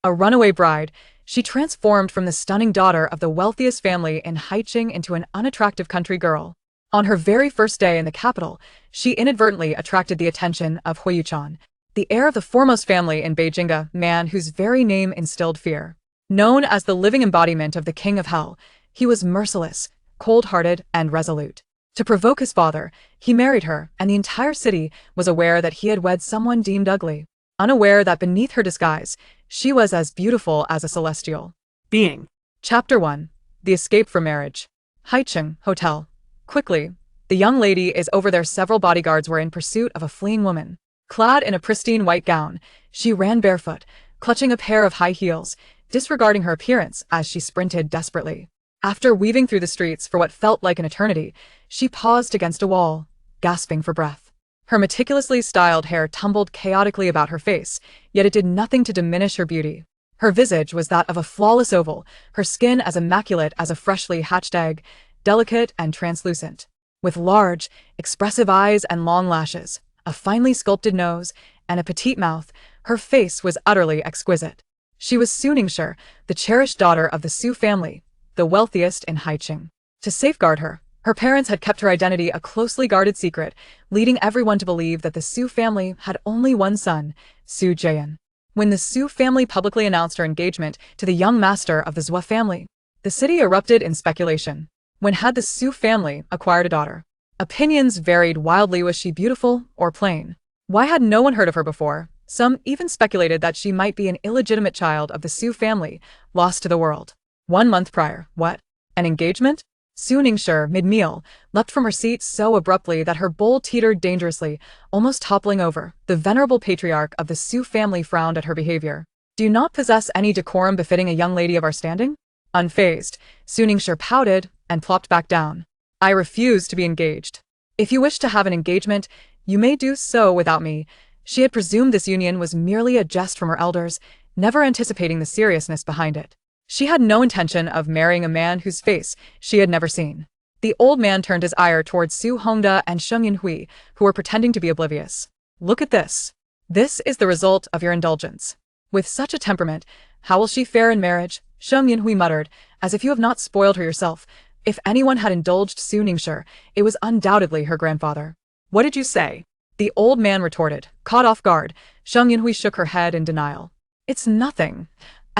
A runaway bride, she transformed from the stunning daughter of the wealthiest family in Haiqing into an unattractive country girl. On her very first day in the capital, she inadvertently attracted the attention of Huo Yuchen, the heir of the foremost family in Beijing, a man whose very name instilled fear. Known as the living embodiment of the king of hell, he was merciless, cold-hearted, and resolute. To provoke his father, he married her, and the entire city was aware that he had wed someone deemed ugly, unaware that beneath her disguise, she was as beautiful as a celestial being. Chapter 1. The Escape from Marriage. Haicheng Hotel. Quickly, the young lady is over there. Several bodyguards were in pursuit of a fleeing woman. Clad in a pristine white gown, she ran barefoot, clutching a pair of high heels, disregarding her appearance as she sprinted desperately. After weaving through the streets for what felt like an eternity, she paused against a wall, gasping for breath. Her meticulously styled hair tumbled chaotically about her face, yet it did nothing to diminish her beauty. Her visage was that of a flawless oval, her skin as immaculate as a freshly hatched egg, delicate and translucent. With large, expressive eyes and long lashes, a finely sculpted nose, and a petite mouth, her face was utterly exquisite. She was Su Ningxue, the cherished daughter of the Su family, the wealthiest in Haiqing. To safeguard her, her parents had kept her identity a closely guarded secret, leading everyone to believe that the Su family had only one son, Su Jian. When the Su family publicly announced her engagement to the young master of the Zhou family, the city erupted in speculation. When had the Su family acquired a daughter? Opinions varied wildly. Was she beautiful or plain? Why had no one heard of her before? Some even speculated that she might be an illegitimate child of the Su family, lost to the world. 1 month prior, what? An engagement? Su Ningxue, mid-meal, leapt from her seat so abruptly that her bowl teetered dangerously, almost toppling over. The venerable patriarch of the Su family frowned at her behavior. Do you not possess any decorum befitting a young lady of our standing? Unfazed, Su Ningxue pouted and plopped back down. I refuse to be engaged. If you wish to have an engagement, you may do so without me. She had presumed this union was merely a jest from her elders, never anticipating the seriousness behind it. She had no intention of marrying a man whose face she had never seen. The old man turned his ire towards Su Hongda and Sheng Yunhui, who were pretending to be oblivious. Look at this. This is the result of your indulgence. With such a temperament, how will she fare in marriage? Sheng Yunhui muttered, as if you have not spoiled her yourself. If anyone had indulged Su Ningxue, it was undoubtedly her grandfather. What did you say? The old man retorted, caught off guard. Sheng Yunhui shook her head in denial. It's nothing.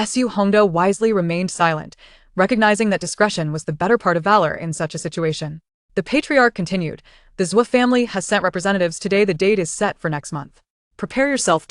Su Hongda wisely remained silent, recognizing that discretion was the better part of valor in such a situation. The patriarch continued, the Zhou family has sent representatives today. The date is set for next month. Prepare yourself.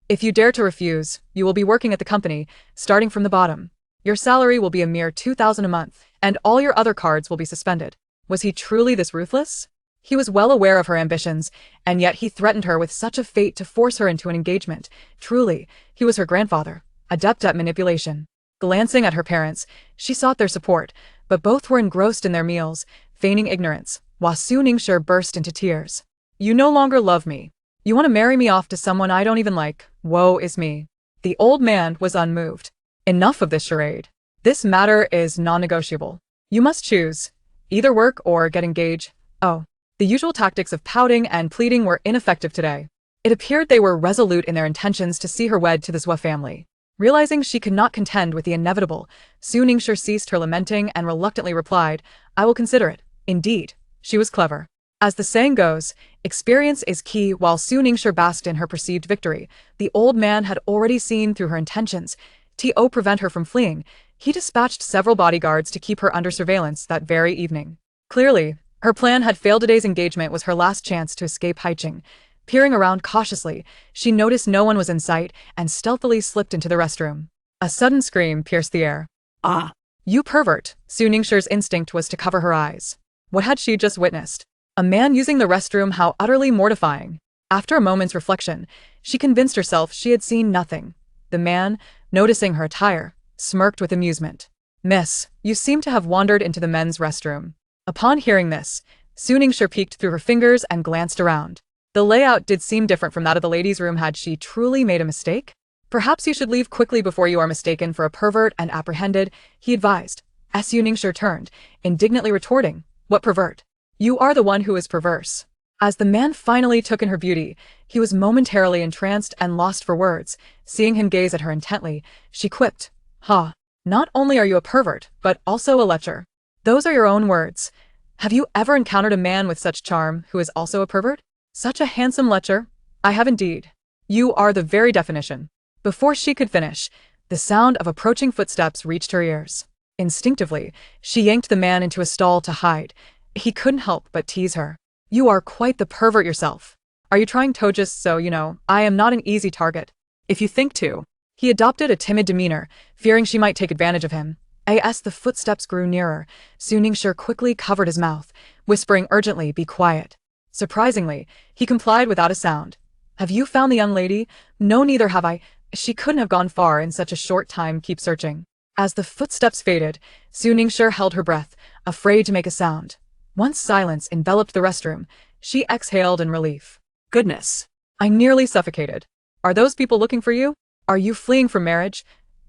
If you dare to refuse, you will be working at the company, starting from the bottom. Your salary will be a mere 2,000 a month, and all your other cards will be suspended. Was he truly this ruthless? He was well aware of her ambitions, and yet he threatened her with such a fate to force her into an engagement. Truly, he was her grandfather, adept at manipulation. Glancing at her parents, she sought their support, but both were engrossed in their meals, feigning ignorance, while Su Ningxue burst into tears. You no longer love me. You want to marry me off to someone I don't even like. Woe is me. The old man was unmoved. Enough of this charade. This matter is non-negotiable. You must choose. Either work or get engaged. Oh. The usual tactics of pouting and pleading were ineffective today. It appeared they were resolute in their intentions to see her wed to the Zhou family. Realizing she could not contend with the inevitable, Su Ningxue ceased her lamenting and reluctantly replied, I will consider it. Indeed, she was clever. As the saying goes, experience is key. While Su Ningxue basked in her perceived victory, the old man had already seen through her intentions. To prevent her from fleeing, he dispatched several bodyguards to keep her under surveillance that very evening. Clearly, her plan had failed. Today's engagement was her last chance to escape Haiqing. Peering around cautiously, she noticed no one was in sight and stealthily slipped into the restroom. A sudden scream pierced the air. Ah! You pervert! Su Ningxue's instinct was to cover her eyes. What had she just witnessed? A man using the restroom? How utterly mortifying! After a moment's reflection, she convinced herself she had seen nothing. The man, noticing her attire, smirked with amusement. Miss, you seem to have wandered into the men's restroom. Upon hearing this, Su Ningxue peeked through her fingers and glanced around. The layout did seem different from that of the ladies' room. Had she truly made a mistake? Perhaps you should leave quickly before you are mistaken for a pervert and apprehended, he advised. Su Ningxue turned, indignantly retorting, what pervert? You are the one who is perverse. As the man finally took in her beauty, he was momentarily entranced and lost for words. Seeing him gaze at her intently, she quipped, "Ha, not only are you a pervert, but also a lecher. Those are your own words. Have you ever encountered a man with such charm who is also a pervert? Such a handsome lecher? I have indeed. You are the very definition." Before she could finish, the sound of approaching footsteps reached her ears. Instinctively, she yanked the man into a stall to hide. He couldn't help but tease her. "You are quite the pervert yourself. Are you trying to just so you know, I am not an easy target? If you think to." He adopted a timid demeanor, fearing she might take advantage of him. As the footsteps grew nearer, Suningsher quickly covered his mouth, whispering urgently, "Be quiet." Surprisingly, he complied without a sound. "Have you found the young lady?" "No, neither have I. She couldn't have gone far in such a short time. Keep searching." As the footsteps faded, Suningsher held her breath, afraid to make a sound. Once silence enveloped the restroom, she exhaled in relief. "Goodness. I nearly suffocated. Are those people looking for you? Are you fleeing from marriage?"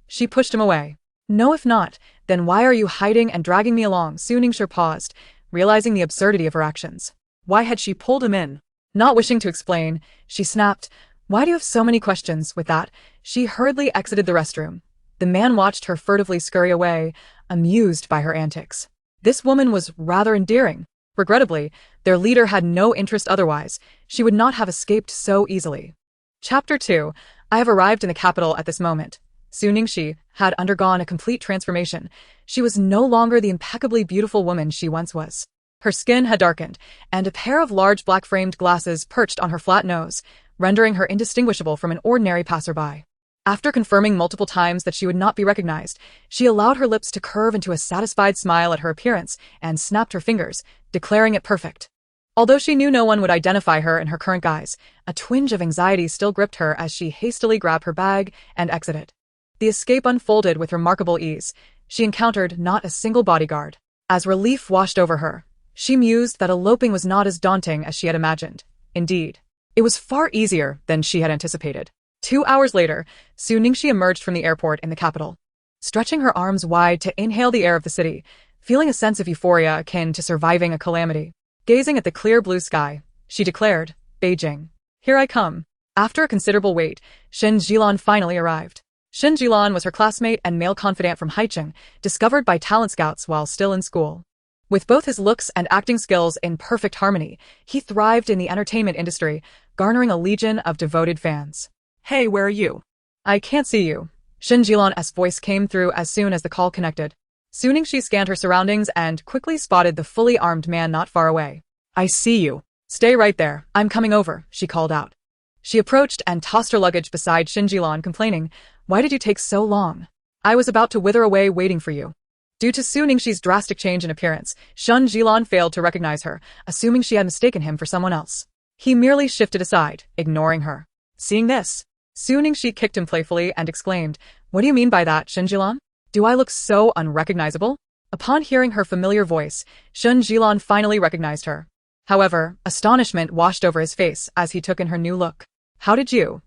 She pushed him away. "No, if not, then why are you hiding and dragging me along?" Suningsher paused, realizing the absurdity of her actions. Why had she pulled him in? Not wishing to explain, she snapped, "Why do you have so many questions?" With that, she hurriedly exited the restroom. The man watched her furtively scurry away, amused by her antics. This woman was rather endearing. Regrettably, their leader had no interest otherwise. She would not have escaped so easily. Chapter 2. I have arrived in the capital at this moment. Suningsher had undergone a complete transformation. She was no longer the impeccably beautiful woman she once was. Her skin had darkened, and a pair of large black-framed glasses perched on her flat nose, rendering her indistinguishable from an ordinary passerby. After confirming multiple times that she would not be recognized, she allowed her lips to curve into a satisfied smile at her appearance and snapped her fingers, declaring it perfect. Although she knew no one would identify her in her current guise, a twinge of anxiety still gripped her as she hastily grabbed her bag and exited. The escape unfolded with remarkable ease. She encountered not a single bodyguard. As relief washed over her, she mused that eloping was not as daunting as she had imagined. Indeed, it was far easier than she had anticipated. 2 hours later, Suningsher emerged from the airport in the capital. Stretching her arms wide to inhale the air of the city, feeling a sense of euphoria akin to surviving a calamity. Gazing at the clear blue sky, she declared, "Beijing. Here I come." After a considerable wait, Shen Jilan finally arrived. Shen Jilan was her classmate and male confidant from Haicheng, discovered by talent scouts while still in school. With both his looks and acting skills in perfect harmony, he thrived in the entertainment industry, garnering a legion of devoted fans. "Hey, where are you?" "I can't see you." Shen Jilan's voice came through as soon as the call connected. Suningsher scanned her surroundings and quickly spotted the fully armed man not far away. "I see you. Stay right there. I'm coming over," she called out. She approached and tossed her luggage beside Shen Jilan, complaining, "Why did you take so long? I was about to wither away waiting for you." Due to Suningsher's drastic change in appearance, Shen Jilan failed to recognize her, assuming she had mistaken him for someone else. He merely shifted aside, ignoring her. Seeing this, Suningsher kicked him playfully and exclaimed, "What do you mean by that, Shen Jilan? Do I look so unrecognizable?" Upon hearing her familiar voice, Shen Jilan finally recognized her. However, astonishment washed over his face as he took in her new look. "How did you?"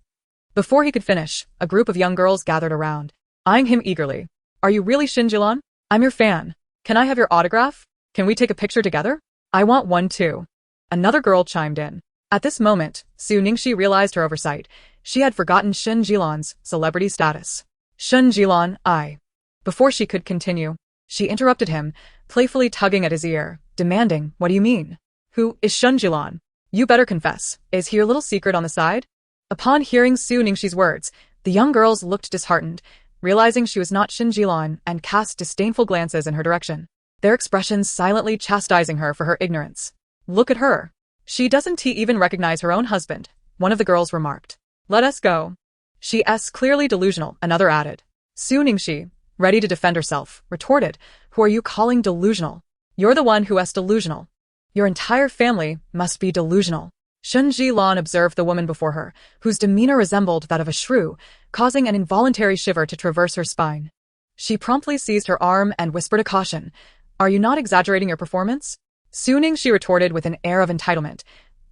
Before he could finish, a group of young girls gathered around, eyeing him eagerly. "Are you really Shen Jilan? I'm your fan. Can I have your autograph? Can we take a picture together? I want one too." Another girl chimed in. At this moment, Suningsher realized her oversight. She had forgotten Shen Jilan's celebrity status. "Shen Jilan, I." Before she could continue, she interrupted him, playfully tugging at his ear, demanding, "What do you mean? Who is Shen Jilan? You better confess. Is he your little secret on the side?" Upon hearing Suningsher's words, the young girls looked disheartened, realizing she was not Shen Jilan, and cast disdainful glances in her direction, their expressions silently chastising her for her ignorance. "Look at her. She doesn't even recognize her own husband," one of the girls remarked. "Let us go." "She's clearly delusional," another added. Suningsher, ready to defend herself, retorted, "Who are you calling delusional? You're the one who is delusional. Your entire family must be delusional." Shen Jilan observed the woman before her, whose demeanor resembled that of a shrew, causing an involuntary shiver to traverse her spine. She promptly seized her arm and whispered a caution, "Are you not exaggerating your performance?" Suningsher retorted with an air of entitlement,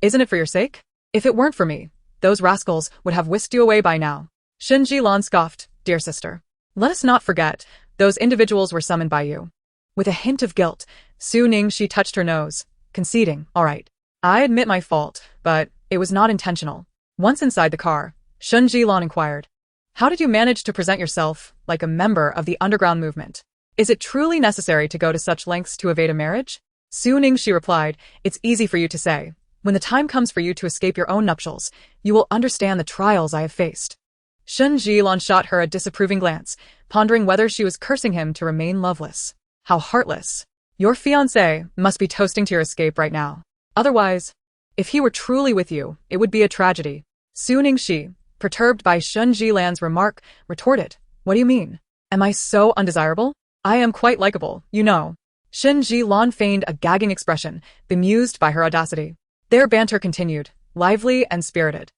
"Isn't it for your sake? If it weren't for me, those rascals would have whisked you away by now." Shen Jilan scoffed, "Dear sister, let us not forget, those individuals were summoned by you." With a hint of guilt, Suningsher touched her nose, conceding, "All right. I admit my fault, but it was not intentional. Once inside the car, Shun Jilan inquired, how did you manage to present yourself like a member of the underground movement? Is it truly necessary to go to such lengths to evade a marriage? Su Ningxi replied, it's easy for you to say. When the time comes for you to escape your own nuptials, you will understand the trials I have faced. Shun Jilan shot her a disapproving glance, pondering whether she was cursing him to remain loveless. How heartless. Your fiancé must be toasting to your escape right now. Otherwise, if he were truly with you, it would be a tragedy. Su Ningxi, perturbed by Shun Jilan's remark, retorted, what do you mean? Am I so undesirable? I am quite likable, you know. Shun Jilan feigned a gagging expression, bemused by her audacity. Their banter continued, lively and spirited.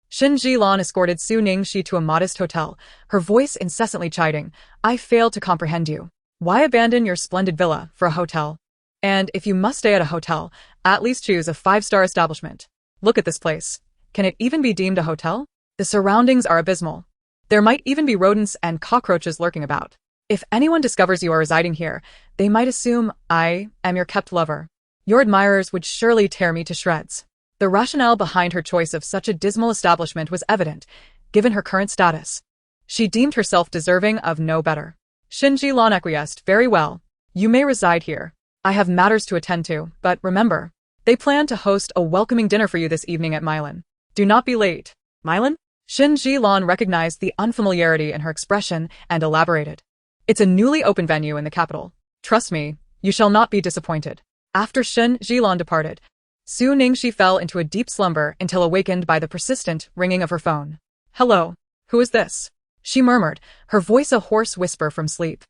Shun Jilan escorted Su Ningxi to a modest hotel, her voice incessantly chiding, I fail to comprehend you. Why abandon your splendid villa for a hotel? And if you must stay at a hotel, at least choose a 5-star establishment. Look at this place. Can it even be deemed a hotel? The surroundings are abysmal. There might even be rodents and cockroaches lurking about. If anyone discovers you are residing here, they might assume I am your kept lover. Your admirers would surely tear me to shreds. The rationale behind her choice of such a dismal establishment was evident, given her current status. She deemed herself deserving of no better. Shun Jilan acquiesced, very well. You may reside here. I have matters to attend to, but remember, they plan to host a welcoming dinner for you this evening at Milan. Do not be late. Milan? Shun Jilan recognized the unfamiliarity in her expression and elaborated. It's a newly opened venue in the capital. Trust me, you shall not be disappointed. After Shun Jilan departed, Su Ningxi fell into a deep slumber until awakened by the persistent ringing of her phone. Hello, who is this? She murmured, her voice a hoarse whisper from sleep.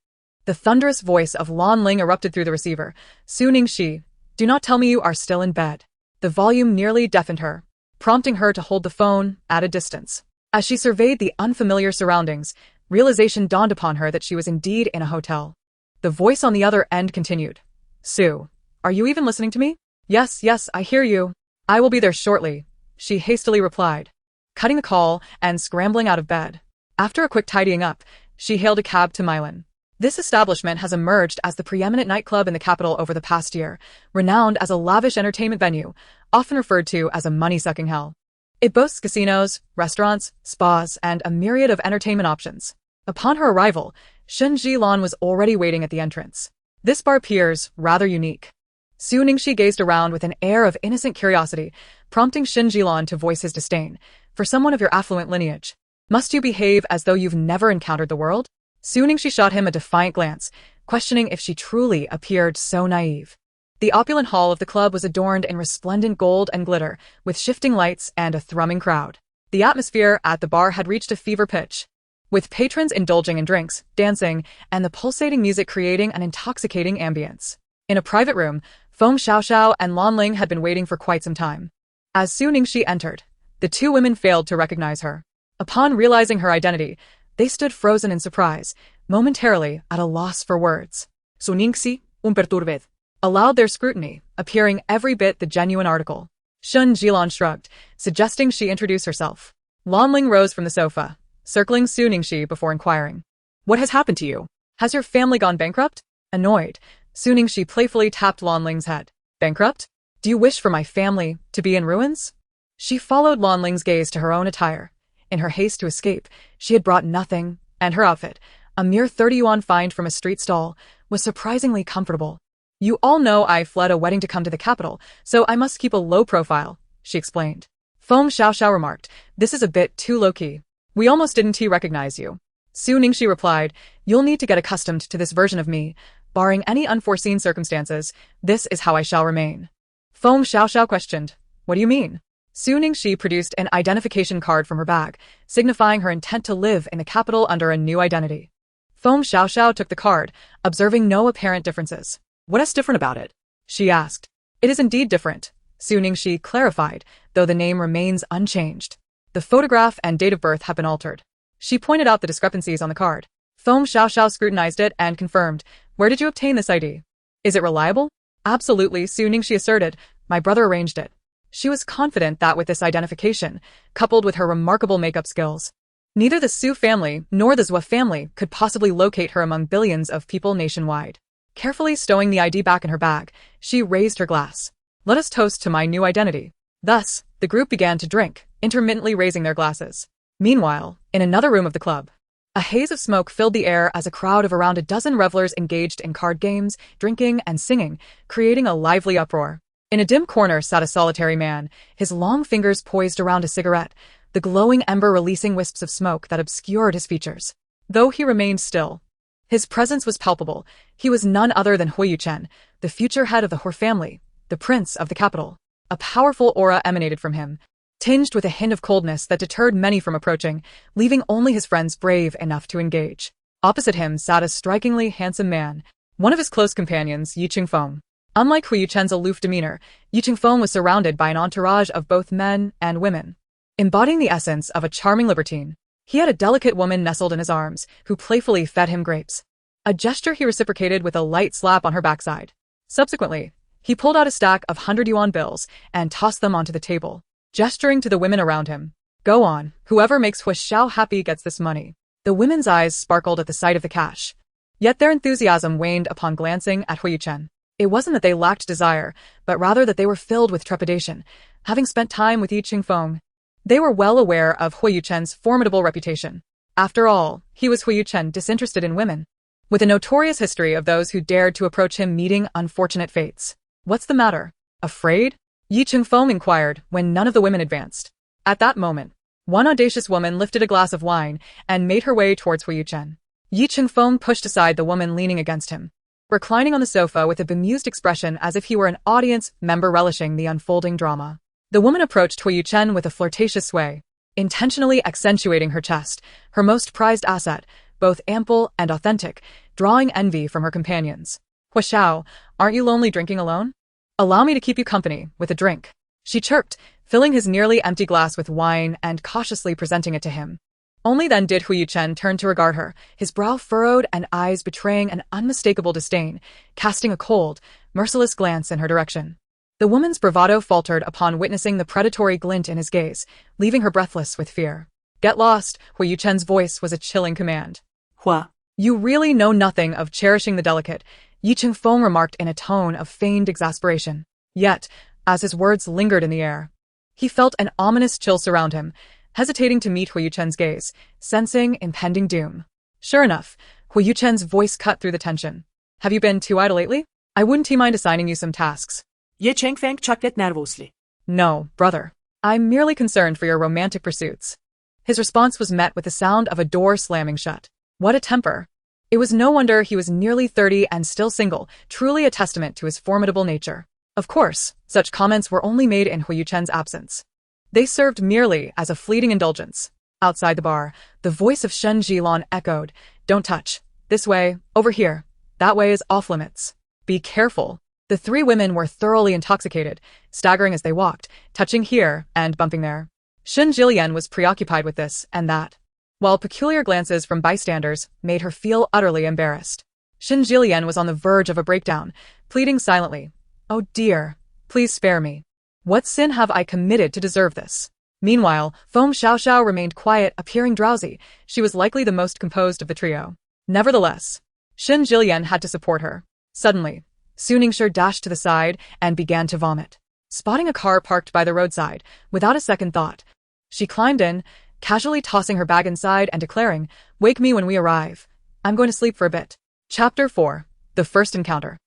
The thunderous voice of Lan Ling erupted through the receiver. Su Ningxi, do not tell me you are still in bed. The volume nearly deafened her, prompting her to hold the phone at a distance. As she surveyed the unfamiliar surroundings, realization dawned upon her that she was indeed in a hotel. The voice on the other end continued. Su, are you even listening to me? Yes, I hear you. I will be there shortly, she hastily replied, cutting the call and scrambling out of bed. After a quick tidying up, she hailed a cab to Milan. This establishment has emerged as the preeminent nightclub in the capital over the past year, renowned as a lavish entertainment venue, often referred to as a money-sucking hell. It boasts casinos, restaurants, spas, and a myriad of entertainment options. Upon her arrival, Shun Jilan was already waiting at the entrance. This bar appears rather unique. Su Ningxi gazed around with an air of innocent curiosity, prompting Shun Jilan to voice his disdain. For someone of your affluent lineage, must you behave as though you've never encountered the world? Su Ningxi shot him a defiant glance, questioning if she truly appeared so naive. The opulent hall of the club was adorned in resplendent gold and glitter, with shifting lights and a thrumming crowd. The atmosphere at the bar had reached a fever pitch, with patrons indulging in drinks, dancing, and the pulsating music creating an intoxicating ambience. In a private room, Feng Xiaoxiao and Lan Ling had been waiting for quite some time. As Su Ningxi entered, the two women failed to recognize her. Upon realizing her identity, they stood frozen in surprise, momentarily at a loss for words. Su Ningxi, un perturbed, allowed their scrutiny, appearing every bit the genuine article. Shun Jilan shrugged, suggesting she introduce herself. Lan Ling rose from the sofa, circling Su Ningxi before inquiring. What has happened to you? Has your family gone bankrupt? Annoyed, Su Ningxi playfully tapped Lan Ling's head. Bankrupt? Do you wish for my family to be in ruins? She followed Lan Ling's gaze to her own attire. In her haste to escape, she had brought nothing, and her outfit, a mere 30 yuan find from a street stall, was surprisingly comfortable. You all know I fled a wedding to come to the capital, so I must keep a low profile, she explained. Feng Xiaoxiao remarked, this is a bit too low-key. We almost didn't recognize you. Su Ningxi replied, you'll need to get accustomed to this version of me. Barring any unforeseen circumstances, this is how I shall remain. Feng Xiaoxiao questioned, what do you mean? Su Ningxi produced an identification card from her bag, signifying her intent to live in the capital under a new identity. Feng Xiaoxiao took the card, observing no apparent differences. What is different about it? She asked. It is indeed different, Su Ningxi clarified, though the name remains unchanged. The photograph and date of birth have been altered. She pointed out the discrepancies on the card. Feng Xiaoxiao scrutinized it and confirmed, where did you obtain this ID? Is it reliable? Absolutely, Su Ningxi asserted. My brother arranged it. She was confident that with this identification, coupled with her remarkable makeup skills, neither the Su family nor the Zhou family could possibly locate her among billions of people nationwide. Carefully stowing the ID back in her bag, she raised her glass. Let us toast to my new identity. Thus, the group began to drink, intermittently raising their glasses. Meanwhile, in another room of the club, a haze of smoke filled the air as a crowd of around a dozen revelers engaged in card games, drinking, and singing, creating a lively uproar. In a dim corner sat a solitary man, his long fingers poised around a cigarette, the glowing ember releasing wisps of smoke that obscured his features. Though he remained still, his presence was palpable. He was none other than Huo Yuchen, the future head of the Heir family, the prince of the capital. A powerful aura emanated from him, tinged with a hint of coldness that deterred many from approaching, leaving only his friends brave enough to engage. Opposite him sat a strikingly handsome man, one of his close companions, Yi Chingfeng. Unlike Huo Yuchen's aloof demeanor, Yi Chingfeng was surrounded by an entourage of both men and women. Embodying the essence of a charming libertine, he had a delicate woman nestled in his arms, who playfully fed him grapes. A gesture he reciprocated with a light slap on her backside. Subsequently, he pulled out a stack of 100 yuan bills and tossed them onto the table, gesturing to the women around him. Go on, whoever makes Huo Xiao happy gets this money. The women's eyes sparkled at the sight of the cash. Yet their enthusiasm waned upon glancing at Huo Yuchen. It wasn't that they lacked desire, but rather that they were filled with trepidation. Having spent time with Yi Chingfeng, they were well aware of Huo Yuchen's formidable reputation. After all, he was Huo Yuchen, disinterested in women, with a notorious history of those who dared to approach him meeting unfortunate fates. What's the matter? Afraid? Yi Chingfeng inquired when none of the women advanced. At that moment, one audacious woman lifted a glass of wine and made her way towards Huo Yuchen. Yi Chingfeng pushed aside the woman leaning against him, reclining on the sofa with a bemused expression as if he were an audience member relishing the unfolding drama. The woman approached Huo Yuchen with a flirtatious sway, intentionally accentuating her chest, her most prized asset, both ample and authentic, drawing envy from her companions. Huo Xiao, aren't you lonely drinking alone? Allow me to keep you company with a drink. She chirped, filling his nearly empty glass with wine and cautiously presenting it to him. Only then did Huo Yuchen turn to regard her, his brow furrowed and eyes betraying an unmistakable disdain, casting a cold, merciless glance in her direction. The woman's bravado faltered upon witnessing the predatory glint in his gaze, leaving her breathless with fear. Get lost, Huo Yuchen's voice was a chilling command. Hua. You really know nothing of cherishing the delicate, Yi Chingfeng remarked in a tone of feigned exasperation. Yet, as his words lingered in the air, he felt an ominous chill surround him, hesitating to meet Huo Yuchen's gaze, sensing impending doom. Sure enough, Huo Yuchen's voice cut through the tension. Have you been too idle lately? I wouldn't mind assigning you some tasks. Yi Chingfeng chuckled nervously. No, brother. I'm merely concerned for your romantic pursuits. His response was met with the sound of a door slamming shut. What a temper. It was no wonder he was nearly 30 and still single, truly a testament to his formidable nature. Of course, such comments were only made in Huo Yuchen's absence. They served merely as a fleeting indulgence. Outside the bar, the voice of Shen Jilan echoed, Don't touch. This way, over here. That way is off limits. Be careful. The three women were thoroughly intoxicated, staggering as they walked, touching here and bumping there. Shen Jilian was preoccupied with this and that, while peculiar glances from bystanders made her feel utterly embarrassed. Shen Jilian was on the verge of a breakdown, pleading silently, Oh dear, please spare me. What sin have I committed to deserve this? Meanwhile, Feng Xiaoxiao remained quiet, appearing drowsy. She was likely the most composed of the trio. Nevertheless, Shen Jilian had to support her. Suddenly, Su Ningshi dashed to the side and began to vomit. Spotting a car parked by the roadside, without a second thought, she climbed in, casually tossing her bag inside and declaring, Wake me when we arrive. I'm going to sleep for a bit. Chapter 4. The First Encounter.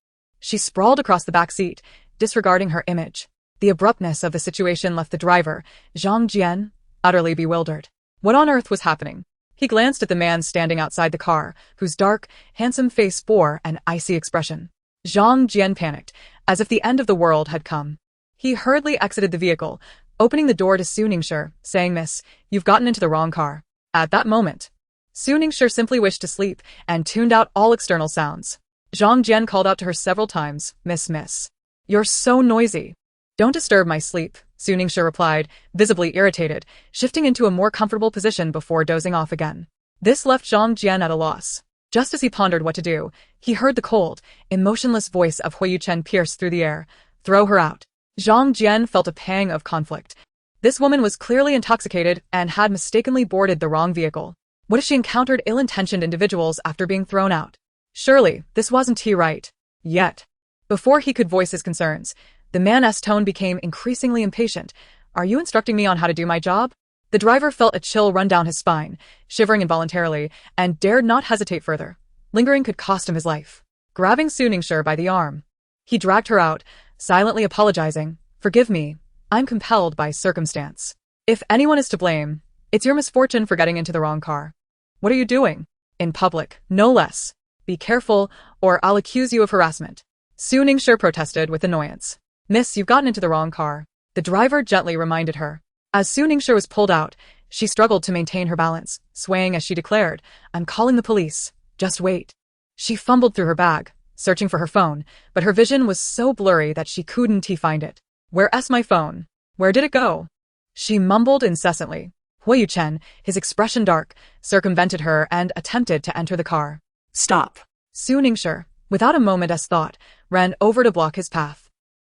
She sprawled across the back seat, disregarding her image. The abruptness of the situation left the driver, Zhang Jian, utterly bewildered. What on earth was happening? He glanced at the man standing outside the car, whose dark, handsome face bore an icy expression. Zhang Jian panicked, as if the end of the world had come. He hurriedly exited the vehicle, opening the door to Su Ningshi, saying, Miss, you've gotten into the wrong car. At that moment, Su Ningshi simply wished to sleep and tuned out all external sounds. Zhang Jian called out to her several times, Miss. You're so noisy. Don't disturb my sleep, Su Ningshi replied, visibly irritated, shifting into a more comfortable position before dozing off again. This left Zhang Jian at a loss. Just as he pondered what to do, he heard the cold, emotionless voice of Huo Yuchen pierce through the air. Throw her out. Zhang Jian felt a pang of conflict. This woman was clearly intoxicated and had mistakenly boarded the wrong vehicle. What if she encountered ill-intentioned individuals after being thrown out? Surely, this wasn't right. Yet, before he could voice his concerns, The man's tone became increasingly impatient. Are you instructing me on how to do my job? The driver felt a chill run down his spine, shivering involuntarily, and dared not hesitate further. Lingering could cost him his life. Grabbing Su Ningxue by the arm, he dragged her out, silently apologizing. Forgive me, I'm compelled by circumstance. If anyone is to blame, it's your misfortune for getting into the wrong car. What are you doing? In public, no less. Be careful, or I'll accuse you of harassment. Su Ningxue protested with annoyance. Miss, you've gotten into the wrong car. The driver gently reminded her. As Su Ningxue was pulled out, she struggled to maintain her balance, swaying as she declared, I'm calling the police. Just wait. She fumbled through her bag, searching for her phone, but her vision was so blurry that she couldn't find it. Where's my phone? Where did it go? She mumbled incessantly. Huo Yuchen, his expression dark, circumvented her and attempted to enter the car. Stop. Su Ningxue, without a moment's thought, ran over to block his path.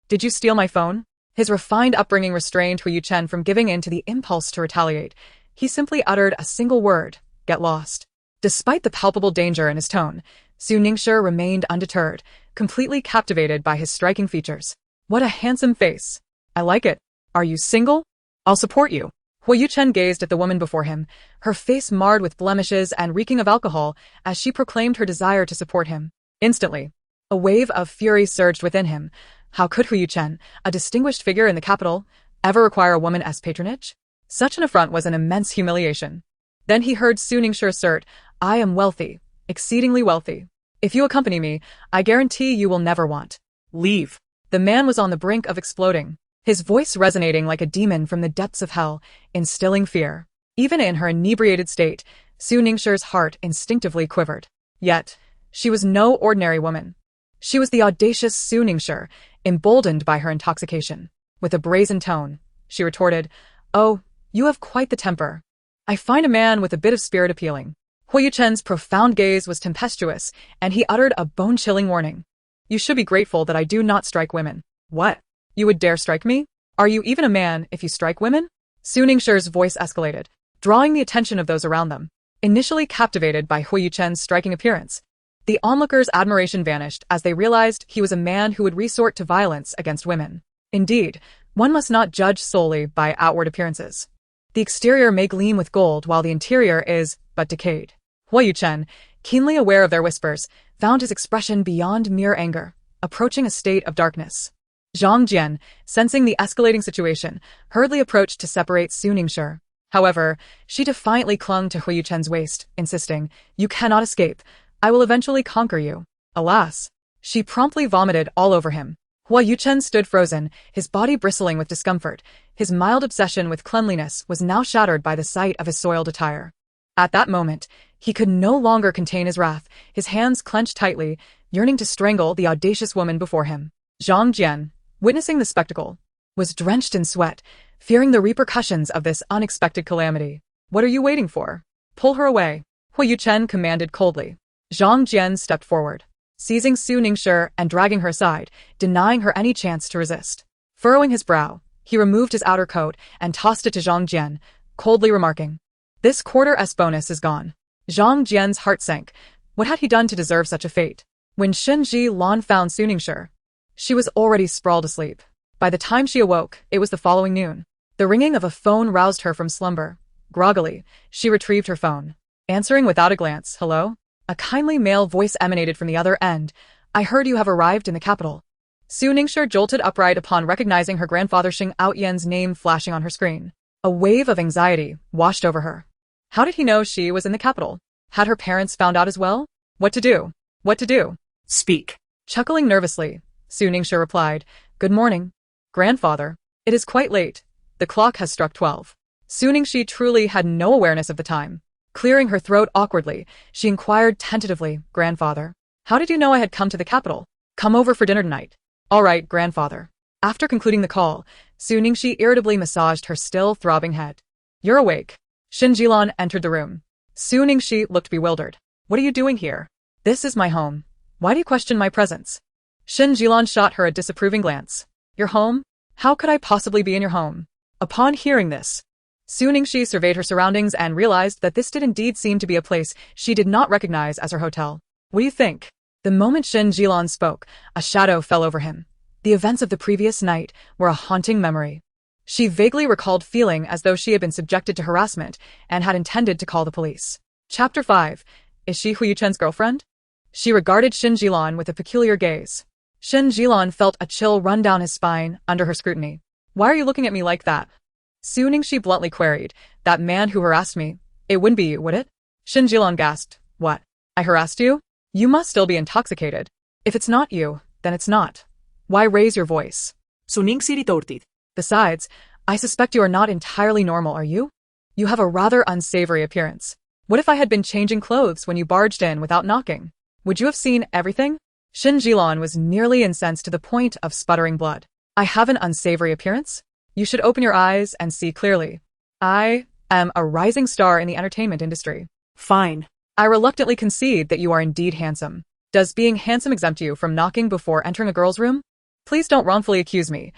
Did you steal my phone? His refined upbringing restrained Huo Yuchen from giving in to the impulse to retaliate. He simply uttered a single word, get lost. Despite the palpable danger in his tone, Su Ningxue remained undeterred, completely captivated by his striking features. What a handsome face. I like it. Are you single? I'll support you. Huo Yuchen gazed at the woman before him, her face marred with blemishes and reeking of alcohol as she proclaimed her desire to support him. Instantly, a wave of fury surged within him. How could Huo Yuchen, a distinguished figure in the capital, ever require a woman's patronage? Such an affront was an immense humiliation. Then he heard Su Ningxue assert, I am wealthy, exceedingly wealthy. If you accompany me, I guarantee you will never want. Leave. The man was on the brink of exploding, his voice resonating like a demon from the depths of hell, instilling fear. Even in her inebriated state, Su Ningxue's heart instinctively quivered. Yet, she was no ordinary woman. She was the audacious Su Ningxue, emboldened by her intoxication. With a brazen tone, she retorted, Oh, you have quite the temper. I find a man with a bit of spirit appealing. Huo Yuchen's profound gaze was tempestuous, and he uttered a bone-chilling warning. You should be grateful that I do not strike women. What? You would dare strike me? Are you even a man if you strike women? Su Ningxue's voice escalated, drawing the attention of those around them. Initially captivated by Huo Yuchen's striking appearance, the onlookers' admiration vanished as they realized he was a man who would resort to violence against women. Indeed, one must not judge solely by outward appearances. The exterior may gleam with gold while the interior is but decayed. Huo Yuchen, keenly aware of their whispers, found his expression beyond mere anger, approaching a state of darkness. Zhang Jian, sensing the escalating situation, hurriedly approached to separate Su Ningxue. However, she defiantly clung to Huo Yuchen's waist, insisting, You cannot escape. I will eventually conquer you. Alas. She promptly vomited all over him. Huo Yuchen stood frozen, his body bristling with discomfort. His mild obsession with cleanliness was now shattered by the sight of his soiled attire. At that moment, he could no longer contain his wrath, his hands clenched tightly, yearning to strangle the audacious woman before him. Zhang Jian, witnessing the spectacle, was drenched in sweat, fearing the repercussions of this unexpected calamity. What are you waiting for? Pull her away, Huo Yuchen commanded coldly. Zhang Jian stepped forward, seizing Su Ningxue and dragging her aside, denying her any chance to resist. Furrowing his brow, he removed his outer coat and tossed it to Zhang Jian, coldly remarking, This quarter-s bonus is gone. Zhang Jian's heart sank. What had he done to deserve such a fate? When Shenji Lan found Su Ningxue, she was already sprawled asleep. By the time she awoke, it was the following noon. The ringing of a phone roused her from slumber. Groggily, she retrieved her phone. Answering without a glance, Hello? A kindly male voice emanated from the other end. I heard you have arrived in the capital. Su Ningxue jolted upright upon recognizing her grandfather Xing Outyan's name flashing on her screen. A wave of anxiety washed over her. How did he know she was in the capital? Had her parents found out as well? What to do? What to do? Speak. Chuckling nervously, Su Ningxue replied, Good morning, grandfather. It is quite late. The clock has struck 12. Su Ningxue truly had no awareness of the time. Clearing her throat awkwardly, she inquired tentatively, Grandfather, how did you know I had come to the capital? Come over for dinner tonight. All right, grandfather. After concluding the call, Su Ningxue irritably massaged her still throbbing head. You're awake. Shin Jilan entered the room. Su Ningxue looked bewildered. What are you doing here? This is my home. Why do you question my presence? Shin Jilan shot her a disapproving glance. Your home? How could I possibly be in your home? Upon hearing this, Su Ningxue surveyed her surroundings and realized that this did indeed seem to be a place she did not recognize as her hotel. What do you think? The moment Shin Jilan spoke, a shadow fell over him. The events of the previous night were a haunting memory. She vaguely recalled feeling as though she had been subjected to harassment and had intended to call the police. Chapter 5. Is she Huo Yuchen's girlfriend? She regarded Shin Jilan with a peculiar gaze. Shin Jilan felt a chill run down his spine under her scrutiny. Why are you looking at me like that? Su Ningxi bluntly queried. That man who harassed me. It wouldn't be you, would it? Shin Jilan gasped. What? I harassed you? You must still be intoxicated. If it's not you, then it's not. Why raise your voice? Su Ningxi retorted. Besides, I suspect you are not entirely normal, are you? You have a rather unsavory appearance. What if I had been changing clothes when you barged in without knocking? Would you have seen everything? Shin Jilan was nearly incensed to the point of sputtering blood. I have an unsavory appearance? You should open your eyes and see clearly. I am a rising star in the entertainment industry. Fine. I reluctantly concede that you are indeed handsome. Does being handsome exempt you from knocking before entering a girl's room? Please don't wrongfully accuse me.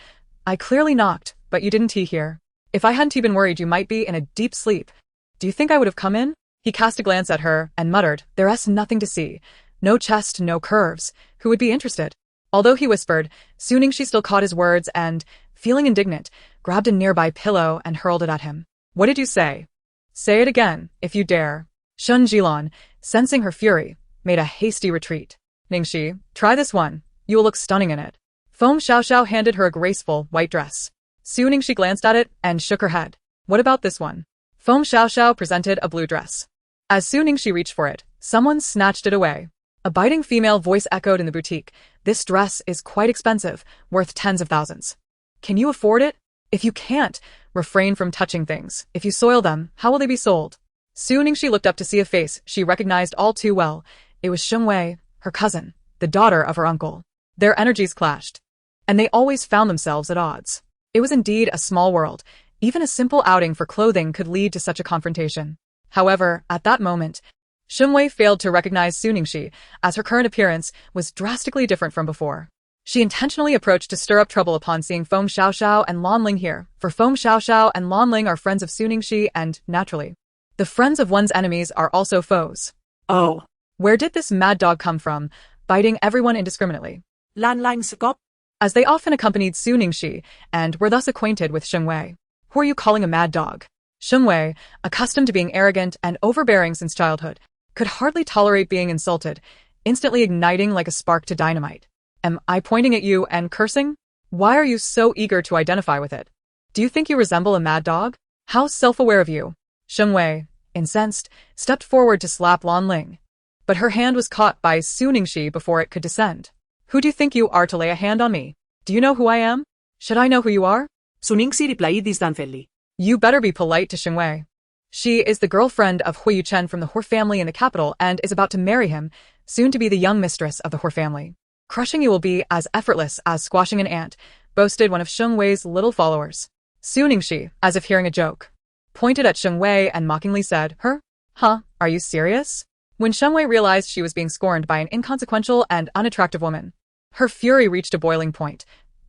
I clearly knocked, but you didn't hear. If I hadn't been worried you might be in a deep sleep. Do you think I would have come in? He cast a glance at her and muttered, there's nothing to see. No chest, no curves. Who would be interested? Although he whispered, Su Ningxi still caught his words and, feeling indignant, grabbed a nearby pillow and hurled it at him. What did you say? Say it again, if you dare. Shin Jilan, sensing her fury, made a hasty retreat. Ningxi, try this one. You will look stunning in it. Feng Xiaoxiao handed her a graceful, white dress. Su Ningxi glanced at it and shook her head. What about this one? Feng Xiaoxiao presented a blue dress. As Su Ningxi reached for it, someone snatched it away. A biting female voice echoed in the boutique. This dress is quite expensive, worth tens of thousands. Can you afford it? If you can't, refrain from touching things. If you soil them, how will they be sold? Su Ningxi looked up to see a face she recognized all too well. It was Runaway, her cousin, the daughter of her uncle. Their energies clashed, and they always found themselves at odds. It was indeed a small world. Even a simple outing for clothing could lead to such a confrontation. However, at that moment, Runaway failed to recognize Su Ningxi, as her current appearance was drastically different from before. She intentionally approached to stir up trouble upon seeing Feng Xiaoxiao and Lan Ling here, for Feng Xiaoxiao and Lan Ling are friends of Su Ningxi and, naturally, the friends of one's enemies are also foes. Oh. Where did this mad dog come from, biting everyone indiscriminately? Lan Lang's cop? As they often accompanied Su Ningxi, and were thus acquainted with Runaway. Who are you calling a mad dog? Runaway, accustomed to being arrogant and overbearing since childhood, could hardly tolerate being insulted, instantly igniting like a spark to dynamite. Am I pointing at you and cursing? Why are you so eager to identify with it? Do you think you resemble a mad dog? How self-aware of you. Runaway, incensed, stepped forward to slap Lan Ling. But her hand was caught by Su Ningxi before it could descend. Who do you think you are to lay a hand on me? Do you know who I am? Should I know who you are? Su Ningxi replied disdainfully. You better be polite to Runaway. She is the girlfriend of Huo Yuchen from the Heir family in the capital and is about to marry him, soon to be the young mistress of the Heir family. Crushing you will be as effortless as squashing an ant, boasted one of Runaway's little followers. Su Ningxi, as if hearing a joke, pointed at Runaway and mockingly said, Her? Huh, are you serious? When Runaway realized she was being scorned by an inconsequential and unattractive woman, her fury reached a boiling point.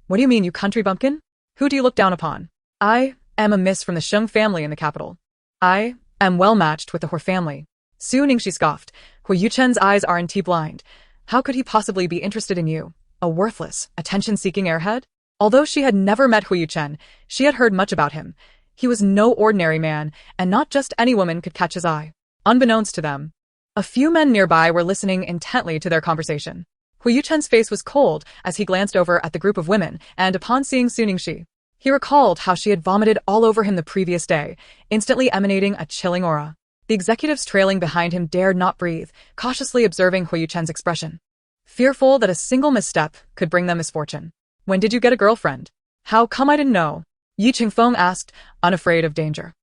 What do you mean, you country bumpkin? Who do you look down upon? I am a miss from the Heir family in the capital. I am well matched with the Heir family. Su Ningxi scoffed. Huo Yuchen's eyes aren't blind. How could he possibly be interested in you? A worthless, attention-seeking airhead? Although she had never met Huo Yuchen, she had heard much about him. He was no ordinary man, and not just any woman could catch his eye. Unbeknownst to them, a few men nearby were listening intently to their conversation. Huo Yuchen's face was cold as he glanced over at the group of women, and upon seeing Su Ningxi, he recalled how she had vomited all over him the previous day, instantly emanating a chilling aura. The executives trailing behind him dared not breathe, cautiously observing Huo Yuchen's expression, fearful that a single misstep could bring them misfortune. When did you get a girlfriend? How come I didn't know? Yi Qingfeng asked, unafraid of danger.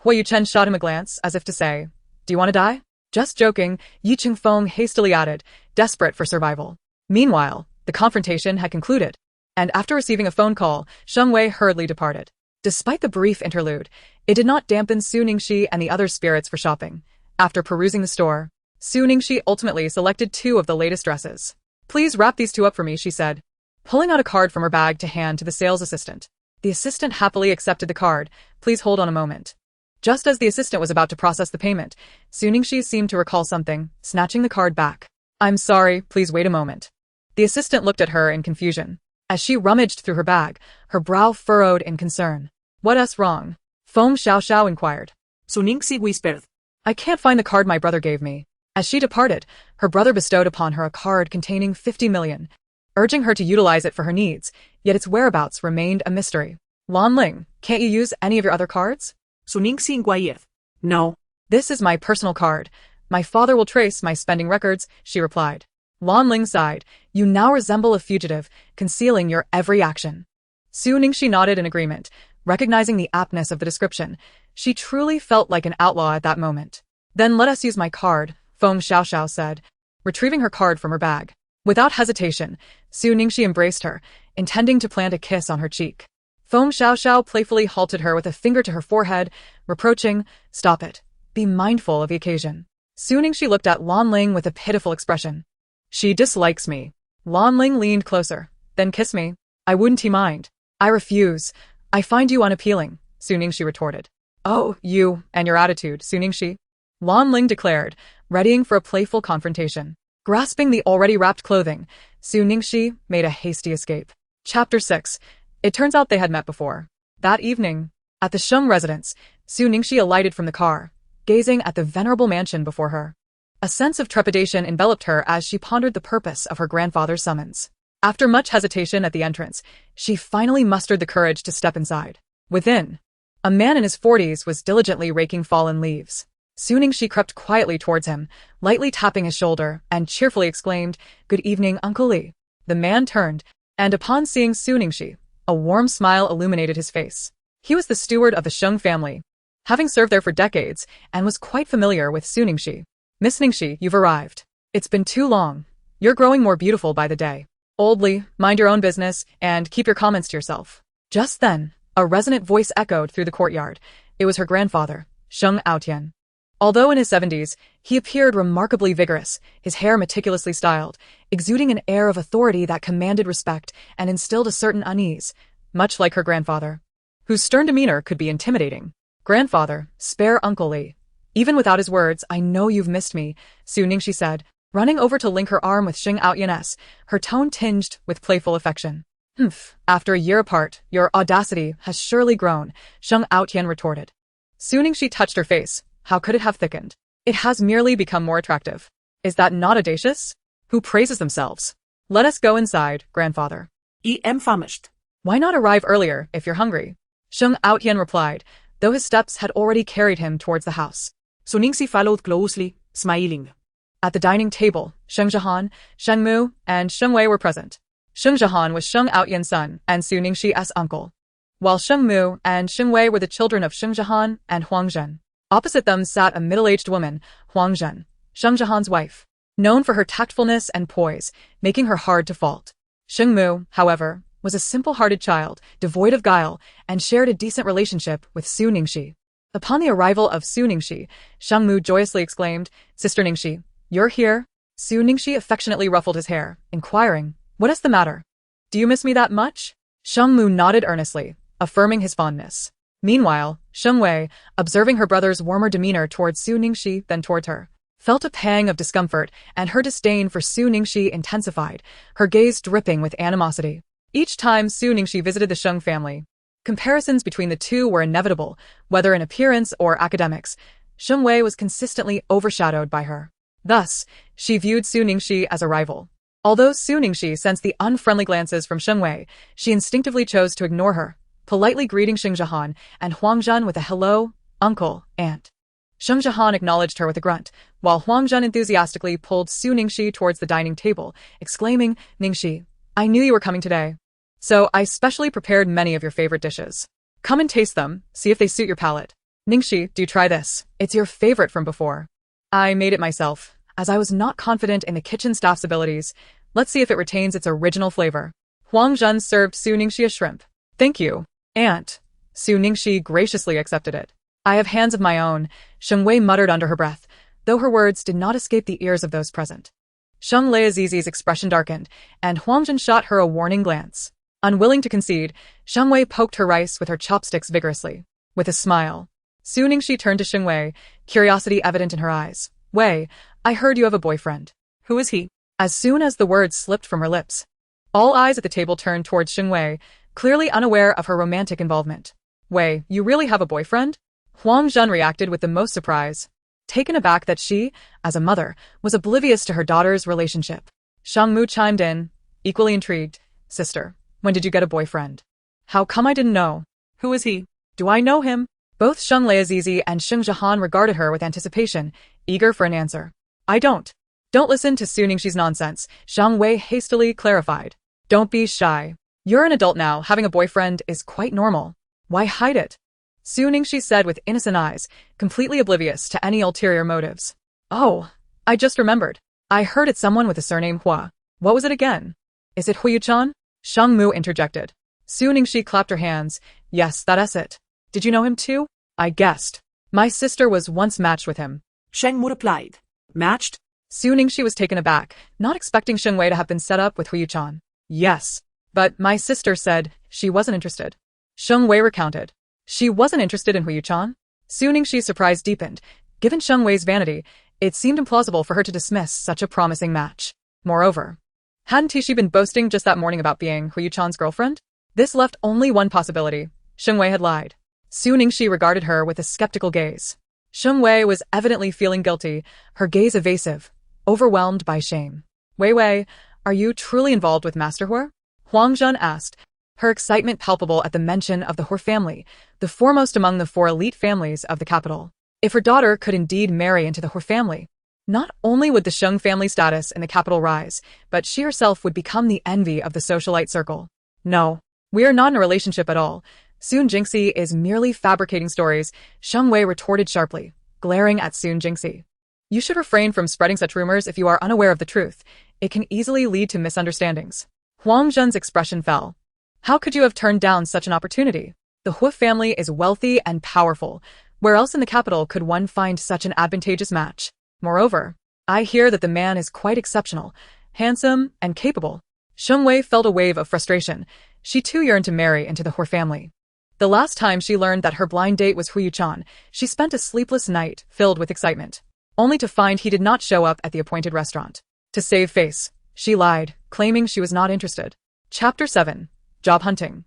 Huo Yuchen shot him a glance, as if to say, Do you want to die? Just joking, Yi Qingfeng hastily added, desperate for survival. Meanwhile, the confrontation had concluded, and after receiving a phone call, Runaway hurriedly departed. Despite the brief interlude, it did not dampen Su Ningxi and the other's spirits for shopping. After perusing the store, Su Ningxi ultimately selected 2 of the latest dresses. Please wrap these 2 up for me, she said, pulling out a card from her bag to hand to the sales assistant. The assistant happily accepted the card. Please hold on a moment. Just as the assistant was about to process the payment, Su Ningxi seemed to recall something, snatching the card back. I'm sorry, please wait a moment. The assistant looked at her in confusion. As she rummaged through her bag, her brow furrowed in concern. What's wrong? Feng Xiao inquired. Su Ningxi whispered. I can't find the card my brother gave me. As she departed, her brother bestowed upon her a card containing 50 million, urging her to utilize it for her needs, yet its whereabouts remained a mystery. Lan Ling, can't you use any of your other cards? Su Ningxi inquired. No. This is my personal card. My father will trace my spending records, she replied. Lan Ling sighed. You now resemble a fugitive, concealing your every action. Su Ningxi nodded in agreement, recognizing the aptness of the description. She truly felt like an outlaw at that moment. Then let us use my card, Feng Xiao said, retrieving her card from her bag. Without hesitation, Su Ningxi embraced her, intending to plant a kiss on her cheek. Feng Xiao playfully halted her with a finger to her forehead, reproaching, Stop it. Be mindful of the occasion. Su Ningxi looked at Lan Ling with a pitiful expression. She dislikes me. Lan Ling leaned closer. Then kiss me. I wouldn't mind. I refuse. I find you unappealing, Su Ningxi retorted. Oh, you and your attitude, Su Ningxi. Lan Ling declared, readying for a playful confrontation. Grasping the already wrapped clothing, Su Ningxi made a hasty escape. Chapter 6. It turns out they had met before. That evening, at the Sheng residence, Su Ningxi alighted from the car, gazing at the venerable mansion before her. A sense of trepidation enveloped her as she pondered the purpose of her grandfather's summons. After much hesitation at the entrance, she finally mustered the courage to step inside. Within, a man in his 40s was diligently raking fallen leaves. Su Ningxi crept quietly towards him, lightly tapping his shoulder, and cheerfully exclaimed, Good evening, Uncle Li. The man turned, and upon seeing Su Ningxi, a warm smile illuminated his face. He was the steward of the Sheng family, having served there for decades, and was quite familiar with Su Ningxi. Miss Ningxi, you've arrived. It's been too long. You're growing more beautiful by the day. Old Li, mind your own business, and keep your comments to yourself. Just then, a resonant voice echoed through the courtyard. It was her grandfather, Sheng Aotian. Although in his 70s, he appeared remarkably vigorous, his hair meticulously styled, exuding an air of authority that commanded respect and instilled a certain unease, much like her grandfather, whose stern demeanor could be intimidating. Grandfather, spare Uncle Li. Even without his words, I know you've missed me, Su Ningxi said, running over to link her arm with Sheng Aotian's, her tone tinged with playful affection. After a year apart, your audacity has surely grown, Sheng Aotian retorted. Su Ningxi touched her face. How could it have thickened? It has merely become more attractive. Is that not audacious? Who praises themselves? Let us go inside, grandfather. I am famished. Why not arrive earlier if you're hungry? Sheng Aotian replied, though his steps had already carried him towards the house. Su Ningxi followed closely, smiling. At the dining table, Sheng Zhihan, Sheng Mu, and Sheng Wei were present. Sheng Zhihan was Sheng Aotian's son and Su Ningxi's uncle, while Sheng Mu and Sheng Wei were the children of Sheng Zhihan and Huang Zhen. Opposite them sat a middle-aged woman, Huang Zhen, Sheng Zhihan's wife, known for her tactfulness and poise, making her hard to fault. Sheng Mu, however, was a simple-hearted child, devoid of guile, and shared a decent relationship with Su Ningxi. Upon the arrival of Su Ningxi, Sheng Mu joyously exclaimed, Sister Ningxi, you're here? Su Ningxi affectionately ruffled his hair, inquiring, What is the matter? Do you miss me that much? Sheng Mu nodded earnestly, affirming his fondness. Meanwhile, Sheng Wei, observing her brother's warmer demeanor towards Su Ningxi than towards her, felt a pang of discomfort, and her disdain for Su Ningxi intensified, her gaze dripping with animosity. Each time Su Ningxi visited the Sheng family, comparisons between the two were inevitable, whether in appearance or academics. Sheng Wei was consistently overshadowed by her. Thus, she viewed Su Ningxi as a rival. Although Su Ningxi sensed the unfriendly glances from Sheng Wei, she instinctively chose to ignore her, politely greeting Sheng Zhihan and Huang Zhen with a hello, uncle, aunt. Sheng Zhihan acknowledged her with a grunt, while Huang Zhen enthusiastically pulled Su Ningxi towards the dining table, exclaiming, Ningxi, I knew you were coming today. So I specially prepared many of your favorite dishes. Come and taste them, see if they suit your palate. Ningxi, do try this. It's your favorite from before. I made it myself, as I was not confident in the kitchen staff's abilities. Let's see if it retains its original flavor. Huang Zhen served Su Ningxi a shrimp. Thank you, aunt. Su Ningxi graciously accepted it. I have hands of my own, Sheng Wei muttered under her breath, though her words did not escape the ears of those present. Sheng Leiazizi's expression darkened, and Huang Zhen shot her a warning glance. Unwilling to concede, Sheng Wei poked her rice with her chopsticks vigorously. With a smile, Su Ningxi turned to Sheng Wei, curiosity evident in her eyes. Wei, I heard you have a boyfriend. Who is he? As soon as the words slipped from her lips, All eyes at the table turned towards Xing Wei, clearly unaware of her romantic involvement. Wei, you really have a boyfriend? Huang Zhen reacted with the most surprise, taken aback that she, as a mother, was oblivious to her daughter's relationship. Shang Mu chimed in, equally intrigued. Sister, when did you get a boyfriend? How come I didn't know? Who is he? Do I know him? Both Sheng Leiazizi and Sheng Zhihan regarded her with anticipation, eager for an answer. I don't. Don't listen to Su Ningxi's nonsense, Shang Wei hastily clarified. Don't be shy. You're an adult now, having a boyfriend is quite normal. Why hide it? Su Ningxi said with innocent eyes, completely oblivious to any ulterior motives. Oh, I just remembered. I heard it's someone with the surname Hua. What was it again? Is it Huo Yuchen? Shang Mu interjected. Su Ningxi clapped her hands. Yes, that's it. Did you know him too? I guessed. My sister was once matched with him. Sheng Mu replied. Matched? Su Ningxi was taken aback, not expecting Sheng Wei to have been set up with Huo Yuchen. Yes. But my sister said she wasn't interested. Sheng Wei recounted. She wasn't interested in Huo Yuchen? Su Ningxi's surprise deepened. Given Sheng Wei's vanity, it seemed implausible for her to dismiss such a promising match. Moreover, hadn't she been boasting just that morning about being Huo Yuchen's girlfriend? This left only one possibility. Sheng Wei had lied. Su Ningxi regarded her with a skeptical gaze. Sheng Wei was evidently feeling guilty, her gaze evasive, overwhelmed by shame. Wei, are you truly involved with Master Huo? Huang Zhen asked, her excitement palpable at the mention of the Huo family, the foremost among the 4 elite families of the capital. If her daughter could indeed marry into the Huo family, not only would the Sheng family status in the capital rise, but she herself would become the envy of the socialite circle. No, we are not in a relationship at all. Sun Jingxi is merely fabricating stories, Sheng Wei retorted sharply, glaring at Sun Jingxi. You should refrain from spreading such rumors if you are unaware of the truth. It can easily lead to misunderstandings. Huang Zhen's expression fell. How could you have turned down such an opportunity? The Huo family is wealthy and powerful. Where else in the capital could one find such an advantageous match? Moreover, I hear that the man is quite exceptional, handsome, and capable. Sheng Wei felt a wave of frustration. She too yearned to marry into the Huo family. The last time she learned that her blind date was Huo Yuchen, she spent a sleepless night filled with excitement, only to find he did not show up at the appointed restaurant. To save face, she lied, claiming she was not interested. Chapter 7. Job Hunting.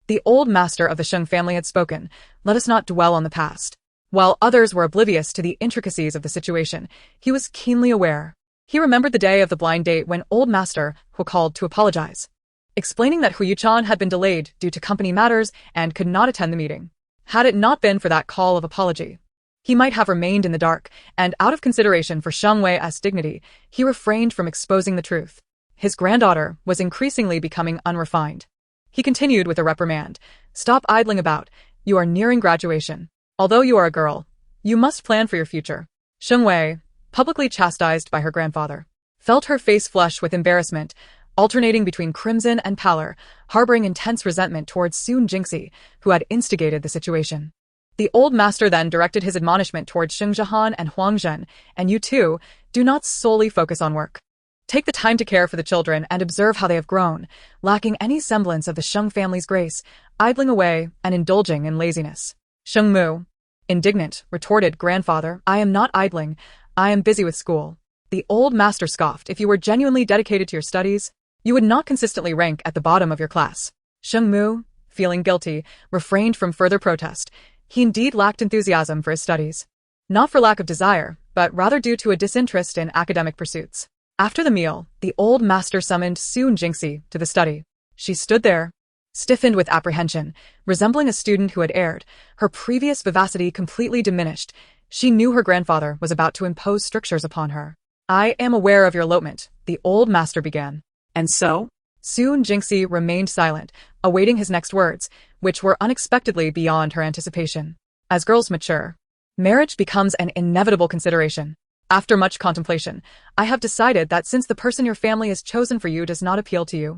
The old master of the Sheng family had spoken. Let us not dwell on the past. While others were oblivious to the intricacies of the situation, he was keenly aware. He remembered the day of the blind date when old master Huo called to apologize, explaining that Huo Yuchen had been delayed due to company matters and could not attend the meeting. Had it not been for that call of apology, he might have remained in the dark, and out of consideration for Sheng Wei's dignity, he refrained from exposing the truth. His granddaughter was increasingly becoming unrefined. He continued with a reprimand. Stop idling about. You are nearing graduation. Although you are a girl, you must plan for your future. Sheng Wei, publicly chastised by her grandfather, felt her face flush with embarrassment, alternating between crimson and pallor, harboring intense resentment towards Sun Jingxi, who had instigated the situation. The old master then directed his admonishment towards Sheng Zhihan and Huang Zhen, and you too, do not solely focus on work. Take the time to care for the children and observe how they have grown, lacking any semblance of the Sheng family's grace, idling away and indulging in laziness. Sheng Mu, indignant, retorted, Grandfather, I am not idling, I am busy with school. The old master scoffed. If you were genuinely dedicated to your studies, you would not consistently rank at the bottom of your class. Sheng Mu, feeling guilty, refrained from further protest. He indeed lacked enthusiasm for his studies. Not for lack of desire, but rather due to a disinterest in academic pursuits. After the meal, the old master summoned Sun Jingxi to the study. She stood there, stiffened with apprehension, resembling a student who had erred, her previous vivacity completely diminished. She knew her grandfather was about to impose strictures upon her. I am aware of your elopement, the old master began. And so? Sun Jingxi remained silent, awaiting his next words, which were unexpectedly beyond her anticipation. As girls mature, marriage becomes an inevitable consideration. After much contemplation, I have decided that since the person your family has chosen for you does not appeal to you,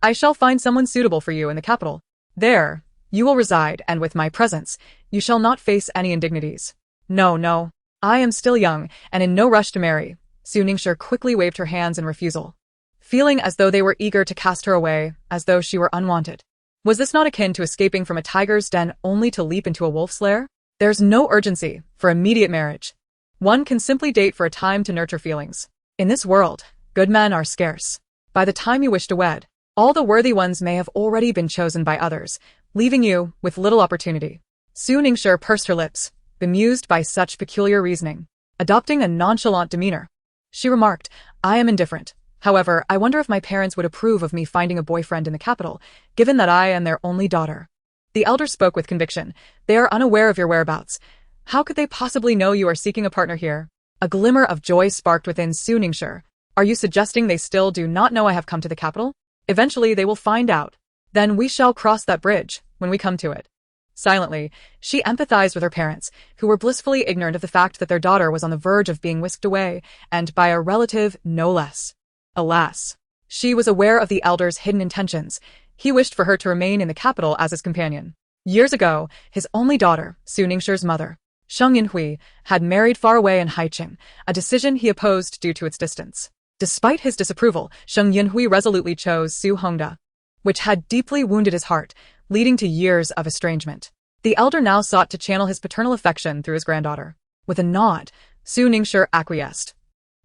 I shall find someone suitable for you in the capital. There, you will reside, and with my presence, you shall not face any indignities. No, I am still young, and in no rush to marry. Su Ningxi quickly waved her hands in refusal, feeling as though they were eager to cast her away, as though she were unwanted. Was this not akin to escaping from a tiger's den only to leap into a wolf's lair? There's no urgency for immediate marriage. One can simply date for a time to nurture feelings. In this world, good men are scarce. By the time you wish to wed, All the worthy ones may have already been chosen by others, leaving you with little opportunity. Su Ningxue pursed her lips, bemused by such peculiar reasoning. Adopting a nonchalant demeanor, she remarked, I am indifferent. However, I wonder if my parents would approve of me finding a boyfriend in the capital, given that I am their only daughter. The elder spoke with conviction. They are unaware of your whereabouts. How could they possibly know you are seeking a partner here? A glimmer of joy sparked within Su Ningxue. Are you suggesting they still do not know I have come to the capital? Eventually they will find out. Then we shall cross that bridge, when we come to it. Silently, she empathized with her parents, who were blissfully ignorant of the fact that their daughter was on the verge of being whisked away, and by a relative no less. Alas. She was aware of the elder's hidden intentions. He wished for her to remain in the capital as his companion. Years ago, his only daughter, Su Ningxue's mother, Sheng Yinhui, had married far away in Haiqing, a decision he opposed due to its distance. Despite his disapproval, Sheng Yinhui resolutely chose Su Hongda, which had deeply wounded his heart, leading to years of estrangement. The elder now sought to channel his paternal affection through his granddaughter. With a nod, Su Ningxue acquiesced.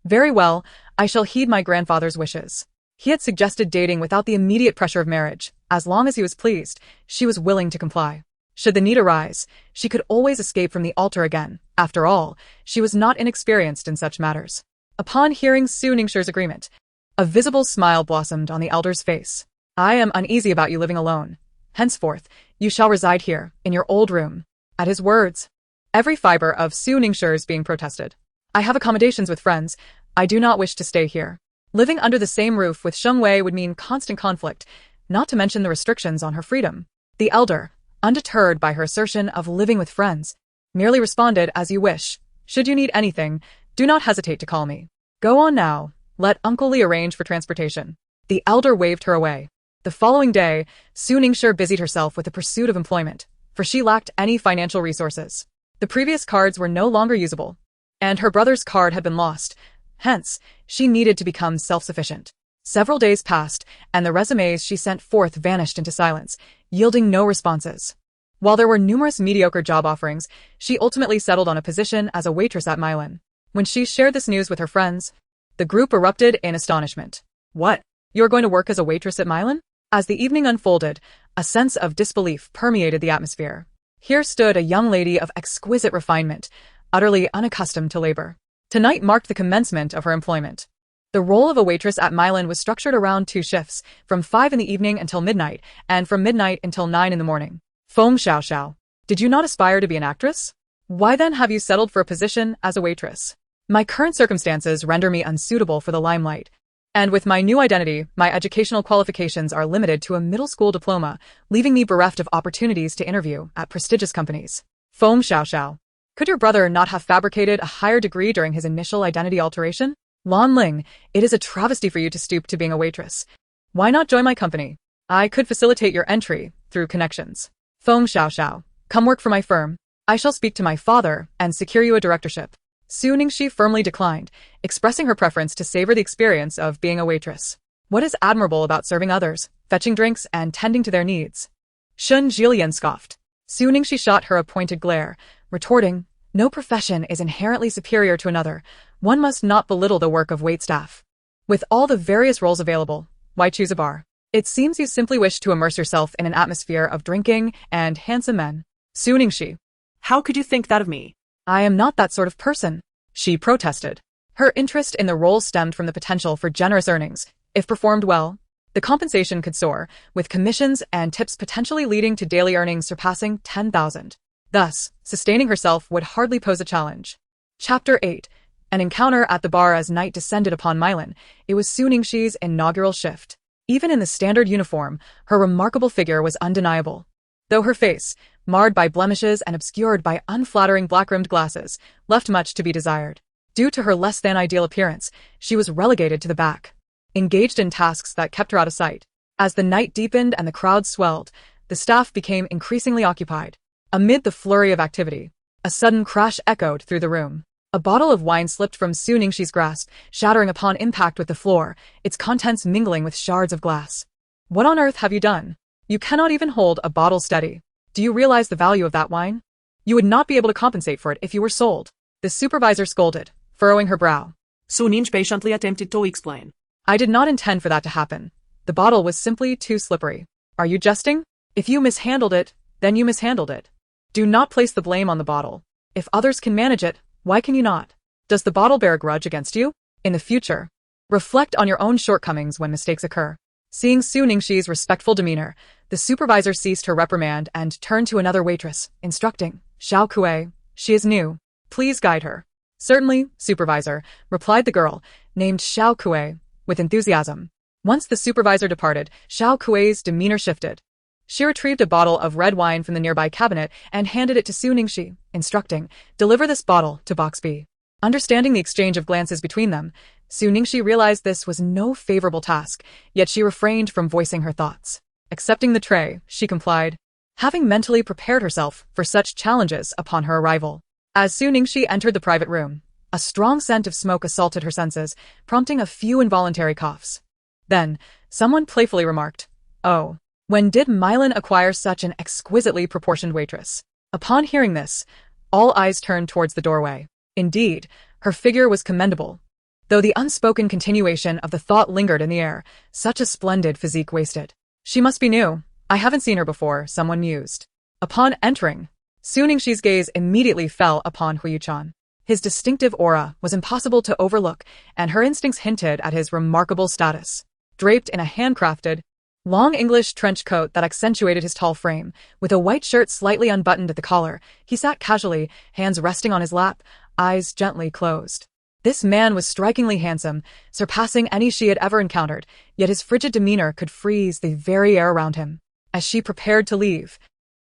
Very well, I shall heed my grandfather's wishes. He had suggested dating without the immediate pressure of marriage. As long as he was pleased, she was willing to comply. Should the need arise, she could always escape from the altar again. After all, she was not inexperienced in such matters. Upon hearing Su Ningxue's agreement, a visible smile blossomed on the elder's face. I am uneasy about you living alone. Henceforth, you shall reside here, in your old room. At his words, every fiber of Su Ningxue's being protested. I have accommodations with friends. I do not wish to stay here. Living under the same roof with Sheng Wei would mean constant conflict, not to mention the restrictions on her freedom. The elder, undeterred by her assertion of living with friends, merely responded, as you wish. Should you need anything, do not hesitate to call me. Go on now. Let Uncle Li arrange for transportation. The elder waved her away. The following day, Su Ningxue busied herself with the pursuit of employment, for she lacked any financial resources. The previous cards were no longer usable, and her brother's card had been lost. Hence, she needed to become self-sufficient. Several days passed, and the resumes she sent forth vanished into silence, yielding no responses. While there were numerous mediocre job offerings, she ultimately settled on a position as a waitress at Milan. When she shared this news with her friends, the group erupted in astonishment. What? You're going to work as a waitress at Milan? As the evening unfolded, a sense of disbelief permeated the atmosphere. Here stood a young lady of exquisite refinement, utterly unaccustomed to labor. Tonight marked the commencement of her employment. The role of a waitress at Milan was structured around 2 shifts, from 5 in the evening until midnight, and from midnight until 9 in the morning. Feng Xiaoxiao, did you not aspire to be an actress? Why then have you settled for a position as a waitress? My current circumstances render me unsuitable for the limelight. And with my new identity, my educational qualifications are limited to a middle school diploma, leaving me bereft of opportunities to interview at prestigious companies. Feng Xiaoxiao, could your brother not have fabricated a higher degree during his initial identity alteration? Lan Ling, it is a travesty for you to stoop to being a waitress. Why not join my company? I could facilitate your entry through connections. Feng Xiaoxiao, come work for my firm. I shall speak to my father and secure you a directorship. Su Ningxue firmly declined, expressing her preference to savor the experience of being a waitress. What is admirable about serving others, fetching drinks, and tending to their needs? Shun Jilian scoffed. Su Ningxue shot her a pointed glare, retorting, no profession is inherently superior to another. One must not belittle the work of waitstaff. With all the various roles available, why choose a bar? It seems you simply wish to immerse yourself in an atmosphere of drinking and handsome men. Su Ningxue, How could you think that of me? I am not that sort of person, she protested. Her interest in the role stemmed from the potential for generous earnings. If performed well, the compensation could soar, with commissions and tips potentially leading to daily earnings surpassing 10,000. Thus, sustaining herself would hardly pose a challenge. Chapter 8. An encounter at the bar. As night descended upon Milan, it was Su Ningxue's inaugural shift. Even in the standard uniform, her remarkable figure was undeniable. Though her face, marred by blemishes and obscured by unflattering black-rimmed glasses, left much to be desired. Due to her less-than-ideal appearance, she was relegated to the back, engaged in tasks that kept her out of sight. As the night deepened and the crowd swelled, the staff became increasingly occupied. Amid the flurry of activity, a sudden crash echoed through the room. A bottle of wine slipped from Su Ningxue's grasp, shattering upon impact with the floor, its contents mingling with shards of glass. What on earth have you done? You cannot even hold a bottle steady. Do you realize the value of that wine? You would not be able to compensate for it if you were sold. The supervisor scolded, furrowing her brow. Su Ningxue patiently attempted to explain. I did not intend for that to happen. The bottle was simply too slippery. Are you jesting? If you mishandled it, then you mishandled it. Do not place the blame on the bottle. If others can manage it, why can you not? Does the bottle bear a grudge against you? In the future, reflect on your own shortcomings when mistakes occur. Seeing Su Ningxi's respectful demeanor, the supervisor ceased her reprimand and turned to another waitress, instructing, Xiao Kuei, she is new. Please guide her. Certainly, supervisor, replied the girl, named Xiao Kuei, with enthusiasm. Once the supervisor departed, Xiao Kuei's demeanor shifted. She retrieved a bottle of red wine from the nearby cabinet and handed it to Su Ningxi, instructing, deliver this bottle to Box B. Understanding the exchange of glances between them, Su Ningxi realized this was no favorable task, yet she refrained from voicing her thoughts. Accepting the tray, she complied, having mentally prepared herself for such challenges upon her arrival. As Su Ningxi entered the private room, a strong scent of smoke assaulted her senses, prompting a few involuntary coughs. Then, someone playfully remarked, "Oh, when did Mylan acquire such an exquisitely proportioned waitress?" Upon hearing this, all eyes turned towards the doorway. Indeed, her figure was commendable. Though the unspoken continuation of the thought lingered in the air, such a splendid physique wasted. She must be new. I haven't seen her before, someone mused. Upon entering, Su Ningxi's gaze immediately fell upon Huo Yuchen. His distinctive aura was impossible to overlook, and her instincts hinted at his remarkable status. Draped in a handcrafted, long English trench coat that accentuated his tall frame, with a white shirt slightly unbuttoned at the collar, he sat casually, hands resting on his lap, eyes gently closed. This man was strikingly handsome, surpassing any she had ever encountered, yet his frigid demeanor could freeze the very air around him. As she prepared to leave,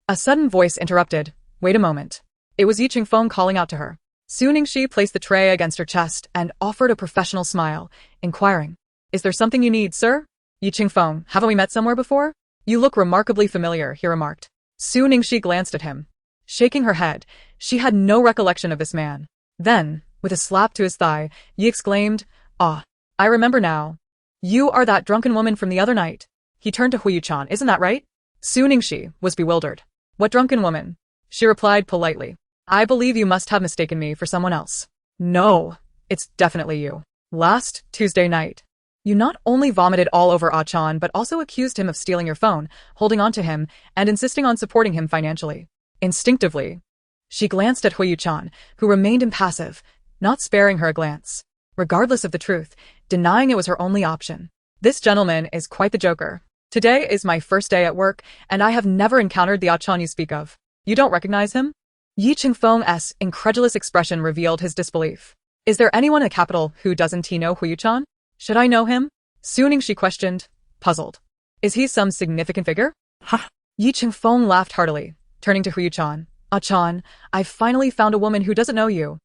a sudden voice interrupted. Wait a moment. It was Yi Qingfeng calling out to her. Su Ningxi placed the tray against her chest and offered a professional smile, inquiring, Is there something you need, sir? Yi Qingfeng, haven't we met somewhere before? You look remarkably familiar, he remarked. Su Ningxi glanced at him. Shaking her head, she had no recollection of this man. Then, with a slap to his thigh, Yi exclaimed, Ah, I remember now. You are that drunken woman from the other night. He turned to Huo Yuchen, isn't that right? Su Ningxi was bewildered. What drunken woman? She replied politely. I believe you must have mistaken me for someone else. No, it's definitely you. Last Tuesday night, you not only vomited all over Ah-chan but also accused him of stealing your phone, holding on to him, and insisting on supporting him financially. Instinctively, she glanced at Huo Yuchen, who remained impassive, not sparing her a glance. Regardless of the truth, denying it was her only option. This gentleman is quite the joker. Today is my first day at work, and I have never encountered the Ah-chan you speak of. You don't recognize him? Yi Qingfeng's incredulous expression revealed his disbelief. Is there anyone in the capital who doesn't know Huo Yuchen? Should I know him? Su Ningxi questioned, puzzled. Is he some significant figure? Ha! Yi Qingfeng laughed heartily, turning to Huo Yuchen. Ah-chan, I've finally found a woman who doesn't know you.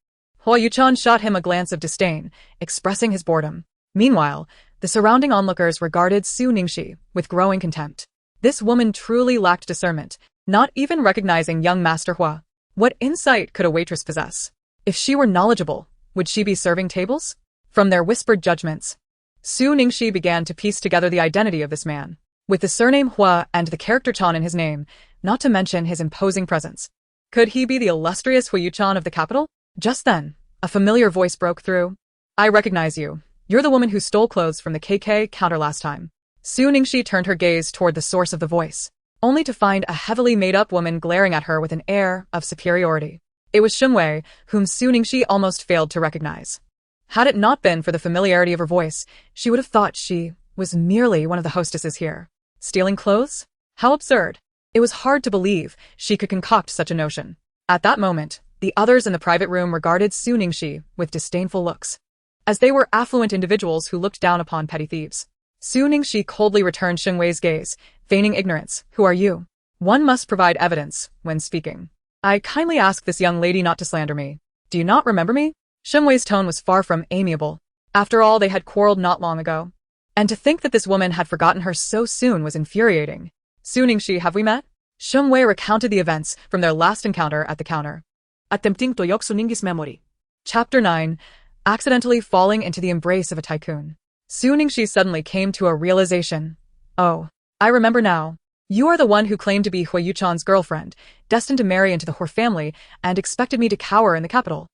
Huo Yuchen shot him a glance of disdain, expressing his boredom. Meanwhile, the surrounding onlookers regarded Su Ningxi with growing contempt. This woman truly lacked discernment, not even recognizing young Master Hua. What insight could a waitress possess? If she were knowledgeable, would she be serving tables? From their whispered judgments, Su Ningxi began to piece together the identity of this man. With the surname Hua and the character Chan in his name, not to mention his imposing presence. Could he be the illustrious Huo Yuchen of the capital? Just then, a familiar voice broke through. I recognize you. You're the woman who stole clothes from the KK counter last time. Su Ningxi turned her gaze toward the source of the voice, only to find a heavily made-up woman glaring at her with an air of superiority. It was Shengwei, whom Su Ningxi almost failed to recognize. Had it not been for the familiarity of her voice, she would have thought she was merely one of the hostesses here. Stealing clothes? How absurd. It was hard to believe she could concoct such a notion. At that moment, the others in the private room regarded Su Ningxi with disdainful looks, as they were affluent individuals who looked down upon petty thieves. Su Ningxi coldly returned Shengwei's gaze, feigning ignorance. Who are you? One must provide evidence when speaking. I kindly ask this young lady not to slander me. Do you not remember me? Shengwei's tone was far from amiable. After all, they had quarreled not long ago. And to think that this woman had forgotten her so soon was infuriating. Su Ningxi, have we met? Shengwei recounted the events from their last encounter at the counter. Attempting to yoke Su Ningxi's memory. Chapter 9. Accidentally falling into the embrace of a tycoon. Su Ningxi suddenly came to a realization. Oh, I remember now. You are the one who claimed to be Huo Yuchen's girlfriend, destined to marry into the Heir family, and expected me to cower in the capital.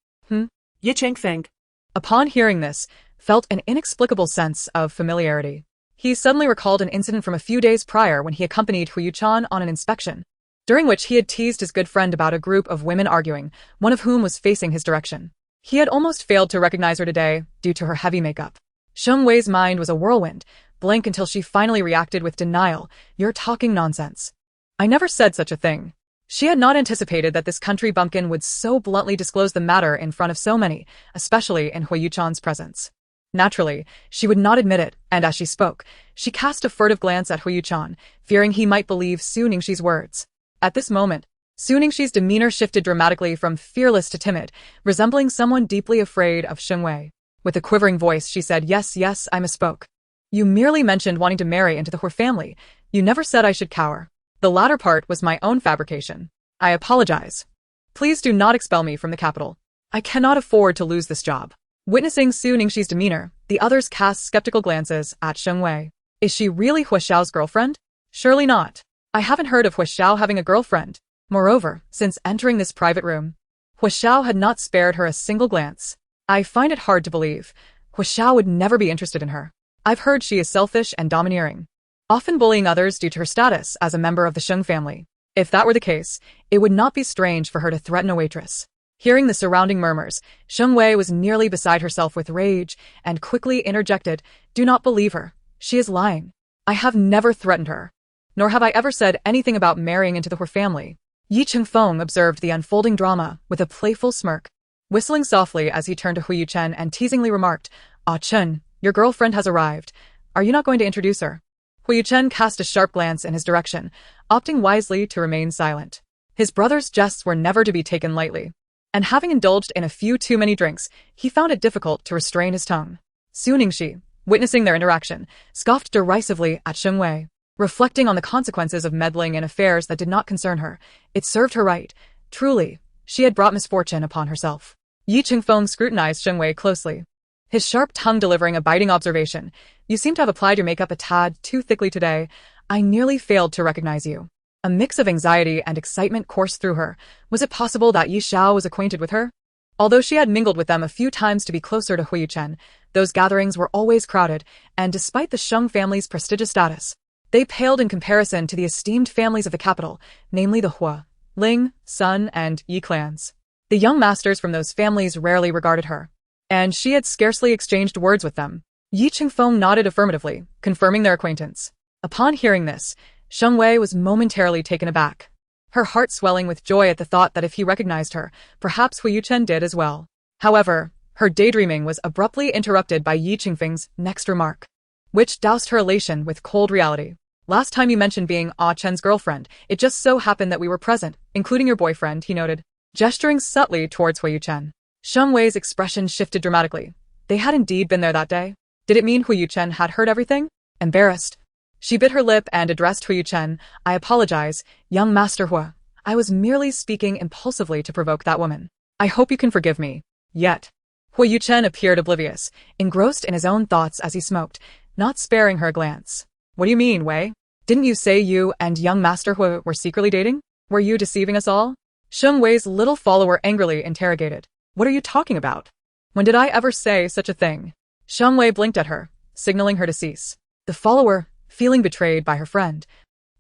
Yi Qingfeng. Upon hearing this, felt an inexplicable sense of familiarity. He suddenly recalled an incident from a few days prior when he accompanied Huo Yuchen on an inspection, during which he had teased his good friend about a group of women arguing, one of whom was facing his direction. He had almost failed to recognize her today due to her heavy makeup. Sheng Wei's mind was a whirlwind, blank until she finally reacted with denial. "You're talking nonsense. I never said such a thing." She had not anticipated that this country bumpkin would so bluntly disclose the matter in front of so many, especially in Huo Yuchen's presence. Naturally, she would not admit it, and as she spoke, she cast a furtive glance at Huo Yuchen, fearing he might believe Su Ningxi's words. At this moment, Su Ningxi's demeanor shifted dramatically from fearless to timid, resembling someone deeply afraid of Sheng Wei. With a quivering voice, she said, "Yes, I misspoke. You merely mentioned wanting to marry into the Huo family. You never said I should cower. The latter part was my own fabrication. I apologize. Please do not expel me from the capital. I cannot afford to lose this job." Witnessing Su Ningxi's demeanor, the others cast skeptical glances at Sheng Wei. Is she really Huo Xiao's girlfriend? Surely not. I haven't heard of Huo Xiao having a girlfriend. Moreover, since entering this private room, Huo Xiao had not spared her a single glance. I find it hard to believe. Huo Xiao would never be interested in her. I've heard she is selfish and domineering, often bullying others due to her status as a member of the Sheng family. If that were the case, it would not be strange for her to threaten a waitress. Hearing the surrounding murmurs, Sheng Wei was nearly beside herself with rage and quickly interjected, "Do not believe her. She is lying. I have never threatened her. Nor have I ever said anything about marrying into the Huo family." Yi Chengfeng observed the unfolding drama with a playful smirk, whistling softly as he turned to Huo Yuchen and teasingly remarked, "Ah Chen, your girlfriend has arrived. Are you not going to introduce her?" Huo Yuchen cast a sharp glance in his direction, opting wisely to remain silent. His brother's jests were never to be taken lightly, and having indulged in a few too many drinks, he found it difficult to restrain his tongue. Su Ningxi, witnessing their interaction, scoffed derisively at Sheng Wei. Reflecting on the consequences of meddling in affairs that did not concern her, it served her right. Truly, she had brought misfortune upon herself. Yi Chengfeng scrutinized Sheng Wei closely, his sharp tongue delivering a biting observation. "You seem to have applied your makeup a tad too thickly today. I nearly failed to recognize you." A mix of anxiety and excitement coursed through her. Was it possible that Yi Xiao was acquainted with her? Although she had mingled with them a few times to be closer to Huo Yuchen, those gatherings were always crowded, and despite the Sheng family's prestigious status, they paled in comparison to the esteemed families of the capital, namely the Huo, Ling, Sun, and Yi clans. The young masters from those families rarely regarded her, and she had scarcely exchanged words with them. Yi Chengfeng nodded affirmatively, confirming their acquaintance. Upon hearing this, Sheng Wei was momentarily taken aback, her heart swelling with joy at the thought that if he recognized her, perhaps Huo Yuchen did as well. However, her daydreaming was abruptly interrupted by Yi Chengfeng's next remark, which doused her elation with cold reality. "Last time you mentioned being Ah Chen's girlfriend, it just so happened that we were present, including your boyfriend," he noted, gesturing subtly towards Huo Yuchen. Sheng Wei's expression shifted dramatically. They had indeed been there that day. Did it mean Huo Yuchen had heard everything? Embarrassed, she bit her lip and addressed Huo Yuchen. "I apologize, young Master Huo. I was merely speaking impulsively to provoke that woman. I hope you can forgive me." Yet, Huo Yuchen appeared oblivious, engrossed in his own thoughts as he smoked, not sparing her a glance. "What do you mean, Wei? Didn't you say you and young Master Huo were secretly dating? Were you deceiving us all?" Sheng Wei's little follower angrily interrogated. "What are you talking about? When did I ever say such a thing?" Sheng Wei blinked at her, signaling her to cease. The follower, feeling betrayed by her friend,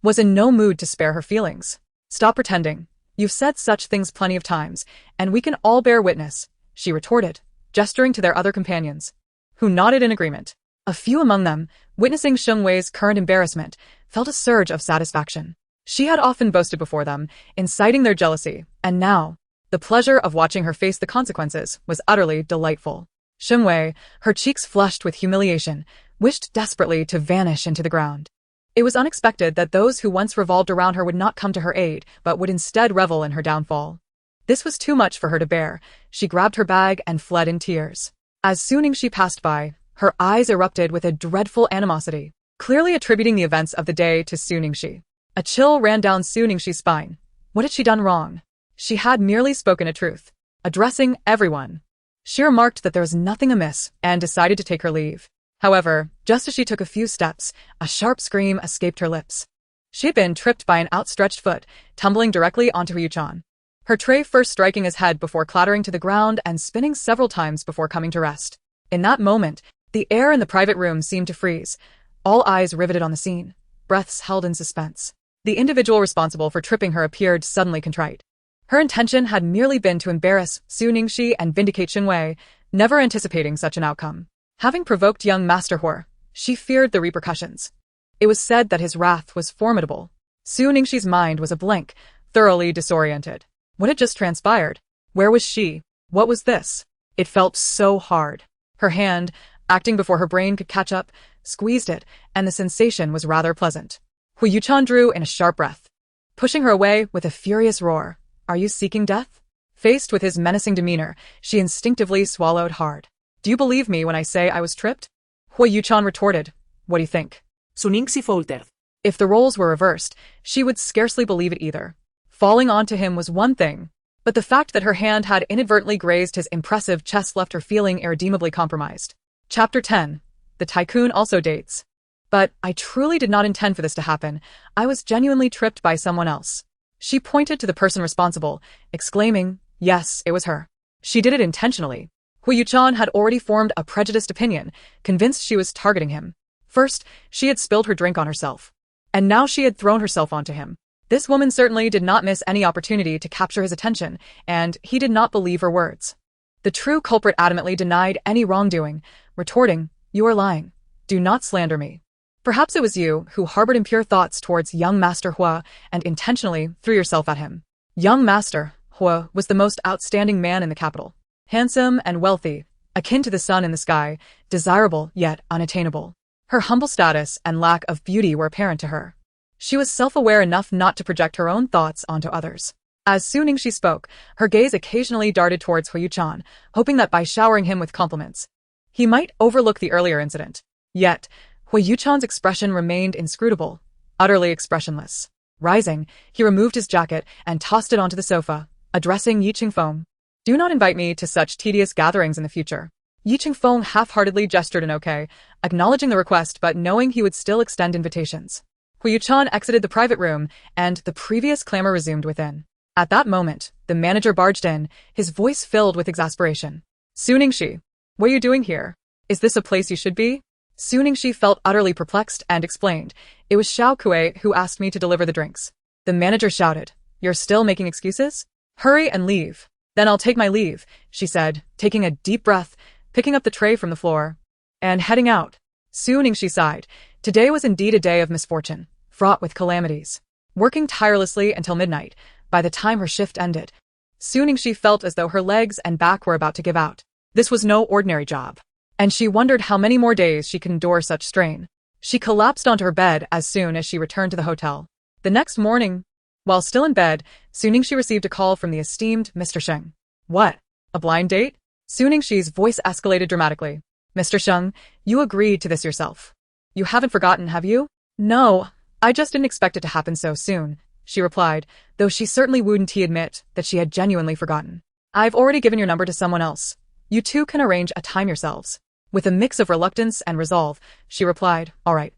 was in no mood to spare her feelings. "Stop pretending. You've said such things plenty of times, and we can all bear witness," she retorted, gesturing to their other companions, who nodded in agreement. A few among them, witnessing Sheng Wei's current embarrassment, felt a surge of satisfaction. She had often boasted before them, inciting their jealousy, and now, the pleasure of watching her face the consequences was utterly delightful. Sheng Wei, her cheeks flushed with humiliation, wished desperately to vanish into the ground. It was unexpected that those who once revolved around her would not come to her aid, but would instead revel in her downfall. This was too much for her to bear. She grabbed her bag and fled in tears. As Su Ningxi passed by, her eyes erupted with a dreadful animosity, clearly attributing the events of the day to Su Ningxi. A chill ran down Su Ningxi's spine. What had she done wrong? She had merely spoken a truth, addressing everyone. She remarked that there was nothing amiss and decided to take her leave. However, just as she took a few steps, a sharp scream escaped her lips. She had been tripped by an outstretched foot, tumbling directly onto Huo Yuchen, her tray first striking his head before clattering to the ground and spinning several times before coming to rest. In that moment, the air in the private room seemed to freeze. all eyes riveted on the scene, breaths held in suspense. The individual responsible for tripping her appeared suddenly contrite. Her intention had merely been to embarrass Su Ningxi and vindicate Wei, never anticipating such an outcome. Having provoked young Master Huo, she feared the repercussions. It was said that his wrath was formidable. Su Ningxi's mind was a blank, thoroughly disoriented. What had just transpired? Where was she? What was this? It felt so hard. Her hand, acting before her brain could catch up, squeezed it, and the sensation was rather pleasant. Huo Yuchen drew in a sharp breath, pushing her away with a furious roar. Are you seeking death? Faced with his menacing demeanor, she instinctively swallowed hard. Do you believe me when I say I was tripped? Huo Yuchen retorted. What do you think? Su Ningxi faltered. If the roles were reversed, she would scarcely believe it either. Falling onto him was one thing, but the fact that her hand had inadvertently grazed his impressive chest left her feeling irredeemably compromised. Chapter 10. The tycoon also dates. But I truly did not intend for this to happen. I was genuinely tripped by someone else. She pointed to the person responsible, exclaiming, yes, it was her. She did it intentionally. Huo Yuchen had already formed a prejudiced opinion, convinced she was targeting him. First, she had spilled her drink on herself. And now she had thrown herself onto him. This woman certainly did not miss any opportunity to capture his attention, and he did not believe her words. The true culprit adamantly denied any wrongdoing, retorting, you are lying. Do not slander me. Perhaps it was you who harbored impure thoughts towards young Master Huo and intentionally threw yourself at him. Young Master Huo was the most outstanding man in the capital. Handsome and wealthy, akin to the sun in the sky, desirable yet unattainable. Her humble status and lack of beauty were apparent to her. She was self-aware enough not to project her own thoughts onto others. As Su Ningxi spoke, her gaze occasionally darted towards Huo Yuchen, hoping that by showering him with compliments, he might overlook the earlier incident. Yet, Huo Yuchen's expression remained inscrutable, utterly expressionless. Rising, he removed his jacket and tossed it onto the sofa, addressing Yi Qingfeng. Do not invite me to such tedious gatherings in the future. Yi Qingfeng half-heartedly gestured an okay, acknowledging the request but knowing he would still extend invitations. Huo Yuchen exited the private room, and the previous clamor resumed within. At that moment, the manager barged in, his voice filled with exasperation. Su Ningxi, what are you doing here? Is this a place you should be? Su Ningxi felt utterly perplexed and explained, it was Xiao Kuei who asked me to deliver the drinks. The manager shouted, you're still making excuses? Hurry and leave. Then I'll take my leave, she said, taking a deep breath, picking up the tray from the floor, and heading out. Su Ningxi sighed. Today was indeed a day of misfortune, fraught with calamities. Working tirelessly until midnight, by the time her shift ended, Su Ningxi felt as though her legs and back were about to give out. This was no ordinary job, and she wondered how many more days she could endure such strain. She collapsed onto her bed as soon as she returned to the hotel. The next morning, while still in bed, Su Ningxi received a call from the esteemed Mr. Sheng. What? A blind date? Su Ningxi's voice escalated dramatically. Mr. Sheng, you agreed to this yourself. You haven't forgotten, have you? No, I just didn't expect it to happen so soon, she replied, though she certainly wouldn't admit that she had genuinely forgotten. I've already given your number to someone else. You two can arrange a time yourselves. With a mix of reluctance and resolve, she replied, all right.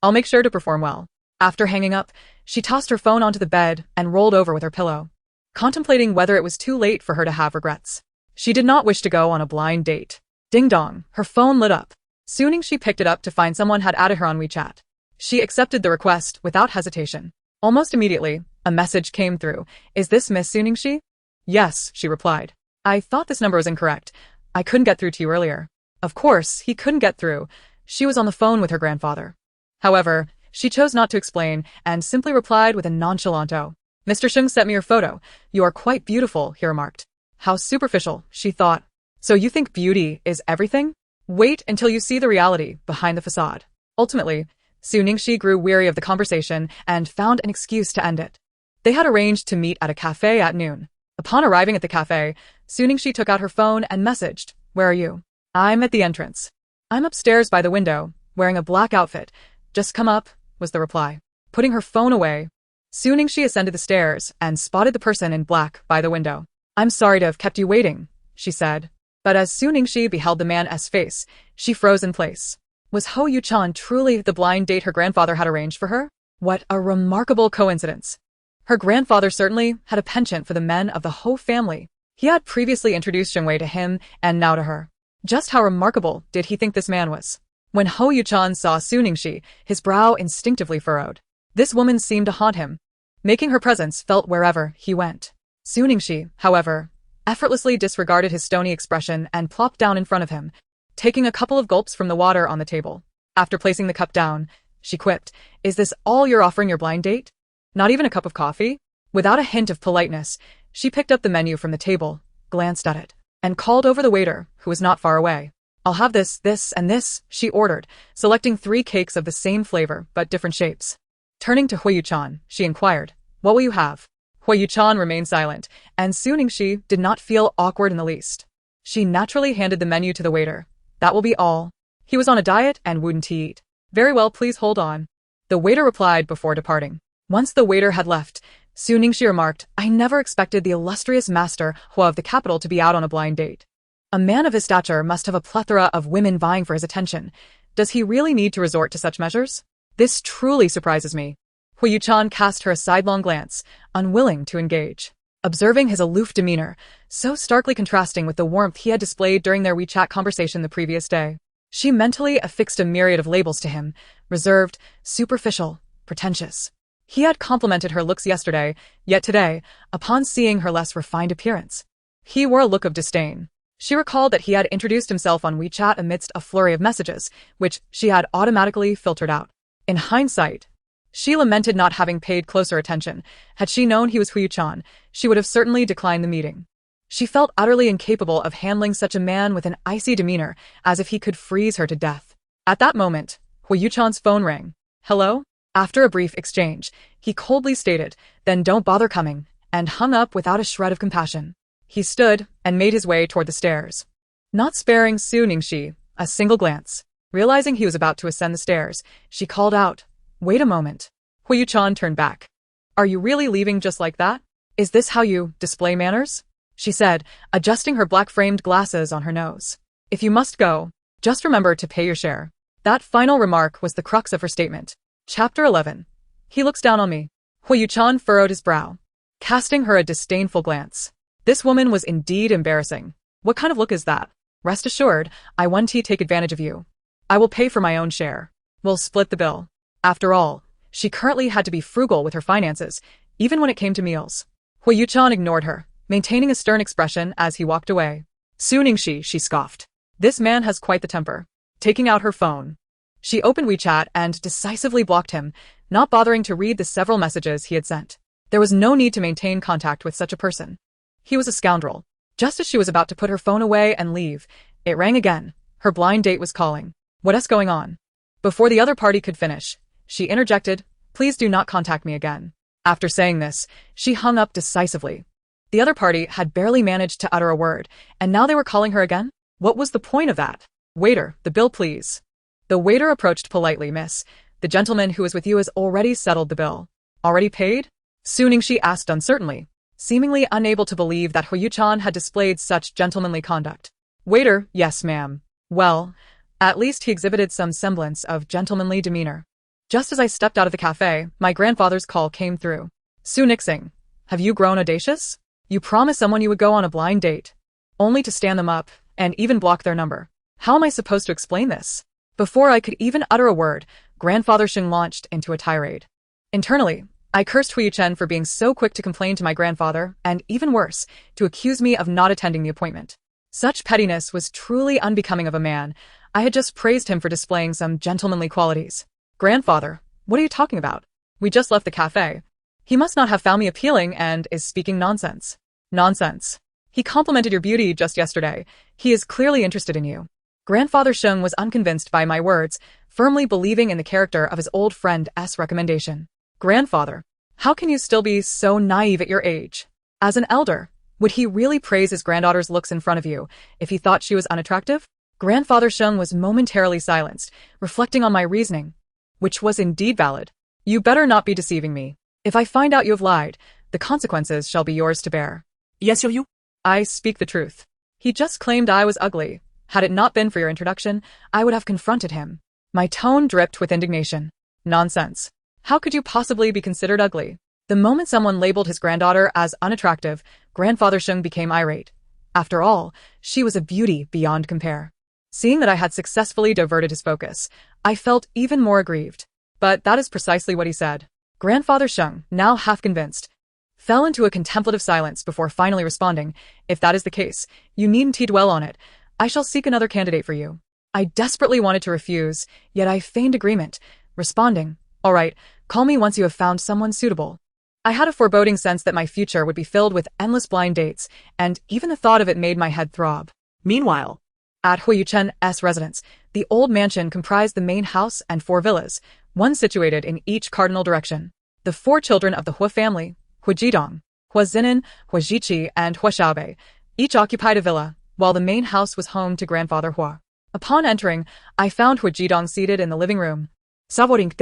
I'll make sure to perform well. After hanging up, she tossed her phone onto the bed and rolled over with her pillow, contemplating whether it was too late for her to have regrets. She did not wish to go on a blind date. Ding dong, her phone lit up. Su Ningxi picked it up to find someone had added her on WeChat. She accepted the request without hesitation. Almost immediately, a message came through. Is this Miss Su Ningxi? Yes, she replied. I thought this number was incorrect. I couldn't get through to you earlier. Of course, he couldn't get through. She was on the phone with her grandfather. However, she chose not to explain and simply replied with a nonchalant "Oh, Mr. Sheng sent me your photo. You are quite beautiful," he remarked. How superficial, she thought. So you think beauty is everything? Wait until you see the reality behind the facade. Ultimately, Su Ningxi grew weary of the conversation and found an excuse to end it. They had arranged to meet at a cafe at noon. Upon arriving at the cafe, Su Ningxi took out her phone and messaged, "Where are you?" "I'm at the entrance." "I'm upstairs by the window, wearing a black outfit. Just come up," was the reply. Putting her phone away, Su Ningxi ascended the stairs and spotted the person in black by the window. "I'm sorry to have kept you waiting," she said. But as Su Ningxi beheld the man's face, she froze in place. Was Huo Yuchen truly the blind date her grandfather had arranged for her? What a remarkable coincidence. Her grandfather certainly had a penchant for the men of the Huo family. He had previously introduced Wei to him and now to her. Just how remarkable did he think this man was? When Huo Yuchen saw Su Ningxi, his brow instinctively furrowed. This woman seemed to haunt him, making her presence felt wherever he went. Su Ningxi, however, effortlessly disregarded his stony expression and plopped down in front of him, taking a couple of gulps from the water on the table. After placing the cup down, she quipped, "Is this all you're offering your blind date? Not even a cup of coffee?" Without a hint of politeness, she picked up the menu from the table, glanced at it, and called over the waiter, who was not far away. "I'll have this, this, and this," she ordered, selecting 3 cakes of the same flavor but different shapes. Turning to Huo Yuchen, she inquired, "What will you have?" Huo Yuchen remained silent, and Su Ningxi did not feel awkward in the least. She naturally handed the menu to the waiter. "That will be all." He was on a diet and wouldn't eat. "Very well, please hold on." The waiter replied before departing. Once the waiter had left, Su Ningxi remarked, "I never expected the illustrious master Huo of the capital to be out on a blind date. A man of his stature must have a plethora of women vying for his attention. Does he really need to resort to such measures? This truly surprises me." Huo Yuchen cast her a sidelong glance, unwilling to engage. Observing his aloof demeanor, so starkly contrasting with the warmth he had displayed during their WeChat conversation the previous day, she mentally affixed a myriad of labels to him: reserved, superficial, pretentious. He had complimented her looks yesterday, yet today, upon seeing her less refined appearance, he wore a look of disdain. She recalled that he had introduced himself on WeChat amidst a flurry of messages, which she had automatically filtered out. In hindsight, she lamented not having paid closer attention. Had she known he was Huo Yuchen, she would have certainly declined the meeting. She felt utterly incapable of handling such a man with an icy demeanor, as if he could freeze her to death. At that moment, Huo Yuchen's phone rang. "Hello?" After a brief exchange, he coldly stated, "Then don't bother coming," and hung up without a shred of compassion. He stood and made his way toward the stairs, not sparing Su Ningxi a single glance. Realizing he was about to ascend the stairs, she called out, "Wait a moment." Huo Yuchen turned back. "Are you really leaving just like that? Is this how you display manners?" she said, adjusting her black-framed glasses on her nose. "If you must go, just remember to pay your share." That final remark was the crux of her statement. Chapter 11. He looks down on me. Huo Yuchen furrowed his brow, casting her a disdainful glance. This woman was indeed embarrassing. "What kind of look is that? Rest assured, I won't take advantage of you. I will pay for my own share. We'll split the bill." After all, she currently had to be frugal with her finances, even when it came to meals. Huo Yuchen ignored her, maintaining a stern expression as he walked away. "Su Ningxi," she scoffed. "This man has quite the temper." Taking out her phone, she opened WeChat and decisively blocked him, not bothering to read the several messages he had sent. There was no need to maintain contact with such a person. He was a scoundrel. Just as she was about to put her phone away and leave, it rang again. Her blind date was calling. "What's going on?" Before the other party could finish, she interjected, "Please do not contact me again." After saying this, she hung up decisively. The other party had barely managed to utter a word, and now they were calling her again? What was the point of that? "Waiter, the bill please." The waiter approached politely. "Miss, the gentleman who is with you has already settled the bill." "Already paid?" Su Ningxi asked uncertainly, seemingly unable to believe that Huo Yuchen had displayed such gentlemanly conduct. Waiter, "Yes, ma'am." Well, at least he exhibited some semblance of gentlemanly demeanor. Just as I stepped out of the cafe, my grandfather's call came through. "Su Nixing, have you grown audacious? You promised someone you would go on a blind date, only to stand them up and even block their number. How am I supposed to explain this?" Before I could even utter a word, Grandfather Sheng launched into a tirade. Internally, I cursed Huo Yuchen for being so quick to complain to my grandfather, and even worse, to accuse me of not attending the appointment. Such pettiness was truly unbecoming of a man. I had just praised him for displaying some gentlemanly qualities. "Grandfather, what are you talking about? We just left the cafe. He must not have found me appealing and is speaking nonsense." "Nonsense. He complimented your beauty just yesterday. He is clearly interested in you." Grandfather Sheng was unconvinced by my words, firmly believing in the character of his old friend's recommendation. "Grandfather, how can you still be so naive at your age? As an elder, would he really praise his granddaughter's looks in front of you if he thought she was unattractive?" Grandfather Sheng was momentarily silenced, reflecting on my reasoning, which was indeed valid. "You better not be deceiving me. If I find out you have lied, the consequences shall be yours to bear." Yes, you. "I speak the truth. He just claimed I was ugly. Had it not been for your introduction, I would have confronted him." My tone dripped with indignation. "Nonsense. How could you possibly be considered ugly?" The moment someone labeled his granddaughter as unattractive, Grandfather Sheng became irate. After all, she was a beauty beyond compare. Seeing that I had successfully diverted his focus, I felt even more aggrieved. But that is precisely what he said. Grandfather Sheng, now half convinced, fell into a contemplative silence before finally responding, "If that is the case, you needn't dwell on it. I shall seek another candidate for you." I desperately wanted to refuse, yet I feigned agreement, responding, "All right, call me once you have found someone suitable." I had a foreboding sense that my future would be filled with endless blind dates, and even the thought of it made my head throb. Meanwhile, At Huo Yuchen's residence, the old mansion comprised the main house and 4 villas, one situated in each cardinal direction. The 4 children of the Huo family, Huo Jidong, Huo Zinan, Huo Jiqi, and Huo Xiaobei, each occupied a villa, while the main house was home to grandfather Huo. Upon entering, I found Huo Jidong seated in the living room. Savoring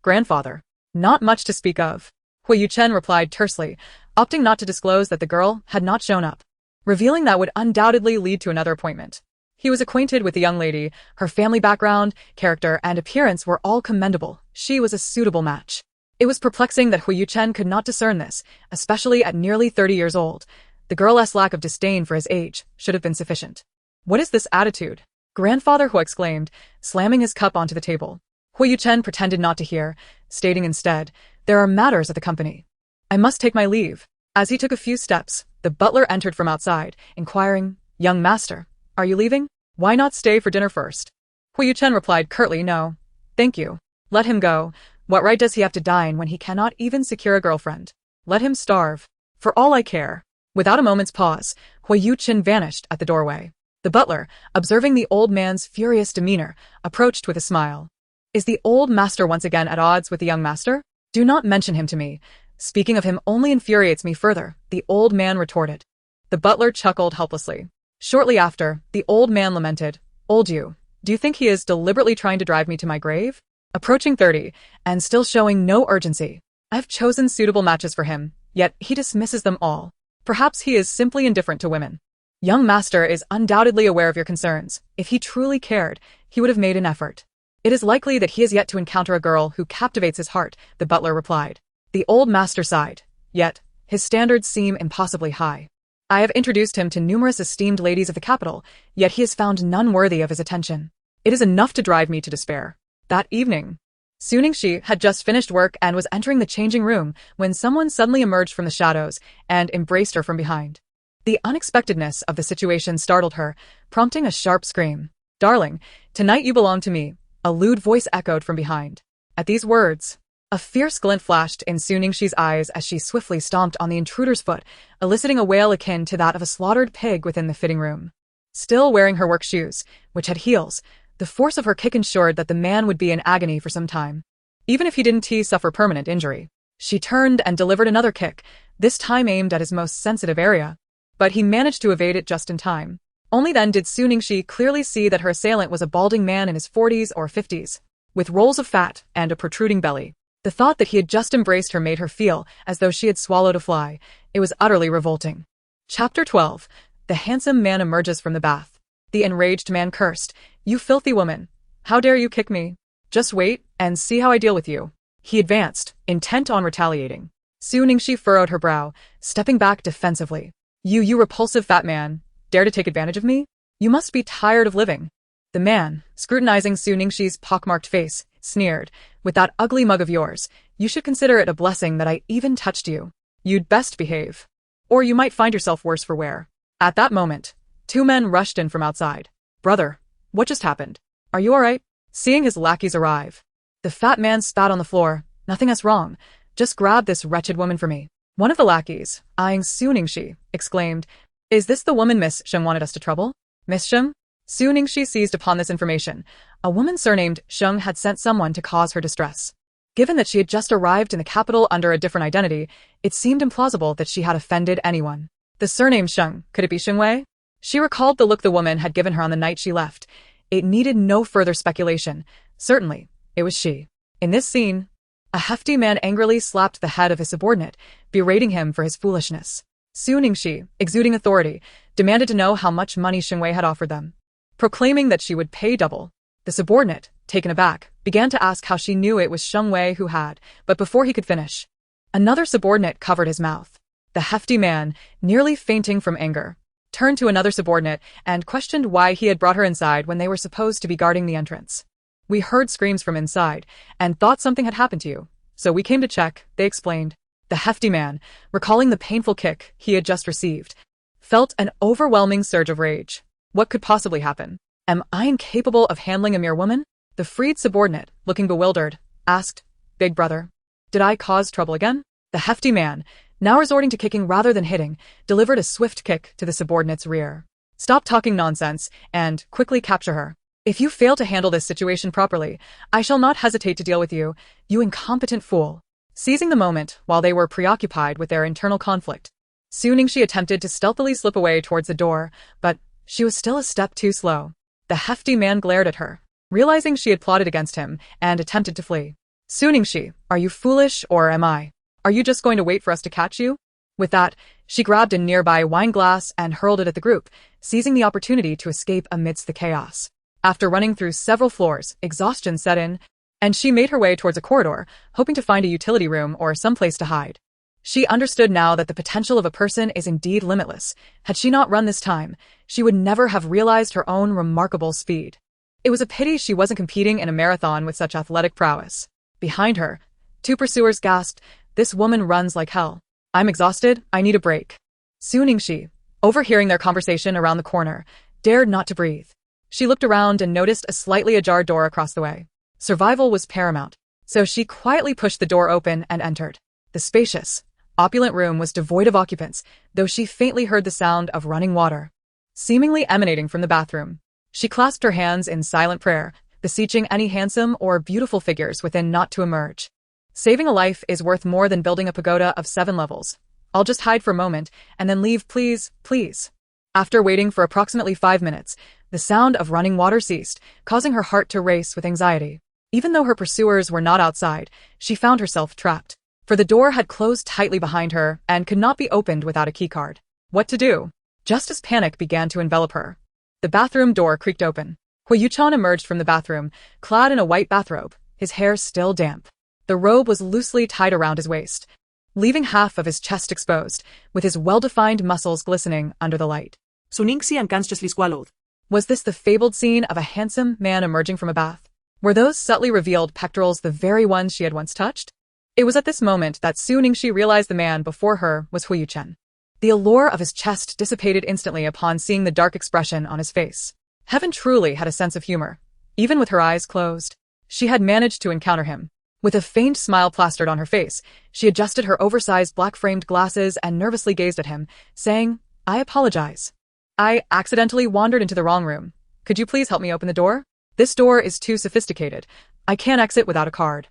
Grandfather. Not much to speak of. Huo Yuchen replied tersely, opting not to disclose that the girl had not shown up, revealing that would undoubtedly lead to another appointment. He was acquainted with the young lady, her family background, character, and appearance were all commendable. She was a suitable match. It was perplexing that Huo Yuchen could not discern this, especially at nearly 30 years old. The girl's lack of disdain for his age should have been sufficient. "What is this attitude?" Grandfather Huo exclaimed, slamming his cup onto the table. Huo Yuchen pretended not to hear, stating instead, "There are matters at the company. I must take my leave." As he took a few steps, the butler entered from outside, inquiring, "Young master, are you leaving? Why not stay for dinner first?" Huo Yuchen replied curtly, "No, thank you. Let him go. What right does he have to dine when he cannot even secure a girlfriend? Let him starve. For all I care." Without a moment's pause, Huo Yuchen vanished at the doorway. The butler, observing the old man's furious demeanor, approached with a smile. "Is the old master once again at odds with the young master? Do not mention him to me. Speaking of him only infuriates me further," the old man retorted. The butler chuckled helplessly. Shortly after, the old man lamented, "Old you, do you think he is deliberately trying to drive me to my grave?" Approaching 30, and still showing no urgency. I have chosen suitable matches for him, yet he dismisses them all. Perhaps he is simply indifferent to women. Young master is undoubtedly aware of your concerns. If he truly cared, he would have made an effort. It is likely that he has yet to encounter a girl who captivates his heart, the butler replied. The old master sighed, yet his standards seem impossibly high. I have introduced him to numerous esteemed ladies of the capital, yet he has found none worthy of his attention. It is enough to drive me to despair. That evening, Suningshi had just finished work and was entering the changing room when someone suddenly emerged from the shadows and embraced her from behind. The unexpectedness of the situation startled her, prompting a sharp scream. "Darling, tonight you belong to me," a lewd voice echoed from behind. At these words, a fierce glint flashed in Suningshi's eyes as she swiftly stomped on the intruder's foot, eliciting a wail akin to that of a slaughtered pig within the fitting room. Still wearing her work shoes, which had heels, the force of her kick ensured that the man would be in agony for some time. Even if he didn't suffer permanent injury. She turned and delivered another kick, this time aimed at his most sensitive area. But he managed to evade it just in time. Only then did Suningshi clearly see that her assailant was a balding man in his 40s or 50s, with rolls of fat and a protruding belly. The thought that he had just embraced her made her feel as though she had swallowed a fly. It was utterly revolting. Chapter 12. The handsome man emerges from the bath. The enraged man cursed, "You filthy woman! How dare you kick me? Just wait and see how I deal with you." He advanced, intent on retaliating. Suningshi furrowed her brow, stepping back defensively. You repulsive fat man, dare to take advantage of me? You must be tired of living." The man, scrutinizing Suningshi's pockmarked face, sneered, "With that ugly mug of yours, you should consider it a blessing that I even touched you. You'd best behave. Or you might find yourself worse for wear." At that moment, 2 men rushed in from outside. "Brother, what just happened? Are you all right?" Seeing his lackeys arrive, the fat man spat on the floor. "Nothing else wrong. Just grab this wretched woman for me." One of the lackeys, eyeing Suningshi, exclaimed, "Is this the woman Miss Sheng wanted us to trouble?" "Miss Sheng?" Suningshi seized upon this information. A woman surnamed Sheng had sent someone to cause her distress. Given that she had just arrived in the capital under a different identity, it seemed implausible that she had offended anyone. The surname Sheng, could it be Shengwei? She recalled the look the woman had given her on the night she left. It needed no further speculation. Certainly, it was she. In this scene, a hefty man angrily slapped the head of his subordinate, berating him for his foolishness. Suningshi, exuding authority, demanded to know how much money Shengwei had offered them. Proclaiming that she would pay double, the subordinate, taken aback, began to ask how she knew it was Shengwei who had, but before he could finish, another subordinate covered his mouth. The hefty man, nearly fainting from anger, turned to another subordinate and questioned why he had brought her inside when they were supposed to be guarding the entrance. We heard screams from inside and thought something had happened to you, so we came to check, they explained. The hefty man, recalling the painful kick he had just received, felt an overwhelming surge of rage. What could possibly happen? Am I incapable of handling a mere woman? The freed subordinate, looking bewildered, asked, Big brother, did I cause trouble again? The hefty man, now resorting to kicking rather than hitting, delivered a swift kick to the subordinate's rear. Stop talking nonsense and quickly capture her. If you fail to handle this situation properly, I shall not hesitate to deal with you, you incompetent fool. Seizing the moment while they were preoccupied with their internal conflict, Su Ningxi attempted to stealthily slip away towards the door, but she was still a step too slow. The hefty man glared at her, realizing she had plotted against him, and attempted to flee. Su Ningxi, are you foolish or am I? Are you just going to wait for us to catch you? With that, she grabbed a nearby wine glass and hurled it at the group, seizing the opportunity to escape amidst the chaos. After running through several floors, exhaustion set in, and she made her way towards a corridor, hoping to find a utility room or someplace to hide. She understood now that the potential of a person is indeed limitless. Had she not run this time, she would never have realized her own remarkable speed. It was a pity she wasn't competing in a marathon with such athletic prowess. Behind her, two pursuers gasped, "This woman runs like hell. I'm exhausted, I need a break." Su Ningxi, overhearing their conversation around the corner, dared not to breathe. She looked around and noticed a slightly ajar door across the way. Survival was paramount, so she quietly pushed the door open and entered. The spacious, opulent room was devoid of occupants, though she faintly heard the sound of running water, seemingly emanating from the bathroom. She clasped her hands in silent prayer, beseeching any handsome or beautiful figures within not to emerge. Saving a life is worth more than building a pagoda of 7 levels. I'll just hide for a moment and then leave, please, please. After waiting for approximately 5 minutes, the sound of running water ceased, causing her heart to race with anxiety. Even though her pursuers were not outside, she found herself trapped, for the door had closed tightly behind her and could not be opened without a keycard. What to do? Just as panic began to envelop her, the bathroom door creaked open. Huo Yuchen emerged from the bathroom, clad in a white bathrobe, his hair still damp. The robe was loosely tied around his waist, leaving half of his chest exposed, with his well-defined muscles glistening under the light. Su Ningxi unconsciously swallowed. Was this the fabled scene of a handsome man emerging from a bath? Were those subtly revealed pectorals the very ones she had once touched? It was at this moment that Su Ningxi realized the man before her was Huo Yuchen. The allure of his chest dissipated instantly upon seeing the dark expression on his face. Heaven truly had a sense of humor. Even with her eyes closed, she had managed to encounter him. With a faint smile plastered on her face, she adjusted her oversized black-framed glasses and nervously gazed at him, saying, "I apologize. I accidentally wandered into the wrong room. Could you please help me open the door? This door is too sophisticated. I can't exit without a card."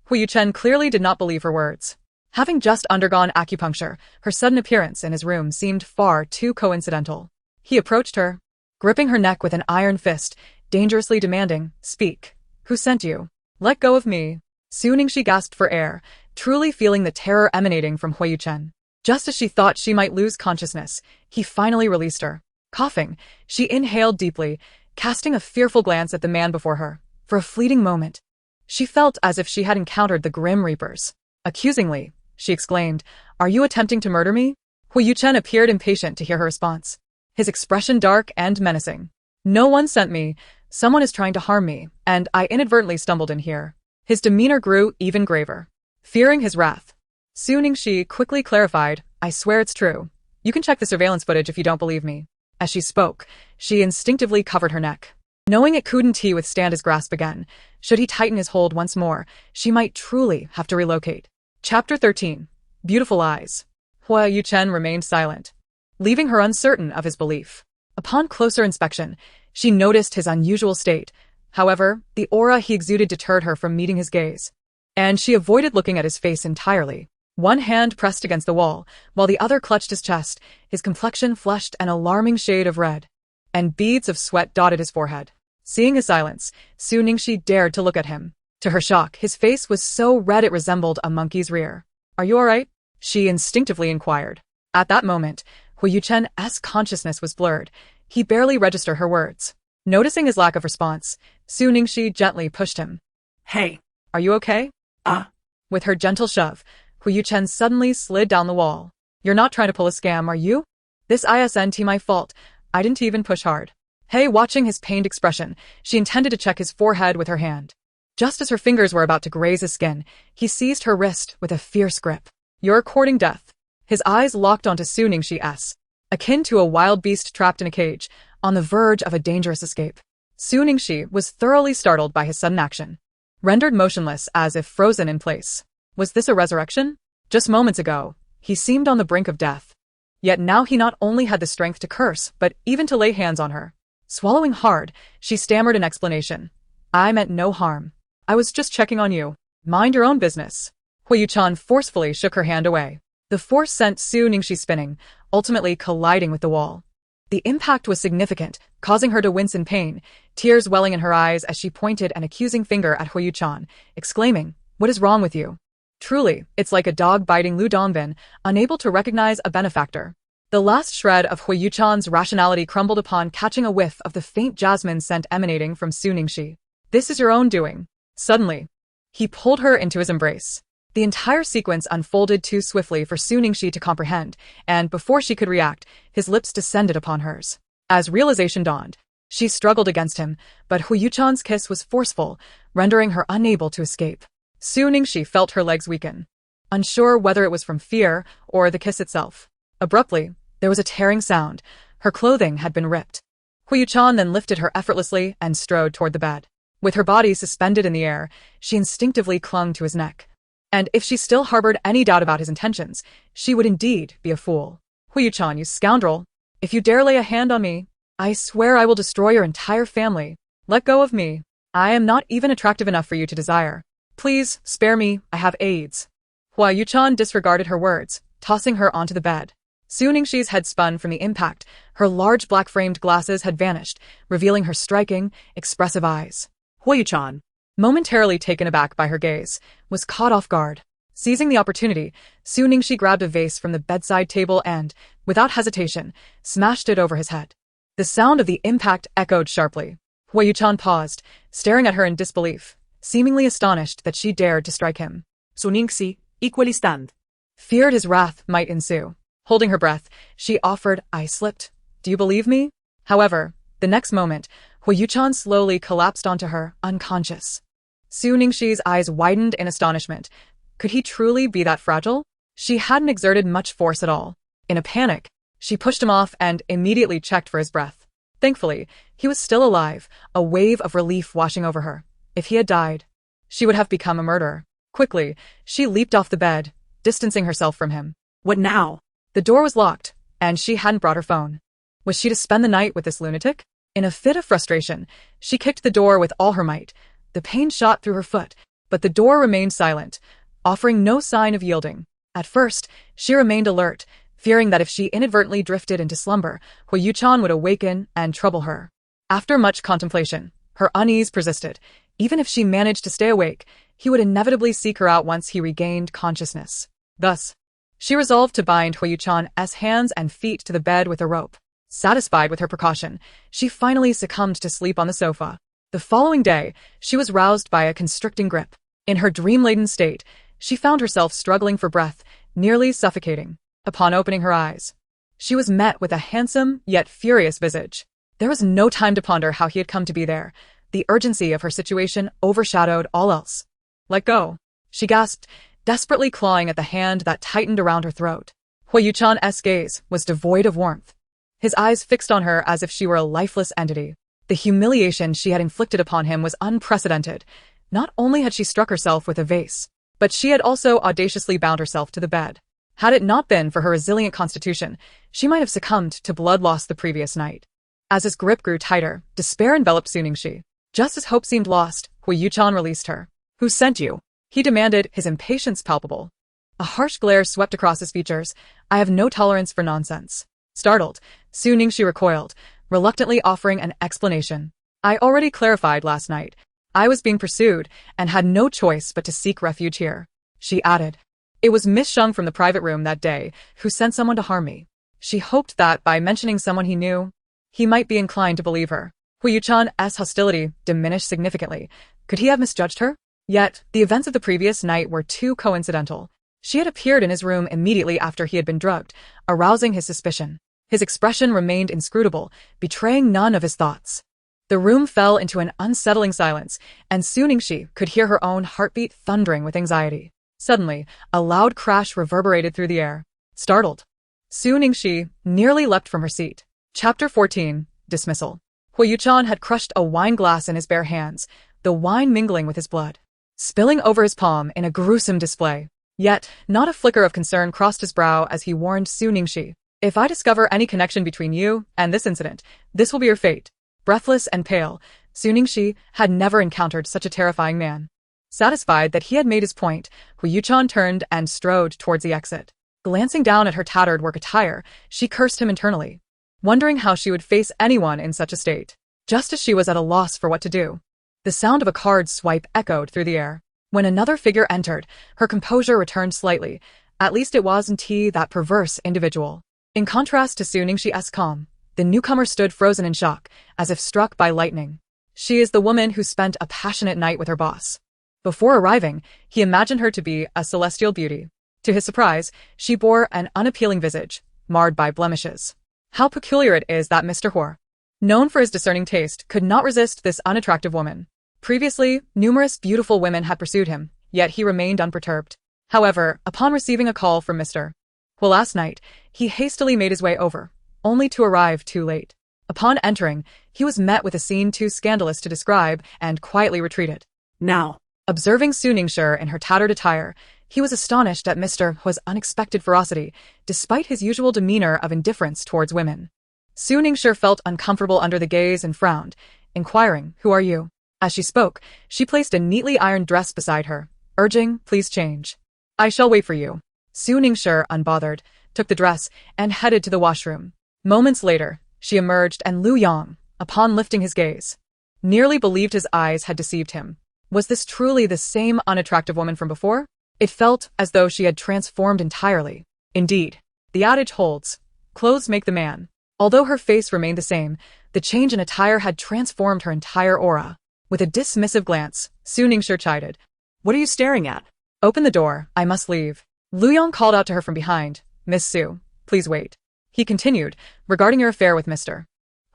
Huo Yuchen clearly did not believe her words. Having just undergone acupuncture, her sudden appearance in his room seemed far too coincidental. He approached her, gripping her neck with an iron fist, dangerously demanding, "Speak. Who sent you? Let go of me." Su Ningxi gasped for air, truly feeling the terror emanating from Huo Yuchen. Just as she thought she might lose consciousness, he finally released her. Coughing, she inhaled deeply, casting a fearful glance at the man before her. For a fleeting moment, she felt as if she had encountered the Grim Reapers. Accusingly, she exclaimed, "Are you attempting to murder me?" Huo Yuchen appeared impatient to hear her response, his expression dark and menacing. "No one sent me. Someone is trying to harm me, and I inadvertently stumbled in here." His demeanor grew even graver. Fearing his wrath, Su Ningxi quickly clarified, "I swear it's true. You can check the surveillance footage if you don't believe me." As she spoke, she instinctively covered her neck. Knowing it couldn't withstand his grasp again, should he tighten his hold once more, she might truly have to relocate. Chapter 13. Beautiful Eyes. Huo Yuchen remained silent, leaving her uncertain of his belief. Upon closer inspection, she noticed his unusual state. However, the aura he exuded deterred her from meeting his gaze, and she avoided looking at his face entirely. One hand pressed against the wall, while the other clutched his chest, his complexion flushed an alarming shade of red, and beads of sweat dotted his forehead. Seeing his silence, Su Ningxi dared to look at him. To her shock, his face was so red it resembled a monkey's rear. "Are you all right?" she instinctively inquired. At that moment, Huo Yuchen's consciousness was blurred. He barely registered her words. Noticing his lack of response, Su Ningxi gently pushed him. "Hey. "Are you okay?" With her gentle shove, Huo Yuchen suddenly slid down the wall. "You're not trying to pull a scam, are you?" This isn't my fault. I didn't even push hard. Hey, watching his pained expression, she intended to check his forehead with her hand. Just as her fingers were about to graze his skin, he seized her wrist with a fierce grip. You're courting death. His eyes locked onto Suningshi's, akin to a wild beast trapped in a cage, on the verge of a dangerous escape. Suningshi was thoroughly startled by his sudden action, rendered motionless as if frozen in place. Was this a resurrection? Just moments ago, he seemed on the brink of death. Yet now he not only had the strength to curse, but even to lay hands on her. Swallowing hard, she stammered an explanation. I meant no harm. I was just checking on you. Mind your own business. Huo Yuchen forcefully shook her hand away. The force sent Suningshi spinning, ultimately colliding with the wall. The impact was significant, causing her to wince in pain, tears welling in her eyes as she pointed an accusing finger at Huo Yuchen, exclaiming, "What is wrong with you?" Truly, it's like a dog biting Lu Dongbin, unable to recognize a benefactor. The last shred of Huo Yuchen's rationality crumbled upon catching a whiff of the faint jasmine scent emanating from Suningshi. This is your own doing. Suddenly, he pulled her into his embrace. The entire sequence unfolded too swiftly for Suningshi to comprehend, and before she could react, his lips descended upon hers. As realization dawned, she struggled against him, but Huo Yuchen's kiss was forceful, rendering her unable to escape. Suningshi felt her legs weaken, unsure whether it was from fear or the kiss itself. Abruptly, there was a tearing sound. Her clothing had been ripped. Huo Yuchen then lifted her effortlessly and strode toward the bed. With her body suspended in the air, she instinctively clung to his neck. And if she still harbored any doubt about his intentions, she would indeed be a fool. Huo Yuchen, you scoundrel! If you dare lay a hand on me, I swear I will destroy your entire family. Let go of me. I am not even attractive enough for you to desire. Please, spare me, I have AIDS. Huo Yuchen disregarded her words, tossing her onto the bed. Suningshi's head spun from the impact. Her large black-framed glasses had vanished, revealing her striking, expressive eyes. Huo Yuchen, momentarily taken aback by her gaze, was caught off guard. Seizing the opportunity, Suningshi grabbed a vase from the bedside table and, without hesitation, smashed it over his head. The sound of the impact echoed sharply. Huo Yuchen paused, staring at her in disbelief, seemingly astonished that she dared to strike him. Suningshi, equally stunned. Feared his wrath might ensue. Holding her breath, she offered, I slipped. Do you believe me? However, the next moment, Huo Yuchen slowly collapsed onto her, unconscious. Suningshi's eyes widened in astonishment. Could he truly be that fragile? She hadn't exerted much force at all. In a panic, she pushed him off and immediately checked for his breath. Thankfully, he was still alive, a wave of relief washing over her. If he had died, she would have become a murderer. Quickly, she leaped off the bed, distancing herself from him. What now? The door was locked, and she hadn't brought her phone. Was she to spend the night with this lunatic? In a fit of frustration, she kicked the door with all her might. The pain shot through her foot, but the door remained silent, offering no sign of yielding. At first, she remained alert, fearing that if she inadvertently drifted into slumber, Huo Yuchen would awaken and trouble her. After much contemplation, her unease persisted. Even if she managed to stay awake, he would inevitably seek her out once he regained consciousness. Thus, she resolved to bind Huo Yuchen's hands and feet to the bed with a rope. Satisfied with her precaution, she finally succumbed to sleep on the sofa. The following day, she was roused by a constricting grip. In her dream-laden state, she found herself struggling for breath, nearly suffocating. Upon opening her eyes, she was met with a handsome yet furious visage. There was no time to ponder how he had come to be there. The urgency of her situation overshadowed all else. Let go, she gasped, desperately clawing at the hand that tightened around her throat. Huo Yuchen's gaze was devoid of warmth, his eyes fixed on her as if she were a lifeless entity. The humiliation she had inflicted upon him was unprecedented. Not only had she struck herself with a vase, but she had also audaciously bound herself to the bed. Had it not been for her resilient constitution, she might have succumbed to blood loss the previous night. As his grip grew tighter, despair enveloped Suningshi. Just as hope seemed lost, Huo Yuchen released her. Who sent you? He demanded, his impatience palpable. A harsh glare swept across his features. I have no tolerance for nonsense. Startled, Suningshi recoiled, reluctantly offering an explanation. I already clarified last night. I was being pursued and had no choice but to seek refuge here. She added. It was Miss Sheng from the private room that day who sent someone to harm me. She hoped that by mentioning someone he knew, he might be inclined to believe her. Huo Yuchen's hostility diminished significantly. Could he have misjudged her? Yet, the events of the previous night were too coincidental. She had appeared in his room immediately after he had been drugged, arousing his suspicion. His expression remained inscrutable, betraying none of his thoughts. The room fell into an unsettling silence, and Su Ningxi could hear her own heartbeat thundering with anxiety. Suddenly, a loud crash reverberated through the air. Startled, Su Ningxi nearly leapt from her seat. Chapter 14. Dismissal. Huo Yuchen had crushed a wine glass in his bare hands, the wine mingling with his blood, spilling over his palm in a gruesome display. Yet, not a flicker of concern crossed his brow as he warned Su Ningxi. If I discover any connection between you and this incident, this will be your fate. Breathless and pale, Su Ningxi had never encountered such a terrifying man. Satisfied that he had made his point, Huo Yuchen turned and strode towards the exit. Glancing down at her tattered work attire, she cursed him internally, wondering how she would face anyone in such a state. Just as she was at a loss for what to do, the sound of a card swipe echoed through the air. When another figure entered, her composure returned slightly. At least it wasn't he, that perverse individual. In contrast to Su Ningxi's calm, the newcomer stood frozen in shock, as if struck by lightning. She is the woman who spent a passionate night with her boss. Before arriving, he imagined her to be a celestial beauty. To his surprise, she bore an unappealing visage, marred by blemishes. How peculiar it is that Mr. Huo, known for his discerning taste, could not resist this unattractive woman. Previously, numerous beautiful women had pursued him, yet he remained unperturbed. However, upon receiving a call from Mr. Huo last night, he hastily made his way over, only to arrive too late. Upon entering, he was met with a scene too scandalous to describe and quietly retreated. Now, Observing Su Ningxi in her tattered attire, he was astonished at Mr. Huo's unexpected ferocity, despite his usual demeanor of indifference towards women. Su Ningxi felt uncomfortable under the gaze and frowned, inquiring, "Who are you?" As she spoke, she placed a neatly ironed dress beside her, urging, "Please change. I shall wait for you." Su Ningxi, unbothered, took the dress and headed to the washroom. Moments later, she emerged and Lu Yang, upon lifting his gaze, nearly believed his eyes had deceived him. Was this truly the same unattractive woman from before? It felt as though she had transformed entirely. Indeed, the adage holds, clothes make the man. Although her face remained the same, the change in attire had transformed her entire aura. With a dismissive glance, Su Ningxi chided, what are you staring at? "Open the door, I must leave." Lu Yang called out to her from behind, "Miss Su, please wait." He continued, "Regarding your affair with Mr.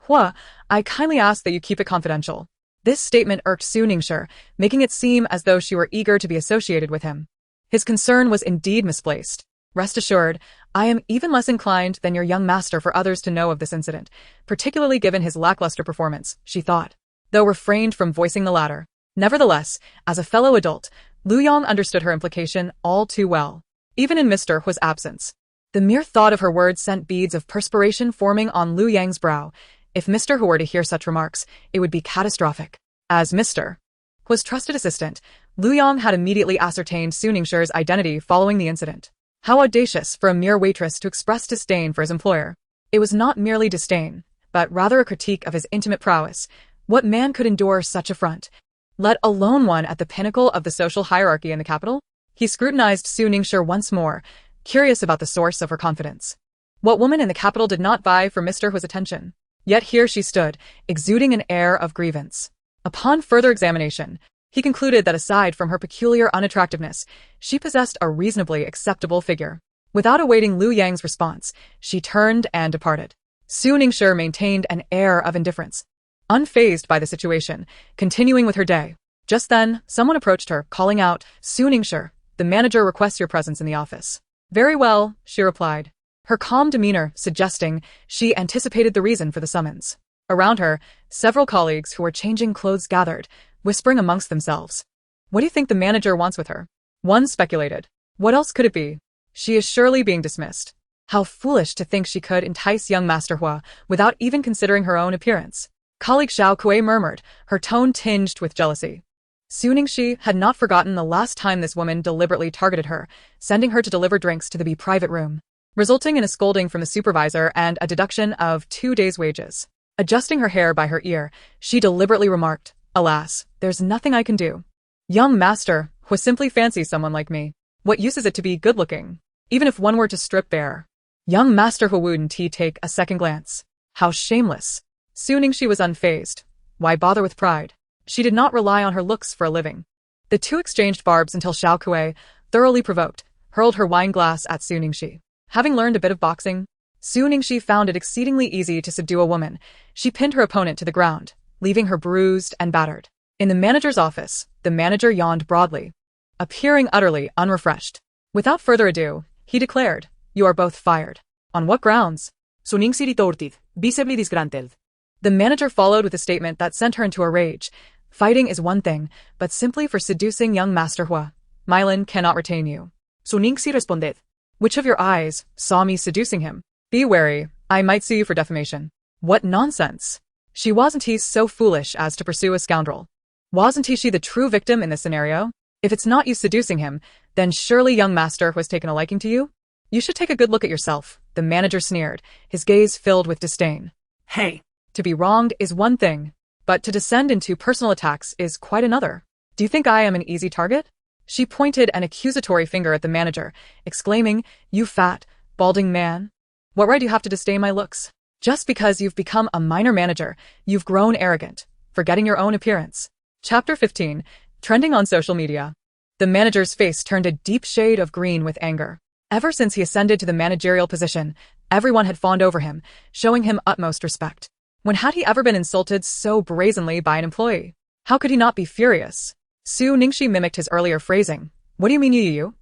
Huo, I kindly ask that you keep it confidential." This statement irked Su Ningxi, making it seem as though she were eager to be associated with him. His concern was indeed misplaced. "Rest assured, I am even less inclined than your young master for others to know of this incident, particularly given his lackluster performance," she thought, though refrained from voicing the latter. Nevertheless, as a fellow adult, Lu Yang understood her implication all too well. Even in Mr. Huo's absence, the mere thought of her words sent beads of perspiration forming on Lu Yang's brow. If Mr. Huo were to hear such remarks, it would be catastrophic. As Mr. Huo's trusted assistant, Lu Yang had immediately ascertained Su Ningxi's identity following the incident. How audacious for a mere waitress to express disdain for his employer. It was not merely disdain, but rather a critique of his intimate prowess. What man could endure such affront, let alone one at the pinnacle of the social hierarchy in the capital? He scrutinized Su Ningxi once more, curious about the source of her confidence. What woman in the capital did not vie for Mr. Huo's attention? Yet here she stood, exuding an air of grievance. Upon further examination, he concluded that aside from her peculiar unattractiveness, she possessed a reasonably acceptable figure. Without awaiting Lu Yang's response, she turned and departed. Su Ningxi maintained an air of indifference, unfazed by the situation, continuing with her day. Just then, someone approached her, calling out, "Su Ningxi, the manager requests your presence in the office." "Very well," she replied, her calm demeanor suggesting she anticipated the reason for the summons. Around her, several colleagues who were changing clothes gathered, whispering amongst themselves. "What do you think the manager wants with her?" One speculated. "What else could it be? She is surely being dismissed. How foolish to think she could entice young Master Huo without even considering her own appearance." Colleague Xiao Kuei murmured, her tone tinged with jealousy. Su Ningxi had not forgotten the last time this woman deliberately targeted her, sending her to deliver drinks to the B private room, resulting in a scolding from the supervisor and a deduction of 2 days' wages. Adjusting her hair by her ear, she deliberately remarked, "Alas, there's nothing I can do. Young Master Huo simply fancies someone like me. What use is it to be good-looking, even if one were to strip bare?" Young Master Huo wouldn't take a second glance. How shameless. Su Ningxi was unfazed. Why bother with pride? She did not rely on her looks for a living. The two exchanged barbs until Xiao Kuei, thoroughly provoked, hurled her wine glass at Su Ningxi. Having learned a bit of boxing, Su Ningxi found it exceedingly easy to subdue a woman. She pinned her opponent to the ground, leaving her bruised and battered. In the manager's office, the manager yawned broadly, appearing utterly unrefreshed. Without further ado, he declared, "You are both fired." On what grounds? Su Ningxi retorted, visibly disgruntled. The manager followed with a statement that sent her into a rage. Fighting is one thing, but simply for seducing young Master Huo, Milan cannot retain you. Su Ningxi responded. Which of your eyes saw me seducing him? Be wary, I might sue you for defamation. What nonsense! Wasn't he so foolish as to pursue a scoundrel? Wasn't she the true victim in this scenario? If it's not you seducing him, then surely young Master was taken a liking to you? You should take a good look at yourself, the manager sneered, his gaze filled with disdain. Hey! To be wronged is one thing, but to descend into personal attacks is quite another. Do you think I am an easy target? She pointed an accusatory finger at the manager, exclaiming, "You fat, balding man. What right do you have to disdain my looks? Just because you've become a minor manager, you've grown arrogant, forgetting your own appearance." Chapter 15, trending on social media. The manager's face turned a deep shade of green with anger. Ever since he ascended to the managerial position, everyone had fawned over him, showing him utmost respect. When had he ever been insulted so brazenly by an employee? How could he not be furious? Su Ningxi mimicked his earlier phrasing. "What do you mean you?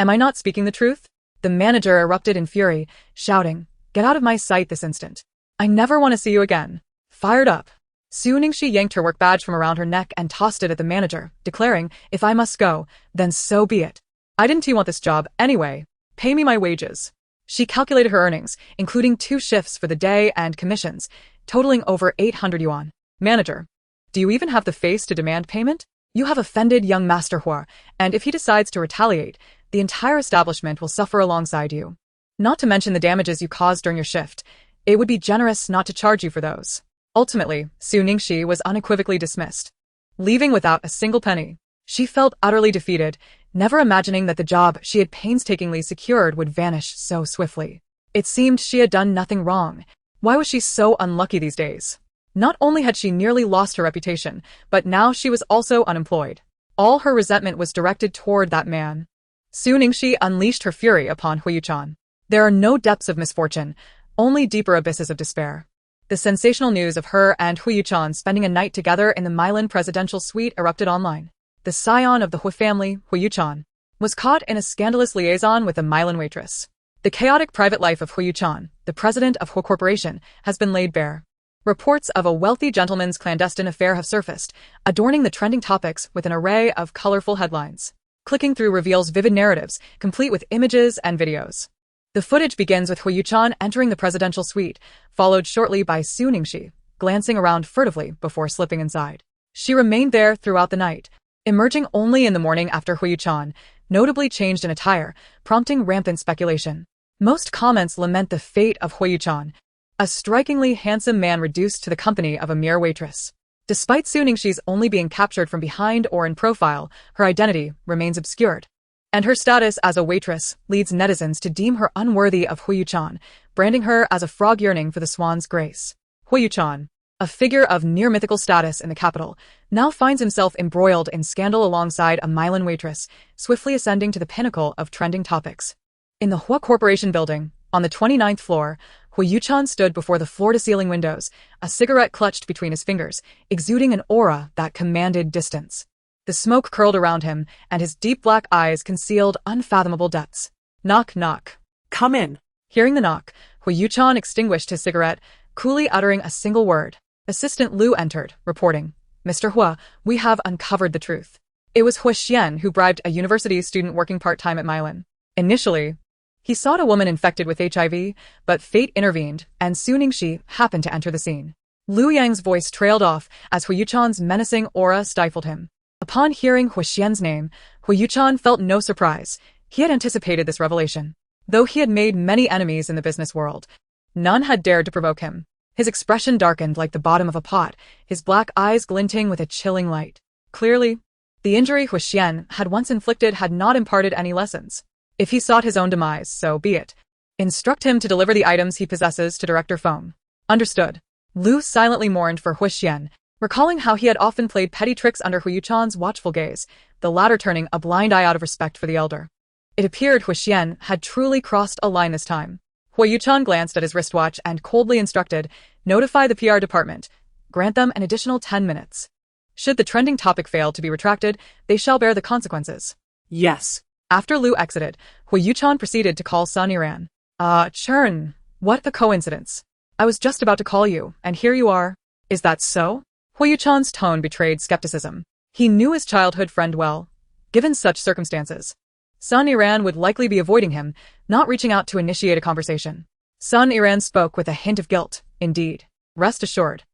Am I not speaking the truth?" The manager erupted in fury, shouting, "Get out of my sight this instant. I never want to see you again." Fired up, Su Ningxi yanked her work badge from around her neck and tossed it at the manager, declaring, "If I must go, then so be it. I didn't want this job anyway. Pay me my wages." She calculated her earnings, including 2 shifts for the day and commissions, totaling over 800 yuan. "Manager, do you even have the face to demand payment? You have offended young Master Huo, and if he decides to retaliate, the entire establishment will suffer alongside you. Not to mention the damages you caused during your shift. It would be generous not to charge you for those." Ultimately, Su Ningxi was unequivocally dismissed, leaving without a single penny. She felt utterly defeated, never imagining that the job she had painstakingly secured would vanish so swiftly. It seemed she had done nothing wrong. Why was she so unlucky these days? Not only had she nearly lost her reputation, but now she was also unemployed. All her resentment was directed toward that man. Su Ningxi unleashed her fury upon Huo Yuchen. There are no depths of misfortune, only deeper abysses of despair. The sensational news of her and Huo Yuchen spending a night together in the Milan presidential suite erupted online. The scion of the Huo family, Huo Yuchen, was caught in a scandalous liaison with a Milan waitress. The chaotic private life of Huo Yuchen, the president of Huo Corporation, has been laid bare. Reports of a wealthy gentleman's clandestine affair have surfaced, adorning the trending topics with an array of colorful headlines. Clicking through reveals vivid narratives, complete with images and videos. The footage begins with Huo Yuchen entering the presidential suite, followed shortly by Su Ningxi, glancing around furtively before slipping inside. She remained there throughout the night, emerging only in the morning after Huo Yuchen, notably changed in attire, prompting rampant speculation. Most comments lament the fate of Huo Yuchen, a strikingly handsome man reduced to the company of a mere waitress. Despite Su Ningxi's only being captured from behind or in profile, her identity remains obscured. And her status as a waitress leads netizens to deem her unworthy of Huo Yuchen, branding her as a frog yearning for the swan's grace. Huo Yuchen, a figure of near-mythical status in the capital, now finds himself embroiled in scandal alongside a Milan waitress, swiftly ascending to the pinnacle of trending topics. In the Huo Corporation building, on the 29th floor, Huo Yuchen stood before the floor-to-ceiling windows, a cigarette clutched between his fingers, exuding an aura that commanded distance. The smoke curled around him, and his deep black eyes concealed unfathomable depths. Knock, knock. Come in. Hearing the knock, Huo Yuchen extinguished his cigarette, coolly uttering a single word. Assistant Lu entered, reporting, "Mr. Huo, we have uncovered the truth. It was Huo Xian who bribed a university student working part-time at Milan. Initially, he sought a woman infected with HIV, but fate intervened, and Su Ningxi happened to enter the scene." Lu Yang's voice trailed off as Huo Yuchen's menacing aura stifled him. Upon hearing Huo Xian's name, Huo Yuchen felt no surprise. He had anticipated this revelation. Though he had made many enemies in the business world, none had dared to provoke him. His expression darkened like the bottom of a pot, his black eyes glinting with a chilling light. Clearly, the injury Huo Xian had once inflicted had not imparted any lessons. If he sought his own demise, so be it. Instruct him to deliver the items he possesses to Director Feng. Understood. Lu silently mourned for Huo Xian, recalling how he had often played petty tricks under Huo Yuchen's watchful gaze, the latter turning a blind eye out of respect for the elder. It appeared Huo Xian had truly crossed a line this time. Huo Yuchen glanced at his wristwatch and coldly instructed, notify the PR department. Grant them an additional 10 minutes. Should the trending topic fail to be retracted, they shall bear the consequences. Yes. After Lu exited, Huo Yuchen proceeded to call Sun Yiran. Chern, what a coincidence. I was just about to call you, and here you are. Is that so? Huo Yuchen's tone betrayed skepticism. He knew his childhood friend well. Given such circumstances, Sun Yiran would likely be avoiding him, not reaching out to initiate a conversation. Sun Yiran spoke with a hint of guilt. Indeed. Rest assured.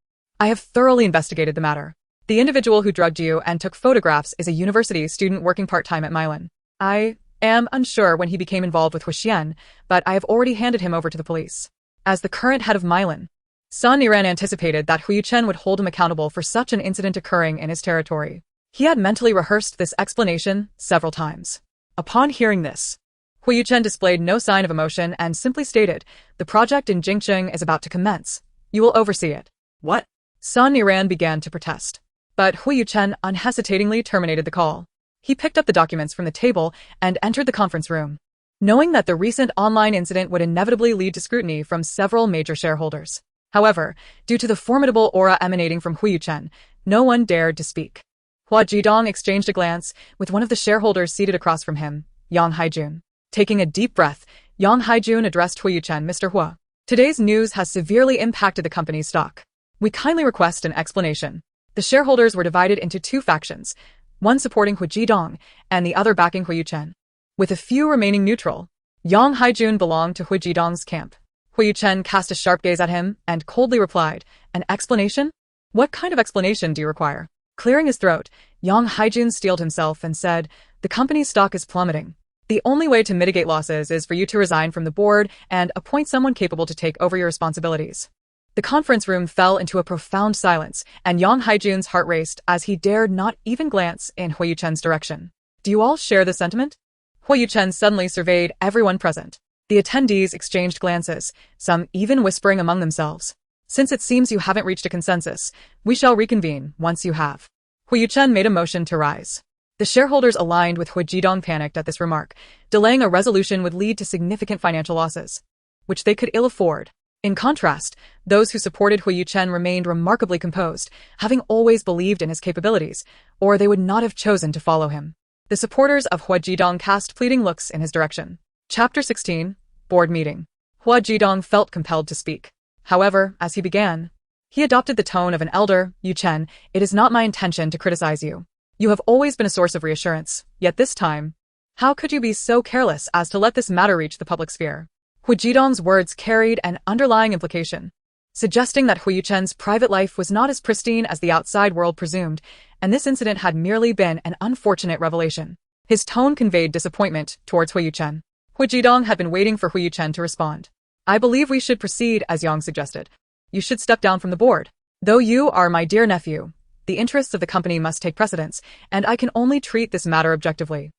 I have thoroughly investigated the matter. The individual who drugged you and took photographs is a university student working part-time at Milan. I am unsure when he became involved with Huoxian, but I have already handed him over to the police. As the current head of Milan, Sun Yiran anticipated that Huo Yuchen would hold him accountable for such an incident occurring in his territory. He had mentally rehearsed this explanation several times. Upon hearing this, Huo Yuchen displayed no sign of emotion and simply stated, the project in Jingcheng is about to commence. You will oversee it. What? Sun Yiran began to protest, but Huo Yuchen unhesitatingly terminated the call. He picked up the documents from the table and entered the conference room, knowing that the recent online incident would inevitably lead to scrutiny from several major shareholders. However, due to the formidable aura emanating from Huo Yuchen, no one dared to speak. Hua Jidong exchanged a glance with one of the shareholders seated across from him, Yang Haijun. Taking a deep breath, Yang Haijun addressed Huo Yuchen, Mr. Hua. Today's news has severely impacted the company's stock. We kindly request an explanation. The shareholders were divided into two factions, one supporting Huo Jidong and the other backing Huo Yuchen, with a few remaining neutral. Yang Haijun belonged to Huo Jidong's camp. Huo Yuchen cast a sharp gaze at him and coldly replied, an explanation? What kind of explanation do you require? Clearing his throat, Yang Haijun steeled himself and said, the company's stock is plummeting. The only way to mitigate losses is for you to resign from the board and appoint someone capable to take over your responsibilities. The conference room fell into a profound silence, and Yang Haijun's heart raced as he dared not even glance in Huo Yuchen's direction. Do you all share the sentiment? Huo Yuchen suddenly surveyed everyone present. The attendees exchanged glances, some even whispering among themselves. Since it seems you haven't reached a consensus, we shall reconvene once you have. Huo Yuchen made a motion to rise. The shareholders aligned with Huo Jidong panicked at this remark. Delaying a resolution would lead to significant financial losses, which they could ill afford. In contrast, those who supported Huo Yuchen remained remarkably composed, having always believed in his capabilities, or they would not have chosen to follow him. The supporters of Huo Jidong cast pleading looks in his direction. Chapter 16, Board Meeting. Huo Jidong felt compelled to speak. However, as he began, he adopted the tone of an elder. Yuchen, it is not my intention to criticize you. You have always been a source of reassurance, yet this time, how could you be so careless as to let this matter reach the public sphere? Huo Jidong's words carried an underlying implication, suggesting that Huo Yuchen's private life was not as pristine as the outside world presumed, and this incident had merely been an unfortunate revelation. His tone conveyed disappointment towards Huo Yuchen. Huo Jidong had been waiting for Huo Yuchen to respond. I believe we should proceed as Yang suggested. You should step down from the board. Though you are my dear nephew, the interests of the company must take precedence, and I can only treat this matter objectively.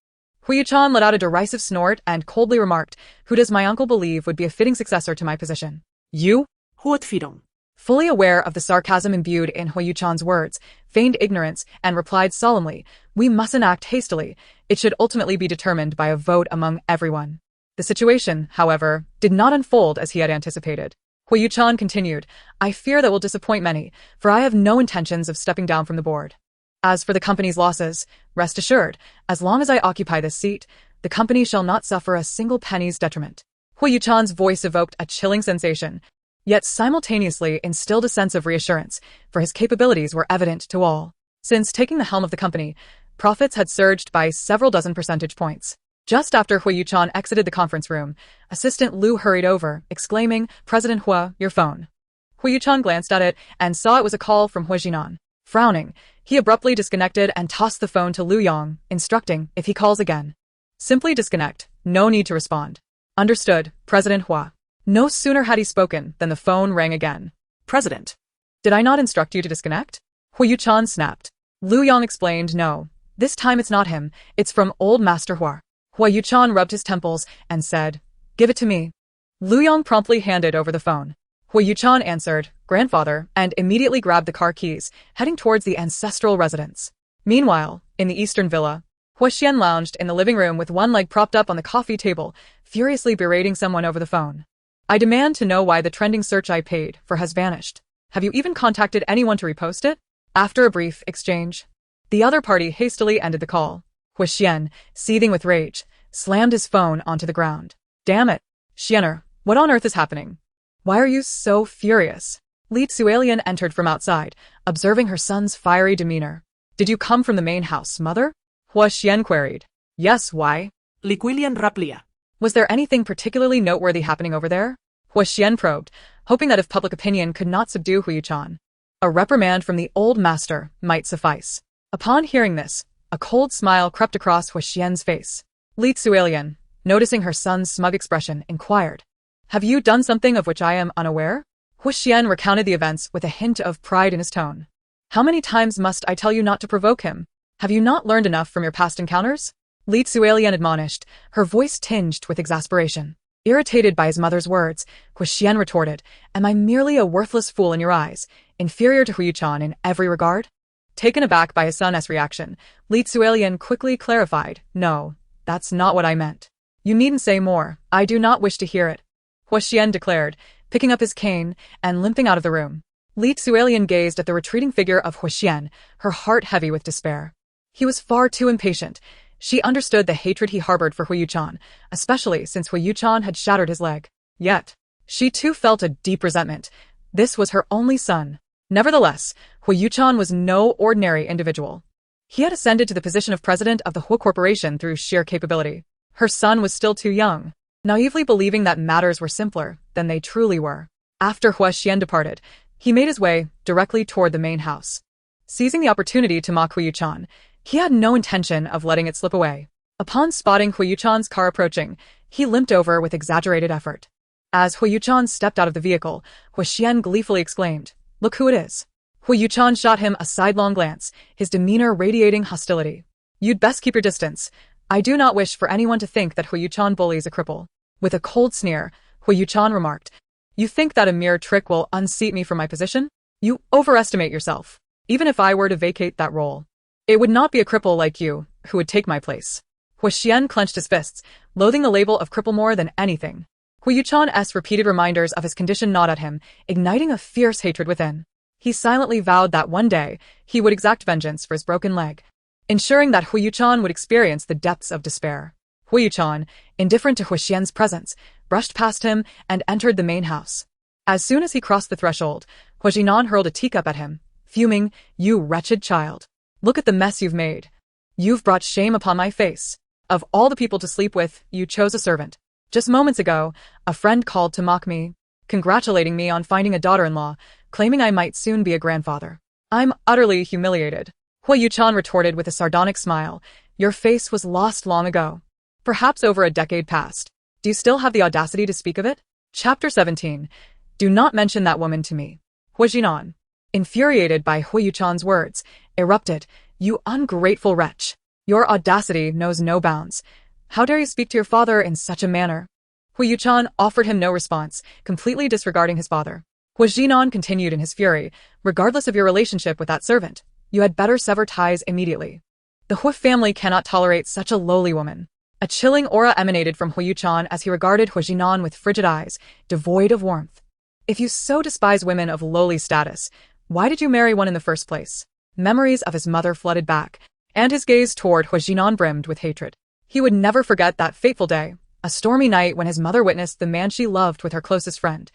Huo Yuchen let out a derisive snort and coldly remarked, who does my uncle believe would be a fitting successor to my position? You? Huotfidong. Fully aware of the sarcasm imbued in Huo Yuchen's words, feigned ignorance, and replied solemnly, we mustn't act hastily. It should ultimately be determined by a vote among everyone. The situation, however, did not unfold as he had anticipated. Huo Yuchen continued, I fear that will disappoint many, for I have no intentions of stepping down from the board. As for the company's losses, rest assured, as long as I occupy this seat, the company shall not suffer a single penny's detriment. Huo Yuchen's voice evoked a chilling sensation, yet simultaneously instilled a sense of reassurance, for his capabilities were evident to all. Since taking the helm of the company, profits had surged by several dozen percentage points. Just after Huo Yuchen exited the conference room, Assistant Lu hurried over, exclaiming, President Hua, your phone. Huo Yuchen glanced at it and saw it was a call from Huo Jinan. Frowning, he abruptly disconnected and tossed the phone to Lu Yang, instructing, if he calls again, simply disconnect, no need to respond. Understood, President Hua. No sooner had he spoken than the phone rang again. President. Did I not instruct you to disconnect? Huo Yuchen snapped. Lu Yang explained, no, this time it's not him, it's from old Master Hua. Huo Yuchen rubbed his temples and said, give it to me. Lu Yang promptly handed over the phone. Huo Yuchen answered, grandfather, and immediately grabbed the car keys, heading towards the ancestral residence. Meanwhile, in the eastern villa, Huoxian lounged in the living room with one leg propped up on the coffee table, furiously berating someone over the phone. I demand to know why the trending search I paid for has vanished. Have you even contacted anyone to repost it? After a brief exchange, the other party hastily ended the call. Huo Yuchen, seething with rage, slammed his phone onto the ground. Damn it. Xianer, what on earth is happening? Why are you so furious? Li Tzuelian entered from outside, observing her son's fiery demeanor. Did you come from the main house, mother? Huo Yuchen queried. Yes, why? Liquilian raplia. Was there anything particularly noteworthy happening over there? Huo Yuchen probed, hoping that if public opinion could not subdue Huo Yuchen, a reprimand from the old master might suffice. Upon hearing this, a cold smile crept across Huo Yuchen's face. Li Tzuelian, noticing her son's smug expression, inquired, have you done something of which I am unaware? Huo Yuchen recounted the events with a hint of pride in his tone. How many times must I tell you not to provoke him? Have you not learned enough from your past encounters? Li Tzuelian admonished, her voice tinged with exasperation. Irritated by his mother's words, Huo Yuchen retorted, am I merely a worthless fool in your eyes, inferior to Huo Yuchen in every regard? Taken aback by his son's reaction, Li Tzuelian quickly clarified, no, that's not what I meant. You needn't say more, I do not wish to hear it. Huo Yuchen declared, picking up his cane and limping out of the room. Li Tzuelian gazed at the retreating figure of Huo Yuchen, her heart heavy with despair. He was far too impatient. She understood the hatred he harbored for Huo Yuchen, especially since Huo Yuchen had shattered his leg. Yet, she too felt a deep resentment. This was her only son. Nevertheless, Huo Yuchen was no ordinary individual. He had ascended to the position of president of the Huo Corporation through sheer capability. Her son was still too young, naively believing that matters were simpler than they truly were. After Huo Yuchen departed, he made his way directly toward the main house. Seizing the opportunity to mock Huo Yuchen, he had no intention of letting it slip away. Upon spotting Huo Yuchen's car approaching, he limped over with exaggerated effort. As Huo Yuchen stepped out of the vehicle, Huo Yuchen gleefully exclaimed, look who it is. Huo Yuchen shot him a sidelong glance, his demeanor radiating hostility. You'd best keep your distance. I do not wish for anyone to think that Huo Yuchen bullies a cripple. With a cold sneer, Huo Yuchen remarked, you think that a mere trick will unseat me from my position? You overestimate yourself. Even if I were to vacate that role, it would not be a cripple like you who would take my place. Huo Yuchen clenched his fists, loathing the label of cripple more than anything. Huo Yuchen's repeated reminders of his condition gnawed at him, igniting a fierce hatred within. He silently vowed that one day he would exact vengeance for his broken leg, ensuring that Huo Yuchen would experience the depths of despair. Huo Yuchen, indifferent to Huo Yuchen's presence, brushed past him and entered the main house. As soon as he crossed the threshold, Huo Yuchen hurled a teacup at him, fuming, you wretched child. Look at the mess you've made. You've brought shame upon my face. Of all the people to sleep with, you chose a servant. Just moments ago, a friend called to mock me, congratulating me on finding a daughter-in-law, claiming I might soon be a grandfather. I'm utterly humiliated. Huo Yuchen retorted with a sardonic smile. Your face was lost long ago. Perhaps over a decade past. Do you still have the audacity to speak of it? Chapter 17. Do not mention that woman to me. Huo Yuchen, infuriated by Huo Yuchen's words, erupted, you ungrateful wretch. Your audacity knows no bounds. How dare you speak to your father in such a manner? Huo Yuchen offered him no response, completely disregarding his father. Huo Yuchen continued in his fury, regardless of your relationship with that servant, you had better sever ties immediately. The Huo family cannot tolerate such a lowly woman. A chilling aura emanated from Huo Yuchen as he regarded Huo Yuchen with frigid eyes, devoid of warmth. If you so despise women of lowly status, why did you marry one in the first place? Memories of his mother flooded back, and his gaze toward Huo Yuchen brimmed with hatred. He would never forget that fateful day, a stormy night when his mother witnessed the man she loved with her closest friend,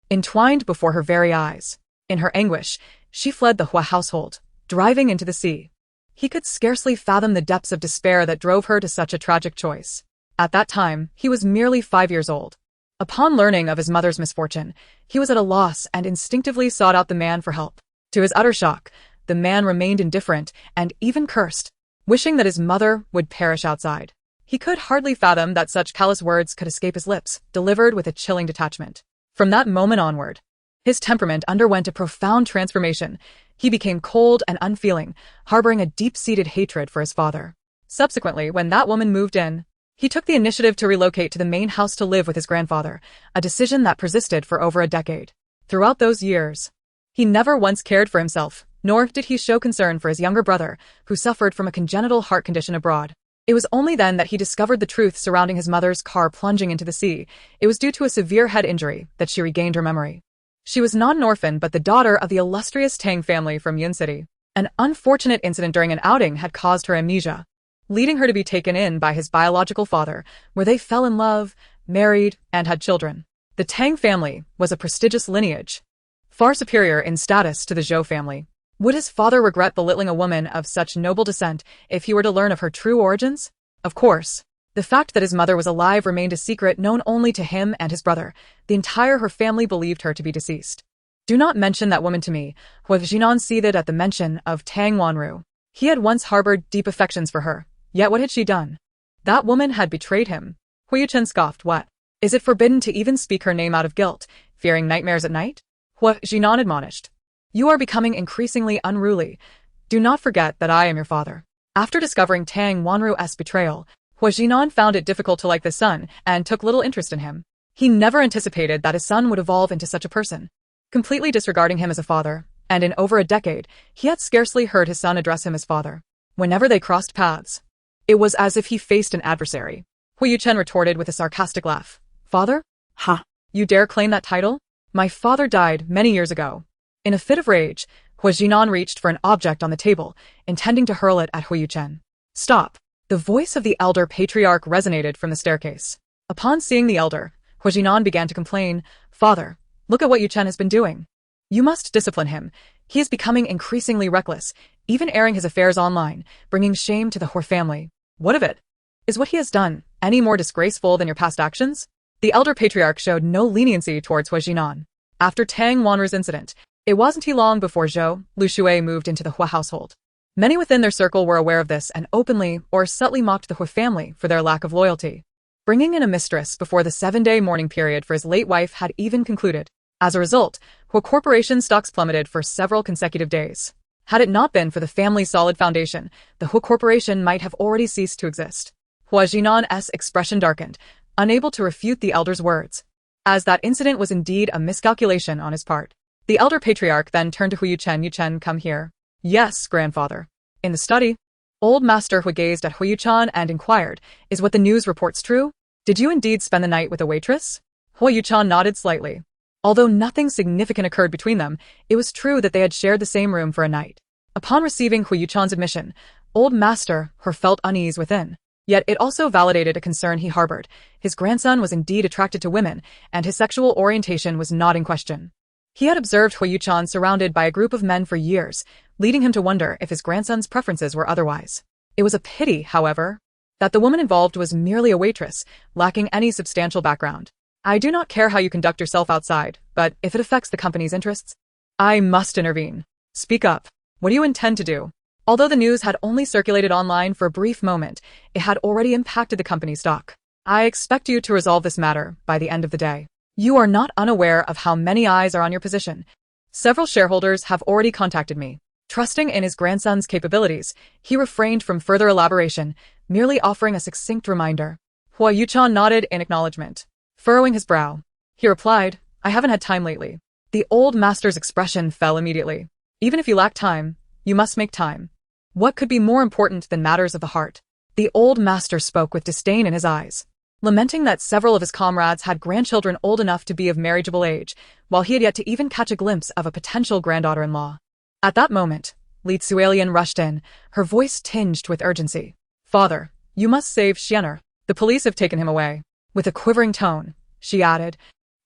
entwined before her very eyes. In her anguish, she fled the Huo household, driving into the sea. He could scarcely fathom the depths of despair that drove her to such a tragic choice. At that time, he was merely 5 years old. Upon learning of his mother's misfortune, he was at a loss and instinctively sought out the man for help. To his utter shock, the man remained indifferent and even cursed, wishing that his mother would perish outside. He could hardly fathom that such callous words could escape his lips, delivered with a chilling detachment. From that moment onward, his temperament underwent a profound transformation. He became cold and unfeeling, harboring a deep-seated hatred for his father. Subsequently, when that woman moved in, he took the initiative to relocate to the main house to live with his grandfather, a decision that persisted for over a decade. Throughout those years, he never once cared for himself, nor did he show concern for his younger brother, who suffered from a congenital heart condition abroad. It was only then that he discovered the truth surrounding his mother's car plunging into the sea. It was due to a severe head injury that she regained her memory. She was not an orphan but the daughter of the illustrious Tang family from Yun City. An unfortunate incident during an outing had caused her amnesia, leading her to be taken in by his biological father, where they fell in love, married, and had children. The Tang family was a prestigious lineage, far superior in status to the Zhou family. Would his father regret belittling a woman of such noble descent if he were to learn of her true origins? Of course. The fact that his mother was alive remained a secret known only to him and his brother. The entire her family believed her to be deceased. Do not mention that woman to me, Huo Jinan seethed at the mention of Tang Wanru. He had once harbored deep affections for her, yet what had she done? That woman had betrayed him. Huo Yuchen scoffed. What? Is it forbidden to even speak her name out of guilt, fearing nightmares at night? Huo Jinan admonished. You are becoming increasingly unruly. Do not forget that I am your father. After discovering Tang Wanru's betrayal, Huo Jinan found it difficult to like the son and took little interest in him. He never anticipated that his son would evolve into such a person, completely disregarding him as a father, and in over a decade, he had scarcely heard his son address him as father. Whenever they crossed paths, it was as if he faced an adversary. Huo Yuchen retorted with a sarcastic laugh. Father? Ha! You dare claim that title? My father died many years ago. In a fit of rage, Huo Jinan reached for an object on the table, intending to hurl it at Huo Yuchen. Stop! The voice of the elder patriarch resonated from the staircase. Upon seeing the elder, Huo Jinan began to complain. Father, look at what Yuchen has been doing. You must discipline him. He is becoming increasingly reckless, even airing his affairs online, bringing shame to the Huo family. What of it? Is what he has done any more disgraceful than your past actions? The elder patriarch showed no leniency towards Huo Jinan. After Tang Wanru's incident, it wasn't long before Zhou Lushui moved into the Huo household. Many within their circle were aware of this and openly or subtly mocked the Huo family for their lack of loyalty. Bringing in a mistress before the 7-day mourning period for his late wife had even concluded. As a result, Huo Corporation stocks plummeted for several consecutive days. Had it not been for the family's solid foundation, the Huo Corporation might have already ceased to exist. Huo Jinan's expression darkened, unable to refute the elder's words. As that incident was indeed a miscalculation on his part. The elder patriarch then turned to Huo Yuchen. Yuchen, come here. Yes, grandfather. In the study, old master Huo gazed at Huo Yuchen and inquired, is what the news reports true? Did you indeed spend the night with a waitress? Huo Yuchen nodded slightly. Although nothing significant occurred between them, it was true that they had shared the same room for a night. Upon receiving Huo Yuchen's admission, old master Huo felt unease within. Yet it also validated a concern he harbored. His grandson was indeed attracted to women, and his sexual orientation was not in question. He had observed Huo Yuchen surrounded by a group of men for years, leading him to wonder if his grandson's preferences were otherwise. It was a pity, however, that the woman involved was merely a waitress, lacking any substantial background. I do not care how you conduct yourself outside, but if it affects the company's interests, I must intervene. Speak up. What do you intend to do? Although the news had only circulated online for a brief moment, it had already impacted the company's stock. I expect you to resolve this matter by the end of the day. You are not unaware of how many eyes are on your position. Several shareholders have already contacted me. Trusting in his grandson's capabilities, he refrained from further elaboration, merely offering a succinct reminder. Huo Yuchen nodded in acknowledgement. Furrowing his brow, he replied, I haven't had time lately. The old master's expression fell immediately. Even if you lack time, you must make time. What could be more important than matters of the heart? The old master spoke with disdain in his eyes, lamenting that several of his comrades had grandchildren old enough to be of marriageable age, while he had yet to even catch a glimpse of a potential granddaughter-in-law. At that moment, Li Tsuelian rushed in, her voice tinged with urgency. Father, you must save Xianer. The police have taken him away. With a quivering tone, she added,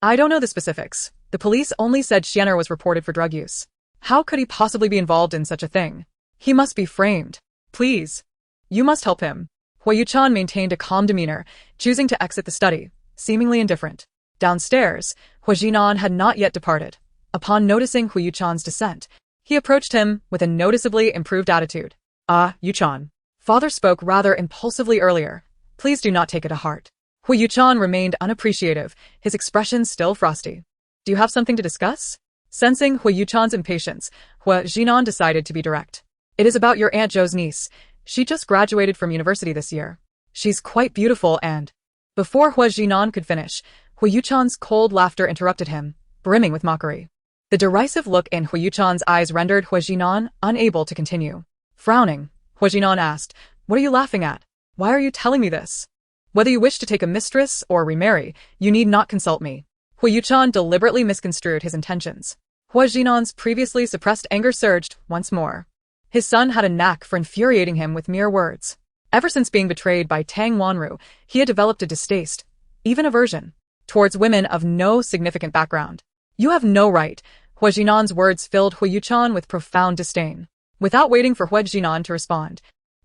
I don't know the specifics. The police only said Xianer was reported for drug use. How could he possibly be involved in such a thing? He must be framed. Please. You must help him. Huo Yuchen maintained a calm demeanor, choosing to exit the study, seemingly indifferent. Downstairs, Huo Jinan had not yet departed. Upon noticing Huo Yuchen's descent, he approached him with a noticeably improved attitude. Ah, Yuchen. Father spoke rather impulsively earlier. Please do not take it to heart. Huo Yuchen remained unappreciative, his expression still frosty. Do you have something to discuss? Sensing Huo Yuchen's impatience, Huo Jinan decided to be direct. It is about your Aunt Zhou's niece. She just graduated from university this year. She's quite beautiful and... Before Huo Jinan could finish, Huo Yuchen's cold laughter interrupted him, brimming with mockery. The derisive look in Huo Yuchen's eyes rendered Huo Jinan unable to continue. Frowning, Huo Jinan asked, What are you laughing at? Why are you telling me this? Whether you wish to take a mistress or remarry, you need not consult me. Huo Yuchen deliberately misconstrued his intentions. Huo Jinan's previously suppressed anger surged once more. His son had a knack for infuriating him with mere words. Ever since being betrayed by Tang Wanru, he had developed a distaste, even aversion, towards women of no significant background. You have no right. Huo Jinan's words filled Huo Yuchen with profound disdain. Without waiting for Huo Jinan to respond,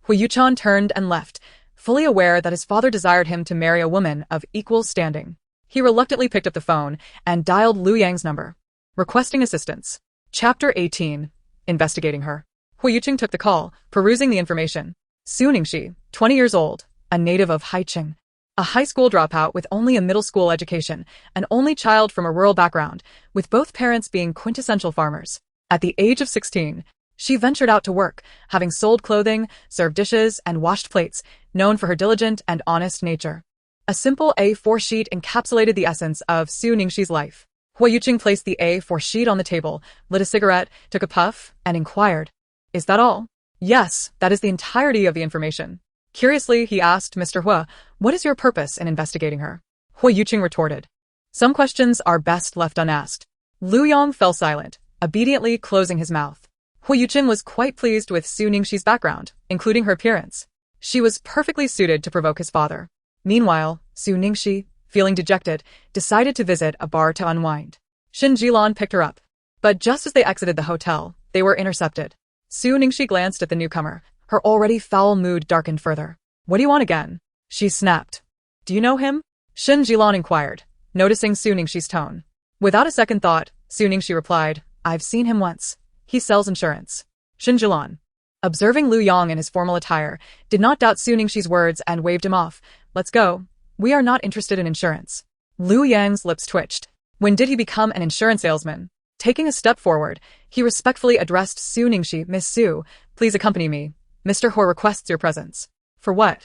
Huo Yuchen turned and left, fully aware that his father desired him to marry a woman of equal standing. He reluctantly picked up the phone and dialed Liu Yang's number, requesting assistance. Chapter 18. Investigating her. Huo Yuchen took the call, perusing the information. Su Ningxi, 20 years old, a native of Haicheng, a high school dropout with only a middle school education, an only child from a rural background, with both parents being quintessential farmers. At the age of 16, she ventured out to work, having sold clothing, served dishes, and washed plates, known for her diligent and honest nature. A simple A4 sheet encapsulated the essence of Su Ningxi's life. Huo Yuchen placed the A4 sheet on the table, lit a cigarette, took a puff, and inquired, "Is that all?" "Yes, that is the entirety of the information." Curiously, he asked Mr. Huo, "What is your purpose in investigating her?" Huo Yuchen retorted, "Some questions are best left unasked." Liu Yang fell silent, obediently closing his mouth. Huo Yuchen was quite pleased with Su Ningxi's background, including her appearance. She was perfectly suited to provoke his father. Meanwhile, Su Ningxi, feeling dejected, decided to visit a bar to unwind. Shin Jilan picked her up. But just as they exited the hotel, they were intercepted. Su Ningxi glanced at the newcomer. Her already foul mood darkened further. "What do you want again?" she snapped. "Do you know him?" Shin Jilan inquired, noticing Su Ningxi's tone. Without a second thought, Su Ningxi replied, "I've seen him once. He sells insurance." Shin Jilan, observing Liu Yang in his formal attire, did not doubt Su Ningxi's words and waved him off. "Let's go. We are not interested in insurance." Liu Yang's lips twitched. When did he become an insurance salesman? Taking a step forward, he respectfully addressed Su Ningxi. "Miss Su, please accompany me. Mr. Huo requests your presence." "For what?"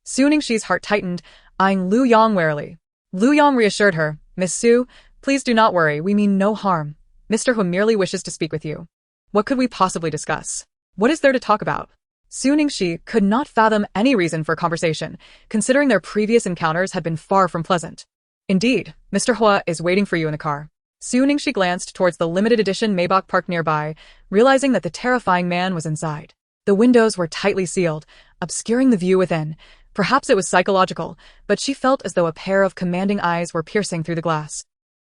Su Ningxi's heart tightened, eyeing Liu Yang warily. Liu Yang reassured her, "Miss Su, please do not worry, we mean no harm. Mr. Huo merely wishes to speak with you." "What could we possibly discuss? What is there to talk about?" Su Ningxi could not fathom any reason for conversation, considering their previous encounters had been far from pleasant. "Indeed, Mr. Huo is waiting for you in the car." Su Ningxi glanced towards the limited edition Maybach parked nearby, realizing that the terrifying man was inside. The windows were tightly sealed, obscuring the view within. Perhaps it was psychological, but she felt as though a pair of commanding eyes were piercing through the glass,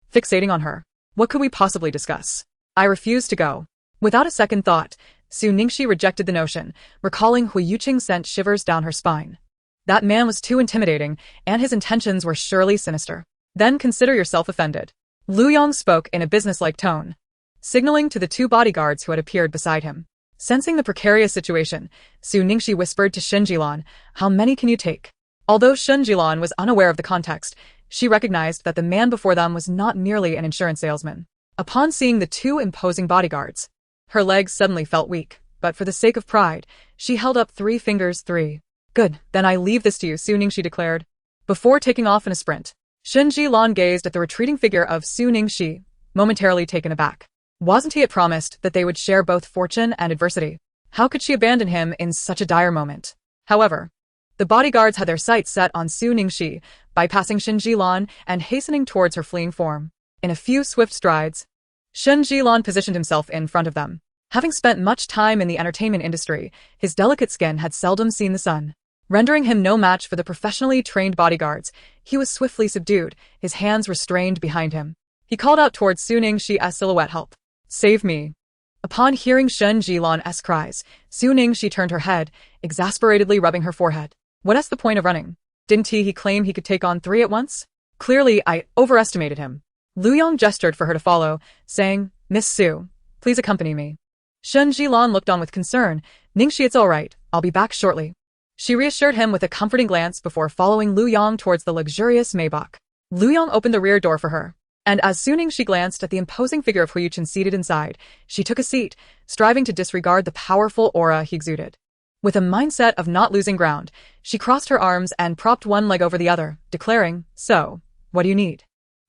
fixating on her. What could we possibly discuss? "I refuse to go." Without a second thought, Su Ningxi rejected the notion, recalling Huo Yuchen sent shivers down her spine. That man was too intimidating, and his intentions were surely sinister. "Then consider yourself offended." Liu Yang spoke in a businesslike tone, signaling to the two bodyguards who had appeared beside him. Sensing the precarious situation, Su Ningxi whispered to Shin Jilan, "How many can you take?" Although Shin Jilan was unaware of the context, she recognized that the man before them was not merely an insurance salesman. Upon seeing the two imposing bodyguards, her legs suddenly felt weak, but for the sake of pride, she held up 3 fingers. 3. "Good, then I leave this to you," Su Ningxi declared. Before taking off in a sprint, Shin Jilan gazed at the retreating figure of Su Ningxi, momentarily taken aback. Wasn't he promised that they would share both fortune and adversity? How could she abandon him in such a dire moment? However, the bodyguards had their sights set on Su Ningxi, bypassing Shin Jilan and hastening towards her fleeing form. In a few swift strides, Shin Jilan positioned himself in front of them. Having spent much time in the entertainment industry, his delicate skin had seldom seen the sun. Rendering him no match for the professionally trained bodyguards, he was swiftly subdued, his hands restrained behind him. He called out towards Su Ningxi's silhouette, "Help! Save me!" Upon hearing Shen Jilan's cries, Su Ningxi turned her head, exasperatedly rubbing her forehead. "What's the point of running? Didn't he claim he could take on 3 at once? Clearly, I overestimated him." Liu Yang gestured for her to follow, saying, "Miss Su, please accompany me." Shen Jilan looked on with concern. "Ningxi, it's all right. I'll be back shortly." She reassured him with a comforting glance before following Liu Yang towards the luxurious Maybach. Liu Yang opened the rear door for her, and as Su Ningxi glanced at the imposing figure of Huo Yuchen seated inside, she took a seat, striving to disregard the powerful aura he exuded. With a mindset of not losing ground, she crossed her arms and propped one leg over the other, declaring, "So, what do you need?"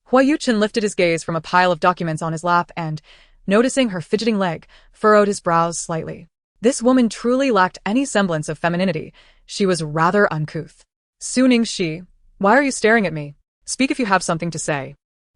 Huo Yuchen lifted his gaze from a pile of documents on his lap and, noticing her fidgeting leg, furrowed his brows slightly. This woman truly lacked any semblance of femininity. She was rather uncouth. Su Ningxi, why are you staring at me? Speak if you have something to say.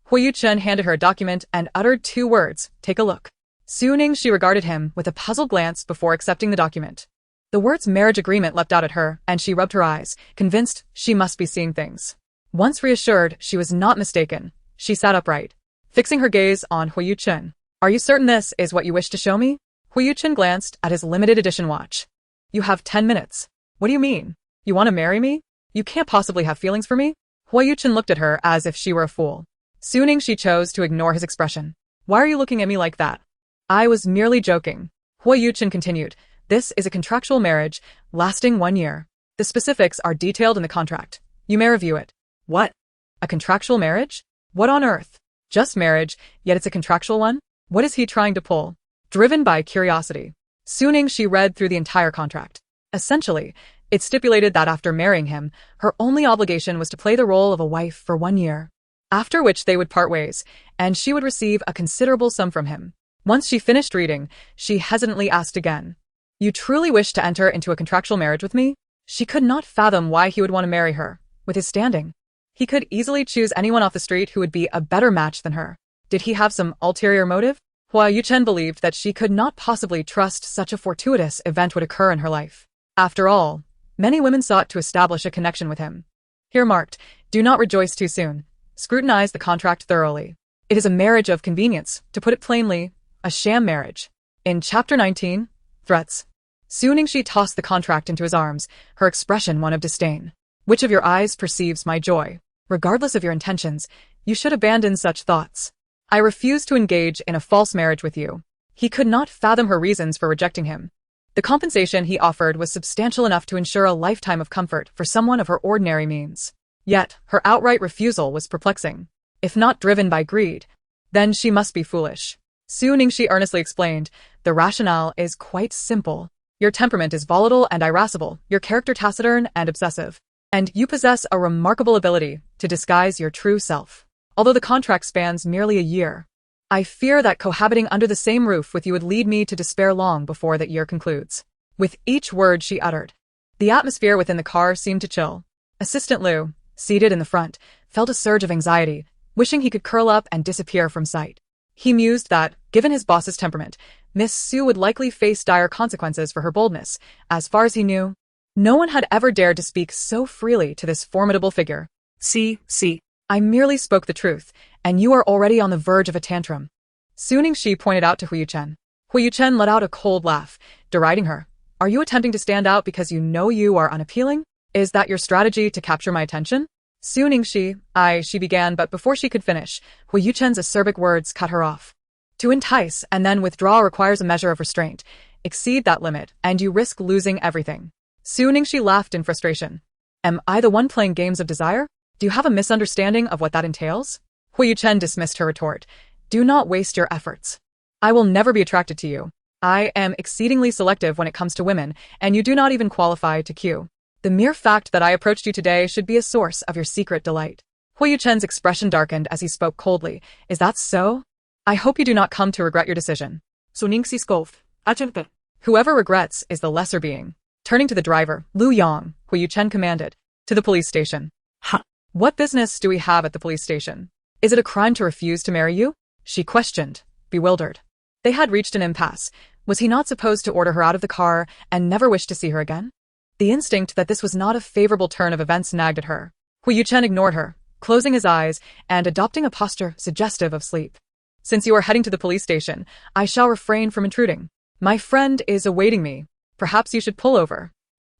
Huo Yuchen handed her a document and uttered 2 words, take a look. Su Ningxi regarded him with a puzzled glance before accepting the document. The words marriage agreement leapt out at her, and she rubbed her eyes, convinced she must be seeing things. Once reassured she was not mistaken, she sat upright, fixing her gaze on Huo Yuchen. Are you certain this is what you wish to show me? Huo Yuchen glanced at his limited edition watch. You have 10 minutes. What do you mean? You want to marry me? You can't possibly have feelings for me? Huo Yuchen looked at her as if she were a fool. Su Ningxi chose to ignore his expression. Why are you looking at me like that? I was merely joking. Huo Yuchen continued. This is a contractual marriage, lasting 1 year. The specifics are detailed in the contract. You may review it. What? A contractual marriage? What on earth? Just marriage, yet it's a contractual one? What is he trying to pull? Driven by curiosity, Su Ningxi read through the entire contract. Essentially, it stipulated that after marrying him, her only obligation was to play the role of a wife for 1 year, after which they would part ways, and she would receive a considerable sum from him. Once she finished reading, she hesitantly asked again, You truly wish to enter into a contractual marriage with me? She could not fathom why he would want to marry her, with his standing. He could easily choose anyone off the street who would be a better match than her. Did he have some ulterior motive? Huo Yuchen believed that she could not possibly trust such a fortuitous event would occur in her life. After all, many women sought to establish a connection with him. Here marked, do not rejoice too soon. Scrutinize the contract thoroughly. It is a marriage of convenience, to put it plainly, a sham marriage. In Chapter 19, Threats. Su Ningxi tossed the contract into his arms, her expression one of disdain. Which of your eyes perceives my joy? Regardless of your intentions, you should abandon such thoughts. I refuse to engage in a false marriage with you. He could not fathom her reasons for rejecting him. The compensation he offered was substantial enough to ensure a lifetime of comfort for someone of her ordinary means. Yet, her outright refusal was perplexing. If not driven by greed, then she must be foolish. Su Ningxi earnestly explained, the rationale is quite simple. Your temperament is volatile and irascible, your character taciturn and obsessive, and you possess a remarkable ability to disguise your true self. Although the contract spans merely a year, I fear that cohabiting under the same roof with you would lead me to despair long before that year concludes. With each word she uttered, the atmosphere within the car seemed to chill. Assistant Liu, seated in the front, felt a surge of anxiety, wishing he could curl up and disappear from sight. He mused that, given his boss's temperament, Miss Su would likely face dire consequences for her boldness. As far as he knew, no one had ever dared to speak so freely to this formidable figure. See, I merely spoke the truth, and you are already on the verge of a tantrum. Su Ningxi pointed out to Huo Yuchen. Huo Yuchen let out a cold laugh, deriding her. Are you attempting to stand out because you know you are unappealing? Is that your strategy to capture my attention? Su Ningxi, she began, but before she could finish, Huo Yuchen's acerbic words cut her off. To entice and then withdraw requires a measure of restraint. Exceed that limit, and you risk losing everything. Su Ningxi laughed in frustration. Am I the one playing games of desire? Do you have a misunderstanding of what that entails? Huo Yuchen dismissed her retort. Do not waste your efforts. I will never be attracted to you. I am exceedingly selective when it comes to women, and you do not even qualify to queue. The mere fact that I approached you today should be a source of your secret delight. Huo Yuchen's expression darkened as he spoke coldly. Is that so? I hope you do not come to regret your decision. Su Ningxi scoff. Achente. Whoever regrets is the lesser being. Turning to the driver, Liu Yang, Huo Yuchen commanded. To the police station. Ha! What business do we have at the police station? Is it a crime to refuse to marry you? She questioned, bewildered. They had reached an impasse. Was he not supposed to order her out of the car and never wish to see her again? The instinct that this was not a favorable turn of events nagged at her. Huo Yuchen ignored her, closing his eyes and adopting a posture suggestive of sleep. Since you are heading to the police station, I shall refrain from intruding. My friend is awaiting me. Perhaps you should pull over.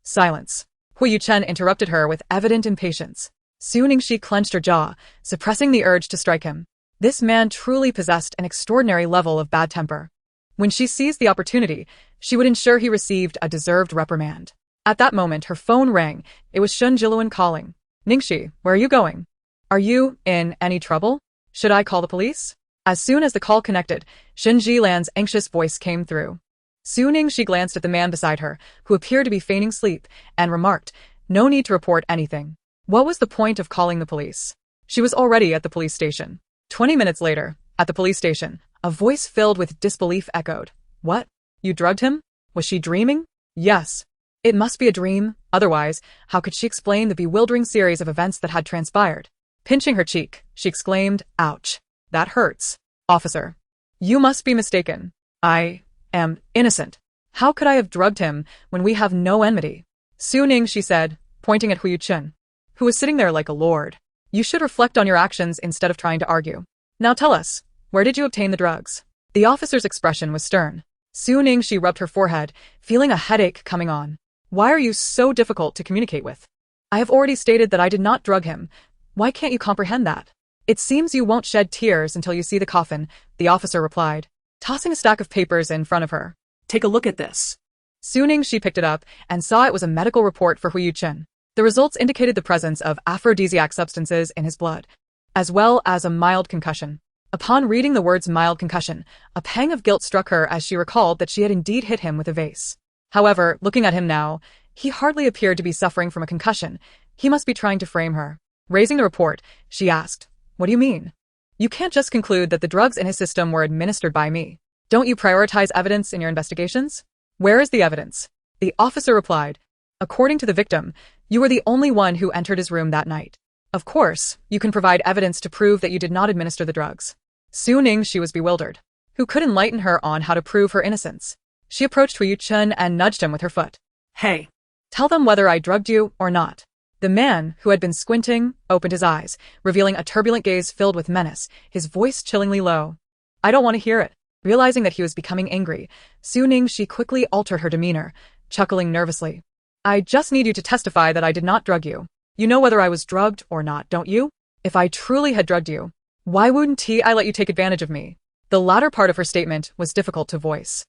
Silence. Huo Yuchen interrupted her with evident impatience. Su Ningxi clenched her jaw, suppressing the urge to strike him. This man truly possessed an extraordinary level of bad temper. When she seized the opportunity, she would ensure he received a deserved reprimand. At that moment, her phone rang. It was Shun Jiluan calling. Ningxi, where are you going? Are you in any trouble? Should I call the police? As soon as the call connected, Shun Jilan's anxious voice came through. Su Ningxi glanced at the man beside her, who appeared to be feigning sleep, and remarked, no need to report anything. What was the point of calling the police? She was already at the police station. 20 minutes later, at the police station, a voice filled with disbelief echoed. What? You drugged him? Was she dreaming? Yes. It must be a dream, otherwise, how could she explain the bewildering series of events that had transpired? Pinching her cheek, she exclaimed, "Ouch. That hurts. Officer. You must be mistaken. I am innocent. How could I have drugged him when we have no enmity?" Su Ning, she said, pointing at Huo Yuchen, who was sitting there like a lord. You should reflect on your actions instead of trying to argue. Now tell us, where did you obtain the drugs? The officer's expression was stern. Su Ning, she rubbed her forehead, feeling a headache coming on. Why are you so difficult to communicate with? I have already stated that I did not drug him. Why can't you comprehend that? It seems you won't shed tears until you see the coffin, the officer replied, tossing a stack of papers in front of her. Take a look at this. Su Ning, she picked it up and saw it was a medical report for Huo Yuchen. The results indicated the presence of aphrodisiac substances in his blood, as well as a mild concussion. Upon reading the words mild concussion, a pang of guilt struck her as she recalled that she had indeed hit him with a vase. However, looking at him now, he hardly appeared to be suffering from a concussion. He must be trying to frame her. Raising the report, she asked, "What do you mean? You can't just conclude that the drugs in his system were administered by me. Don't you prioritize evidence in your investigations? Where is the evidence?" The officer replied, "According to the victim, you were the only one who entered his room that night. Of course, you can provide evidence to prove that you did not administer the drugs." Su Ning, she was bewildered. Who could enlighten her on how to prove her innocence? She approached Huo Yuchen and nudged him with her foot. Hey. Tell them whether I drugged you or not. The man, who had been squinting, opened his eyes, revealing a turbulent gaze filled with menace, his voice chillingly low. I don't want to hear it. Realizing that he was becoming angry, Su Ning, she quickly altered her demeanor, chuckling nervously. I just need you to testify that I did not drug you. You know whether I was drugged or not, don't you? If I truly had drugged you, why wouldn't I let you take advantage of me? The latter part of her statement was difficult to voice.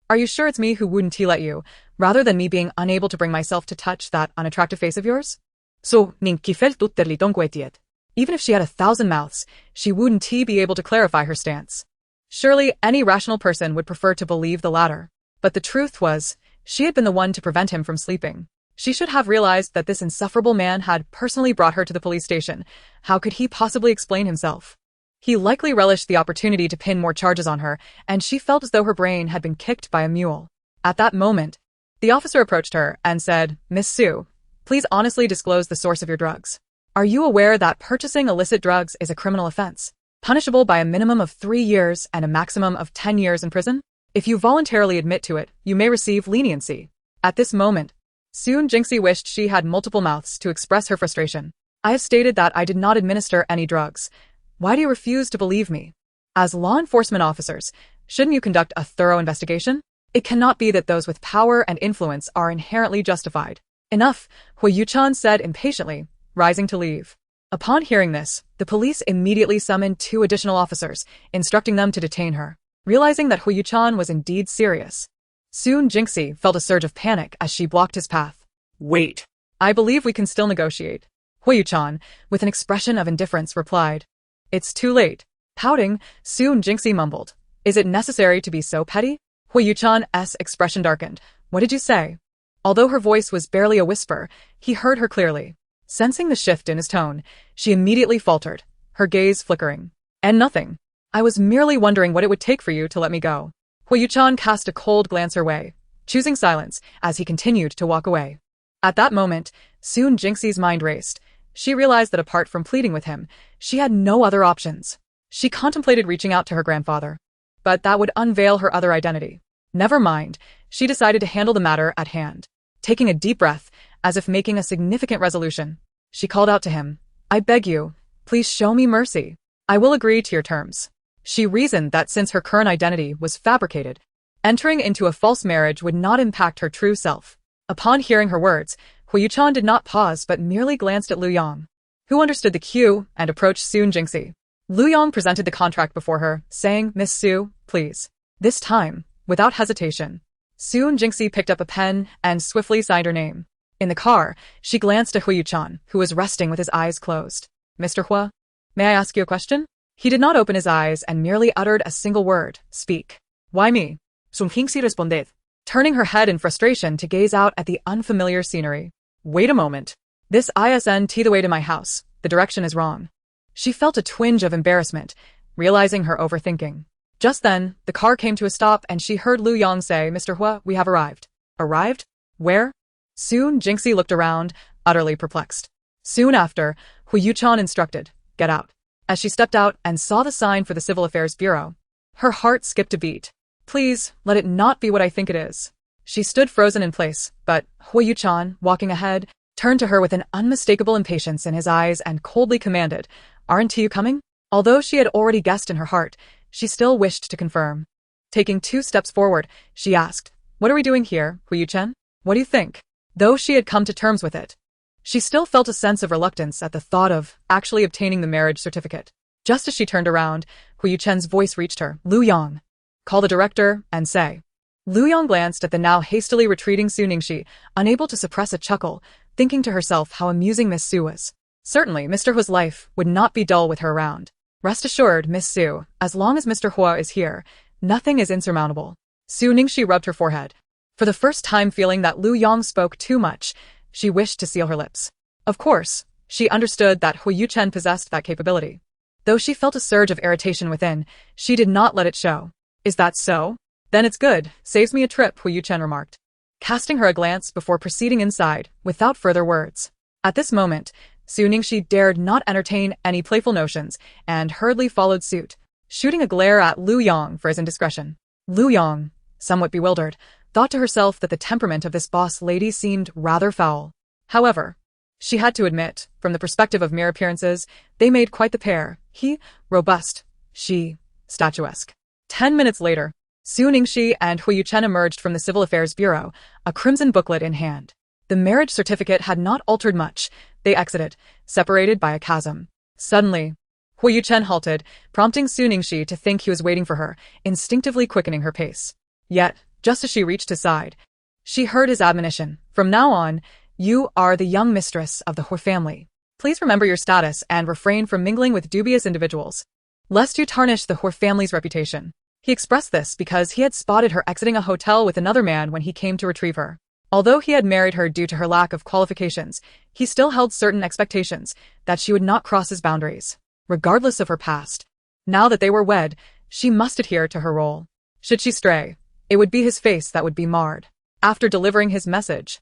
Are you sure it's me who wouldn't let you, rather than me being unable to bring myself to touch that unattractive face of yours? So, Ning kifel tutterli dongquetiet. Even if she had 1,000 mouths, she wouldn't be able to clarify her stance. Surely, any rational person would prefer to believe the latter. But the truth was, she had been the one to prevent him from sleeping. She should have realized that this insufferable man had personally brought her to the police station. How could he possibly explain himself? He likely relished the opportunity to pin more charges on her, and she felt as though her brain had been kicked by a mule. At that moment, the officer approached her and said, Miss Su, please honestly disclose the source of your drugs. Are you aware that purchasing illicit drugs is a criminal offense, punishable by a minimum of 3 years and a maximum of 10 years in prison? If you voluntarily admit to it, you may receive leniency. At this moment, Soon Jinxie wished she had multiple mouths to express her frustration. I have stated that I did not administer any drugs. Why do you refuse to believe me? As law enforcement officers, shouldn't you conduct a thorough investigation? It cannot be that those with power and influence are inherently justified. Enough, Huo Yuchen said impatiently, rising to leave. Upon hearing this, the police immediately summoned 2 additional officers, instructing them to detain her. Realizing that Huo Yuchen was indeed serious, Soon Jinxie felt a surge of panic as she blocked his path. Wait. I believe we can still negotiate. Huo Yuchen, with an expression of indifference, replied. It's too late. Pouting, Soon Jinxie mumbled. Is it necessary to be so petty? Huo Yuchen's expression darkened. What did you say? Although her voice was barely a whisper, he heard her clearly. Sensing the shift in his tone, she immediately faltered, her gaze flickering. And nothing. I was merely wondering what it would take for you to let me go. Huo Yuchen cast a cold glance her way, choosing silence as he continued to walk away. At that moment, Soon Jinxie's mind raced. She realized that apart from pleading with him, she had no other options. She contemplated reaching out to her grandfather, but that would unveil her other identity. Never mind, she decided to handle the matter at hand. Taking a deep breath, as if making a significant resolution, she called out to him, I beg you, please show me mercy. I will agree to your terms. She reasoned that since her current identity was fabricated, entering into a false marriage would not impact her true self. Upon hearing her words, Huo Yuchen did not pause but merely glanced at Lu Yang, who understood the cue and approached Soon Jinxie. Lu Yang presented the contract before her, saying, Miss Su, please. This time, without hesitation, Soon Jinxie picked up a pen and swiftly signed her name. In the car, she glanced at Huo Yuchen, who was resting with his eyes closed. Mr. Huo, may I ask you a question? He did not open his eyes and merely uttered a single word, speak. Why me? Soon Jinxie responded, turning her head in frustration to gaze out at the unfamiliar scenery. Wait a moment. This isn't the way to my house. The direction is wrong. She felt a twinge of embarrassment, realizing her overthinking. Just then, the car came to a stop and she heard Lu Yang say, "Mr. Huo, we have arrived." Arrived? Where? Soon, Jinxie looked around, utterly perplexed. Soon after, Huo Yuchen instructed, "Get out." As she stepped out and saw the sign for the Civil Affairs Bureau, her heart skipped a beat. Please, let it not be what I think it is. She stood frozen in place, but Huo Yuchen, walking ahead, turned to her with an unmistakable impatience in his eyes and coldly commanded, "Aren't you coming?" Although she had already guessed in her heart, she still wished to confirm. Taking 2 steps forward, she asked, "What are we doing here, Huo Yuchen? What do you think?" Though she had come to terms with it, she still felt a sense of reluctance at the thought of actually obtaining the marriage certificate. Just as she turned around, Huo Yuchen's voice reached her. "Lu Yang, call the director and say." Lu Yang glanced at the now hastily retreating Su Ningxi, unable to suppress a chuckle, thinking to herself how amusing Miss Su was. Certainly, Mr. Huo's life would not be dull with her around. Rest assured, Miss Su, as long as Mr. Huo is here, nothing is insurmountable. Su Ningxi rubbed her forehead. For the first time feeling that Lu Yang spoke too much, she wished to seal her lips. Of course, she understood that Huo Yuchen possessed that capability. Though she felt a surge of irritation within, she did not let it show. "Is that so? Then it's good, saves me a trip," Huo Yuchen remarked, casting her a glance before proceeding inside, without further words. At this moment, Su Ningxi dared not entertain any playful notions, and hurriedly followed suit, shooting a glare at Lu Yang for his indiscretion. Lu Yang, somewhat bewildered, thought to herself that the temperament of this boss lady seemed rather foul. However, she had to admit, from the perspective of mere appearances, they made quite the pair. He, robust, she, statuesque. 10 minutes later, Su Ningxi and Huo Yuchen emerged from the Civil Affairs Bureau, a crimson booklet in hand. The marriage certificate had not altered much. They exited, separated by a chasm. Suddenly, Huo Yuchen halted, prompting Su Ningxi to think he was waiting for her, instinctively quickening her pace. Yet, just as she reached his side, she heard his admonition. "From now on, you are the young mistress of the Huo family. Please remember your status and refrain from mingling with dubious individuals, lest you tarnish the Huo family's reputation." He expressed this because he had spotted her exiting a hotel with another man when he came to retrieve her. Although he had married her due to her lack of qualifications, he still held certain expectations that she would not cross his boundaries, regardless of her past. Now that they were wed, she must adhere to her role. Should she stray, it would be his face that would be marred. After delivering his message,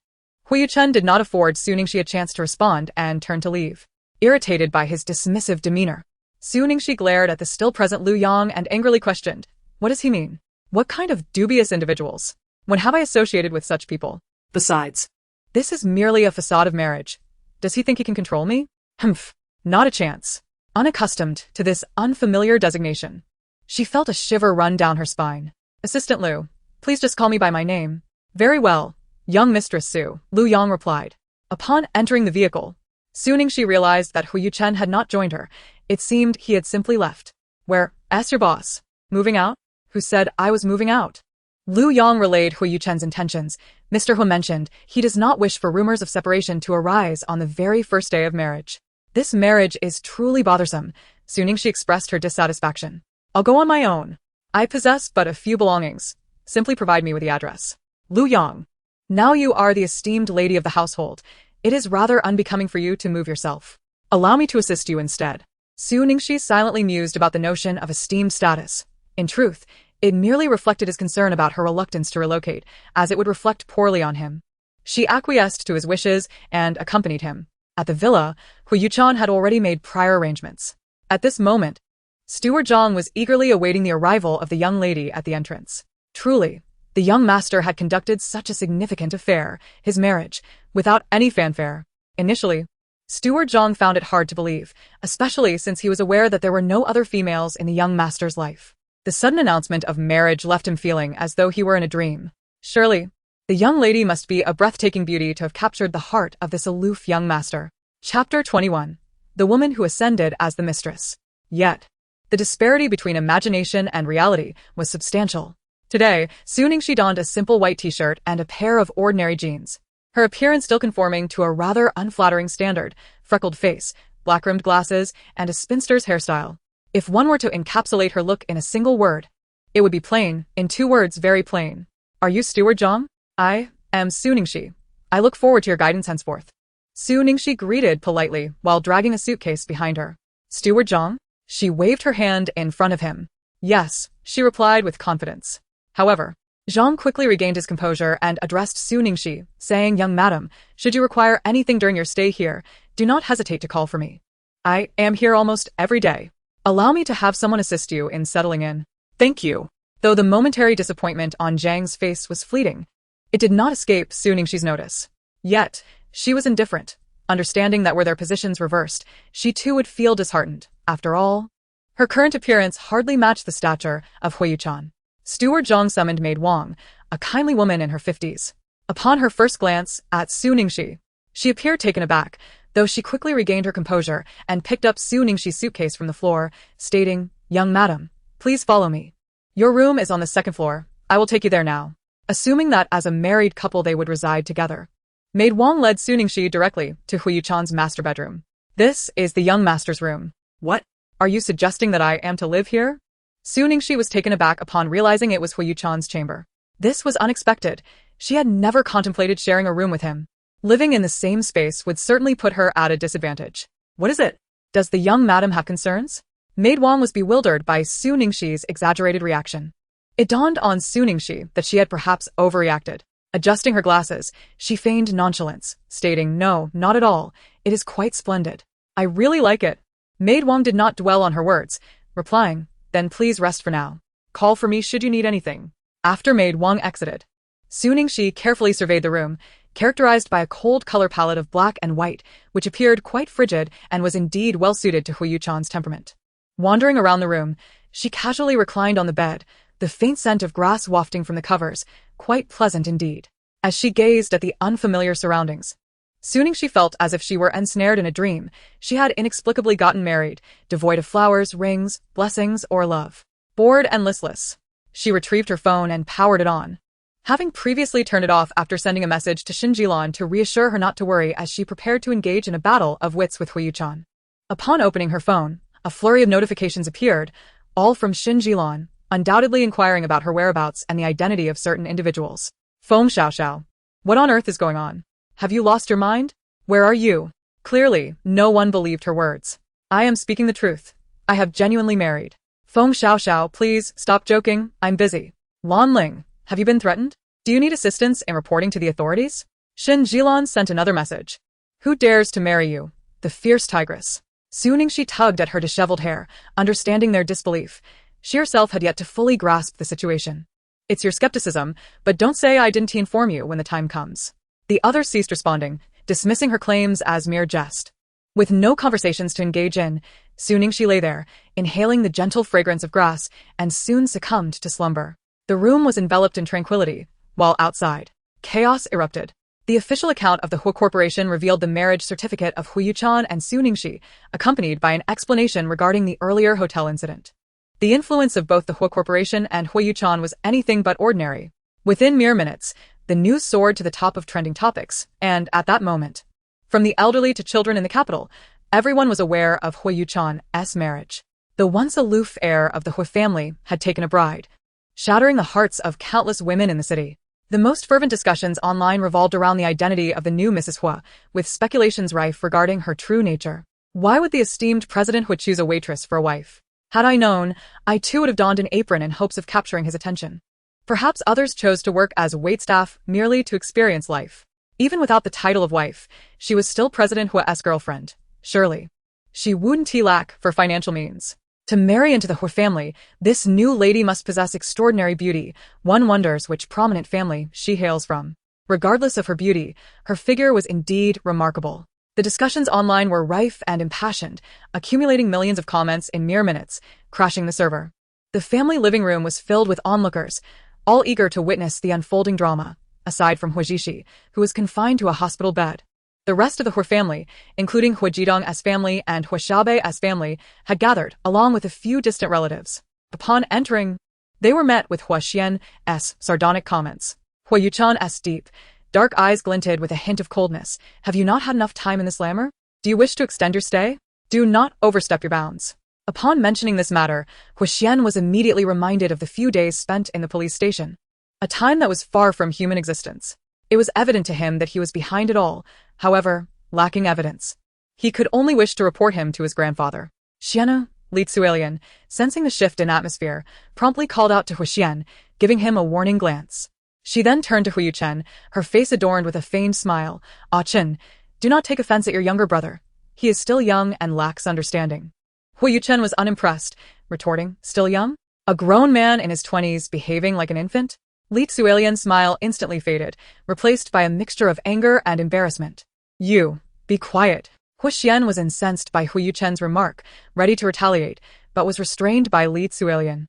Huo Yuchen did not afford Su Ningxi a chance to respond and turned to leave. Irritated by his dismissive demeanor, Su Ningxi glared at the still-present Lu Yang and angrily questioned, "What does he mean? What kind of dubious individuals? When have I associated with such people? Besides, This is merely a facade of marriage. Does he think he can control me? Humph, not a chance." Unaccustomed to this unfamiliar designation, she felt a shiver run down her spine. "Assistant Lu, please just call me by my name." "Very well, young Mistress Su," Lu Yang replied. Upon entering the vehicle, Su Ningxi realized that Huo Yuchen had not joined her. It seemed he had simply left. "Where? Ask your boss. Moving out? Who said I was moving out?" Lu Yang relayed Huo Yuchen's intentions. Mr. Huo mentioned he does not wish for rumors of separation to arise on the very first day of marriage. "This marriage is truly bothersome," Su Ningxi expressed her dissatisfaction. "I'll go on my own. I possess but a few belongings. Simply provide me with the address." "Lu Yang, now you are the esteemed lady of the household. It is rather unbecoming for you to move yourself. Allow me to assist you instead." Su Ningxi silently mused about the notion of esteemed status. In truth, it merely reflected his concern about her reluctance to relocate, as it would reflect poorly on him. She acquiesced to his wishes and accompanied him. At the villa, Huo Yuchen had already made prior arrangements. At this moment, Steward Zhang was eagerly awaiting the arrival of the young lady at the entrance. Truly, the young master had conducted such a significant affair, his marriage, without any fanfare. Initially, Steward Zhang found it hard to believe, especially since he was aware that there were no other females in the young master's life. The sudden announcement of marriage left him feeling as though he were in a dream. Surely, the young lady must be a breathtaking beauty to have captured the heart of this aloof young master. Chapter 21. The woman who ascended as the mistress. Yet, the disparity between imagination and reality was substantial. Today, Su Ningxi donned a simple white t-shirt and a pair of ordinary jeans. Her appearance still conforming to a rather unflattering standard, freckled face, black-rimmed glasses, and a spinster's hairstyle. If one were to encapsulate her look in a single word, it would be plain, in 2 words, very plain. "Are you Steward Zhang?" "I am Su Ningxi. I look forward to your guidance henceforth." Su Ningxi greeted politely while dragging a suitcase behind her. "Steward Zhang?" She waved her hand in front of him. "Yes," she replied with confidence. However, Zhang quickly regained his composure and addressed Su Ningxi, saying, "Young madam, should you require anything during your stay here, do not hesitate to call for me. I am here almost every day. Allow me to have someone assist you in settling in." Thank you. Though the momentary disappointment on Zhang's face was fleeting, it did not escape Su Ningxi's notice. Yet, she was indifferent, understanding that were their positions reversed, she too would feel disheartened. After all, her current appearance hardly matched the stature of Huo Yuchen. Steward Zhang summoned Maid Wang, a kindly woman in her 50s. Upon her first glance at Su Ningxi, she appeared taken aback, though she quickly regained her composure and picked up Su Ningxi's suitcase from the floor, stating, "Young madam, please follow me. Your room is on the second floor. I will take you there now." Assuming that as a married couple they would reside together, Maid Wang led Su Ningxi directly to Huo Yuchen's master bedroom. "This is the young master's room." What? "Are you suggesting that I am to live here?" Su Ningxi was taken aback upon realizing it was Huo Yuchen's chamber. This was unexpected. She had never contemplated sharing a room with him. Living in the same space would certainly put her at a disadvantage. What is it? "Does the young madam have concerns?" Maid Wang was bewildered by Su Ningxi's exaggerated reaction. It dawned on Su Ningxi that she had perhaps overreacted. Adjusting her glasses, she feigned nonchalance, stating, "No, not at all. It is quite splendid. I really like it." Maid Wang did not dwell on her words, replying, "Then please rest for now. Call for me should you need anything." After Maid Wang exited, Su Ningxi carefully surveyed the room, characterized by a cold color palette of black and white, which appeared quite frigid and was indeed well suited to Huo Yuchen's temperament. Wandering around the room, she casually reclined on the bed, the faint scent of grass wafting from the covers, quite pleasant indeed. As she gazed at the unfamiliar surroundings, Su Ningxi felt as if she were ensnared in a dream. She had inexplicably gotten married, devoid of flowers, rings, blessings, or love. Bored and listless, she retrieved her phone and powered it on, having previously turned it off after sending a message to Xin Jilan to reassure her not to worry as she prepared to engage in a battle of wits with Huo Yuchen. Upon opening her phone, a flurry of notifications appeared, all from Xin Jilan, undoubtedly inquiring about her whereabouts and the identity of certain individuals. "Feng Xiaoxiao. What on earth is going on? Have you lost your mind? Where are you?" Clearly, no one believed her words. "I am speaking the truth. I have genuinely married." "Feng Xiaoxiao, please, stop joking, I'm busy." "Lan Ling, have you been threatened? Do you need assistance in reporting to the authorities?" Xin Jilan sent another message. "Who dares to marry you? The fierce tigress." Su Ningxi tugged at her disheveled hair, understanding their disbelief. She herself had yet to fully grasp the situation. "It's your skepticism, but don't say I didn't inform you when the time comes." The other ceased responding, dismissing her claims as mere jest. With no conversations to engage in, Su Ningxi lay there, inhaling the gentle fragrance of grass, and soon succumbed to slumber. The room was enveloped in tranquility, while outside, chaos erupted. The official account of the Huo Corporation revealed the marriage certificate of Huo Yuchen and Su Ningxi, accompanied by an explanation regarding the earlier hotel incident. The influence of both the Huo Corporation and Huo Yuchen was anything but ordinary. Within mere minutes, the news soared to the top of trending topics, and at that moment, from the elderly to children in the capital, everyone was aware of Huo Yuchen's marriage. The once aloof heir of the Huo family had taken a bride, shattering the hearts of countless women in the city. The most fervent discussions online revolved around the identity of the new Mrs. Huo, with speculations rife regarding her true nature. Why would the esteemed President Huo choose a waitress for a wife? Had I known, I too would have donned an apron in hopes of capturing his attention. Perhaps others chose to work as waitstaff merely to experience life. Even without the title of wife, she was still President Huo's girlfriend. Surely, she wouldn't lack for financial means. To marry into the Huo family, this new lady must possess extraordinary beauty. One wonders which prominent family she hails from. Regardless of her beauty, her figure was indeed remarkable. The discussions online were rife and impassioned, accumulating millions of comments in mere minutes, crashing the server. The family living room was filled with onlookers, all eager to witness the unfolding drama, aside from Huo Zixi, who was confined to a hospital bed. The rest of the Huo family, including Huo Jidong's family and Huo Xiaobei's family, had gathered, along with a few distant relatives. Upon entering, they were met with Huo Xian's sardonic comments. Huo Yuchen's deep, dark eyes glinted with a hint of coldness. "Have you not had enough time in the slammer? Do you wish to extend your stay? Do not overstep your bounds." Upon mentioning this matter, Huo Xian was immediately reminded of the few days spent in the police station, a time that was far from human existence. It was evident to him that he was behind it all, however, lacking evidence. He could only wish to report him to his grandfather. "Xiana, Li Tzuelian, sensing the shift in atmosphere, promptly called out to Huo Xian, giving him a warning glance. She then turned to Huo Yuchen, her face adorned with a feigned smile. "Ah Chen, do not take offense at your younger brother. He is still young and lacks understanding." Huo Yuchen was unimpressed, retorting, "Still young? A grown man in his 20s behaving like an infant?" Li Tzuelian's smile instantly faded, replaced by a mixture of anger and embarrassment. "You, be quiet." Huo Xian was incensed by Huo Yuchen's remark, ready to retaliate, but was restrained by Li Tzuelian.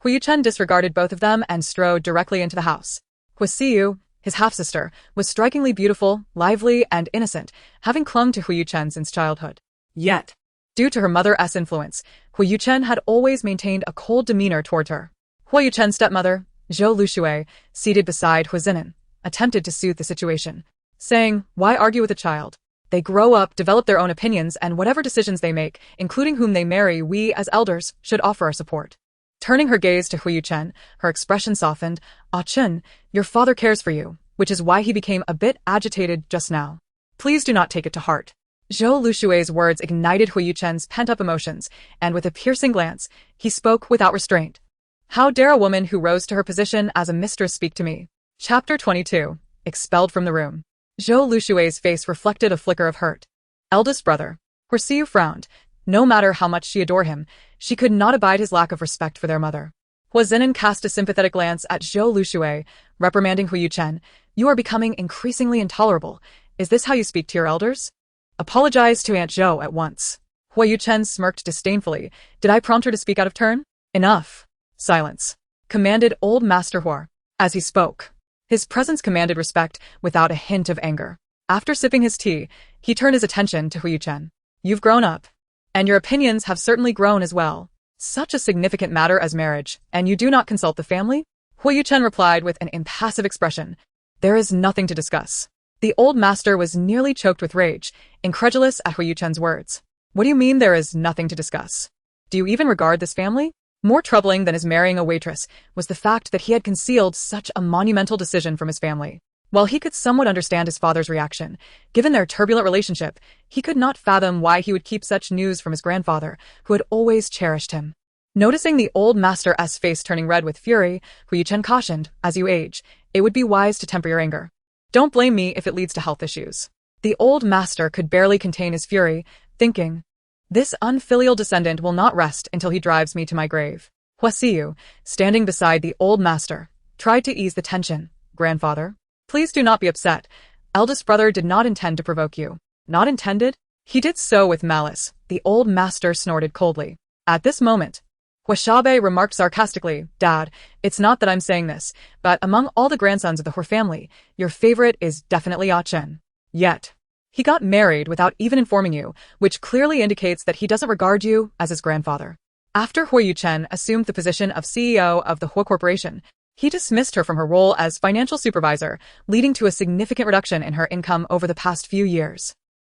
Huo Yuchen disregarded both of them and strode directly into the house. Huo Siyu, his half-sister, was strikingly beautiful, lively, and innocent, having clung to Huo Yuchen since childhood. Yet, Due to her mother's influence, Huo Yuchen had always maintained a cold demeanor toward her. Huo Yuchen's stepmother, Zhou Lushui, seated beside Huo Zinan, attempted to soothe the situation, saying, "Why argue with a child? They grow up, develop their own opinions, and whatever decisions they make, including whom they marry, we, as elders, should offer our support." Turning her gaze to Huo Yuchen, her expression softened. "Ah Chen, your father cares for you, which is why he became a bit agitated just now. Please do not take it to heart." Zhou Lushui's words ignited Huo Yuchen's pent-up emotions, and with a piercing glance, he spoke without restraint. "How dare a woman who rose to her position as a mistress speak to me?" Chapter 22. Expelled from the room. Zhou Lushui's face reflected a flicker of hurt. Eldest brother. Huo Siyu frowned. No matter how much she adored him, she could not abide his lack of respect for their mother. Huo Zinan cast a sympathetic glance at Zhou Lushui, reprimanding Huo Yuchen. "You are becoming increasingly intolerable. Is this how you speak to your elders? Apologize to Aunt Zhou at once." Huo Yuchen smirked disdainfully. "Did I prompt her to speak out of turn?" "Enough. Silence," commanded Old Master Huo. As he spoke, his presence commanded respect without a hint of anger. After sipping his tea, he turned his attention to Huo Yuchen. "You've grown up. And your opinions have certainly grown as well. Such a significant matter as marriage, and you do not consult the family?" Huo Yuchen replied with an impassive expression. "There is nothing to discuss." The old master was nearly choked with rage, incredulous at Huo Yuchen's words. "What do you mean there is nothing to discuss? Do you even regard this family?" More troubling than his marrying a waitress was the fact that he had concealed such a monumental decision from his family. While he could somewhat understand his father's reaction, given their turbulent relationship, he could not fathom why he would keep such news from his grandfather, who had always cherished him. Noticing the old master's face turning red with fury, Huo Yuchen cautioned, "As you age, it would be wise to temper your anger. Don't blame me if it leads to health issues." The old master could barely contain his fury, thinking, "This unfilial descendant will not rest until he drives me to my grave." Huo Siyu, standing beside the old master, tried to ease the tension. "Grandfather, please do not be upset. Eldest brother did not intend to provoke you." "Not intended?" "He did so with malice," the old master snorted coldly. At this moment, Huo Xiaobei remarked sarcastically, "Dad, it's not that I'm saying this, but among all the grandsons of the Huo family, your favorite is definitely Ah Chen. Yet, he got married without even informing you, which clearly indicates that he doesn't regard you as his grandfather." After Huo Yuchen assumed the position of CEO of the Huo Corporation, he dismissed her from her role as financial supervisor, leading to a significant reduction in her income over the past few years.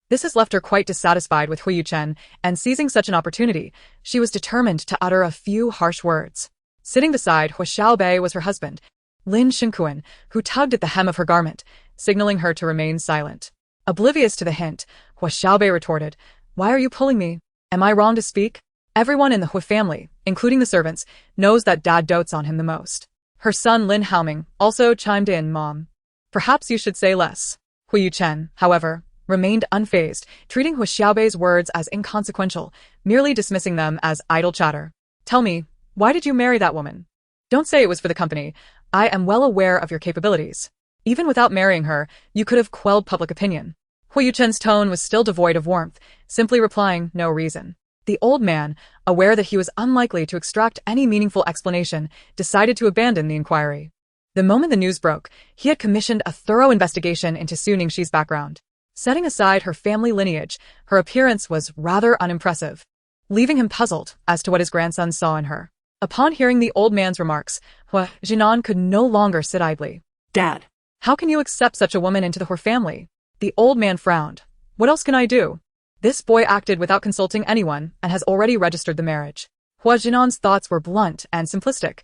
This has left her quite dissatisfied with Huo Yuchen, and seizing such an opportunity, she was determined to utter a few harsh words. Sitting beside Huo Xiaobei was her husband, Lin Xinkuan, who tugged at the hem of her garment, signaling her to remain silent. Oblivious to the hint, Huo Xiaobei retorted, "Why are you pulling me? Am I wrong to speak? Everyone in the Huo family, including the servants, knows that Dad dotes on him the most." Her son Lin Haoming also chimed in, "Mom, perhaps you should say less." Huo Yuchen, however, remained unfazed, treating Huo Xiaobei's words as inconsequential, merely dismissing them as idle chatter. "Tell me, why did you marry that woman? Don't say it was for the company. I am well aware of your capabilities. Even without marrying her, you could have quelled public opinion." Huo Yuchen's tone was still devoid of warmth, simply replying, "No reason." The old man, aware that he was unlikely to extract any meaningful explanation, decided to abandon the inquiry. The moment the news broke, he had commissioned a thorough investigation into Su Ningxi's background. Setting aside her family lineage, her appearance was rather unimpressive, leaving him puzzled as to what his grandson saw in her. Upon hearing the old man's remarks, Huo Jinan could no longer sit idly. "Dad, how can you accept such a woman into the Huo family?" The old man frowned. "What else can I do? This boy acted without consulting anyone and has already registered the marriage." Huo Jinan's thoughts were blunt and simplistic.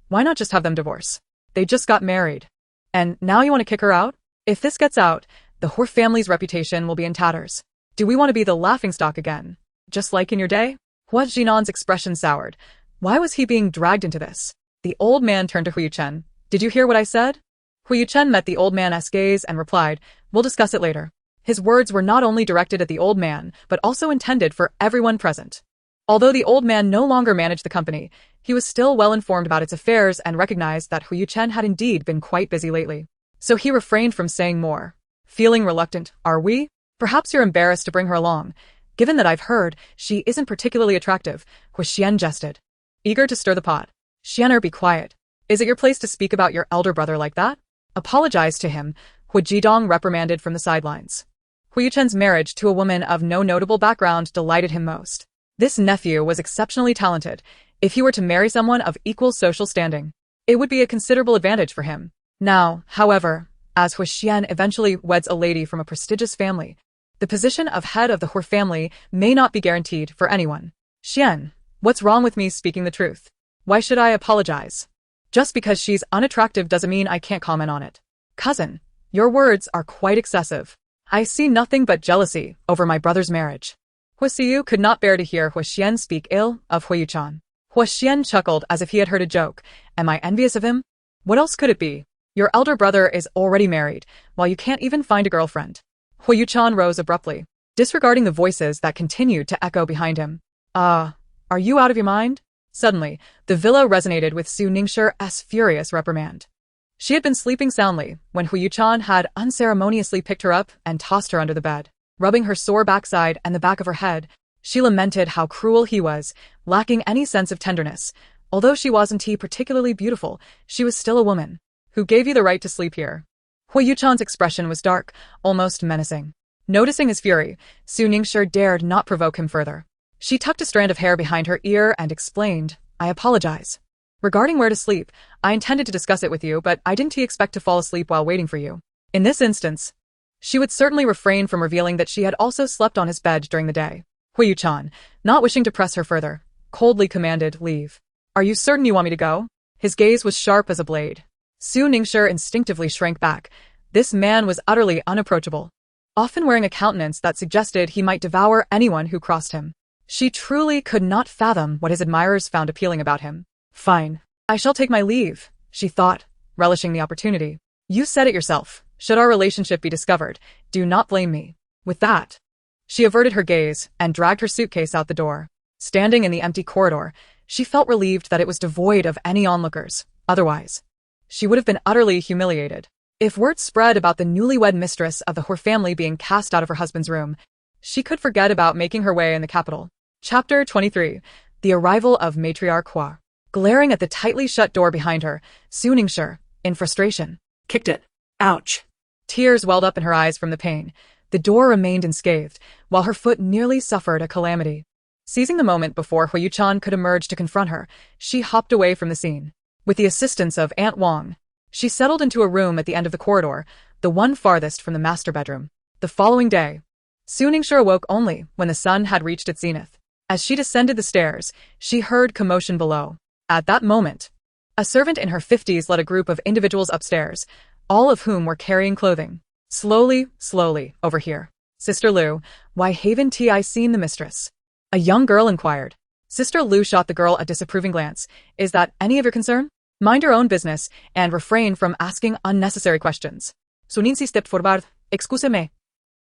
Why not just have them divorce? They just got married. And now you want to kick her out? If this gets out, the Huo family's reputation will be in tatters. Do we want to be the laughingstock again? Just like in your day? Hua Jinan's expression soured. Why was he being dragged into this? The old man turned to Huo Yuchen. Did you hear what I said? Huo Yuchen met the old man's gaze and replied, we'll discuss it later. His words were not only directed at the old man, but also intended for everyone present. Although the old man no longer managed the company, he was still well informed about its affairs and recognized that Huo Yuchen had indeed been quite busy lately. So he refrained from saying more. Feeling reluctant, are we? Perhaps you're embarrassed to bring her along. Given that I've heard she isn't particularly attractive, Huo Xian jested, eager to stir the pot. Xianer, be quiet. Is it your place to speak about your elder brother like that? Apologize to him, Huo Jidong reprimanded from the sidelines. Huo Yuchen's marriage to a woman of no notable background delighted him most. This nephew was exceptionally talented. If he were to marry someone of equal social standing, it would be a considerable advantage for him. Now, however, as Huo Xian eventually weds a lady from a prestigious family, the position of head of the Heir family may not be guaranteed for anyone. Xian, what's wrong with me speaking the truth? Why should I apologize? Just because she's unattractive doesn't mean I can't comment on it. Cousin, your words are quite excessive. I see nothing but jealousy over my brother's marriage. Huo Siyu could not bear to hear Huo Xian speak ill of Huo Yuchen. Huo Xian chuckled as if he had heard a joke. Am I envious of him? What else could it be? Your elder brother is already married, while you can't even find a girlfriend. Huo Yuchen rose abruptly, disregarding the voices that continued to echo behind him. Are you out of your mind? Suddenly, the villa resonated with Su Ningxi's furious reprimand. She had been sleeping soundly when Huo Yuchen had unceremoniously picked her up and tossed her under the bed. Rubbing her sore backside and the back of her head, she lamented how cruel he was, lacking any sense of tenderness. Although she wasn't particularly beautiful, she was still a woman. Who gave you the right to sleep here? Huo Yuchen's expression was dark, almost menacing. Noticing his fury, Su Ningxi dared not provoke him further. She tucked a strand of hair behind her ear and explained, I apologize. Regarding where to sleep, I intended to discuss it with you, but I didn't expect to fall asleep while waiting for you. In this instance, she would certainly refrain from revealing that she had also slept on his bed during the day. Huo Yuchen, not wishing to press her further, coldly commanded, leave. Are you certain you want me to go? His gaze was sharp as a blade. Su Ningxi instinctively shrank back. This man was utterly unapproachable, often wearing a countenance that suggested he might devour anyone who crossed him. She truly could not fathom what his admirers found appealing about him. Fine. I shall take my leave, she thought, relishing the opportunity. You said it yourself. Should our relationship be discovered, do not blame me. With that, she averted her gaze and dragged her suitcase out the door. Standing in the empty corridor, she felt relieved that it was devoid of any onlookers. Otherwise, she would have been utterly humiliated. If word spread about the newlywed mistress of the Heir family being cast out of her husband's room, she could forget about making her way in the capital. Chapter 23. The Arrival of Matriarch Hua. Glaring at the tightly shut door behind her, Su Ningxi, in frustration, Kicked it. Ouch. Tears welled up in her eyes from the pain. The door remained unscathed, while her foot nearly suffered a calamity. Seizing the moment before Huo Yuchen could emerge to confront her, she hopped away from the scene. With the assistance of Aunt Wang, she settled into a room at the end of the corridor, the one farthest from the master bedroom. The following day, Su Ningxi awoke only when the sun had reached its zenith. As she descended the stairs, she heard commotion below. At that moment, a servant in her 50s led a group of individuals upstairs, all of whom were carrying clothing. Slowly, over here. Sister Lu, why haven't I seen the mistress? A young girl inquired. Sister Lu shot the girl a disapproving glance. Is that any of your concern? Mind your own business and refrain from asking unnecessary questions. Su Ningxi stepped forward. Excuse-me.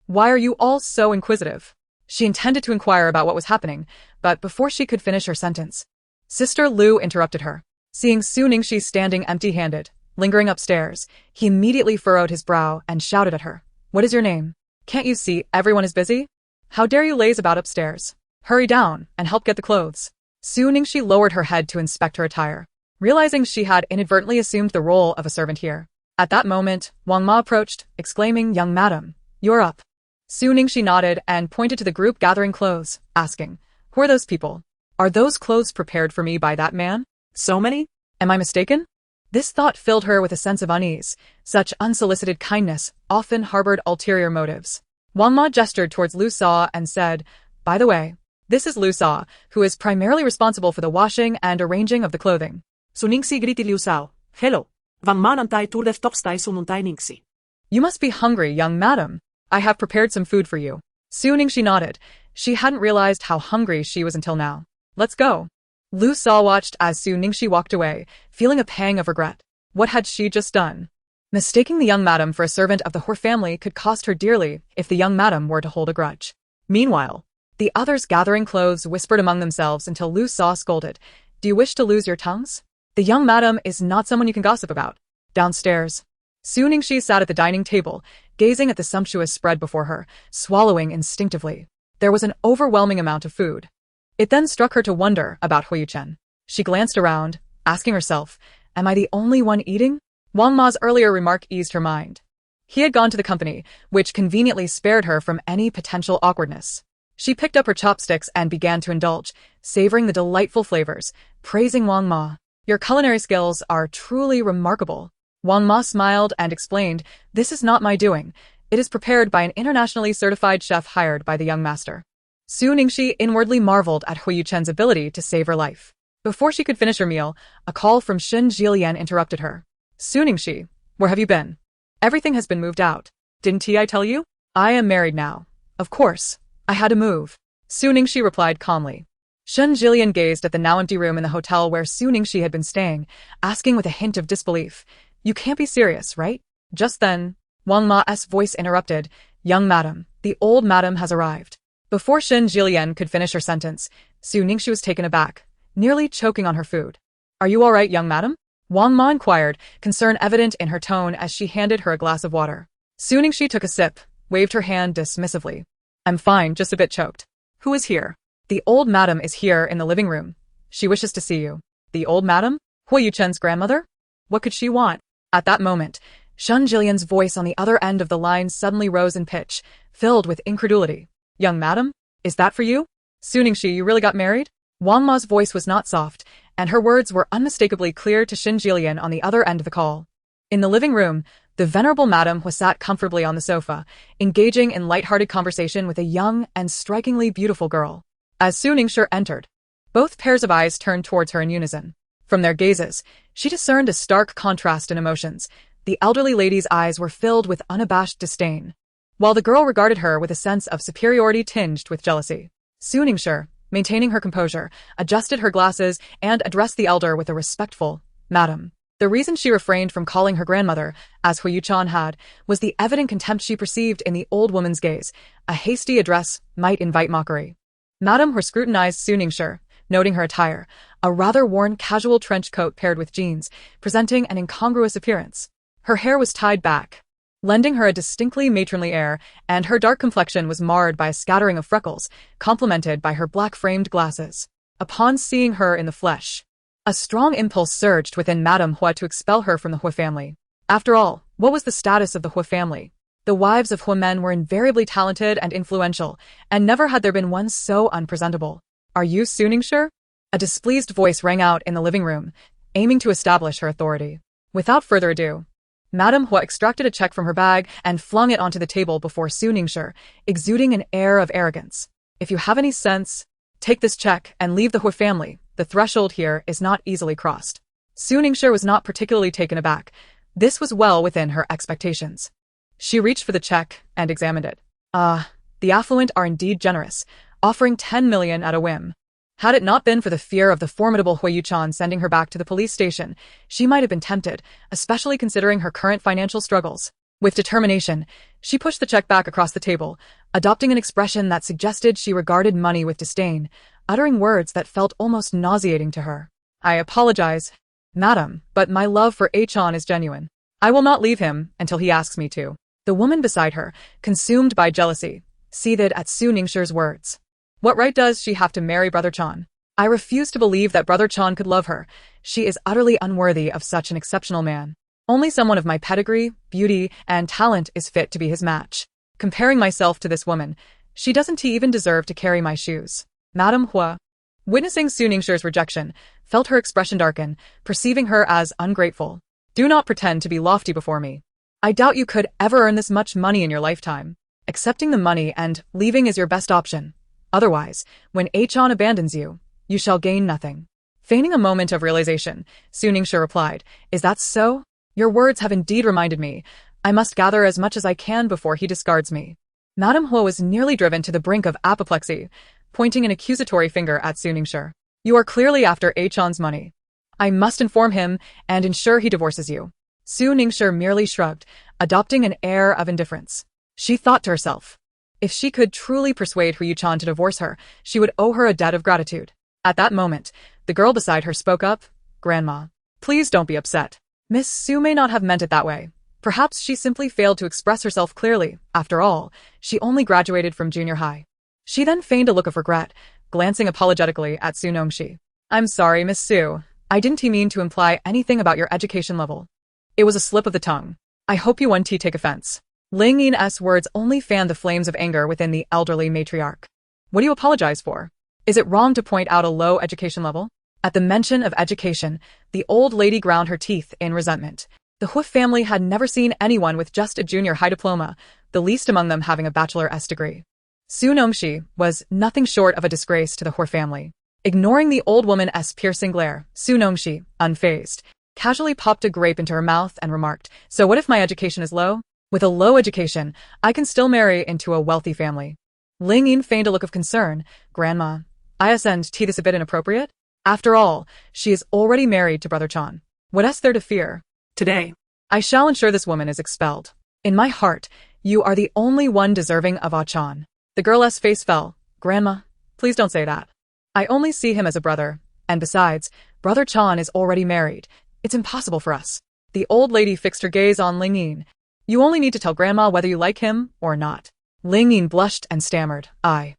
Why are you all so inquisitive? She intended to inquire about what was happening, but before she could finish her sentence, Sister Lu interrupted her. Seeing Su Ningxi standing empty-handed, lingering upstairs, he immediately furrowed his brow and shouted at her. What is your name? Can't you see everyone is busy? How dare you laze about upstairs? Hurry down and help get the clothes. Su Ningxi lowered her head to inspect her attire, realizing she had inadvertently assumed the role of a servant here. At that moment, Wang Ma approached, exclaiming, Young madam, you're up. Su Ningxi nodded and pointed to the group gathering clothes, asking, Who are those people? Are those clothes prepared for me by that man? So many? Am I mistaken? This thought filled her with a sense of unease. Such unsolicited kindness often harbored ulterior motives. Wang Ma gestured towards Lu Sa and said, By the way, this is Lu Sa, who is primarily responsible for the washing and arranging of the clothing. Su Ningxi griti Liu Sao. Hello. Wang Ma nantai turdev topstai sununtai Ningxi. You must be hungry, young madam. I have prepared some food for you. Su Ningxi nodded. She hadn't realized how hungry she was until now. Let's go. Lu Sa watched as Su Ningxi walked away, feeling a pang of regret. What had she just done? Mistaking the young madam for a servant of the Heir family could cost her dearly if the young madam were to hold a grudge. Meanwhile, the others gathering clothes whispered among themselves until Lu Sa scolded, "Do you wish to lose your tongues? The young madam is not someone you can gossip about." Downstairs, Su Ningxi sat at the dining table, gazing at the sumptuous spread before her, swallowing instinctively. There was an overwhelming amount of food. It then struck her to wonder about Huo Yuchen. She glanced around, asking herself, am I the only one eating? Wang Ma's earlier remark eased her mind. He had gone to the company, which conveniently spared her from any potential awkwardness. She picked up her chopsticks and began to indulge, savoring the delightful flavors, praising Wang Ma. Your culinary skills are truly remarkable. Wang Ma smiled and explained, this is not my doing. It is prepared by an internationally certified chef hired by the young master. Su Ningxi inwardly marveled at Huo Yuchen's ability to save her life. Before she could finish her meal, a call from Shen Jilian interrupted her. Su Ningxi, where have you been? Everything has been moved out. Didn't I tell you? I am married now. Of course. I had to move. Su Ningxi replied calmly. Shen Jilian gazed at the now empty room in the hotel where Su Ningxi had been staying, asking with a hint of disbelief. You can't be serious, right? Just then, Wang Ma's voice interrupted. Young madam, the old madam has arrived. Before Shen Jilian could finish her sentence, Su Ningxi was taken aback, nearly choking on her food. Are you all right, young madam? Wang Ma inquired, concern evident in her tone as she handed her a glass of water. Su Ningxi took a sip, waved her hand dismissively. I'm fine, just a bit choked. Who is here? The old madam is here in the living room. She wishes to see you. The old madam? Huo Yuchen's grandmother? What could she want? At that moment, Shen Jilian's voice on the other end of the line suddenly rose in pitch, filled with incredulity. Young madam? Is that for you? Su Ningxi, you really got married? Wang Ma's voice was not soft, and her words were unmistakably clear to Shen Jilian on the other end of the call. In the living room, the venerable madam was sat comfortably on the sofa, engaging in light-hearted conversation with a young and strikingly beautiful girl. As Su Ningxi entered, both pairs of eyes turned towards her in unison. From their gazes, she discerned a stark contrast in emotions. The elderly lady's eyes were filled with unabashed disdain, while the girl regarded her with a sense of superiority tinged with jealousy. Su Ningxi, maintaining her composure, adjusted her glasses and addressed the elder with a respectful, "Madam." The reason she refrained from calling her grandmother, as Huo Yuchen had, was the evident contempt she perceived in the old woman's gaze. A hasty address might invite mockery. Madam Huo scrutinized Su Ningxi, noting her attire, a rather worn casual trench coat paired with jeans, presenting an incongruous appearance. Her hair was tied back, lending her a distinctly matronly air, and her dark complexion was marred by a scattering of freckles, complemented by her black-framed glasses. Upon seeing her in the flesh, a strong impulse surged within Madame Huo to expel her from the Huo family. After all, what was the status of the Huo family? The wives of Huo men were invariably talented and influential, and never had there been one so unpresentable. Are you Su Ningxi? A displeased voice rang out in the living room, aiming to establish her authority. Without further ado, Madame Huo extracted a check from her bag and flung it onto the table before Su Ningxi, exuding an air of arrogance. If you have any sense, take this check and leave the Huo family. The threshold here is not easily crossed. Su Ningxi was not particularly taken aback. This was well within her expectations. She reached for the check and examined it. The affluent are indeed generous, offering 10 million at a whim. Had it not been for the fear of the formidable Huo Yuchen sending her back to the police station, she might have been tempted, especially considering her current financial struggles. With determination, she pushed the check back across the table, adopting an expression that suggested she regarded money with disdain, uttering words that felt almost nauseating to her. I apologize, madam, but my love for Achan is genuine. I will not leave him until he asks me to. The woman beside her, consumed by jealousy, seethed at Su Ningxi's words. What right does she have to marry Brother Chan? I refuse to believe that Brother Chan could love her. She is utterly unworthy of such an exceptional man. Only someone of my pedigree, beauty, and talent is fit to be his match. Comparing myself to this woman, she doesn't even deserve to carry my shoes. Madame Huo, witnessing Su Ningxi's rejection, felt her expression darken, perceiving her as ungrateful. Do not pretend to be lofty before me. I doubt you could ever earn this much money in your lifetime. Accepting the money and leaving is your best option. Otherwise, when Achan abandons you, you shall gain nothing. Feigning a moment of realization, Su Ningxi replied, Is that so? Your words have indeed reminded me. I must gather as much as I can before he discards me. Madame Huo was nearly driven to the brink of apoplexy, pointing an accusatory finger at Su Ningxi. You are clearly after Achan's money. I must inform him and ensure he divorces you. Su Ningshi merely shrugged, adopting an air of indifference. She thought to herself, if she could truly persuade Huo Yuchen to divorce her, she would owe her a debt of gratitude. At that moment, the girl beside her spoke up, Grandma, please don't be upset. Miss Su may not have meant it that way. Perhaps she simply failed to express herself clearly. After all, she only graduated from junior high. She then feigned a look of regret, glancing apologetically at Su Nongxi. I'm sorry, Miss Su. I didn't mean to imply anything about your education level. It was a slip of the tongue. I hope you won't take offense. Ling Yin's words only fanned the flames of anger within the elderly matriarch. What do you apologize for? Is it wrong to point out a low education level? At the mention of education, the old lady ground her teeth in resentment. The Huo family had never seen anyone with just a junior high diploma, the least among them having a bachelor's degree. Su Nongxi was nothing short of a disgrace to the Huo family. Ignoring the old woman's piercing glare, Su Nongxi, unfazed, casually popped a grape into her mouth and remarked, so what if my education is low? With a low education, I can still marry into a wealthy family. Ling Yin feigned a look of concern. Grandma, isn't this a bit inappropriate? After all, she is already married to Brother Chan. What is there to fear? Today, I shall ensure this woman is expelled. In my heart, you are the only one deserving of Chan. The girl's face fell. Grandma, please don't say that. I only see him as a brother, and besides, Brother Chan is already married. It's impossible for us. The old lady fixed her gaze on Ling Yin. You only need to tell Grandma whether you like him or not. Ling Yin blushed and stammered, I.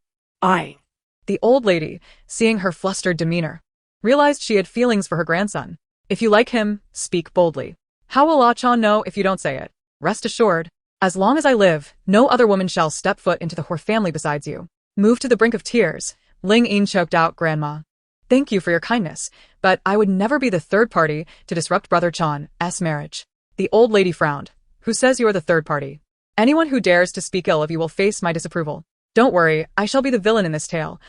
The old lady, seeing her flustered demeanor, realized she had feelings for her grandson. If you like him, speak boldly. How will Chan know if you don't say it? Rest assured, as long as I live, no other woman shall step foot into the Huo family besides you. Moved to the brink of tears, Ling Yin choked out, Grandma. Thank you for your kindness, but I would never be the third party to disrupt Brother Chan's marriage. The old lady frowned. Who says you are the third party? Anyone who dares to speak ill of you will face my disapproval. Don't worry, I shall be the villain in this tale.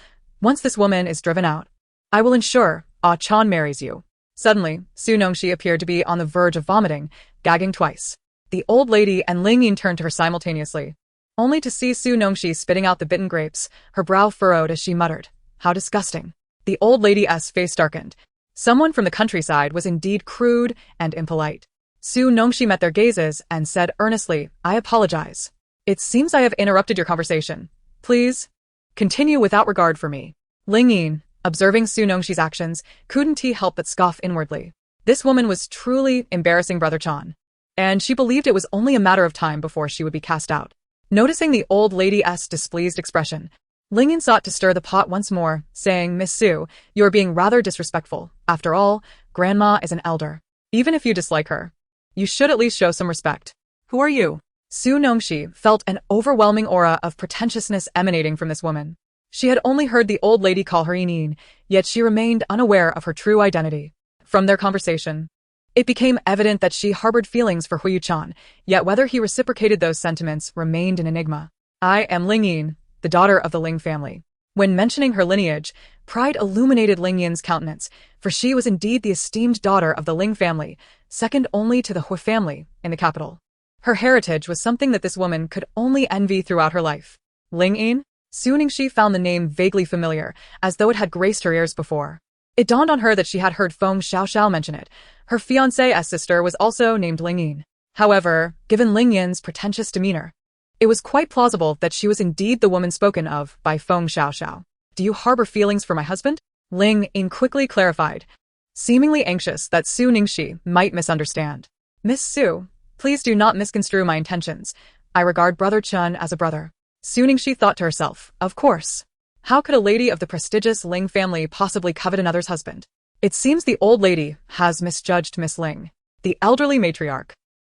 Once this woman is driven out, I will ensure Chan marries you. Suddenly, Su Nongxi appeared to be on the verge of vomiting, gagging twice. The old lady and Ling Yin turned to her simultaneously, only to see Su Nongxi spitting out the bitten grapes, her brow furrowed as she muttered, how disgusting. The old lady's face darkened. Someone from the countryside was indeed crude and impolite. Su Nongxi met their gazes and said earnestly, I apologize. It seems I have interrupted your conversation. Please, continue without regard for me. Ling Yin, observing Su Nongxi's actions, couldn't help but scoff inwardly. This woman was truly embarrassing Brother Chan, and she believed it was only a matter of time before she would be cast out. Noticing the old lady's displeased expression, Ling Yin sought to stir the pot once more, saying, Miss Su, you are being rather disrespectful. After all, Grandma is an elder. Even if you dislike her, you should at least show some respect. Who are you? Su Nongxi felt an overwhelming aura of pretentiousness emanating from this woman. She had only heard the old lady call her Yin, yet she remained unaware of her true identity. From their conversation, it became evident that she harbored feelings for Huo Yuchen, yet whether he reciprocated those sentiments remained an enigma. I am Ling Yin, the daughter of the Ling family. When mentioning her lineage, pride illuminated Ling Yin's countenance, for she was indeed the esteemed daughter of the Ling family, second only to the Huo family in the capital. Her heritage was something that this woman could only envy throughout her life. Ling Yin? Su Ningxi found the name vaguely familiar, as though it had graced her ears before. It dawned on her that she had heard Feng Xiaoxiao mention it. Her fiancée's sister was also named Ling Yin. However, given Ling Yin's pretentious demeanor, it was quite plausible that she was indeed the woman spoken of by Feng Xiaoxiao. Do you harbor feelings for my husband? Ling Yin quickly clarified, seemingly anxious that Su Ningxi might misunderstand. Miss Su, please do not misconstrue my intentions. I regard Brother Chen as a brother. Su Ningxi thought to herself, of course. How could a lady of the prestigious Ling family possibly covet another's husband? It seems the old lady has misjudged Miss Ling. The elderly matriarch,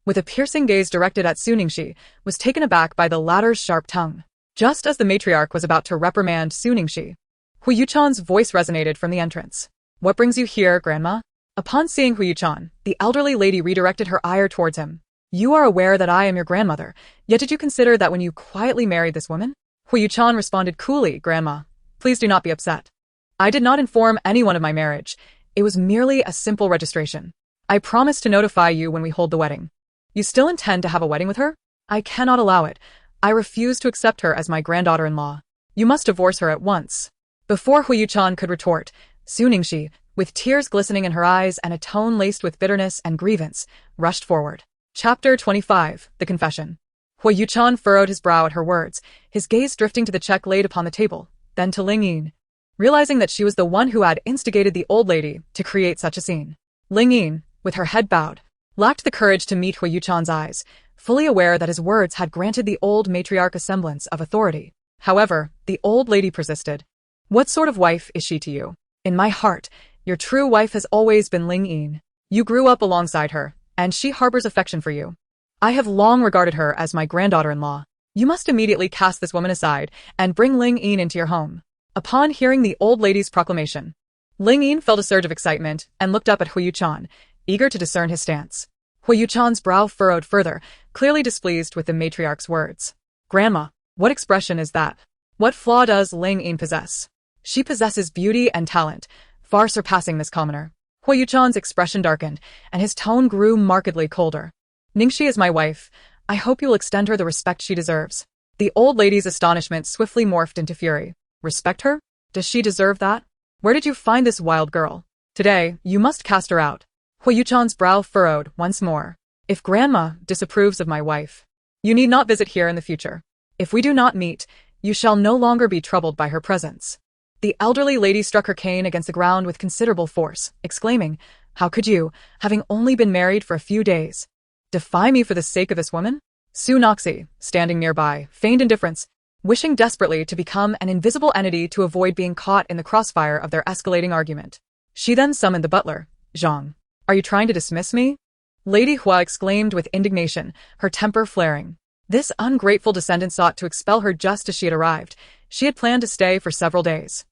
with a piercing gaze directed at Su Ningxi, was taken aback by the latter's sharp tongue. Just as the matriarch was about to reprimand Su Ningxi, Huo Yuchen's voice resonated from the entrance. What brings you here, Grandma? Upon seeing Huo Yuchen, the elderly lady redirected her ire towards him. You are aware that I am your grandmother, yet did you consider that when you quietly married this woman? Huo Yuchen responded coolly, Grandma, please do not be upset. I did not inform anyone of my marriage. It was merely a simple registration. I promise to notify you when we hold the wedding. You still intend to have a wedding with her? I cannot allow it. I refuse to accept her as my granddaughter-in-law. You must divorce her at once. Before Huo Yuchen could retort, Su Ningxi, with tears glistening in her eyes and a tone laced with bitterness and grievance, rushed forward. Chapter 25, The Confession. Huo Yuchen furrowed his brow at her words, his gaze drifting to the check laid upon the table, then to Ling Yin. Realizing that she was the one who had instigated the old lady to create such a scene, Ling Yin, with her head bowed, lacked the courage to meet Huo Yuchen's eyes, fully aware that his words had granted the old matriarch a semblance of authority. However, the old lady persisted. What sort of wife is she to you? In my heart, your true wife has always been Ling Yin. You grew up alongside her, and she harbors affection for you. I have long regarded her as my granddaughter-in-law. You must immediately cast this woman aside and bring Ling Yin into your home. Upon hearing the old lady's proclamation, Ling Yin felt a surge of excitement and looked up at Huo Yuchen, eager to discern his stance. Huo Yuchen's brow furrowed further, clearly displeased with the matriarch's words. Grandma, what expression is that? What flaw does Ling Yin possess? She possesses beauty and talent, far surpassing this commoner. Huo Yuchen's expression darkened, and his tone grew markedly colder. Ningxi is my wife. I hope you'll extend her the respect she deserves. The old lady's astonishment swiftly morphed into fury. Respect her? Does she deserve that? Where did you find this wild girl? Today, you must cast her out. Huo Yuchen's brow furrowed once more. If Grandma disapproves of my wife, you need not visit here in the future. If we do not meet, you shall no longer be troubled by her presence. The elderly lady struck her cane against the ground with considerable force, exclaiming, How could you, having only been married for a few days, defy me for the sake of this woman? Su Ningxi, standing nearby, feigned indifference, wishing desperately to become an invisible entity to avoid being caught in the crossfire of their escalating argument. She then summoned the butler. Zhang, are you trying to dismiss me? Lady Hua exclaimed with indignation, her temper flaring. This ungrateful descendant sought to expel her just as she had arrived. She had planned to stay for several days.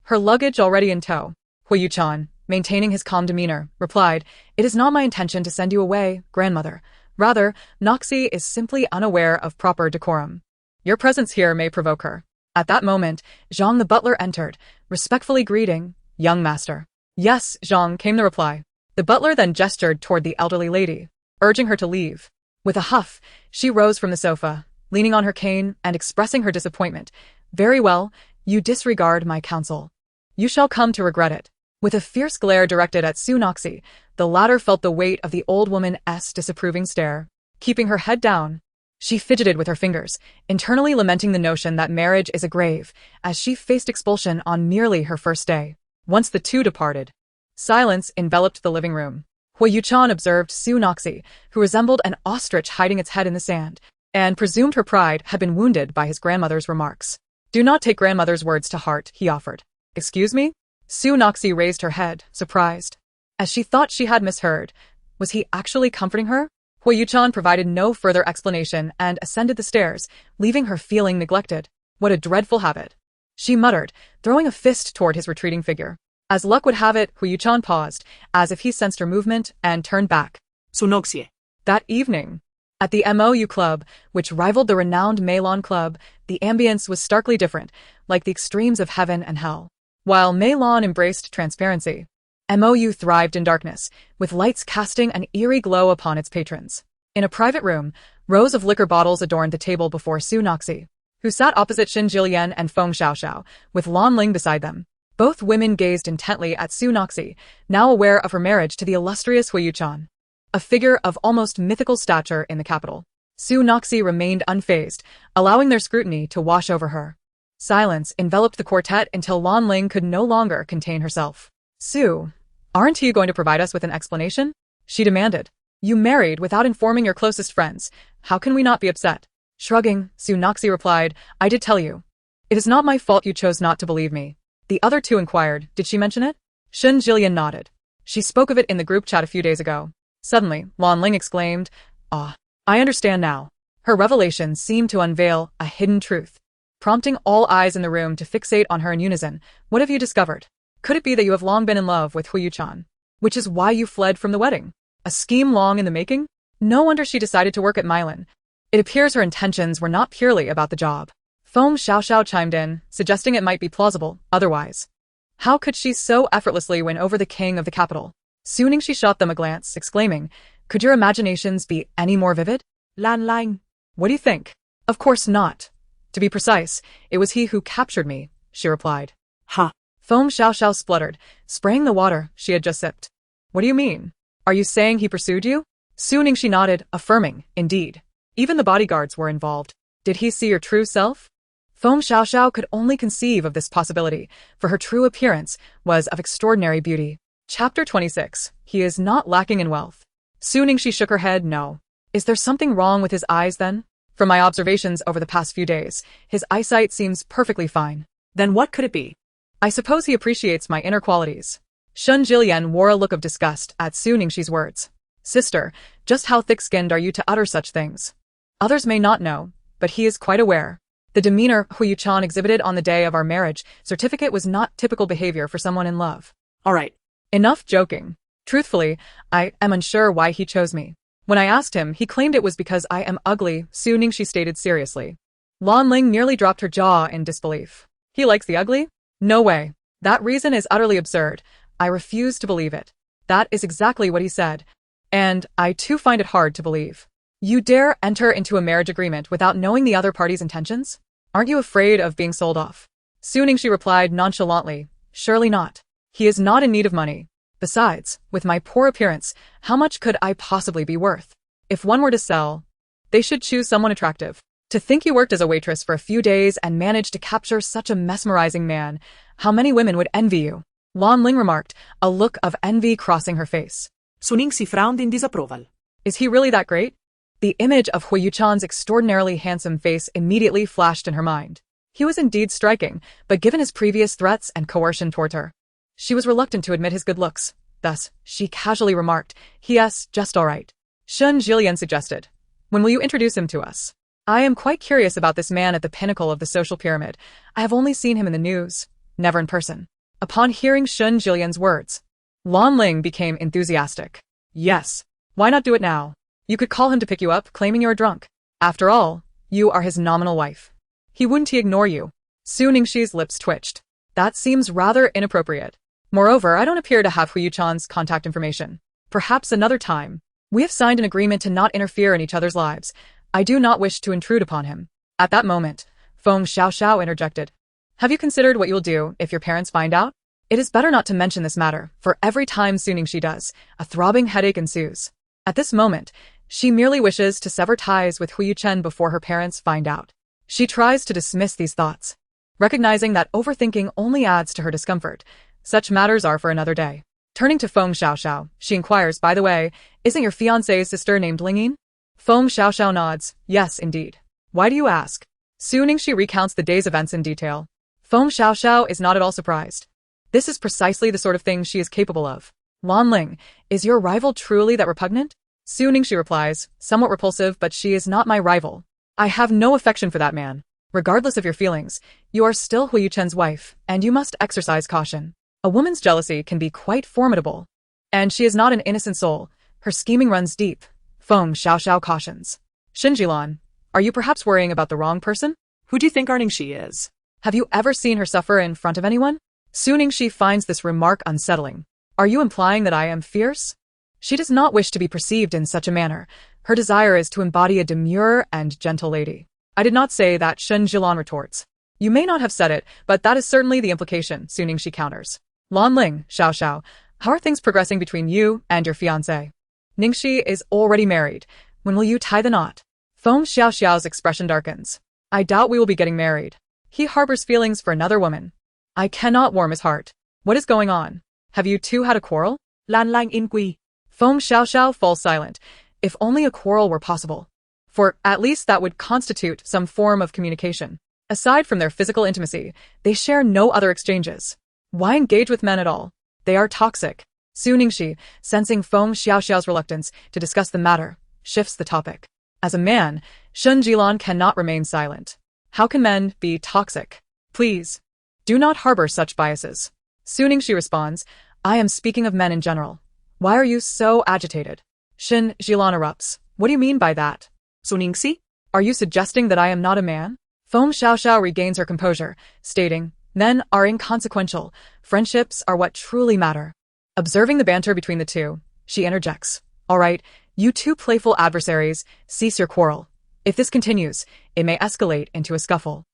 Her luggage already in tow. Huo Yuchen, maintaining his calm demeanor, replied, It is not my intention to send you away, grandmother. Rather, Ningxi is simply unaware of proper decorum. Your presence here may provoke her. At that moment, Zhang the butler entered, respectfully greeting, Young master. Yes, Zhang, came the reply. The butler then gestured toward the elderly lady, urging her to leave. With a huff, she rose from the sofa, leaning on her cane and expressing her disappointment. Very well, you disregard my counsel. You shall come to regret it. With a fierce glare directed at Su Ningxi, the latter felt the weight of the old woman's disapproving stare. Keeping her head down, she fidgeted with her fingers, internally lamenting the notion that marriage is a grave, as she faced expulsion on merely her first day. Once the two departed, silence enveloped the living room. Huo Yuchen observed Su Ningxi, who resembled an ostrich hiding its head in the sand, and presumed her pride had been wounded by his grandmother's remarks. Do not take grandmother's words to heart, he offered. Excuse me? Su Ningxi raised her head, surprised. As she thought she had misheard, was he actually comforting her? Huo Yuchen provided no further explanation and ascended the stairs, leaving her feeling neglected. What a dreadful habit, she muttered, throwing a fist toward his retreating figure. As luck would have it, Huo Yuchen paused, as if he sensed her movement, and turned back. Su Ningxi. That evening, at the MOU Club, which rivaled the renowned Meilon Club, the ambience was starkly different, like the extremes of heaven and hell. While Meilon embraced transparency, MOU thrived in darkness, with lights casting an eerie glow upon its patrons. In a private room, rows of liquor bottles adorned the table before Su Ningxi, who sat opposite Xin Jilian and Feng Xiaoxiao, with Lan Ling beside them. Both women gazed intently at Su Ningxi, now aware of her marriage to the illustrious Huo Yuchen, a figure of almost mythical stature in the capital. Su Ningxi remained unfazed, allowing their scrutiny to wash over her. Silence enveloped the quartet until Lan Ling could no longer contain herself. Su, aren't you going to provide us with an explanation? She demanded. You married without informing your closest friends. How can we not be upset? Shrugging, Su Ningxi replied, I did tell you. It is not my fault you chose not to believe me. The other two inquired, did she mention it? Xin Jilian nodded. She spoke of it in the group chat a few days ago. Suddenly, Lan Ling exclaimed, Ah, I understand now. Her revelation seemed to unveil a hidden truth, prompting all eyes in the room to fixate on her in unison. What have you discovered? Could it be that you have long been in love with Huo Yuchen, which is why you fled from the wedding? A scheme long in the making? No wonder she decided to work at Meilon. It appears her intentions were not purely about the job. Feng Xiaoxiao chimed in, suggesting it might be plausible, otherwise. How could she so effortlessly win over the king of the capital? Su Ningxi shot them a glance, exclaiming, Could your imaginations be any more vivid? Lan Ling. What do you think? Of course not. To be precise, it was he who captured me, she replied. Ha. Foam Xiao spluttered, spraying the water she had just sipped. What do you mean? Are you saying he pursued you? Su Ningxi nodded, affirming, indeed. Even the bodyguards were involved. Did he see your true self? Foam Xiao could only conceive of this possibility, for her true appearance was of extraordinary beauty. Chapter 26. He is not lacking in wealth. Su Ningxi shook her head, no. Is there something wrong with his eyes then? From my observations over the past few days, his eyesight seems perfectly fine. Then what could it be? I suppose he appreciates my inner qualities. Shun Jilian wore a look of disgust at Su Ningxi's words. Sister, just how thick-skinned are you to utter such things? Others may not know, but he is quite aware. The demeanor Huo Yuchen exhibited on the day of our marriage certificate was not typical behavior for someone in love. All right. Enough joking. Truthfully, I am unsure why he chose me. When I asked him, he claimed it was because I am ugly, Su Ningxi stated seriously. Lan Ling nearly dropped her jaw in disbelief. He likes the ugly? No way. That reason is utterly absurd. I refuse to believe it. That is exactly what he said. And I too find it hard to believe. You dare enter into a marriage agreement without knowing the other party's intentions? Aren't you afraid of being sold off? Su Ningxi replied nonchalantly, surely not. He is not in need of money. Besides, with my poor appearance, how much could I possibly be worth? If one were to sell, they should choose someone attractive. To think you worked as a waitress for a few days and managed to capture such a mesmerizing man, how many women would envy you? Lan Ling remarked, a look of envy crossing her face. Su Ningxi frowned in disapproval. Is he really that great? The image of Huo Yuchen's extraordinarily handsome face immediately flashed in her mind. He was indeed striking, but given his previous threats and coercion toward her, she was reluctant to admit his good looks. Thus, she casually remarked, "Yes, just all right." Shun Jilian suggested, "When will you introduce him to us? I am quite curious about this man at the pinnacle of the social pyramid. I have only seen him in the news, never in person." Upon hearing Shun Jilian's words, Lan Ling became enthusiastic. "Yes, why not do it now? You could call him to pick you up, claiming you're drunk. After all, you are his nominal wife. Wouldn't he ignore you?" Su Ningxi's lips twitched. That seems rather inappropriate. Moreover, I don't appear to have Huo Yuchen's contact information. Perhaps another time. We have signed an agreement to not interfere in each other's lives. I do not wish to intrude upon him. At that moment, Feng Xiao interjected. Have you considered what you will do if your parents find out? It is better not to mention this matter, for every time Su Ningxi does, a throbbing headache ensues. At this moment, she merely wishes to sever ties with Huo Yuchen before her parents find out. She tries to dismiss these thoughts, recognizing that overthinking only adds to her discomfort. Such matters are for another day. Turning to Feng Xiao, she inquires, by the way, isn't your fiancé's sister named Lingyin? Feng Xiao nods, yes, indeed. Why do you ask? Su Ningxi recounts the day's events in detail. Feng Xiao is not at all surprised. This is precisely the sort of thing she is capable of. Lan Ling, is your rival truly that repugnant? Su Ningxi replies, somewhat repulsive, but she is not my rival. I have no affection for that man. Regardless of your feelings, you are still Huo Yuchen's wife, and you must exercise caution. A woman's jealousy can be quite formidable. And she is not an innocent soul. Her scheming runs deep. Feng Xiao cautions. Xinjilan, are you perhaps worrying about the wrong person? Who do you think Ningxi is? Have you ever seen her suffer in front of anyone? Su Ningxi finds this remark unsettling. Are you implying that I am fierce? She does not wish to be perceived in such a manner. Her desire is to embody a demure and gentle lady. I did not say that, Xinjilan retorts. You may not have said it, but that is certainly the implication, Su Ningxi counters. Lan Ling, Xiao, how are things progressing between you and your fiancé? Ningxi is already married. When will you tie the knot? Feng Xiao's expression darkens. I doubt we will be getting married. He harbors feelings for another woman. I cannot warm his heart. What is going on? Have you two had a quarrel? Lan Lang inquire. Feng Xiao falls silent. If only a quarrel were possible. For at least that would constitute some form of communication. Aside from their physical intimacy, they share no other exchanges. Why engage with men at all? They are toxic. Su Ningxi, sensing Feng Xiao's reluctance to discuss the matter, shifts the topic. As a man, Shun Jilan cannot remain silent. How can men be toxic? Please, do not harbor such biases. Su Ningxi responds, I am speaking of men in general. Why are you so agitated? Shun Jilan erupts. What do you mean by that? Su Ningxi? Are you suggesting that I am not a man? Feng Xiao regains her composure, stating, men are inconsequential. Friendships are what truly matter. Observing the banter between the two, she interjects. All right, you two playful adversaries, cease your quarrel. If this continues, it may escalate into a scuffle.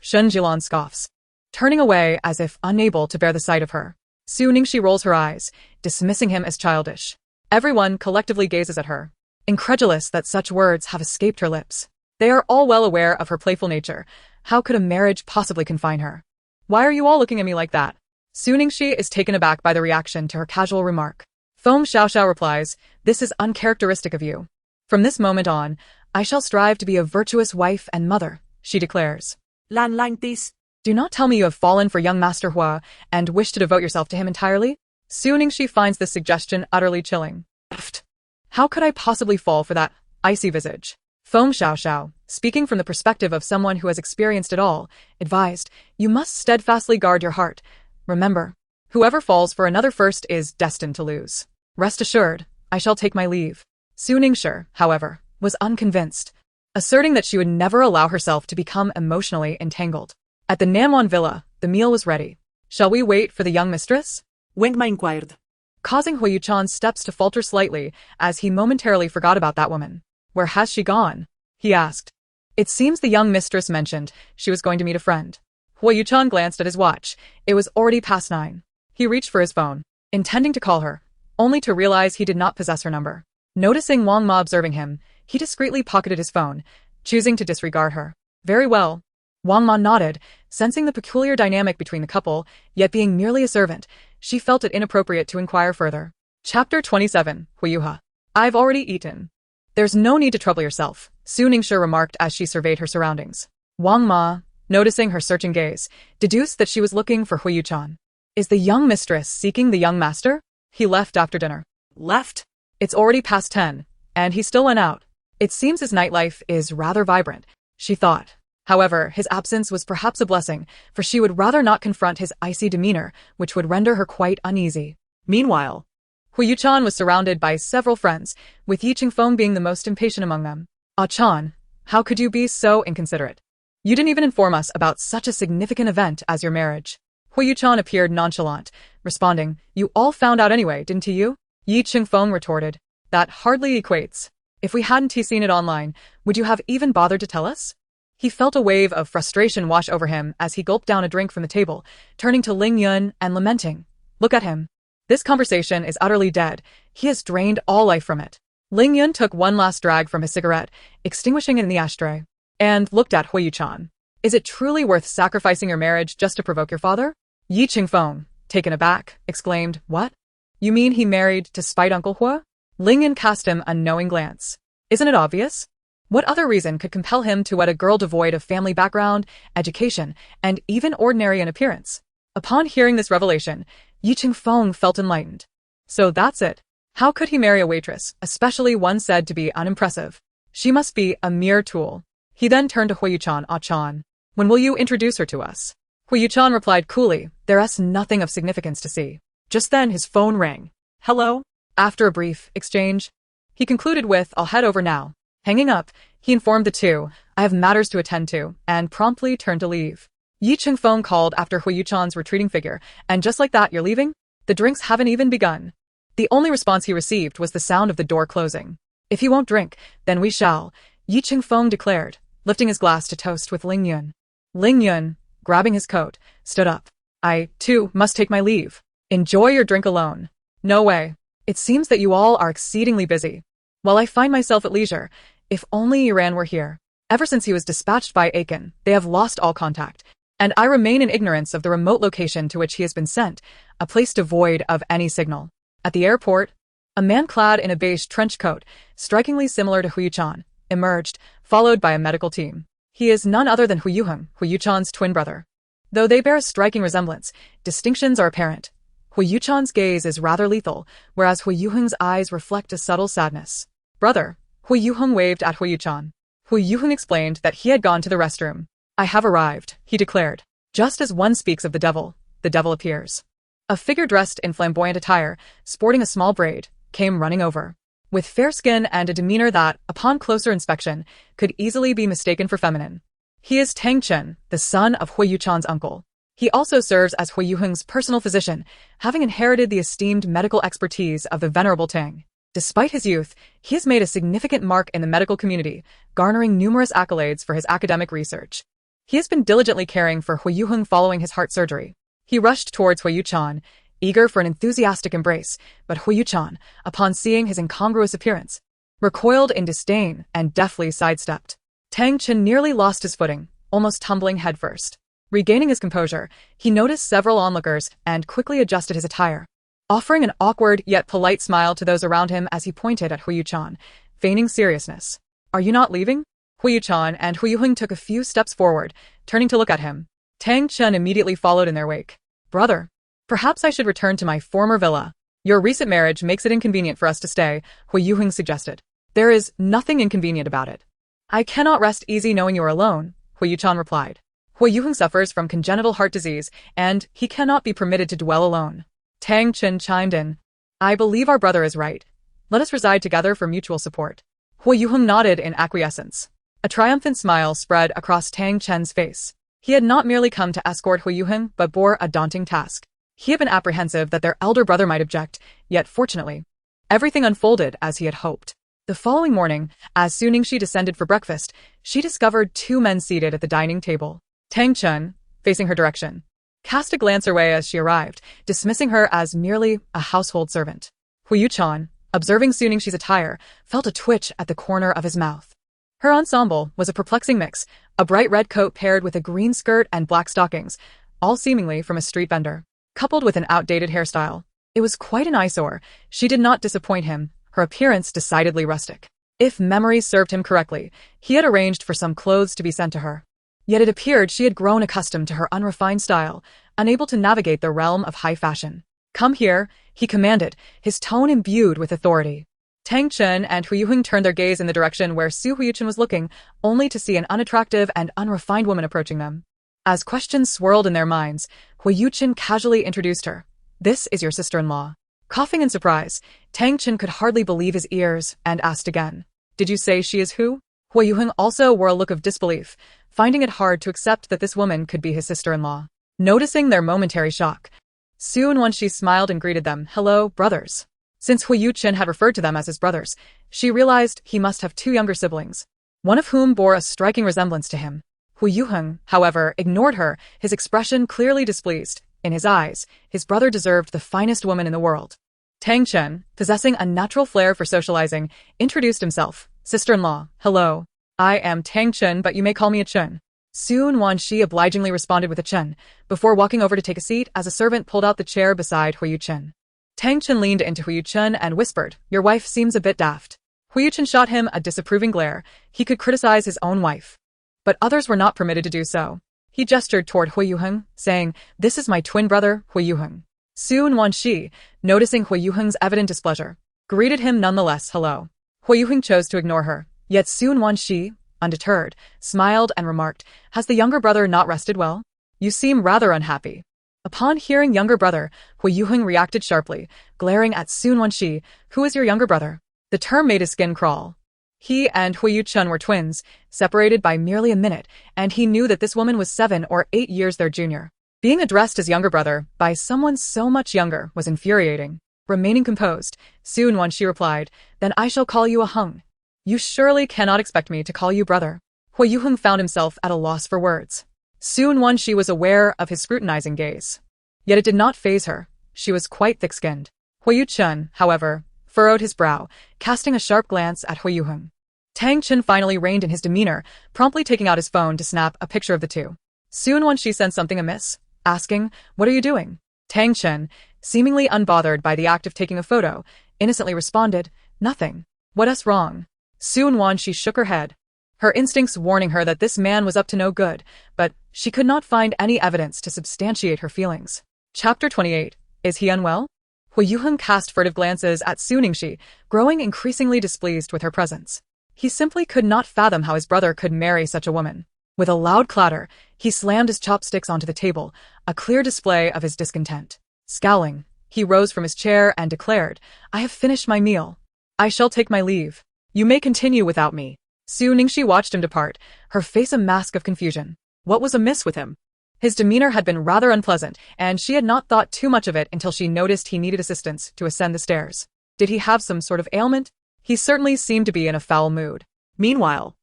Shun Jilan scoffs. turning away as if unable to bear the sight of her. Su Ningxi rolls her eyes, dismissing him as childish. Everyone collectively gazes at her, incredulous that such words have escaped her lips. They are all well aware of her playful nature. How could a marriage possibly confine her? Why are you all looking at me like that? Su Ningxi is taken aback by the reaction to her casual remark. Foam Xiaoxiao replies, this is uncharacteristic of you. From this moment on, I shall strive to be a virtuous wife and mother, she declares. Lan Lang Tis. Do not tell me you have fallen for young Master Hua and wish to devote yourself to him entirely? Su Ningxi finds this suggestion utterly chilling. Pfft. How could I possibly fall for that icy visage? Foam Xiaoxiao, speaking from the perspective of someone who has experienced it all, advised, you must steadfastly guard your heart. Remember, whoever falls for another first is destined to lose. Rest assured, I shall take my leave. Su Ningxi, however, was unconvinced, asserting that she would never allow herself to become emotionally entangled. At the Namwon villa, the meal was ready. Shall we wait for the young mistress? Wang Ma inquired, causing Huo Yuchen's steps to falter slightly as he momentarily forgot about that woman. Where has she gone? He asked. It seems the young mistress mentioned she was going to meet a friend. Huo Yuchen glanced at his watch. It was already past 9. He reached for his phone, intending to call her, only to realize he did not possess her number. Noticing Wang Ma observing him, he discreetly pocketed his phone, choosing to disregard her. Very well. Wang Ma nodded, sensing the peculiar dynamic between the couple, yet being merely a servant, she felt it inappropriate to inquire further. Chapter 27, Huiyuha. I've already eaten. There's no need to trouble yourself, Su Ningxi remarked as she surveyed her surroundings. Wang Ma, noticing her searching gaze, deduced that she was looking for Huo Yuchen. Is the young mistress seeking the young master? He left after dinner. Left? It's already past 10, and he still went out. It seems his nightlife is rather vibrant, she thought. However, his absence was perhaps a blessing, for she would rather not confront his icy demeanor, which would render her quite uneasy. Meanwhile, Huo Yuchen was surrounded by several friends, with Yi Qingfeng being the most impatient among them. Ah Chan, how could you be so inconsiderate? You didn't even inform us about such a significant event as your marriage. Huo Yuchen appeared nonchalant, responding, you all found out anyway, didn't you? Yi Qingfeng retorted, that hardly equates. If we hadn't seen it online, would you have even bothered to tell us? He felt a wave of frustration wash over him as he gulped down a drink from the table, turning to Ling Yun and lamenting. Look at him. This conversation is utterly dead. He has drained all life from it. Ling Yun took one last drag from his cigarette, extinguishing it in the ashtray, and looked at Huo Yuchen. Is it truly worth sacrificing your marriage just to provoke your father? Yi Qingfeng, taken aback, exclaimed, what? You mean he married to spite Uncle Hua? Ling Yun cast him a knowing glance. Isn't it obvious? What other reason could compel him to wed a girl devoid of family background, education, and even ordinary in appearance? Upon hearing this revelation, Yi Qingfeng felt enlightened. So that's it. How could he marry a waitress, especially one said to be unimpressive? She must be a mere tool. He then turned to Huo Yuchen. Ah Chan, when will you introduce her to us? Huo Yuchen replied coolly, there's nothing of significance to see. Just then his phone rang. Hello? After a brief exchange, he concluded with, I'll head over now. Hanging up, he informed the two, I have matters to attend to, and promptly turned to leave. Yi Qingfeng called after Huo Yuchen's retreating figure, and just like that, you're leaving? The drinks haven't even begun. The only response he received was the sound of the door closing. If he won't drink, then we shall, Yi Qingfeng declared, lifting his glass to toast with Ling Yun. Ling Yun, grabbing his coat, stood up. I, too, must take my leave. Enjoy your drink alone. No way. It seems that you all are exceedingly busy. While I find myself at leisure, if only Iran were here. Ever since he was dispatched by Aiken, they have lost all contact, and I remain in ignorance of the remote location to which he has been sent, a place devoid of any signal. At the airport, a man clad in a beige trench coat, strikingly similar to Huo Yuchen, emerged, followed by a medical team. He is none other than Huo Yuchen, Huo Yuchen's twin brother. Though they bear a striking resemblance, distinctions are apparent. Huo Yuchen's gaze is rather lethal, whereas Huo Yuchen's eyes reflect a subtle sadness. Brother, Huo Yuchen waved at Huo Yuchen. Huo Yuchen explained that he had gone to the restroom. I have arrived, he declared. Just as one speaks of the devil appears. A figure dressed in flamboyant attire, sporting a small braid, came running over. With fair skin and a demeanor that, upon closer inspection, could easily be mistaken for feminine. He is Tang Chen, the son of Huo Yuchen's uncle. He also serves as Huo Yuchen's personal physician, having inherited the esteemed medical expertise of the venerable Tang. Despite his youth, he has made a significant mark in the medical community, garnering numerous accolades for his academic research. He has been diligently caring for Huo Yuchen following his heart surgery. He rushed towards Huo Yuchen, eager for an enthusiastic embrace, but Huo Yuchen, upon seeing his incongruous appearance, recoiled in disdain and deftly sidestepped. Tang Chen nearly lost his footing, almost tumbling headfirst. Regaining his composure, he noticed several onlookers and quickly adjusted his attire, offering an awkward yet polite smile to those around him as he pointed at Huo Yuchen, feigning seriousness. "Are you not leaving?" Huo Yuchen and Huo Yuchen took a few steps forward, turning to look at him. Tang Chen immediately followed in their wake. "Brother, perhaps I should return to my former villa. Your recent marriage makes it inconvenient for us to stay," Huo Yuchen suggested. "There is nothing inconvenient about it. I cannot rest easy knowing you are alone," Huo Yuchen replied. Huo Yuchen suffers from congenital heart disease, and he cannot be permitted to dwell alone. Tang Chen chimed in. "I believe our brother is right. Let us reside together for mutual support." Huo Yuchen nodded in acquiescence. A triumphant smile spread across Tang Chen's face. He had not merely come to escort Huo Yuchen, but bore a daunting task. He had been apprehensive that their elder brother might object, yet fortunately, everything unfolded as he had hoped. The following morning, as Suningshi descended for breakfast, she discovered two men seated at the dining table. Tang Chen, facing her direction, cast a glance her way as she arrived, dismissing her as merely a household servant. Huo Yuchen, observing Suningshi's attire, felt a twitch at the corner of his mouth. Her ensemble was a perplexing mix, a bright red coat paired with a green skirt and black stockings, all seemingly from a street vendor, coupled with an outdated hairstyle. It was quite an eyesore. She did not disappoint him, her appearance decidedly rustic. If memory served him correctly, he had arranged for some clothes to be sent to her. Yet it appeared she had grown accustomed to her unrefined style, unable to navigate the realm of high fashion. "Come here," he commanded, his tone imbued with authority. Tang Chen and Huo Yuchen turned their gaze in the direction where Huo Yuchen was looking, only to see an unattractive and unrefined woman approaching them. As questions swirled in their minds, Huo Yuchen casually introduced her. "This is your sister-in-law." Coughing in surprise, Tang Chen could hardly believe his ears and asked again, "Did you say she is who?" Huo Yuchen also wore a look of disbelief, finding it hard to accept that this woman could be his sister-in-law. Noticing their momentary shock, soon when she smiled and greeted them, "Hello, brothers." Since Huo Yuchen had referred to them as his brothers, she realized he must have two younger siblings, one of whom bore a striking resemblance to him. Huo Yuchen, however, ignored her, his expression clearly displeased. In his eyes, his brother deserved the finest woman in the world. Tang Chen, possessing a natural flair for socializing, introduced himself. "Sister-in-law, hello. I am Tang Chen, but you may call me a Chen." Soon Wanxi obligingly responded with a Chen, before walking over to take a seat as a servant pulled out the chair beside Huo Yuchen. Tang Chen leaned into Huo Yuchen and whispered, "Your wife seems a bit daft." Huo Yuchen shot him a disapproving glare. He could criticize his own wife, but others were not permitted to do so. He gestured toward Huo Yuchen, saying, "This is my twin brother, Huo Yuchen." Soon Wanxi, noticing Huo Yuchen's evident displeasure, greeted him nonetheless, "Hello." Huo Yuchen chose to ignore her, yet soon Wanxi, undeterred, smiled and remarked, "Has the younger brother not rested well? You seem rather unhappy." Upon hearing younger brother, Huo Yuchen reacted sharply, glaring at Sun Wanxi. "Who is your younger brother?" The term made his skin crawl. He and Huo Yuchen were twins, separated by merely a minute, and he knew that this woman was 7 or 8 years their junior. Being addressed as younger brother by someone so much younger was infuriating. Remaining composed, Sun Wanxi replied, "Then I shall call you a Hung. You surely cannot expect me to call you brother." Huo Yuchen found himself at a loss for words. Sun Wanxi was aware of his scrutinizing gaze. Yet it did not faze her. She was quite thick-skinned. Huo Yuchen, however, furrowed his brow, casting a sharp glance at Huo Yuchen. Tang Chen finally reined in his demeanor, promptly taking out his phone to snap a picture of the two. Soon Wanxi sensed something amiss, asking, "What are you doing?" Tang Chen, seemingly unbothered by the act of taking a photo, innocently responded, "Nothing. What's wrong?" Soon Wanxi shook her head, her instincts warning her that this man was up to no good, but she could not find any evidence to substantiate her feelings. Chapter 28. Is he unwell? Huo Yuchen cast furtive glances at Suningshi, growing increasingly displeased with her presence. He simply could not fathom how his brother could marry such a woman. With a loud clatter, he slammed his chopsticks onto the table, a clear display of his discontent. Scowling, he rose from his chair and declared, "I have finished my meal. I shall take my leave. You may continue without me." Suningshi watched him depart, her face a mask of confusion. What was amiss with him? His demeanor had been rather unpleasant, and she had not thought too much of it until she noticed he needed assistance to ascend the stairs. Did he have some sort of ailment? He certainly seemed to be in a foul mood. Meanwhile,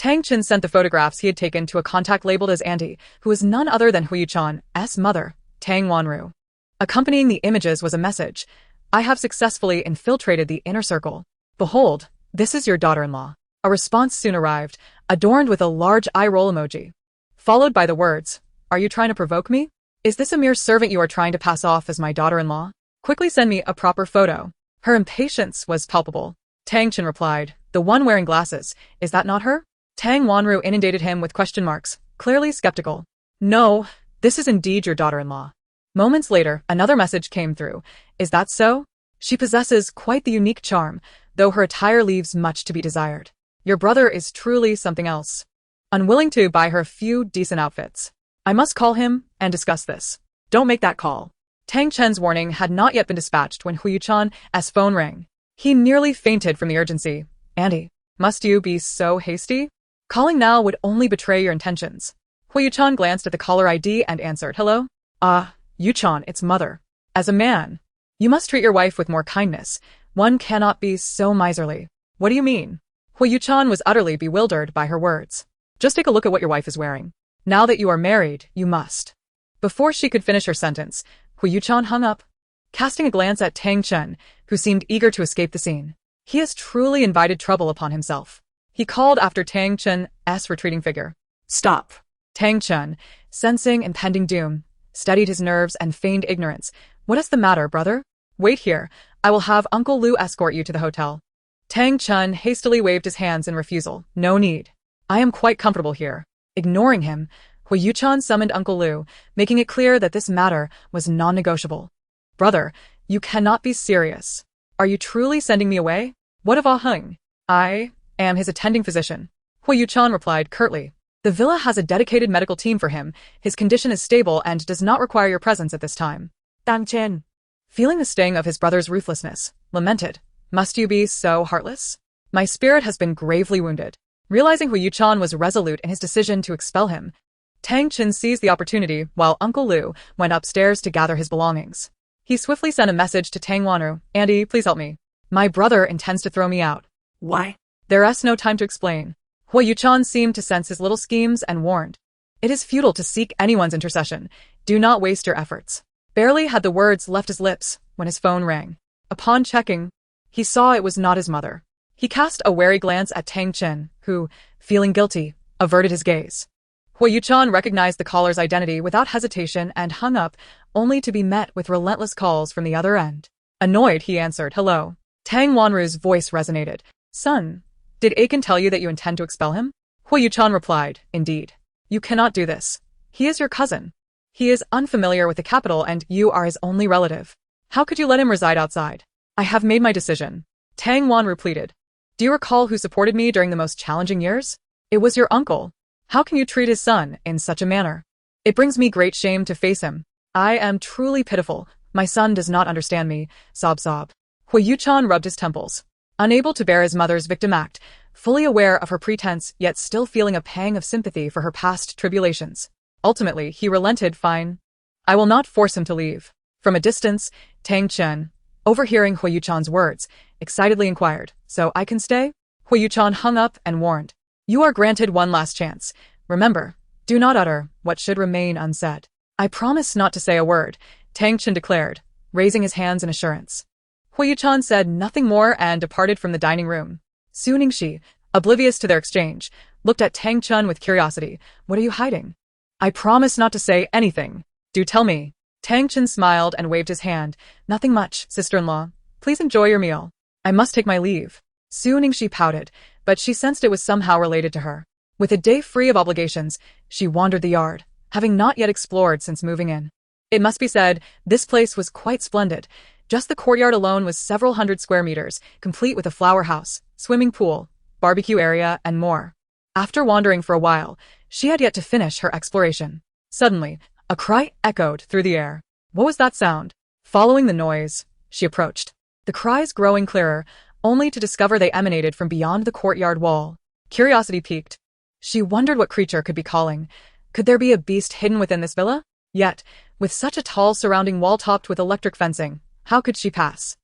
Tang Chen sent the photographs he had taken to a contact labeled as Andy, who was none other than Huo Yuchen's mother, Tang Wanru. Accompanying the images was a message: "I have successfully infiltrated the inner circle. Behold, this is your daughter-in-law." A response soon arrived, adorned with a large eye roll emoji, followed by the words, "Are you trying to provoke me? Is this a mere servant you are trying to pass off as my daughter-in-law? Quickly send me a proper photo." Her impatience was palpable. Tang Chen replied, "The one wearing glasses, is that not her?" Tang Wanru inundated him with question marks, clearly skeptical. "No, this is indeed your daughter-in-law." Moments later, another message came through. "Is that so? She possesses quite the unique charm, though her attire leaves much to be desired. Your brother is truly something else. Unwilling to buy her a few decent outfits. I must call him and discuss this." Don't make that call. Tang Chen's warning had not yet been dispatched when Huo Yuchen's phone rang. He nearly fainted from the urgency. "Andy, must you be so hasty? Calling now would only betray your intentions." Huo Yuchen glanced at the caller ID and answered, "Hello? Yuchen, it's mother. As a man, you must treat your wife with more kindness. One cannot be so miserly." "What do you mean?" Huo Yuchen was utterly bewildered by her words. "Just take a look at what your wife is wearing. Now that you are married, you must." Before she could finish her sentence, Huo Yuchen hung up, casting a glance at Tang Chen, who seemed eager to escape the scene. He has truly invited trouble upon himself. He called after Tang Chen's retreating figure. Stop. Tang Chen, sensing impending doom, steadied his nerves and feigned ignorance. "What is the matter, brother? Wait here. I will have Uncle Lu escort you to the hotel." Tang Chen hastily waved his hands in refusal. "No need. I am quite comfortable here." Ignoring him, Huo Yuchen summoned Uncle Lu, making it clear that this matter was non-negotiable. "Brother, you cannot be serious. Are you truly sending me away? What of Ah Heng? I am his attending physician." Huo Yuchen replied curtly. "The villa has a dedicated medical team for him. His condition is stable and does not require your presence at this time." Tang Chen, feeling the sting of his brother's ruthlessness, lamented, "Must you be so heartless? My spirit has been gravely wounded." Realizing Huo Yuchen was resolute in his decision to expel him, Tang Chen seized the opportunity while Uncle Lu went upstairs to gather his belongings. He swiftly sent a message to Tang Wanru. "Andy, please help me. My brother intends to throw me out." Why? There's no time to explain. Huo Yuchen seemed to sense his little schemes and warned, "It is futile to seek anyone's intercession. Do not waste your efforts." Barely had the words left his lips when his phone rang. Upon checking, he saw it was not his mother. He cast a wary glance at Tang Chen, who, feeling guilty, averted his gaze. Huo Yuchen recognized the caller's identity without hesitation and hung up, only to be met with relentless calls from the other end. Annoyed, he answered, "Hello." Tang Wanru's voice resonated. "Son, did Aiken tell you that you intend to expel him?" Huo Yuchen replied, "Indeed. You cannot do this. He is your cousin. He is unfamiliar with the capital and you are his only relative. How could you let him reside outside?" "I have made my decision." Tang Wanru pleaded. "Do you recall who supported me during the most challenging years? It was your uncle. How can you treat his son in such a manner? It brings me great shame to face him. I am truly pitiful. My son does not understand me." Sob. Huo Yuchen rubbed his temples, unable to bear his mother's victim act, fully aware of her pretense yet still feeling a pang of sympathy for her past tribulations. Ultimately, he relented. "Fine. I will not force him to leave." From a distance, Tang Chen, overhearing Huo Yuchen's words, excitedly inquired, "So I can stay?" Huo Yuchen hung up and warned, "You are granted one last chance. Remember, do not utter what should remain unsaid." "I promise not to say a word," Tang Chen declared, raising his hands in assurance. Huo Yuchen said nothing more and departed from the dining room. Su Ningxi, oblivious to their exchange, looked at Tang Chen with curiosity. "What are you hiding?" "I promise not to say anything. Do tell me." Tang Chen smiled and waved his hand. "Nothing much, sister-in-law. Please enjoy your meal. I must take my leave." Su Ningxi pouted, but she sensed it was somehow related to her. With a day free of obligations, she wandered the yard, having not yet explored since moving in. It must be said, this place was quite splendid. Just the courtyard alone was several hundred square meters, complete with a flower house, swimming pool, barbecue area, and more. After wandering for a while, she had yet to finish her exploration. Suddenly, a cry echoed through the air. What was that sound? Following the noise, she approached, the cries growing clearer, only to discover they emanated from beyond the courtyard wall. Curiosity piqued. She wondered what creature could be calling. Could there be a beast hidden within this villa? Yet, with such a tall surrounding wall topped with electric fencing, how could she pass?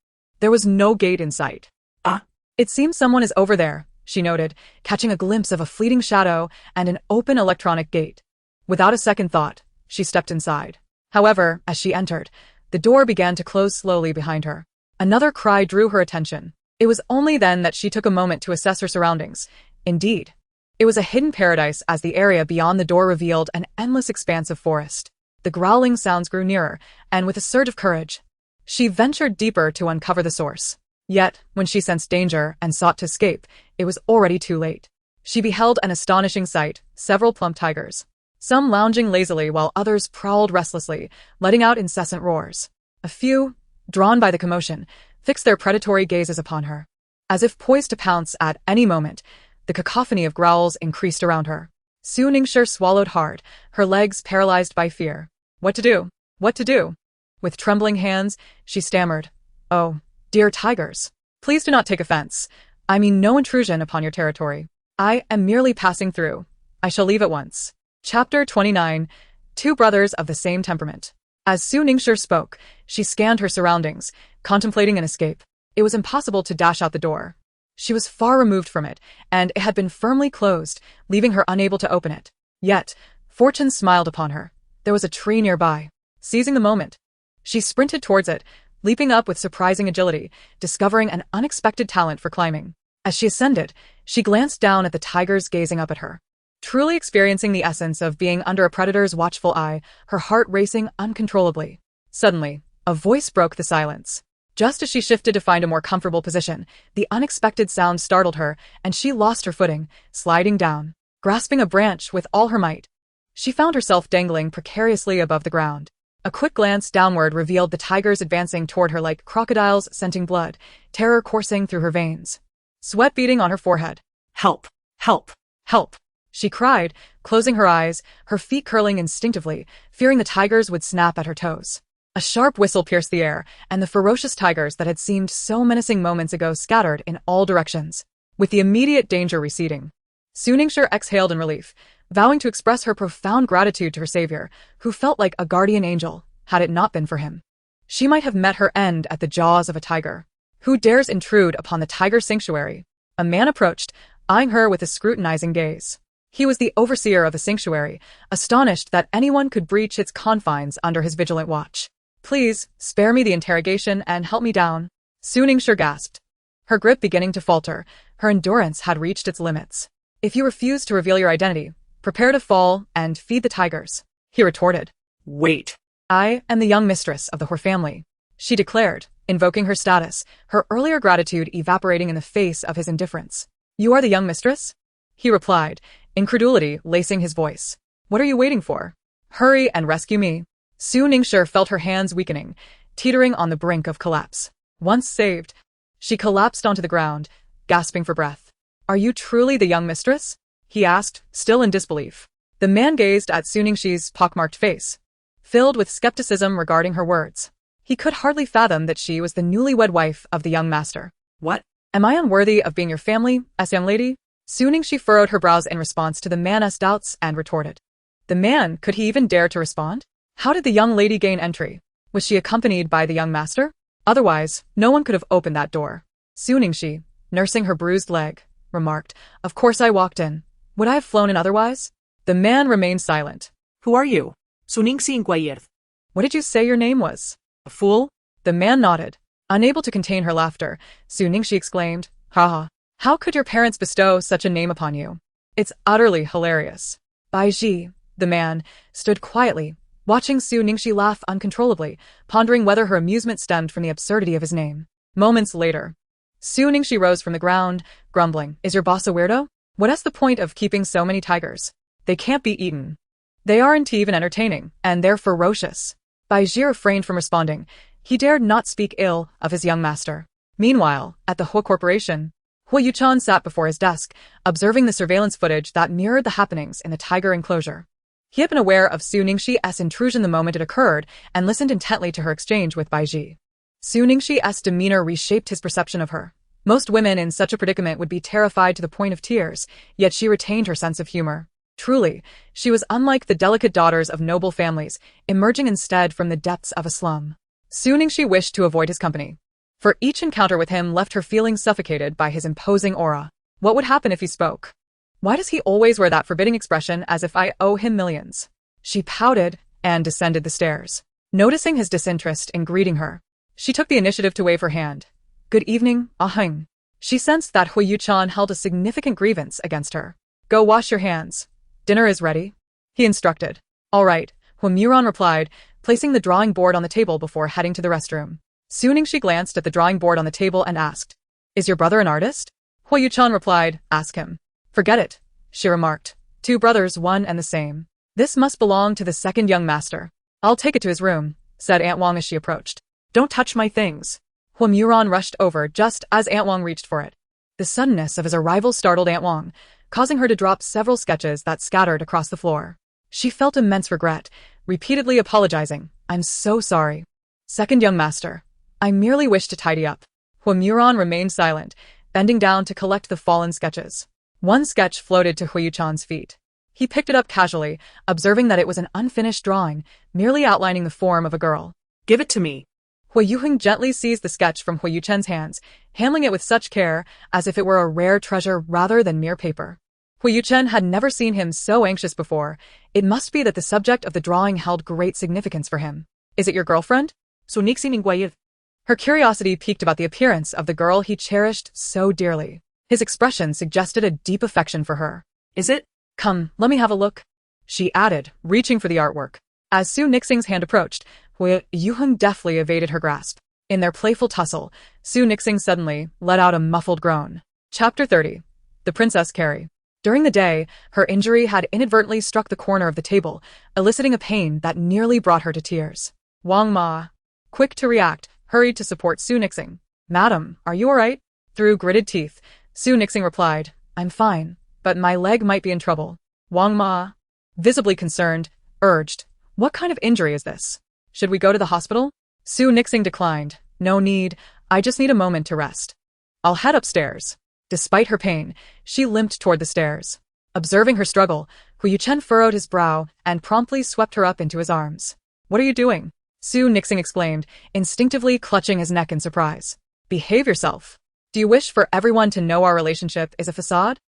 There was no gate in sight. Ah! It seems someone is over there, she noted, catching a glimpse of a fleeting shadow and an open electronic gate. Without a second thought, she stepped inside. However, as she entered, the door began to close slowly behind her. Another cry drew her attention. It was only then that she took a moment to assess her surroundings. Indeed, it was a hidden paradise as the area beyond the door revealed an endless expanse of forest. The growling sounds grew nearer, and with a surge of courage, she ventured deeper to uncover the source. Yet, when she sensed danger and sought to escape, it was already too late. She beheld an astonishing sight: several plump tigers, some lounging lazily while others prowled restlessly, letting out incessant roars. A few, drawn by the commotion, fixed their predatory gazes upon her. As if poised to pounce at any moment, the cacophony of growls increased around her. Su Ningxi swallowed hard, her legs paralyzed by fear. What to do? What to do? With trembling hands, she stammered, "Oh, dear tigers, please do not take offense. I mean no intrusion upon your territory. I am merely passing through. I shall leave at once." Chapter 29. Two brothers of the same temperament. As Su Ningxi spoke, she scanned her surroundings, contemplating an escape. It was impossible to dash out the door. She was far removed from it, and it had been firmly closed, leaving her unable to open it. Yet, fortune smiled upon her. There was a tree nearby. Seizing the moment, she sprinted towards it, leaping up with surprising agility, discovering an unexpected talent for climbing. As she ascended, she glanced down at the tigers gazing up at her. Truly experiencing the essence of being under a predator's watchful eye, her heart racing uncontrollably. Suddenly, a voice broke the silence. Just as she shifted to find a more comfortable position, the unexpected sound startled her, and she lost her footing, sliding down. Grasping a branch with all her might, she found herself dangling precariously above the ground. A quick glance downward revealed the tigers advancing toward her like crocodiles scenting blood, terror coursing through her veins. Sweat beading on her forehead. Help! Help! Help! She cried, closing her eyes, her feet curling instinctively, fearing the tigers would snap at her toes. A sharp whistle pierced the air, and the ferocious tigers that had seemed so menacing moments ago scattered in all directions. With the immediate danger receding, Su Ningxi exhaled in relief, vowing to express her profound gratitude to her savior, who felt like a guardian angel. Had it not been for him, she might have met her end at the jaws of a tiger. Who dares intrude upon the tiger sanctuary? A man approached, eyeing her with a scrutinizing gaze. He was the overseer of the sanctuary, astonished that anyone could breach its confines under his vigilant watch. "Please, spare me the interrogation and help me down," Su Ningxi gasped, her grip beginning to falter. Her endurance had reached its limits. "If you refuse to reveal your identity, prepare to fall and feed the tigers," he retorted. Wait. "I am the young mistress of the Heir family," she declared, invoking her status, her earlier gratitude evaporating in the face of his indifference. "You are the young mistress?" he replied, incredulity lacing his voice. "What are you waiting for? Hurry and rescue me." Su Ningxi felt her hands weakening, teetering on the brink of collapse. Once saved, she collapsed onto the ground, gasping for breath. "Are you truly the young mistress?" he asked, still in disbelief. The man gazed at Su Ningxi's pockmarked face, filled with skepticism regarding her words. He could hardly fathom that she was the newlywed wife of the young master. What? "Am I unworthy of being your family, as young lady?" Su Ningxi furrowed her brows in response to the man's doubts and retorted. The man, could he even dare to respond? How did the young lady gain entry? Was she accompanied by the young master? Otherwise, no one could have opened that door. Su Ningxi, nursing her bruised leg, remarked, "Of course I walked in. Would I have flown in otherwise?" The man remained silent. Who are you? Su Ningxi inquired. "What did you say your name was?" A fool? The man nodded. Unable to contain her laughter, Su Ningxi exclaimed, "Haha. How could your parents bestow such a name upon you? It's utterly hilarious." Baiji, the man, stood quietly, watching Su Ningxi laugh uncontrollably, pondering whether her amusement stemmed from the absurdity of his name. Moments later, Su Ningxi rose from the ground, grumbling, "Is your boss a weirdo? What is the point of keeping so many tigers? They can't be eaten. They aren't even entertaining, and they're ferocious." Baiji refrained from responding. He dared not speak ill of his young master. Meanwhile, at the Huo Corporation, Huo Yuchen sat before his desk, observing the surveillance footage that mirrored the happenings in the tiger enclosure. He had been aware of Su Ningxi's intrusion the moment it occurred and listened intently to her exchange with Baiji. Su Ningxi's demeanor reshaped his perception of her. Most women in such a predicament would be terrified to the point of tears, yet she retained her sense of humor. Truly, she was unlike the delicate daughters of noble families, emerging instead from the depths of a slum. Su Ningxi wished to avoid his company, for each encounter with him left her feeling suffocated by his imposing aura. What would happen if he spoke? Why does he always wear that forbidding expression as if I owe him millions? She pouted and descended the stairs. Noticing his disinterest in greeting her, she took the initiative to wave her hand. Good evening, aheng. She sensed that Huo Yuchen held a significant grievance against her. Go wash your hands. Dinner is ready, he instructed. All right, Huo Yuchen replied, placing the drawing board on the table before heading to the restroom. Soon she glanced at the drawing board on the table and asked, Is your brother an artist? Huo Yuchen replied, Ask him. Forget it, she remarked. Two brothers, one and the same. This must belong to the second young master. I'll take it to his room, said Aunt Wang as she approached. Don't touch my things. Huo Yuchen rushed over just as Aunt Wang reached for it. The suddenness of his arrival startled Aunt Wang, causing her to drop several sketches that scattered across the floor. She felt immense regret, repeatedly apologizing. I'm so sorry. Second young master. I merely wish to tidy up. Huo Yuchen remained silent, bending down to collect the fallen sketches. One sketch floated to Huo Yuchen's feet. He picked it up casually, observing that it was an unfinished drawing, merely outlining the form of a girl. Give it to me. Huo Yuchen gently seized the sketch from Huo Yuchen's hands, handling it with such care as if it were a rare treasure rather than mere paper. Huo Yuchen had never seen him so anxious before. It must be that the subject of the drawing held great significance for him. Is it your girlfriend? Su nixing inquired. Her curiosity piqued about the appearance of the girl he cherished so dearly. His expression suggested a deep affection for her. Is it? Come, let me have a look, she added, reaching for the artwork. As Su Nixing's hand approached, Huo Yuchen deftly evaded her grasp. In their playful tussle, Su Nixing suddenly let out a muffled groan. Chapter 30. The Princess Carrie. During the day, her injury had inadvertently struck the corner of the table, eliciting a pain that nearly brought her to tears. Wang Ma, quick to react, hurried to support Su Nixing. Madam, are you all right? Through gritted teeth, Su Nixing replied, I'm fine, but my leg might be in trouble. Wang Ma, visibly concerned, urged, What kind of injury is this? Should we go to the hospital? Su Nixing declined. No need, I just need a moment to rest. I'll head upstairs. Despite her pain, she limped toward the stairs. Observing her struggle, Huo Yuchen furrowed his brow and promptly swept her up into his arms. What are you doing? Su Nixing exclaimed, instinctively clutching his neck in surprise. Behave yourself. Do you wish for everyone to know our relationship is a facade?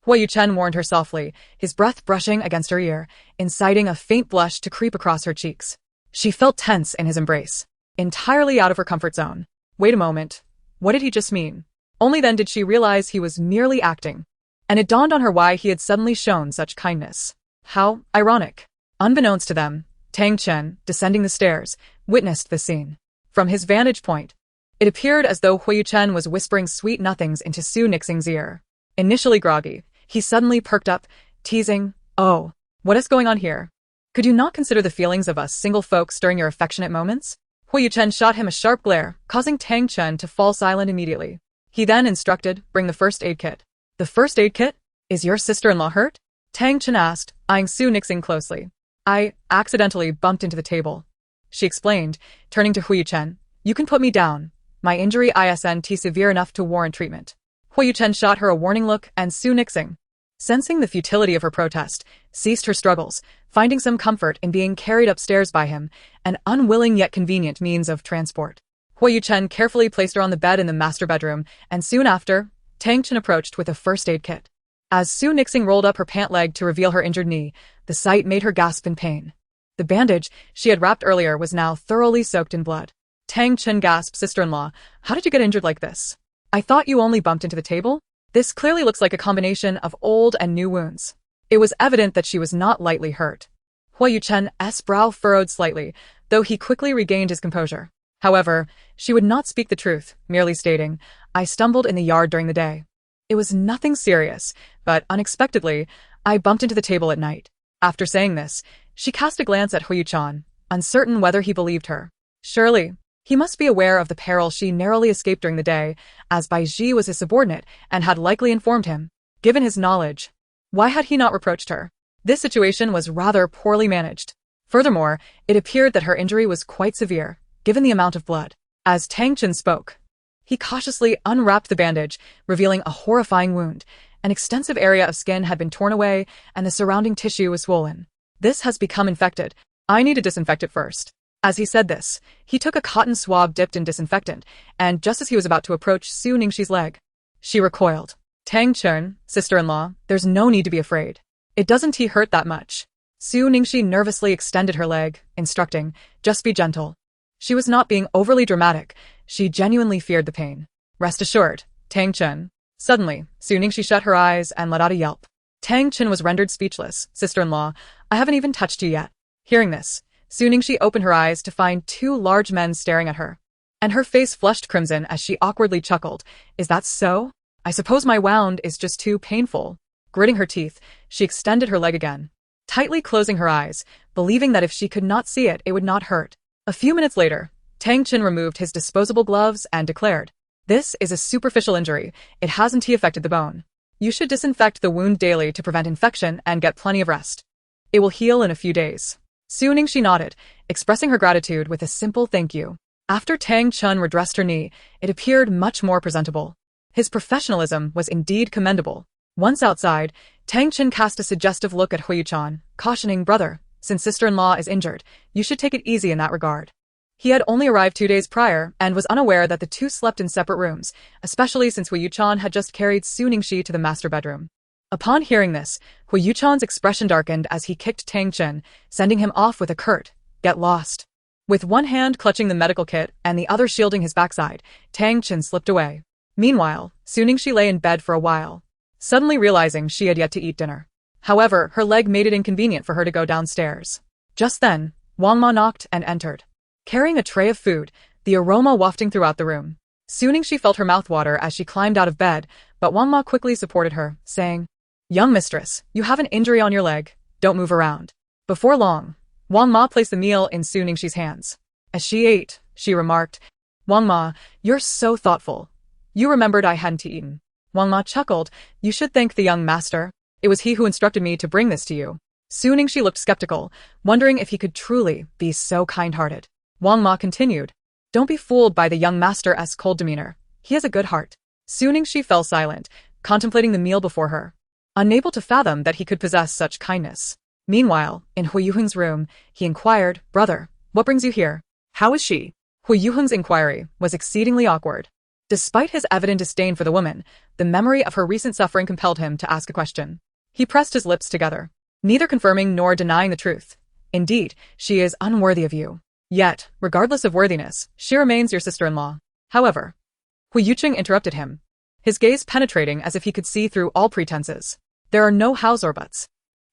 Huo Yuchen warned her softly, his breath brushing against her ear, inciting a faint blush to creep across her cheeks. She felt tense in his embrace, entirely out of her comfort zone. Wait a moment. What did he just mean? Only then did she realize he was merely acting. And it dawned on her why he had suddenly shown such kindness. How ironic. Unbeknownst to them, Tang Chen, descending the stairs, witnessed the scene. From his vantage point, it appeared as though Huo Yuchen was whispering sweet nothings into Su Nixing's ear. Initially groggy, he suddenly perked up, teasing, Oh, what is going on here? Could you not consider the feelings of us single folks during your affectionate moments? Huo Yuchen shot him a sharp glare, causing Tang Chen to fall silent immediately. He then instructed, bring the first aid kit. The first aid kit? Is your sister-in-law hurt? Tang Chen asked, eyeing Su Nixing closely. I accidentally bumped into the table, she explained, turning to Huo Yuchen. You can put me down. My injury isn't severe enough to warrant treatment. Huo Yuchen shot her a warning look, and Su Nixing, sensing the futility of her protest, ceased her struggles, finding some comfort in being carried upstairs by him, an unwilling yet convenient means of transport. Huo Yuchen carefully placed her on the bed in the master bedroom, and soon after, Tang Chen approached with a first aid kit. As Su Nixing rolled up her pant leg to reveal her injured knee, the sight made her gasp in pain. The bandage she had wrapped earlier was now thoroughly soaked in blood. Tang Chen gasped, Sister-in-law, how did you get injured like this? I thought you only bumped into the table? This clearly looks like a combination of old and new wounds. It was evident that she was not lightly hurt. Huo Yuchen's brow furrowed slightly, though he quickly regained his composure. However, she would not speak the truth, merely stating, I stumbled in the yard during the day. It was nothing serious, but unexpectedly, I bumped into the table at night. After saying this, she cast a glance at Huo Yuchen, uncertain whether he believed her. Surely, he must be aware of the peril she narrowly escaped during the day, as Bai Ji was his subordinate and had likely informed him. Given his knowledge, why had he not reproached her? This situation was rather poorly managed. Furthermore, it appeared that her injury was quite severe, given the amount of blood. As Tang Chen spoke, he cautiously unwrapped the bandage, revealing a horrifying wound. An extensive area of skin had been torn away, and the surrounding tissue was swollen. This has become infected. I need to disinfect it first. As he said this, he took a cotton swab dipped in disinfectant, and just as he was about to approach Su Ningxi's leg, she recoiled. Tang Chun, sister-in-law, there's no need to be afraid. It doesn't hurt that much. Su Ningxi nervously extended her leg, instructing, just be gentle. She was not being overly dramatic. She genuinely feared the pain. Rest assured, Tang Chun. Suddenly, Su Ningxi shut her eyes and let out a yelp. Tang Chun was rendered speechless. Sister-in-law, I haven't even touched you yet. Hearing this, Su Ningxi opened her eyes to find two large men staring at her. And her face flushed crimson as she awkwardly chuckled. Is that so? I suppose my wound is just too painful. Gritting her teeth, she extended her leg again, tightly closing her eyes, believing that if she could not see it, it would not hurt. A few minutes later, Tang Chun removed his disposable gloves and declared, this is a superficial injury. It hasn't affected the bone. You should disinfect the wound daily to prevent infection and get plenty of rest. It will heal in a few days. Su Ningxi nodded, expressing her gratitude with a simple thank you. After Tang Chun redressed her knee, it appeared much more presentable. His professionalism was indeed commendable. Once outside, Tang Chun cast a suggestive look at Huo Yuchen, cautioning, brother, since sister-in-law is injured, you should take it easy in that regard. He had only arrived 2 days prior and was unaware that the two slept in separate rooms, especially since Huo Yuchen had just carried Su Ningxi to the master bedroom. Upon hearing this, Huo Yuchen's expression darkened as he kicked Tang Chun, sending him off with a curt, get lost. With one hand clutching the medical kit and the other shielding his backside, Tang Chun slipped away. Meanwhile, Su Ningxi lay in bed for a while, suddenly realizing she had yet to eat dinner. However, her leg made it inconvenient for her to go downstairs. Just then, Wang Ma knocked and entered, carrying a tray of food, the aroma wafting throughout the room. Su Ningxi felt her mouth water as she climbed out of bed, but Wang Ma quickly supported her, saying, young mistress, you have an injury on your leg, don't move around. Before long, Wang Ma placed the meal in Su Ningxi's hands. As she ate, she remarked, Wang Ma, you're so thoughtful. You remembered I hadn't eaten. Wang Ma chuckled, you should thank the young master. It was he who instructed me to bring this to you. Su Ningxi looked skeptical, wondering if he could truly be so kind-hearted. Wang Ma continued, don't be fooled by the young master's cold demeanor. He has a good heart. Su Ningxi fell silent, contemplating the meal before her, unable to fathom that he could possess such kindness. Meanwhile, in Huo Yuchen's room, he inquired, brother, what brings you here? How is she? Huo Yuchen's inquiry was exceedingly awkward. Despite his evident disdain for the woman, the memory of her recent suffering compelled him to ask a question. He pressed his lips together, neither confirming nor denying the truth. Indeed, she is unworthy of you. Yet, regardless of worthiness, she remains your sister-in-law. However, Huo Yuchen interrupted him, his gaze penetrating as if he could see through all pretenses. There are no hows or buts.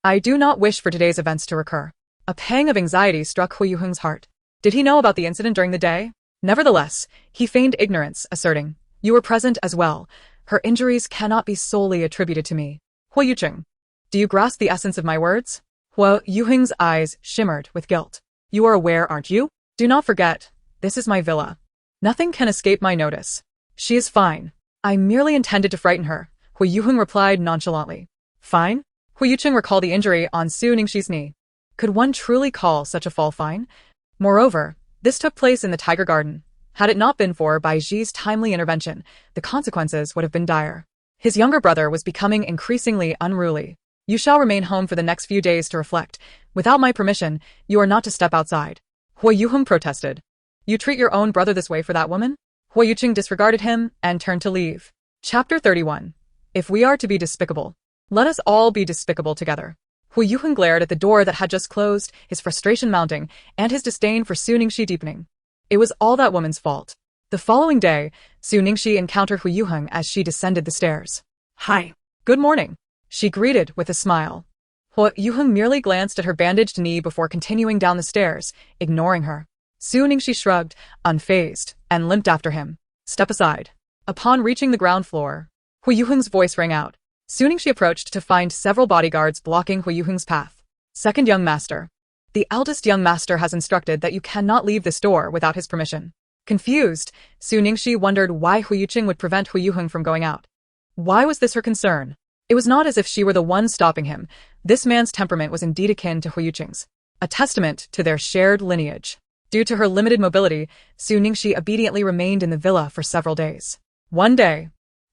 I do not wish for today's events to recur. A pang of anxiety struck Huo Yuchen's heart. Did he know about the incident during the day? Nevertheless, he feigned ignorance, asserting, you were present as well. Her injuries cannot be solely attributed to me. Huo Yuchen, do you grasp the essence of my words? Huo Yuchen's eyes shimmered with guilt. You are aware, aren't you? Do not forget, this is my villa. Nothing can escape my notice. She is fine. I merely intended to frighten her, Huo Yuchen replied nonchalantly. Fine? Huo Yuchen recalled the injury on Su Ningxi's knee. Could one truly call such a fall fine? Moreover, this took place in the Tiger Garden. Had it not been for Bai Ji's timely intervention, the consequences would have been dire. His younger brother was becoming increasingly unruly. You shall remain home for the next few days to reflect. Without my permission, you are not to step outside. Huo Yuchen protested. You treat your own brother this way for that woman? Huo Yuchen disregarded him and turned to leave. Chapter 31. If we are to be despicable, let us all be despicable together. Huo Yuchen glared at the door that had just closed, his frustration mounting, and his disdain for Su Ningxi deepening. It was all that woman's fault. The following day, Su Ningxi encountered Huo Yuchen as she descended the stairs. Hi. Good morning, she greeted with a smile. Huo Yuchen merely glanced at her bandaged knee before continuing down the stairs, ignoring her. Su Ningxi shrugged, unfazed, and limped after him. Step aside. Upon reaching the ground floor, Huo Yuchen's voice rang out. Su Ningxi approached to find several bodyguards blocking Huo Yuchen's path. Second young master. The eldest young master has instructed that you cannot leave this door without his permission. Confused, Su Ningxi wondered why Huo Yuchen would prevent Huo Yuchen from going out. Why was this her concern? It was not as if she were the one stopping him. This man's temperament was indeed akin to Huo Yuchen's, a testament to their shared lineage. Due to her limited mobility, Su Ningxi obediently remained in the villa for several days. One day,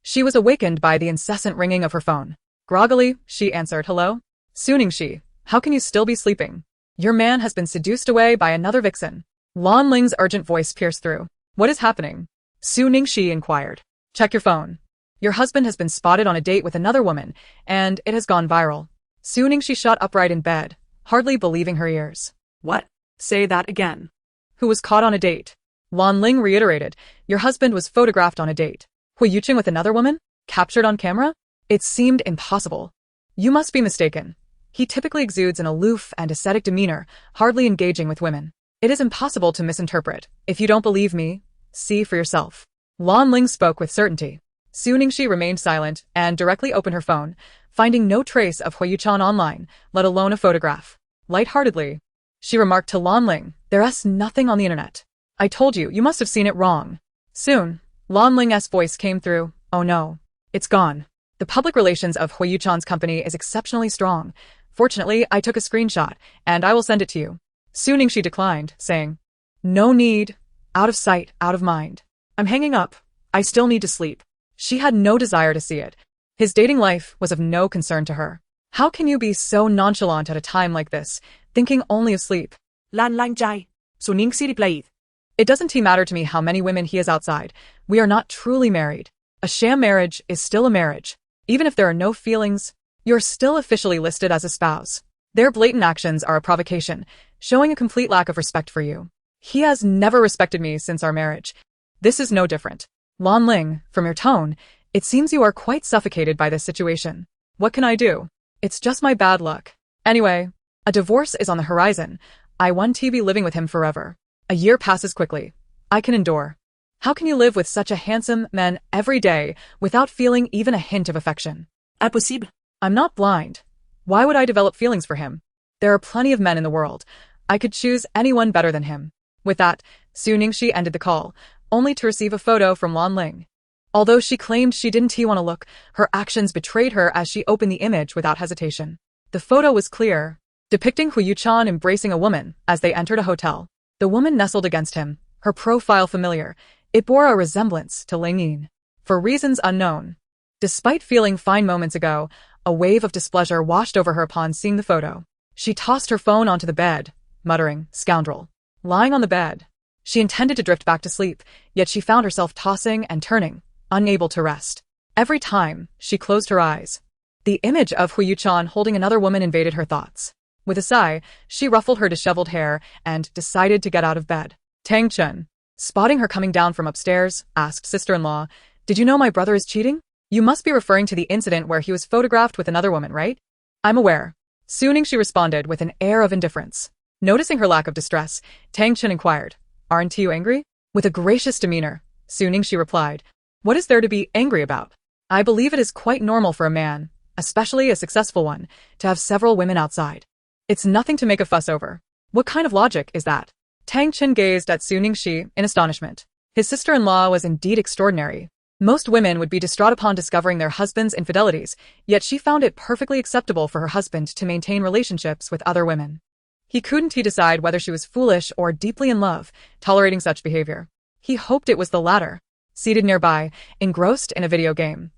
she was awakened by the incessant ringing of her phone. Groggily, she answered, hello? Su Ningxi, how can you still be sleeping? Your man has been seduced away by another vixen. Lan Ling's urgent voice pierced through. What is happening? Su Ningxi inquired. Check your phone. Your husband has been spotted on a date with another woman, and it has gone viral. She shot upright in bed, hardly believing her ears. What? Say that again. Who was caught on a date? Ling reiterated. Your husband was photographed on a date. Huo Yuchen with another woman? Captured on camera? It seemed impossible. You must be mistaken. He typically exudes an aloof and ascetic demeanor, hardly engaging with women. It is impossible to misinterpret. If you don't believe me, see for yourself. Ling spoke with certainty. She remained silent and directly opened her phone, finding no trace of Huo Yuchen online, let alone a photograph. Lightheartedly, she remarked to Ling, "There's nothing on the internet. I told you, you must have seen it wrong." Soon, Ling's voice came through. "Oh no. It's gone. The public relations of Huo Yuchen's company is exceptionally strong. Fortunately, I took a screenshot, and I will send it to you." She declined, saying, "No need. Out of sight, out of mind. I'm hanging up. I still need to sleep." She had no desire to see it. His dating life was of no concern to her. How can you be so nonchalant at a time like this, thinking only of sleep? Lang jai. Suning si replayed. It doesn't matter to me how many women he has outside. We are not truly married. A sham marriage is still a marriage. Even if there are no feelings, you're still officially listed as a spouse. Their blatant actions are a provocation, showing a complete lack of respect for you. He has never respected me since our marriage. This is no different. Ling, from your tone, it seems you are quite suffocated by this situation. What can I do? It's just my bad luck. Anyway, a divorce is on the horizon. I want to be living with him forever. A year passes quickly. I can endure. How can you live with such a handsome man every day without feeling even a hint of affection? Impossible. I'm not blind. Why would I develop feelings for him? There are plenty of men in the world. I could choose anyone better than him. With that, she ended the call, only to receive a photo from Ling. Although she claimed she didn't want to look, her actions betrayed her as she opened the image without hesitation. The photo was clear, depicting Huo Yuchen embracing a woman as they entered a hotel. The woman nestled against him, her profile familiar. It bore a resemblance to Ling Yin. For reasons unknown. Despite feeling fine moments ago, a wave of displeasure washed over her upon seeing the photo. She tossed her phone onto the bed, muttering, "Scoundrel." Lying on the bed, she intended to drift back to sleep, yet she found herself tossing and turning, unable to rest. Every time, she closed her eyes. The image of Huo Yuchen holding another woman invaded her thoughts. With a sigh, she ruffled her disheveled hair and decided to get out of bed. Tang Chen, spotting her coming down from upstairs, asked sister-in-law, "Did you know my brother is cheating? You must be referring to the incident where he was photographed with another woman, right?" "I'm aware." She responded with an air of indifference. Noticing her lack of distress, Tang Chen inquired, "Aren't you angry?" With a gracious demeanor, she replied, "What is there to be angry about? I believe it is quite normal for a man, especially a successful one, to have several women outside. It's nothing to make a fuss over. What kind of logic is that?" Tang Chen gazed at Shi in astonishment. His sister-in-law was indeed extraordinary. Most women would be distraught upon discovering their husband's infidelities, yet she found it perfectly acceptable for her husband to maintain relationships with other women. He couldn't decide whether she was foolish or deeply in love, tolerating such behavior. He hoped it was the latter. Seated nearby, engrossed in a video game,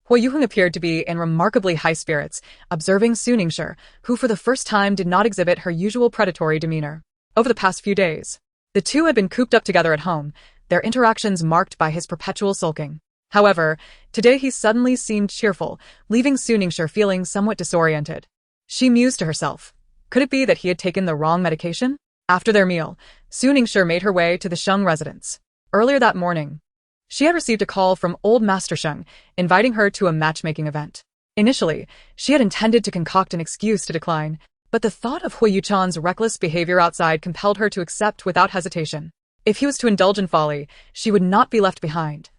Huo Yuchen appeared to be in remarkably high spirits, observing Suningshi, who for the first time did not exhibit her usual predatory demeanor. Over the past few days, the two had been cooped up together at home, their interactions marked by his perpetual sulking. However, today he suddenly seemed cheerful, leaving Suningshi feeling somewhat disoriented. She mused to herself. Could it be that he had taken the wrong medication? After their meal, Suningshi made her way to the Sheng residence. Earlier that morning, she had received a call from old Master Sheng, inviting her to a matchmaking event. Initially, she had intended to concoct an excuse to decline, but the thought of Huo Yuchen's reckless behavior outside compelled her to accept without hesitation. If he was to indulge in folly, she would not be left behind.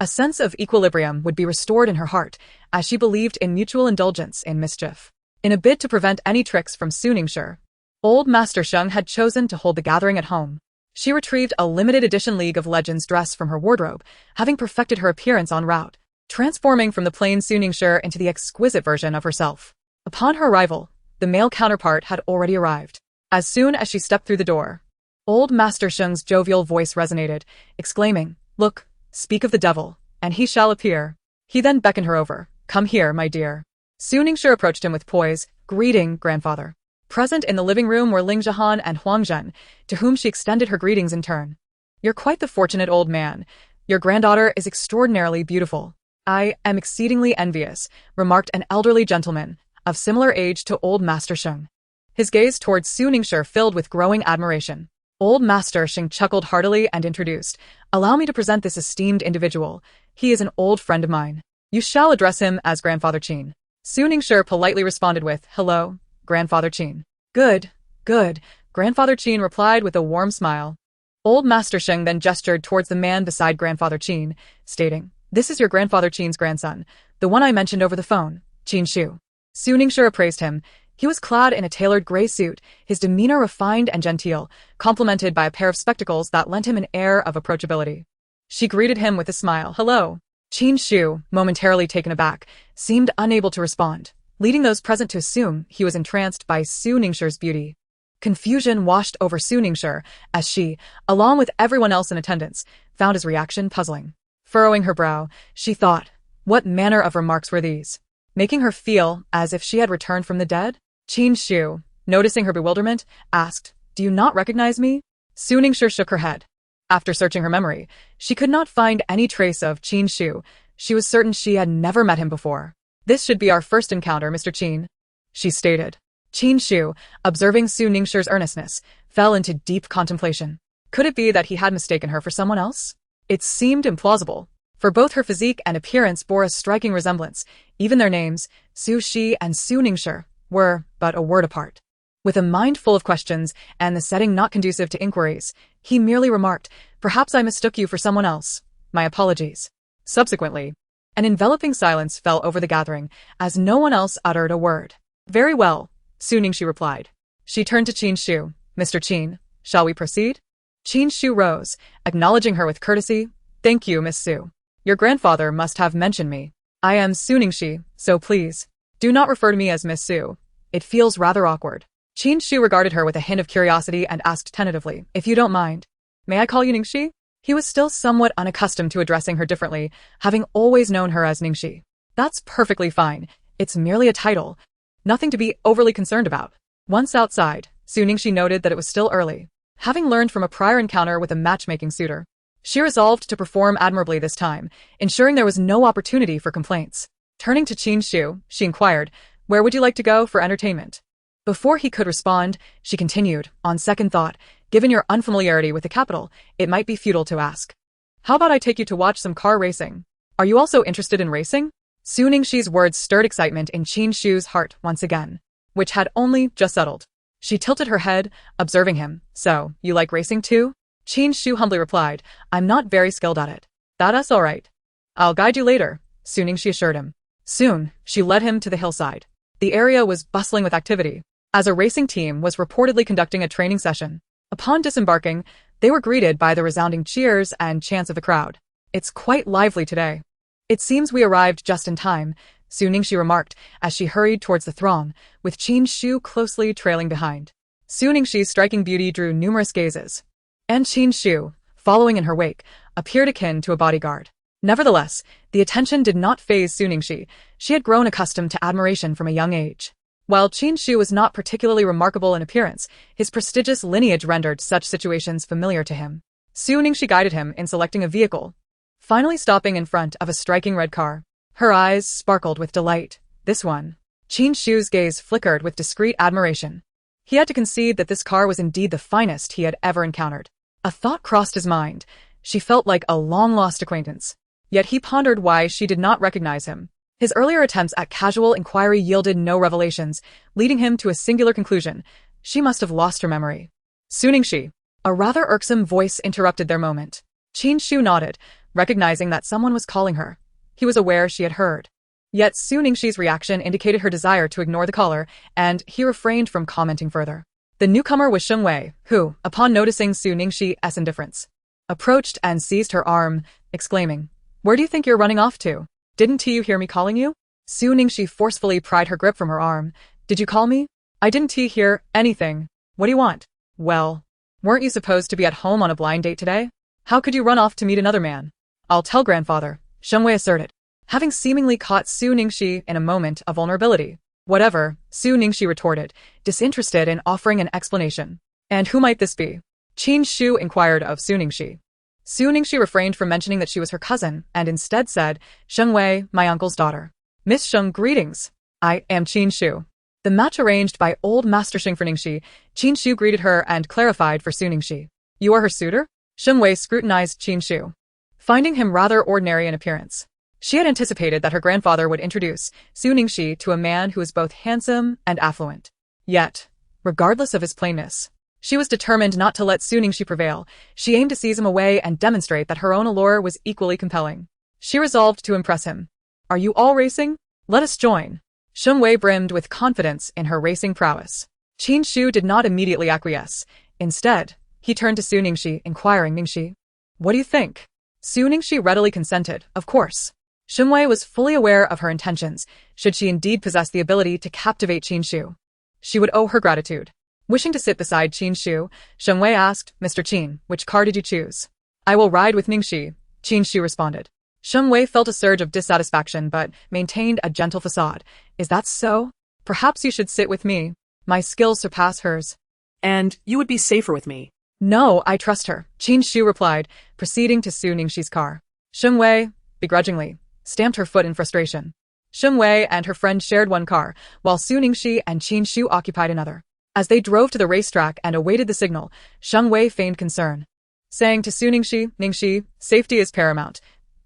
A sense of equilibrium would be restored in her heart, as she believed in mutual indulgence in mischief. In a bid to prevent any tricks from Suningshi, old Master Sheng had chosen to hold the gathering at home. She retrieved a limited edition League of Legends dress from her wardrobe, having perfected her appearance en route, transforming from the plain Suningshi into the exquisite version of herself. Upon her arrival, the male counterpart had already arrived. As soon as she stepped through the door, old Master Sheng's jovial voice resonated, exclaiming, "Look, speak of the devil, and he shall appear." He then beckoned her over. "Come here, my dear." Suningshi approached him with poise, "Greeting, grandfather." Present in the living room were Ling Zhihan and Huang Zhen, to whom she extended her greetings in turn. "You're quite the fortunate old man. Your granddaughter is extraordinarily beautiful." I am exceedingly envious, remarked an elderly gentleman, of similar age to old Master Sheng. His gaze towards Su Ningshi filled with growing admiration. Old Master Sheng chuckled heartily and introduced, "Allow me to present this esteemed individual. He is an old friend of mine. You shall address him as Grandfather Qin." Su Ningshi politely responded with, "Hello, Grandfather Qin." Good, good, Grandfather Qin replied with a warm smile. Old Master Sheng then gestured towards the man beside Grandfather Qin, stating, "This is your Grandfather Qin's grandson, the one I mentioned over the phone, Qin Shu." Su Ningshi appraised him. He was clad in a tailored gray suit, his demeanor refined and genteel, complemented by a pair of spectacles that lent him an air of approachability. She greeted him with a smile. "Hello." Qin Shu, momentarily taken aback, seemed unable to respond, leading those present to assume he was entranced by Su Ningxi's beauty. Confusion washed over Su Ningxi as she, along with everyone else in attendance, found his reaction puzzling. Furrowing her brow, she thought, what manner of remarks were these? Making her feel as if she had returned from the dead? Qin Shu, noticing her bewilderment, asked, "Do you not recognize me?" Su Ningxi shook her head. After searching her memory, she could not find any trace of Qin Shu. She was certain she had never met him before. "This should be our first encounter, Mr. Qin," she stated. Qin Shu, observing Su Ningxi's earnestness, fell into deep contemplation. Could it be that he had mistaken her for someone else? It seemed implausible, for both her physique and appearance bore a striking resemblance. Even their names, Su Shi and Su Ningxi, were but a word apart. With a mind full of questions and the setting not conducive to inquiries, he merely remarked, "Perhaps I mistook you for someone else. My apologies." Subsequently, an enveloping silence fell over the gathering, as no one else uttered a word. "Very well," Su Ningxi replied. She turned to Qin Shu. "Mr. Qin, shall we proceed?" Qin Shu rose, acknowledging her with courtesy. "Thank you, Miss Su. Your grandfather must have mentioned me. I am Su Ningxi, so please, do not refer to me as Miss Su. It feels rather awkward." Qin Shu regarded her with a hint of curiosity and asked tentatively, "If you don't mind, may I call you Ningxi?" He was still somewhat unaccustomed to addressing her differently, having always known her as Ningxi. "That's perfectly fine. It's merely a title. Nothing to be overly concerned about." Once outside, Su Ningxi noted that it was still early. Having learned from a prior encounter with a matchmaking suitor, she resolved to perform admirably this time, ensuring there was no opportunity for complaints. Turning to Qin Shu, she inquired, "Where would you like to go for entertainment?" Before he could respond, she continued, "On second thought, given your unfamiliarity with the capital, it might be futile to ask. How about I take you to watch some car racing? Are you also interested in racing?" Su Ningxi's words stirred excitement in Qin Shu's heart once again, which had only just settled. She tilted her head, observing him. "So, you like racing too?" Qin Shu humbly replied, "I'm not very skilled at it." "That's all right. I'll guide you later," Su Ningxi assured him. Soon, she led him to the hillside. The area was bustling with activity, as a racing team was reportedly conducting a training session. Upon disembarking, they were greeted by the resounding cheers and chants of the crowd. "It's quite lively today." "It seems we arrived just in time," Su Ningxi remarked as she hurried towards the throng, with Qin Shu closely trailing behind. Su Ningxi's striking beauty drew numerous gazes, and Qin Shu, following in her wake, appeared akin to a bodyguard. Nevertheless, the attention did not faze Su Ningxi. She had grown accustomed to admiration from a young age. While Qin Shu was not particularly remarkable in appearance, his prestigious lineage rendered such situations familiar to him. Su Ningxi guided him in selecting a vehicle, finally stopping in front of a striking red car. Her eyes sparkled with delight. "This one." Qin Shu's gaze flickered with discreet admiration. He had to concede that this car was indeed the finest he had ever encountered. A thought crossed his mind. She felt like a long-lost acquaintance. Yet he pondered why she did not recognize him. His earlier attempts at casual inquiry yielded no revelations, leading him to a singular conclusion. She must have lost her memory. "Su Ningxi." A rather irksome voice interrupted their moment. Qin Shu nodded, recognizing that someone was calling her. He was aware she had heard. Yet Su Ningxi's reaction indicated her desire to ignore the caller, and he refrained from commenting further. The newcomer was Sheng Wei, who, upon noticing Su Ningxi's indifference, approached and seized her arm, exclaiming, "Where do you think you're running off to? Didn't you hear me calling you?" Su Ningxi forcefully pried her grip from her arm. "Did you call me?" "I didn't hear anything. What do you want?" "Well, weren't you supposed to be at home on a blind date today? How could you run off to meet another man?" "I'll tell grandfather," Sheng Wei asserted, having seemingly caught Su Ningxi in a moment of vulnerability. "Whatever," Su Ningxi retorted, disinterested in offering an explanation. "And who might this be?" Qin Shu inquired of Su Ningxi. Su Ningxi refrained from mentioning that she was her cousin and instead said, Sheng Wei, my uncle's daughter. Miss Sheng, greetings. I am Qin Shu. The match arranged by old Master Sheng for Ningxi, Qin Shu greeted her and clarified for Su Ningxi. You are her suitor? Sheng Wei scrutinized Qin Shu, finding him rather ordinary in appearance. She had anticipated that her grandfather would introduce Su Ningxi to a man who was both handsome and affluent. Yet, regardless of his plainness, she was determined not to let Su Ningxi prevail. She aimed to seize him away and demonstrate that her own allure was equally compelling. She resolved to impress him. Are you all racing? Let us join. Sheng Wei brimmed with confidence in her racing prowess. Qin Shu did not immediately acquiesce. Instead, he turned to Su Ningxi, inquiring, Ningxi, what do you think? Su Ningxi readily consented, of course. Sheng Wei was fully aware of her intentions, should she indeed possess the ability to captivate Qin Shu. She would owe her gratitude. Wishing to sit beside Qin Shu, Sheng Wei asked, Mr. Qin, which car did you choose? I will ride with Ningxi, Qin Shu responded. Sheng Wei felt a surge of dissatisfaction but maintained a gentle facade. Is that so? Perhaps you should sit with me. My skills surpass hers. And you would be safer with me. No, I trust her, Qin Shu replied, proceeding to Su Ningxi's car. Sheng Wei, begrudgingly, stamped her foot in frustration. Sheng Wei and her friend shared one car, while Su Ningxi and Qin Shu occupied another. As they drove to the racetrack and awaited the signal, Sheng Wei feigned concern, saying to Su Ningxi, Ningxi, safety is paramount.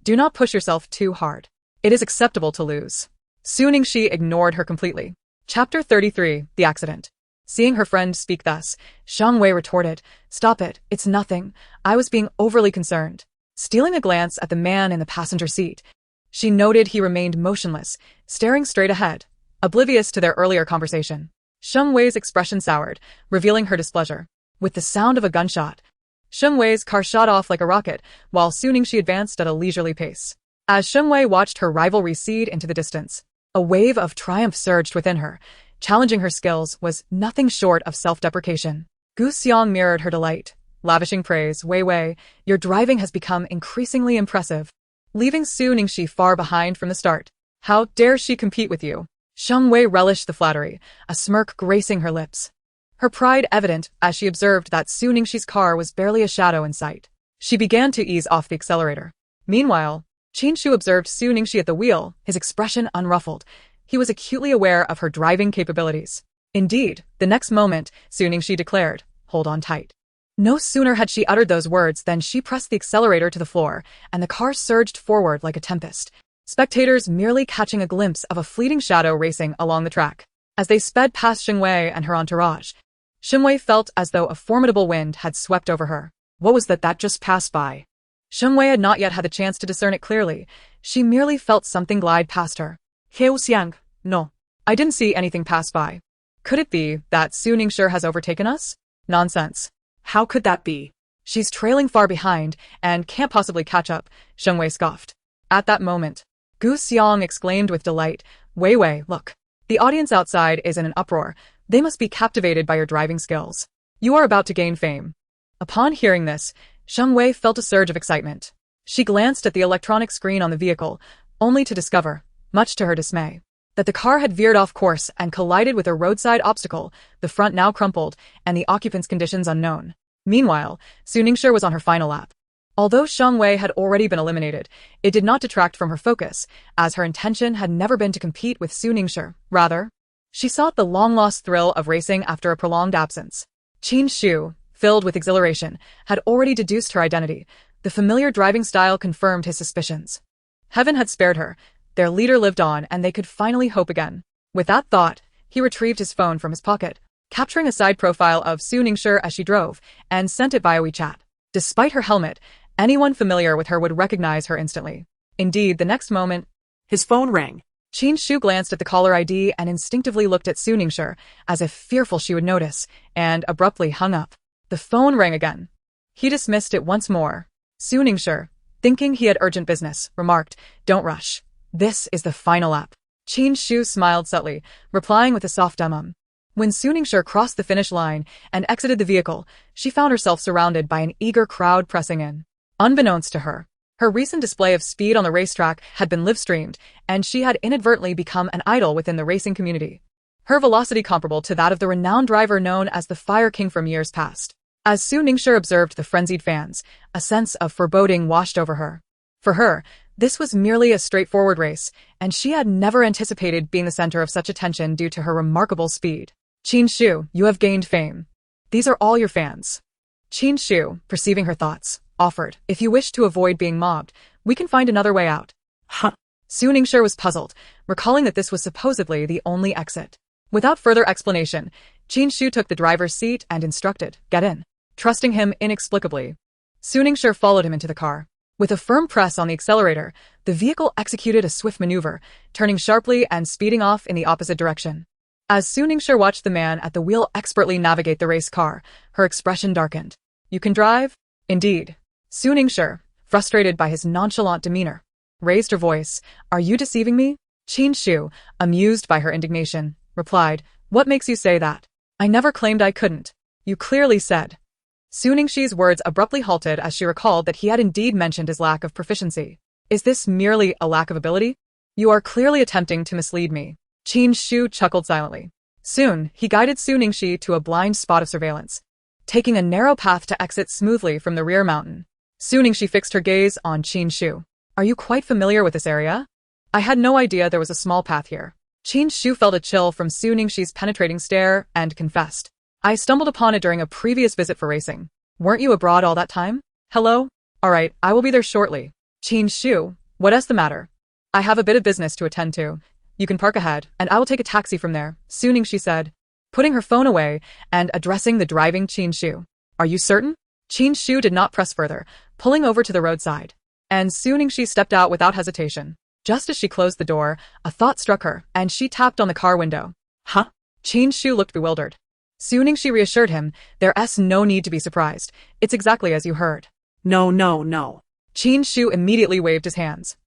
Do not push yourself too hard. It is acceptable to lose. Su Ningxi ignored her completely. Chapter 33, The Accident. Seeing her friend speak thus, Sheng Wei retorted, Stop it, it's nothing. I was being overly concerned. Stealing a glance at the man in the passenger seat, she noted he remained motionless, staring straight ahead, oblivious to their earlier conversation. Sheng Wei's expression soured, revealing her displeasure. With the sound of a gunshot, Sheng Wei's car shot off like a rocket, while Su Ningxi advanced at a leisurely pace. As Sheng Wei watched her rival recede into the distance, a wave of triumph surged within her. Challenging her skills was nothing short of self-deprecation. Gu Xiang mirrored her delight, lavishing praise. Wei Wei, your driving has become increasingly impressive, leaving Su Ningxi far behind from the start. How dare she compete with you? Sheng Wei relished the flattery, a smirk gracing her lips. Her pride evident as she observed that Su Ningxi's car was barely a shadow in sight. She began to ease off the accelerator. Meanwhile, Qin Shu observed Su Ningxi at the wheel, his expression unruffled. He was acutely aware of her driving capabilities. Indeed, the next moment, Su Ningxi declared, Hold on tight. No sooner had she uttered those words than she pressed the accelerator to the floor, and the car surged forward like a tempest, spectators merely catching a glimpse of a fleeting shadow racing along the track. As they sped past Sheng Wei and her entourage, Sheng Wei felt as though a formidable wind had swept over her. What was that just passed by? Sheng Wei had not yet had the chance to discern it clearly. She merely felt something glide past her. Huo Xiang, no. I didn't see anything pass by. Could it be that Su Ningxi has overtaken us? Nonsense. How could that be? She's trailing far behind and can't possibly catch up, Sheng Wei scoffed. At that moment, Gu Xiang exclaimed with delight, Wei Wei, look. The audience outside is in an uproar. They must be captivated by your driving skills. You are about to gain fame. Upon hearing this, Sheng Wei felt a surge of excitement. She glanced at the electronic screen on the vehicle, only to discover, much to her dismay, that the car had veered off course and collided with a roadside obstacle, the front now crumpled, and the occupant's conditions unknown. Meanwhile, Su Ningxi was on her final lap. Although Sheng Wei had already been eliminated, it did not detract from her focus, as her intention had never been to compete with Su Ningxi. Rather, she sought the long-lost thrill of racing after a prolonged absence. Qin Shu, filled with exhilaration, had already deduced her identity. The familiar driving style confirmed his suspicions. Heaven had spared her. Their leader lived on, and they could finally hope again. With that thought, he retrieved his phone from his pocket, capturing a side profile of Su Ningxi as she drove, and sent it via WeChat. Despite her helmet, anyone familiar with her would recognize her instantly. Indeed, the next moment, his phone rang. Qin Shu glanced at the caller ID and instinctively looked at Su Ningxi, as if fearful she would notice, and abruptly hung up. The phone rang again. He dismissed it once more. Su Ningxi, thinking he had urgent business, remarked, Don't rush. This is the final lap. Qin Shu smiled subtly, replying with a soft When Su Ningxi crossed the finish line and exited the vehicle, she found herself surrounded by an eager crowd pressing in. Unbeknownst to her, her recent display of speed on the racetrack had been live-streamed, and she had inadvertently become an idol within the racing community. Her velocity comparable to that of the renowned driver known as the Fire King from years past. As Su Ningxue observed the frenzied fans, a sense of foreboding washed over her. For her, this was merely a straightforward race, and she had never anticipated being the center of such attention due to her remarkable speed. Qin Shu, you have gained fame. These are all your fans. Qin Shu, perceiving her thoughts, offered, if you wish to avoid being mobbed, we can find another way out. Huh. Su Ningxue was puzzled, recalling that this was supposedly the only exit. Without further explanation, Qin Shu took the driver's seat and instructed, get in. Trusting him inexplicably, Su Ningxue followed him into the car. With a firm press on the accelerator, the vehicle executed a swift maneuver, turning sharply and speeding off in the opposite direction. As Su Ningxue watched the man at the wheel expertly navigate the race car, her expression darkened. You can drive? Indeed. Su Ningxue, frustrated by his nonchalant demeanor, raised her voice. Are you deceiving me? Qin Shu, amused by her indignation, replied, what makes you say that? I never claimed I couldn't. You clearly said. Su Ningxi's words abruptly halted as she recalled that he had indeed mentioned his lack of proficiency. Is this merely a lack of ability? You are clearly attempting to mislead me. Qin Shu chuckled silently. Soon, he guided Su Ningxi to a blind spot of surveillance, taking a narrow path to exit smoothly from the rear mountain. Su Ningxi fixed her gaze on Qin Shu. Are you quite familiar with this area? I had no idea there was a small path here. Qin Shu felt a chill from Su Ningxi's penetrating stare and confessed. I stumbled upon it during a previous visit for racing. Weren't you abroad all that time? Hello? Alright, I will be there shortly. Qin Shu, what is the matter? I have a bit of business to attend to. You can park ahead, and I will take a taxi from there, Su Ningxi said, putting her phone away and addressing the driving Qin Shu. Are you certain? Qin Shu did not press further, pulling over to the roadside. And Su Ningxi stepped out without hesitation. Just as she closed the door, a thought struck her, and she tapped on the car window. Huh? Qin Shu looked bewildered. Su Ningxi reassured him, there's no need to be surprised. It's exactly as you heard. No, no, no. Qin Shu immediately waved his hands,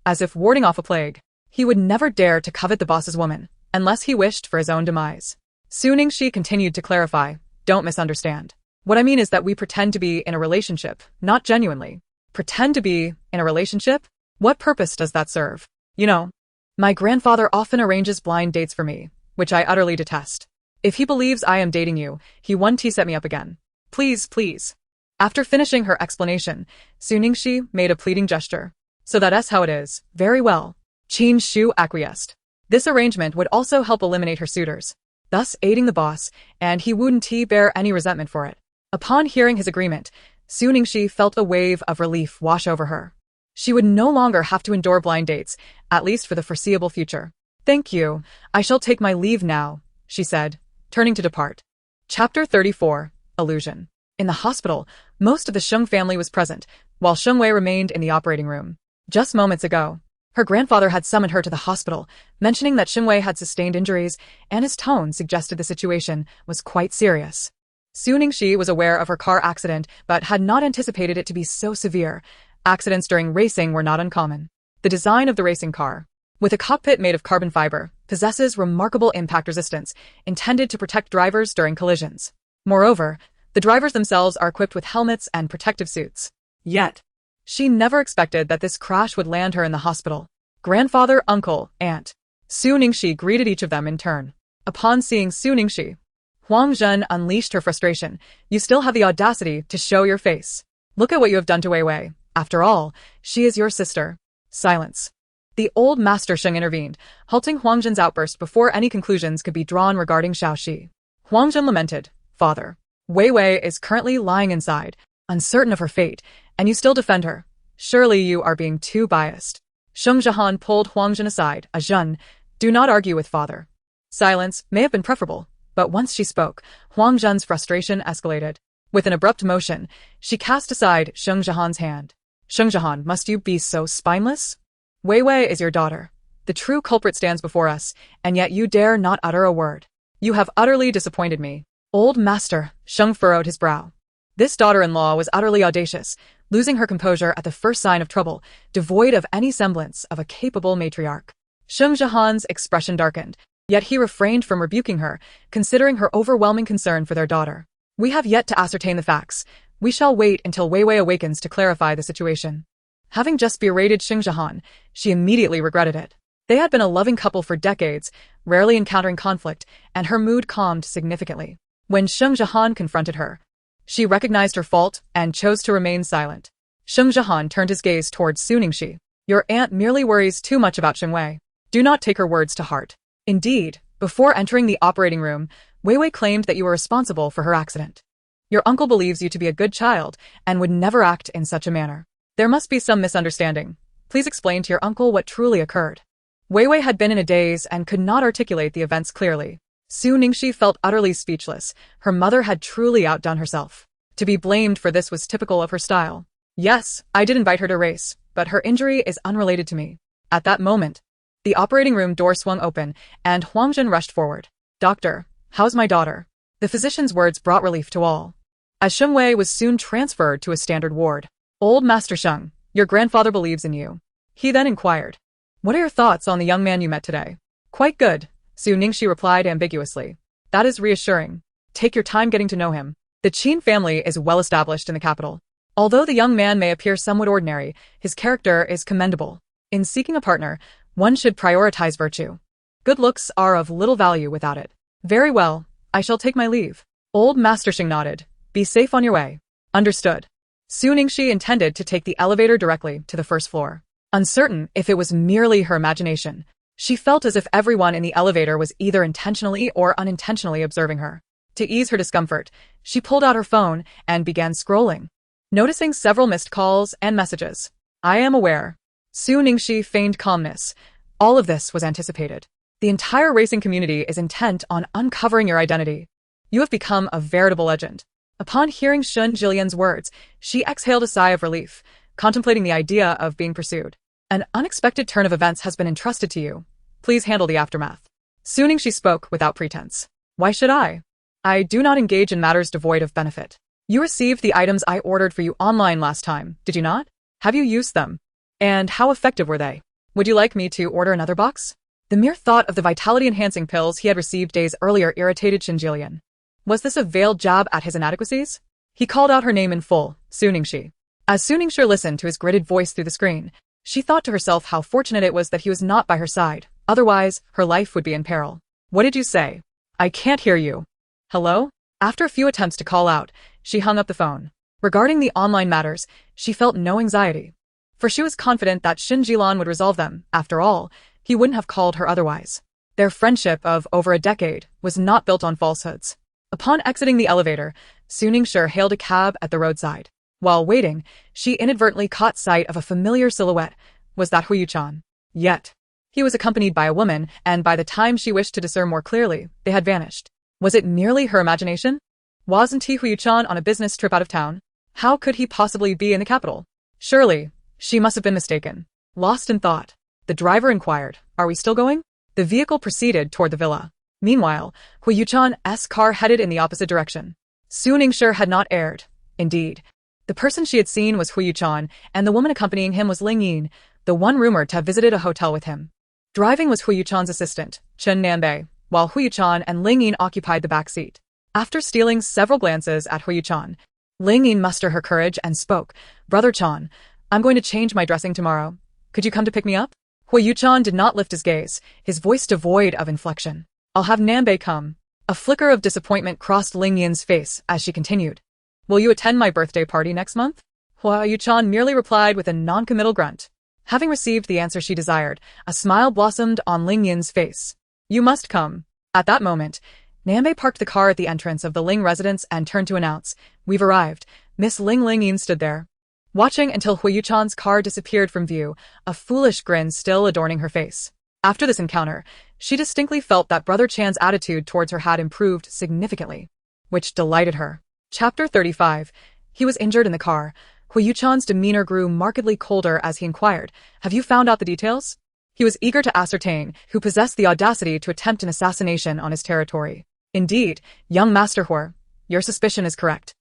as if warding off a plague. He would never dare to covet the boss's woman, unless he wished for his own demise. Su Ningxi continued to clarify, don't misunderstand. What I mean is that we pretend to be in a relationship, not genuinely. Pretend to be in a relationship? What purpose does that serve? You know, my grandfather often arranges blind dates for me, which I utterly detest. If he believes I am dating you, he won't set me up again. Please, please. After finishing her explanation, Su Ningxi made a pleading gesture. So that's how it is. Very well. Qin Shu acquiesced. This arrangement would also help eliminate her suitors, thus aiding the boss, and he wouldn't bear any resentment for it. Upon hearing his agreement, Su Ningxi felt a wave of relief wash over her. She would no longer have to endure blind dates, at least for the foreseeable future. Thank you. I shall take my leave now, she said, turning to depart. Chapter 34. Illusion. In the hospital, most of the Sheng family was present, while Sheng Wei remained in the operating room. Just moments ago, her grandfather had summoned her to the hospital, mentioning that Sheng Wei had sustained injuries, and his tone suggested the situation was quite serious. Su Ningxi was aware of her car accident, but had not anticipated it to be so severe. Accidents during racing were not uncommon. The design of the racing car, with a cockpit made of carbon fiber, possesses remarkable impact resistance, intended to protect drivers during collisions. Moreover, the drivers themselves are equipped with helmets and protective suits. Yet, she never expected that this crash would land her in the hospital. Grandfather, uncle, aunt. Su Ningxi greeted each of them in turn. Upon seeing Su Ningxi, Huang Zhen unleashed her frustration. You still have the audacity to show your face. Look at what you have done to Wei Wei. After all, she is your sister. Silence. The old master Sheng intervened, halting Huang Zhen's outburst before any conclusions could be drawn regarding Xiaoxi. Huang Zhen lamented, Father, Wei Wei is currently lying inside, uncertain of her fate, and you still defend her. Surely you are being too biased. Sheng Zhehan pulled Huang Zhen aside. Zhen, do not argue with father. Silence may have been preferable, but once she spoke, Huang Zhen's frustration escalated. With an abrupt motion, she cast aside Sheng Zhehan's hand. Sheng Zhehan, must you be so spineless? Wei Wei is your daughter. The true culprit stands before us, and yet you dare not utter a word. You have utterly disappointed me. Old master, Sheng furrowed his brow. This daughter-in-law was utterly audacious, losing her composure at the first sign of trouble, devoid of any semblance of a capable matriarch. Sheng Zhehan's expression darkened, yet he refrained from rebuking her, considering her overwhelming concern for their daughter. We have yet to ascertain the facts. We shall wait until Wei Wei awakens to clarify the situation. Having just berated Sheng Zhehan, she immediately regretted it. They had been a loving couple for decades, rarely encountering conflict, and her mood calmed significantly. When Sheng Zhehan confronted her, She recognized her fault and chose to remain silent. Sheng Zhihan turned his gaze towards Su Ningxi. Your aunt merely worries too much about Sheng Wei. Do not take her words to heart. Indeed, before entering the operating room, Wei Wei claimed that you were responsible for her accident. Your uncle believes you to be a good child and would never act in such a manner. There must be some misunderstanding. Please explain to your uncle what truly occurred. Wei Wei had been in a daze and could not articulate the events clearly. Su Ningxi felt utterly speechless. Her mother had truly outdone herself. To be blamed for this was typical of her style. Yes, I did invite her to race, but her injury is unrelated to me. At that moment, the operating room door swung open, and Huang Zhen rushed forward. Doctor, how's my daughter? The physician's words brought relief to all. As Sheng Wei was soon transferred to a standard ward. Old Master Sheng, your grandfather believes in you. He then inquired. What are your thoughts on the young man you met today? Quite good, Su Ningxi replied ambiguously. That is reassuring. Take your time getting to know him. The Qin family is well established in the capital. Although the young man may appear somewhat ordinary, his character is commendable. In seeking a partner, one should prioritize virtue. Good looks are of little value without it. Very well, I shall take my leave. Old Master Sheng nodded. Be safe on your way. Understood. Su Ningxi intended to take the elevator directly to the first floor. Uncertain if it was merely her imagination, she felt as if everyone in the elevator was either intentionally or unintentionally observing her. To ease her discomfort, she pulled out her phone and began scrolling, noticing several missed calls and messages. I am aware. Su Ningxi feigned calmness. All of this was anticipated. The entire racing community is intent on uncovering your identity. You have become a veritable legend. Upon hearing Shun Jilian's words, she exhaled a sigh of relief, contemplating the idea of being pursued. An unexpected turn of events has been entrusted to you. Please handle the aftermath. Su Ningxi spoke without pretense. Why should I? I do not engage in matters devoid of benefit. You received the items I ordered for you online last time, did you not? Have you used them? And how effective were they? Would you like me to order another box? The mere thought of the vitality-enhancing pills he had received days earlier irritated Shin Jilian. Was this a veiled jab at his inadequacies? He called out her name in full, Su Ningxi. As Su Ningxi listened to his gritted voice through the screen, she thought to herself how fortunate it was that he was not by her side, otherwise her life would be in peril. What did you say? I can't hear you. Hello? After a few attempts to call out, she hung up the phone. Regarding the online matters, she felt no anxiety. For she was confident that Shin Jilan would resolve them. After all, he wouldn't have called her otherwise. Their friendship of over a decade was not built on falsehoods. Upon exiting the elevator, Su Ningxi hailed a cab at the roadside. While waiting, she inadvertently caught sight of a familiar silhouette. Was that Huo Yuchen? Yet, he was accompanied by a woman, and by the time she wished to discern more clearly, they had vanished. Was it merely her imagination? Wasn't he Huo Yuchen on a business trip out of town? How could he possibly be in the capital? Surely, she must have been mistaken. Lost in thought, the driver inquired, Are we still going? The vehicle proceeded toward the villa. Meanwhile, Huo Yuchen's car headed in the opposite direction. Su Ningxi had not erred. Indeed, the person she had seen was Huo Yuchen, and the woman accompanying him was Ling Yin, the one rumored to have visited a hotel with him. Driving was Huo Yuchen's assistant, Chen Nanbei, while Huo Yuchen and Ling Yin occupied the back seat. After stealing several glances at Huo Yuchen, Ling Yin mustered her courage and spoke, Brother Chan, I'm going to change my dressing tomorrow. Could you come to pick me up? Huo Yuchen did not lift his gaze, his voice devoid of inflection. I'll have Nanbei come. A flicker of disappointment crossed Ling Yin's face as she continued. Will you attend my birthday party next month? Huo Yuchen merely replied with a non-committal grunt. Having received the answer she desired, a smile blossomed on Ling Yin's face. You must come. At that moment, Nanbei parked the car at the entrance of the Ling residence and turned to announce, We've arrived. Miss Ling Yin stood there, watching until Huo Yuchen's car disappeared from view, a foolish grin still adorning her face. After this encounter, she distinctly felt that Brother Chan's attitude towards her had improved significantly, which delighted her. Chapter 35. He was injured in the car. Huo Yuchen's demeanor grew markedly colder as he inquired, Have you found out the details? He was eager to ascertain who possessed the audacity to attempt an assassination on his territory. Indeed, young Master Huo, your suspicion is correct.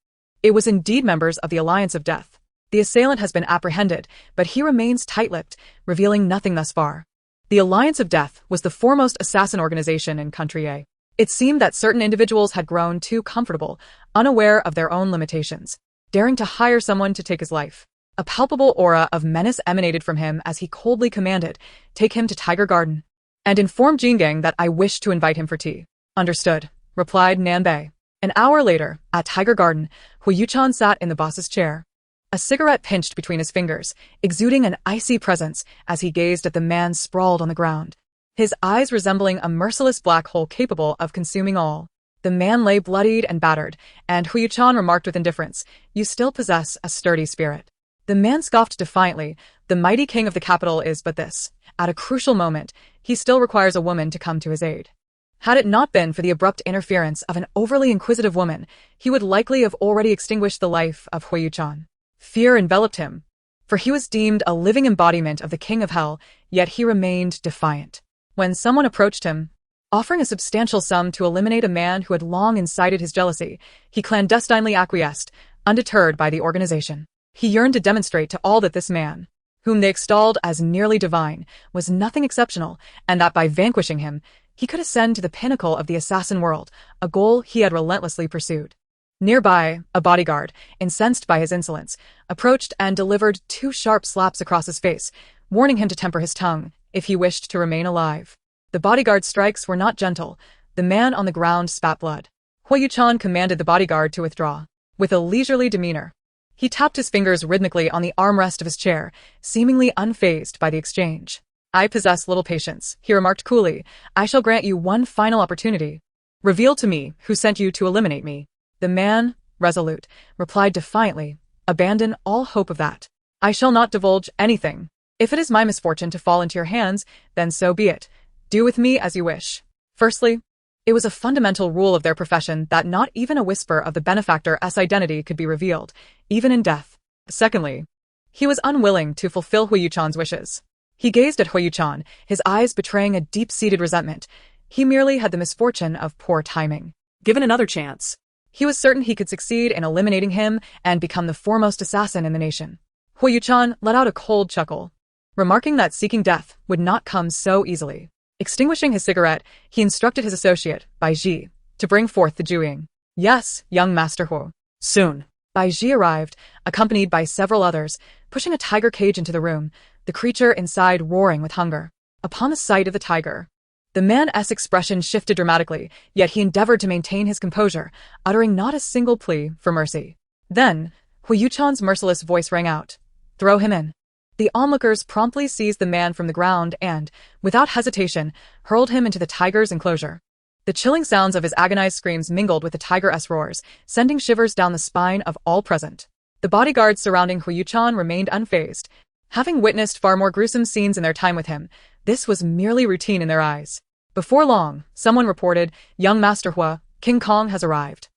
It was indeed members of the Alliance of Death. The assailant has been apprehended, but he remains tight-lipped, revealing nothing thus far. The Alliance of Death was the foremost assassin organization in Country A. It seemed that certain individuals had grown too comfortable, unaware of their own limitations, daring to hire someone to take his life. A palpable aura of menace emanated from him as he coldly commanded, Take him to Tiger Garden, and inform Jingang that I wish to invite him for tea. Understood, replied Nanbei. An hour later, at Tiger Garden, Huo Yuchen sat in the boss's chair, a cigarette pinched between his fingers, exuding an icy presence as he gazed at the man sprawled on the ground, his eyes resembling a merciless black hole capable of consuming all. The man lay bloodied and battered, and Huo Yuchen remarked with indifference, "You still possess a sturdy spirit." The man scoffed defiantly, "The mighty king of the capital is but this. At a crucial moment, he still requires a woman to come to his aid." Had it not been for the abrupt interference of an overly inquisitive woman, he would likely have already extinguished the life of Huo Yuchen. Fear enveloped him, for he was deemed a living embodiment of the king of hell, yet he remained defiant. When someone approached him, offering a substantial sum to eliminate a man who had long incited his jealousy, he clandestinely acquiesced, undeterred by the organization. He yearned to demonstrate to all that this man, whom they extolled as nearly divine, was nothing exceptional, and that by vanquishing him, he could ascend to the pinnacle of the assassin world, a goal he had relentlessly pursued. Nearby, a bodyguard, incensed by his insolence, approached and delivered 2 sharp slaps across his face, warning him to temper his tongue if he wished to remain alive. The bodyguard's strikes were not gentle. The man on the ground spat blood. Huo Yuchen commanded the bodyguard to withdraw. With a leisurely demeanor, he tapped his fingers rhythmically on the armrest of his chair, seemingly unfazed by the exchange. "I possess little patience," he remarked coolly. "I shall grant you one final opportunity. Reveal to me who sent you to eliminate me." The man, resolute, replied defiantly, "Abandon all hope of that. I shall not divulge anything. If it is my misfortune to fall into your hands, then so be it. Do with me as you wish." Firstly, it was a fundamental rule of their profession that not even a whisper of the benefactor's identity could be revealed, even in death. Secondly, he was unwilling to fulfill Huo Yuchen's wishes. He gazed at Huo Yuchen, his eyes betraying a deep-seated resentment. He merely had the misfortune of poor timing. Given another chance, he was certain he could succeed in eliminating him and become the foremost assassin in the nation. Huo Yuchen let out a cold chuckle, remarking that seeking death would not come so easily. Extinguishing his cigarette, he instructed his associate, Bai Ji, to bring forth the Jueying. "Yes, young Master Huo." soon. Bai Ji arrived, accompanied by several others, pushing a tiger cage into the room, the creature inside roaring with hunger. Upon the sight of the tiger, the man's expression shifted dramatically, yet he endeavored to maintain his composure, uttering not a single plea for mercy. Then, Huo Yuchen's merciless voice rang out, "Throw him in." The onlookers promptly seized the man from the ground and, without hesitation, hurled him into the tiger's enclosure. The chilling sounds of his agonized screams mingled with the tiger's roars, sending shivers down the spine of all present. The bodyguards surrounding Huo Yuchen remained unfazed. Having witnessed far more gruesome scenes in their time with him, this was merely routine in their eyes. Before long, someone reported, "Young Master Huo, King Kong has arrived."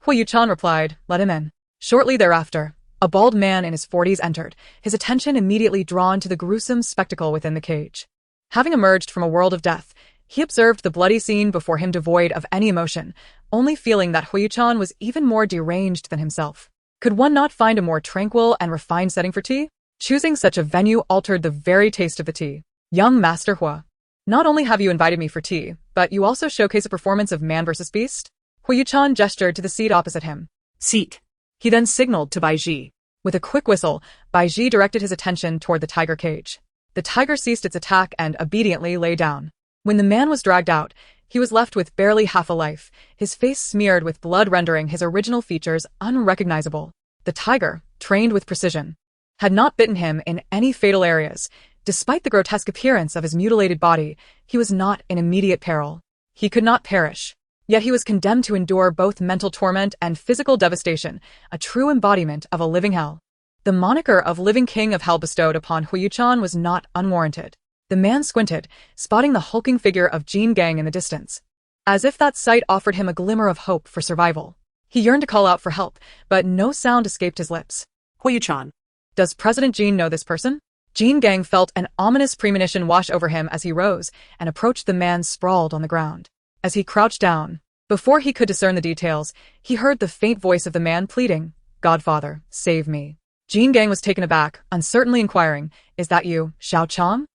Huo Yuchen replied, "Let him in." Shortly thereafter, a bald man in his 40s entered, his attention immediately drawn to the gruesome spectacle within the cage. Having emerged from a world of death, he observed the bloody scene before him devoid of any emotion, only feeling that Huo Yuchen was even more deranged than himself. Could one not find a more tranquil and refined setting for tea? Choosing such a venue altered the very taste of the tea. "Young Master Huo, not only have you invited me for tea, but you also showcase a performance of man versus beast?" Huo Yuchen gestured to the seat opposite him. "Seat." He then signaled to Bai Ji. With a quick whistle, Bai Ji directed his attention toward the tiger cage. The tiger ceased its attack and obediently lay down. When the man was dragged out, he was left with barely half a life, his face smeared with blood rendering his original features unrecognizable. The tiger, trained with precision, had not bitten him in any fatal areas. Despite the grotesque appearance of his mutilated body, he was not in immediate peril. He could not perish. Yet he was condemned to endure both mental torment and physical devastation, a true embodiment of a living hell. The moniker of Living King of Hell bestowed upon Huo Yuchen was not unwarranted. The man squinted, spotting the hulking figure of Jin Gang in the distance. As if that sight offered him a glimmer of hope for survival. He yearned to call out for help, but no sound escaped his lips. Huo Yuchen. Does President Jin know this person? Jin Gang felt an ominous premonition wash over him as he rose and approached the man sprawled on the ground. As he crouched down, before he could discern the details, he heard the faint voice of the man pleading, "Godfather, save me." Jin Gang was taken aback, uncertainly inquiring, "Is that you, Xiao Chong?"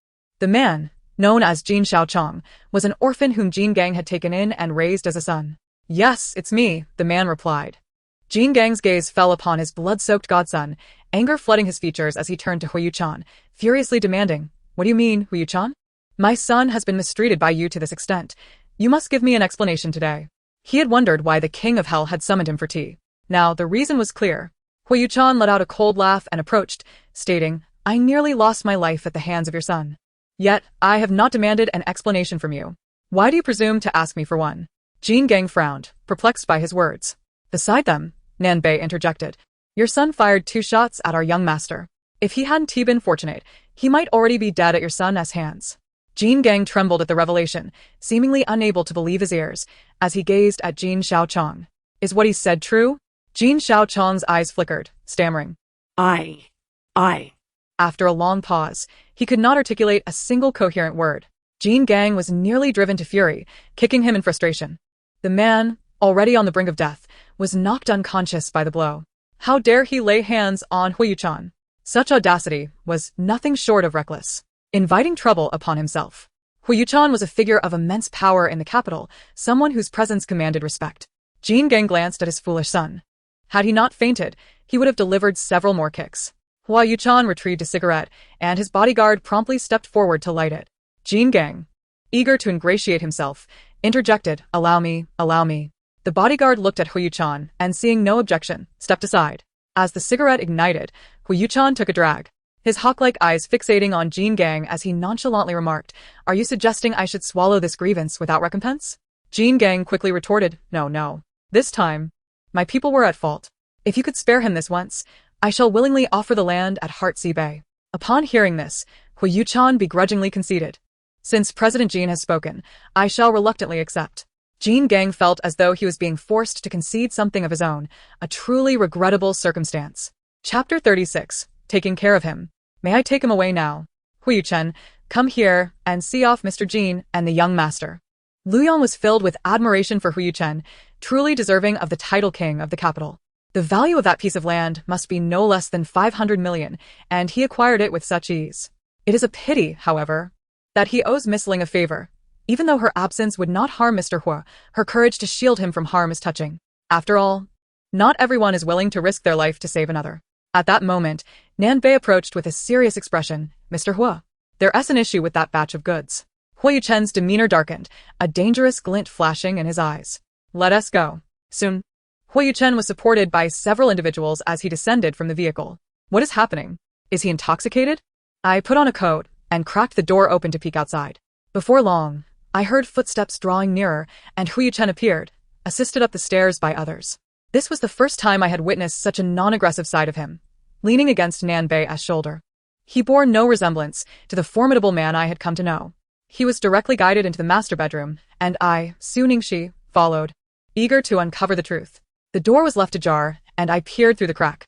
The man, known as Jin Xiao Chong, was an orphan whom Jin Gang had taken in and raised as a son. "Yes, it's me," the man replied. Jin Gang's gaze fell upon his blood-soaked godson, anger flooding his features as he turned to Huo Yuchen, furiously demanding, "What do you mean, Huo Yuchen? My son has been mistreated by you to this extent. You must give me an explanation today." He had wondered why the king of hell had summoned him for tea. Now, the reason was clear. Huo Yuchen let out a cold laugh and approached, stating, "I nearly lost my life at the hands of your son. Yet, I have not demanded an explanation from you. Why do you presume to ask me for one?" Jin Gang frowned, perplexed by his words. "Beside them," Nanbei interjected, "your son fired 2 shots at our young master. If he hadn't been fortunate, he might already be dead at your son's hands." Jin Gang trembled at the revelation, seemingly unable to believe his ears, as he gazed at Jin Xiaochong. "Is what he said true?" Jin Xiaochong's eyes flickered, stammering. I. After a long pause, he could not articulate a single coherent word. Jin Gang was nearly driven to fury, kicking him in frustration. The man, already on the brink of death, was knocked unconscious by the blow. How dare he lay hands on Huo Yuchen? Such audacity was nothing short of reckless, inviting trouble upon himself. Huo Yuchen was a figure of immense power in the capital, someone whose presence commanded respect. Jin Gang glanced at his foolish son. Had he not fainted, he would have delivered several more kicks. Huo Yuchen retrieved a cigarette, and his bodyguard promptly stepped forward to light it. Jin Gang, eager to ingratiate himself, interjected, Allow me. The bodyguard looked at Huo Yuchen and, seeing no objection, stepped aside. As the cigarette ignited, Huo Yuchen took a drag, his hawk-like eyes fixating on Jin Gang as he nonchalantly remarked, "Are you suggesting I should swallow this grievance without recompense?" Jin Gang quickly retorted, No. This time, my people were at fault. If you could spare him this once, I shall willingly offer the land at Heartbreak Bay. Upon hearing this, Huo Yuchen begrudgingly conceded. Since President Jin has spoken, I shall reluctantly accept. Jin Gang felt as though he was being forced to concede something of his own, a truly regrettable circumstance. Chapter 36. Taking care of him. May I take him away now? Huo Yuchen, come here and see off Mr. Jin and the young master. Luoyang was filled with admiration for Huo Yuchen, truly deserving of the title king of the capital. The value of that piece of land must be no less than 500 million, and he acquired it with such ease. It is a pity, however, that he owes Miss Ling a favor. Even though her absence would not harm Mr. Huo, her courage to shield him from harm is touching. After all, not everyone is willing to risk their life to save another. At that moment, Nanbei approached with a serious expression. Mr. Huo, there's an issue with that batch of goods. Huo Yuchen's demeanor darkened, a dangerous glint flashing in his eyes. Let us go. Soon. Huo Yuchen was supported by several individuals as he descended from the vehicle. What is happening? Is he intoxicated? I put on a coat and cracked the door open to peek outside. Before long, I heard footsteps drawing nearer, and Huo Yuchen appeared, assisted up the stairs by others. This was the first time I had witnessed such a non-aggressive side of him, leaning against Nanbei's shoulder. He bore no resemblance to the formidable man I had come to know. He was directly guided into the master bedroom, and I, Su Ningxi, followed, eager to uncover the truth. The door was left ajar, and I peered through the crack,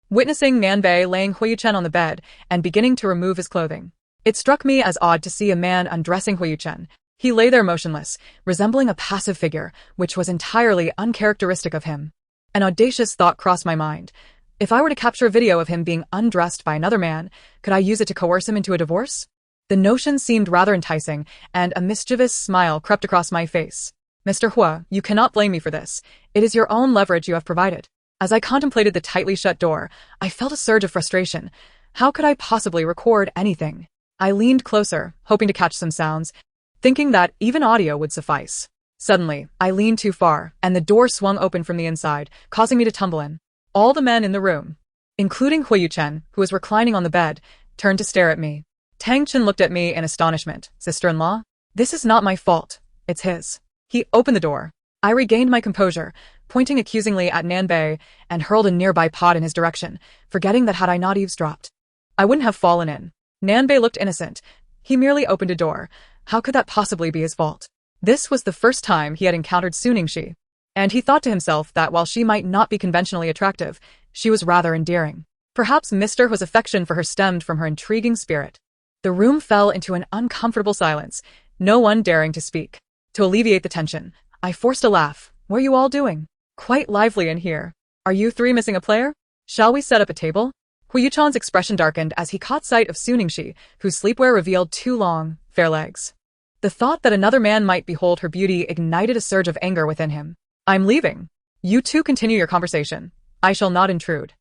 witnessing Nanbei laying Huo Yuchen on the bed and beginning to remove his clothing. It struck me as odd to see a man undressing Huo Yuchen. He lay there motionless, resembling a passive figure, which was entirely uncharacteristic of him. An audacious thought crossed my mind. If I were to capture a video of him being undressed by another man, could I use it to coerce him into a divorce? The notion seemed rather enticing, and a mischievous smile crept across my face. Mr. Huo, you cannot blame me for this. It is your own leverage you have provided. As I contemplated the tightly shut door, I felt a surge of frustration. How could I possibly record anything? I leaned closer, hoping to catch some sounds, thinking that even audio would suffice. Suddenly, I leaned too far, and the door swung open from the inside, causing me to tumble in. All the men in the room, including Huo Yuchen, who was reclining on the bed, turned to stare at me. Tang Chen looked at me in astonishment. Sister-in-law? This is not my fault. It's his. He opened the door. I regained my composure, pointing accusingly at Nanbei, and hurled a nearby pot in his direction, forgetting that had I not eavesdropped, I wouldn't have fallen in. Nanbei looked innocent. He merely opened a door. How could that possibly be his fault? This was the first time he had encountered Su Ningxi, and he thought to himself that while she might not be conventionally attractive, she was rather endearing. Perhaps Mr. Huo's affection for her stemmed from her intriguing spirit. The room fell into an uncomfortable silence, no one daring to speak. To alleviate the tension, I forced a laugh. What are you all doing? Quite lively in here. Are you 3 missing a player? Shall we set up a table? Huo Yuchen's expression darkened as he caught sight of Su Ningxi, whose sleepwear revealed 2 long, fair legs. The thought that another man might behold her beauty ignited a surge of anger within him. I'm leaving. You 2 continue your conversation. I shall not intrude.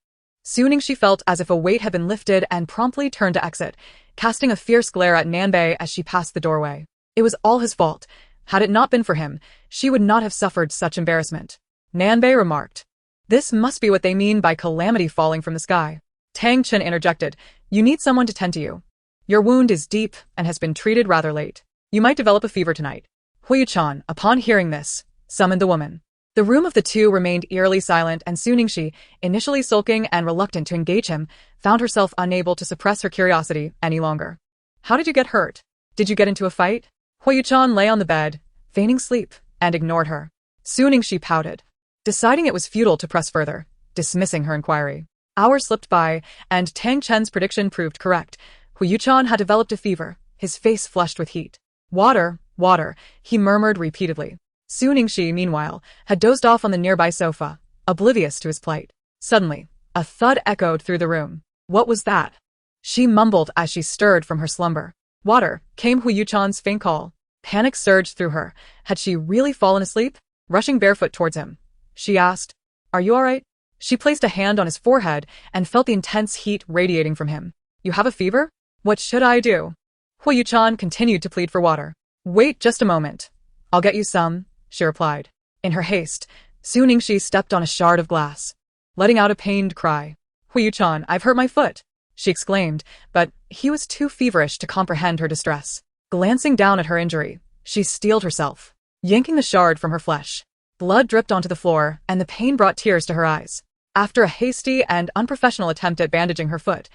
Su Ningxi felt as if a weight had been lifted and promptly turned to exit, casting a fierce glare at Nanbei as she passed the doorway. It was all his fault. Had it not been for him, she would not have suffered such embarrassment. Nanbei remarked. This must be what they mean by calamity falling from the sky. Tang Chen interjected. You need someone to tend to you. Your wound is deep and has been treated rather late. You might develop a fever tonight. Huo Yuchen, upon hearing this, summoned the woman. The room of the two remained eerily silent, and Su Ningxi, initially sulking and reluctant to engage him, found herself unable to suppress her curiosity any longer. How did you get hurt? Did you get into a fight? Huo Yuchen lay on the bed, feigning sleep, and ignored her. Su Ningxi pouted, deciding it was futile to press further, dismissing her inquiry. Hours slipped by, and Tang Chen's prediction proved correct. Huo Yuchen had developed a fever, his face flushed with heat. Water, water, he murmured repeatedly. Su Ningxi, meanwhile, had dozed off on the nearby sofa, oblivious to his plight. Suddenly, a thud echoed through the room. What was that? She mumbled as she stirred from her slumber. Water, came Huo Yuchen's faint call. Panic surged through her. Had she really fallen asleep? Rushing barefoot towards him, she asked, Are you all right? She placed a hand on his forehead and felt the intense heat radiating from him. You have a fever? What should I do? Huo Yuchen continued to plead for water. Wait just a moment. I'll get you some, she replied. In her haste, Su Ningxi stepped on a shard of glass, letting out a pained cry. Huo Yuchen, I've hurt my foot, she exclaimed, but he was too feverish to comprehend her distress. Glancing down at her injury, she steeled herself, yanking the shard from her flesh. Blood dripped onto the floor, and the pain brought tears to her eyes. After a hasty and unprofessional attempt at bandaging her foot,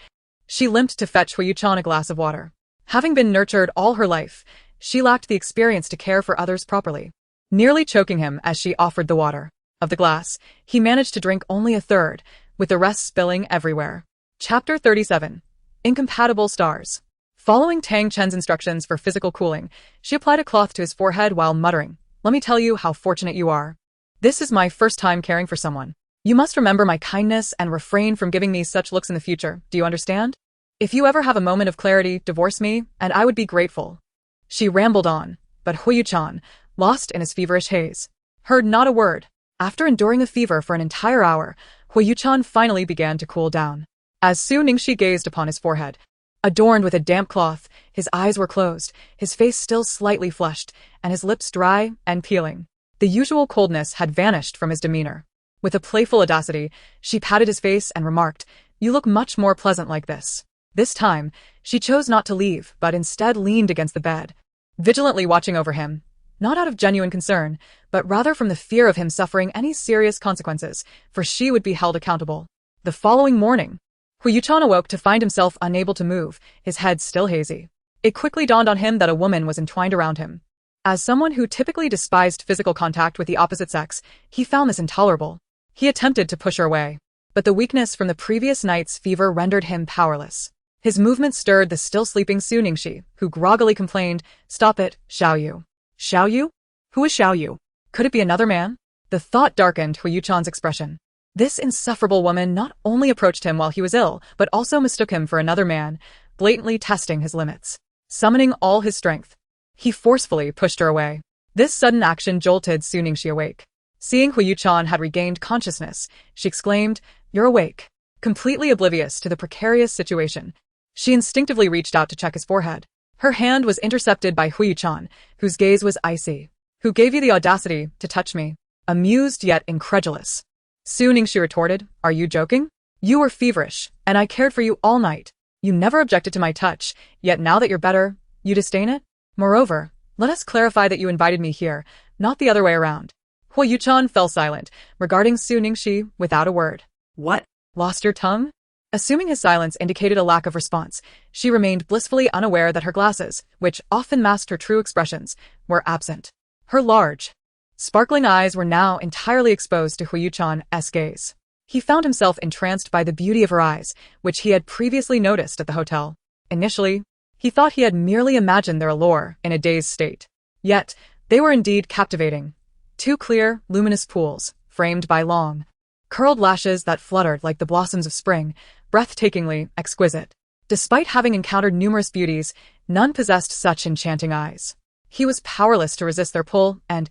she limped to fetch Huo Yuchen a glass of water. Having been nurtured all her life, she lacked the experience to care for others properly. Nearly choking him as she offered the water. Of the glass, he managed to drink only a third, with the rest spilling everywhere. Chapter 37. Incompatible Stars. Following Tang Chen's instructions for physical cooling, she applied a cloth to his forehead while muttering, Let me tell you how fortunate you are. This is my first time caring for someone. You must remember my kindness and refrain from giving me such looks in the future, do you understand? If you ever have a moment of clarity, divorce me, and I would be grateful. She rambled on, but Huo Yuchen, lost in his feverish haze, heard not a word. After enduring a fever for an entire hour, Huo Yuchen finally began to cool down. As Su Ningxi gazed upon his forehead, adorned with a damp cloth, his eyes were closed, his face still slightly flushed, and his lips dry and peeling. The usual coldness had vanished from his demeanor. With a playful audacity, she patted his face and remarked, You look much more pleasant like this. This time, she chose not to leave, but instead leaned against the bed, vigilantly watching over him, not out of genuine concern, but rather from the fear of him suffering any serious consequences, for she would be held accountable. The following morning, Huo Yuchen awoke to find himself unable to move, his head still hazy. It quickly dawned on him that a woman was entwined around him. As someone who typically despised physical contact with the opposite sex, he found this intolerable. He attempted to push her away, but the weakness from the previous night's fever rendered him powerless. His movement stirred the still sleeping Su Ningxi, who groggily complained, Stop it, Xiao Yu. Xiao Yu? Who is Xiao Yu? Could it be another man? The thought darkened Huo Yuchen's expression. This insufferable woman not only approached him while he was ill, but also mistook him for another man, blatantly testing his limits. Summoning all his strength, he forcefully pushed her away. This sudden action jolted Su Ningxi awake. Seeing Huo Yuchen had regained consciousness, she exclaimed, You're awake. Completely oblivious to the precarious situation, she instinctively reached out to check his forehead. Her hand was intercepted by Huo Yuchen, whose gaze was icy. Who gave you the audacity to touch me? Amused yet incredulous, Su Ningxi retorted, Are you joking? You were feverish, and I cared for you all night. You never objected to my touch, yet now that you're better, you disdain it? Moreover, let us clarify that you invited me here, not the other way around. Huo Yuchen fell silent, regarding Su Ningxi without a word. What? Lost your tongue? Assuming his silence indicated a lack of response, she remained blissfully unaware that her glasses, which often masked her true expressions, were absent. Her large, sparkling eyes were now entirely exposed to Huo Yuchen's gaze. He found himself entranced by the beauty of her eyes, which he had previously noticed at the hotel. Initially, he thought he had merely imagined their allure in a dazed state. Yet, they were indeed captivating. Two clear, luminous pools, framed by long, curled lashes that fluttered like the blossoms of spring, breathtakingly exquisite. Despite having encountered numerous beauties, none possessed such enchanting eyes. He was powerless to resist their pull and,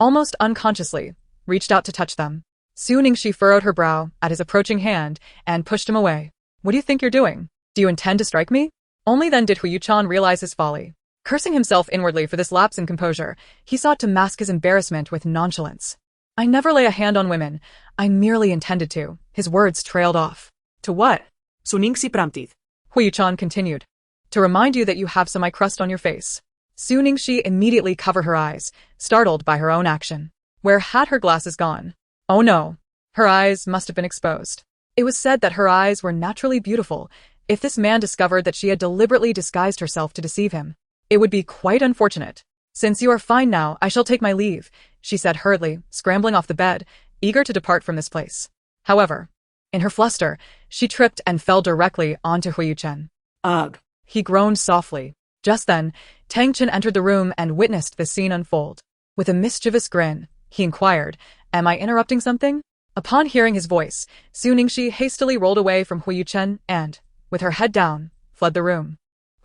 almost unconsciously, reached out to touch them. Su Ningxi furrowed her brow at his approaching hand and pushed him away. What do you think you're doing? Do you intend to strike me? Only then did Huo Yuchen realize his folly. Cursing himself inwardly for this lapse in composure, he sought to mask his embarrassment with nonchalance. I never lay a hand on women. I merely intended to. His words trailed off. To what? Suning si pramtid. Huo Yuchen continued. To remind you that you have some eye crust on your face. Su Ningxi immediately covered her eyes, startled by her own action. Where had her glasses gone? Oh no. Her eyes must have been exposed. It was said that her eyes were naturally beautiful. If this man discovered that she had deliberately disguised herself to deceive him, it would be quite unfortunate. Since you are fine now, I shall take my leave, she said hurriedly, scrambling off the bed, eager to depart from this place. However, in her fluster, she tripped and fell directly onto Huo Yuchen. Ugh. He groaned softly. Just then, Tang Chen entered the room and witnessed the scene unfold. With a mischievous grin, he inquired, Am I interrupting something? Upon hearing his voice, Su Ningxi hastily rolled away from Huo Yuchen and, with her head down, fled the room.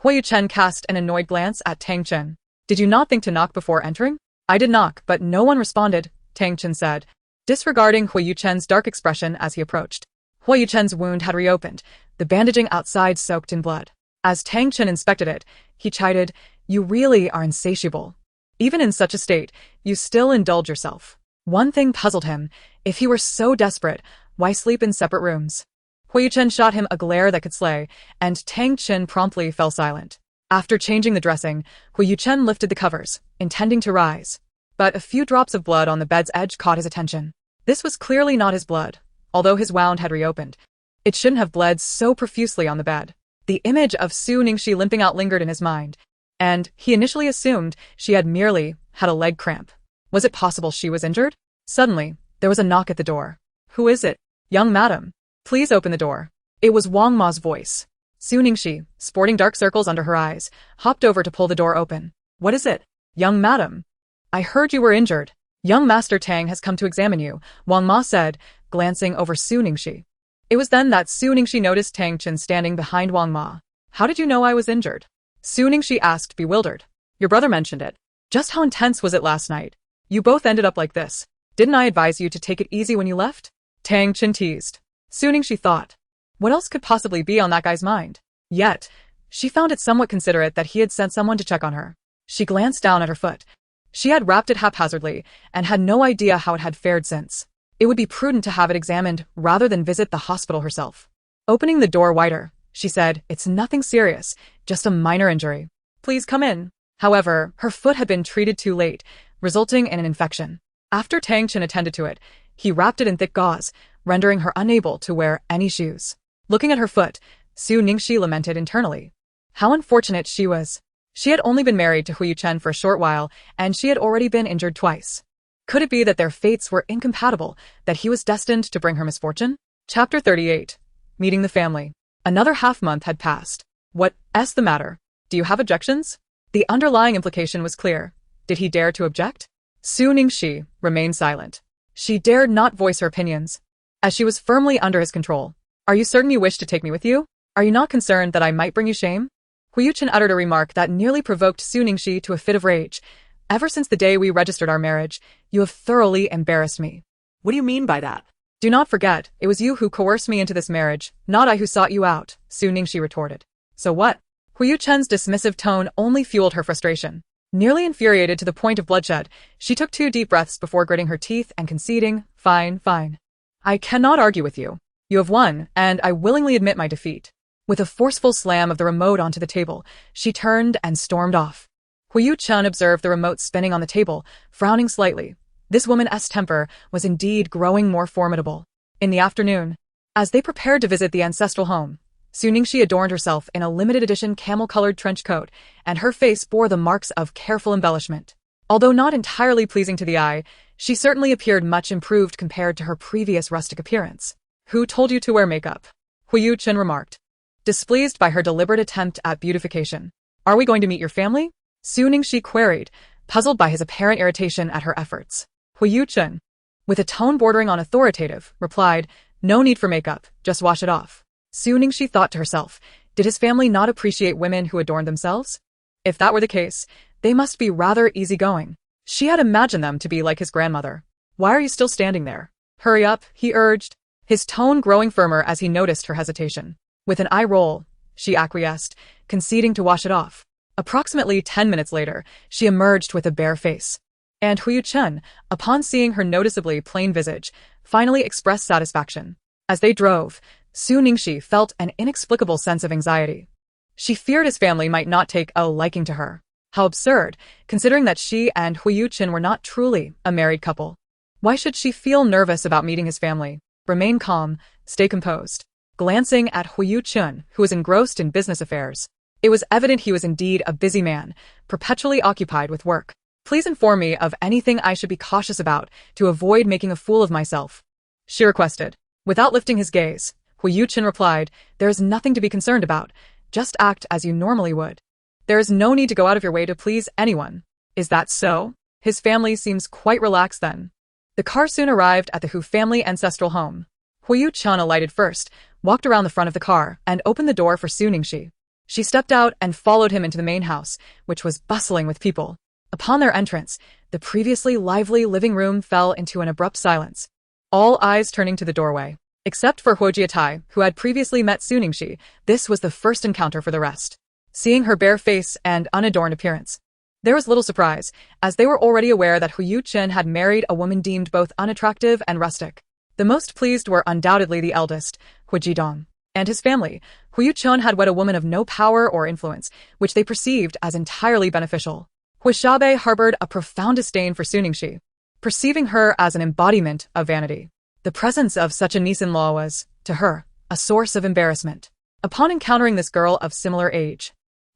Huo Yuchen cast an annoyed glance at Tang Chen. Did you not think to knock before entering? I did knock, but no one responded, Tang Chen said, disregarding Huo Yuchen's dark expression as he approached. Huo Yuchen's wound had reopened, the bandaging outside soaked in blood. As Tang Chen inspected it, he chided, You really are insatiable. Even in such a state, you still indulge yourself. One thing puzzled him. If he were so desperate, why sleep in separate rooms? Huo Yuchen shot him a glare that could slay, and Tang Chen promptly fell silent. After changing the dressing, Huo Yuchen lifted the covers, intending to rise. But a few drops of blood on the bed's edge caught his attention. This was clearly not his blood, although his wound had reopened. It shouldn't have bled so profusely on the bed. The image of Su Ningxi limping out lingered in his mind, and he initially assumed she had merely had a leg cramp. Was it possible she was injured? Suddenly, there was a knock at the door. Who is it? Young madam. Please open the door. It was Wang Ma's voice. Su Ningxi, sporting dark circles under her eyes, hopped over to pull the door open. What is it? Young madam. I heard you were injured. Young Master Tang has come to examine you, Wang Ma said, glancing over Su Ningxi. It was then that Su Ningxi noticed Tang Chen standing behind Wang Ma. How did you know I was injured? Su Ningxi asked, bewildered. Your brother mentioned it. Just how intense was it last night? You both ended up like this. Didn't I advise you to take it easy when you left? Tang Chen teased. Su Ningxi thought. What else could possibly be on that guy's mind? Yet, she found it somewhat considerate that he had sent someone to check on her. She glanced down at her foot. She had wrapped it haphazardly and had no idea how it had fared since. It would be prudent to have it examined rather than visit the hospital herself. Opening the door wider, she said, It's nothing serious, just a minor injury. Please come in. However, her foot had been treated too late, resulting in an infection. After Tang Chen attended to it, he wrapped it in thick gauze, rendering her unable to wear any shoes. Looking at her foot, Su Ningxi lamented internally. How unfortunate she was. She had only been married to Huo Yuchen for a short while, and she had already been injured twice. Could it be that their fates were incompatible, that he was destined to bring her misfortune? Chapter 38. Meeting the family. Another half-month had passed. What's the matter? Do you have objections? The underlying implication was clear. Did he dare to object? Su Ningxi remained silent. She dared not voice her opinions, as she was firmly under his control. Are you certain you wish to take me with you? Are you not concerned that I might bring you shame? Huo Yuchen uttered a remark that nearly provoked Su Ningxi to a fit of rage. Ever since the day we registered our marriage, you have thoroughly embarrassed me. What do you mean by that? Do not forget, it was you who coerced me into this marriage, not I who sought you out, Su Ningxi retorted. So what? Huo Yuchen's dismissive tone only fueled her frustration. Nearly infuriated to the point of bloodshed, she took 2 deep breaths before gritting her teeth and conceding, Fine. I cannot argue with you. You have won, and I willingly admit my defeat. With a forceful slam of the remote onto the table, she turned and stormed off. Huo Yuchen observed the remote spinning on the table, frowning slightly. This woman's temper was indeed growing more formidable. In the afternoon, as they prepared to visit the ancestral home, Su Ningxi adorned herself in a limited-edition camel-colored trench coat, and her face bore the marks of careful embellishment. Although not entirely pleasing to the eye, she certainly appeared much improved compared to her previous rustic appearance. Who told you to wear makeup? Huo Yuchen remarked, displeased by her deliberate attempt at beautification. Are we going to meet your family? Su Ningxi queried, puzzled by his apparent irritation at her efforts. Huo Yuchen, with a tone bordering on authoritative, replied, No need for makeup, just wash it off. Su Ningxi thought to herself, did his family not appreciate women who adorned themselves? If that were the case, they must be rather easygoing. She had imagined them to be like his grandmother. Why are you still standing there? Hurry up, he urged, his tone growing firmer as he noticed her hesitation. With an eye roll, she acquiesced, conceding to wash it off. Approximately 10 minutes later, she emerged with a bare face. And Huo Yuchen, upon seeing her noticeably plain visage, finally expressed satisfaction. As they drove, Su Ningxi felt an inexplicable sense of anxiety. She feared his family might not take a liking to her. How absurd, considering that she and Huo Yuchen were not truly a married couple. Why should she feel nervous about meeting his family? Remain calm, stay composed. Glancing at Huo Yuchen, who was engrossed in business affairs, it was evident he was indeed a busy man, perpetually occupied with work. Please inform me of anything I should be cautious about to avoid making a fool of myself, she requested. Without lifting his gaze, Huo Yuchen replied, there is nothing to be concerned about. Just act as you normally would. There is no need to go out of your way to please anyone. Is that so? His family seems quite relaxed then. The car soon arrived at the Hu family ancestral home. Huo Yuchen alighted first, walked around the front of the car, and opened the door for Su Ningxi. She stepped out and followed him into the main house, which was bustling with people. Upon their entrance, the previously lively living room fell into an abrupt silence, all eyes turning to the doorway. Except for Huo Jiatai, who had previously met Su Ningxi, this was the first encounter for the rest. Seeing her bare face and unadorned appearance, there was little surprise, as they were already aware that Huo Yuchen had married a woman deemed both unattractive and rustic. The most pleased were undoubtedly the eldest, Huo Jidong, and his family. Huo Yuchen had wed a woman of no power or influence, which they perceived as entirely beneficial. Huo Xiaobei harbored a profound disdain for Su Ningxi, perceiving her as an embodiment of vanity. The presence of such a niece-in-law was, to her, a source of embarrassment. Upon encountering this girl of similar age,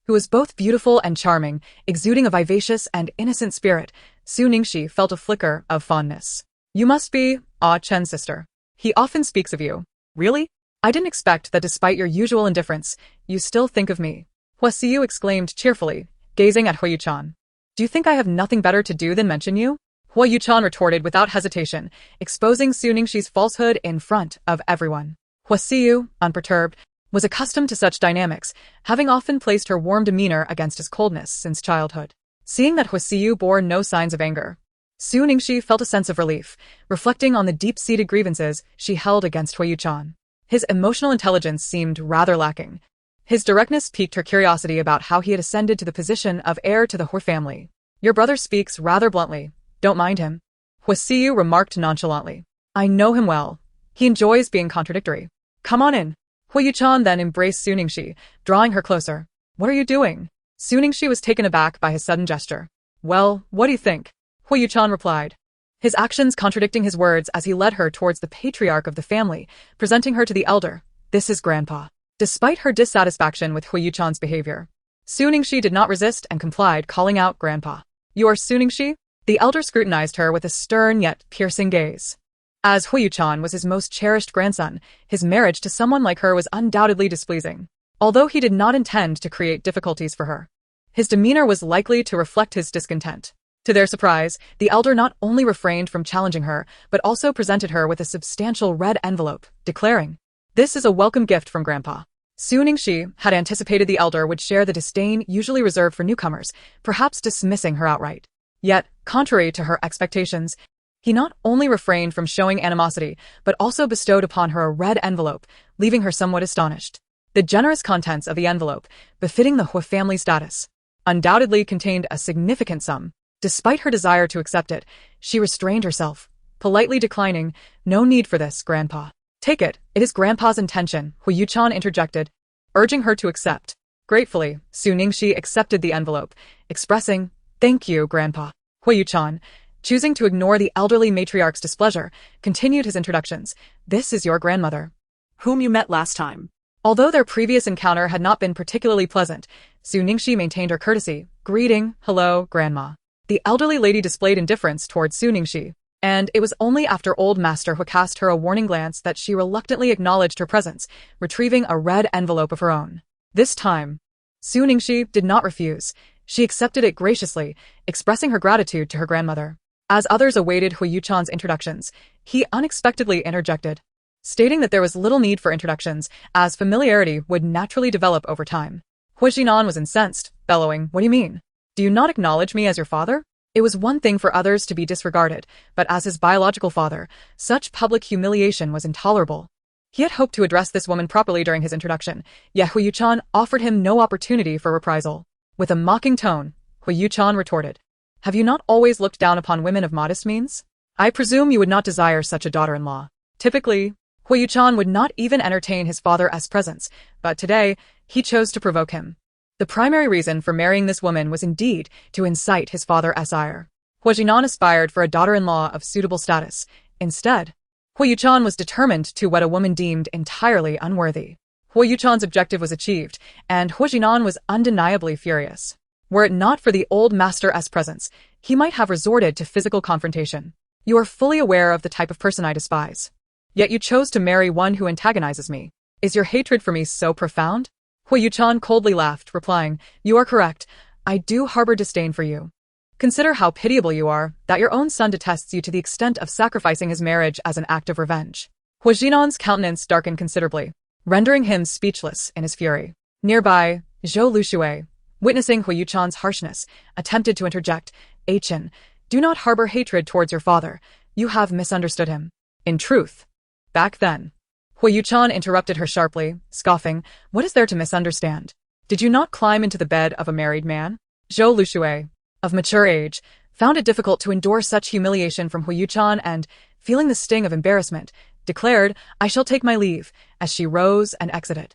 who was both beautiful and charming, exuding a vivacious and innocent spirit, Su Ningxi felt a flicker of fondness. You must be Chen's sister. He often speaks of you. Really? I didn't expect that despite your usual indifference, you still think of me. Huo Siyu exclaimed cheerfully, gazing at Huo Yuchen. Do you think I have nothing better to do than mention you? Huo Yuchen retorted without hesitation, exposing Su Ningxi's falsehood in front of everyone. Huo Siyu, unperturbed, was accustomed to such dynamics, having often placed her warm demeanor against his coldness since childhood. Seeing that Huo Siyu bore no signs of anger, Su Ningxi felt a sense of relief, reflecting on the deep-seated grievances she held against Huo Yuchen. His emotional intelligence seemed rather lacking. His directness piqued her curiosity about how he had ascended to the position of heir to the Huo family. Your brother speaks rather bluntly. Don't mind him, Huo Siyu remarked nonchalantly. I know him well. He enjoys being contradictory. Come on in. Huo Yuchen then embraced Su Ningxi, drawing her closer. What are you doing? Su Ningxi was taken aback by his sudden gesture. Well, what do you think? Huo Yuchen replied, his actions contradicting his words as he led her towards the patriarch of the family, presenting her to the elder. This is Grandpa. Despite her dissatisfaction with Huo Yuchen's behavior, Su Ningxi did not resist and complied, calling out Grandpa. You are Su Ningxi? The elder scrutinized her with a stern yet piercing gaze. As Huo Yuchen was his most cherished grandson, his marriage to someone like her was undoubtedly displeasing. Although he did not intend to create difficulties for her, his demeanor was likely to reflect his discontent. To their surprise, the elder not only refrained from challenging her, but also presented her with a substantial red envelope, declaring, this is a welcome gift from Grandpa. Su Ningxi had anticipated the elder would share the disdain usually reserved for newcomers, perhaps dismissing her outright. Yet, contrary to her expectations, he not only refrained from showing animosity, but also bestowed upon her a red envelope, leaving her somewhat astonished. The generous contents of the envelope, befitting the Huo family status, undoubtedly contained a significant sum. Despite her desire to accept it, she restrained herself, politely declining, no need for this, Grandpa. Take it is Grandpa's intention, Huo Yuchen interjected, urging her to accept. Gratefully, Su Ningxi accepted the envelope, expressing, thank you, Grandpa. Huo Yuchen, choosing to ignore the elderly matriarch's displeasure, continued his introductions. This is your grandmother, whom you met last time. Although their previous encounter had not been particularly pleasant, Su Ningxi maintained her courtesy, greeting, hello, Grandma. The elderly lady displayed indifference towards Su Ningxi, and it was only after old Master Huo cast her a warning glance that she reluctantly acknowledged her presence, retrieving a red envelope of her own. This time, Su Ningxi did not refuse. She accepted it graciously, expressing her gratitude to her grandmother. As others awaited Huo Yuchen's introductions, he unexpectedly interjected, stating that there was little need for introductions, as familiarity would naturally develop over time. Huo Jinan was incensed, bellowing, what do you mean? Do you not acknowledge me as your father? It was one thing for others to be disregarded, but as his biological father, such public humiliation was intolerable. He had hoped to address this woman properly during his introduction, yet Huo Yuchen offered him no opportunity for reprisal. With a mocking tone, Huo Yuchen retorted. Have you not always looked down upon women of modest means? I presume you would not desire such a daughter-in-law. Typically, Huo Yuchen would not even entertain his father's presence, but today, he chose to provoke him. The primary reason for marrying this woman was indeed to incite his father's ire. Huo Jinan aspired for a daughter-in-law of suitable status. Instead, Huo Yuchen was determined to wed a woman deemed entirely unworthy. Huo Yuchen's objective was achieved, and Huo Jinan was undeniably furious. Were it not for the old master's presence, he might have resorted to physical confrontation. You are fully aware of the type of person I despise. Yet you chose to marry one who antagonizes me. Is your hatred for me so profound? Huo Yuchen coldly laughed, replying, You are correct. I do harbor disdain for you. Consider how pitiable you are, that your own son detests you to the extent of sacrificing his marriage as an act of revenge. Huo Jinan's countenance darkened considerably, rendering him speechless in his fury. Nearby, Zhou Lushui, witnessing Huo Yuchen's harshness, attempted to interject, Chen, do not harbor hatred towards your father. You have misunderstood him. In truth, back then. Huo Yuchen interrupted her sharply, scoffing, What is there to misunderstand? Did you not climb into the bed of a married man? Zhou Lushui, of mature age, found it difficult to endure such humiliation from Huo Yuchen and, feeling the sting of embarrassment, declared, I shall take my leave, as she rose and exited.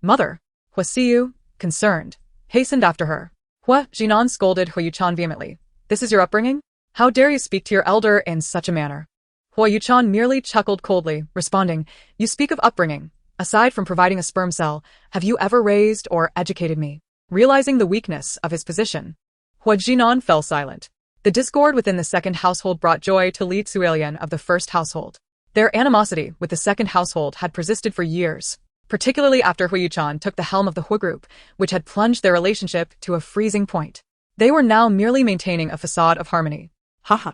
Mother, Huo Siyu, concerned, hastened after her. Huo Jinan scolded Huo Yuchen vehemently. This is your upbringing? How dare you speak to your elder in such a manner? Huo Yuchen merely chuckled coldly, responding, You speak of upbringing. Aside from providing a sperm cell, have you ever raised or educated me? Realizing the weakness of his position, Huo Jinan fell silent. The discord within the second household brought joy to Li Zuilian of the first household. Their animosity with the second household had persisted for years, particularly after Huo Yuchen took the helm of the Huo group, which had plunged their relationship to a freezing point. They were now merely maintaining a facade of harmony. Haha.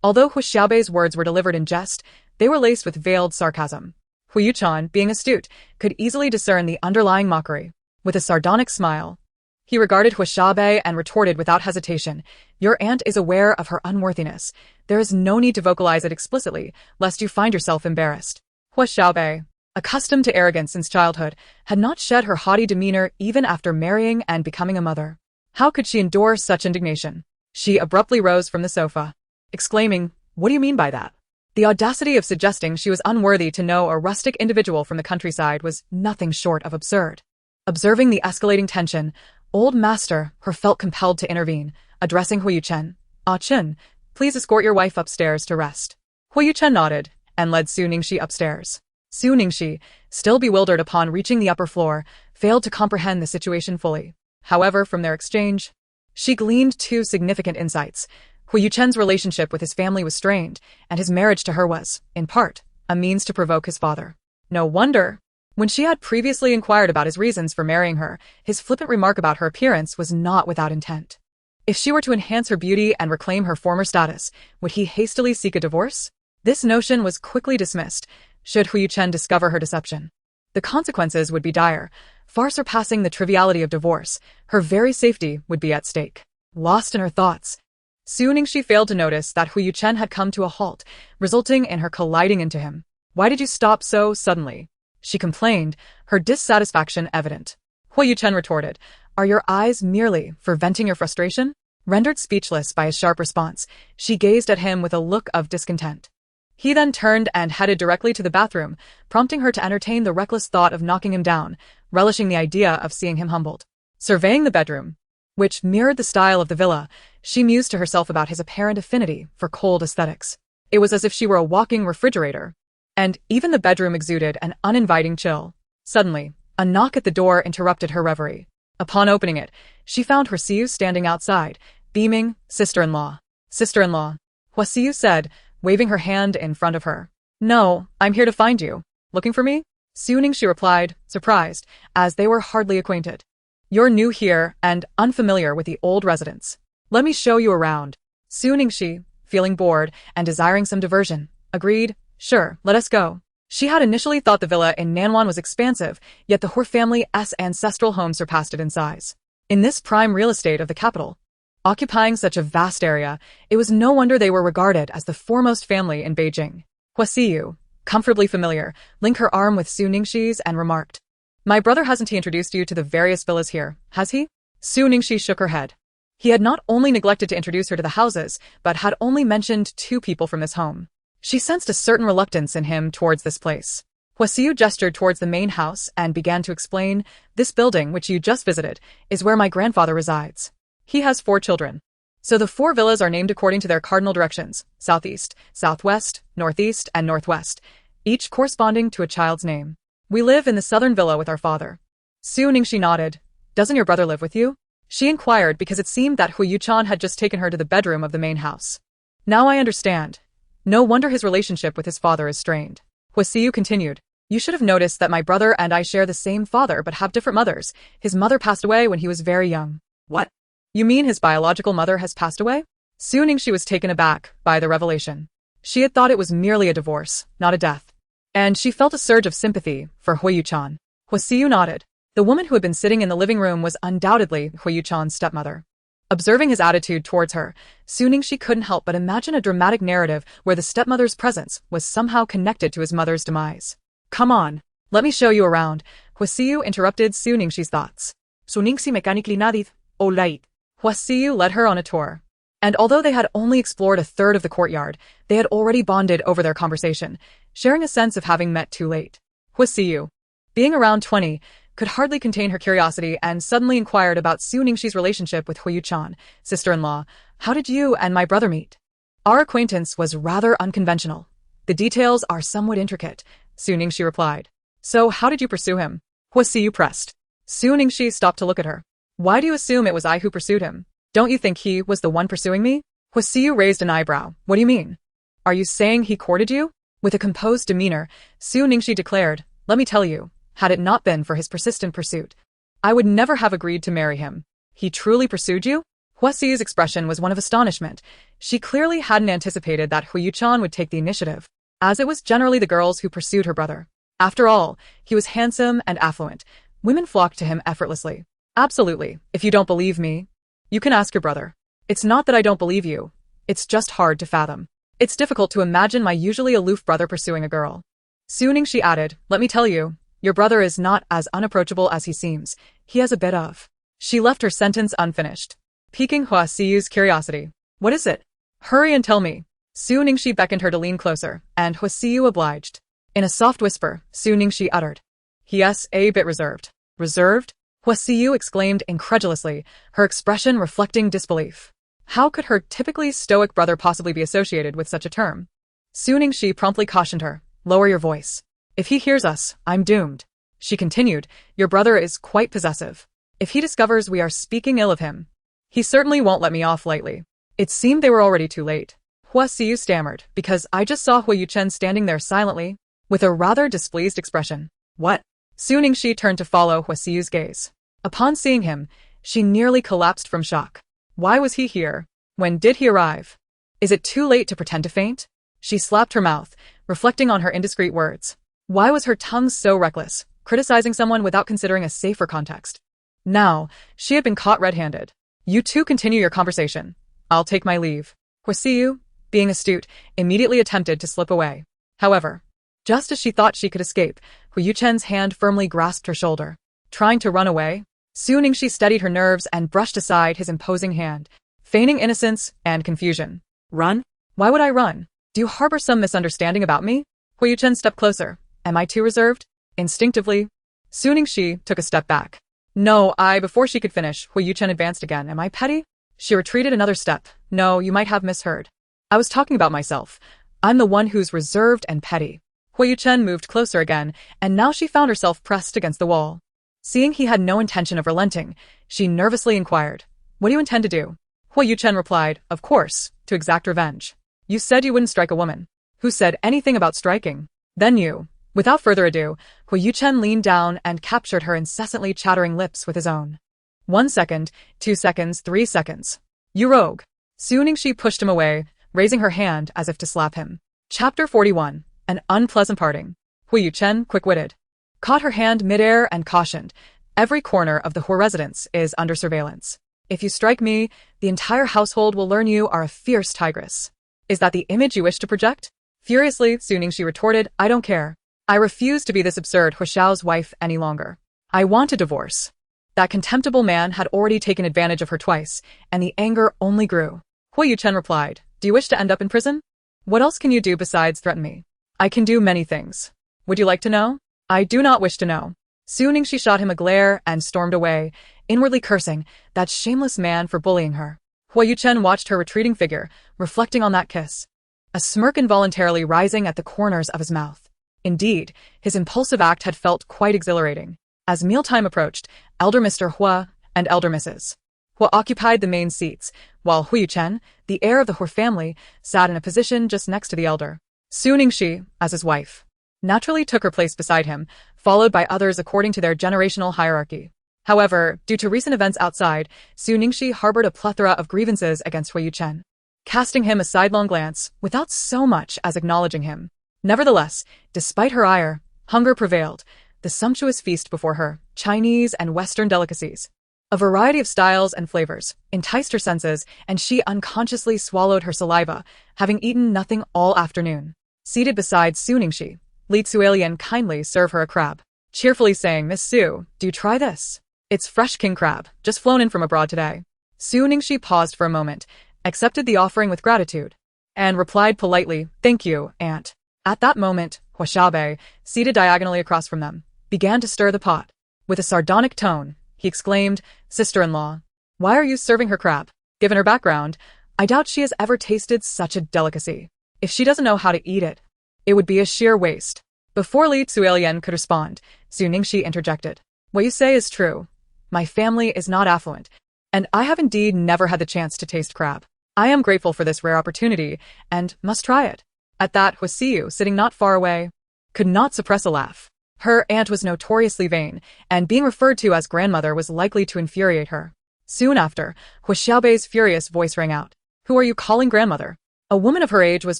Although Huo Xiaobei's words were delivered in jest, they were laced with veiled sarcasm. Huo Yuchen, being astute, could easily discern the underlying mockery. With a sardonic smile, he regarded Huo Xiaobei and retorted without hesitation, Your aunt is aware of her unworthiness. There is no need to vocalize it explicitly, lest you find yourself embarrassed. Huo Xiaobei, accustomed to arrogance since childhood, had not shed her haughty demeanor even after marrying and becoming a mother. How could she endure such indignation? She abruptly rose from the sofa, exclaiming, What do you mean by that? The audacity of suggesting she was unworthy to know a rustic individual from the countryside was nothing short of absurd. Observing the escalating tension, Old Master her felt compelled to intervene, addressing Huo Yuchen. Chen, please escort your wife upstairs to rest. Huo Yuchen nodded, and led Su Ningxi upstairs. Su Ningxi, still bewildered upon reaching the upper floor, failed to comprehend the situation fully. However, from their exchange, she gleaned two significant insights. Huo Yuchen's relationship with his family was strained, and his marriage to her was, in part, a means to provoke his father. No wonder. When she had previously inquired about his reasons for marrying her, his flippant remark about her appearance was not without intent. If she were to enhance her beauty and reclaim her former status, would he hastily seek a divorce? This notion was quickly dismissed, should Huo Yuchen discover her deception. The consequences would be dire, far surpassing the triviality of divorce. Her very safety would be at stake. Lost in her thoughts, Su Ningxi failed to notice that Huo Yuchen had come to a halt, resulting in her colliding into him. Why did you stop so suddenly? She complained, her dissatisfaction evident. Huo Yuchen retorted, Are your eyes merely for venting your frustration? Rendered speechless by his sharp response, she gazed at him with a look of discontent. He then turned and headed directly to the bathroom, prompting her to entertain the reckless thought of knocking him down, relishing the idea of seeing him humbled. Surveying the bedroom, which mirrored the style of the villa, she mused to herself about his apparent affinity for cold aesthetics. It was as if she were a walking refrigerator, and even the bedroom exuded an uninviting chill. Suddenly, a knock at the door interrupted her reverie. Upon opening it, she found Huo Siyu standing outside, beaming, Sister-in-law. Sister-in-law, Huo Siyu said, waving her hand in front of her. No, I'm here to find you. Looking for me? Su Ningxi replied, surprised, as they were hardly acquainted. You're new here and unfamiliar with the old residence. Let me show you around. Su Ningxi, feeling bored and desiring some diversion, agreed, Sure, let us go. She had initially thought the villa in Nanwan was expansive, yet the Huo family's ancestral home surpassed it in size. In this prime real estate of the capital, occupying such a vast area, it was no wonder they were regarded as the foremost family in Beijing. Huo Siyu, comfortably familiar, linked her arm with Su Ningxi's and remarked, My brother hasn't he introduced you to the various villas here, has he? Su Ningxi shook her head. He had not only neglected to introduce her to the houses, but had only mentioned 2 people from this home. She sensed a certain reluctance in him towards this place. Huo gestured towards the main house and began to explain, "This building, which you just visited, is where my grandfather resides. He has 4 children. So the 4 villas are named according to their cardinal directions: southeast, southwest, northeast, and northwest, each corresponding to a child's name. We live in the southern villa with our father." Su Ningxi nodded. "Doesn't your brother live with you?" She inquired because it seemed that Huo Yuchen had just taken her to the bedroom of the main house. "Now I understand. No wonder his relationship with his father is strained." Huo continued. "You should have noticed that my brother and I share the same father but have different mothers. His mother passed away when he was very young." What? "You mean his biological mother has passed away?" Su Ningxi was taken aback by the revelation. She had thought it was merely a divorce, not a death. And she felt a surge of sympathy for Huo Yuchen. Huo nodded. The woman who had been sitting in the living room was undoubtedly Huo Yuchen's stepmother. Observing his attitude towards her, Su Ningxi couldn't help but imagine a dramatic narrative where the stepmother's presence was somehow connected to his mother's demise. "Come on, let me show you around." Huo interrupted Su Ningxi's thoughts. Su Ningxi mechanically nodded. "All right." Huo led her on a tour. And although they had only explored a third of the courtyard, they had already bonded over their conversation, sharing a sense of having met too late. Huo, being around 20, could hardly contain her curiosity and suddenly inquired about Su Ningxi's relationship with Huo Yuchen, sister-in-law. "How did you and my brother meet?" "Our acquaintance was rather unconventional. The details are somewhat intricate," Su Ningxi replied. "So how did you pursue him?" Huo pressed. Su Ningxi stopped to look at her. "Why do you assume it was I who pursued him? Don't you think he was the one pursuing me?" Huo raised an eyebrow. "What do you mean? Are you saying he courted you?" With a composed demeanor, Su Ningxi declared, "Let me tell you, had it not been for his persistent pursuit, I would never have agreed to marry him." "He truly pursued you?" Huo's expression was one of astonishment. She clearly hadn't anticipated that Huo Yuchen would take the initiative, as it was generally the girls who pursued her brother. After all, he was handsome and affluent. Women flocked to him effortlessly. "Absolutely. If you don't believe me, you can ask your brother." "It's not that I don't believe you. It's just hard to fathom. It's difficult to imagine my usually aloof brother pursuing a girl." Su Ningxi added, "Let me tell you, your brother is not as unapproachable as he seems. He has a bit of—" She left her sentence unfinished, piquing Huo's curiosity. "What is it? Hurry and tell me." Su Ningxi beckoned her to lean closer, and Huo obliged. In a soft whisper, Su Ningxi uttered, "Yes, a bit reserved." "Reserved?" Huo exclaimed incredulously, her expression reflecting disbelief. How could her typically stoic brother possibly be associated with such a term? Su Ningxi promptly cautioned her, "Lower your voice. If he hears us, I'm doomed." She continued, "Your brother is quite possessive. If he discovers we are speaking ill of him, he certainly won't let me off lightly." It seemed they were already too late. Huo stammered, "Because I just saw Huo Yuchen standing there silently, with a rather displeased expression." "What?" Su Ningxi turned to follow Huo's gaze. Upon seeing him, she nearly collapsed from shock. Why was he here? When did he arrive? Is it too late to pretend to faint? She slapped her mouth, reflecting on her indiscreet words. Why was her tongue so reckless, criticizing someone without considering a safer context? Now, she had been caught red-handed. "You two continue your conversation. I'll take my leave." Huo, being astute, immediately attempted to slip away. However, just as she thought she could escape, Huo Yuchen's hand firmly grasped her shoulder. Trying to run away? Su Ningxi steadied her nerves and brushed aside his imposing hand, feigning innocence and confusion. "Run? Why would I run? Do you harbor some misunderstanding about me?" Huo Yuchen stepped closer. "Am I too reserved?" Instinctively, Su Ningxi took a step back. "No, Before she could finish, Huo Yuchen advanced again. "Am I petty?" She retreated another step. "No, you might have misheard. I was talking about myself. I'm the one who's reserved and petty." Huo Yuchen moved closer again, and now she found herself pressed against the wall. Seeing he had no intention of relenting, she nervously inquired, "What do you intend to do?" Huo Yuchen replied, "Of course, to exact revenge. You said you wouldn't strike a woman. Who said anything about striking? Then you." Without further ado, Huo Yuchen leaned down and captured her incessantly chattering lips with his own. 1 second, 2 seconds, 3 seconds. "You rogue." Su Ningxi pushed him away, raising her hand as if to slap him. Chapter 41. An unpleasant parting. Huo Yuchen, quick-witted, caught her hand midair and cautioned, "Every corner of the Huo residence is under surveillance. If you strike me, the entire household will learn you are a fierce tigress." "Is that the image you wish to project?" Furiously, Su Ningxi retorted, "I don't care. I refuse to be this absurd Huo Xiao's wife any longer. I want a divorce." That contemptible man had already taken advantage of her twice, and the anger only grew. Huo Yuchen replied, "Do you wish to end up in prison? What else can you do besides threaten me? I can do many things. Would you like to know? I do not wish to know." Su Ningxi shot him a glare and stormed away, inwardly cursing that shameless man for bullying her. Huo Yuchen watched her retreating figure, reflecting on that kiss, a smirk involuntarily rising at the corners of his mouth. Indeed, his impulsive act had felt quite exhilarating. As mealtime approached, Elder Mr. Huo and Elder Mrs. Huo occupied the main seats, while Huo Yuchen, the heir of the Huo family, sat in a position just next to the elder. Su Ningxi, as his wife, naturally took her place beside him, followed by others according to their generational hierarchy. However, due to recent events outside, Su Ningxi harbored a plethora of grievances against Huo Yuchen, casting him a sidelong glance without so much as acknowledging him. Nevertheless, despite her ire, hunger prevailed. The sumptuous feast before her, Chinese and Western delicacies, a variety of styles and flavors, enticed her senses, and she unconsciously swallowed her saliva, having eaten nothing all afternoon. Seated beside Su Ningxi, Li Tzuelian kindly served her a crab, cheerfully saying, "Miss Su, do try this. It's fresh king crab, just flown in from abroad today." Su Ningxi paused for a moment, accepted the offering with gratitude, and replied politely, "Thank you, aunt." At that moment, Huo Xiaobei, seated diagonally across from them, began to stir the pot. With a sardonic tone, he exclaimed, "Sister-in-law, why are you serving her crab? Given her background, I doubt she has ever tasted such a delicacy. If she doesn't know how to eat it, it would be a sheer waste." Before Li Tzuelian could respond, Su Ningxi interjected, "What you say is true. My family is not affluent, and I have indeed never had the chance to taste crab. I am grateful for this rare opportunity, and must try it." At that, Huo Siyu, sitting not far away, could not suppress a laugh. Her aunt was notoriously vain, and being referred to as grandmother was likely to infuriate her. Soon after, Huo Xiaobei's furious voice rang out, "Who are you calling grandmother?" A woman of her age was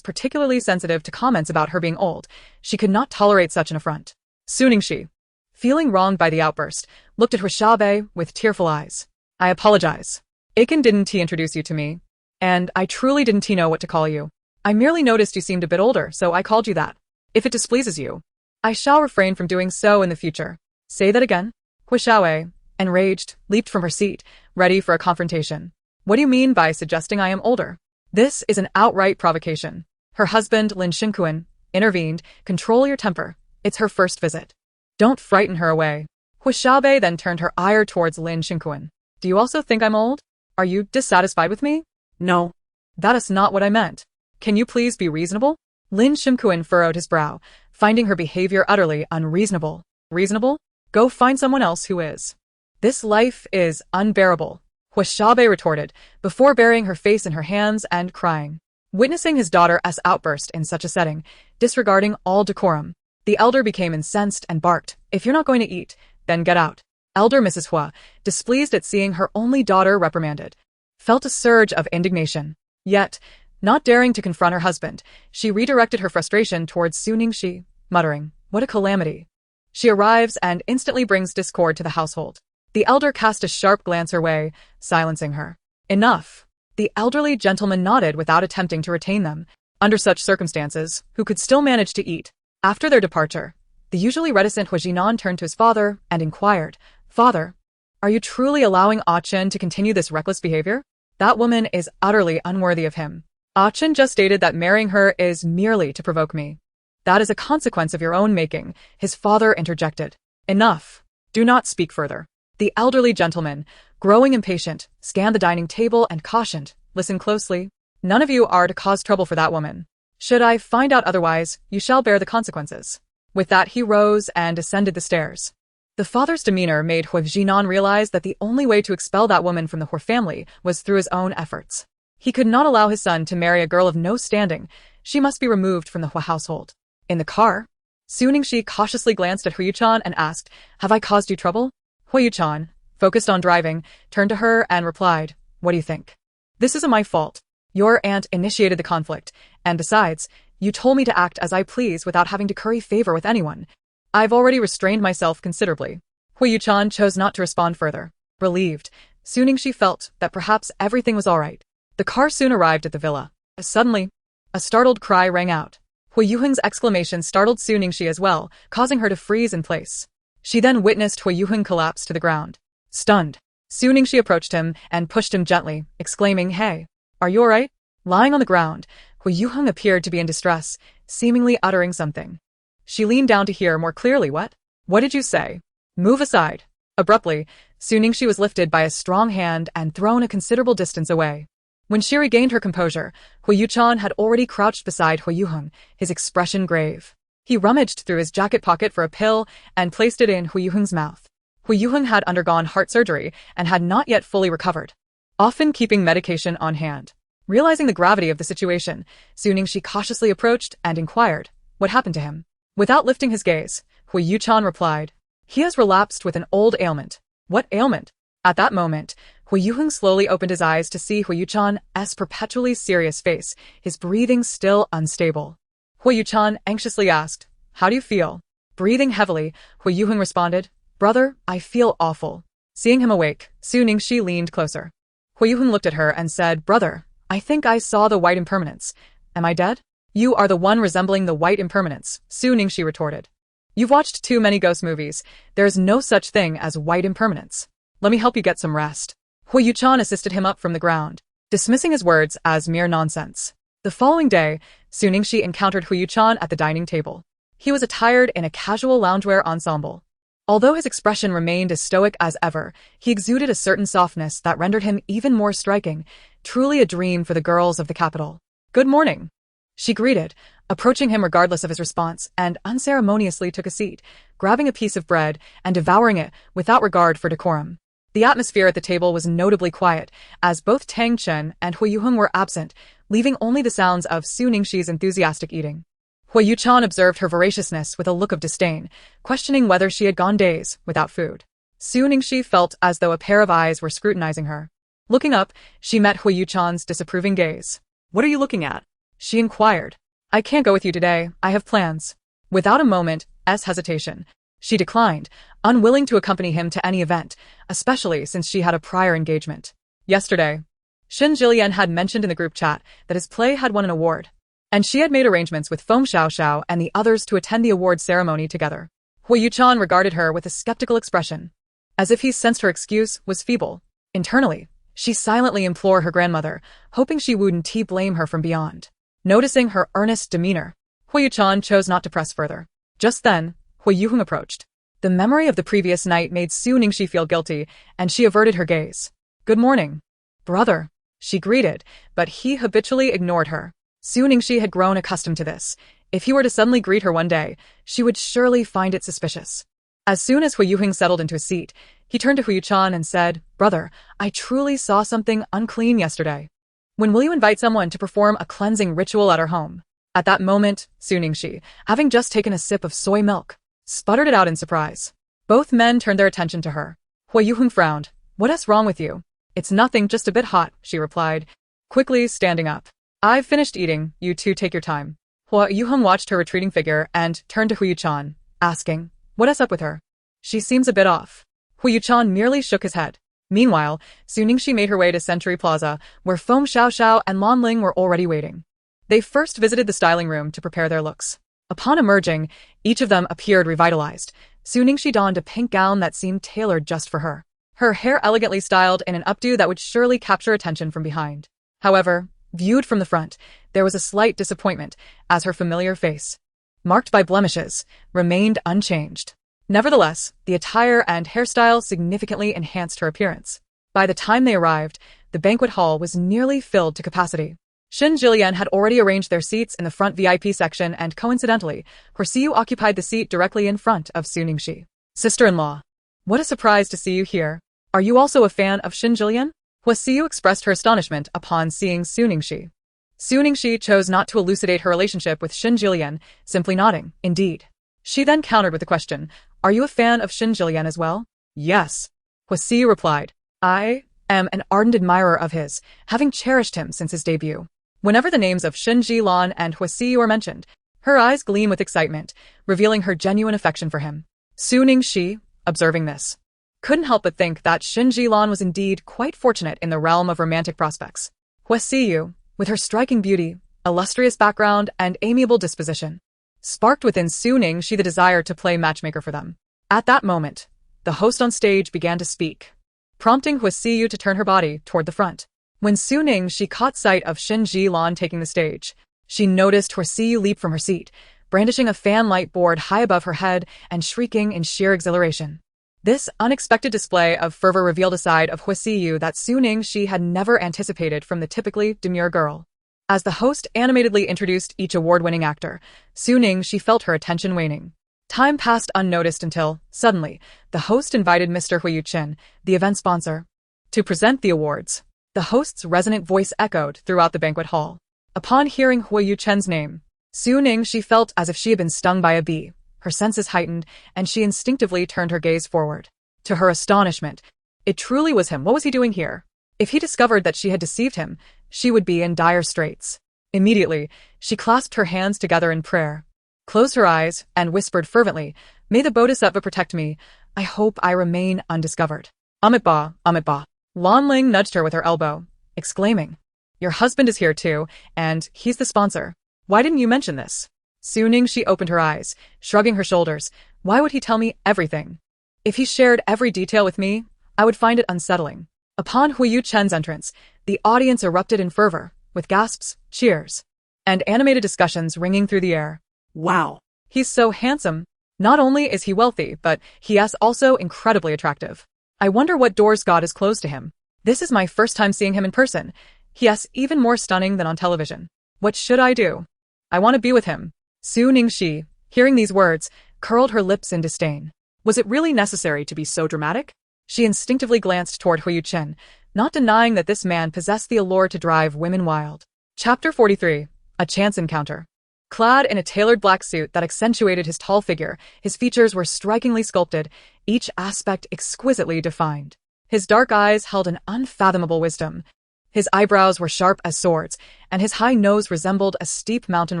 particularly sensitive to comments about her being old. She could not tolerate such an affront. Su Ningxi, feeling wronged by the outburst, looked at Huo Xiaobei with tearful eyes. "I apologize. Aiken didn't he introduce you to me? And I truly didn't he know what to call you. I merely noticed you seemed a bit older, so I called you that. If it displeases you, I shall refrain from doing so in the future." "Say that again?" Huo Xiaowei, enraged, leaped from her seat, ready for a confrontation. "What do you mean by suggesting I am older? This is an outright provocation." Her husband, Lin Xinkuan, intervened. "Control your temper. It's her first visit. Don't frighten her away." Huo Xiaobei then turned her ire towards Lin Xinkuan. "Do you also think I'm old? Are you dissatisfied with me?" "No. That is not what I meant. Can you please be reasonable?" Lin Xinkuan furrowed his brow, finding her behavior utterly unreasonable. "Reasonable? Go find someone else who is. This life is unbearable," Huo Xiaobei retorted, before burying her face in her hands and crying. Witnessing his daughter's outburst in such a setting, disregarding all decorum, the elder became incensed and barked, "If you're not going to eat, then get out." Elder Mrs. Huo, displeased at seeing her only daughter reprimanded, felt a surge of indignation. Yet, not daring to confront her husband, she redirected her frustration towards Su Ningxi, muttering, "What a calamity. She arrives and instantly brings discord to the household." The elder cast a sharp glance her way, silencing her. "Enough." The elderly gentleman nodded without attempting to retain them. Under such circumstances, who could still manage to eat? After their departure, the usually reticent Huo Jinan turned to his father and inquired, "Father, are you truly allowing Ah Chen to continue this reckless behavior? That woman is utterly unworthy of him. Ah Chen just stated that marrying her is merely to provoke me." "That is a consequence of your own making," his father interjected. "Enough. Do not speak further." The elderly gentleman, growing impatient, scanned the dining table and cautioned, "Listen closely. None of you are to cause trouble for that woman. Should I find out otherwise, you shall bear the consequences." With that, he rose and ascended the stairs. The father's demeanor made Huo Jinan realize that the only way to expel that woman from the Huo family was through his own efforts. He could not allow his son to marry a girl of no standing. She must be removed from the Huo household. In the car, Su Ningxi cautiously glanced at Huo Yuchen and asked, "Have I caused you trouble?" Huo Yuchen, focused on driving, turned to her and replied, "What do you think? This isn't my fault. Your aunt initiated the conflict, and besides, you told me to act as I please without having to curry favor with anyone. I've already restrained myself considerably." Huo Yuchen chose not to respond further. Relieved, Su Ningxi felt that perhaps everything was all right. The car soon arrived at the villa. Suddenly, a startled cry rang out. Huo Yuchen's exclamation startled Su Ningxi as well, causing her to freeze in place. She then witnessed Huo Yuchen collapse to the ground. Stunned, Su Ningxi approached him and pushed him gently, exclaiming, "Hey, are you alright?" Lying on the ground, Huo Yuchen appeared to be in distress, seemingly uttering something. She leaned down to hear more clearly. What did you say? Move aside." Abruptly, Su Ningxi was lifted by a strong hand and thrown a considerable distance away. When she regained her composure, Huo Yuchen had already crouched beside Huo Yuchen, his expression grave. He rummaged through his jacket pocket for a pill and placed it in Huo Yuchen's mouth. Huo Yuchen had undergone heart surgery and had not yet fully recovered, often keeping medication on hand. Realizing the gravity of the situation, Su Ningxi cautiously approached and inquired, "What happened to him?" Without lifting his gaze, Huo Yuchen replied, "He has relapsed with an old ailment." "What ailment?" At that moment, Huo Yuchen slowly opened his eyes to see Huo Yuchen's perpetually serious face, his breathing still unstable. Huo Yuchen anxiously asked, "How do you feel?" Breathing heavily, Huo Yuchen responded, "Brother, I feel awful." Seeing him awake, Su Ningxi leaned closer. Huo Yuchen looked at her and said, "Brother, I think I saw the white impermanence. Am I dead?" "You are the one resembling the white impermanence," Su Ningxi retorted. "You've watched too many ghost movies. There is no such thing as white impermanence. Let me help you get some rest." Huo Yuchen assisted him up from the ground, dismissing his words as mere nonsense. The following day, Su Ningxi encountered Huo Yuchen at the dining table. He was attired in a casual loungewear ensemble. Although his expression remained as stoic as ever, he exuded a certain softness that rendered him even more striking, truly a dream for the girls of the capital. "Good morning," she greeted, approaching him regardless of his response, and unceremoniously took a seat, grabbing a piece of bread and devouring it without regard for decorum. The atmosphere at the table was notably quiet, as both Tang Chen and Huo Yuchen were absent, leaving only the sounds of Su Ningxi's enthusiastic eating. Huo Yuchen observed her voraciousness with a look of disdain, questioning whether she had gone days without food. Su Ningxi felt as though a pair of eyes were scrutinizing her. Looking up, she met Huo Yuchen's disapproving gaze. "What are you looking at?" she inquired. "I can't go with you today, I have plans." Without a moment's hesitation, she declined, unwilling to accompany him to any event, especially since she had a prior engagement. Yesterday, Xin Jilian had mentioned in the group chat that his play had won an award, and she had made arrangements with Feng Xiaoxiao and the others to attend the award ceremony together. Huo Yuchen regarded her with a skeptical expression, as if he sensed her excuse was feeble. Internally, she silently implored her grandmother, hoping she wouldn't blame her from beyond. Noticing her earnest demeanor, Huo Yuchen chose not to press further. Just then, Huo Yuchen approached. The memory of the previous night made Su Ningxi feel guilty, and she averted her gaze. "Good morning, brother," she greeted, but he habitually ignored her. Su Ningxi had grown accustomed to this. If he were to suddenly greet her one day, she would surely find it suspicious. As soon as Huo Yuchen settled into a seat, he turned to Huo Yuchen and said, "Brother, I truly saw something unclean yesterday. When will you invite someone to perform a cleansing ritual at our home?" At that moment, Su Ningxi, having just taken a sip of soy milk, sputtered it out in surprise. Both men turned their attention to her. Huo Yuchen frowned. "What's wrong with you?" "It's nothing, just a bit hot," she replied, quickly standing up. "I've finished eating, you two take your time." Huo Yuchen watched her retreating figure and turned to Huo Yuchen, asking, "What's up with her? She seems a bit off." Huo Yuchen merely shook his head. Meanwhile, Su Ningxi made her way to Century Plaza, where Feng Xiaoxiao and Lan Ling were already waiting. They first visited the styling room to prepare their looks. Upon emerging, each of them appeared revitalized. Su Ningxi donned a pink gown that seemed tailored just for her, her hair elegantly styled in an updo that would surely capture attention from behind. However, viewed from the front, there was a slight disappointment, as her familiar face, marked by blemishes, remained unchanged. Nevertheless, the attire and hairstyle significantly enhanced her appearance. By the time they arrived, the banquet hall was nearly filled to capacity. Xin Jilian had already arranged their seats in the front VIP section, and coincidentally, Huo occupied the seat directly in front of Su Ningxi. "Sister-in-law, what a surprise to see you here. Are you also a fan of Xin Jilian?" Huo expressed her astonishment upon seeing Su Ningxi. Su Ningxi chose not to elucidate her relationship with Xin Jilian, simply nodding, "Indeed." She then countered with the question, "Are you a fan of Xin Jilian as well?" "Yes," Huo replied. "I am an ardent admirer of his, having cherished him since his debut." Whenever the names of Xin Jilan and Huo are mentioned, her eyes gleam with excitement, revealing her genuine affection for him. Su Ningxi, observing this, couldn't help but think that Xin Jilan was indeed quite fortunate in the realm of romantic prospects. Huo, with her striking beauty, illustrious background, and amiable disposition, sparked within Su Ningxi the desire to play matchmaker for them. At that moment, the host on stage began to speak. prompting Huo Xiyu to turn her body toward the front. When Su Ningxi caught sight of Shen Jilan taking the stage, she noticed Huo Xiyu leap from her seat, brandishing a fan light board high above her head and shrieking in sheer exhilaration. This unexpected display of fervor revealed a side of Huo Xiyu that Su Ningxi had never anticipated from the typically demure girl. As the host animatedly introduced each award-winning actor, Su Ningxi felt her attention waning. Time passed unnoticed until, suddenly, the host invited Mr. Huo Yuchen, the event sponsor, to present the awards. The host's resonant voice echoed throughout the banquet hall. Upon hearing Huo Yuchen's name, Su Ningxi felt as if she had been stung by a bee. Her senses heightened, and she instinctively turned her gaze forward. To her astonishment, it truly was him. What was he doing here? If he discovered that she had deceived him, she would be in dire straits. Immediately, she clasped her hands together in prayer, closed her eyes, and whispered fervently, "May the Bodhisattva protect me. I hope I remain undiscovered." Amitabha, Amitabha. Lan Ling nudged her with her elbow, exclaiming, "Your husband is here too, and he's the sponsor. Why didn't you mention this?" Su Ningxi opened her eyes, shrugging her shoulders. Why would he tell me everything? If he shared every detail with me, I would find it unsettling. Upon Huo Yuchen's entrance, the audience erupted in fervor, with gasps, cheers, and animated discussions ringing through the air. Wow. He's so handsome. Not only is he wealthy, but he is also incredibly attractive. I wonder what doors God has closed to him. This is my first time seeing him in person. He is even more stunning than on television. What should I do? I want to be with him. Su Ningxi, hearing these words, curled her lips in disdain. Was it really necessary to be so dramatic? She instinctively glanced toward Huo Yuchen, not denying that this man possessed the allure to drive women wild. Chapter 43. A Chance Encounter. Clad in a tailored black suit that accentuated his tall figure, his features were strikingly sculpted, each aspect exquisitely defined. His dark eyes held an unfathomable wisdom. His eyebrows were sharp as swords, and his high nose resembled a steep mountain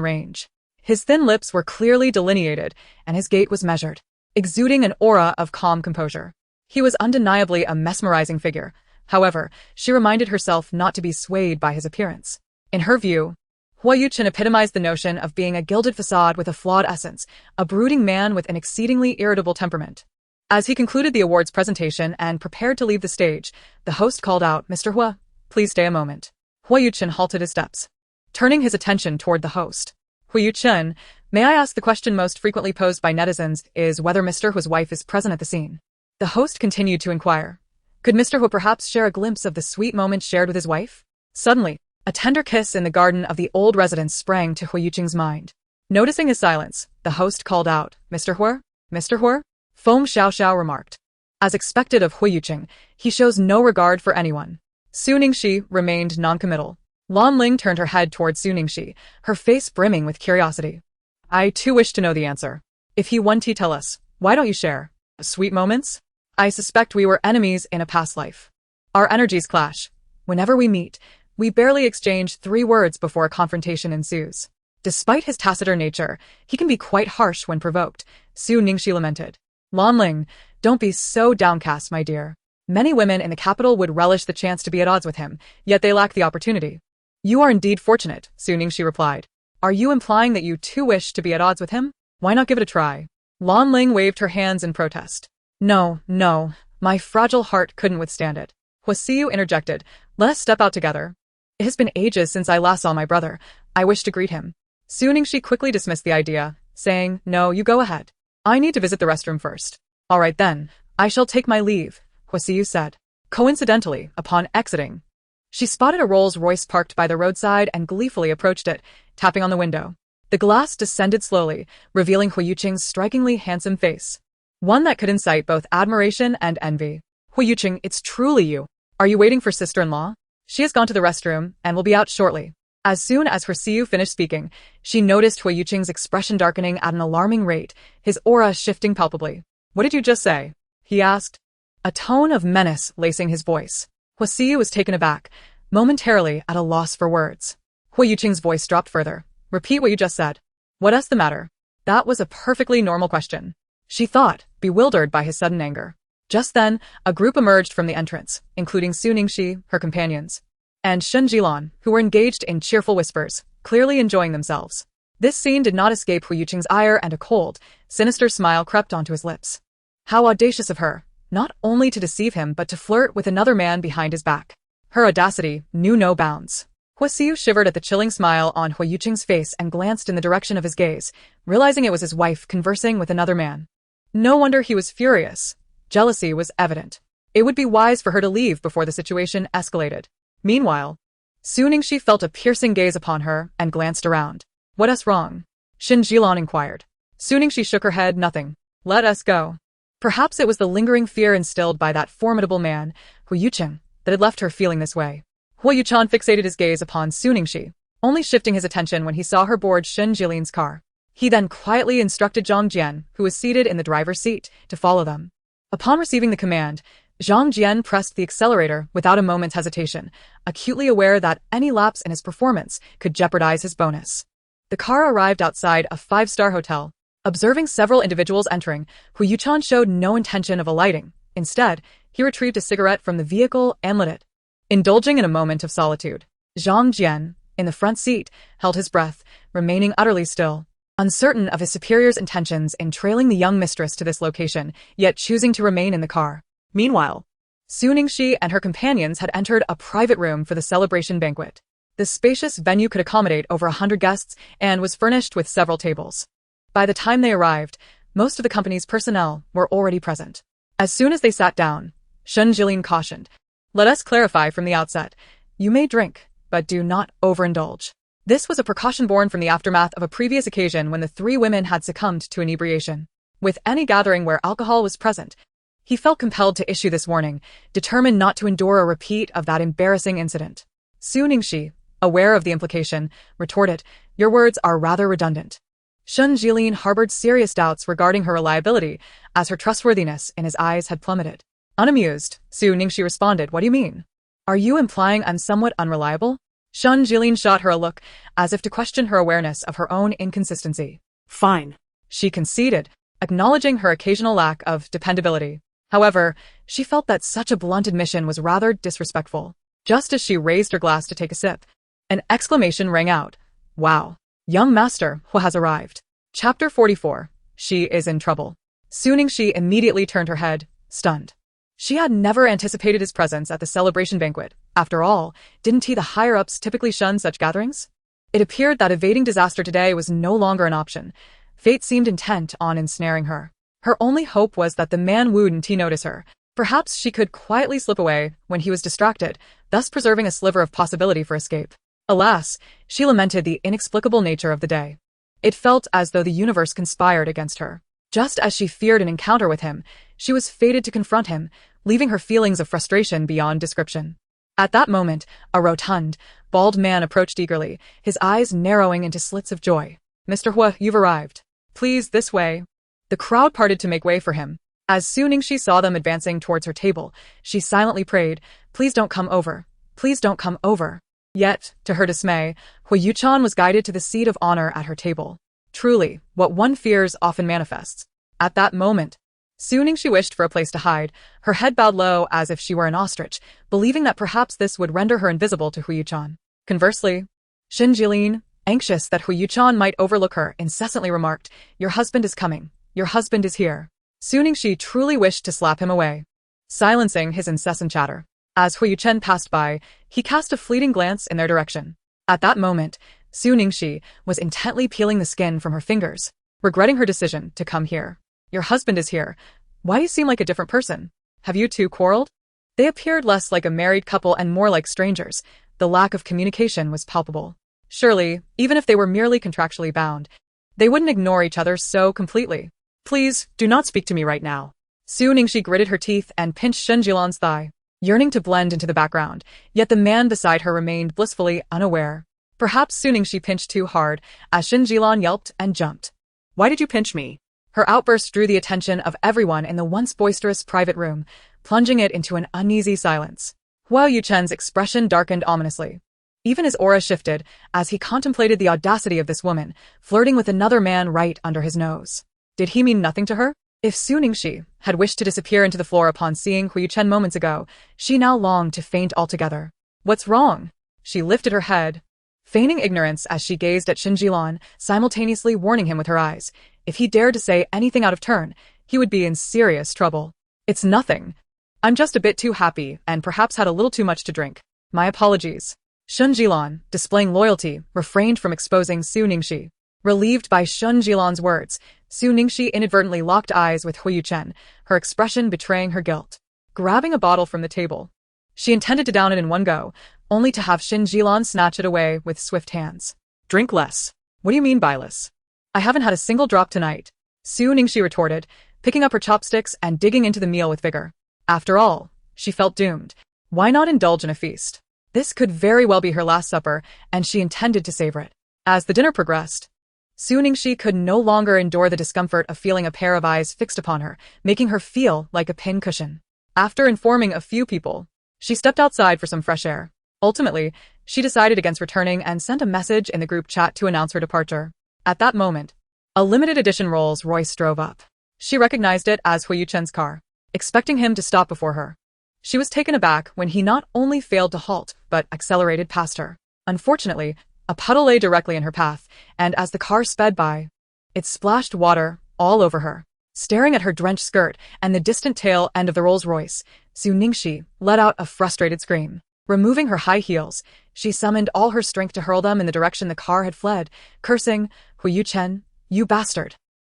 range. His thin lips were clearly delineated, and his gait was measured, exuding an aura of calm composure. He was undeniably a mesmerizing figure. However, she reminded herself not to be swayed by his appearance. In her view, Huo Yuchen epitomized the notion of being a gilded facade with a flawed essence, a brooding man with an exceedingly irritable temperament. As he concluded the awards presentation and prepared to leave the stage, the host called out, "Mr. Huo, please stay a moment." Huo Yuchen halted his steps, turning his attention toward the host. "Huo Yuchen, may I ask the question most frequently posed by netizens is whether Mr. Huo's wife is present at the scene?" The host continued to inquire. Could Mr. Huo perhaps share a glimpse of the sweet moment shared with his wife? Suddenly, a tender kiss in the garden of the old residence sprang to Huo Yuchen's mind. Noticing his silence, the host called out, "Mr. Huo? Mr. Huo?" Feng Xiaoxiao remarked. As expected of Huo Yuchen, he shows no regard for anyone. Su Ningxi remained noncommittal. Lan Ling turned her head toward Su Ningxi, her face brimming with curiosity. "I too wish to know the answer. If he won't tell us, why don't you share? Sweet moments? I suspect we were enemies in a past life. Our energies clash. Whenever we meet, we barely exchange 3 words before a confrontation ensues. Despite his taciturn nature, he can be quite harsh when provoked," Su Ningxi lamented. "Lan Ling, don't be so downcast, my dear. Many women in the capital would relish the chance to be at odds with him, yet they lack the opportunity." "You are indeed fortunate," Su Ningxi replied. "Are you implying that you too wish to be at odds with him? Why not give it a try?" Lan Ling waved her hands in protest. No, my fragile heart couldn't withstand it." Huo Xiyu interjected, "Let us step out together. It has been ages since I last saw my brother. I wish to greet him." Su Ningxi quickly dismissed the idea, saying, "No, you go ahead. I need to visit the restroom first." "All right then, I shall take my leave," Huo Xiyu said. Coincidentally, upon exiting, she spotted a Rolls-Royce parked by the roadside and gleefully approached it, tapping on the window. The glass descended slowly, revealing Huo Yuchen's strikingly handsome face, one that could incite both admiration and envy. "Huo Yuchen, it's truly you. Are you waiting for sister-in-law? She has gone to the restroom and will be out shortly." As soon as Huo Xiyu finished speaking, she noticed Huo Yuchen's expression darkening at an alarming rate, his aura shifting palpably. "What did you just say?" he asked, a tone of menace lacing his voice. Huo Xiyu was taken aback, momentarily at a loss for words. Huo Yuchen's voice dropped further. "Repeat what you just said." "What's the matter?" That was a perfectly normal question, she thought, bewildered by his sudden anger. Just then, a group emerged from the entrance, including Su Ningxi, her companions, and Shen Jilan, who were engaged in cheerful whispers, clearly enjoying themselves. This scene did not escape Huo Yuchen's ire, and a cold, sinister smile crept onto his lips. How audacious of her, not only to deceive him but to flirt with another man behind his back. Her audacity knew no bounds. Huo shivered at the chilling smile on Huo Yuchen's face and glanced in the direction of his gaze, realizing it was his wife conversing with another man. No wonder he was furious. Jealousy was evident. It would be wise for her to leave before the situation escalated. Meanwhile, Su Ningxi felt a piercing gaze upon her and glanced around. "What's wrong?" Shen Jilan inquired. Su Ningxi shook her head. "Nothing. Let us go." Perhaps it was the lingering fear instilled by that formidable man, Huo Yuchen, that had left her feeling this way. Huo Yuchen fixated his gaze upon Su Ningxi, only shifting his attention when he saw her board Shen Jilin's car. He then quietly instructed Zhang Jian, who was seated in the driver's seat, to follow them. Upon receiving the command, Zhang Jian pressed the accelerator without a moment's hesitation, acutely aware that any lapse in his performance could jeopardize his bonus. The car arrived outside a five-star hotel. Observing several individuals entering, Huo Yuchen showed no intention of alighting. Instead, he retrieved a cigarette from the vehicle and lit it. Indulging in a moment of solitude, Zhang Jian, in the front seat, held his breath, remaining utterly still, uncertain of his superior's intentions in trailing the young mistress to this location, yet choosing to remain in the car. Meanwhile, Su Ningxi and her companions had entered a private room for the celebration banquet. The spacious venue could accommodate over 100 guests and was furnished with several tables. By the time they arrived, most of the company's personnel were already present. As soon as they sat down, Shen Jilin cautioned, "Let us clarify from the outset. You may drink, but do not overindulge." This was a precaution born from the aftermath of a previous occasion when the three women had succumbed to inebriation. With any gathering where alcohol was present, he felt compelled to issue this warning, determined not to endure a repeat of that embarrassing incident. Su Ningxi, aware of the implication, retorted, "Your words are rather redundant." Shen Jilin harbored serious doubts regarding her reliability, as her trustworthiness in his eyes had plummeted. Unamused, Su Ningxi responded, "What do you mean? Are you implying I'm somewhat unreliable?" Shen Jilin shot her a look, as if to question her awareness of her own inconsistency. "Fine," she conceded, acknowledging her occasional lack of dependability. However, she felt that such a blunt admission was rather disrespectful. Just as she raised her glass to take a sip, an exclamation rang out. "Wow! Young Master Huo has arrived." Chapter 44. She is in trouble. Su Ningxi immediately turned her head, stunned. She had never anticipated his presence at the celebration banquet. After all, didn't he the higher-ups typically shun such gatherings? It appeared that evading disaster today was no longer an option. Fate seemed intent on ensnaring her. Her only hope was that the man wouldn't notice her. Perhaps she could quietly slip away when he was distracted, thus preserving a sliver of possibility for escape. Alas, she lamented the inexplicable nature of the day. It felt as though the universe conspired against her. Just as she feared an encounter with him, she was fated to confront him, leaving her feelings of frustration beyond description. At that moment, a rotund, bald man approached eagerly, his eyes narrowing into slits of joy. "Mr. Huo, you've arrived. Please, this way." The crowd parted to make way for him. As Su Ningxi saw them advancing towards her table, she silently prayed, "Please don't come over. Please don't come over." Yet, to her dismay, Huo Yuchen was guided to the seat of honor at her table. Truly, what one fears often manifests. At that moment, Su Ningxi wished for a place to hide, her head bowed low as if she were an ostrich, believing that perhaps this would render her invisible to Huo Yuchen. Conversely, Shen Jilin, anxious that Huo Yuchen might overlook her, incessantly remarked, "Your husband is coming. Your husband is here." Su Ningxi truly wished to slap him away, silencing his incessant chatter. As Huo Yuchen passed by, he cast a fleeting glance in their direction. At that moment, Su Ningxi was intently peeling the skin from her fingers, regretting her decision to come here. "Your husband is here. Why do you seem like a different person? Have you two quarreled?" They appeared less like a married couple and more like strangers. The lack of communication was palpable. Surely, even if they were merely contractually bound, they wouldn't ignore each other so completely. "Please, do not speak to me right now." Su Ningxi gritted her teeth and pinched Shen Jilan's thigh, yearning to blend into the background, yet the man beside her remained blissfully unaware. Perhaps Su Ningxi pinched too hard, as Shen Jilan yelped and jumped. "Why did you pinch me?" Her outburst drew the attention of everyone in the once boisterous private room, plunging it into an uneasy silence. Huo Yuchen's expression darkened ominously. Even his aura shifted as he contemplated the audacity of this woman, flirting with another man right under his nose. Did he mean nothing to her? If Su Ningxi had wished to disappear into the floor upon seeing Huo Yuchen moments ago, she now longed to faint altogether. "What's wrong?" She lifted her head, feigning ignorance as she gazed at Shen Jilan, simultaneously warning him with her eyes. If he dared to say anything out of turn, he would be in serious trouble. It's nothing. I'm just a bit too happy and perhaps had a little too much to drink. My apologies. Shun Jilan, displaying loyalty, refrained from exposing Su Ningxi. Relieved by Shun Jilan's words, Su Ningxi inadvertently locked eyes with Huo Yuchen, her expression betraying her guilt. Grabbing a bottle from the table, she intended to down it in one go, only to have Shun Jilan snatch it away with swift hands. Drink less. What do you mean by less? I haven't had a single drop tonight, Su Ningxi retorted, picking up her chopsticks and digging into the meal with vigor. After all, she felt doomed. Why not indulge in a feast? This could very well be her last supper, and she intended to savor it. As the dinner progressed, Su Ningxi could no longer endure the discomfort of feeling a pair of eyes fixed upon her, making her feel like a pincushion. After informing a few people, she stepped outside for some fresh air. Ultimately, she decided against returning and sent a message in the group chat to announce her departure. At that moment, a limited edition Rolls-Royce drove up. She recognized it as Huo Yuchen's car, expecting him to stop before her. She was taken aback when he not only failed to halt, but accelerated past her. Unfortunately, a puddle lay directly in her path, and as the car sped by, it splashed water all over her. Staring at her drenched skirt and the distant tail end of the Rolls-Royce, Su Ningxi let out a frustrated scream. Removing her high heels, she summoned all her strength to hurl them in the direction the car had fled, cursing, "Huo Yuchen, you bastard."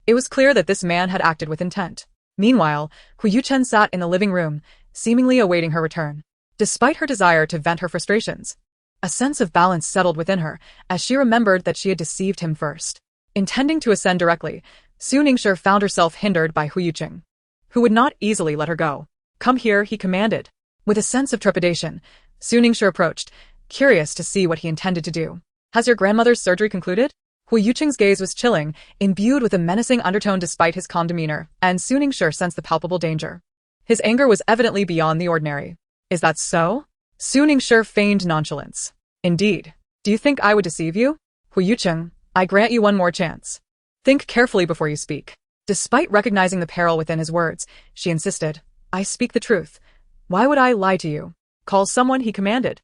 It was clear that this man had acted with intent. Meanwhile, Huo Yuchen sat in the living room, seemingly awaiting her return. Despite her desire to vent her frustrations, a sense of balance settled within her as she remembered that she had deceived him first. Intending to ascend directly, Su Ningxi found herself hindered by Huo Yuchen, who would not easily let her go. "Come here," he commanded. With a sense of trepidation, Su Ningxi approached, curious to see what he intended to do. "Has your grandmother's surgery concluded?" Huo Yuchen's gaze was chilling, imbued with a menacing undertone despite his calm demeanor, and Su Ningxi sensed the palpable danger. His anger was evidently beyond the ordinary. "Is that so?" Su Ningxi feigned nonchalance. "Indeed. Do you think I would deceive you? Huo Yuchen, I grant you one more chance. Think carefully before you speak." Despite recognizing the peril within his words, she insisted, "I speak the truth. Why would I lie to you?" "Call someone," he commanded.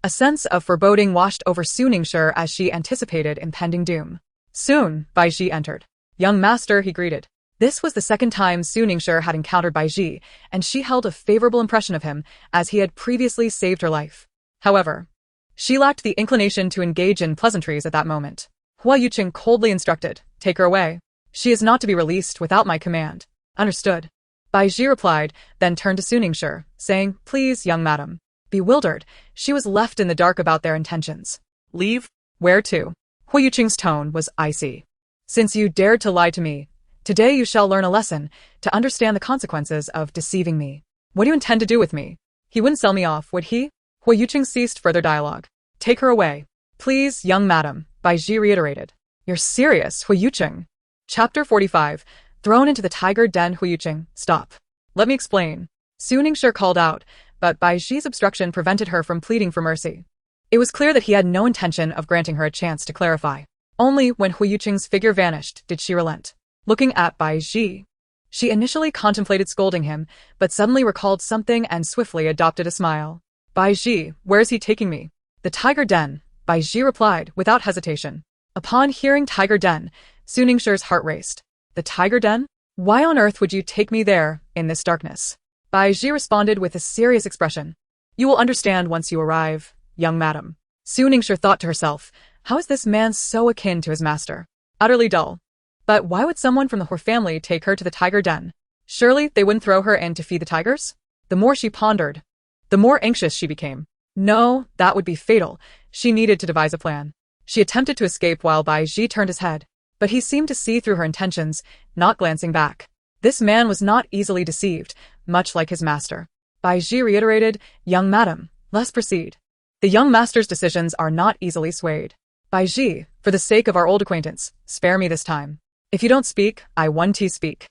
A sense of foreboding washed over Su Ningxi as she anticipated impending doom. Soon, Bai Ji entered. "Young master," he greeted. This was the second time Su Ningxi had encountered Bai Ji, and she held a favorable impression of him as he had previously saved her life. However, she lacked the inclination to engage in pleasantries at that moment. Huo Yuchen coldly instructed, "Take her away. She is not to be released without my command." "Understood." Bai Ji replied, then turned to Su Ningxi, saying, "Please, young madam." Bewildered, she was left in the dark about their intentions. "Leave? Where to?" Huo Yuchen's tone was icy. "Since you dared to lie to me, today you shall learn a lesson to understand the consequences of deceiving me. What do you intend to do with me? He wouldn't sell me off, would he?" Huo Yuchen ceased further dialogue. "Take her away." "Please, young madam," Bai Ji reiterated. "You're serious, Huo Yuchen?" Chapter 45. Thrown into the tiger den. Huo Yuchen, stop. Let me explain. Su Ningxi called out, but Bai Ji's obstruction prevented her from pleading for mercy. It was clear that he had no intention of granting her a chance to clarify. Only when Huo Yuchen's figure vanished did she relent. Looking at Bai Ji, she initially contemplated scolding him, but suddenly recalled something and swiftly adopted a smile. "Bai Ji, where is he taking me?" "The tiger den," Bai Ji replied without hesitation. Upon hearing tiger den, Su Ningxi's heart raced. "The tiger den? Why on earth would you take me there, in this darkness?" Bai Ji responded with a serious expression. "You will understand once you arrive, young madam." Su Ningxi thought to herself, how is this man so akin to his master? Utterly dull. But why would someone from the Heir family take her to the tiger den? Surely they wouldn't throw her in to feed the tigers? The more she pondered, the more anxious she became. No, that would be fatal. She needed to devise a plan. She attempted to escape while Bai Ji turned his head, but he seemed to see through her intentions, not glancing back. This man was not easily deceived, much like his master. Bai Ji reiterated, "Young madam, let's proceed." The young master's decisions are not easily swayed. "Bai Ji, for the sake of our old acquaintance, spare me this time. If you don't speak, I won't speak."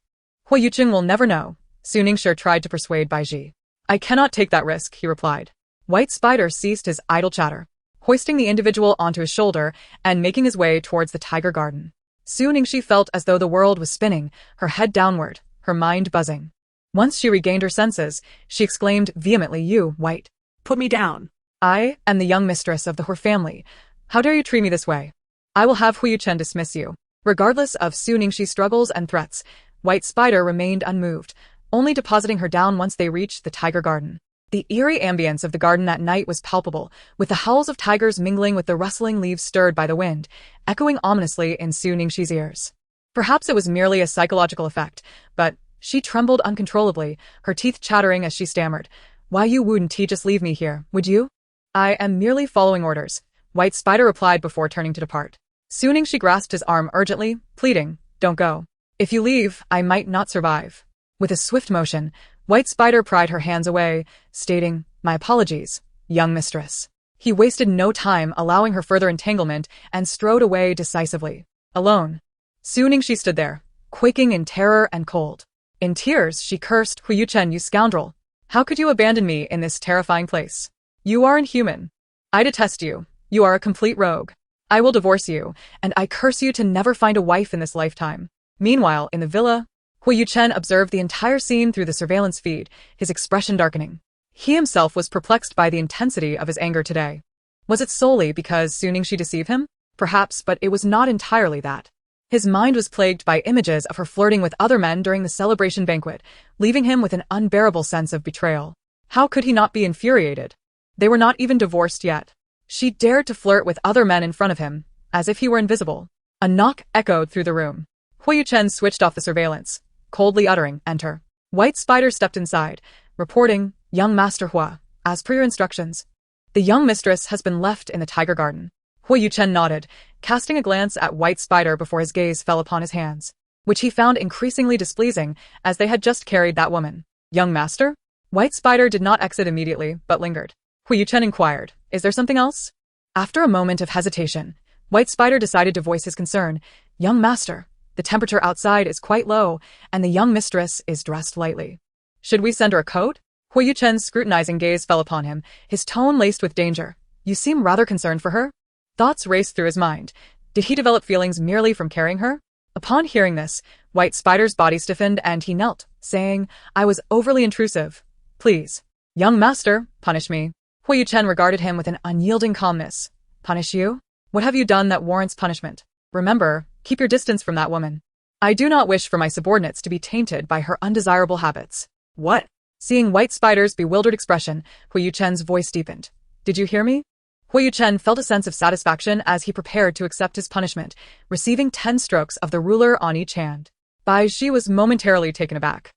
Huo Yuchen will never know. Su Ningxi tried to persuade Bai Ji. "I cannot take that risk," he replied. White Spider ceased his idle chatter, hoisting the individual onto his shoulder and making his way towards the tiger garden. Su Ningxi felt as though the world was spinning, her head downward, her mind buzzing. Once she regained her senses, she exclaimed vehemently, "You, White! Put me down. I am the young mistress of the Heir family. How dare you treat me this way? I will have Huo Yuchen dismiss you." Regardless of Su Ningxi's struggles and threats, White Spider remained unmoved, only depositing her down once they reached the tiger garden. The eerie ambience of the garden at night was palpable, with the howls of tigers mingling with the rustling leaves stirred by the wind, echoing ominously in Su Ningxi's ears. Perhaps it was merely a psychological effect, but she trembled uncontrollably, her teeth chattering as she stammered. Why you wouldn't just leave me here, would you? I am merely following orders, White Spider replied before turning to depart. Su Ningxi grasped his arm urgently, pleading, don't go. If you leave, I might not survive. With a swift motion, White Spider pried her hands away, stating, my apologies, young mistress. He wasted no time allowing her further entanglement and strode away decisively. Alone. Su Ningxi stood there, quaking in terror and cold. In tears, she cursed, Huo Yuchen, you scoundrel. How could you abandon me in this terrifying place? You are inhuman. I detest you. You are a complete rogue. I will divorce you, and I curse you to never find a wife in this lifetime. Meanwhile, in the villa, Huo Yuchen observed the entire scene through the surveillance feed, his expression darkening. He himself was perplexed by the intensity of his anger today. Was it solely because Su Ningxi deceived him? Perhaps, but it was not entirely that. His mind was plagued by images of her flirting with other men during the celebration banquet, leaving him with an unbearable sense of betrayal. How could he not be infuriated? They were not even divorced yet. She dared to flirt with other men in front of him, as if he were invisible. A knock echoed through the room. Huo Yuchen switched off the surveillance, coldly uttering, enter. White Spider stepped inside, reporting, young Master Huo, as per your instructions. The young mistress has been left in the tiger garden. Huo Yuchen nodded, casting a glance at White Spider before his gaze fell upon his hands, which he found increasingly displeasing as they had just carried that woman. Young master? White Spider did not exit immediately, but lingered. Huo Yuchen inquired, is there something else? After a moment of hesitation, White Spider decided to voice his concern. Young master, the temperature outside is quite low, and the young mistress is dressed lightly. Should we send her a coat? Huo Yuchen's scrutinizing gaze fell upon him, his tone laced with danger. You seem rather concerned for her? Thoughts raced through his mind. Did he develop feelings merely from carrying her? Upon hearing this, White Spider's body stiffened and he knelt, saying, I was overly intrusive. Please. Young master, punish me. Huo Yuchen regarded him with an unyielding calmness. Punish you? What have you done that warrants punishment? Remember, keep your distance from that woman. I do not wish for my subordinates to be tainted by her undesirable habits. What? Seeing White Spider's bewildered expression, Huo Yuchen's voice deepened. Did you hear me? Huo Yuchen felt a sense of satisfaction as he prepared to accept his punishment, receiving 10 strokes of the ruler on each hand. Bai Zhi was momentarily taken aback.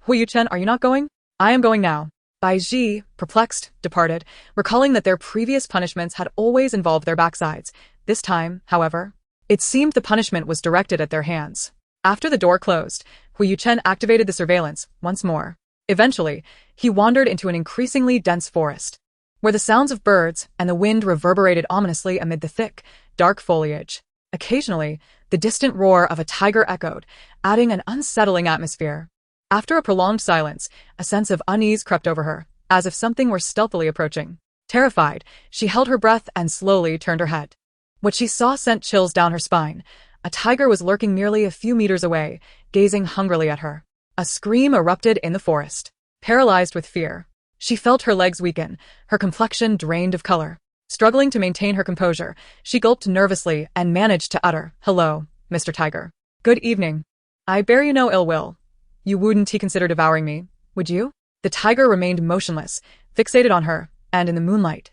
Huo Yuchen, are you not going? I am going now. Bai Zhi, perplexed, departed, recalling that their previous punishments had always involved their backsides. This time, however, it seemed the punishment was directed at their hands. After the door closed, Huo Yuchen activated the surveillance once more. Eventually, he wandered into an increasingly dense forest, where the sounds of birds and the wind reverberated ominously amid the thick, dark foliage. Occasionally, the distant roar of a tiger echoed, adding an unsettling atmosphere. After a prolonged silence, a sense of unease crept over her, as if something were stealthily approaching. Terrified, she held her breath and slowly turned her head. What she saw sent chills down her spine. A tiger was lurking merely a few meters away, gazing hungrily at her. A scream erupted in the forest. Paralyzed with fear, she felt her legs weaken, her complexion drained of color. Struggling to maintain her composure, she gulped nervously and managed to utter, Hello, Mr. Tiger. Good evening. I bear you no ill will. You wouldn't consider devouring me, would you? The tiger remained motionless, fixated on her, and in the moonlight,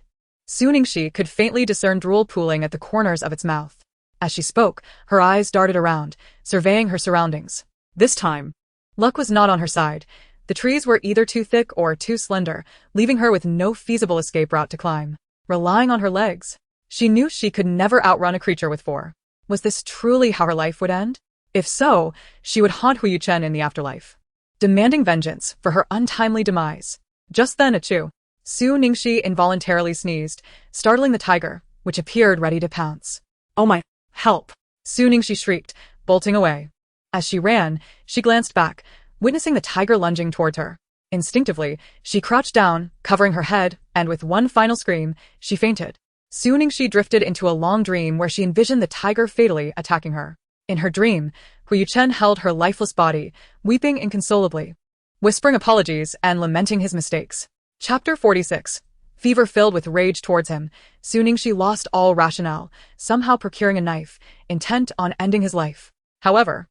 Su Ningxi could faintly discern drool pooling at the corners of its mouth. As she spoke, her eyes darted around, surveying her surroundings. This time, luck was not on her side. The trees were either too thick or too slender, leaving her with no feasible escape route to climb. Relying on her legs, she knew she could never outrun a creature with 4. Was this truly how her life would end? If so, she would haunt Huo Yuchen in the afterlife, demanding vengeance for her untimely demise. Just then Su Ningxi involuntarily sneezed, startling the tiger, which appeared ready to pounce. Oh my, help! Su Ningxi shrieked, bolting away. As she ran, she glanced back, witnessing the tiger lunging towards her. Instinctively, she crouched down, covering her head, and with one final scream, she fainted. Su Ningxi drifted into a long dream where she envisioned the tiger fatally attacking her. In her dream, Huo Yuchen held her lifeless body, weeping inconsolably, whispering apologies and lamenting his mistakes. Chapter 46. Fever filled with rage towards him, Su Ningxi lost all rationale, somehow procuring a knife, intent on ending his life. However,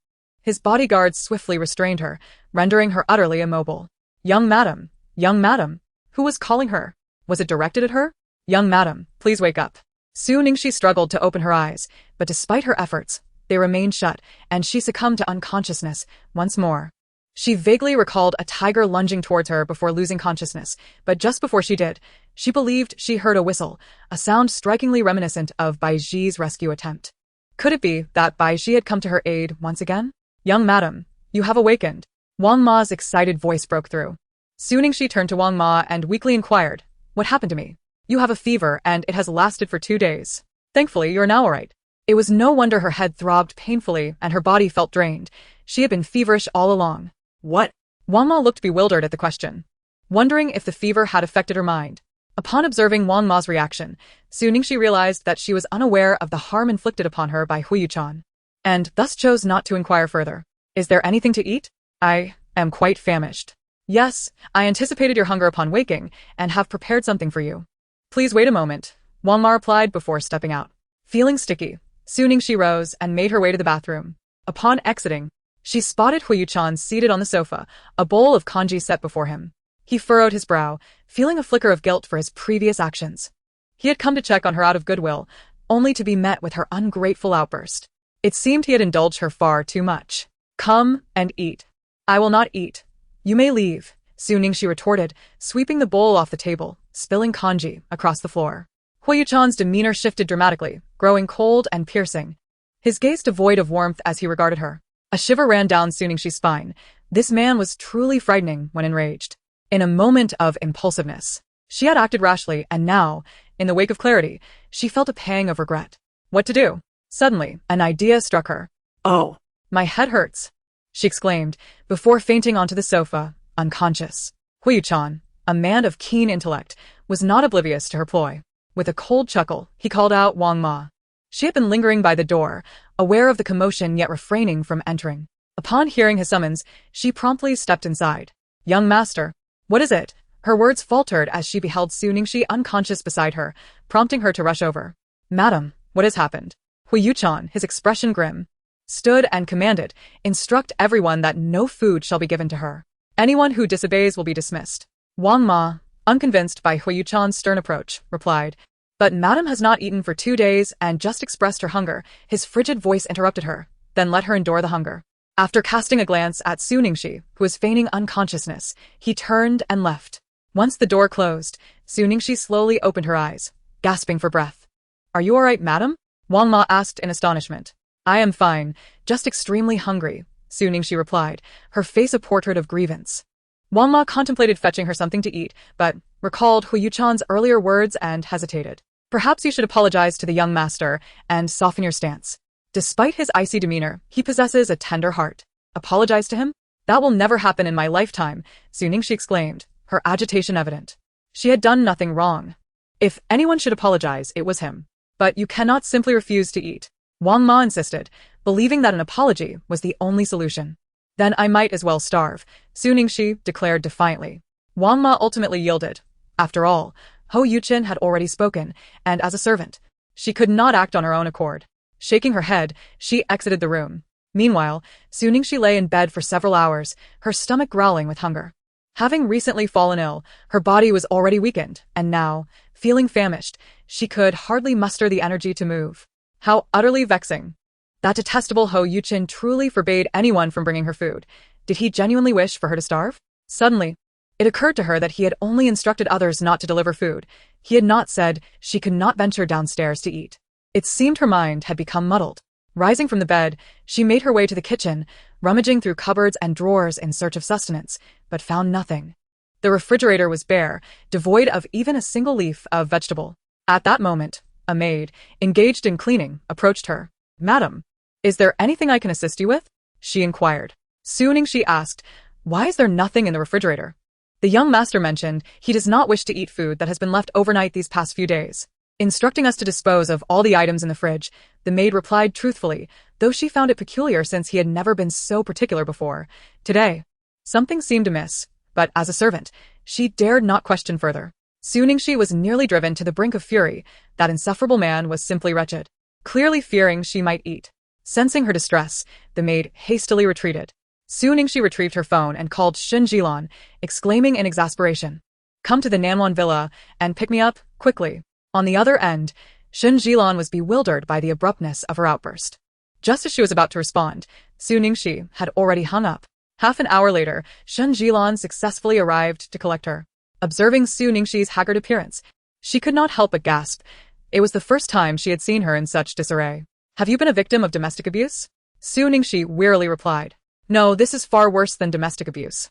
His bodyguards swiftly restrained her, rendering her utterly immobile. Young madam, young madam. Who was calling her? Was it directed at her? Young madam, please wake up. Su Ningxi struggled to open her eyes, but despite her efforts, they remained shut, and she succumbed to unconsciousness once more. She vaguely recalled a tiger lunging towards her before losing consciousness, but just before she did, she believed she heard a whistle, a sound strikingly reminiscent of Bai Ji's rescue attempt. Could it be that Bai Ji had come to her aid once again? Young madam, you have awakened. Wang Ma's excited voice broke through. Su Ningxi turned to Wang Ma and weakly inquired, "What happened to me? You have a fever and it has lasted for 2 days. Thankfully, you're now alright." It was no wonder her head throbbed painfully and her body felt drained. She had been feverish all along. What? Wang Ma looked bewildered at the question, wondering if the fever had affected her mind. Upon observing Wang Ma's reaction, Su Ningxi realized that she was unaware of the harm inflicted upon her by Huo Yuchen, and thus chose not to inquire further. "Is there anything to eat? I am quite famished." "Yes, I anticipated your hunger upon waking, and have prepared something for you." "Please wait a moment," Wang Ma replied before stepping out. Feeling sticky, Su Ningxi rose and made her way to the bathroom. Upon exiting, she spotted Huo Yuchen seated on the sofa, a bowl of congee set before him. He furrowed his brow, feeling a flicker of guilt for his previous actions. He had come to check on her out of goodwill, only to be met with her ungrateful outburst. It seemed he had indulged her far too much. "Come and eat." "I will not eat. You may leave," Su Ningxi retorted, sweeping the bowl off the table, spilling congee across the floor. Huo Yuchen's demeanor shifted dramatically, growing cold and piercing, his gaze devoid of warmth as he regarded her. A shiver ran down Su Ningxi's spine. This man was truly frightening when enraged. In a moment of impulsiveness, she had acted rashly, and now, in the wake of clarity, she felt a pang of regret. What to do? Suddenly, an idea struck her. "Oh, "My head hurts," she exclaimed, before fainting onto the sofa, unconscious. Huo Yuchen, a man of keen intellect, was not oblivious to her ploy. With a cold chuckle, he called out Wang Ma. She had been lingering by the door, aware of the commotion yet refraining from entering. Upon hearing his summons, she promptly stepped inside. "Young master, what is it?" Her words faltered as she beheld Su Ningxi unconscious beside her, prompting her to rush over. "Madam, what has happened?" Huo Yuchen, his expression grim, stood and commanded, "Instruct everyone that no food shall be given to her. Anyone who disobeys will be dismissed." Wang Ma, unconvinced by Huo Yuchen's stern approach, replied, "But madam has not eaten for 2 days and just expressed her hunger." His frigid voice interrupted her, then let her endure the hunger. After casting a glance at Su Ningxi, who was feigning unconsciousness, he turned and left. Once the door closed, Su Ningxi slowly opened her eyes, gasping for breath. "Are you all right, madam?" Wang Ma asked in astonishment. "I am fine, just extremely hungry," Su Ningxi replied, her face a portrait of grievance. Wang Ma contemplated fetching her something to eat, but recalled Huo Yuchen's earlier words and hesitated. "Perhaps you should apologize to the young master and soften your stance. Despite his icy demeanor, he possesses a tender heart. Apologize to him? That will never happen in my lifetime," Su Ningxi exclaimed, her agitation evident. She had done nothing wrong. If anyone should apologize, it was him. "But you cannot simply refuse to eat," Wang Ma insisted, believing that an apology was the only solution. "Then I might as well starve," Su Ningxi declared defiantly. Wang Ma ultimately yielded. After all, Huo Yuchen had already spoken, and as a servant, she could not act on her own accord. Shaking her head, she exited the room. Meanwhile, Su Ningxi lay in bed for several hours, her stomach growling with hunger. Having recently fallen ill, her body was already weakened, and now, feeling famished, she could hardly muster the energy to move. How utterly vexing. That detestable Huo Yuchen truly forbade anyone from bringing her food. Did he genuinely wish for her to starve? Suddenly, it occurred to her that he had only instructed others not to deliver food. He had not said she could not venture downstairs to eat. It seemed her mind had become muddled. Rising from the bed, she made her way to the kitchen, rummaging through cupboards and drawers in search of sustenance, but found nothing. The refrigerator was bare, devoid of even a single leaf of vegetable. At that moment, a maid, engaged in cleaning, approached her. "Madam, is there anything I can assist you with?" she inquired. Su Ningxi asked, "Why is there nothing in the refrigerator?" The young master mentioned he does not wish to eat food that has been left overnight these past few days, instructing us to dispose of all the items in the fridge. The maid replied truthfully, though she found it peculiar since he had never been so particular before. Today, something seemed amiss, but as a servant, she dared not question further. Su Ningxi was nearly driven to the brink of fury. That insufferable man was simply wretched. Clearly fearing she might eat, Sensing her distress, the maid hastily retreated. Su Ningxi retrieved her phone and called Shen Jilan, exclaiming in exasperation, "Come to the Nanwan villa and pick me up, quickly." On the other end, Shen Jilan was bewildered by the abruptness of her outburst. Just as she was about to respond, Su Ningxi had already hung up. Half an hour later, Shen Jilan successfully arrived to collect her. Observing Su Ningxi's haggard appearance, she could not help but gasp. It was the first time she had seen her in such disarray. "Have you been a victim of domestic abuse?" Su Ningxi wearily replied. "No, this is far worse than domestic abuse."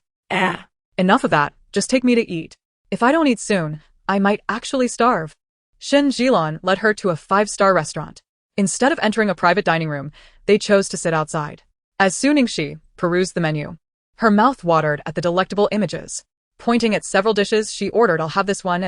Enough of that, just take me to eat. If I don't eat soon, I might actually starve." Shen Jilan led her to a 5-star restaurant. Instead of entering a private dining room, they chose to sit outside. As Su Ningxi perused the menu, her mouth watered at the delectable images. Pointing at several dishes, she ordered, "I'll have this one,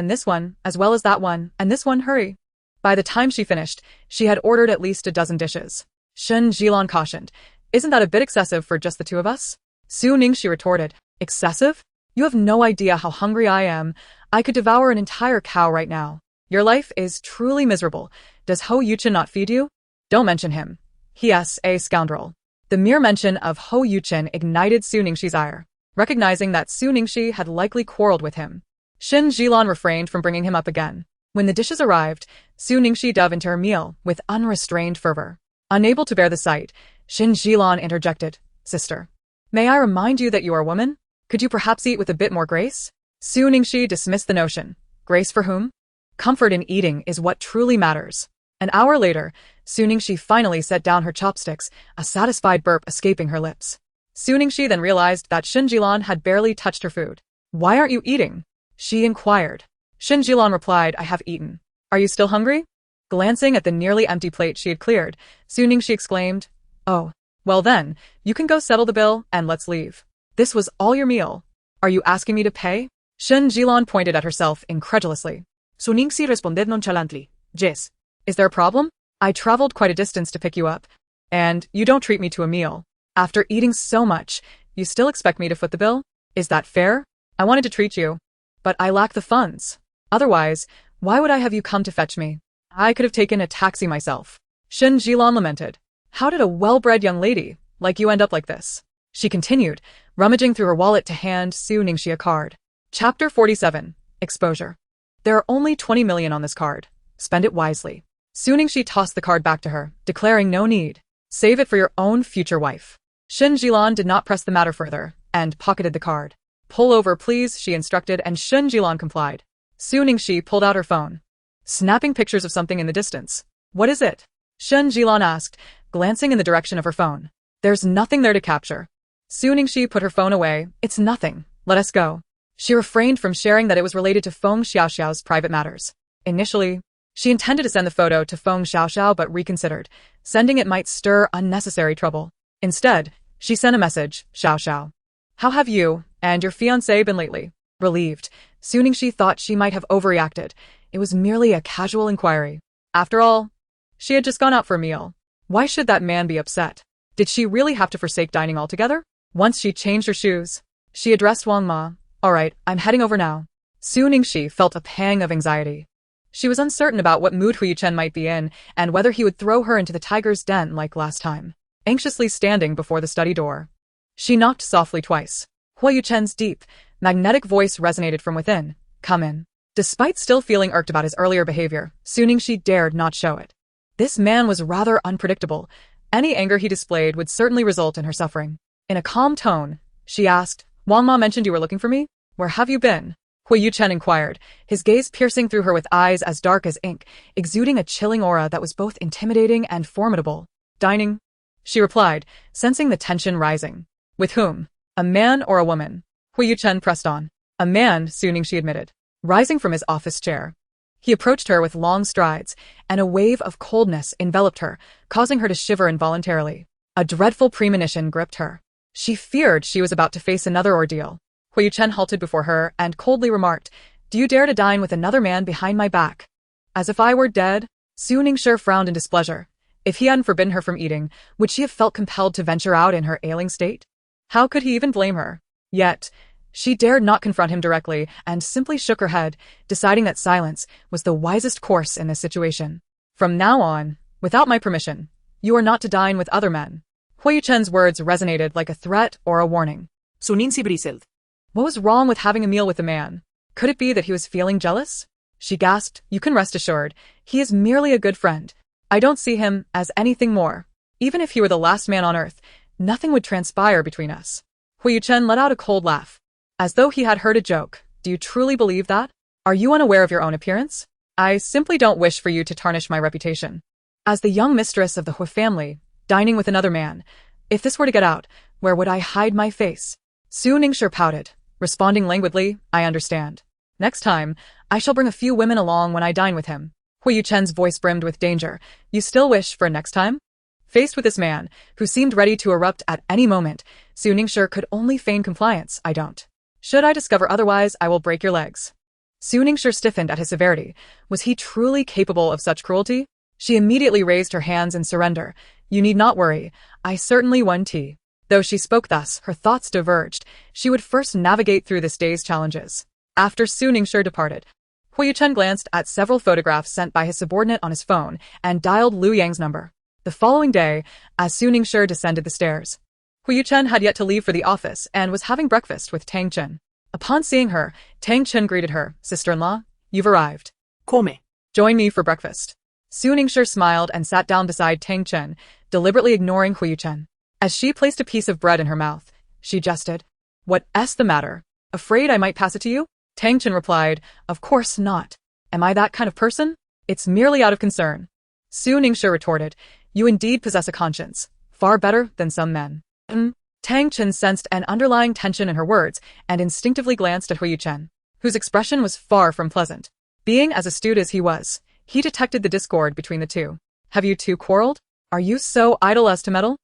as well as that one, and this one, hurry." By the time she finished, she had ordered at least a dozen dishes. Shen Jilan cautioned, "Isn't that a bit excessive for just the two of us?" Su Ningxi retorted, "Excessive? You have no idea how hungry I am. I could devour an entire cow right now. Your life is truly miserable. Does Huo Yuchen not feed you?" "Don't mention him. He is a scoundrel." The mere mention of Huo Yuchen ignited Su Ningxi's ire. Recognizing that Su Ningxi had likely quarreled with him, Shen Jilan refrained from bringing him up again. When the dishes arrived, Su Ningxi dove into her meal with unrestrained fervor. Unable to bear the sight, Shen Jilan interjected, "Sister, may I remind you that you are a woman? Could you perhaps eat with a bit more grace?" Su Ningxi dismissed the notion. Grace for whom? Comfort in eating is what truly matters. An hour later, Su Ningxi finally set down her chopsticks, a satisfied burp escaping her lips. Su Ningxi then realized that Shen Jilan had barely touched her food. "Why aren't you eating?" she inquired. Shen Jilan replied, "I have eaten. Are you still hungry?" Glancing at the nearly empty plate she had cleared, Su Ningxi exclaimed, "Oh, well then, you can go settle the bill and let's leave. This was all your meal. Are you asking me to pay?" Shen Jilan pointed at herself incredulously. Su Ningxi responded nonchalantly, "Yes." "Is there a problem? I traveled quite a distance to pick you up, and you don't treat me to a meal. After eating so much, you still expect me to foot the bill? Is that fair? I wanted to treat you, but I lack the funds. Otherwise, why would I have you come to fetch me? I could have taken a taxi myself." Shen Jilan lamented. "How did a well-bred young lady like you end up like this?" She continued, rummaging through her wallet to hand Su Ningxi a card. Chapter 47. Exposure. "There are only 20 million on this card. Spend it wisely." Su Ningxi tossed the card back to her, declaring no need. "Save it for your own future wife." Shen Jilan did not press the matter further, and pocketed the card. "Pull over, please," she instructed, and Shen Jilan complied. Su Ningxi pulled out her phone, snapping pictures of something in the distance. "What is it?" Shen Jilan asked, glancing in the direction of her phone. "There's nothing there to capture." Su Ningxi put her phone away. "It's nothing. Let us go." She refrained from sharing that it was related to Feng Xiaoxiao's private matters. Initially, she intended to send the photo to Feng Xiaoxiao but reconsidered. Sending it might stir unnecessary trouble. Instead, she sent a message, "Xiaoxiao, how have you and your fiancé been lately?" Relieved, Su Ningxi thought she might have overreacted. It was merely a casual inquiry. After all, she had just gone out for a meal. Why should that man be upset? Did she really have to forsake dining altogether? Once she changed her shoes, she addressed Wang Ma. "All right, I'm heading over now." Su Ningxi felt a pang of anxiety. She was uncertain about what mood Huo Yuchen might be in and whether he would throw her into the tiger's den like last time. Anxiously standing before the study door, she knocked softly twice. Huo Yuchen's deep, magnetic voice resonated from within. "Come in." Despite still feeling irked about his earlier behavior, Su Ningxi dared not show it. This man was rather unpredictable. Any anger he displayed would certainly result in her suffering. In a calm tone, she asked, "Wang Ma mentioned you were looking for me? Where have you been?" Huo Yuchen inquired, his gaze piercing through her with eyes as dark as ink, exuding a chilling aura that was both intimidating and formidable. "Dining," she replied, sensing the tension rising. "With whom? A man or a woman?" Huo Yuchen pressed on. "A man," Su Ningxi admitted. Rising from his office chair, he approached her with long strides, and a wave of coldness enveloped her, causing her to shiver involuntarily. A dreadful premonition gripped her. She feared she was about to face another ordeal. Huo Yuchen halted before her and coldly remarked, "Do you dare to dine with another man behind my back? As if I were dead?" Su Ningxi frowned in displeasure. If he hadn't forbidden her from eating, would she have felt compelled to venture out in her ailing state? How could he even blame her? Yet, she dared not confront him directly and simply shook her head, deciding that silence was the wisest course in this situation. "From now on, without my permission, You are not to dine with other men. Huo Yuchen's words resonated like a threat or a warning. Sunin si bristled. What was wrong with having a meal with the man? Could it be that he was feeling jealous? She gasped. You can rest assured. He is merely a good friend. I don't see him as anything more. Even if he were the last man on earth, nothing would transpire between us. Huo Yuchen let out a cold laugh, as though he had heard a joke. Do you truly believe that? Are you unaware of your own appearance? I simply don't wish for you to tarnish my reputation. As the young mistress of the Huo family, dining with another man, if this were to get out, where would I hide my face? Su Ningxue pouted, responding languidly, I understand. Next time, I shall bring a few women along when I dine with him. Huo Yuchen's voice brimmed with danger. You still wish for a next time? Faced with this man, who seemed ready to erupt at any moment, Su Ningxue could only feign compliance. I don't. Should I discover otherwise, I will break your legs. Su Ningxue stiffened at his severity. Was he truly capable of such cruelty? She immediately raised her hands in surrender. You need not worry. I certainly won tea. Though she spoke thus, her thoughts diverged. She would first navigate through this day's challenges. After Su Ningxue departed, Huo Yuchen glanced at several photographs sent by his subordinate on his phone and dialed Liu Yang's number. The following day, as Su Ningxue descended the stairs, Huo Yuchen had yet to leave for the office and was having breakfast with Tang Chen. Upon seeing her, Tang Chen greeted her, Sister-in-law, you've arrived. Come. Join me for breakfast. Su Ningxue smiled and sat down beside Tang Chen, deliberately ignoring Huo Yuchen. As she placed a piece of bread in her mouth, she jested. What's the matter? Afraid I might pass it to you? Tang Chen replied, Of course not. Am I that kind of person? It's merely out of concern. Su Ningxue retorted, You indeed possess a conscience, far better than some men. Tang Chen sensed an underlying tension in her words and instinctively glanced at Huo Yuchen, whose expression was far from pleasant. Being as astute as he was, he detected the discord between the two. Have you two quarreled? Are you so idle as to meddle?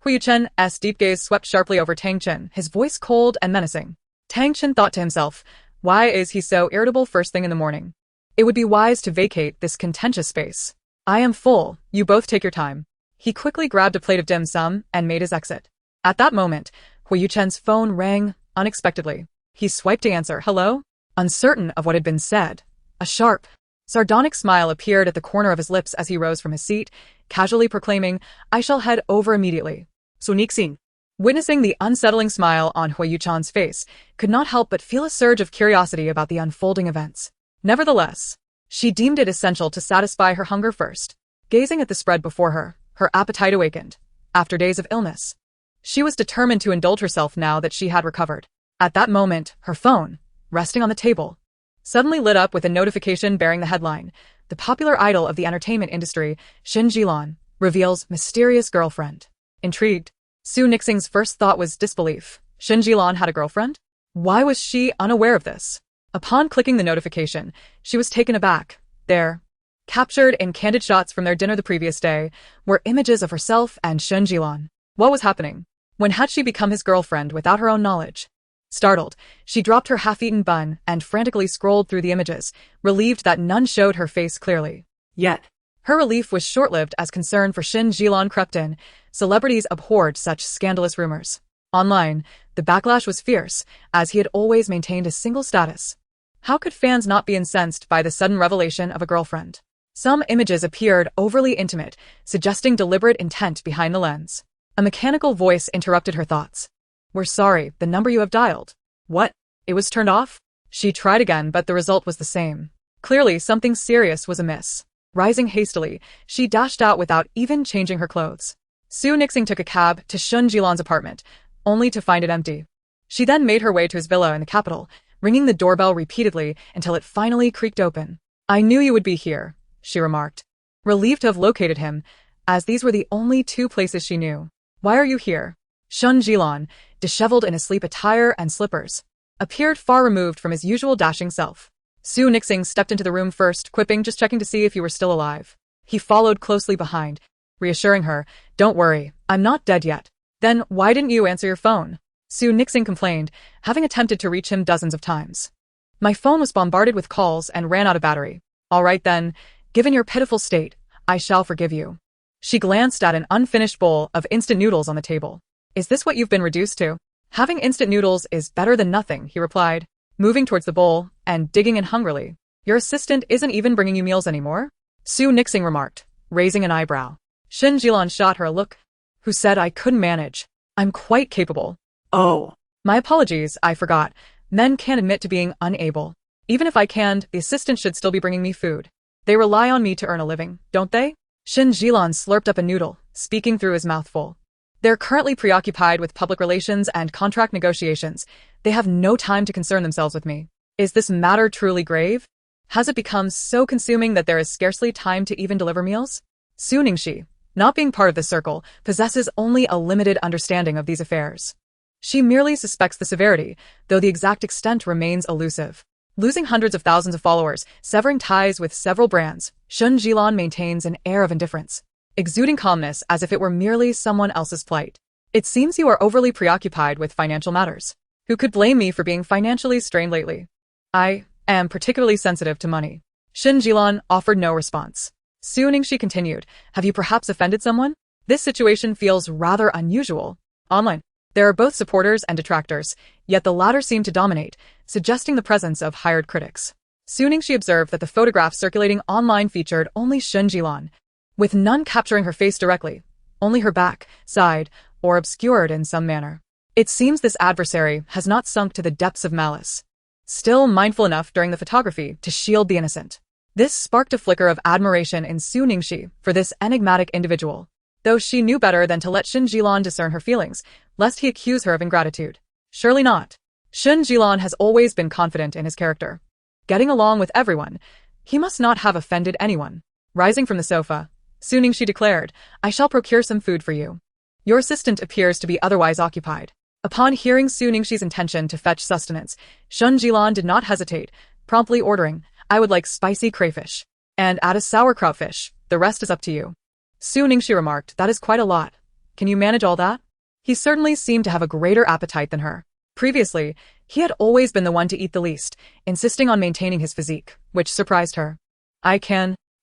Huo Yuchen's deep gaze swept sharply over Tang Chen, his voice cold and menacing. Tang Chen thought to himself, why is he so irritable first thing in the morning? It would be wise to vacate this contentious space. I am full, you both take your time. He quickly grabbed a plate of dim sum and made his exit. At that moment, Huo Yuchen's phone rang unexpectedly. He swiped to answer, hello? Uncertain of what had been said, a sharp, sardonic smile appeared at the corner of his lips as he rose from his seat, casually proclaiming, I shall head over immediately. Sunixing. Witnessing the unsettling smile on Huo Yuchen's face, could not help but feel a surge of curiosity about the unfolding events. Nevertheless, she deemed it essential to satisfy her hunger first. Gazing at the spread before her, her appetite awakened. After days of illness, she was determined to indulge herself now that she had recovered. At that moment, her phone, resting on the table, suddenly lit up with a notification bearing the headline, The popular idol of the entertainment industry, Xin Jilan, reveals mysterious girlfriend. Intrigued, Su Nixing's first thought was disbelief. Xin Jilan had a girlfriend? Why was she unaware of this? Upon clicking the notification, she was taken aback. There, captured in candid shots from their dinner the previous day, were images of herself and Xin Jilan. What was happening? When had she become his girlfriend without her own knowledge? Startled, she dropped her half-eaten bun and frantically scrolled through the images, relieved that none showed her face clearly. Yet, her relief was short-lived as concern for Xin Jilan crept in. Celebrities abhorred such scandalous rumors. Online, the backlash was fierce, as he had always maintained a single status. How could fans not be incensed by the sudden revelation of a girlfriend? Some images appeared overly intimate, suggesting deliberate intent behind the lens. A mechanical voice interrupted her thoughts. We're sorry, the number you have dialed. What? It was turned off? She tried again, but the result was the same. Clearly, something serious was amiss. Rising hastily, she dashed out without even changing her clothes. Su Nixing took a cab to Shun Jilan's apartment, only to find it empty. She then made her way to his villa in the capital, ringing the doorbell repeatedly until it finally creaked open. I knew you would be here, she remarked, relieved to have located him, as these were the only two places she knew. Why are you here? Shun Jilan, disheveled in his sleep attire and slippers, appeared far removed from his usual dashing self. Su Nixing stepped into the room first, quipping, just checking to see if you were still alive. He followed closely behind, reassuring her, don't worry, I'm not dead yet. Then why didn't you answer your phone? Su Nixing complained, having attempted to reach him dozens of times. My phone was bombarded with calls and ran out of battery. All right then, given your pitiful state, I shall forgive you. She glanced at an unfinished bowl of instant noodles on the table. Is this what you've been reduced to? Having instant noodles is better than nothing, he replied, moving towards the bowl and digging in hungrily. Your assistant isn't even bringing you meals anymore? Su Nixing remarked, raising an eyebrow. Shen Jilan shot her a look. Who said I couldn't manage? I'm quite capable. Oh. My apologies, I forgot. Men can't admit to being unable. Even if I canned, the assistant should still be bringing me food. They rely on me to earn a living, don't they? Shen Jilan slurped up a noodle, speaking through his mouth full. They're currently preoccupied with public relations and contract negotiations. They have no time to concern themselves with me. Is this matter truly grave? Has it become so consuming that there is scarcely time to even deliver meals? Su Ningxi, not being part of the circle, possesses only a limited understanding of these affairs. She merely suspects the severity, though the exact extent remains elusive. Losing hundreds of thousands of followers, severing ties with several brands, Shen Jilan maintains an air of indifference, exuding calmness as if it were merely someone else's plight. It seems you are overly preoccupied with financial matters. Who could blame me for being financially strained lately? I am particularly sensitive to money. Shen Jilan offered no response. Su Ningxi continued, have you perhaps offended someone? This situation feels rather unusual. Online, there are both supporters and detractors, yet the latter seem to dominate, suggesting the presence of hired critics. Su Ningxi observed that the photographs circulating online featured only Shen Jilan, with none capturing her face directly, only her back, side, or obscured in some manner. It seems this adversary has not sunk to the depths of malice, still mindful enough during the photography to shield the innocent. This sparked a flicker of admiration in Su Ningxi for this enigmatic individual, though she knew better than to let Shen Jilan discern her feelings, lest he accuse her of ingratitude. Surely not. Shen Jilan has always been confident in his character. Getting along with everyone, he must not have offended anyone. Rising from the sofa, Su Ningxi declared, I shall procure some food for you. Your assistant appears to be otherwise occupied. Upon hearing Su Ningxi's intention to fetch sustenance, Shen Jilan did not hesitate, promptly ordering, I would like spicy crayfish. And add a sauerkraut fish, the rest is up to you. Su Ningxi remarked, that is quite a lot. Can you manage all that? He certainly seemed to have a greater appetite than her. Previously, he had always been the one to eat the least, insisting on maintaining his physique, which surprised her. I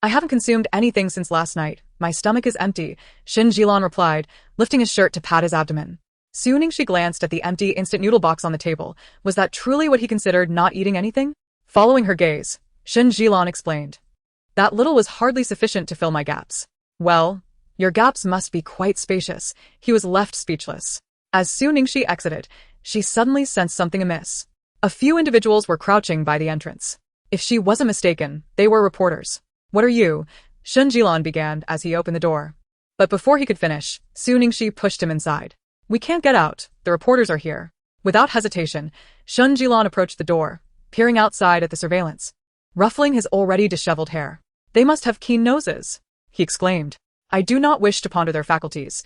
haven't consumed anything since last night. My stomach is empty, Shen Jilan replied, lifting his shirt to pat his abdomen. Su Ningxi glanced at the empty instant noodle box on the table. Was that truly what he considered not eating anything? Following her gaze, Shen Jilan explained. That little was hardly sufficient to fill my gaps. Well, your gaps must be quite spacious. He was left speechless. As Su Ningxi exited, she suddenly sensed something amiss. A few individuals were crouching by the entrance. If she wasn't mistaken, they were reporters. What are you? Shen Jilan began as he opened the door. But before he could finish, Su Ningxi pushed him inside. We can't get out, the reporters are here. Without hesitation, Shen Jilan approached the door, peering outside at the surveillance, ruffling his already disheveled hair. They must have keen noses, he exclaimed. I do not wish to ponder their faculties.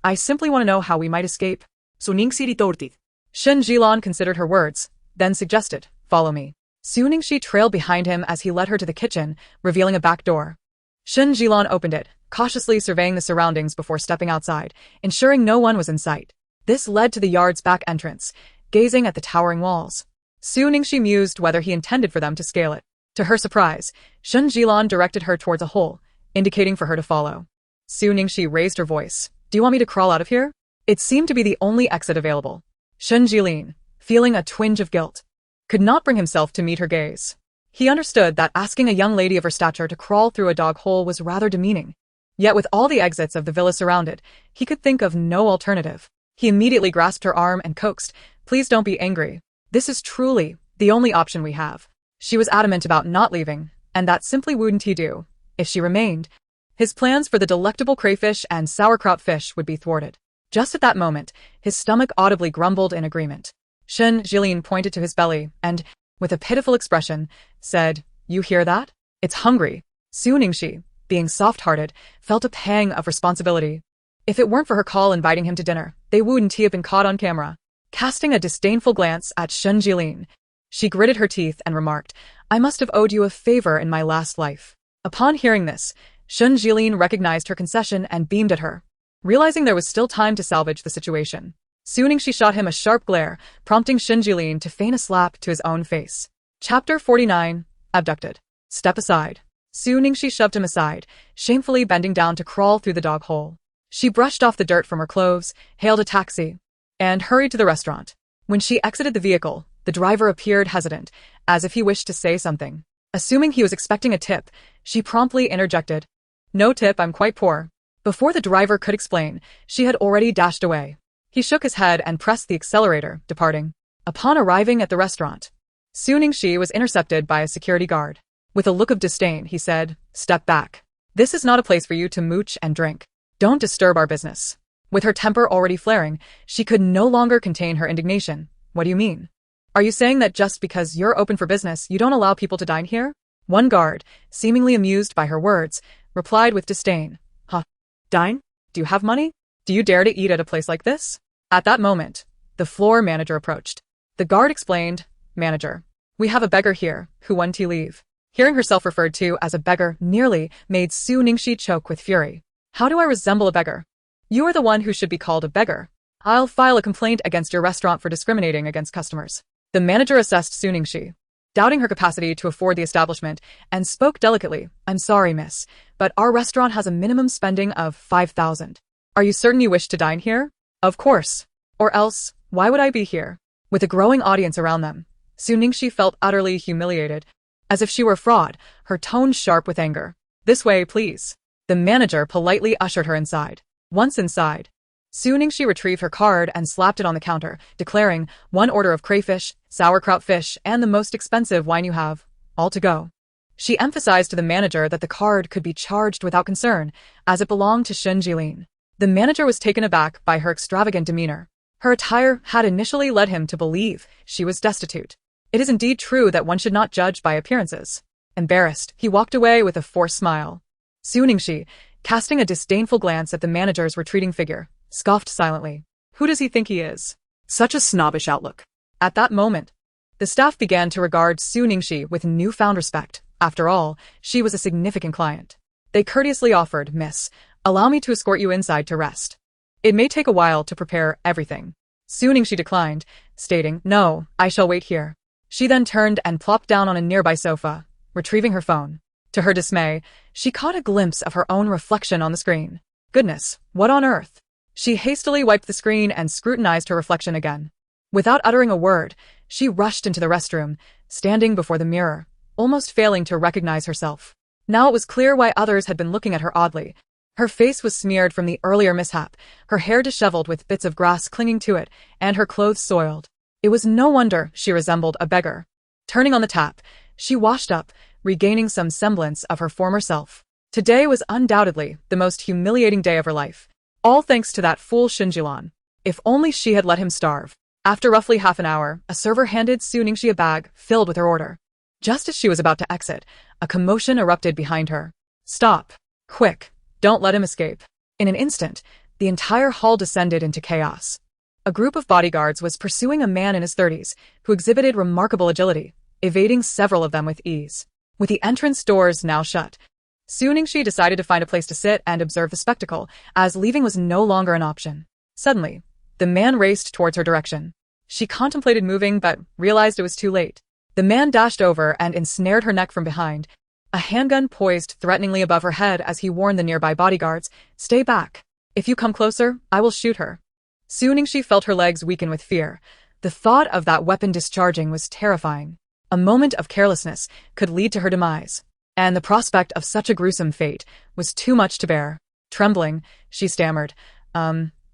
I simply want to know how we might escape. Su Ningxi retorted. Shen Jilan considered her words, then suggested, follow me. Su Ningxi trailed behind him as he led her to the kitchen, revealing a back door. Shen Jilan opened it, cautiously surveying the surroundings before stepping outside, ensuring no one was in sight. This led to the yard's back entrance, gazing at the towering walls. Su Ningxi mused whether he intended for them to scale it. To her surprise, Shen Jilan directed her towards a hole, indicating for her to follow. Su Ningxi raised her voice. Do you want me to crawl out of here? It seemed to be the only exit available. Shen Jilin, feeling a twinge of guilt, could not bring himself to meet her gaze. He understood that asking a young lady of her stature to crawl through a dog hole was rather demeaning. Yet with all the exits of the villa surrounded, he could think of no alternative. He immediately grasped her arm and coaxed, please don't be angry. This is truly the only option we have. She was adamant about not leaving, and that simply wouldn't he do. If she remained, his plans for the delectable crayfish and sauerkraut fish would be thwarted. Just at that moment, his stomach audibly grumbled in agreement. Shen Jilin pointed to his belly and, with a pitiful expression, said, you hear that? It's hungry. Su Ningxi, being soft-hearted, felt a pang of responsibility. If it weren't for her call inviting him to dinner, they wouldn't he have been caught on camera. Casting a disdainful glance at Shen Jilin, she gritted her teeth and remarked, I must have owed you a favor in my last life. Upon hearing this, Shen Jilin recognized her concession and beamed at her. Realizing there was still time to salvage the situation, Su Ningxi shot him a sharp glare, prompting Shen Jilin to feign a slap to his own face. Chapter 49. Abducted. Step aside. Su Ningxi shoved him aside, shamefully bending down to crawl through the dog hole. She brushed off the dirt from her clothes, hailed a taxi, and hurried to the restaurant. When she exited the vehicle, the driver appeared hesitant, as if he wished to say something. Assuming he was expecting a tip, she promptly interjected. No tip, I'm quite poor. Before the driver could explain, she had already dashed away. He shook his head and pressed the accelerator, departing. Upon arriving at the restaurant, Su Ningxi was intercepted by a security guard. With a look of disdain, he said, "Step back. This is not a place for you to mooch and drink. Don't disturb our business." With her temper already flaring, she could no longer contain her indignation. "What do you mean? Are you saying that just because you're open for business, you don't allow people to dine here?" One guard, seemingly amused by her words, replied with disdain. "Huh? Dine? Do you have money? Do you dare to eat at a place like this?" At that moment, the floor manager approached. The guard explained, "Manager, we have a beggar here who wants to leave." Hearing herself referred to as a beggar nearly made Su Ningxi choke with fury. "How do I resemble a beggar? You are the one who should be called a beggar. I'll file a complaint against your restaurant for discriminating against customers." The manager assessed Su Ningxi, doubting her capacity to afford the establishment, and spoke delicately. "I'm sorry, miss, but our restaurant has a minimum spending of 5,000. Are you certain you wish to dine here?" "Of course. Or else, why would I be here?" With a growing audience around them, Su Ningxi felt utterly humiliated. As if she were a fraud, her tone sharp with anger. "This way, please." The manager politely ushered her inside. Once inside, Su Ningxi retrieved her card and slapped it on the counter, declaring, "One order of crayfish, sauerkraut fish, and the most expensive wine you have, all to go." She emphasized to the manager that the card could be charged without concern, as it belonged to Shen Jilin. The manager was taken aback by her extravagant demeanor. Her attire had initially led him to believe she was destitute. It is indeed true that one should not judge by appearances. Embarrassed, he walked away with a forced smile. Su Ningxi, casting a disdainful glance at the manager's retreating figure, scoffed silently. Who does he think he is? Such a snobbish outlook. At that moment, the staff began to regard Su Ningxi with newfound respect. After all, she was a significant client. They courteously offered, "Miss, allow me to escort you inside to rest. It may take a while to prepare everything." Su Ningxi declined, stating, "No, I shall wait here." She then turned and plopped down on a nearby sofa, retrieving her phone. To her dismay, she caught a glimpse of her own reflection on the screen. Goodness, what on earth? She hastily wiped the screen and scrutinized her reflection again. Without uttering a word, she rushed into the restroom, standing before the mirror, almost failing to recognize herself. Now it was clear why others had been looking at her oddly. Her face was smeared from the earlier mishap, her hair disheveled with bits of grass clinging to it, and her clothes soiled. It was no wonder she resembled a beggar. Turning on the tap, she washed up, regaining some semblance of her former self. Today was undoubtedly the most humiliating day of her life. All thanks to that fool Shinjilan. If only she had let him starve. After roughly half an hour, a server handed Su Ningxi a bag filled with her order. Just as she was about to exit, a commotion erupted behind her. "Stop. Quick. Don't let him escape." In an instant, the entire hall descended into chaos. A group of bodyguards was pursuing a man in his 30s, who exhibited remarkable agility, evading several of them with ease. With the entrance doors now shut, Su Ningxi decided to find a place to sit and observe the spectacle, as leaving was no longer an option. Suddenly, the man raced towards her direction. She contemplated moving but realized it was too late. The man dashed over and ensnared her neck from behind, a handgun poised threateningly above her head as he warned the nearby bodyguards, "Stay back. If you come closer, I will shoot her." Su Ningxi felt her legs weaken with fear. The thought of that weapon discharging was terrifying. A moment of carelessness could lead to her demise, and the prospect of such a gruesome fate was too much to bear. Trembling, she stammered,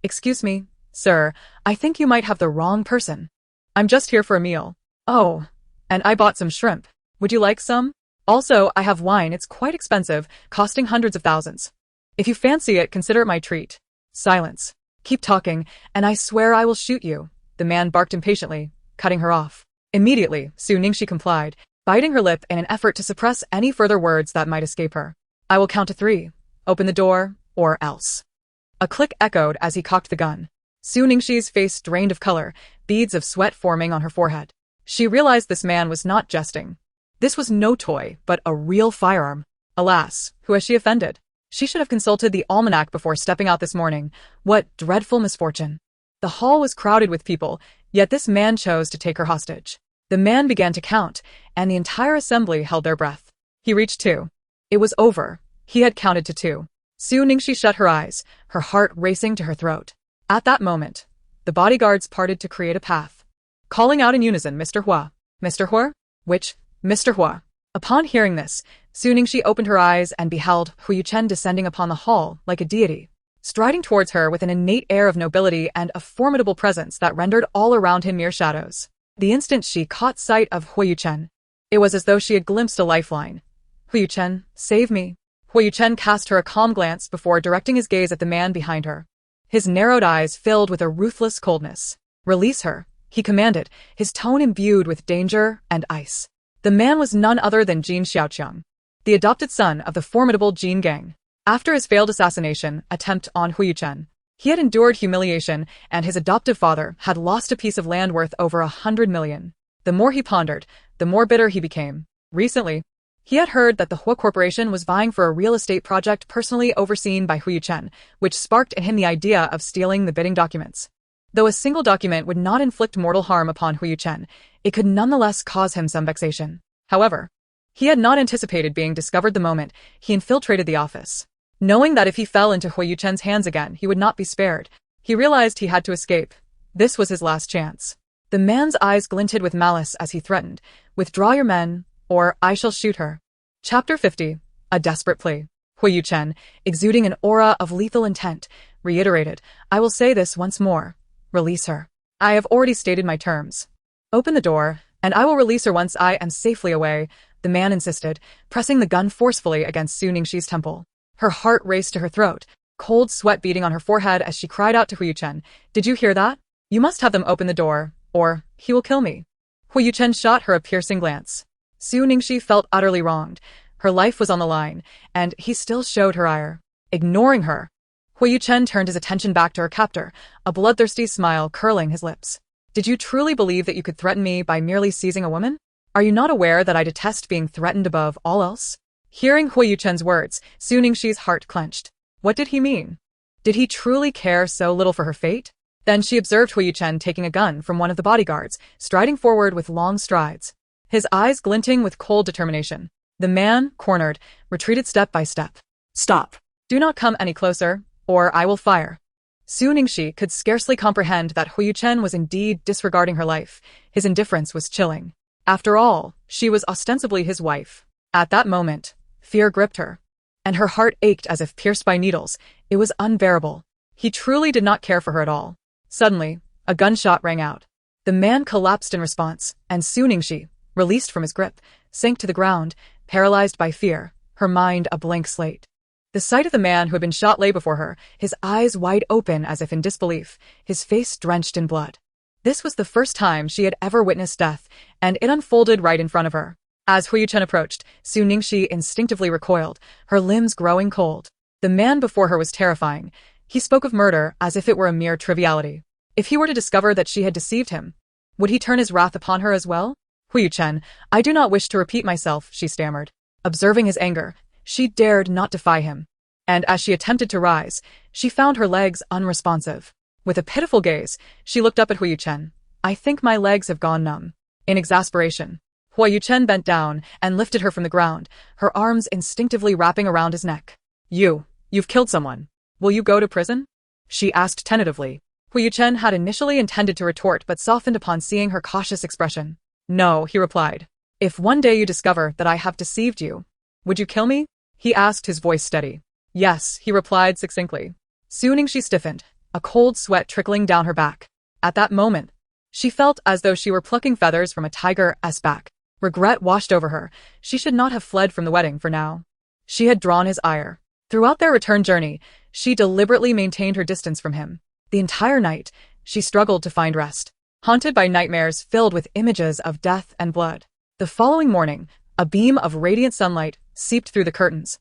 Excuse me, sir, I think you might have the wrong person. I'm just here for a meal." "Oh, and I bought some shrimp. Would you like some? Also, I have wine, it's quite expensive, costing hundreds of thousands. If you fancy it, consider it my treat." Silence. "Keep talking, and I swear I will shoot you," the man barked impatiently, cutting her off. Immediately, Su Ningxi complied, biting her lip in an effort to suppress any further words that might escape her. "I will count to 3. Open the door, or else." A click echoed as he cocked the gun. Su Ningxi's face drained of color, beads of sweat forming on her forehead. She realized this man was not jesting. This was no toy, but a real firearm. Alas, who has she offended? She should have consulted the almanac before stepping out this morning. What dreadful misfortune. The hall was crowded with people, yet this man chose to take her hostage. The man began to count, and the entire assembly held their breath. He reached 2. It was over. He had counted to 2. Su Ningxi shut her eyes, her heart racing to her throat. At that moment, the bodyguards parted to create a path. Calling out in unison, "Mr. Huo. Mr. Huo? Which? Mr. Huo." Upon hearing this, Su Ningxi opened her eyes and beheld Huo Yuchen descending upon the hall like a deity, striding towards her with an innate air of nobility and a formidable presence that rendered all around him mere shadows. The instant she caught sight of Huo Yuchen, it was as though she had glimpsed a lifeline. Huo Yuchen, save me. Huo Yuchen cast her a calm glance before directing his gaze at the man behind her. His narrowed eyes filled with a ruthless coldness. Release her, he commanded, his tone imbued with danger and ice. The man was none other than Jin Xiaoqiang, the adopted son of the formidable Jin gang. After his failed assassination attempt on Huo Yuchen, he had endured humiliation, and his adoptive father had lost a piece of land worth over 100 million. The more he pondered, the more bitter he became. Recently, he had heard that the Huo Corporation was vying for a real estate project personally overseen by Huo Yuchen, which sparked in him the idea of stealing the bidding documents. Though a single document would not inflict mortal harm upon Huo Yuchen, it could nonetheless cause him some vexation. However, he had not anticipated being discovered the moment he infiltrated the office. Knowing that if he fell into Huo Yuchen's hands again, he would not be spared, he realized he had to escape. This was his last chance. The man's eyes glinted with malice as he threatened, "Withdraw your men, or I shall shoot her." Chapter 50. A Desperate Plea. Huo Yuchen, exuding an aura of lethal intent, reiterated, "I will say this once more. Release her. I have already stated my terms. Open the door, and I will release her once I am safely away," the man insisted, pressing the gun forcefully against Su Ningxi's temple. Her heart raced to her throat, cold sweat beating on her forehead as she cried out to Huo Yuchen, "Did you hear that? You must have them open the door, or he will kill me." Huo Yuchen shot her a piercing glance. Su Ningxi felt utterly wronged. Her life was on the line, and he still showed her ire. Ignoring her, Huo Yuchen turned his attention back to her captor, a bloodthirsty smile curling his lips. "Did you truly believe that you could threaten me by merely seizing a woman? Are you not aware that I detest being threatened above all else?" Hearing Huo Yuchen's words, Su Ningxi's heart clenched. What did he mean? Did he truly care so little for her fate? Then she observed Huo Yuchen taking a gun from one of the bodyguards, striding forward with long strides, his eyes glinting with cold determination. The man, cornered, retreated step by step. "Stop. Do not come any closer, or I will fire." Su Ningxi could scarcely comprehend that Huo Yuchen was indeed disregarding her life. His indifference was chilling. After all, she was ostensibly his wife. At that moment, fear gripped her, and her heart ached as if pierced by needles. It was unbearable. He truly did not care for her at all. Suddenly, a gunshot rang out. The man collapsed in response, and Su Ningxi, released from his grip, sank to the ground, paralyzed by fear, her mind a blank slate. The sight of the man who had been shot lay before her, his eyes wide open as if in disbelief, his face drenched in blood. This was the first time she had ever witnessed death, and it unfolded right in front of her. As Huo Yuchen approached, Su Ningxi instinctively recoiled, her limbs growing cold. The man before her was terrifying. He spoke of murder as if it were a mere triviality. If he were to discover that she had deceived him, would he turn his wrath upon her as well? "Huo Yuchen, I do not wish to repeat myself," she stammered. Observing his anger, she dared not defy him. And as she attempted to rise, she found her legs unresponsive. With a pitiful gaze, she looked up at Huo Yuchen. "I think my legs have gone numb." In exasperation, Huo Yuchen bent down and lifted her from the ground, her arms instinctively wrapping around his neck. You've killed someone. Will you go to prison?" she asked tentatively. Huo Yuchen had initially intended to retort but softened upon seeing her cautious expression. "No," he replied. "If one day you discover that I have deceived you, would you kill me?" he asked, his voice steady. "Yes," he replied succinctly. Su Ningxi stiffened, a cold sweat trickling down her back. At that moment, she felt as though she were plucking feathers from a tiger's back. Regret washed over her. She should not have fled from the wedding for now. She had drawn his ire. Throughout their return journey, she deliberately maintained her distance from him. The entire night, she struggled to find rest, haunted by nightmares filled with images of death and blood. The following morning, a beam of radiant sunlight seeped through the curtains,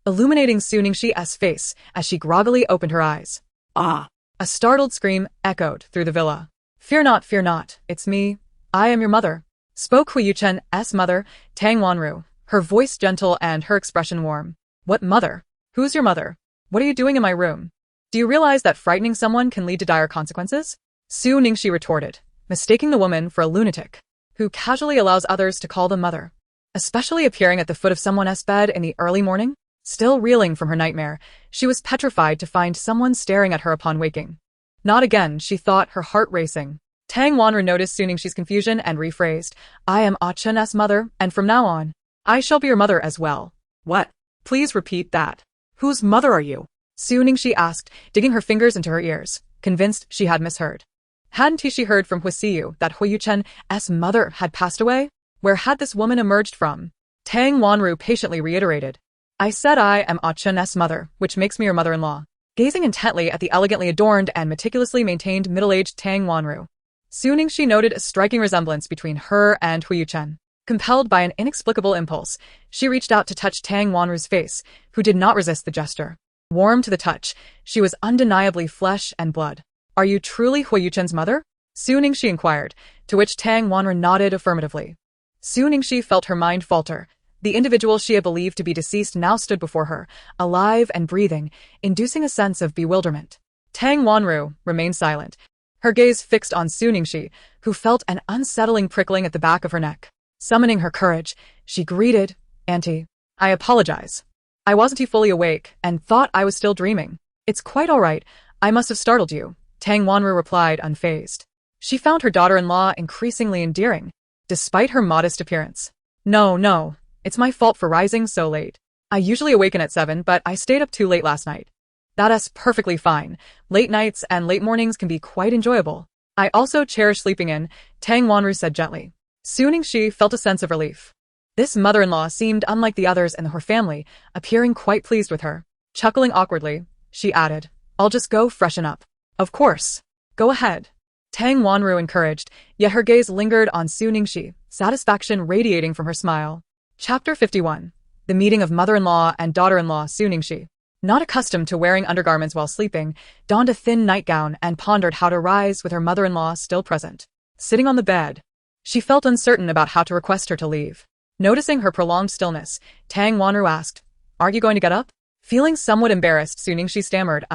illuminating Su Ningxi's face as she groggily opened her eyes. "Ah!" A startled scream echoed through the villa. Fear not, it's me. I am your mother," spoke Huo Yuchen's mother, Tang Wanru, her voice gentle and her expression warm. "What mother? Who's your mother? What are you doing in my room? Do you realize that frightening someone can lead to dire consequences?" Su Ningxi retorted, mistaking the woman for a lunatic, who casually allows others to call them mother, especially appearing at the foot of someone's bed in the early morning. Still reeling from her nightmare, she was petrified to find someone staring at her upon waking. Not again, she thought, her heart racing. Tang Wanru noticed Su Ningxi's confusion and rephrased, "I am Ah Chen's mother, and from now on, I shall be your mother as well. What? Please repeat that. Whose mother are you? Su Ningxi asked, digging her fingers into her ears, convinced she had misheard. Hadn't she heard from Huo that Huo Yuchen's mother had passed away? Where had this woman emerged from? Tang Wanru patiently reiterated. I said I am Ah Chen's mother, which makes me your mother-in-law. Gazing intently at the elegantly adorned and meticulously maintained middle-aged Tang Wanru, Su Ningxi noted a striking resemblance between her and Huo Yuchen. Compelled by an inexplicable impulse, she reached out to touch Tang Wanru's face, who did not resist the gesture. Warm to the touch, she was undeniably flesh and blood. Are you truly Huo Yuchen's mother? Su Ningxi inquired, to which Tang Wanru nodded affirmatively. Su Ningxi felt her mind falter. The individual she had believed to be deceased now stood before her, alive and breathing, inducing a sense of bewilderment. Tang Wanru remained silent, her gaze fixed on Su Ningxi, who felt an unsettling prickling at the back of her neck. Summoning her courage, she greeted, Auntie. I apologize. I wasn't fully awake and thought I was still dreaming. It's quite all right. I must have startled you, Tang Wanru replied unfazed. She found her daughter-in-law increasingly endearing, despite her modest appearance. No, it's my fault for rising so late. I usually awaken at 7, but I stayed up too late last night. That's perfectly fine. Late nights and late mornings can be quite enjoyable. I also cherish sleeping in, Tang Wanru said gently. Su Ningxi felt a sense of relief. This mother-in-law seemed unlike the others in her family, appearing quite pleased with her. Chuckling awkwardly, she added, I'll just go freshen up. Of course. Go ahead. Tang Wanru encouraged, yet her gaze lingered on Su Ningxi, satisfaction radiating from her smile. Chapter 51. The meeting of mother-in-law and daughter-in-law. Su Ningxi, not accustomed to wearing undergarments while sleeping, donned a thin nightgown and pondered how to rise with her mother-in-law still present. Sitting on the bed, she felt uncertain about how to request her to leave. Noticing her prolonged stillness, Tang Wanru asked, Aren't you going to get up? Feeling somewhat embarrassed, Su Ningxi stammered,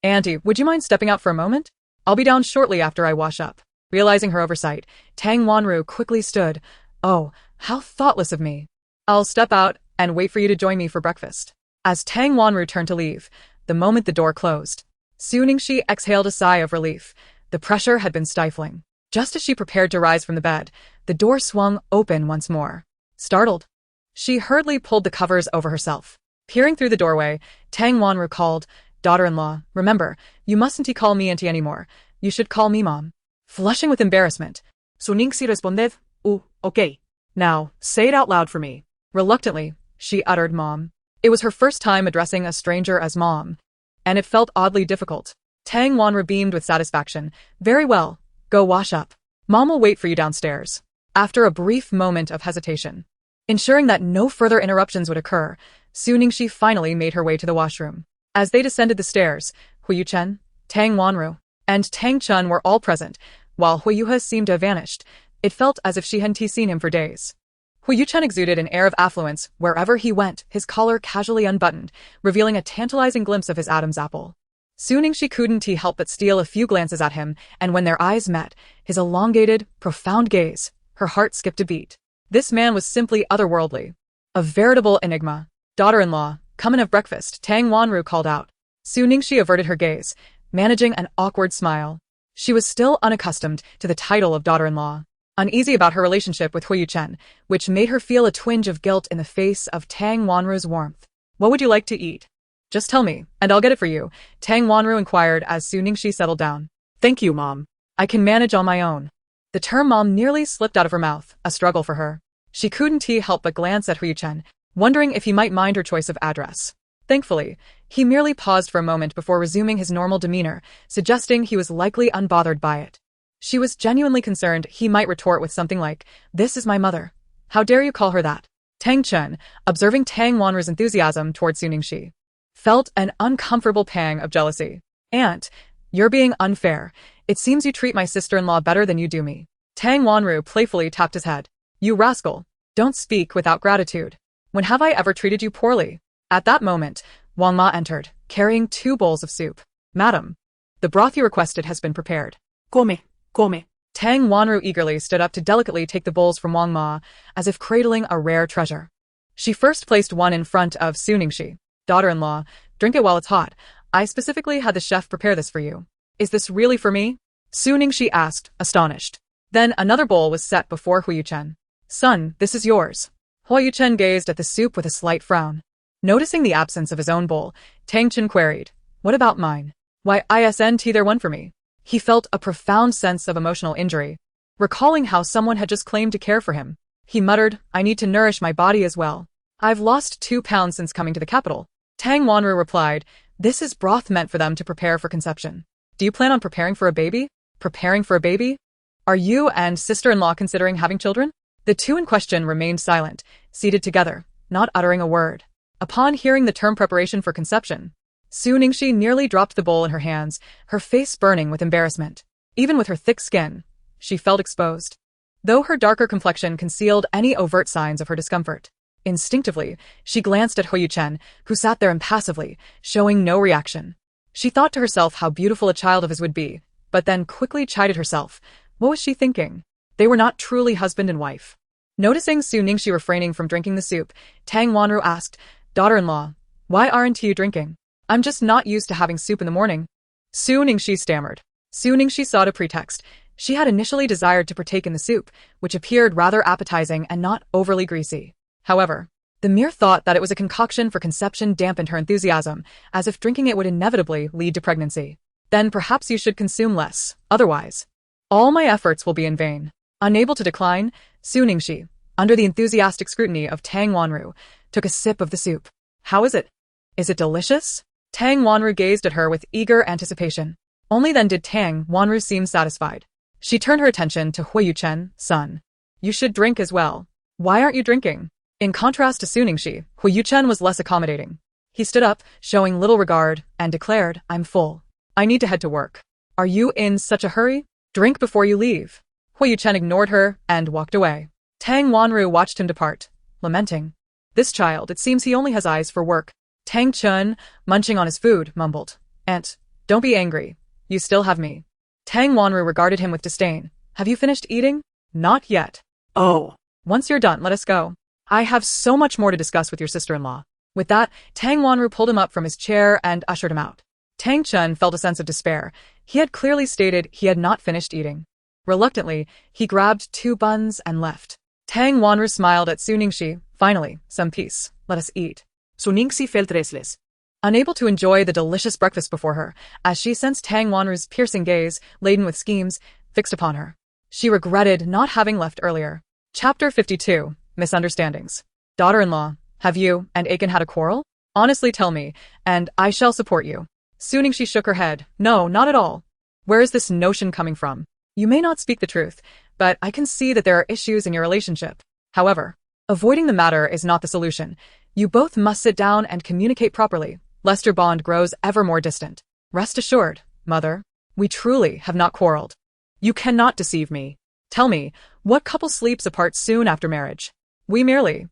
Auntie, would you mind stepping out for a moment? I'll be down shortly after I wash up. Realizing her oversight, Tang Wanru quickly stood. Oh, how thoughtless of me. I'll step out and wait for you to join me for breakfast. As Tang Wanru turned to leave, the moment the door closed, Su Ningxi exhaled a sigh of relief. The pressure had been stifling. Just as she prepared to rise from the bed, the door swung open once more. Startled, she hurriedly pulled the covers over herself. Peering through the doorway, Tang Wanru called, Daughter-in-law, remember, you mustn't call me auntie anymore. You should call me mom. Flushing with embarrassment, Su Ningxi responded, okay. Now, say it out loud for me. Reluctantly, she uttered mom. It was her first time addressing a stranger as mom, and it felt oddly difficult. Tang Wanru beamed with satisfaction. Very well, go wash up. Mom will wait for you downstairs. After a brief moment of hesitation, ensuring that no further interruptions would occur, Su Ningxi finally made her way to the washroom. As they descended the stairs, Huo Yuchen, Tang Wanru, and Tang Chun were all present, while Huo Yuhe seemed to have vanished. It felt as if she hadn't seen him for days. Huo Yuchen exuded an air of affluence wherever he went, his collar casually unbuttoned, revealing a tantalizing glimpse of his Adam's apple. Su Ningxi couldn't help but steal a few glances at him, and when their eyes met, his elongated, profound gaze, her heart skipped a beat. This man was simply otherworldly. A veritable enigma. Daughter-in-law, come and have breakfast, Tang Wanru called out. Su Ningxi averted her gaze, managing an awkward smile. She was still unaccustomed to the title of daughter-in-law, uneasy about her relationship with Huo Yuchen, which made her feel a twinge of guilt in the face of Tang Wanru's warmth. What would you like to eat? Just tell me, and I'll get it for you, Tang Wanru inquired as Su Ningxi settled down. Thank you, Mom. I can manage on my own. The term mom nearly slipped out of her mouth, a struggle for her. She couldn't help but glance at Huo Yuchen, wondering if he might mind her choice of address. Thankfully, he merely paused for a moment before resuming his normal demeanor, suggesting he was likely unbothered by it. She was genuinely concerned he might retort with something like, This is my mother. How dare you call her that? Tang Chun, observing Tang Wanru's enthusiasm toward Su Ningxi, felt an uncomfortable pang of jealousy. Aunt, you're being unfair. It seems you treat my sister-in-law better than you do me. Tang Wanru playfully tapped his head. You rascal. Don't speak without gratitude. When have I ever treated you poorly? At that moment, Wang Ma entered, carrying 2 bowls of soup. Madam, the broth you requested has been prepared. Come. Tang Wanru eagerly stood up to delicately take the bowls from Wang Ma, as if cradling a rare treasure. She first placed one in front of Su Ningxi. Daughter-in-law, drink it while it's hot. I specifically had the chef prepare this for you. Is this really for me? Su Ningxi asked, astonished. Then another bowl was set before Huo Yuchen. Son, this is yours. Huo Yuchen gazed at the soup with a slight frown. Noticing the absence of his own bowl, Tang Chen queried, "What about mine? Why isn't there one for me?" He felt a profound sense of emotional injury, recalling how someone had just claimed to care for him. He muttered, "I need to nourish my body as well. I've lost 2 pounds since coming to the capital." Tang Wanru replied, "This is broth meant for them to prepare for conception. Do you plan on preparing for a baby? Preparing for a baby? Are you and sister-in-law considering having children?" The two in question remained silent, seated together, not uttering a word. Upon hearing the term preparation for conception, Su Ningxi nearly dropped the bowl in her hands, her face burning with embarrassment. Even with her thick skin, she felt exposed, though her darker complexion concealed any overt signs of her discomfort. Instinctively, she glanced at Huo Yuchen, who sat there impassively, showing no reaction. She thought to herself how beautiful a child of his would be, but then quickly chided herself. What was she thinking? They were not truly husband and wife. Noticing Su Ningxi refraining from drinking the soup, Tang Wanru asked, "Daughter-in-law, why aren't you drinking?" "I'm just not used to having soup in the morning." Su Ningxi stammered. Su Ningxi sought a pretext. She had initially desired to partake in the soup, which appeared rather appetizing and not overly greasy. However, the mere thought that it was a concoction for conception dampened her enthusiasm, as if drinking it would inevitably lead to pregnancy. "Then perhaps you should consume less, otherwise all my efforts will be in vain." Unable to decline, Su Ningxi, under the enthusiastic scrutiny of Tang Wanru, took a sip of the soup. "How is it? Is it delicious?" Tang Wanru gazed at her with eager anticipation. Only then did Tang Wanru seem satisfied. She turned her attention to Huo Yuchen, "Son, you should drink as well. Why aren't you drinking?" In contrast to Su Ningxi, Huo Yuchen was less accommodating. He stood up, showing little regard, and declared, "I'm full. I need to head to work." "Are you in such a hurry? Drink before you leave." Huo Yuchen ignored her and walked away. Tang Wanru watched him depart, lamenting, "This child, it seems he only has eyes for work." Tang Chen, munching on his food, mumbled, "Aunt, don't be angry. You still have me." Tang Wanru regarded him with disdain. "Have you finished eating?" "Not yet." Oh. "Once you're done, let us go. I have so much more to discuss with your sister-in-law." With that, Tang Wanru pulled him up from his chair and ushered him out. Tang Chen felt a sense of despair. He had clearly stated he had not finished eating. Reluctantly, he grabbed 2 buns and left. Tang Wanru smiled at Su Ningxi. "Finally, some peace. Let us eat." Su Ningxi felt restless. Unable to enjoy the delicious breakfast before her, as she sensed Tang Wanru's piercing gaze, laden with schemes, fixed upon her. She regretted not having left earlier. Chapter 52, Misunderstandings. "Daughter-in-law, have you and Aiken had a quarrel? Honestly tell me, and I shall support you." Su Ningxi shook her head. "No, not at all. Where is this notion coming from? You may not speak the truth, but I can see that there are issues in your relationship. However, avoiding the matter is not the solution. You both must sit down and communicate properly, lest your bond grows ever more distant. Rest assured, mother, we truly have not quarreled. You cannot deceive me. Tell me, what couple sleeps apart soon after marriage?" "We merely—"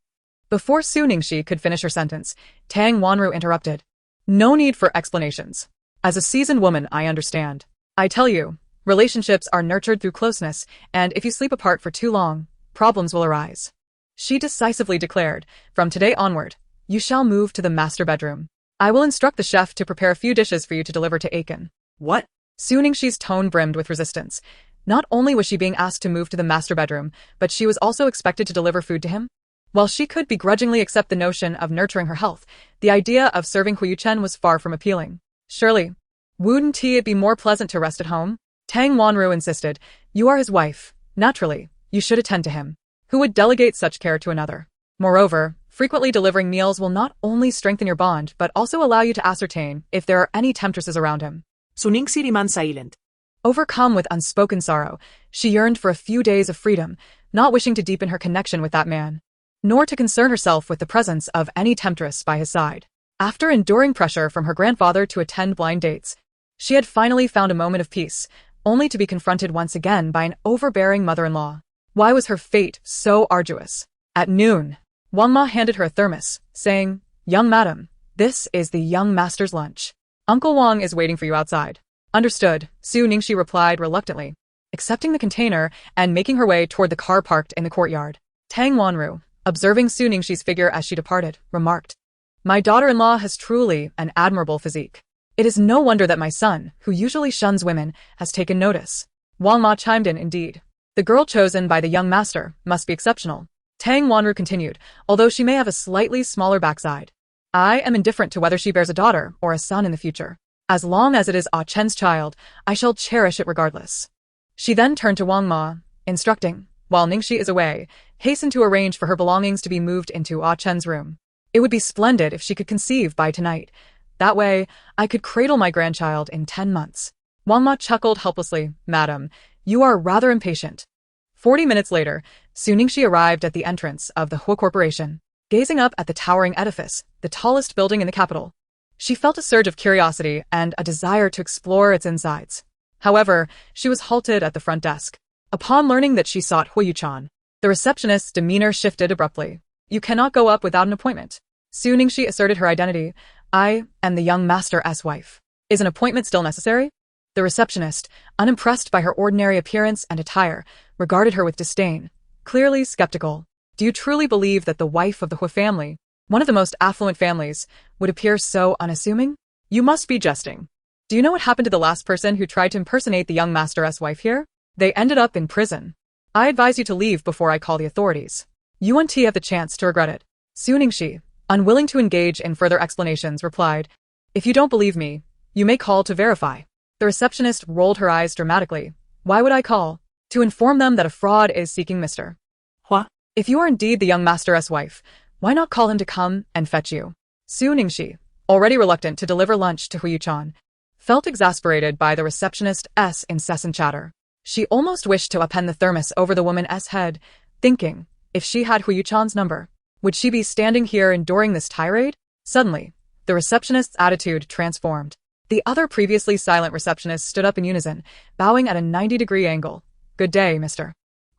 Before Su Ningxi could finish her sentence, Tang Wanru interrupted. "No need for explanations. As a seasoned woman, I understand. I tell you, relationships are nurtured through closeness, and if you sleep apart for too long, problems will arise." She decisively declared, "From today onward, you shall move to the master bedroom. I will instruct the chef to prepare a few dishes for you to deliver to Aiken." "What?" Su Ningxi's tone brimmed with resistance. Not only was she being asked to move to the master bedroom, but she was also expected to deliver food to him. While she could begrudgingly accept the notion of nurturing her health, the idea of serving Huo Yuchen was far from appealing. "Surely, wouldn't it be more pleasant to rest at home?" Tang Wanru insisted. "You are his wife. Naturally, you should attend to him. Who would delegate such care to another? Moreover, frequently delivering meals will not only strengthen your bond, but also allow you to ascertain if there are any temptresses around him." Su Ningxi remained silent. Overcome with unspoken sorrow, she yearned for a few days of freedom, not wishing to deepen her connection with that man, nor to concern herself with the presence of any temptress by his side. After enduring pressure from her grandfather to attend blind dates, she had finally found a moment of peace, only to be confronted once again by an overbearing mother-in-law. Why was her fate so arduous? At noon, Wang Ma handed her a thermos, saying, "Young madam, this is the young master's lunch. Uncle Wang is waiting for you outside." "Understood," Su Ningxi replied reluctantly, accepting the container and making her way toward the car parked in the courtyard. Tang Wanru, observing Su Ningxi's figure as she departed, remarked, "My daughter-in-law has truly an admirable physique. It is no wonder that my son, who usually shuns women, has taken notice." Wang Ma chimed in, "Indeed. The girl chosen by the young master must be exceptional." Tang Wanru continued, although she may have a slightly smaller backside. I am indifferent to whether she bears a daughter or a son in the future. As long as it is Ah Chen's child, I shall cherish it regardless. She then turned to Wang Ma, instructing, while Ningxi is away, hasten to arrange for her belongings to be moved into Ah Chen's room. It would be splendid if she could conceive by tonight. That way, I could cradle my grandchild in 10 months. Wang Ma chuckled helplessly. Madam, you are rather impatient. 40 minutes later, Su Ningxi arrived at the entrance of the Huo Corporation, gazing up at the towering edifice, the tallest building in the capital. She felt a surge of curiosity and a desire to explore its insides. However, she was halted at the front desk. Upon learning that she sought Huo Yuchen, the receptionist's demeanor shifted abruptly. You cannot go up without an appointment. Su Ningxi asserted her identity. I am the young master's wife. Is an appointment still necessary? The receptionist, unimpressed by her ordinary appearance and attire, regarded her with disdain, clearly skeptical. Do you truly believe that the wife of the Huo family, one of the most affluent families, would appear so unassuming? You must be jesting. Do you know what happened to the last person who tried to impersonate the young master's wife here? They ended up in prison. I advise you to leave before I call the authorities. You and T have the chance to regret it. Su Ningxi, unwilling to engage in further explanations, replied, If you don't believe me, you may call to verify. The receptionist rolled her eyes dramatically. Why would I call? To inform them that a fraud is seeking Mr. Hua. If you are indeed the young master's wife, why not call him to come and fetch you? Su Ningxi, already reluctant to deliver lunch to Huo Yuchen, felt exasperated by the receptionist's incessant chatter. She almost wished to append the thermos over the woman's head, thinking, if she had Huo Yuchen's number, would she be standing here enduring this tirade? Suddenly, the receptionist's attitude transformed. The other previously silent receptionists stood up in unison, bowing at a 90-degree angle. Good day, Mr.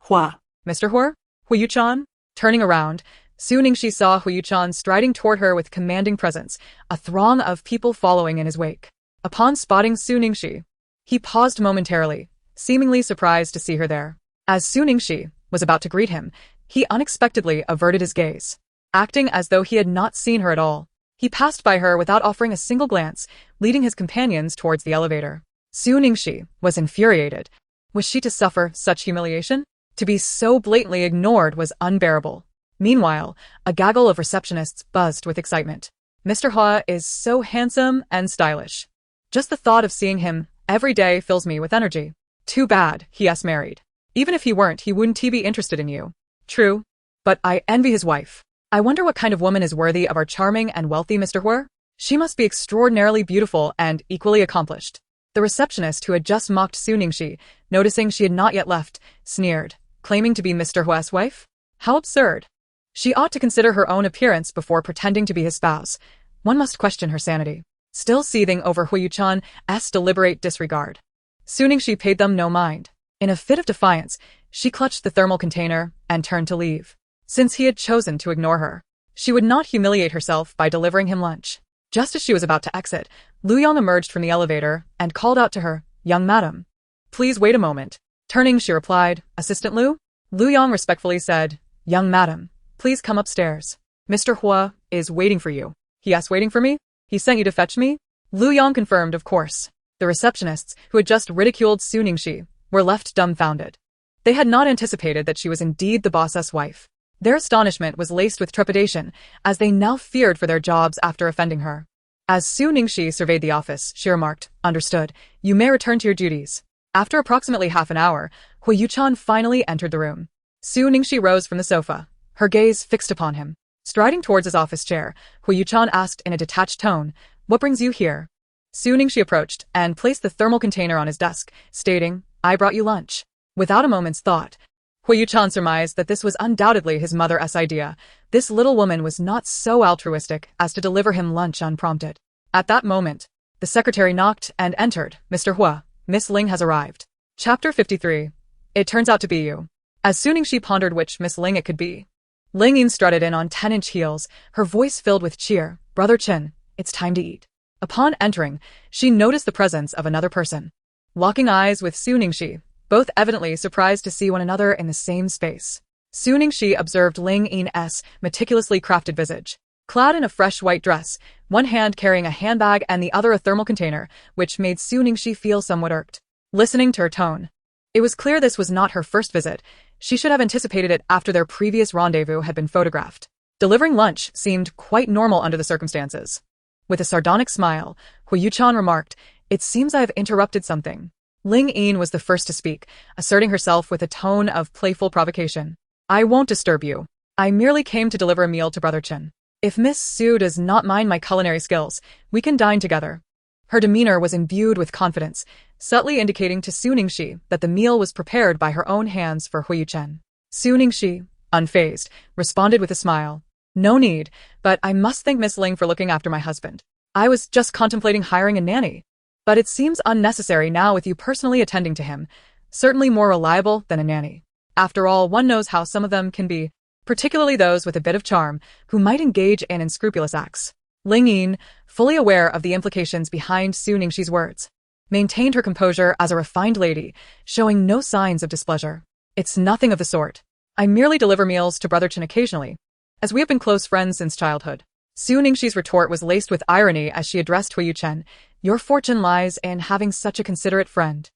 Hua. Mr. Huo? Huo Yuchen? Turning around, Su Ningxi saw Huo Yuchen striding toward her with commanding presence, a throng of people following in his wake. Upon spotting Su Ningxi, he paused momentarily, seemingly surprised to see her there. As Su Ningxi was about to greet him, he unexpectedly averted his gaze, acting as though he had not seen her at all. He passed by her without offering a single glance, leading his companions towards the elevator. Su Ningxi was infuriated. Was she to suffer such humiliation? To be so blatantly ignored was unbearable. Meanwhile, a gaggle of receptionists buzzed with excitement. Mr. Hua is so handsome and stylish. Just the thought of seeing him every day fills me with energy. Too bad he's married. Even if he weren't, he wouldn't be interested in you. True. But I envy his wife. I wonder what kind of woman is worthy of our charming and wealthy Mr. Huo? She must be extraordinarily beautiful and equally accomplished. The receptionist who had just mocked Su Ningxi, noticing she had not yet left, sneered, claiming to be Mr. Huo's wife? How absurd. She ought to consider her own appearance before pretending to be his spouse. One must question her sanity. Still seething over Huo Yuchen's deliberate disregard, Su Ningxi paid them no mind. In a fit of defiance, she clutched the thermal container and turned to leave. Since he had chosen to ignore her, she would not humiliate herself by delivering him lunch. Just as she was about to exit, Lu Yong emerged from the elevator and called out to her, Young madam. Please wait a moment. Turning, she replied, Assistant Lu? Lu Yong respectfully said, Young madam, please come upstairs. Mr. Huo is waiting for you. Yes, waiting for me? He sent you to fetch me? Lu Yong confirmed, of course. The receptionists, who had just ridiculed Su Ningxi, were left dumbfounded. They had not anticipated that she was indeed the boss's wife. Their astonishment was laced with trepidation, as they now feared for their jobs after offending her. As Su Ningxi surveyed the office, she remarked, Understood. You may return to your duties. After approximately half an hour, Huo Yuchen finally entered the room. Su Ningxi rose from the sofa, her gaze fixed upon him. Striding towards his office chair, Huo Yuchen asked in a detached tone, What brings you here? Su Ningxi approached and placed the thermal container on his desk, stating, I brought you lunch. Without a moment's thought, Huo Yuchen surmised that this was undoubtedly his mother's idea. This little woman was not so altruistic as to deliver him lunch unprompted. At that moment, the secretary knocked and entered. Mr. Huo, Miss Ling has arrived. Chapter 53. It turns out to be you. As Su Ningxi pondered which Miss Ling it could be, Ling Yin strutted in on 10-inch heels, her voice filled with cheer. Brother Chen, it's time to eat. Upon entering, she noticed the presence of another person. Locking eyes with Su Ningxi, both evidently surprised to see one another in the same space. Su Ningxi observed Ling Yin's meticulously crafted visage. Clad in a fresh white dress, one hand carrying a handbag and the other a thermal container, which made Su Ningxi feel somewhat irked. Listening to her tone, It was clear this was not her first visit. She should have anticipated it after their previous rendezvous had been photographed. Delivering lunch seemed quite normal under the circumstances. With a sardonic smile, Huo Yuchen remarked, "It seems I have interrupted something." Ling Yin was the first to speak, asserting herself with a tone of playful provocation. "I won't disturb you. I merely came to deliver a meal to Brother Chen. If Miss Su does not mind my culinary skills, we can dine together." Her demeanor was imbued with confidence, subtly indicating to Su Ningxi that the meal was prepared by her own hands for Huo Yuchen. Su Ningxi, unfazed, responded with a smile. "No need, but I must thank Miss Ling for looking after my husband. I was just contemplating hiring a nanny. But it seems unnecessary now with you personally attending to him, certainly more reliable than a nanny. After all, one knows how some of them can be, particularly those with a bit of charm, who might engage in unscrupulous acts." Ling Yin, fully aware of the implications behind Su Ningxi's words, maintained her composure as a refined lady, showing no signs of displeasure. "It's nothing of the sort. I merely deliver meals to Brother Chen occasionally, as we have been close friends since childhood." Su Ningxi's retort was laced with irony as she addressed Huo Yuchen. "Your fortune lies in having such a considerate friend."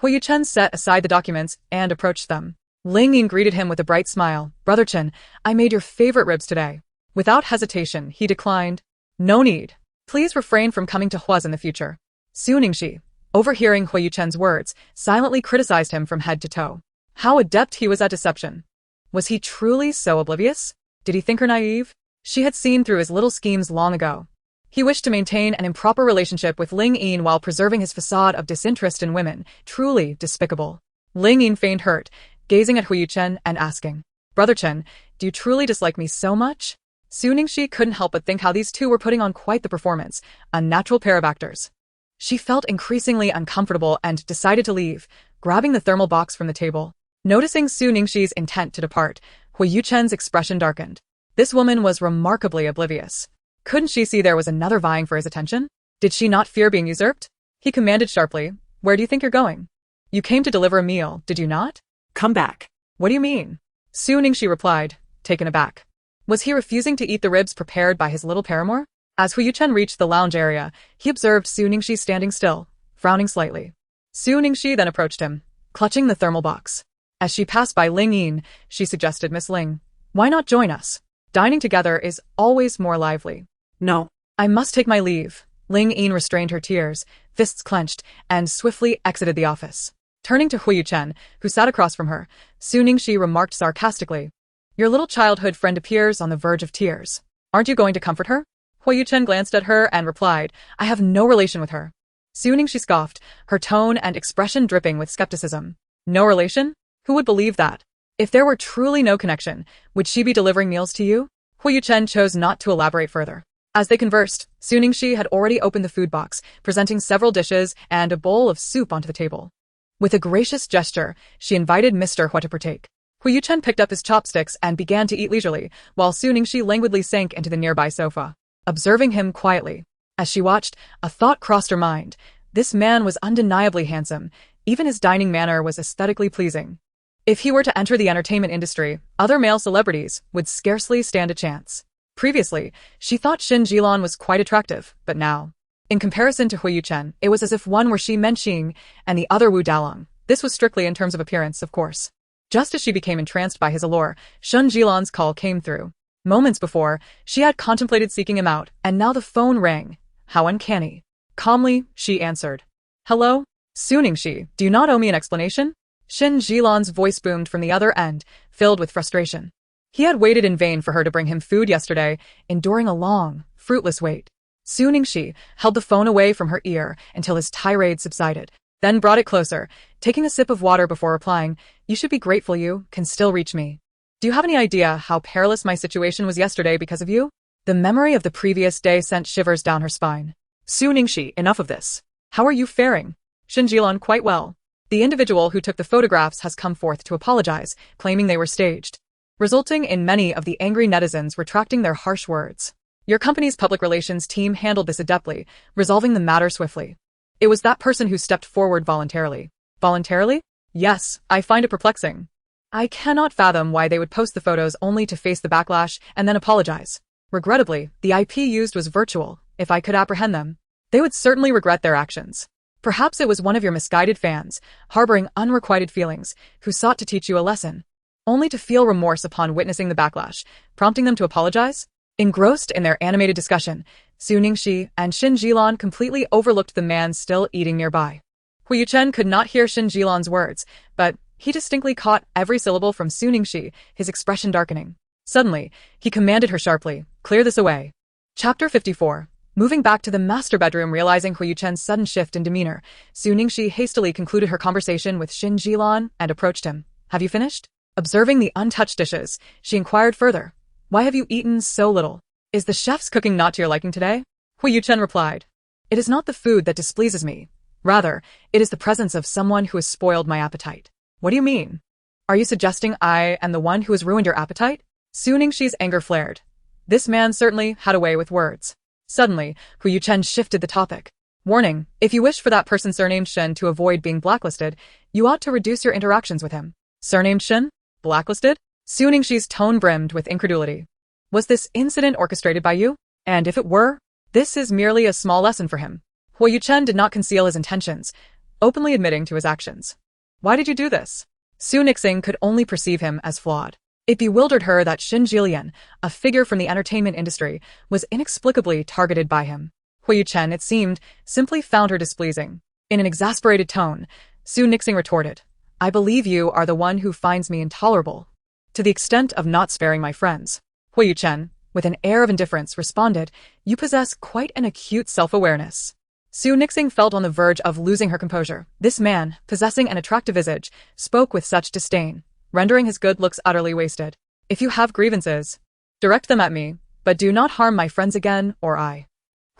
Huo Yuchen set aside the documents and approached them. Ling Yin greeted him with a bright smile. "Brother Chen, I made your favorite ribs today." Without hesitation, he declined. "No need. Please refrain from coming to Hua's in the future." Su Ningxi, overhearing Huo Yuchen's words, silently criticized him from head to toe. How adept he was at deception. Was he truly so oblivious? Did he think her naive? She had seen through his little schemes long ago. He wished to maintain an improper relationship with Ling Yin while preserving his facade of disinterest in women, truly despicable. Ling Yin feigned hurt, gazing at Huo Yuchen and asking, "Brother Chen, do you truly dislike me so much?" Su Ningxi couldn't help but think how these two were putting on quite the performance, a natural pair of actors. She felt increasingly uncomfortable and decided to leave, grabbing the thermal box from the table. Noticing Su Ningxi's intent to depart, Huo Yuchen's expression darkened. This woman was remarkably oblivious. Couldn't she see there was another vying for his attention? Did she not fear being usurped? He commanded sharply, "Where do you think you're going? You came to deliver a meal, did you not?" Come back. "What do you mean?" Su Ningxi replied, taken aback. Was he refusing to eat the ribs prepared by his little paramour? As Huo Yuchen reached the lounge area, he observed Su Ningxi standing still, frowning slightly. Su Ningxi then approached him, clutching the thermal box. As she passed by Ling Yin, she suggested, "Miss Ling, why not join us? Dining together is always more lively." No. "I must take my leave." Ling Yin restrained her tears, fists clenched, and swiftly exited the office. Turning to Huo Yuchen, who sat across from her, Su Ningxi remarked sarcastically, "Your little childhood friend appears on the verge of tears. Aren't you going to comfort her?" Huo Yuchen glanced at her and replied, "I have no relation with her." Su Ningxi scoffed, her tone and expression dripping with skepticism. "No relation? Who would believe that? If there were truly no connection, would she be delivering meals to you?" Huo Yuchen chose not to elaborate further. As they conversed, Su Ningxi had already opened the food box, presenting several dishes and a bowl of soup onto the table. With a gracious gesture, she invited Mr. Hua to partake. Huo Yuchen picked up his chopsticks and began to eat leisurely, while Su Ningxi languidly sank into the nearby sofa, observing him quietly. As she watched, a thought crossed her mind. This man was undeniably handsome. Even his dining manner was aesthetically pleasing. If he were to enter the entertainment industry, other male celebrities would scarcely stand a chance. Previously, she thought Xin Jilan was quite attractive, but now, in comparison to Huo Yuchen, it was as if one were Xi Menqing and the other Wu Dalong. This was strictly in terms of appearance, of course. Just as she became entranced by his allure, Xin Jilan's call came through. Moments before, she had contemplated seeking him out, and now the phone rang. How uncanny. Calmly, she answered. "Hello? Su Ningxi, do you not owe me an explanation?" Xin Jilan's voice boomed from the other end, filled with frustration. He had waited in vain for her to bring him food yesterday, enduring a long, fruitless wait. Su Ningxi held the phone away from her ear until his tirade subsided, then brought it closer, taking a sip of water before replying, "You should be grateful you can still reach me. Do you have any idea how perilous my situation was yesterday because of you?" The memory of the previous day sent shivers down her spine. "Su Ningxi, enough of this. How are you faring?" "Xin Jilan, quite well. The individual who took the photographs has come forth to apologize, claiming they were staged, resulting in many of the angry netizens retracting their harsh words. Your company's public relations team handled this adeptly, resolving the matter swiftly. It was that person who stepped forward voluntarily." "Voluntarily?" "Yes, I find it perplexing. I cannot fathom why they would post the photos only to face the backlash and then apologize. Regrettably, the IP used was virtual. If I could apprehend them, they would certainly regret their actions." Perhaps it was one of your misguided fans, harboring unrequited feelings, who sought to teach you a lesson, only to feel remorse upon witnessing the backlash, prompting them to apologize? Engrossed in their animated discussion, Su Ningxi and Xin Jilan completely overlooked the man still eating nearby. Huo Yuchen could not hear Xin Jilan's words, but he distinctly caught every syllable from Su Ningxi, his expression darkening. Suddenly, he commanded her sharply, "Clear this away." Chapter 54. Moving back to the master bedroom, realizing Huo Yuchen's sudden shift in demeanor, Su Ningxi hastily concluded her conversation with Xin Jilan and approached him. "Have you finished?" Observing the untouched dishes, she inquired further. "Why have you eaten so little? Is the chef's cooking not to your liking today?" Huo Yuchen replied. "It is not the food that displeases me. Rather, it is the presence of someone who has spoiled my appetite." "What do you mean? Are you suggesting I am the one who has ruined your appetite?" Su Ningxi's anger flared. This man certainly had a way with words. Suddenly, Huo Yuchen shifted the topic. "Warning, if you wish for that person surnamed Shen to avoid being blacklisted, you ought to reduce your interactions with him." "Surnamed Shen? Blacklisted?" Su Ningxi's tone brimmed with incredulity. "Was this incident orchestrated by you? And if it were, this is merely a small lesson for him." Huo Yuchen did not conceal his intentions, openly admitting to his actions. "Why did you do this?" Su Nixing could only perceive him as flawed. It bewildered her that Xin Jilian, a figure from the entertainment industry, was inexplicably targeted by him. Huo Yuchen, it seemed, simply found her displeasing. In an exasperated tone, Su Nixing retorted, "I believe you are the one who finds me intolerable, to the extent of not sparing my friends." Huo Yuchen, with an air of indifference, responded, "You possess quite an acute self-awareness." Su Nixing felt on the verge of losing her composure. This man, possessing an attractive visage, spoke with such disdain, rendering his good looks utterly wasted. "If you have grievances, direct them at me, but do not harm my friends again, or I."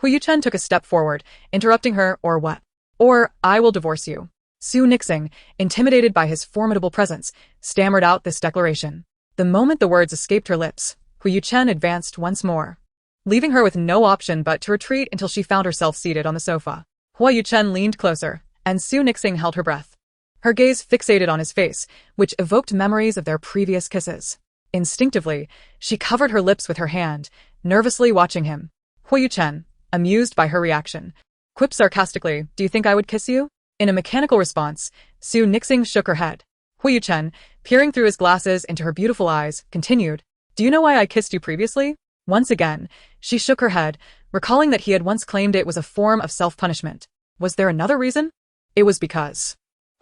Huo Yuchen took a step forward, interrupting her, "Or what? Or I will divorce you." Su Nixing, intimidated by his formidable presence, stammered out this declaration. The moment the words escaped her lips, Huo Yuchen advanced once more, leaving her with no option but to retreat until she found herself seated on the sofa. Huo Yuchen leaned closer, and Su Nixing held her breath. Her gaze fixated on his face, which evoked memories of their previous kisses. Instinctively, she covered her lips with her hand, nervously watching him. Huo Yuchen, amused by her reaction, quipped sarcastically, "Do you think I would kiss you?" In a mechanical response, Su Nixing shook her head. Huo Yuchen, peering through his glasses into her beautiful eyes, continued, "Do you know why I kissed you previously?" Once again, she shook her head, recalling that he had once claimed it was a form of self-punishment. Was there another reason? It was because...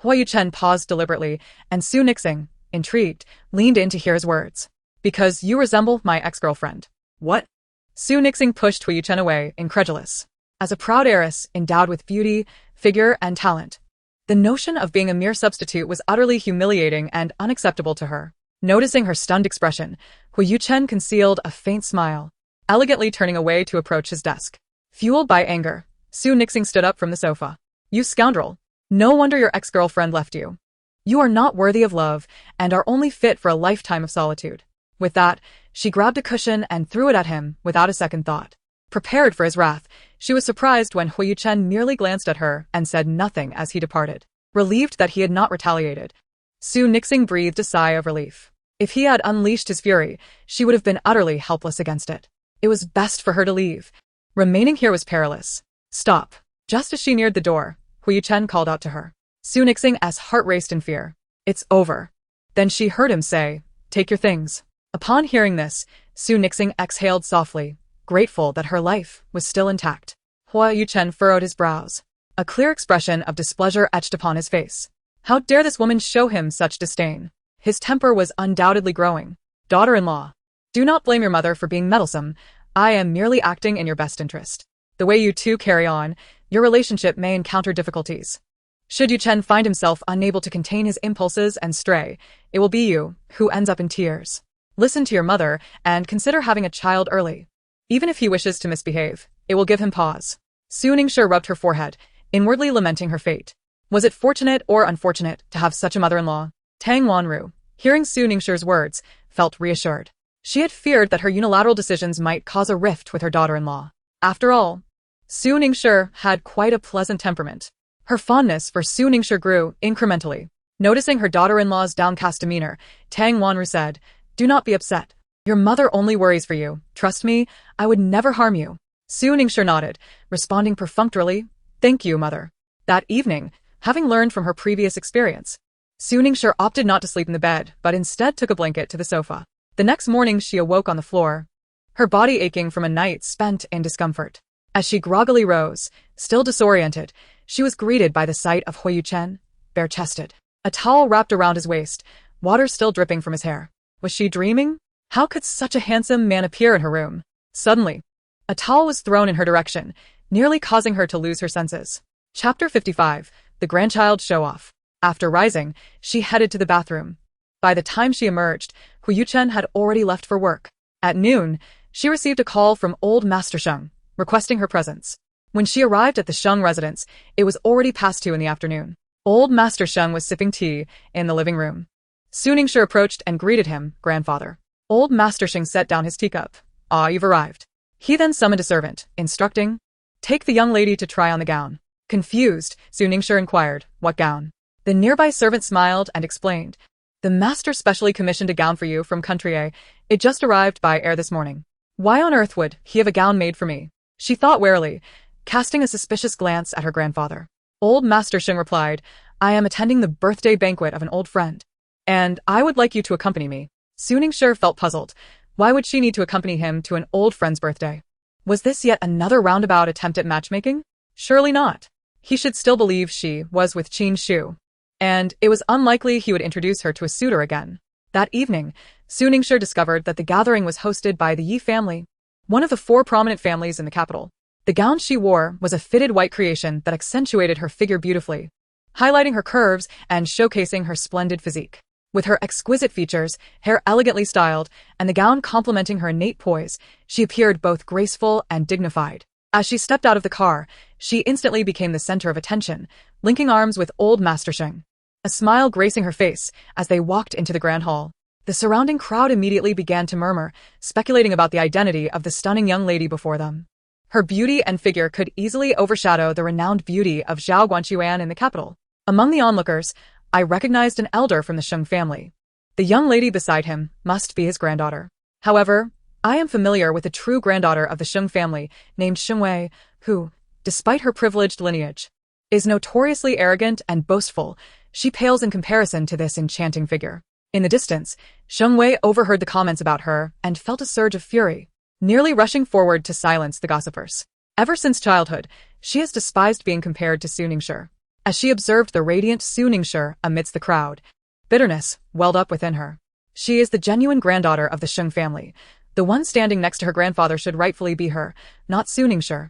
Huo Yuchen paused deliberately, and Su Nixing, intrigued, leaned in to hear his words. "Because you resemble my ex-girlfriend." "What?" Su Nixing pushed Huo Yuchen away, incredulous. As a proud heiress, endowed with beauty, figure, and talent, the notion of being a mere substitute was utterly humiliating and unacceptable to her. Noticing her stunned expression, Huo Yuchen concealed a faint smile, elegantly turning away to approach his desk. Fueled by anger, Su Nixing stood up from the sofa. "You scoundrel! No wonder your ex-girlfriend left you. You are not worthy of love and are only fit for a lifetime of solitude." With that, she grabbed a cushion and threw it at him without a second thought. Prepared for his wrath, she was surprised when Huo Yuchen merely glanced at her and said nothing as he departed. Relieved that he had not retaliated, Su Nixing breathed a sigh of relief. If he had unleashed his fury, she would have been utterly helpless against it. It was best for her to leave. Remaining here was perilous. "Stop." Just as she neared the door, Huo Yuchen called out to her. Su Nixing's heart raced in fear. "It's over." Then she heard him say, "Take your things." Upon hearing this, Su Nixing exhaled softly, grateful that her life was still intact. Huo Yuchen furrowed his brows. A clear expression of displeasure etched upon his face. How dare this woman show him such disdain? His temper was undoubtedly growing. "Daughter-in-law, do not blame your mother for being meddlesome. I am merely acting in your best interest. The way you two carry on, your relationship may encounter difficulties. Should Yuchen find himself unable to contain his impulses and stray, it will be you who ends up in tears. Listen to your mother and consider having a child early. Even if he wishes to misbehave, it will give him pause." Su Ningxi rubbed her forehead, inwardly lamenting her fate. Was it fortunate or unfortunate to have such a mother-in-law? Tang Wanru, hearing Su Ningxi's words, felt reassured. She had feared that her unilateral decisions might cause a rift with her daughter-in-law. After all, Su Ningxi had quite a pleasant temperament. Her fondness for Su Ningxi grew incrementally. Noticing her daughter-in-law's downcast demeanor, Tang Wanru said, "Do not be upset. Your mother only worries for you. Trust me, I would never harm you." Su Ningxi nodded, responding perfunctorily, "Thank you, mother." That evening, having learned from her previous experience, Su Ningxue opted not to sleep in the bed, but instead took a blanket to the sofa. The next morning she awoke on the floor, her body aching from a night spent in discomfort. As she groggily rose, still disoriented, she was greeted by the sight of Huo Yuchen, bare-chested, a towel wrapped around his waist, water still dripping from his hair. Was she dreaming? How could such a handsome man appear in her room? Suddenly, a towel was thrown in her direction, nearly causing her to lose her senses. Chapter 55, The Grandchild Show-Off. After rising, she headed to the bathroom. By the time she emerged, Huo Yuchen had already left for work. At noon, she received a call from old Master Sheng, requesting her presence. When she arrived at the Sheng residence, it was already past 2 in the afternoon. Old Master Sheng was sipping tea in the living room. Su Ningxue approached and greeted him, grandfather. Old Master Sheng set down his teacup. Ah, you've arrived. He then summoned a servant, instructing, take the young lady to try on the gown. Confused, Su Ningxue inquired, what gown? The nearby servant smiled and explained, the master specially commissioned a gown for you from country A. It just arrived by air this morning. Why on earth would he have a gown made for me? She thought warily, casting a suspicious glance at her grandfather. Old Master Sheng replied, I am attending the birthday banquet of an old friend, and I would like you to accompany me. Su Ningxue felt puzzled. Why would she need to accompany him to an old friend's birthday? Was this yet another roundabout attempt at matchmaking? Surely not. He should still believe she was with Qin Shu, and it was unlikely he would introduce her to a suitor again. That evening, Su Ningxue discovered that the gathering was hosted by the Yi family, one of the 4 prominent families in the capital. The gown she wore was a fitted white creation that accentuated her figure beautifully, highlighting her curves and showcasing her splendid physique. With her exquisite features, hair elegantly styled, and the gown complementing her innate poise, she appeared both graceful and dignified. As she stepped out of the car, she instantly became the center of attention, linking arms with old Master Sheng, a smile gracing her face as they walked into the grand hall. The surrounding crowd immediately began to murmur, speculating about the identity of the stunning young lady before them. Her beauty and figure could easily overshadow the renowned beauty of Zhao Guanquan in the capital. Among the onlookers, I recognized an elder from the Sheng family. The young lady beside him must be his granddaughter. However, I am familiar with a true granddaughter of the Sheng family named Shengwei, who, despite her privileged lineage, is notoriously arrogant and boastful. She pales in comparison to this enchanting figure. In the distance, Shengwei overheard the comments about her and felt a surge of fury, nearly rushing forward to silence the gossipers. Ever since childhood, she has despised being compared to Su Ningxue. As she observed the radiant Su Ningxue amidst the crowd, bitterness welled up within her. She is the genuine granddaughter of the Sheng family. The one standing next to her grandfather should rightfully be her, not Su Ningxue,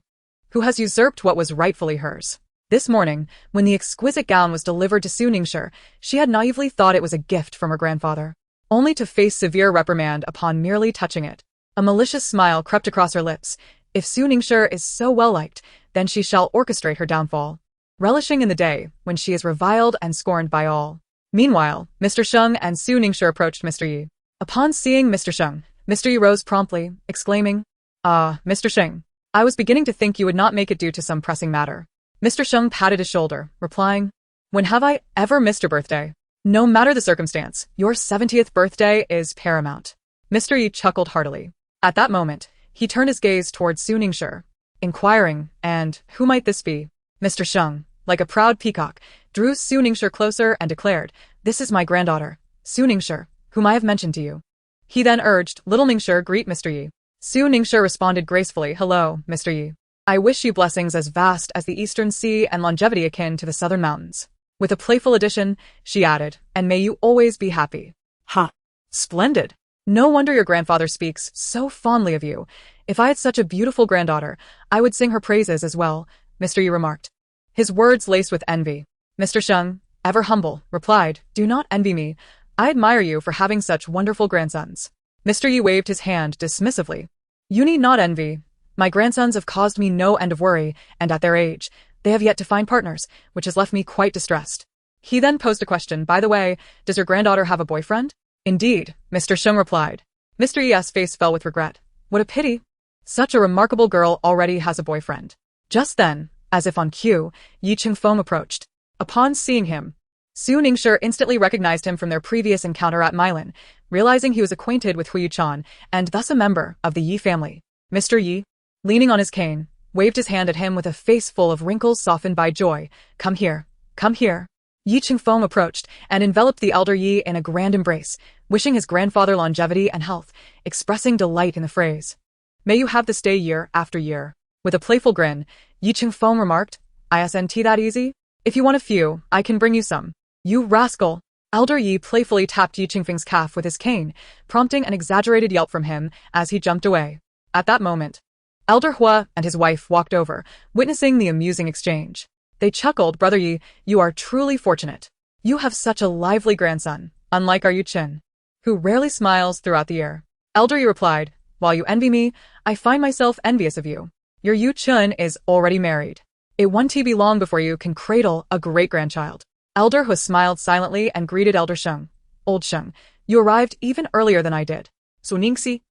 who has usurped what was rightfully hers. This morning, when the exquisite gown was delivered to Su Ningxue, she had naively thought it was a gift from her grandfather, only to face severe reprimand upon merely touching it. A malicious smile crept across her lips. If Su Ningxue is so well-liked, then she shall orchestrate her downfall, relishing in the day when she is reviled and scorned by all. Meanwhile, Mr. Sheng and Su Ningxue approached Mr. Yi. Upon seeing Mr. Sheng, Mr. Yi rose promptly, exclaiming, Ah, Mr. Sheng, I was beginning to think you would not make it due to some pressing matter. Mr. Sheng patted his shoulder, replying, When have I ever missed your birthday? No matter the circumstance, your 70th birthday is paramount. Mr. Yi chuckled heartily. At that moment, he turned his gaze towards Su Ningxue, inquiring, and who might this be? Mr. Sheng, like a proud peacock, drew Su Ningxue closer and declared, This is my granddaughter, Su Ningxue, whom I have mentioned to you. He then urged, Little Ningxue, greet Mr. Yi. Su Ningxue responded gracefully, Hello, Mr. Yi. I wish you blessings as vast as the eastern sea and longevity akin to the southern mountains. With a playful addition, she added, And may you always be happy. Ha! Splendid! No wonder your grandfather speaks so fondly of you. If I had such a beautiful granddaughter, I would sing her praises as well, Mr. Yi remarked, his words laced with envy. Mr. Sheng, ever humble, replied, Do not envy me. I admire you for having such wonderful grandsons. Mr. Yi waved his hand dismissively. You need not envy. My grandsons have caused me no end of worry, and at their age, they have yet to find partners, which has left me quite distressed. He then posed a question, By the way, does your granddaughter have a boyfriend? Indeed, Mr. Sheng replied. Mr. Yi's face fell with regret. What a pity. Such a remarkable girl already has a boyfriend. Just then, as if on cue, Yi Qingfeng approached. Upon seeing him, Su Ningxue instantly recognized him from their previous encounter at Milan, realizing he was acquainted with Huo Yuchen and thus a member of the Yi family. Mr. Yi, leaning on his cane, waved his hand at him with a face full of wrinkles softened by joy. Come here, come here. Yi Qingfeng approached and enveloped the elder Yi in a grand embrace, wishing his grandfather longevity and health, expressing delight in the phrase. May you have this day year after year. With a playful grin, Yi Qingfeng remarked, Isn't that easy? If you want a few, I can bring you some. You rascal. Elder Yi playfully tapped Yi Qingfeng's calf with his cane, prompting an exaggerated yelp from him as he jumped away. At that moment, Elder Huo and his wife walked over, witnessing the amusing exchange. They chuckled, Brother Yi, you are truly fortunate. You have such a lively grandson, unlike our Yuchen, who rarely smiles throughout the year. Elder Yi replied, While you envy me, I find myself envious of you. Your Yuchen is already married. It won't be long before you can cradle a great-grandchild. Elder Huo smiled silently and greeted Elder Sheng. Old Sheng, you arrived even earlier than I did. So Ningxi,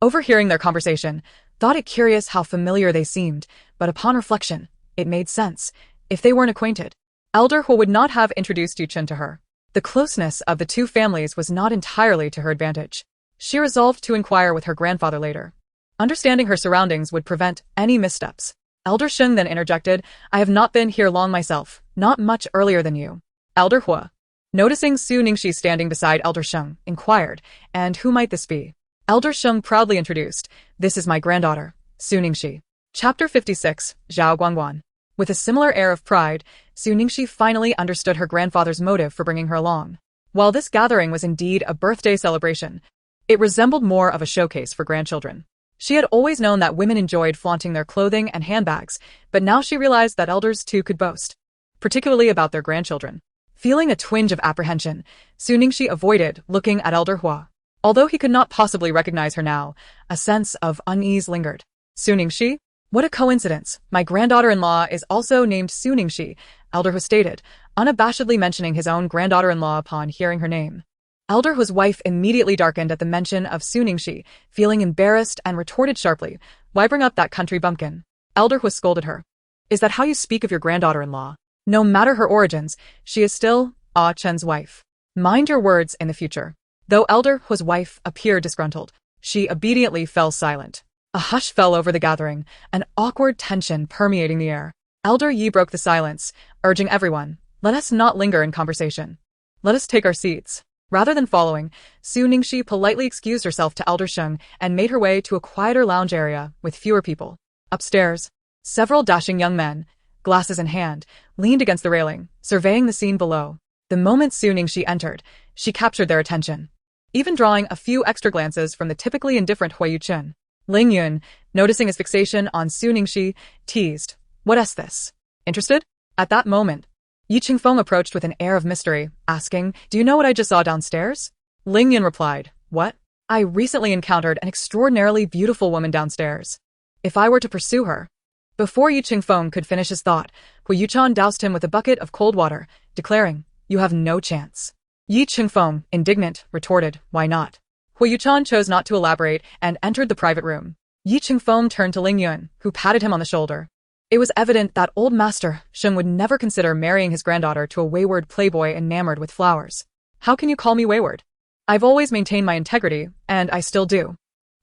overhearing their conversation, thought it curious how familiar they seemed, but upon reflection, it made sense. If they weren't acquainted, Elder Huo would not have introduced Yuchen to her. The closeness of the two families was not entirely to her advantage. She resolved to inquire with her grandfather later. Understanding her surroundings would prevent any missteps. Elder Sheng then interjected, I have not been here long myself, not much earlier than you. Elder Huo, noticing Su Ningxi standing beside Elder Sheng, inquired, and who might this be? Elder Sheng proudly introduced, This is my granddaughter, Su Ningxi. Chapter 56, Zhao Guangguan. With a similar air of pride, Su Ningxi finally understood her grandfather's motive for bringing her along. While this gathering was indeed a birthday celebration, it resembled more of a showcase for grandchildren. She had always known that women enjoyed flaunting their clothing and handbags, but now she realized that elders too could boast, particularly about their grandchildren. Feeling a twinge of apprehension, Su Ningxi avoided looking at Elder Huo. Although he could not possibly recognize her now, a sense of unease lingered. Su Ningxi? What a coincidence. My granddaughter-in-law is also named Su Ningxi, Elder Huo stated, unabashedly mentioning his own granddaughter-in-law upon hearing her name. Elder Huo's wife immediately darkened at the mention of Su Ningxi, feeling embarrassed and retorted sharply, Why bring up that country bumpkin? Elder Huo scolded her. Is that how you speak of your granddaughter-in-law? No matter her origins, she is still Ah Chen's wife. Mind your words in the future. Though Elder Huo's wife appeared disgruntled, she obediently fell silent. A hush fell over the gathering, an awkward tension permeating the air. Elder Yi broke the silence, urging everyone, Let us not linger in conversation. Let us take our seats. Rather than following, Su Ningxi politely excused herself to Elder Sheng and made her way to a quieter lounge area with fewer people. Upstairs, several dashing young men, glasses in hand, leaned against the railing, surveying the scene below. The moment Su Ningxi entered, she captured their attention, even drawing a few extra glances from the typically indifferent Huo Yuchen. Ling Yun, noticing his fixation on Su Ningxi, teased, What is this? Interested? At that moment, Yi Qingfeng approached with an air of mystery, asking, Do you know what I just saw downstairs? Ling Yun replied, What? I recently encountered an extraordinarily beautiful woman downstairs. If I were to pursue her. Before Yi Qingfeng could finish his thought, Huo Yuchen doused him with a bucket of cold water, declaring, You have no chance. Yi Qingfeng, indignant, retorted, Why not? Huo Yuchen chose not to elaborate and entered the private room. Yi Qingfeng turned to Ling Yun, who patted him on the shoulder. It was evident that old master Sheng would never consider marrying his granddaughter to a wayward playboy enamored with flowers. How can you call me wayward? I've always maintained my integrity, and I still do.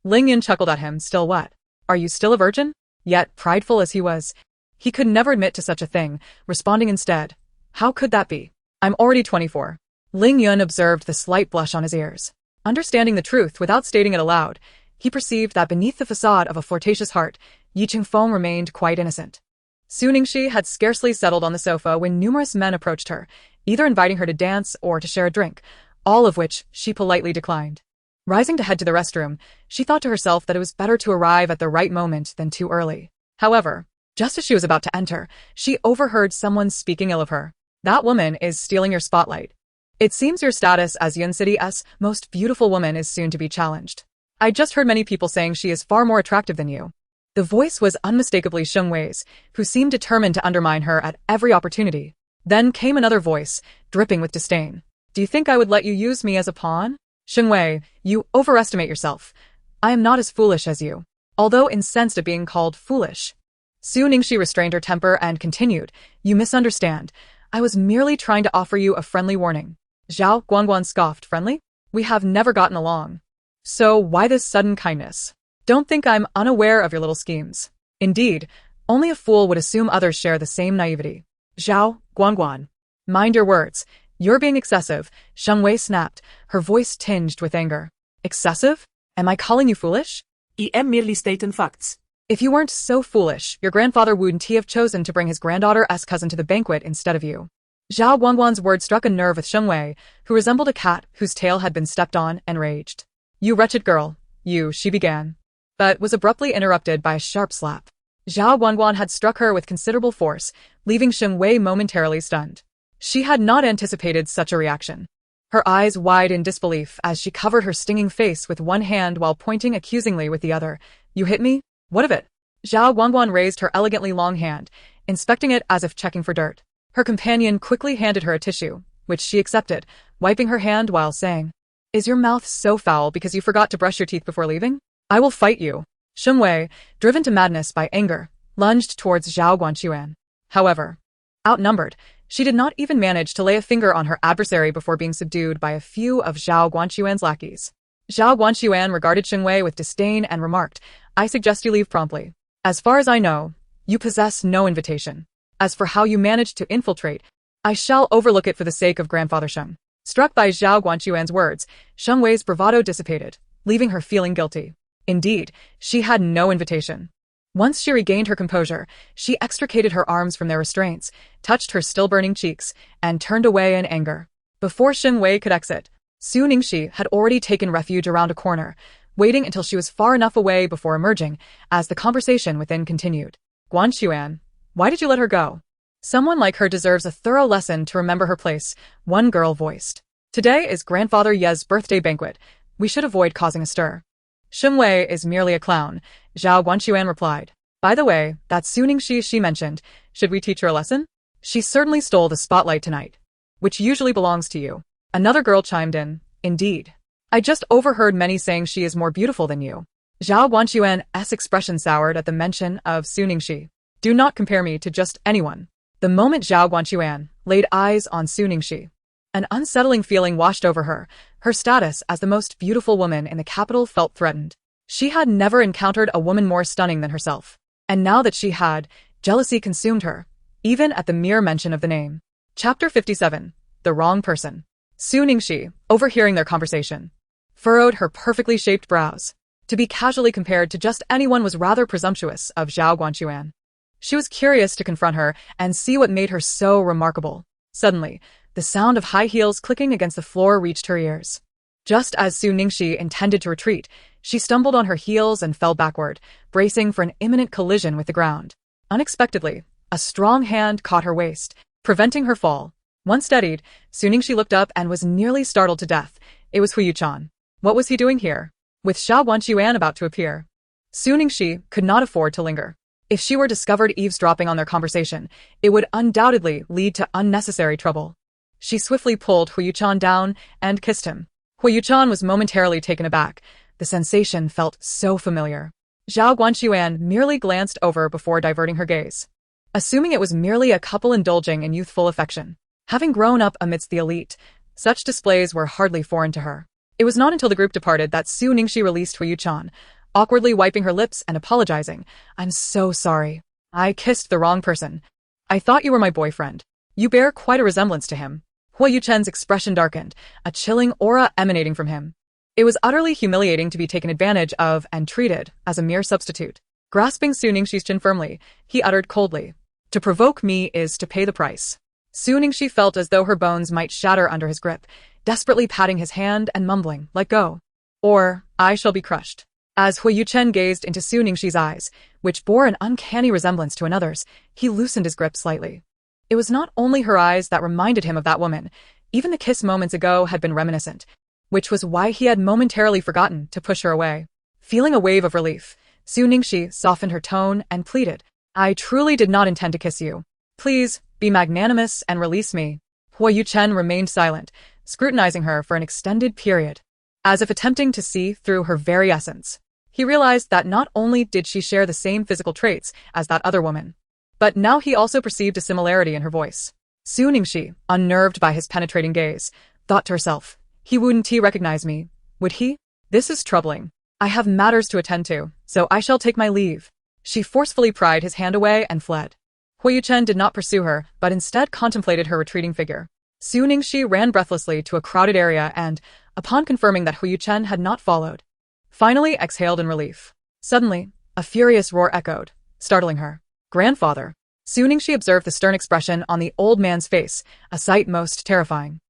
Ling Yun chuckled at him, Still what? Are you still a virgin? Yet, prideful as he was, he could never admit to such a thing, responding instead, How could that be? I'm already 24. Ling Yun observed the slight blush on his ears. Understanding the truth without stating it aloud, he perceived that beneath the facade of a flirtatious heart, Yi Qingfeng remained quite innocent. Su Ningxi had scarcely settled on the sofa when numerous men approached her, either inviting her to dance or to share a drink, all of which she politely declined. Rising to head to the restroom, she thought to herself that it was better to arrive at the right moment than too early. However, just as she was about to enter, she overheard someone speaking ill of her. That woman is stealing your spotlight. It seems your status as Yun City's most beautiful woman is soon to be challenged. I just heard many people saying she is far more attractive than you. The voice was unmistakably Sheng Wei's, who seemed determined to undermine her at every opportunity. Then came another voice, dripping with disdain. Do you think I would let you use me as a pawn? Sheng Wei, you overestimate yourself. I am not as foolish as you. Although incensed at being called foolish, Su Ningxi restrained her temper and continued, You misunderstand. I was merely trying to offer you a friendly warning. Zhao Guangguan scoffed, Friendly? We have never gotten along. So why this sudden kindness? Don't think I'm unaware of your little schemes. Indeed, Only a fool would assume others share the same naivety. Zhao, Guangguan. Mind your words. You're being excessive, Sheng Wei snapped, her voice tinged with anger. Excessive? Am I calling you foolish? I am merely stating facts. If you weren't so foolish, your grandfather wouldn't have chosen to bring his granddaughter's cousin to the banquet instead of you. Zhao Guangguan's word struck a nerve with Sheng Wei, who resembled a cat whose tail had been stepped on and raged. You wretched girl, she began, but was abruptly interrupted by a sharp slap. Zhao Guangguan had struck her with considerable force, leaving Sheng Wei momentarily stunned. She had not anticipated such a reaction. Her eyes wide in disbelief as she covered her stinging face with one hand while pointing accusingly with the other. You hit me? What of it? Zhao Guangguan raised her elegantly long hand, inspecting it as if checking for dirt. Her companion quickly handed her a tissue, which she accepted, wiping her hand while saying, Is your mouth so foul because you forgot to brush your teeth before leaving? I will fight you. Sheng Wei, driven to madness by anger, lunged towards Zhao Guanquan. However, outnumbered, she did not even manage to lay a finger on her adversary before being subdued by a few of Zhao Guanquan's lackeys. Zhao Guanquan regarded Sheng Wei with disdain and remarked, I suggest you leave promptly. As far as I know, you possess no invitation. As for how you managed to infiltrate, I shall overlook it for the sake of Grandfather Sheng. Struck by Zhao Guanquan's words, Sheng Wei's bravado dissipated, leaving her feeling guilty. Indeed, she had no invitation. Once she regained her composure, she extricated her arms from their restraints, touched her still-burning cheeks, and turned away in anger. Before Sheng Wei could exit, Su Ningxi had already taken refuge around a corner, waiting until she was far enough away before emerging, as the conversation within continued. Guanquan, why did you let her go? Someone like her deserves a thorough lesson to remember her place, one girl voiced. Today is Grandfather Ye's birthday banquet. We should avoid causing a stir. Sheng Wei is merely a clown, Zhao Guanquan replied. By the way, that Su Ningxi she mentioned, should we teach her a lesson? She certainly stole the spotlight tonight. Which usually belongs to you. Another girl chimed in. Indeed. I just overheard many saying she is more beautiful than you. Zhao Guanquan's expression soured at the mention of Su Ningxi. Do not compare me to just anyone. The moment Zhao Guanquan laid eyes on Su Ningxi, an unsettling feeling washed over her. Her status as the most beautiful woman in the capital felt threatened. She had never encountered a woman more stunning than herself. And now that she had, jealousy consumed her, even at the mere mention of the name. Chapter 57. The Wrong Person. Su Ningxi, overhearing their conversation, furrowed her perfectly shaped brows. To be casually compared to just anyone was rather presumptuous of Zhao Guanquan. She was curious to confront her and see what made her so remarkable. Suddenly, the sound of high heels clicking against the floor reached her ears. Just as Su Ningxi intended to retreat, she stumbled on her heels and fell backward, bracing for an imminent collision with the ground. Unexpectedly, a strong hand caught her waist, preventing her fall. Once steadied, Su Ningxi looked up and was nearly startled to death. It was Huo Yuchen. What was he doing here? With Zhao Guanquan about to appear. Su Ningxi could not afford to linger. If she were discovered eavesdropping on their conversation, it would undoubtedly lead to unnecessary trouble. She swiftly pulled Huo Yuchen down and kissed him. Huo Yuchen was momentarily taken aback. The sensation felt so familiar. Zhao Guanquan merely glanced over before diverting her gaze, assuming it was merely a couple indulging in youthful affection. Having grown up amidst the elite, such displays were hardly foreign to her. It was not until the group departed that Su Ningxi released Huo Yuchen, awkwardly wiping her lips and apologizing. I'm so sorry. I kissed the wrong person. I thought you were my boyfriend. You bear quite a resemblance to him. Huo Yuchen's expression darkened, a chilling aura emanating from him. It was utterly humiliating to be taken advantage of and treated as a mere substitute. Grasping Su Ningxi's chin firmly, he uttered coldly, To provoke me is to pay the price. Su Ningxi felt as though her bones might shatter under his grip, desperately patting his hand and mumbling, Let go. Or, I shall be crushed. As Huo Yuchen gazed into Su Ningxi's eyes, which bore an uncanny resemblance to another's, he loosened his grip slightly. It was not only her eyes that reminded him of that woman, even the kiss moments ago had been reminiscent, which was why he had momentarily forgotten to push her away. Feeling a wave of relief, Su Ningxi softened her tone and pleaded, I truly did not intend to kiss you. Please, be magnanimous and release me. Huo Yuchen remained silent, scrutinizing her for an extended period, as if attempting to see through her very essence. He realized that not only did she share the same physical traits as that other woman, but now he also perceived a similarity in her voice. Su Ningxi, unnerved by his penetrating gaze, thought to herself, He wouldn't recognize me, would he? This is troubling. I have matters to attend to, so I shall take my leave. She forcefully pried his hand away and fled. Huo Yuchen did not pursue her, but instead contemplated her retreating figure. Su Ningxi ran breathlessly to a crowded area and, upon confirming that Huo Yuchen had not followed, finally exhaled in relief. Suddenly, a furious roar echoed, startling her. "Grandfather!" Su Ningxi observed the stern expression on the old man's face, a sight most terrifying.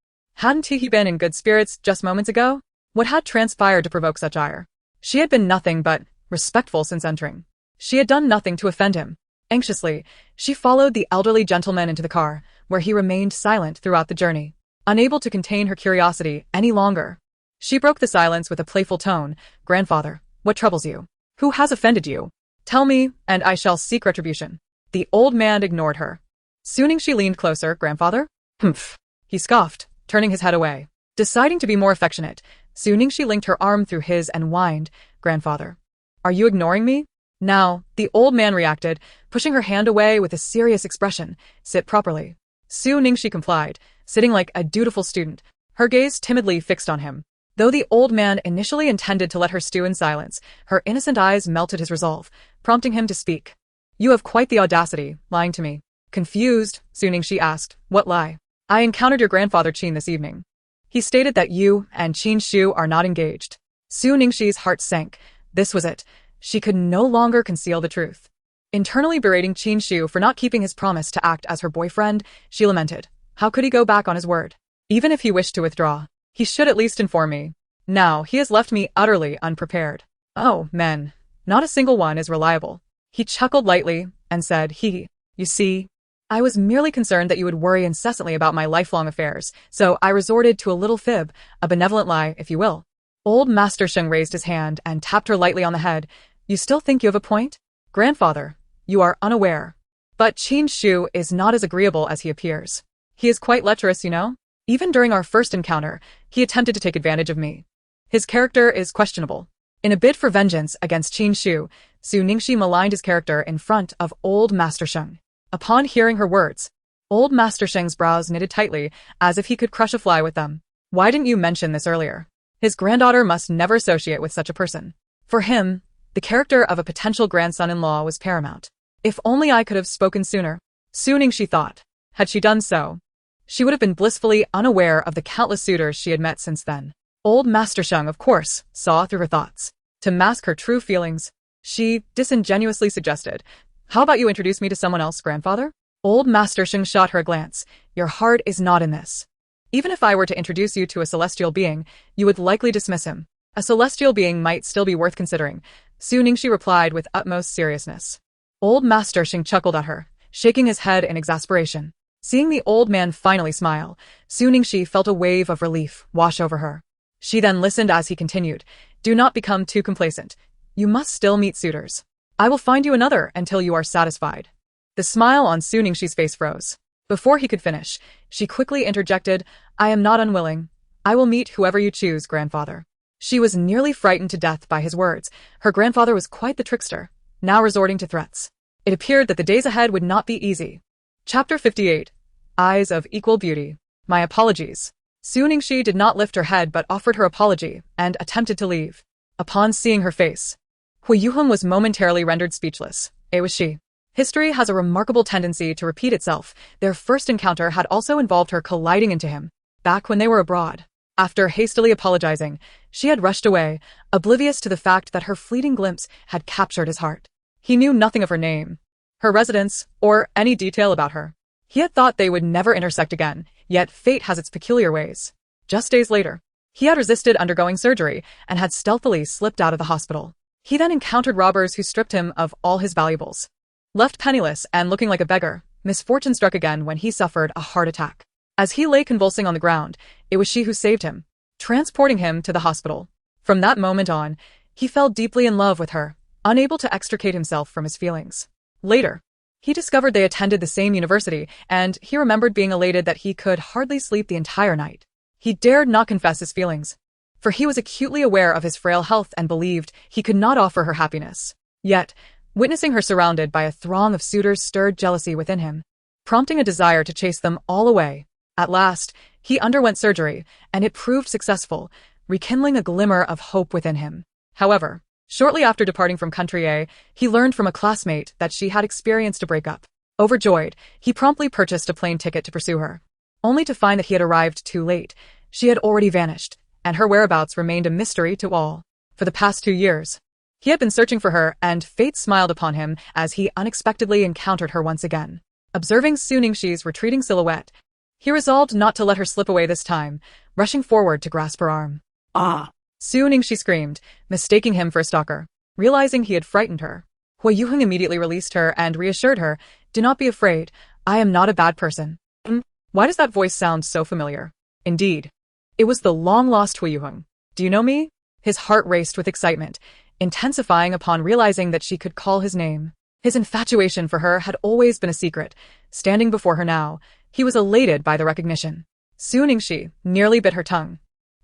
Hadn't he been in good spirits just moments ago? What had transpired to provoke such ire? She had been nothing but respectful since entering. She had done nothing to offend him. Anxiously, she followed the elderly gentleman into the car, where he remained silent throughout the journey, unable to contain her curiosity any longer. She broke the silence with a playful tone. "Grandfather, what troubles you? Who has offended you? Tell me, and I shall seek retribution." The old man ignored her. Soon she leaned closer. "Grandfather?" "Humph," he scoffed, turning his head away. Deciding to be more affectionate, Su Ningxi linked her arm through his and whined, "Grandfather, are you ignoring me?" Now, the old man reacted, pushing her hand away with a serious expression. "Sit properly." Su Ningxi complied, sitting like a dutiful student, her gaze timidly fixed on him. Though the old man initially intended to let her stew in silence, her innocent eyes melted his resolve, prompting him to speak. "You have quite the audacity, lying to me." Confused, Su Ningxi asked, "What lie?" "I encountered your grandfather Qin this evening. He stated that you and Qin Shu are not engaged." Su Ningxi's heart sank. This was it. She could no longer conceal the truth. Internally berating Qin Shu for not keeping his promise to act as her boyfriend, she lamented. How could he go back on his word? Even if he wished to withdraw, he should at least inform me. Now, he has left me utterly unprepared. Oh, men. Not a single one is reliable. He chuckled lightly and said, You see, I was merely concerned that you would worry incessantly about my lifelong affairs, so I resorted to a little fib, a benevolent lie, if you will." Old Master Sheng raised his hand and tapped her lightly on the head. "You still think you have a point? Grandfather, you are unaware. But Qin Shu is not as agreeable as he appears. He is quite lecherous, you know? Even during our first encounter, he attempted to take advantage of me. His character is questionable." In a bid for vengeance against Qin Shu, Su Ningxi maligned his character in front of Old Master Sheng. Upon hearing her words, Old Master Sheng's brows knitted tightly, as if he could crush a fly with them. "Why didn't you mention this earlier?" His granddaughter must never associate with such a person. For him, the character of a potential grandson-in-law was paramount. If only I could have spoken sooner. Su Ningxi thought. Had she done so, she would have been blissfully unaware of the countless suitors she had met since then. Old Master Sheng, of course, saw through her thoughts. To mask her true feelings, she disingenuously suggested, "How about you introduce me to someone else, grandfather?" Old Master Sheng shot her a glance. "Your heart is not in this. Even if I were to introduce you to a celestial being, you would likely dismiss him." "A celestial being might still be worth considering," Su Ningxi replied with utmost seriousness. Old Master Sheng chuckled at her, shaking his head in exasperation. Seeing the old man finally smile, Su Ningxi felt a wave of relief wash over her. She then listened as he continued, "Do not become too complacent. You must still meet suitors. I will find you another until you are satisfied." The smile on Su Ningxi's face froze. Before he could finish, she quickly interjected, "I am not unwilling. I will meet whoever you choose, grandfather." She was nearly frightened to death by his words. Her grandfather was quite the trickster, now resorting to threats. It appeared that the days ahead would not be easy. Chapter 58. Eyes of Equal Beauty. "My apologies." Su Ningxi did not lift her head but offered her apology and attempted to leave. Upon seeing her face, Huo Yuchen was momentarily rendered speechless. It was she. History has a remarkable tendency to repeat itself. Their first encounter had also involved her colliding into him, back when they were abroad. After hastily apologizing, she had rushed away, oblivious to the fact that her fleeting glimpse had captured his heart. He knew nothing of her name, her residence, or any detail about her. He had thought they would never intersect again, yet fate has its peculiar ways. Just days later, he had resisted undergoing surgery and had stealthily slipped out of the hospital. He then encountered robbers who stripped him of all his valuables. Left penniless and looking like a beggar, misfortune struck again when he suffered a heart attack. As he lay convulsing on the ground, it was she who saved him, transporting him to the hospital. From that moment on, he fell deeply in love with her, unable to extricate himself from his feelings. Later, he discovered they attended the same university, and he remembered being elated that he could hardly sleep the entire night. He dared not confess his feelings, for he was acutely aware of his frail health and believed he could not offer her happiness. Yet, witnessing her surrounded by a throng of suitors stirred jealousy within him, prompting a desire to chase them all away. At last, he underwent surgery, and it proved successful, rekindling a glimmer of hope within him. However, Shortly after departing from Country A, he learned from a classmate that she had experienced a breakup. Overjoyed, he promptly purchased a plane ticket to pursue her, only to find that he had arrived too late. She had already vanished, and her whereabouts remained a mystery to all. For the past 2 years, he had been searching for her, and fate smiled upon him as he unexpectedly encountered her once again. Observing Su Ningxi's retreating silhouette, he resolved not to let her slip away this time, rushing forward to grasp her arm. Ah! Su Ningxi screamed, mistaking him for a stalker. Realizing he had frightened her, Huo Yuchen immediately released her and reassured her, "Do not be afraid, I am not a bad person." Why does that voice sound so familiar? Indeed, it was the long-lost Huo Yuchen. Do you know me? His heart raced with excitement, intensifying upon realizing that she could call his name. His infatuation for her had always been a secret. Standing before her now, he was elated by the recognition. Su Ningxi nearly bit her tongue.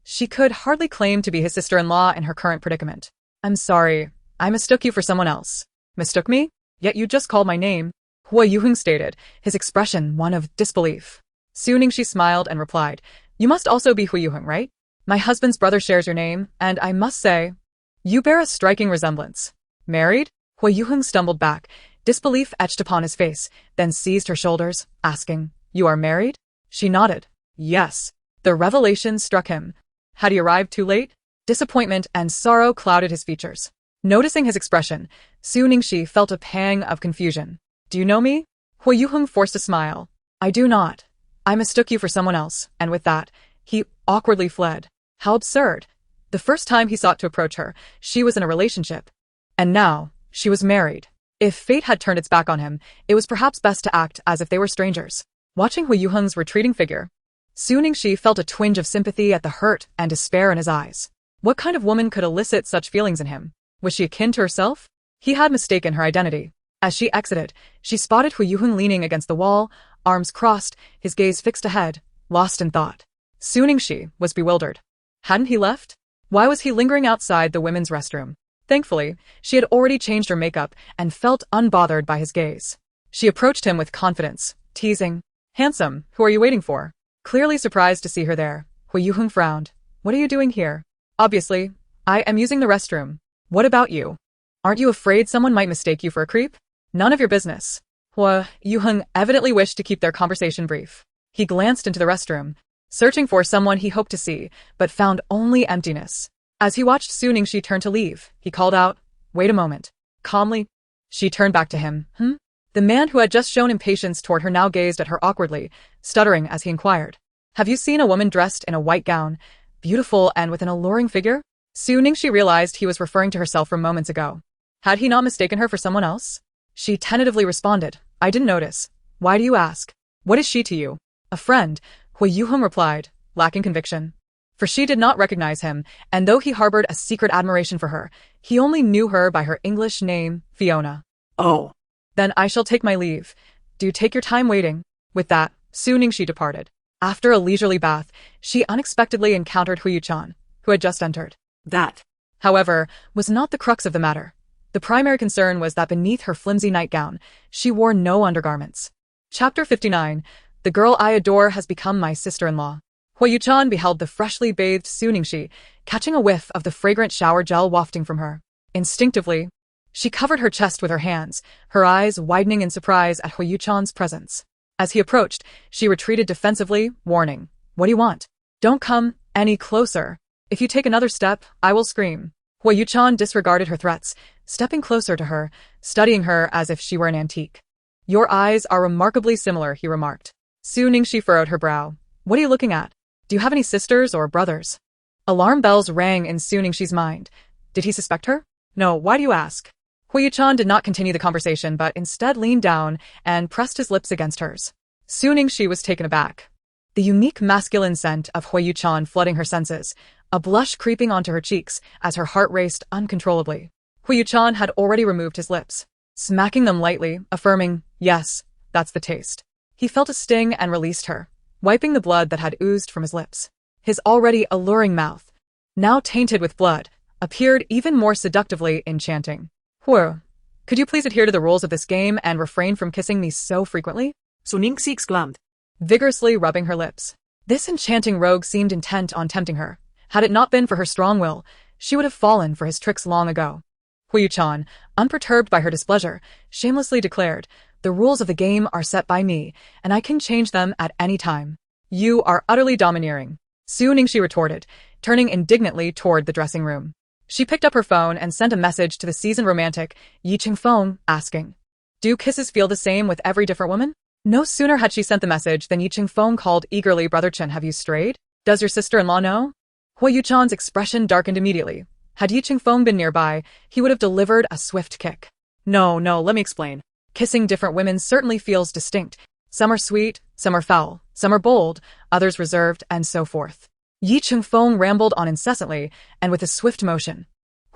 She could hardly claim to be his sister-in-law in her current predicament. "I'm sorry, I mistook you for someone else." "Mistook me? Yet you just called my name," Huo Yuchen stated, his expression one of disbelief. Su Ningxi smiled and replied, "You must also be Huo Yuchen, right? My husband's brother shares your name, and I must say, you bear a striking resemblance." "Married?" Huo Yuchen stumbled back, disbelief etched upon his face, then seized her shoulders, asking, "You are married?" She nodded. Yes. The revelation struck him. Had he arrived too late? Disappointment and sorrow clouded his features. Noticing his expression, Su Ningxi felt a pang of confusion. "Do you know me?" Huo Yuchen forced a smile. "I do not. I mistook you for someone else," and with that, he awkwardly fled. How absurd. The first time he sought to approach her, she was in a relationship. And now, she was married. If fate had turned its back on him, it was perhaps best to act as if they were strangers. Watching Huo Yuchen's retreating figure, Su Ningxi felt a twinge of sympathy at the hurt and despair in his eyes. What kind of woman could elicit such feelings in him? Was she akin to herself? He had mistaken her identity. As she exited, she spotted Huo Yuchen leaning against the wall, arms crossed, his gaze fixed ahead, lost in thought. Su Ningxi was bewildered. Hadn't he left? Why was he lingering outside the women's restroom? Thankfully, she had already changed her makeup and felt unbothered by his gaze. She approached him with confidence, teasing, "Handsome, who are you waiting for?" Clearly surprised to see her there, Huo Yuchen frowned. "What are you doing here?" "Obviously, I am using the restroom. What about you? Aren't you afraid someone might mistake you for a creep?" "None of your business." Huo Yuchen evidently wished to keep their conversation brief. He glanced into the restroom, searching for someone he hoped to see, but found only emptiness. As he watched Su Ningxi turn to leave, he called out, "Wait a moment." Calmly, she turned back to him. The man who had just shown impatience toward her now gazed at her awkwardly, stuttering as he inquired, "Have you seen a woman dressed in a white gown, beautiful and with an alluring figure?" Su Ningxi realized he was referring to herself from moments ago. Had he not mistaken her for someone else? She tentatively responded, "I didn't notice. Why do you ask? What is she to you?" "A friend," Huo Yuchen replied, lacking conviction. For she did not recognize him, and though he harbored a secret admiration for her, he only knew her by her English name, Fiona. Oh. "Then I shall take my leave. Do take your time waiting." With that, Su Ningxi departed. After a leisurely bath, she unexpectedly encountered Huo Yuchen, who had just entered. That, however, was not the crux of the matter. The primary concern was that beneath her flimsy nightgown, she wore no undergarments. Chapter 59. The girl I adore has become my sister-in-law. Huo Yuchen beheld the freshly bathed Su Ningxi, catching a whiff of the fragrant shower gel wafting from her. Instinctively, she covered her chest with her hands, her eyes widening in surprise at Huo Yuchen's presence. As he approached, she retreated defensively, warning, "What do you want? Don't come any closer. If you take another step, I will scream." Huo Yuchen disregarded her threats, stepping closer to her, studying her as if she were an antique. "Your eyes are remarkably similar," he remarked. Su Ningxi furrowed her brow. "What are you looking at? Do you have any sisters or brothers?" Alarm bells rang in Su Ningxi's mind. Did he suspect her? "No, why do you ask?" Huo Yuchen did not continue the conversation but instead leaned down and pressed his lips against hers. Su Ningxi was taken aback. The unique masculine scent of Huo Yuchen flooding her senses, a blush creeping onto her cheeks as her heart raced uncontrollably. Huo Yuchen had already removed his lips, smacking them lightly, affirming, "Yes, that's the taste." He felt a sting and released her, wiping the blood that had oozed from his lips. His already alluring mouth, now tainted with blood, appeared even more seductively enchanting. "Huo, could you please adhere to the rules of this game and refrain from kissing me so frequently?" Su Ningxi exclaimed, vigorously rubbing her lips. This enchanting rogue seemed intent on tempting her. Had it not been for her strong will, she would have fallen for his tricks long ago. Huo Yuchen, unperturbed by her displeasure, shamelessly declared, "The rules of the game are set by me, and I can change them at any time." "You are utterly domineering," Su Ningxi retorted, turning indignantly toward the dressing room. She picked up her phone and sent a message to the seasoned romantic, Yi Qingfeng, asking, "Do kisses feel the same with every different woman?" No sooner had she sent the message than Yi Qingfeng called eagerly, "Brother Chen, have you strayed? Does your sister-in-law know?" Huo Yuchen's expression darkened immediately. Had Yi Qingfeng been nearby, he would have delivered a swift kick. No, let me explain. Kissing different women certainly feels distinct. Some are sweet, some are foul, some are bold, others reserved, and so forth. Yi Qingfeng rambled on incessantly, and with a swift motion.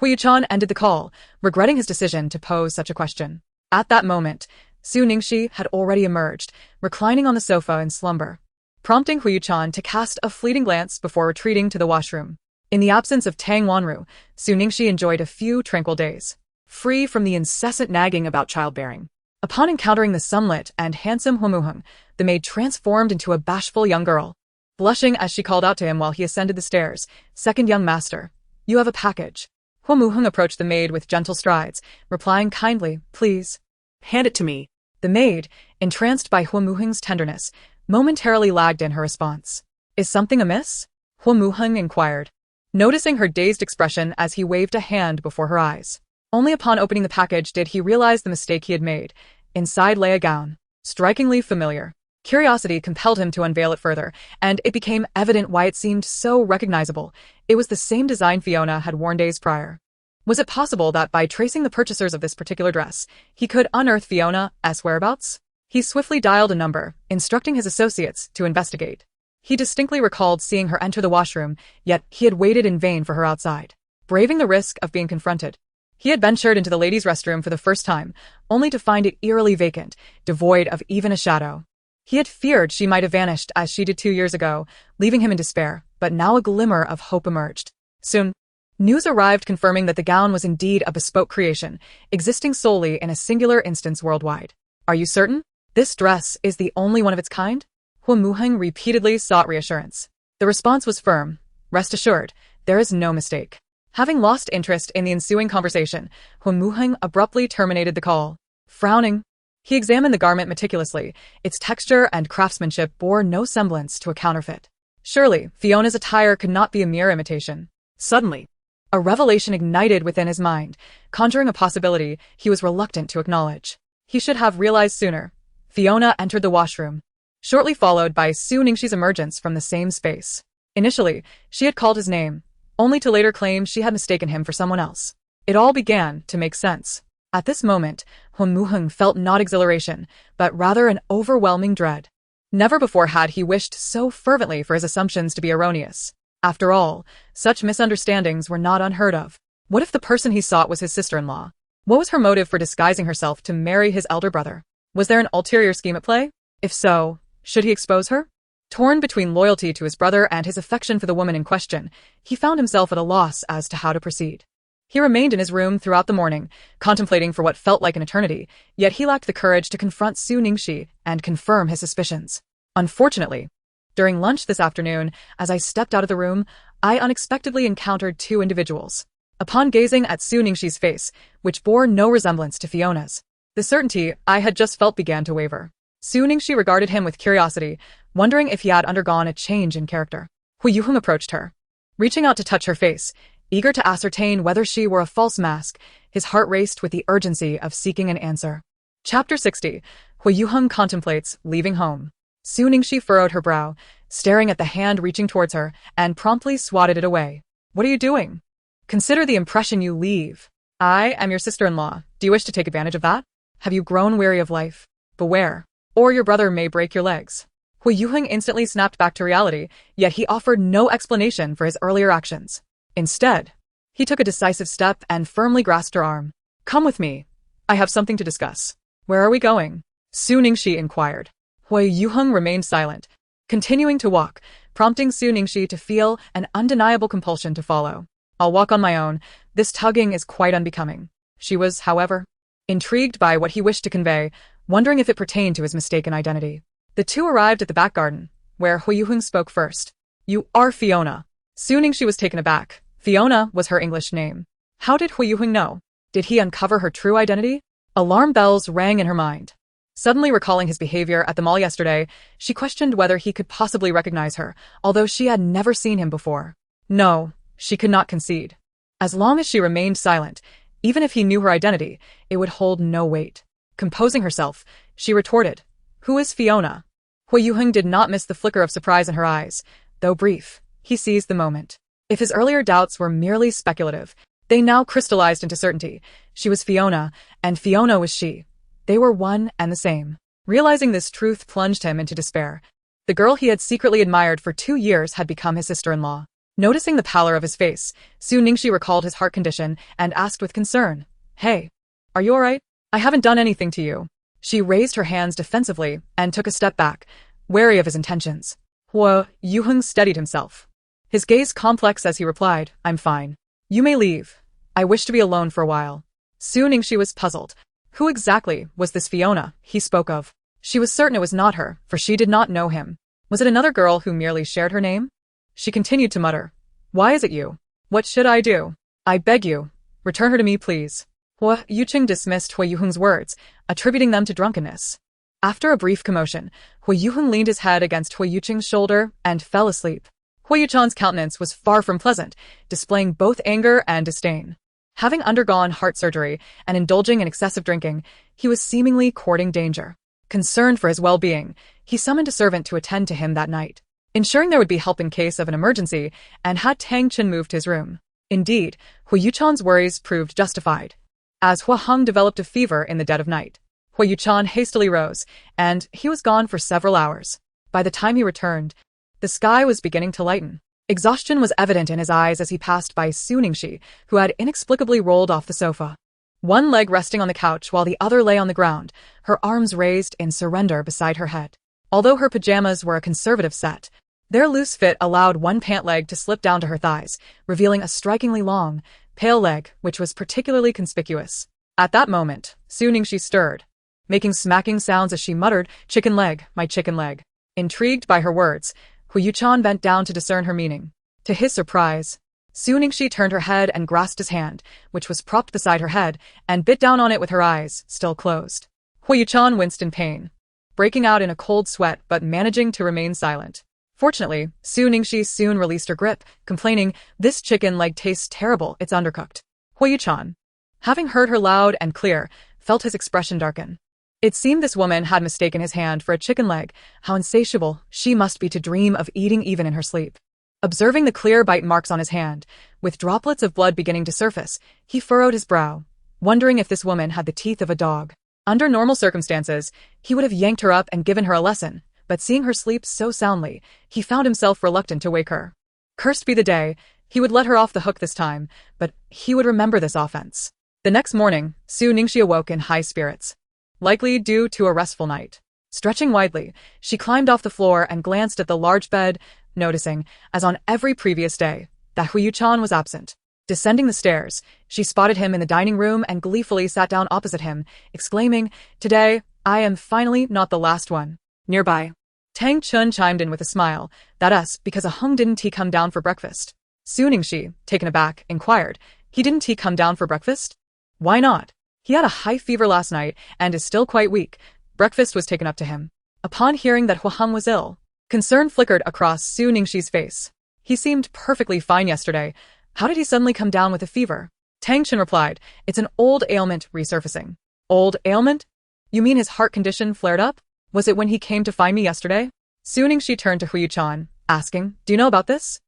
Huo Yuchen ended the call, regretting his decision to pose such a question. At that moment, Su Ningxi had already emerged, reclining on the sofa in slumber, prompting Huo Yuchen to cast a fleeting glance before retreating to the washroom. In the absence of Tang Wanru, Su Ningxi enjoyed a few tranquil days, free from the incessant nagging about childbearing. Upon encountering the sunlit and handsome Huo Muheng, the maid transformed into a bashful young girl. Blushing as she called out to him while he ascended the stairs, "Second young master, you have a package." Huo Muheng approached the maid with gentle strides, replying kindly, "Please, hand it to me." The maid, entranced by Huo Muheng's tenderness, momentarily lagged in her response. "Is something amiss?" Huo Muheng inquired, noticing her dazed expression as he waved a hand before her eyes. Only upon opening the package did he realize the mistake he had made. Inside lay a gown, strikingly familiar. Curiosity compelled him to unveil it further, and it became evident why it seemed so recognizable. It was the same design Fiona had worn days prior. Was it possible that by tracing the purchasers of this particular dress, he could unearth Fiona's whereabouts? He swiftly dialed a number, instructing his associates to investigate. He distinctly recalled seeing her enter the washroom, yet he had waited in vain for her outside. Braving the risk of being confronted, he had ventured into the ladies' restroom for the first time, only to find it eerily vacant, devoid of even a shadow. He had feared she might have vanished as she did 2 years ago, leaving him in despair, but now a glimmer of hope emerged. Soon, news arrived confirming that the gown was indeed a bespoke creation, existing solely in a singular instance worldwide. "Are you certain? This dress is the only one of its kind?" Huo Muheng repeatedly sought reassurance. The response was firm. "Rest assured, there is no mistake." Having lost interest in the ensuing conversation, Huo Muheng abruptly terminated the call. Frowning, he examined the garment meticulously. Its texture and craftsmanship bore no semblance to a counterfeit. Surely, Fiona's attire could not be a mere imitation. Suddenly, a revelation ignited within his mind, conjuring a possibility he was reluctant to acknowledge. He should have realized sooner. Fiona entered the washroom, shortly followed by Su Ningxi's emergence from the same space. Initially, she had called his name, only to later claim she had mistaken him for someone else. It all began to make sense. At this moment, Huo Muheng felt not exhilaration, but rather an overwhelming dread. Never before had he wished so fervently for his assumptions to be erroneous. After all, such misunderstandings were not unheard of. What if the person he sought was his sister-in-law? What was her motive for disguising herself to marry his elder brother? Was there an ulterior scheme at play? If so, should he expose her? Torn between loyalty to his brother and his affection for the woman in question, he found himself at a loss as to how to proceed. He remained in his room throughout the morning, contemplating for what felt like an eternity, yet he lacked the courage to confront Su Ningxi and confirm his suspicions. Unfortunately, during lunch this afternoon, as I stepped out of the room, I unexpectedly encountered 2 individuals. Upon gazing at Su Ningxi's face, which bore no resemblance to Fiona's, the certainty I had just felt began to waver. Su Ningxi regarded him with curiosity, wondering if he had undergone a change in character. Huo Yuchen approached her, reaching out to touch her face, eager to ascertain whether she were a false mask. His heart raced with the urgency of seeking an answer. Chapter 60. Huo Yuchen contemplates leaving home. Su Ningxi furrowed her brow, staring at the hand reaching towards her, and promptly swatted it away. "What are you doing? Consider the impression you leave. I am your sister-in-law. Do you wish to take advantage of that? Have you grown weary of life? Beware, or your brother may break your legs." Huo Yuchen instantly snapped back to reality, yet he offered no explanation for his earlier actions. Instead, he took a decisive step and firmly grasped her arm. "Come with me. I have something to discuss." "Where are we going?" Su Ningxi inquired. Huo Yuchen remained silent, continuing to walk, prompting Su Ningxi to feel an undeniable compulsion to follow. "I'll walk on my own. This tugging is quite unbecoming." She was, however, intrigued by what he wished to convey, wondering if it pertained to his mistaken identity. The 2 arrived at the back garden, where Huo Yuchen spoke first. "You are Fiona." Su Ningxi was taken aback. Fiona was her English name. How did Huo Yuchen know? Did he uncover her true identity? Alarm bells rang in her mind. Suddenly recalling his behavior at the mall yesterday, she questioned whether he could possibly recognize her, although she had never seen him before. No, she could not concede. As long as she remained silent, even if he knew her identity, it would hold no weight. Composing herself, she retorted, "Who is Fiona?" Huo Yuchen did not miss the flicker of surprise in her eyes. Though brief, he seized the moment. If his earlier doubts were merely speculative, they now crystallized into certainty. She was Fiona, and Fiona was she. They were one and the same. Realizing this truth plunged him into despair. The girl he had secretly admired for 2 years had become his sister-in-law. Noticing the pallor of his face, Su Ningxi recalled his heart condition and asked with concern, "Hey, are you alright? I haven't done anything to you." She raised her hands defensively and took a step back, wary of his intentions. Huo Yuchen steadied himself. His gaze complex as he replied, "I'm fine. You may leave. I wish to be alone for a while." Su Ningxi was puzzled. Who exactly was this Fiona he spoke of? She was certain it was not her, for she did not know him. Was it another girl who merely shared her name? She continued to mutter, "Why is it you? What should I do? I beg you, return her to me, please." Huo Yuchen dismissed Huo Yuchen's words, attributing them to drunkenness. After a brief commotion, Huo Yuchen leaned his head against Huo Yuchen's shoulder and fell asleep. Huo Yuchen's countenance was far from pleasant, displaying both anger and disdain. Having undergone heart surgery and indulging in excessive drinking, he was seemingly courting danger. Concerned for his well-being, he summoned a servant to attend to him that night, ensuring there would be help in case of an emergency, and had Tang Chen moved to his room. Indeed, Huo Yuchen's worries proved justified. As Hua Heng developed a fever in the dead of night, Huo Yuchen hastily rose, and he was gone for several hours. By the time he returned, the sky was beginning to lighten. Exhaustion was evident in his eyes as he passed by Su Ningxi, who had inexplicably rolled off the sofa. One leg resting on the couch while the other lay on the ground, her arms raised in surrender beside her head. Although her pajamas were a conservative set, their loose fit allowed one pant leg to slip down to her thighs, revealing a strikingly long, pale leg, which was particularly conspicuous. At that moment, Su Ningxi stirred, making smacking sounds as she muttered, "Chicken leg, my chicken leg." Intrigued by her words, Huo Yuchen bent down to discern her meaning. To his surprise, Su Ningxi turned her head and grasped his hand, which was propped beside her head, and bit down on it with her eyes still closed. Huo Yuchen winced in pain, breaking out in a cold sweat but managing to remain silent. Fortunately, Su Ningxi soon released her grip, complaining, "This chicken leg tastes terrible, it's undercooked." Huo Yuchen, having heard her loud and clear, felt his expression darken. It seemed this woman had mistaken his hand for a chicken leg. How insatiable she must be to dream of eating even in her sleep. Observing the clear bite marks on his hand, with droplets of blood beginning to surface, he furrowed his brow, wondering if this woman had the teeth of a dog. Under normal circumstances, he would have yanked her up and given her a lesson, but seeing her sleep so soundly, he found himself reluctant to wake her. Cursed be the day, he would let her off the hook this time, but he would remember this offense. The next morning, Su Ningxi awoke in high spirits, likely due to a restful night. Stretching widely, she climbed off the floor and glanced at the large bed, noticing, as on every previous day, that Huo Yuchen was absent. Descending the stairs, she spotted him in the dining room and gleefully sat down opposite him, exclaiming, "Today, I am finally not the last one." Nearby, Tang Chun chimed in with a smile, "That us, because a Hung didn't he come down for breakfast?" Su Ningxi, taken aback, inquired, "He didn't he come down for breakfast? Why not? He had a high fever last night and is still quite weak." Breakfast was taken up to him. Upon hearing that Hua Heng was ill, concern flickered across Su Ningxi's face. "He seemed perfectly fine yesterday. How did he suddenly come down with a fever?" Tang Chen replied, "It's an old ailment resurfacing." "Old ailment? You mean his heart condition flared up? Was it when he came to find me yesterday?" Su Ningxi turned to Huo Yuchen, asking, "Do you know about this?"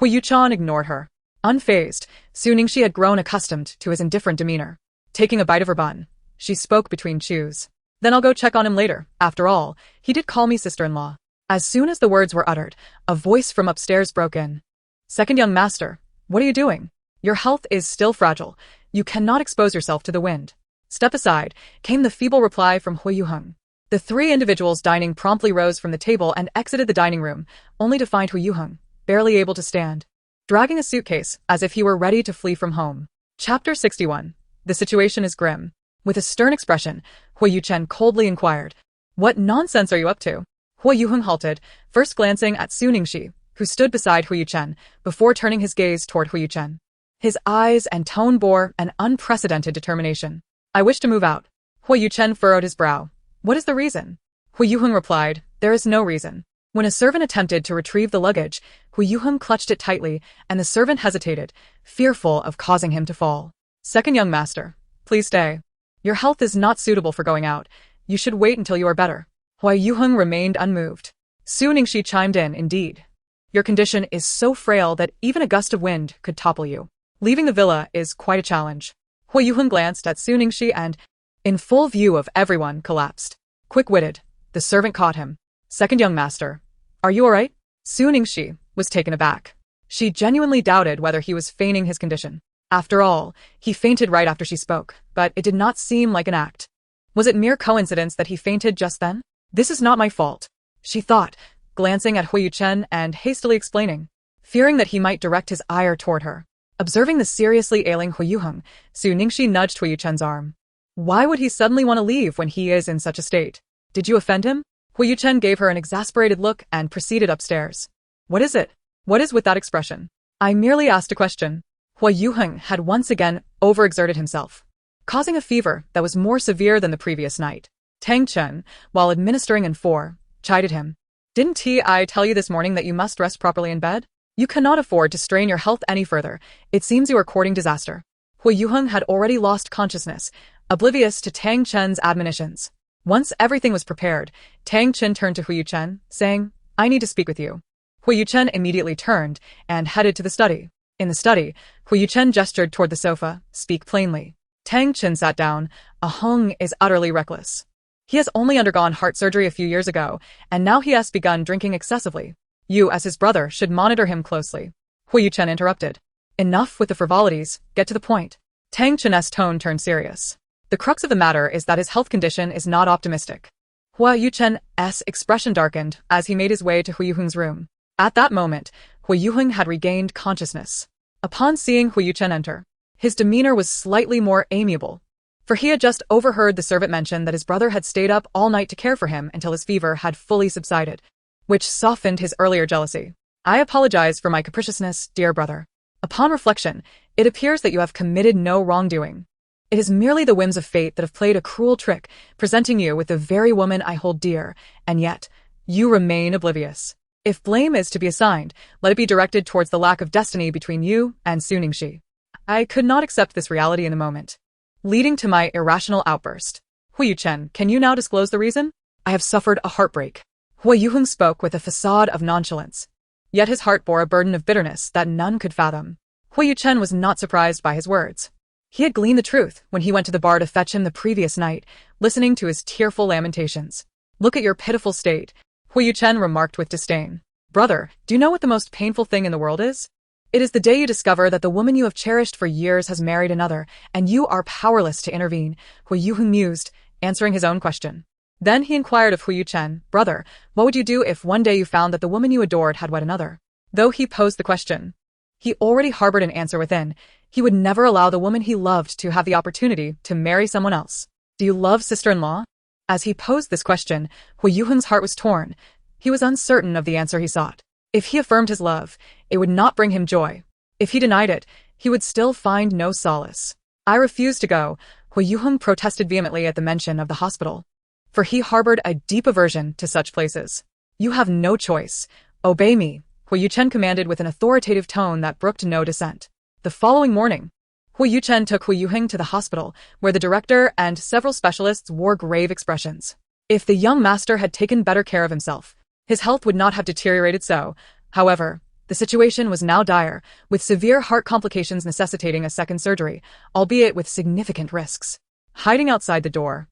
Huo Yuchen ignored her. Unfazed, Su Ningxi had grown accustomed to his indifferent demeanor. Taking a bite of her bun, she spoke between chews. "Then I'll go check on him later. After all, he did call me sister-in-law." As soon as the words were uttered, a voice from upstairs broke in. "Second young master, what are you doing? Your health is still fragile. You cannot expose yourself to the wind." "Step aside," came the feeble reply from Huo Yuchen. The three individuals dining promptly rose from the table and exited the dining room, only to find Huo Yuchen, barely able to stand, dragging a suitcase as if he were ready to flee from home. Chapter 61. The situation is grim. With a stern expression, Huo Yuchen coldly inquired, "What nonsense are you up to?" Huo Yuchen halted, first glancing at Su Ningxi, who stood beside Huo Yuchen, before turning his gaze toward Huo Yuchen. His eyes and tone bore an unprecedented determination. "I wish to move out." Huo Yuchen furrowed his brow. "What is the reason?" Huo Yuchen replied, "There is no reason." When a servant attempted to retrieve the luggage, Huo Yuchen clutched it tightly, and the servant hesitated, fearful of causing him to fall. "Second young master, please stay. Your health is not suitable for going out. You should wait until you are better." Huo Yuchen remained unmoved. Su Ningxi chimed in, "Indeed. Your condition is so frail that even a gust of wind could topple you. Leaving the villa is quite a challenge." Huo Yuchen glanced at Su Ningxi and, in full view of everyone, collapsed. Quick-witted, the servant caught him. "Second young master, are you all right?" Su Ningxi was taken aback. She genuinely doubted whether he was feigning his condition. After all, he fainted right after she spoke, but it did not seem like an act. Was it mere coincidence that he fainted just then? "This is not my fault," she thought, glancing at Huo Yuchen and hastily explaining, fearing that he might direct his ire toward her. Observing the seriously ailing Huo Yuchen, Su Ningxi nudged Huo Yuchen's arm. "Why would he suddenly want to leave when he is in such a state? Did you offend him?" Huo Yuchen gave her an exasperated look and proceeded upstairs. "What is it? What is with that expression?" "I merely asked a question." Huo Yuchen had once again overexerted himself, causing a fever that was more severe than the previous night. Tang Chen, while administering N4, chided him. "Didn't I tell you this morning that you must rest properly in bed? You cannot afford to strain your health any further. It seems you are courting disaster." Huo Yuchen had already lost consciousness, oblivious to Tang Chen's admonitions. Once everything was prepared, Tang Chen turned to Huo Yuchen, saying, "I need to speak with you." Huo Yuchen immediately turned and headed to the study. In the study, Huo Yuchen gestured toward the sofa, "Speak plainly." Tang Chen sat down. Hung is utterly reckless. He has only undergone heart surgery a few years ago, and now he has begun drinking excessively. You, as his brother, should monitor him closely. Huo Yuchen interrupted. "Enough with the frivolities, get to the point." Tang Chen's tone turned serious. "The crux of the matter is that his health condition is not optimistic." Huo Yuchen's expression darkened as he made his way to Huo Yuchen's room. At that moment, Huo Yuchen had regained consciousness. Upon seeing Huo Yuchen enter, his demeanor was slightly more amiable, for he had just overheard the servant mention that his brother had stayed up all night to care for him until his fever had fully subsided, which softened his earlier jealousy. "I apologize for my capriciousness, dear brother. Upon reflection, it appears that you have committed no wrongdoing. It is merely the whims of fate that have played a cruel trick, presenting you with the very woman I hold dear, and yet, you remain oblivious. If blame is to be assigned, let it be directed towards the lack of destiny between you and Su Ningxi. I could not accept this reality in the moment, leading to my irrational outburst. Huo Yuchen, can you now disclose the reason?" "I have suffered a heartbreak." Huo Yuchen spoke with a facade of nonchalance, yet his heart bore a burden of bitterness that none could fathom. Huo Yuchen was not surprised by his words. He had gleaned the truth when he went to the bar to fetch him the previous night, listening to his tearful lamentations. "Look at your pitiful state," Huo Yuchen remarked with disdain. "Brother, do you know what the most painful thing in the world is? It is the day you discover that the woman you have cherished for years has married another, and you are powerless to intervene." Huo Yuchen mused, answering his own question. Then he inquired of Huo Yuchen, "Brother, what would you do if one day you found that the woman you adored had wed another?" Though he posed the question, he already harbored an answer within. He would never allow the woman he loved to have the opportunity to marry someone else. "Do you love sister-in-law?" As he posed this question, Huo Yuchen's heart was torn. He was uncertain of the answer he sought. If he affirmed his love, it would not bring him joy. If he denied it, he would still find no solace. "I refuse to go," Huo Yuchen protested vehemently at the mention of the hospital, for he harbored a deep aversion to such places. "You have no choice. Obey me," Huo Yuchen commanded with an authoritative tone that brooked no dissent. The following morning, Huo Yuchen took Huo Yuchen to the hospital, where the director and several specialists wore grave expressions. If the young master had taken better care of himself, his health would not have deteriorated so. However, the situation was now dire, with severe heart complications necessitating a second surgery, albeit with significant risks. Hiding outside the door,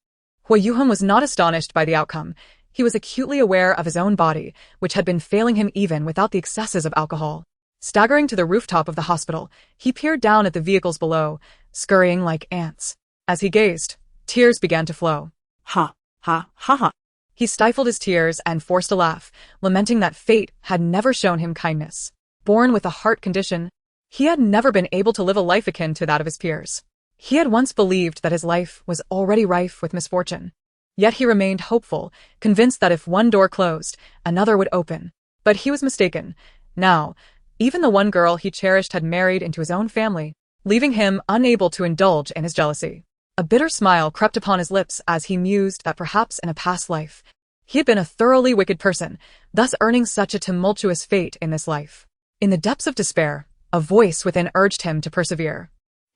Huo Yuchen was not astonished by the outcome. He was acutely aware of his own body, which had been failing him even without the excesses of alcohol. Staggering to the rooftop of the hospital, he peered down at the vehicles below, scurrying like ants. As he gazed, tears began to flow. Ha, ha, ha, ha. He stifled his tears and forced a laugh, lamenting that fate had never shown him kindness. Born with a heart condition, he had never been able to live a life akin to that of his peers. He had once believed that his life was already rife with misfortune. Yet he remained hopeful, convinced that if one door closed, another would open. But he was mistaken. Now, Even the one girl he cherished had married into his own family, leaving him unable to indulge in his jealousy. A bitter smile crept upon his lips as he mused that perhaps in a past life, he had been a thoroughly wicked person, thus earning such a tumultuous fate in this life. In the depths of despair, a voice within urged him to persevere.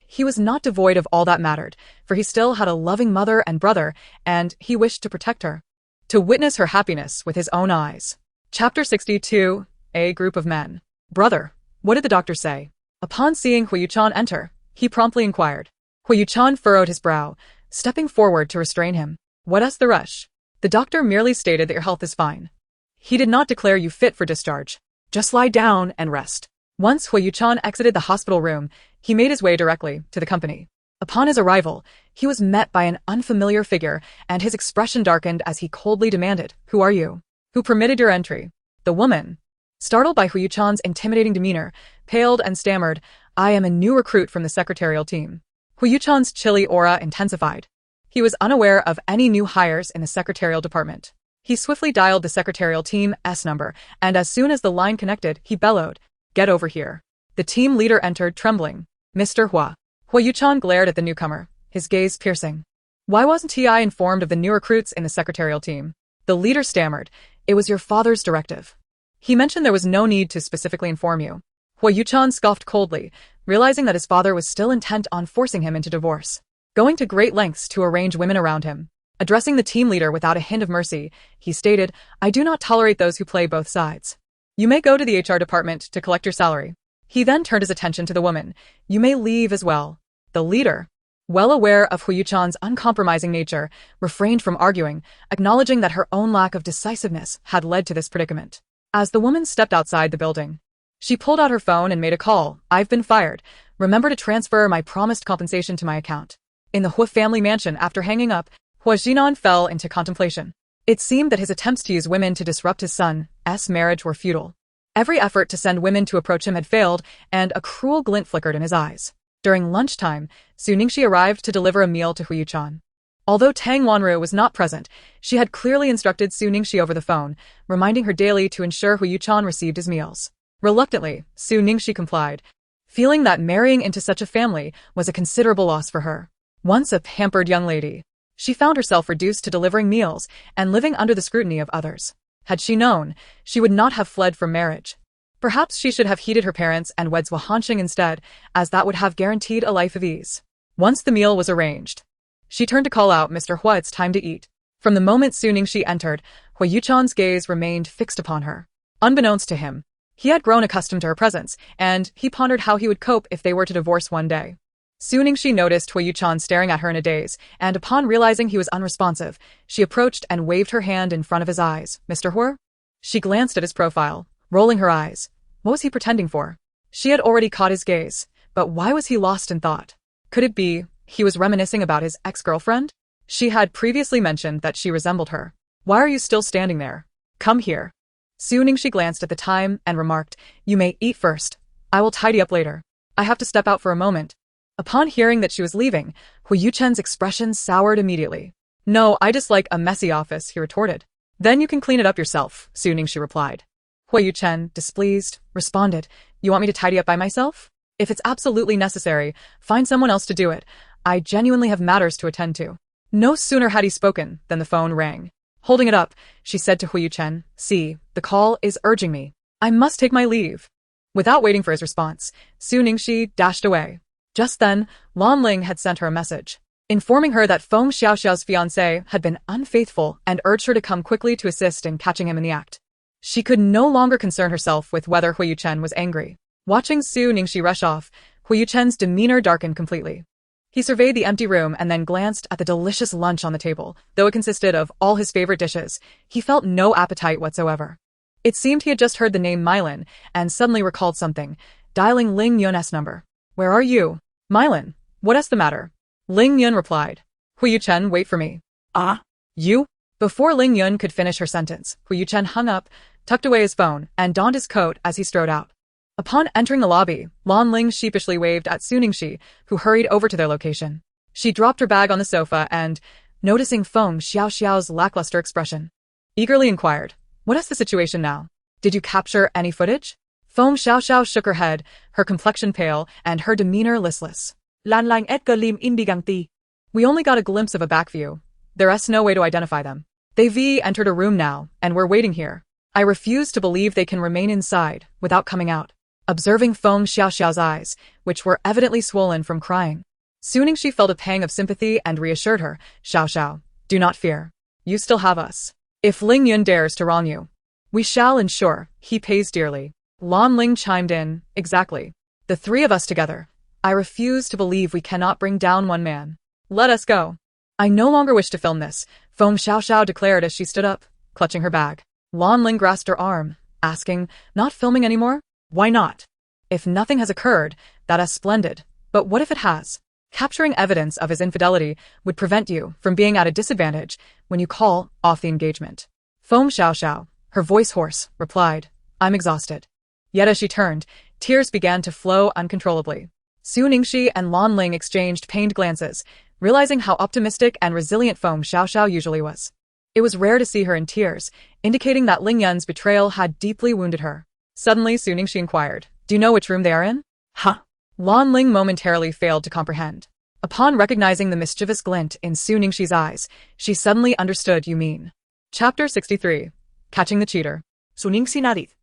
He was not devoid of all that mattered, for he still had a loving mother and brother, and he wished to protect her, to witness her happiness with his own eyes. Chapter 62. A group of men. Brother, what did the doctor say? Upon seeing Huo Yuchen enter, he promptly inquired. Huo Yuchen furrowed his brow, stepping forward to restrain him. What's the rush? The doctor merely stated that your health is fine. He did not declare you fit for discharge. Just lie down and rest. Once Huo Yuchen exited the hospital room, he made his way directly to the company. Upon his arrival, he was met by an unfamiliar figure, and his expression darkened as he coldly demanded, Who are you? Who permitted your entry? The woman, startled by Huo Yuchen's intimidating demeanor, paled and stammered, I am a new recruit from the secretarial team. Huo Yuchen's chilly aura intensified. He was unaware of any new hires in the secretarial department. He swiftly dialed the secretarial team's number, and as soon as the line connected, he bellowed, Get over here. The team leader entered, trembling. Mr. Huo. Huo Yuchen glared at the newcomer, his gaze piercing. Why wasn't he informed of the new recruits in the secretarial team? The leader stammered, It was your father's directive. He mentioned there was no need to specifically inform you. Huo Yuchen scoffed coldly, realizing that his father was still intent on forcing him into divorce, going to great lengths to arrange women around him. Addressing the team leader without a hint of mercy, he stated, I do not tolerate those who play both sides. You may go to the HR department to collect your salary. He then turned his attention to the woman. You may leave as well. The leader, well aware of Huo Yuchen's uncompromising nature, refrained from arguing, acknowledging that her own lack of decisiveness had led to this predicament. As the woman stepped outside the building, she pulled out her phone and made a call. I've been fired. Remember to transfer my promised compensation to my account. In the Huo family mansion, after hanging up, Huo Jinan fell into contemplation. It seemed that his attempts to use women to disrupt his son's marriage were futile. Every effort to send women to approach him had failed, and a cruel glint flickered in his eyes. During lunchtime, Su Ningxi arrived to deliver a meal to Huo Yuchen. Although Tang Wanru was not present, she had clearly instructed Su Ningxi over the phone, reminding her daily to ensure Huo Yuchen received his meals. Reluctantly, Su Ningxi complied, feeling that marrying into such a family was a considerable loss for her. Once a pampered young lady, she found herself reduced to delivering meals and living under the scrutiny of others. Had she known, she would not have fled from marriage. Perhaps she should have heeded her parents and wed Zhuo Hanxing instead, as that would have guaranteed a life of ease. Once the meal was arranged, she turned to call out, Mr. Huo, it's time to eat. From the moment Su Ningxi entered, Huo Yuchen's gaze remained fixed upon her. Unbeknownst to him, he had grown accustomed to her presence, and he pondered how he would cope if they were to divorce one day. Su Ningxi noticed Huo Yuchen staring at her in a daze, and upon realizing he was unresponsive, she approached and waved her hand in front of his eyes. Mr. Huo? She glanced at his profile, rolling her eyes. What was he pretending for? She had already caught his gaze, but why was he lost in thought? Could it be he was reminiscing about his ex-girlfriend? She had previously mentioned that she resembled her. Why are you still standing there? Come here. Su Ningxi glanced at the time and remarked, You may eat first. I will tidy up later. I have to step out for a moment. Upon hearing that she was leaving, Huo Yuchen's expression soured immediately. No, I dislike a messy office, he retorted. Then you can clean it up yourself, Su Ningxi replied. Huo Yuchen, displeased, responded, You want me to tidy up by myself? If it's absolutely necessary, find someone else to do it. I genuinely have matters to attend to. No sooner had he spoken than the phone rang. Holding it up, she said to Huo Yuchen, See, the call is urging me. I must take my leave. Without waiting for his response, Su Ningxi dashed away. Just then, Lan Ling had sent her a message, informing her that Feng Xiaoxiao's fiancé had been unfaithful and urged her to come quickly to assist in catching him in the act. She could no longer concern herself with whether Huo Yuchen was angry. Watching Su Ningxi rush off, Huo Yuchen's demeanor darkened completely. He surveyed the empty room and then glanced at the delicious lunch on the table. Though it consisted of all his favorite dishes, he felt no appetite whatsoever. It seemed he had just heard the name Mylin and suddenly recalled something, dialing Ling Yun's number. Where are you? Mylin, what's the matter? Ling Yun replied. Huo Yuchen, wait for me. Ah? You? Before Ling Yun could finish her sentence, Huo Yuchen hung up, tucked away his phone, and donned his coat as he strode out. Upon entering the lobby, Lan Ling sheepishly waved at Su Ningxi, who hurried over to their location. She dropped her bag on the sofa and, noticing Feng Xiaoxiao's lackluster expression, eagerly inquired, What is the situation now? Did you capture any footage? Foam Xiao shook her head, her complexion pale and her demeanor listless. Lan lang Edgar lim indiganti. We only got a glimpse of a back view. There's no way to identify them. They've entered a room now, and we're waiting here. I refuse to believe they can remain inside without coming out. Observing Foam Xiao's eyes, which were evidently swollen from crying, Suningshi felt a pang of sympathy and reassured her, Xiao, do not fear. You still have us. If Ling Yun dares to wrong you, we shall ensure he pays dearly. Lan Ling chimed in, exactly. The three of us together. I refuse to believe we cannot bring down one man. Let us go. I no longer wish to film this, Foam Xiao declared as she stood up, clutching her bag. Lan Ling grasped her arm, asking, not filming anymore? Why not? If nothing has occurred, that is splendid. But what if it has? Capturing evidence of his infidelity would prevent you from being at a disadvantage when you call off the engagement. Foam Xiao, her voice hoarse, replied, I'm exhausted. Yet as she turned, tears began to flow uncontrollably. Su Ningxi and Lan Ling exchanged pained glances, realizing how optimistic and resilient Foam Xiao usually was. It was rare to see her in tears, indicating that Ling Yun's betrayal had deeply wounded her. Suddenly, Su Ningxi inquired, do you know which room they are in? Huh? Lan Ling momentarily failed to comprehend. Upon recognizing the mischievous glint in Su Ningxi's eyes, she suddenly understood you mean. Chapter 63. Catching the Cheater. Su Ningxi nodded.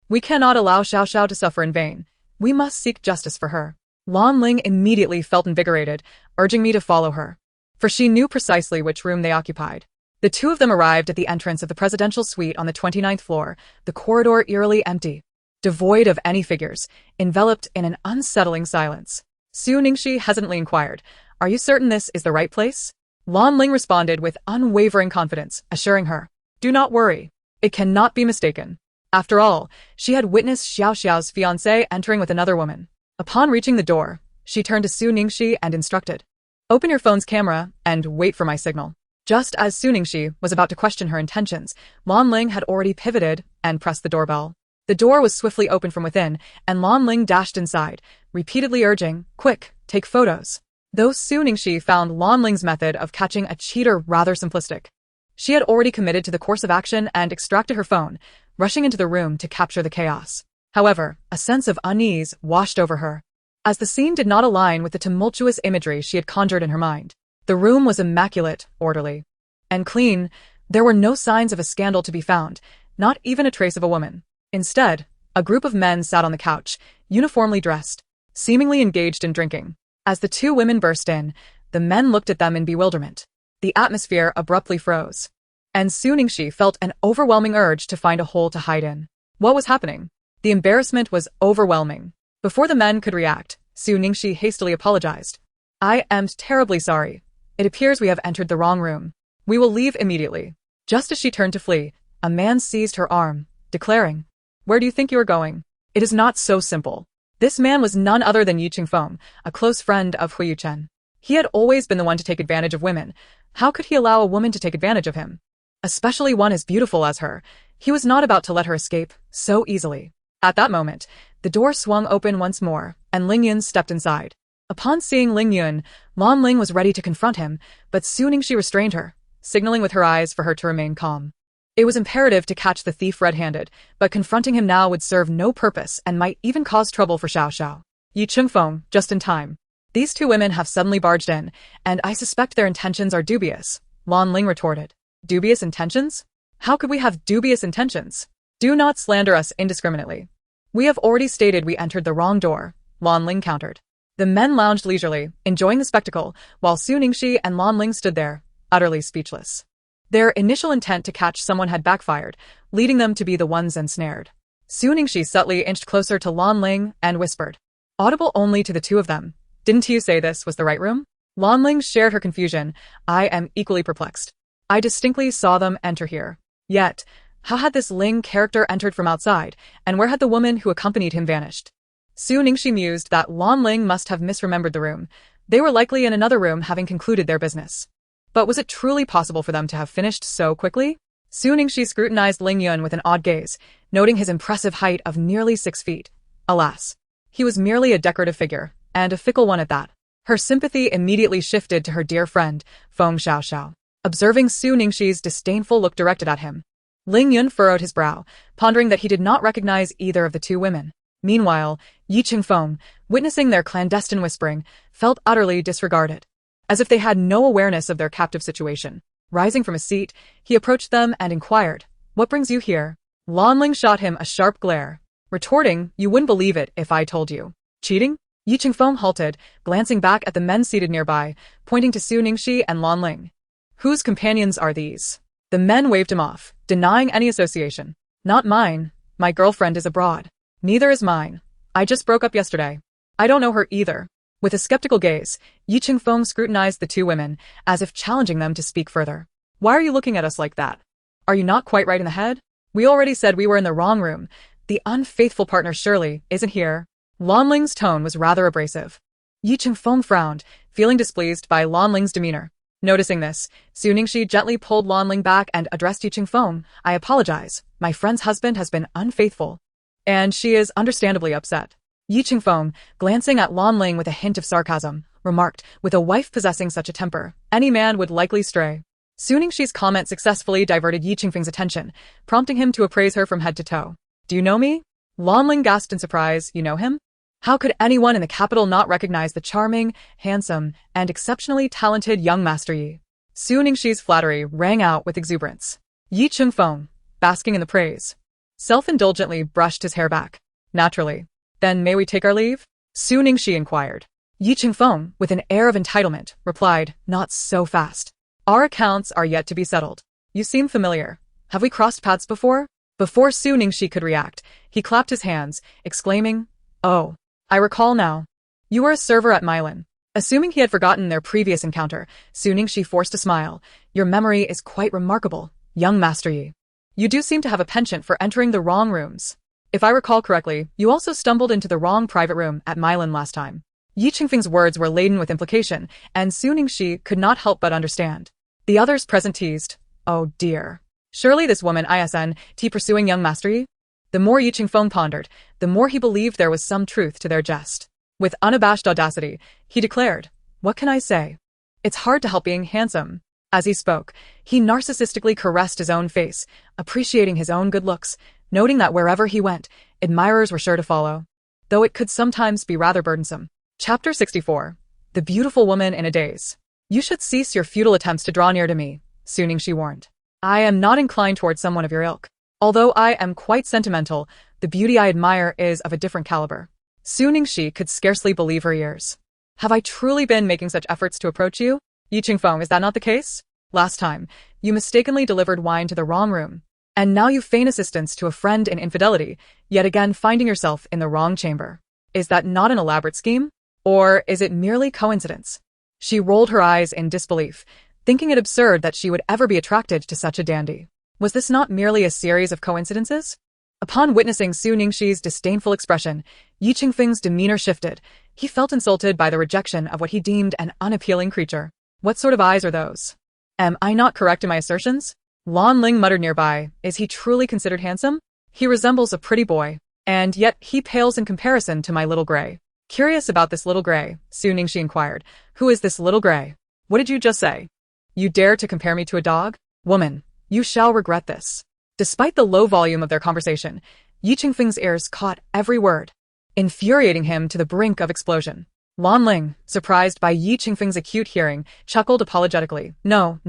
We cannot allow Xiao to suffer in vain. We must seek justice for her. Lan Ling immediately felt invigorated, urging me to follow her. For she knew precisely which room they occupied. The two of them arrived at the entrance of the presidential suite on the 29th floor, the corridor eerily empty, devoid of any figures, enveloped in an unsettling silence. Su Ningxi hesitantly inquired, are you certain this is the right place? Lan Ling responded with unwavering confidence, assuring her, do not worry. It cannot be mistaken. After all, she had witnessed Xiao's fiancé entering with another woman. Upon reaching the door, she turned to Su Ningxi and instructed, open your phone's camera and wait for my signal. Just as Su Ningxi was about to question her intentions, Lan Ling had already pivoted and pressed the doorbell. The door was swiftly opened from within, and Lan Ling dashed inside, repeatedly urging, quick, take photos. Though Su Ningxi found Lan Ling's method of catching a cheater rather simplistic, she had already committed to the course of action and extracted her phone, rushing into the room to capture the chaos. However, a sense of unease washed over her, as the scene did not align with the tumultuous imagery she had conjured in her mind. The room was immaculate, orderly, and clean. There were no signs of a scandal to be found, not even a trace of a woman. Instead, a group of men sat on the couch, uniformly dressed, seemingly engaged in drinking. As the two women burst in, the men looked at them in bewilderment. The atmosphere abruptly froze, and Su Ningxi felt an overwhelming urge to find a hole to hide in. What was happening? The embarrassment was overwhelming. Before the men could react, Su Ningxi hastily apologized. I am terribly sorry. It appears we have entered the wrong room. We will leave immediately. Just as she turned to flee, a man seized her arm, declaring, where do you think you are going? It is not so simple. This man was none other than Yi Qingfeng, a close friend of Huo Yuchen. He had always been the one to take advantage of women. How could he allow a woman to take advantage of him? Especially one as beautiful as her. He was not about to let her escape so easily. At that moment, the door swung open once more, and Ling Yun stepped inside. Upon seeing Ling Yun, Lan Ling was ready to confront him, but Su Ningxi restrained her, signaling with her eyes for her to remain calm. It was imperative to catch the thief red-handed, but confronting him now would serve no purpose and might even cause trouble for Xiao. Yi Qingfeng, just in time. These two women have suddenly barged in, and I suspect their intentions are dubious, Lan Ling retorted. Dubious intentions? How could we have dubious intentions? Do not slander us indiscriminately. We have already stated we entered the wrong door, Lan Ling countered. The men lounged leisurely, enjoying the spectacle, while Su Ningxi and Lan Ling stood there, utterly speechless. Their initial intent to catch someone had backfired, leading them to be the ones ensnared. Su Ningxi subtly inched closer to Lan Ling and whispered, audible only to the two of them, didn't you say this was the right room? Lan Ling shared her confusion. I am equally perplexed. I distinctly saw them enter here. Yet, how had this Ling character entered from outside, and where had the woman who accompanied him vanished? Su Ningxi mused that Lan Ling must have misremembered the room. They were likely in another room having concluded their business. But was it truly possible for them to have finished so quickly? Su Ningxi scrutinized Ling Yun with an odd gaze, noting his impressive height of nearly 6 feet. Alas, he was merely a decorative figure, and a fickle one at that. Her sympathy immediately shifted to her dear friend, Foam Xiao. Observing Su Ningxi's disdainful look directed at him, Ling Yun furrowed his brow, pondering that he did not recognize either of the two women. Meanwhile, Yi Chingfeng, witnessing their clandestine whispering, felt utterly disregarded. As if they had no awareness of their captive situation. Rising from his seat, he approached them and inquired, "What brings you here?" Lanling shot him a sharp glare, retorting, "You wouldn't believe it if I told you." Cheating? Yi Chingfeng halted, glancing back at the men seated nearby, pointing to Su Ningxi and Lanling. "Whose companions are these?" The men waved him off, denying any association. "Not mine. My girlfriend is abroad." "Neither is mine. I just broke up yesterday." "I don't know her either." With a skeptical gaze, Yi Chingfeng scrutinized the two women, as if challenging them to speak further. "Why are you looking at us like that? Are you not quite right in the head? We already said we were in the wrong room. The unfaithful partner surely isn't here." Lanling's tone was rather abrasive. Yi Chingfeng frowned, feeling displeased by Lanling's demeanor. Noticing this, Su Ningxi gently pulled Lanling back and addressed Yi Chingfeng. "I apologize. My friend's husband has been unfaithful." And she is understandably upset. Yi Chingfeng, glancing at Lanling with a hint of sarcasm, remarked, "With a wife possessing such a temper, any man would likely stray." Su Ningxi's comment successfully diverted Yi Chingfeng's attention, prompting him to appraise her from head to toe. "Do you know me?" Lanling gasped in surprise. "You know him?" How could anyone in the capital not recognize the charming, handsome, and exceptionally talented young Master Yi? Su Ningxi's flattery rang out with exuberance. Yi Chingfeng, basking in the praise, self-indulgently brushed his hair back. "Naturally. Then may we take our leave?" Su Ningxi inquired. Yi Chingfeng, with an air of entitlement, replied, "Not so fast. Our accounts are yet to be settled. You seem familiar. Have we crossed paths before?" Before Su Ningxi could react, he clapped his hands, exclaiming, "Oh, I recall now. You were a server at Milan." Assuming he had forgotten their previous encounter, Su Ningxi forced a smile. "Your memory is quite remarkable, young Master Yi. You do seem to have a penchant for entering the wrong rooms. If I recall correctly, you also stumbled into the wrong private room at Milan last time." Yi Chingfeng's words were laden with implication, and Su Ningxi could not help but understand. The others present teased, "Oh dear. Surely this woman isn't pursuing young Master Yi?" The more Yi Chingfeng pondered, the more he believed there was some truth to their jest. With unabashed audacity, he declared, "What can I say? It's hard to help being handsome." As he spoke, he narcissistically caressed his own face, appreciating his own good looks, noting that wherever he went, admirers were sure to follow. Though it could sometimes be rather burdensome. Chapter 64. The Beautiful Woman in a Daze. "You should cease your futile attempts to draw near to me," Su Ningxi warned. "I am not inclined toward someone of your ilk. Although I am quite sentimental, the beauty I admire is of a different caliber." Su Ningxi could scarcely believe her ears. "Have I truly been making such efforts to approach you? Yi Chingfeng, is that not the case? Last time, you mistakenly delivered wine to the wrong room. And now you feign assistance to a friend in infidelity, yet again finding yourself in the wrong chamber. Is that not an elaborate scheme? Or is it merely coincidence?" She rolled her eyes in disbelief, thinking it absurd that she would ever be attracted to such a dandy. Was this not merely a series of coincidences? Upon witnessing Su Ningxi's disdainful expression, Yi Chingfeng's demeanor shifted. He felt insulted by the rejection of what he deemed an unappealing creature. What sort of eyes are those? Am I not correct in my assertions? Lanling muttered nearby, "Is he truly considered handsome? He resembles a pretty boy, and yet he pales in comparison to my little gray." Curious about this little gray, Su Ningxi inquired, "Who is this little gray?" "What did you just say? You dare to compare me to a dog? Woman, you shall regret this." Despite the low volume of their conversation, Yi Chingfeng's ears caught every word, infuriating him to the brink of explosion. Lanling, surprised by Yi Chingfeng's acute hearing, chuckled apologetically. No,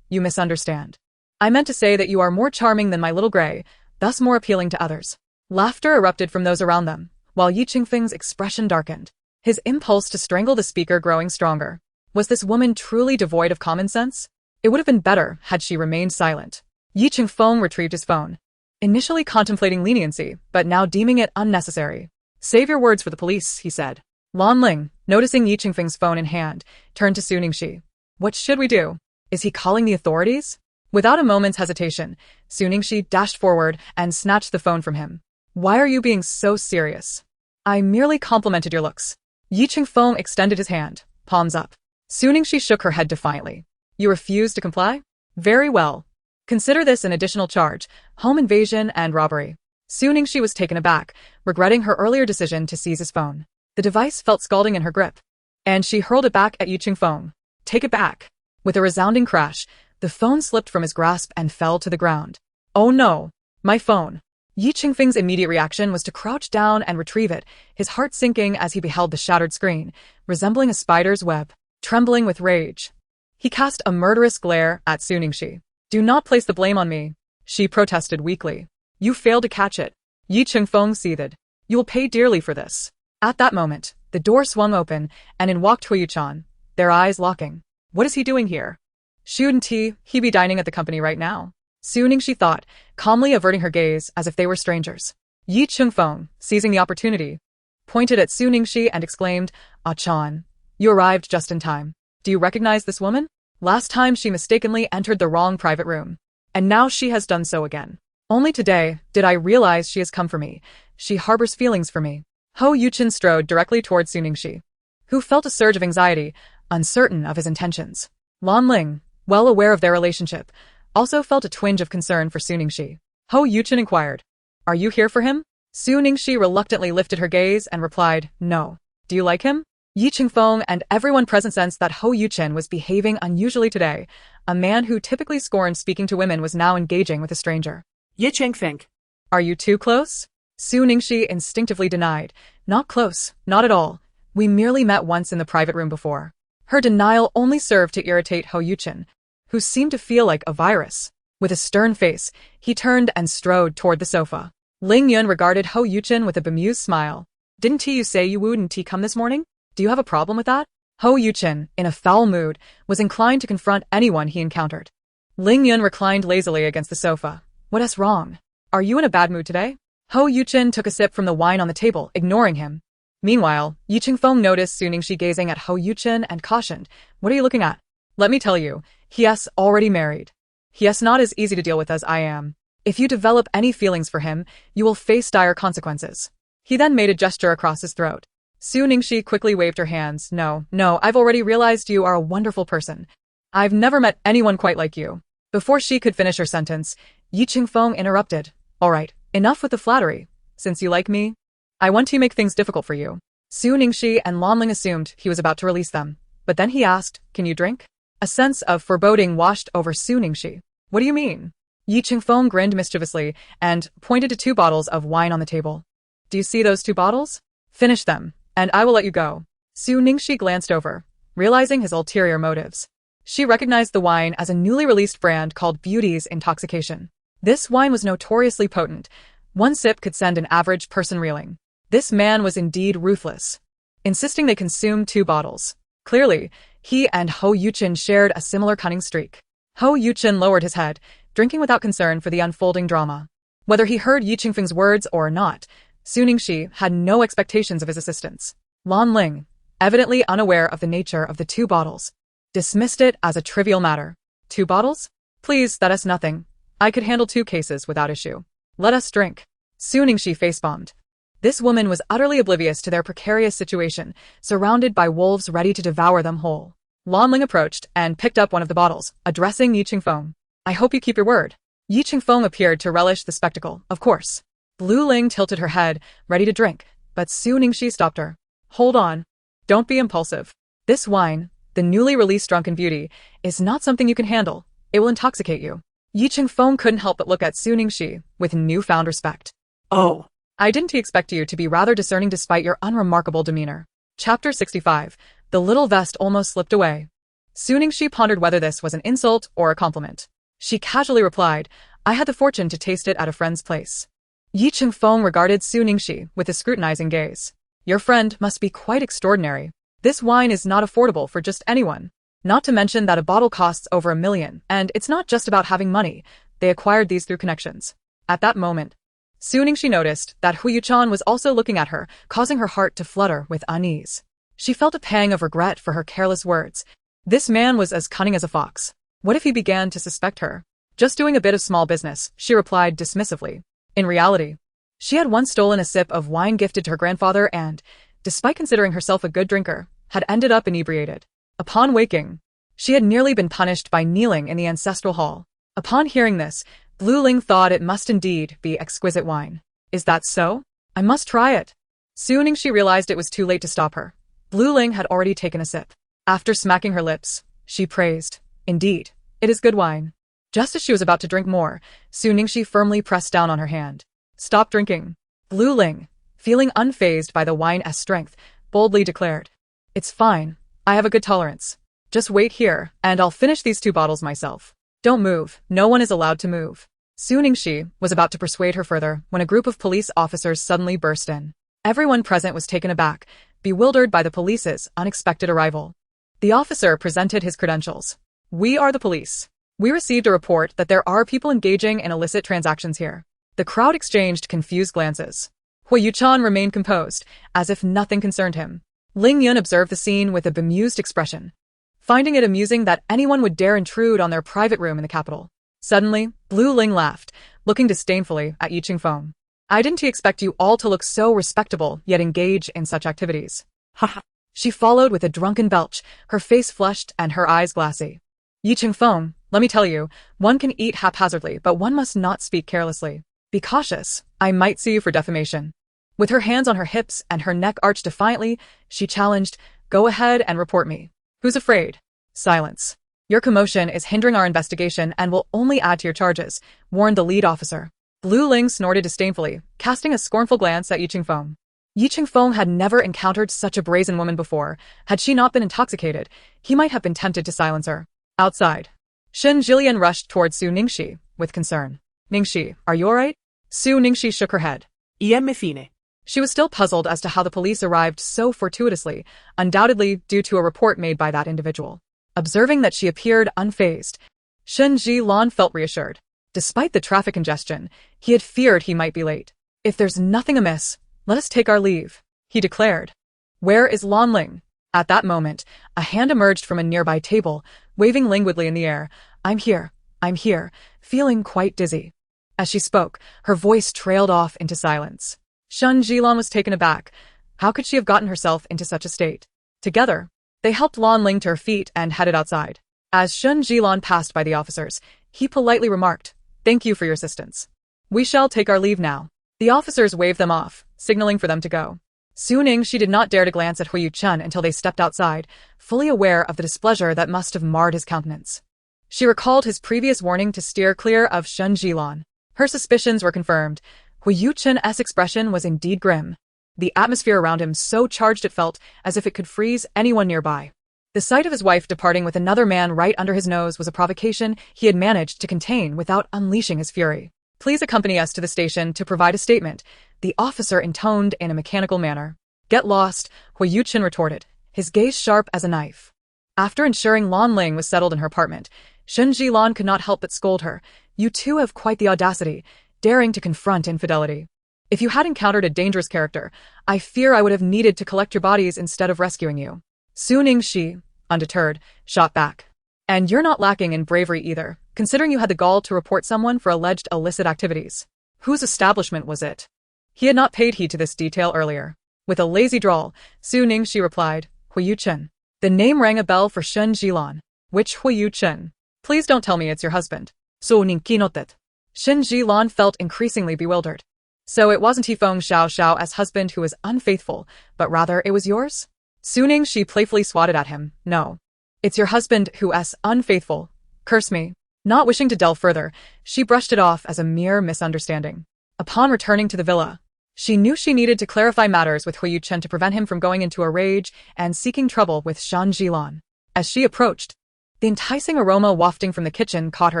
you misunderstand. I meant to say that you are more charming than my little gray, thus more appealing to others." Laughter erupted from those around them, while Yi Chingfeng's expression darkened, his impulse to strangle the speaker growing stronger. Was this woman truly devoid of common sense? It would have been better had she remained silent. Yi Chingfeng retrieved his phone, initially contemplating leniency, but now deeming it unnecessary. "Save your words for the police," he said. Lanling, noticing Yi Chingfeng's phone in hand, turned to Su Ningxi. "What should we do? Is he calling the authorities?" Without a moment's hesitation, Su Ningxi dashed forward and snatched the phone from him. "Why are you being so serious? I merely complimented your looks." Yi Chingfeng extended his hand, palms up. Su Ningxi shook her head defiantly. "You refuse to comply? Very well. Consider this an additional charge, home invasion and robbery." Su Ningxi was taken aback, regretting her earlier decision to seize his phone. The device felt scalding in her grip, and she hurled it back at Yi Chingfeng. "Take it back." With a resounding crash, the phone slipped from his grasp and fell to the ground. "Oh no, my phone." Yi Qingfeng's immediate reaction was to crouch down and retrieve it, his heart sinking as he beheld the shattered screen, resembling a spider's web. Trembling with rage, he cast a murderous glare at Su Ningxi. "Do not place the blame on me," she protested weakly. "You failed to catch it." Yi Qingfeng seethed. "You will pay dearly for this." At that moment, the door swung open, and in walked Huo Yuchen, their eyes locking. What is he doing here? Shouldn't he be dining at the company right now? Su Ningxi thought, calmly averting her gaze as if they were strangers. Yi Qingfeng, seizing the opportunity, pointed at Su Ningxi and exclaimed, "Ah Chan, you arrived just in time. Do you recognize this woman? Last time she mistakenly entered the wrong private room, and now she has done so again. Only today did I realize she has come for me. She harbors feelings for me." Huo Yuchen strode directly towards Su Ningxi, who felt a surge of anxiety, uncertain of his intentions. Lan Ling, well aware of their relationship, also felt a twinge of concern for Su Ningxi. Huo Yuchen inquired, "Are you here for him?" Su Ningxi reluctantly lifted her gaze and replied, "No. Do you like him?" Yi Qingfeng and everyone present sensed that Huo Yuchen was behaving unusually today. A man who typically scorned speaking to women was now engaging with a stranger. Yi Qingfeng. "Are you too close?" Su Ningxi instinctively denied. "Not close, not at all. We merely met once in the private room before." Her denial only served to irritate Huo Yuchen, who seemed to feel like a virus. With a stern face, he turned and strode toward the sofa. Ling Yun regarded Huo Yuchen with a bemused smile. "Didn't you say you wouldn't come this morning? Do you have a problem with that?" Huo Yuchen, in a foul mood, was inclined to confront anyone he encountered. Ling Yun reclined lazily against the sofa. "What is wrong? Are you in a bad mood today?" Huo Yuchen took a sip from the wine on the table, ignoring him. Meanwhile, Yi Qingfeng noticed Su Ningxi gazing at Huo Yuchen and cautioned, "What are you looking at? Let me tell you, he is already married. He is not as easy to deal with as I am. If you develop any feelings for him, you will face dire consequences." He then made a gesture across his throat. Su Ningxi quickly waved her hands. No, I've already realized you are a wonderful person. I've never met anyone quite like you." Before she could finish her sentence, Yi Qingfeng interrupted. "All right, enough with the flattery. Since you like me, I want to make things difficult for you." Su Ningxi and Lan Ling assumed he was about to release them, but then he asked, "Can you drink?" A sense of foreboding washed over Su Ningxi. "What do you mean?" Yi Qingfeng grinned mischievously and pointed to 2 bottles of wine on the table. "Do you see those 2 bottles? Finish them, and I will let you go." Su Ningxi glanced over, realizing his ulterior motives. She recognized the wine as a newly released brand called Beauty's Intoxication. This wine was notoriously potent. 1 sip could send an average person reeling. This man was indeed ruthless, insisting they consume 2 bottles. Clearly, he and Huo Yuchen shared a similar cunning streak. Huo Yuchen lowered his head, drinking without concern for the unfolding drama. Whether he heard Yi Qingfeng's words or not, Su Ningxi had no expectations of his assistance. Lan Ling, evidently unaware of the nature of the 2 bottles, dismissed it as a trivial matter. 2 bottles? Please, that is nothing. I could handle 2 cases without issue. Let us drink. Su Ningxi face-bombed. This woman was utterly oblivious to their precarious situation, surrounded by wolves ready to devour them whole. Lan Ling approached and picked up one of the bottles, addressing Yi Qingfeng. "I hope you keep your word." Yi Qingfeng appeared to relish the spectacle, of course. Lu Ling tilted her head, ready to drink, but Su Ningxi stopped her. "Hold on. Don't be impulsive. This wine, the newly released Drunken Beauty, is not something you can handle. It will intoxicate you." Yi Qingfeng couldn't help but look at Su Ningxi with newfound respect. "Oh. I didn't expect you to be rather discerning despite your unremarkable demeanor." Chapter 65. The little vest almost slipped away. Su Ningxi pondered whether this was an insult or a compliment. She casually replied, "I had the fortune to taste it at a friend's place." Yi Qingfeng regarded Su Ningxi with a scrutinizing gaze. "Your friend must be quite extraordinary. This wine is not affordable for just anyone. Not to mention that a bottle costs over $1 million, and it's not just about having money. They acquired these through connections." At that moment, Su Ningxi noticed that Huo Yuchen was also looking at her, causing her heart to flutter with unease. She felt a pang of regret for her careless words. This man was as cunning as a fox. What if he began to suspect her? "Just doing a bit of small business," she replied dismissively. In reality, she had once stolen a sip of wine gifted to her grandfather and, despite considering herself a good drinker, had ended up inebriated. Upon waking, she had nearly been punished by kneeling in the ancestral hall. Upon hearing this, Lu Ling thought it must indeed be exquisite wine. "Is that so? I must try it." Soon she realized it was too late to stop her. Lu Ling had already taken a sip. After smacking her lips, she praised, "Indeed, it is good wine." Just as she was about to drink more, Su Ningxi firmly pressed down on her hand. Stop drinking. Lu Ling, feeling unfazed by the wine's strength, boldly declared. It's fine. I have a good tolerance. Just wait here, and I'll finish these 2 bottles myself. Don't move. No one is allowed to move. Su Ningxi was about to persuade her further when a group of police officers suddenly burst in. Everyone present was taken aback, bewildered by the police's unexpected arrival. The officer presented his credentials. We are the police. We received a report that there are people engaging in illicit transactions here. The crowd exchanged confused glances. Huo Yuchen remained composed, as if nothing concerned him. Ling Yun observed the scene with a bemused expression, finding it amusing that anyone would dare intrude on their private room in the capital. Suddenly, Lu Ling laughed, looking disdainfully at Yi Qingfeng. I didn't expect you all to look so respectable yet engage in such activities. Haha. She followed with a drunken belch, her face flushed and her eyes glassy. Yi Qingfeng, let me tell you, one can eat haphazardly, but one must not speak carelessly. Be cautious, I might sue you for defamation. With her hands on her hips and her neck arched defiantly, she challenged, go ahead and report me. Who's afraid? Silence. Your commotion is hindering our investigation and will only add to your charges, warned the lead officer. Lu Ling snorted disdainfully, casting a scornful glance at Yi Qingfeng. Yi Qingfeng had never encountered such a brazen woman before. Had she not been intoxicated, he might have been tempted to silence her. Outside, Shen Jilian rushed towards Su Ningxi, with concern. Ningxi, are you alright? Su Ningxi shook her head. Iemme fine. She was still puzzled as to how the police arrived so fortuitously, undoubtedly due to a report made by that individual. Observing that she appeared unfazed, Shen Jilian felt reassured. Despite the traffic congestion, he had feared he might be late. If there's nothing amiss, let us take our leave, he declared. Where is Lan Ling? At that moment, a hand emerged from a nearby table, waving languidly in the air. I'm here, feeling quite dizzy. As she spoke, her voice trailed off into silence. Shen Jilian was taken aback. How could she have gotten herself into such a state? Together, they helped Lan Ling to her feet and headed outside. As Shen Jilian passed by the officers, he politely remarked, thank you for your assistance. We shall take our leave now. The officers waved them off, signaling for them to go. Su Ningxi did not dare to glance at Huo Yuchen until they stepped outside, fully aware of the displeasure that must have marred his countenance. She recalled his previous warning to steer clear of Shen Jilian. Her suspicions were confirmed. Huo Yuchen's expression was indeed grim. The atmosphere around him so charged it felt as if it could freeze anyone nearby. The sight of his wife departing with another man right under his nose was a provocation he had managed to contain without unleashing his fury. Please accompany us to the station to provide a statement, the officer intoned in a mechanical manner. Get lost, Huo Yuchen retorted, his gaze sharp as a knife. After ensuring Lan Ling was settled in her apartment, Shen Jilian could not help but scold her. You two have quite the audacity, daring to confront infidelity. If you had encountered a dangerous character, I fear I would have needed to collect your bodies instead of rescuing you. Su Ningxi, undeterred, shot back. And you're not lacking in bravery either, considering you had the gall to report someone for alleged illicit activities. Whose establishment was it? He had not paid heed to this detail earlier. With a lazy drawl, Su Ningxi replied, Huo Yuchen. The name rang a bell for Shen Jilian. Which Huo Yuchen? Please don't tell me it's your husband. Su Ningxi noted. Shen Jilian felt increasingly bewildered. So it wasn't Feng Xiao's husband who was unfaithful, but rather it was yours? Su Ningxi playfully swatted at him. No. It's your husband who's unfaithful. Curse me. Not wishing to delve further, she brushed it off as a mere misunderstanding. Upon returning to the villa, she knew she needed to clarify matters with Huo Yuchen to prevent him from going into a rage and seeking trouble with Shen Jilian. As she approached, the enticing aroma wafting from the kitchen caught her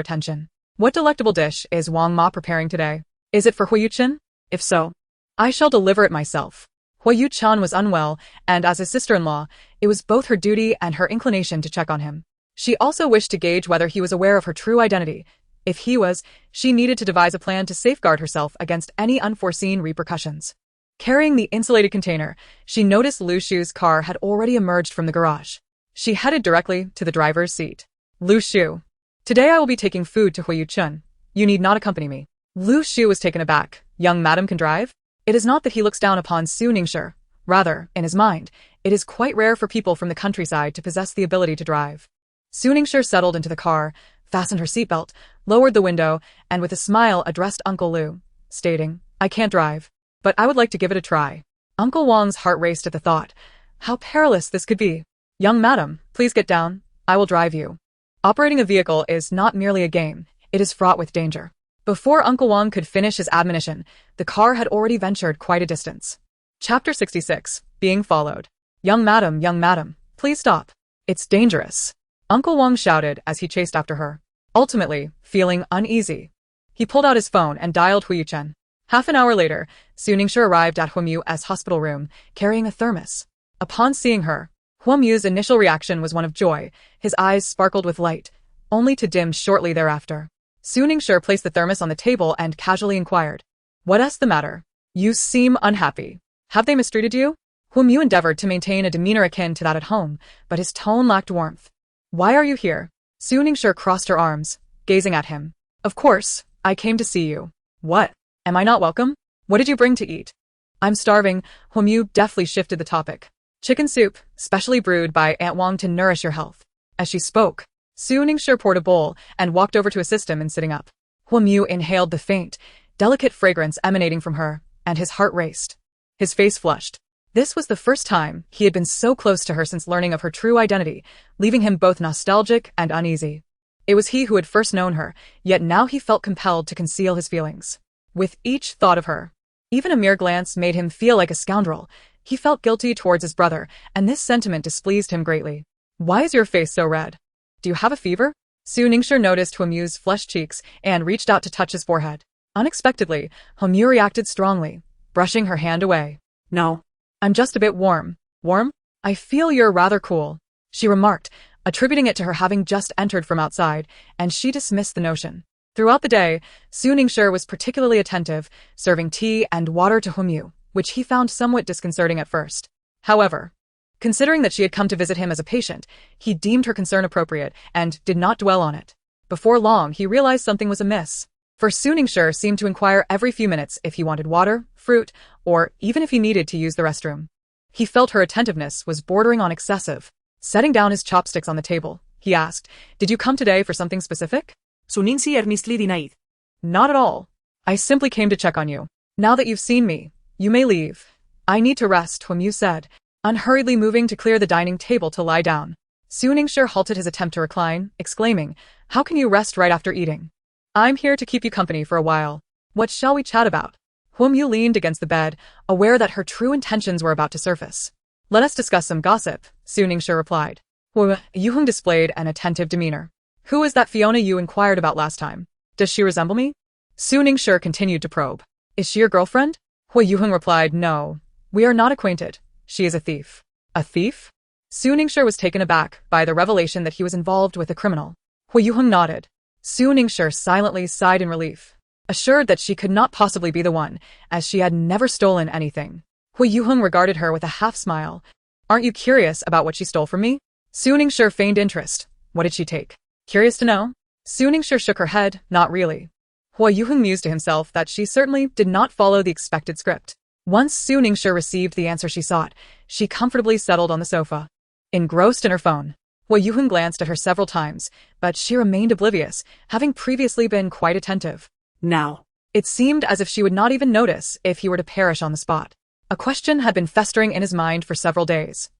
attention. What delectable dish is Wang Ma preparing today? Is it for Huo Yuchen? If so, I shall deliver it myself. Huo Yuchen was unwell, and as his sister-in-law, it was both her duty and her inclination to check on him. She also wished to gauge whether he was aware of her true identity. If he was, she needed to devise a plan to safeguard herself against any unforeseen repercussions. Carrying the insulated container, she noticed Lu Shu's car had already emerged from the garage. She headed directly to the driver's seat. Lu Shu. Today I will be taking food to Huo Yuchen. You need not accompany me. Lu Shu was taken aback. Young madam can drive? It is not that he looks down upon Su Ningxi. Rather, in his mind, it is quite rare for people from the countryside to possess the ability to drive. Su Ningxi settled into the car, fastened her seatbelt, lowered the window, and with a smile addressed Uncle Lu, stating, I can't drive, but I would like to give it a try. Uncle Wang's heart raced at the thought. How perilous this could be. Young madam, please get down. I will drive you. Operating a vehicle is not merely a game, it is fraught with danger. Before Uncle Wang could finish his admonition, the car had already ventured quite a distance. Chapter 66. Being followed. Young madam, please stop. It's dangerous. Uncle Wang shouted as he chased after her. Ultimately, feeling uneasy, he pulled out his phone and dialed Huo Yuchen. Half an hour later, Su Ningxue arrived at Huo Mu's hospital room, carrying a thermos. Upon seeing her, Huo Mu's initial reaction was one of joy. His eyes sparkled with light, only to dim shortly thereafter. Su Ningxue placed the thermos on the table and casually inquired, "What's the matter? You seem unhappy. Have they mistreated you?" Huo Mu endeavored to maintain a demeanor akin to that at home, but his tone lacked warmth. "Why are you here?" Su Ningxue crossed her arms, gazing at him. "Of course, I came to see you." "What? Am I not welcome? What did you bring to eat?" "I'm starving." Huo Mu deftly shifted the topic. "Chicken soup, specially brewed by Aunt Wang to nourish your health." As she spoke, Su Ningxue poured a bowl and walked over to assist him in sitting up. Huo Mu inhaled the faint, delicate fragrance emanating from her, and his heart raced. His face flushed. This was the first time he had been so close to her since learning of her true identity, leaving him both nostalgic and uneasy. It was he who had first known her, yet now he felt compelled to conceal his feelings. With each thought of her, even a mere glance made him feel like a scoundrel. He felt guilty towards his brother, and this sentiment displeased him greatly. "Why is your face so red? Do you have a fever?" Su Ningxue noticed Huo Mu's flushed cheeks and reached out to touch his forehead. Unexpectedly, Huo Mu reacted strongly, brushing her hand away. "No. I'm just a bit warm." "Warm? I feel you're rather cool," she remarked, attributing it to her having just entered from outside, and she dismissed the notion. Throughout the day, Su Ningxue was particularly attentive, serving tea and water to Huo Mu, which he found somewhat disconcerting at first. However, considering that she had come to visit him as a patient, he deemed her concern appropriate and did not dwell on it. Before long, he realized something was amiss. For Su Ningxue seemed to inquire every few minutes if he wanted water, fruit, or even if he needed to use the restroom. He felt her attentiveness was bordering on excessive. Setting down his chopsticks on the table, he asked, "Did you come today for something specific?" Su Ningxue misleading denied. "Not at all. I simply came to check on you. Now that you've seen me, you may leave." "I need to rest," Huo Mu said, unhurriedly moving to clear the dining table to lie down. Su Ningxue halted his attempt to recline, exclaiming, "How can you rest right after eating?" "I'm here to keep you company for a while. What shall we chat about?" Huo Mu leaned against the bed, aware that her true intentions were about to surface. "Let us discuss some gossip," Su Ningxue replied. Huo Yuchen displayed an attentive demeanor. "Who is that Fiona you inquired about last time? Does she resemble me?" Su Ningxue continued to probe. "Is she your girlfriend?" Huo Yuchen replied, "No. We are not acquainted. She is a thief." "A thief?" Su Ningxue was taken aback by the revelation that he was involved with a criminal. Huo Yuchen nodded. Su Ningxue silently sighed in relief, assured that she could not possibly be the one, as she had never stolen anything. Huo Yuchen regarded her with a half-smile. "Aren't you curious about what she stole from me?" Su Ningxue feigned interest. "What did she take? Curious to know?" Su Ningxue shook her head, "Not really." Huo Yuchen mused to himself that she certainly did not follow the expected script. Once Su Ningxue received the answer she sought, she comfortably settled on the sofa, engrossed in her phone. Huo Yuchen glanced at her several times, but she remained oblivious, having previously been quite attentive. Now, it seemed as if she would not even notice if he were to perish on the spot. A question had been festering in his mind for several days,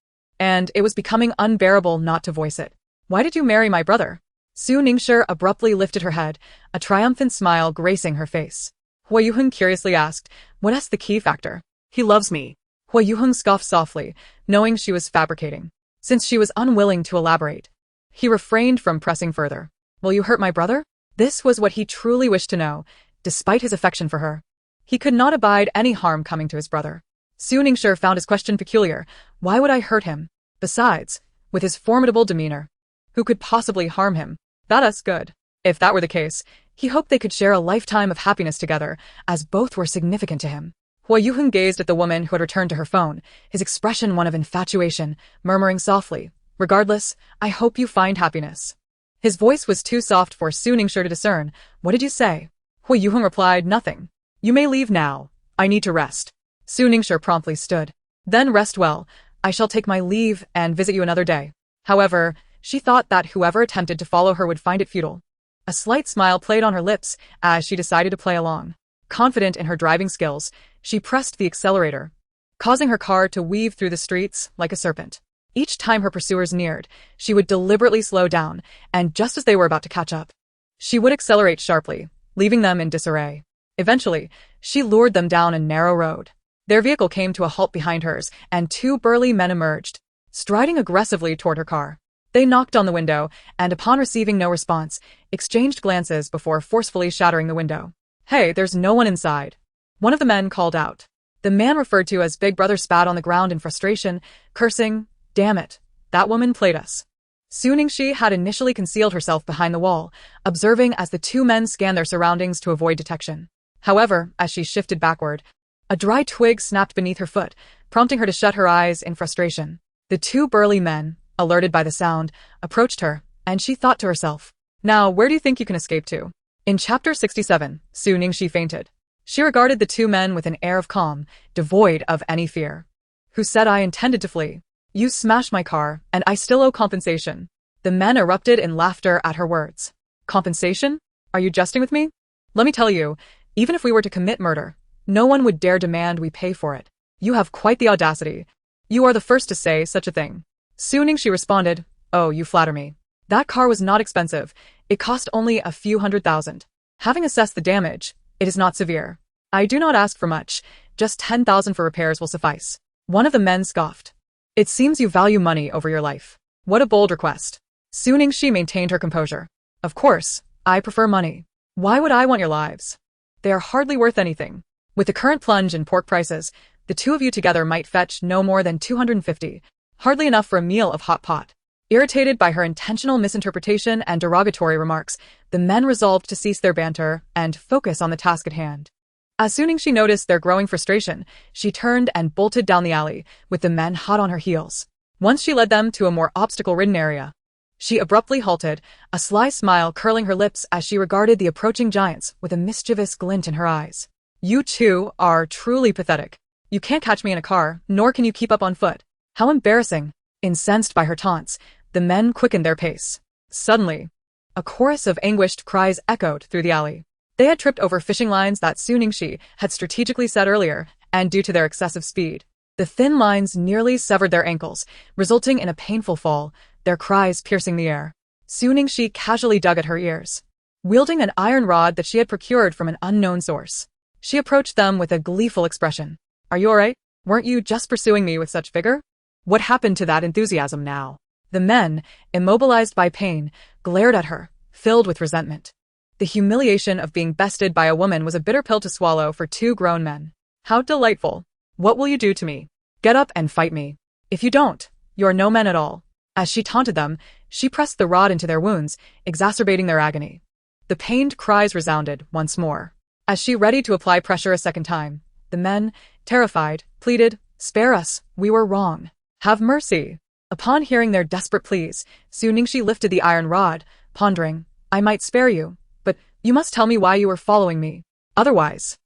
and it was becoming unbearable not to voice it. "Why did you marry my brother?" Su Ningxue abruptly lifted her head, a triumphant smile gracing her face. Huo Yuchen curiously asked, "What's the key factor?" "He loves me." Huo Yuchen scoffed softly, knowing she was fabricating. Since she was unwilling to elaborate, he refrained from pressing further. "Will you hurt my brother?" This was what he truly wished to know, despite his affection for her. He could not abide any harm coming to his brother. Su Ningxue found his question peculiar. Why would I hurt him? Besides, with his formidable demeanor, who could possibly harm him? That's good. If that were the case, he hoped they could share a lifetime of happiness together, as both were significant to him. Huo Yuchen gazed at the woman who had returned to her phone, his expression one of infatuation, murmuring softly, "Regardless, I hope you find happiness." His voice was too soft for Su Ningxue to discern. "What did you say?" Huo Yuchen replied, "Nothing. You may leave now. I need to rest." Su Ningxue promptly stood. "Then rest well. I shall take my leave and visit you another day." However, she thought that whoever attempted to follow her would find it futile. A slight smile played on her lips as she decided to play along. Confident in her driving skills, she pressed the accelerator, causing her car to weave through the streets like a serpent. Each time her pursuers neared, she would deliberately slow down, and just as they were about to catch up, she would accelerate sharply, leaving them in disarray. Eventually, she lured them down a narrow road. Their vehicle came to a halt behind hers, and two burly men emerged, striding aggressively toward her car. They knocked on the window, and upon receiving no response, exchanged glances before forcefully shattering the window. "Hey, there's no one inside," one of the men called out. The man referred to as Big Brother spat on the ground in frustration, cursing, "Damn it, that woman played us." Su Ningxi had initially concealed herself behind the wall, observing as the two men scanned their surroundings to avoid detection. However, as she shifted backward, a dry twig snapped beneath her foot, prompting her to shut her eyes in frustration. The two burly men, alerted by the sound, approached her, and she thought to herself, "Now, where do you think you can escape to?" In Chapter 67, Su Ningxi fainted. She regarded the two men with an air of calm, devoid of any fear. "Who said I intended to flee? You smashed my car, and I still owe compensation." The men erupted in laughter at her words. "Compensation? Are you jesting with me? Let me tell you, even if we were to commit murder, no one would dare demand we pay for it. You have quite the audacity. You are the first to say such a thing." Su Ningxi responded, "Oh, you flatter me. That car was not expensive. It cost only a few $100,000. Having assessed the damage, it is not severe. I do not ask for much, just 10,000 for repairs will suffice." One of the men scoffed. "It seems you value money over your life. What a bold request." Su Ningxi maintained her composure. "Of course, I prefer money. Why would I want your lives? They are hardly worth anything. With the current plunge in pork prices, the two of you together might fetch no more than 250, hardly enough for a meal of hot pot." Irritated by her intentional misinterpretation and derogatory remarks, the men resolved to cease their banter and focus on the task at hand. As soon as she noticed their growing frustration, she turned and bolted down the alley, with the men hot on her heels. Once she led them to a more obstacle-ridden area, she abruptly halted, a sly smile curling her lips as she regarded the approaching giants with a mischievous glint in her eyes. "You two are truly pathetic. You can't catch me in a car, nor can you keep up on foot. How embarrassing." Incensed by her taunts, the men quickened their pace. Suddenly, a chorus of anguished cries echoed through the alley. They had tripped over fishing lines that Su Ningxi had strategically set earlier, and due to their excessive speed, the thin lines nearly severed their ankles, resulting in a painful fall, their cries piercing the air. Su Ningxi casually dug at her ears. Wielding an iron rod that she had procured from an unknown source, she approached them with a gleeful expression. "Are you alright? Weren't you just pursuing me with such vigor? What happened to that enthusiasm now?" The men, immobilized by pain, glared at her, filled with resentment. The humiliation of being bested by a woman was a bitter pill to swallow for two grown men. "How delightful. What will you do to me? Get up and fight me. If you don't, you are no men at all." As she taunted them, she pressed the rod into their wounds, exacerbating their agony. The pained cries resounded once more. As she readied to apply pressure a second time, the men, terrified, pleaded, "Spare us, we were wrong. Have mercy." Upon hearing their desperate pleas, Su Ningxi lifted the iron rod, pondering, "I might spare you, but you must tell me why you were following me. Otherwise."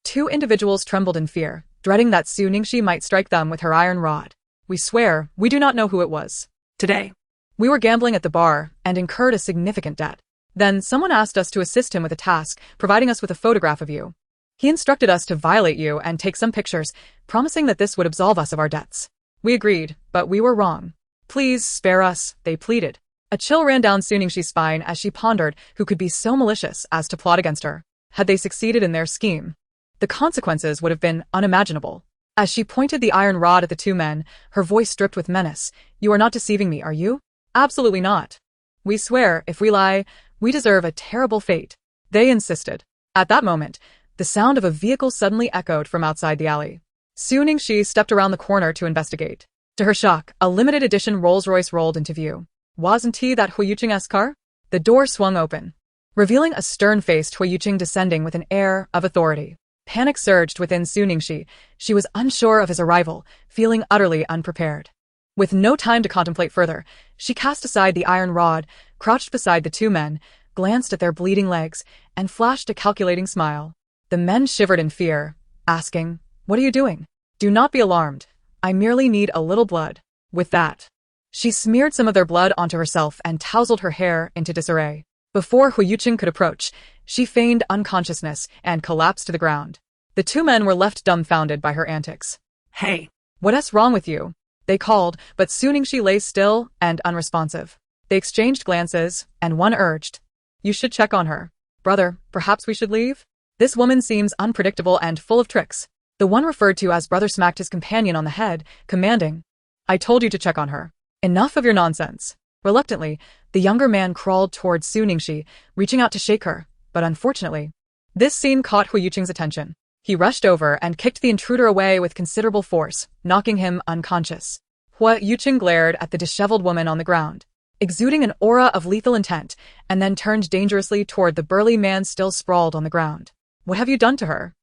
Two individuals trembled in fear, dreading that Su Ningxi might strike them with her iron rod. "We swear, we do not know who it was. Today, we were gambling at the bar and incurred a significant debt. Then someone asked us to assist him with a task, providing us with a photograph of you. He instructed us to violate you and take some pictures, promising that this would absolve us of our debts. We agreed, but we were wrong. Please spare us," they pleaded. A chill ran down Su Ningxi's spine as she pondered who could be so malicious as to plot against her. Had they succeeded in their scheme, the consequences would have been unimaginable. As she pointed the iron rod at the two men, her voice dripped with menace. "You are not deceiving me, are you?" "Absolutely not. We swear, if we lie, we deserve a terrible fate," they insisted. At that moment, the sound of a vehicle suddenly echoed from outside the alley. Su Ningxi stepped around the corner to investigate. To her shock, a limited edition Rolls-Royce rolled into view. "Wasn't he that Huo Yuchen's car?" The door swung open, revealing a stern-faced Huo Yuchen descending with an air of authority. Panic surged within Su Ningxi. She was unsure of his arrival, feeling utterly unprepared. With no time to contemplate further, she cast aside the iron rod, crouched beside the two men, glanced at their bleeding legs, and flashed a calculating smile. The men shivered in fear, asking, "What are you doing?" "Do not be alarmed. I merely need a little blood." With that, she smeared some of their blood onto herself and tousled her hair into disarray. Before Huo Yuchen could approach, she feigned unconsciousness and collapsed to the ground. The two men were left dumbfounded by her antics. "Hey, what's wrong with you?" they called, but Su Ningxi lay still and unresponsive. They exchanged glances, and one urged, "You should check on her." Brother, perhaps we should leave? This woman seems unpredictable and full of tricks. The one referred to as brother smacked his companion on the head, commanding, I told you to check on her. Enough of your nonsense. Reluctantly, the younger man crawled towards Su Ningxi, reaching out to shake her, but unfortunately, this scene caught Huo Yuchen's attention. He rushed over and kicked the intruder away with considerable force, knocking him unconscious. Huo Yuchen glared at the disheveled woman on the ground, exuding an aura of lethal intent, and then turned dangerously toward the burly man still sprawled on the ground. What have you done to her?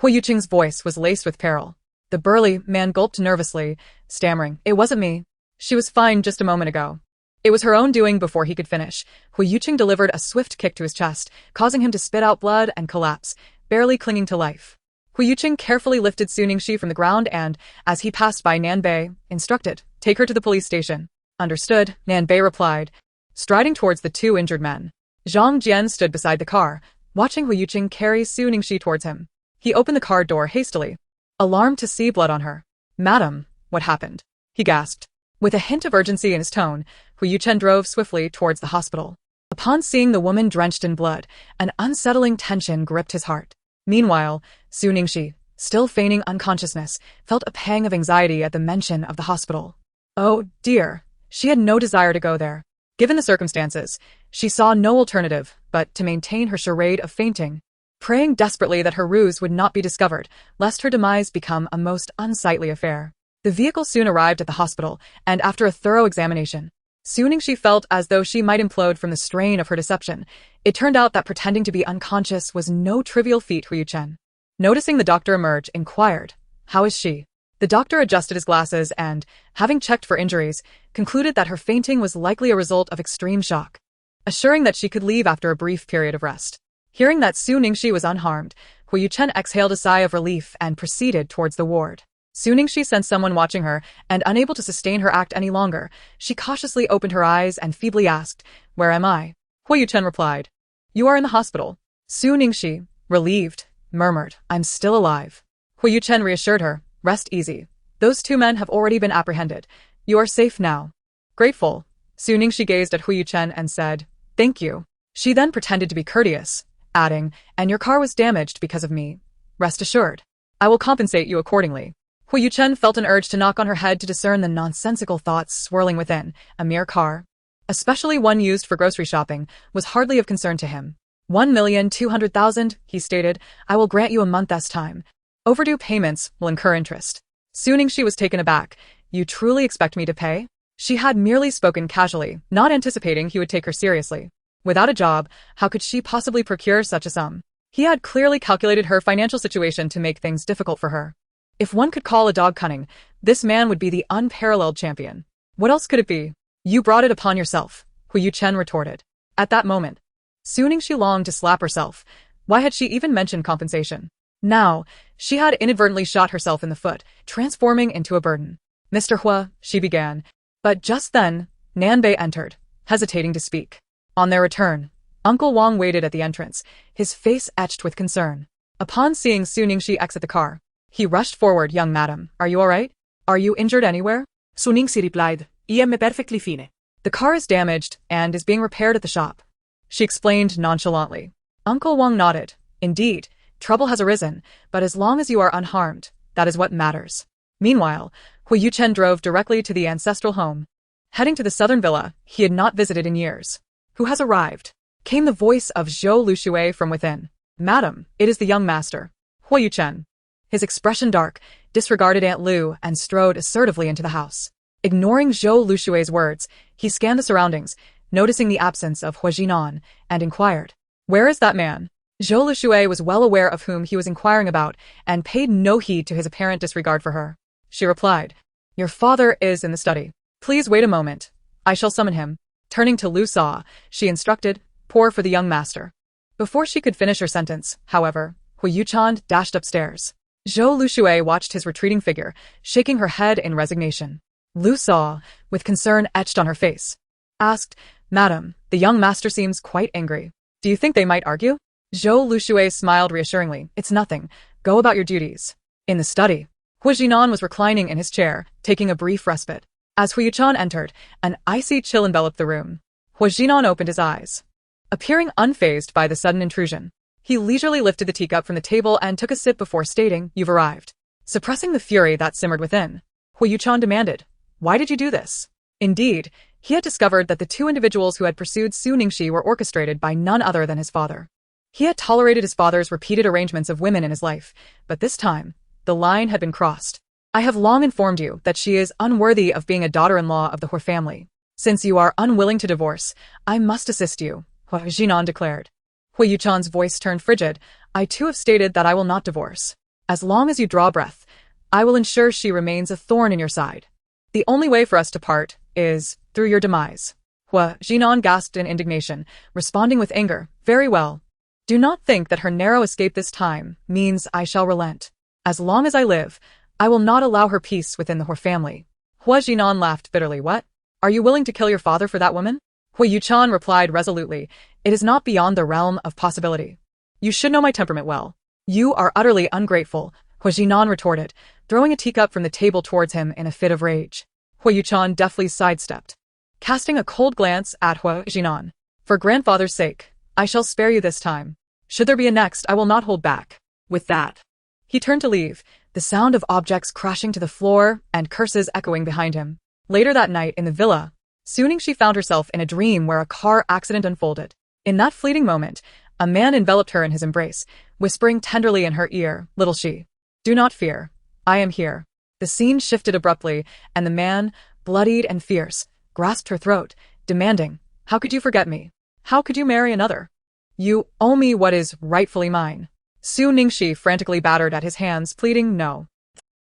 Huo Yuchen's voice was laced with peril. The burly man gulped nervously, stammering, It wasn't me. She was fine just a moment ago. It was her own doing before he could finish. Huo Yuchen delivered a swift kick to his chest, causing him to spit out blood and collapse, barely clinging to life. Huo Yuchen carefully lifted Su Ningxi from the ground and, as he passed by Nanbei, instructed, Take her to the police station. Understood, Nanbei replied, striding towards the two injured men. Zhang Jian stood beside the car, watching Huo Yuchen carry Su Ningxi towards him. He opened the car door hastily, alarmed to see blood on her. Madam, what happened? He gasped. With a hint of urgency in his tone, Huo Yuchen drove swiftly towards the hospital. Upon seeing the woman drenched in blood, an unsettling tension gripped his heart. Meanwhile, Su Ningxi, still feigning unconsciousness, felt a pang of anxiety at the mention of the hospital. Oh, dear. She had no desire to go there. Given the circumstances, she saw no alternative but to maintain her charade of fainting, praying desperately that her ruse would not be discovered, lest her demise become a most unsightly affair. The vehicle soon arrived at the hospital, and after a thorough examination, Su Ningxi felt as though she might implode from the strain of her deception. It turned out that pretending to be unconscious was no trivial feat. Huo Yuchen, noticing the doctor emerge, inquired, How is she? The doctor adjusted his glasses and, having checked for injuries, concluded that her fainting was likely a result of extreme shock, assuring that she could leave after a brief period of rest. Hearing that Su Ningxi was unharmed, Huo Yuchen exhaled a sigh of relief and proceeded towards the ward. Su Ningxi sensed someone watching her, and unable to sustain her act any longer, she cautiously opened her eyes and feebly asked, Where am I? Huo Yuchen replied, You are in the hospital. Su Ningxi, relieved, murmured, I'm still alive. Huo Yuchen reassured her, Rest easy. Those two men have already been apprehended. You are safe now. Grateful. Su Ningxi gazed at Huo Yuchen and said, Thank you. She then pretended to be courteous, adding, And your car was damaged because of me. Rest assured. I will compensate you accordingly. Huo Yuchen felt an urge to knock on her head to discern the nonsensical thoughts swirling within. A mere car, especially one used for grocery shopping, was hardly of concern to him. 1,200,000, he stated, I will grant you a month's time. Overdue payments will incur interest. Su Ningxi was taken aback. You truly expect me to pay? She had merely spoken casually, not anticipating he would take her seriously. Without a job, how could she possibly procure such a sum? He had clearly calculated her financial situation to make things difficult for her. If one could call a dog cunning, this man would be the unparalleled champion. What else could it be? You brought it upon yourself, Huo Yuchen retorted. At that moment, Su Ningxi longed to slap herself. Why had she even mentioned compensation? Now, she had inadvertently shot herself in the foot, transforming into a burden. Mr. Huo, she began. But just then, Nanbei entered, hesitating to speak. On their return, Uncle Wang waited at the entrance, his face etched with concern. Upon seeing Su Ningxi exit the car, he rushed forward. Young madam, are you all right? Are you injured anywhere? Su Ningxi replied, I am perfectly fine. The car is damaged and is being repaired at the shop, she explained nonchalantly. Uncle Wang nodded. Indeed, trouble has arisen, but as long as you are unharmed, that is what matters. Meanwhile, Huo Yuchen drove directly to the ancestral home. Heading to the southern villa he had not visited in years. Who has arrived? Came the voice of Zhou Lushui from within. Madam, it is the young master, Huo Yuchen. His expression dark, disregarded Aunt Lu and strode assertively into the house. Ignoring Zhou Lushui's words, he scanned the surroundings, noticing the absence of Huo Jinan, and inquired, Where is that man? Zhou Lushui was well aware of whom he was inquiring about and paid no heed to his apparent disregard for her. She replied, Your father is in the study. Please wait a moment. I shall summon him. Turning to Lu Sa, she instructed, Pour for the young master. Before she could finish her sentence, however, Huo Yuchen dashed upstairs. Zhou Lushui watched his retreating figure, shaking her head in resignation. Lu Sa, with concern etched on her face, asked, Madam, the young master seems quite angry. Do you think they might argue? Zhou Lushui smiled reassuringly. It's nothing. Go about your duties. In the study, Huo Jinan was reclining in his chair, taking a brief respite. As Huo Yuchen entered, an icy chill enveloped the room. Huo Jinan opened his eyes, appearing unfazed by the sudden intrusion. He leisurely lifted the teacup from the table and took a sip before stating, "You've arrived." Suppressing the fury that simmered within, Huo Yuchen demanded, "Why did you do this?" Indeed, he had discovered that the two individuals who had pursued Su Ningxi were orchestrated by none other than his father. He had tolerated his father's repeated arrangements of women in his life, but this time, the line had been crossed. "I have long informed you that she is unworthy of being a daughter-in-law of the Huo family. Since you are unwilling to divorce, I must assist you," Huo Jinan declared. Huo Yuchen's voice turned frigid. "I too have stated that I will not divorce. As long as you draw breath, I will ensure she remains a thorn in your side. The only way for us to part is through your demise." Huo Jinan gasped in indignation, responding with anger, "Very well. Do not think that her narrow escape this time means I shall relent. As long as I live, I will not allow her peace within the Huo family." Huo Jinan laughed bitterly. "What? Are you willing to kill your father for that woman?" Huo Yuchen replied resolutely, "It is not beyond the realm of possibility. You should know my temperament well." "You are utterly ungrateful," Huo Jinan retorted, throwing a teacup from the table towards him in a fit of rage. Huo Yuchen deftly sidestepped, casting a cold glance at Huo Jinan. "For grandfather's sake, I shall spare you this time. Should there be a next, I will not hold back." With that, he turned to leave, the sound of objects crashing to the floor and curses echoing behind him. Later that night in the villa, Su Ningxi found herself in a dream where a car accident unfolded. In that fleeting moment, a man enveloped her in his embrace, whispering tenderly in her ear, "Little she, do not fear. I am here." The scene shifted abruptly, and the man, bloodied and fierce, grasped her throat, demanding, "How could you forget me? How could you marry another? You owe me what is rightfully mine." Su Ningxi frantically battered at his hands, pleading no.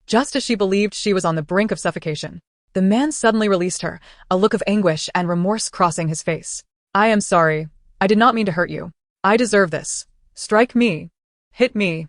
Just as she believed she was on the brink of suffocation, the man suddenly released her, a look of anguish and remorse crossing his face. "I am sorry. I did not mean to hurt you. I deserve this. Strike me. Hit me."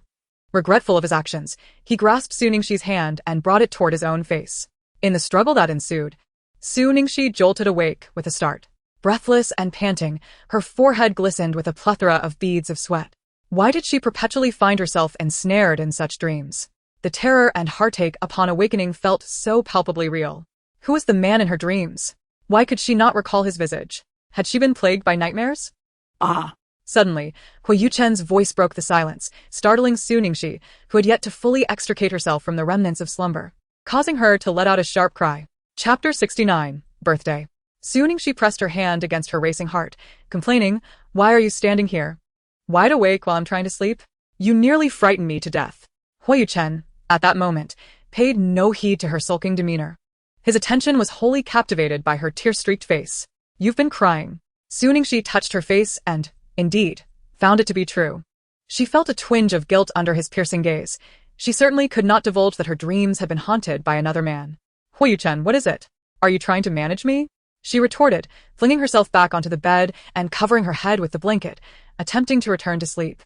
Regretful of his actions, he grasped Su Ningxi's hand and brought it toward his own face. In the struggle that ensued, Su Ningxi jolted awake with a start. Breathless and panting, her forehead glistened with a plethora of beads of sweat. Why did she perpetually find herself ensnared in such dreams? The terror and heartache upon awakening felt so palpably real. Who was the man in her dreams? Why could she not recall his visage? Had she been plagued by nightmares? "Ah!" Suddenly, Huo Yuchen's voice broke the silence, startling Su Ningxi, who had yet to fully extricate herself from the remnants of slumber, causing her to let out a sharp cry. Chapter 69, Birthday. Su Ningxi pressed her hand against her racing heart, complaining, "Why are you standing here? Wide awake while I'm trying to sleep? You nearly frightened me to death." Huo Yuchen, at that moment, paid no heed to her sulking demeanor. His attention was wholly captivated by her tear-streaked face. "You've been crying." Su Ningxi touched her face and, indeed, found it to be true. She felt a twinge of guilt under his piercing gaze. She certainly could not divulge that her dreams had been haunted by another man. "Huo Yuchen, what is it? Are you trying to manage me?" she retorted, flinging herself back onto the bed and covering her head with the blanket, attempting to return to sleep.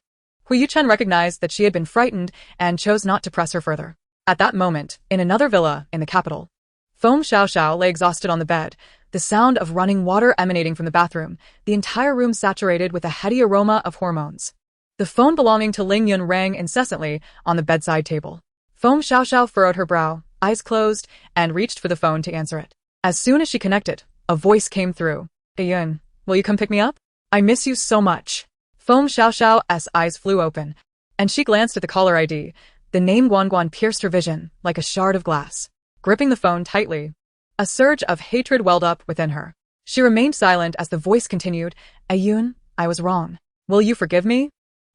Huo Yuchen recognized that she had been frightened and chose not to press her further. At that moment, in another villa in the capital, Foam Xiaoxiao lay exhausted on the bed, the sound of running water emanating from the bathroom, the entire room saturated with a heady aroma of hormones. The phone belonging to Ling Yun rang incessantly on the bedside table. Foam Xiaoxiao furrowed her brow, eyes closed, and reached for the phone to answer it. As soon as she connected, a voice came through. "Yun, will you come pick me up? I miss you so much." Foam Xiaoxiao's eyes flew open, and she glanced at the caller ID. The name Guanguan pierced her vision like a shard of glass. Gripping the phone tightly, a surge of hatred welled up within her. She remained silent as the voice continued, "Yun, I was wrong. Will you forgive me?"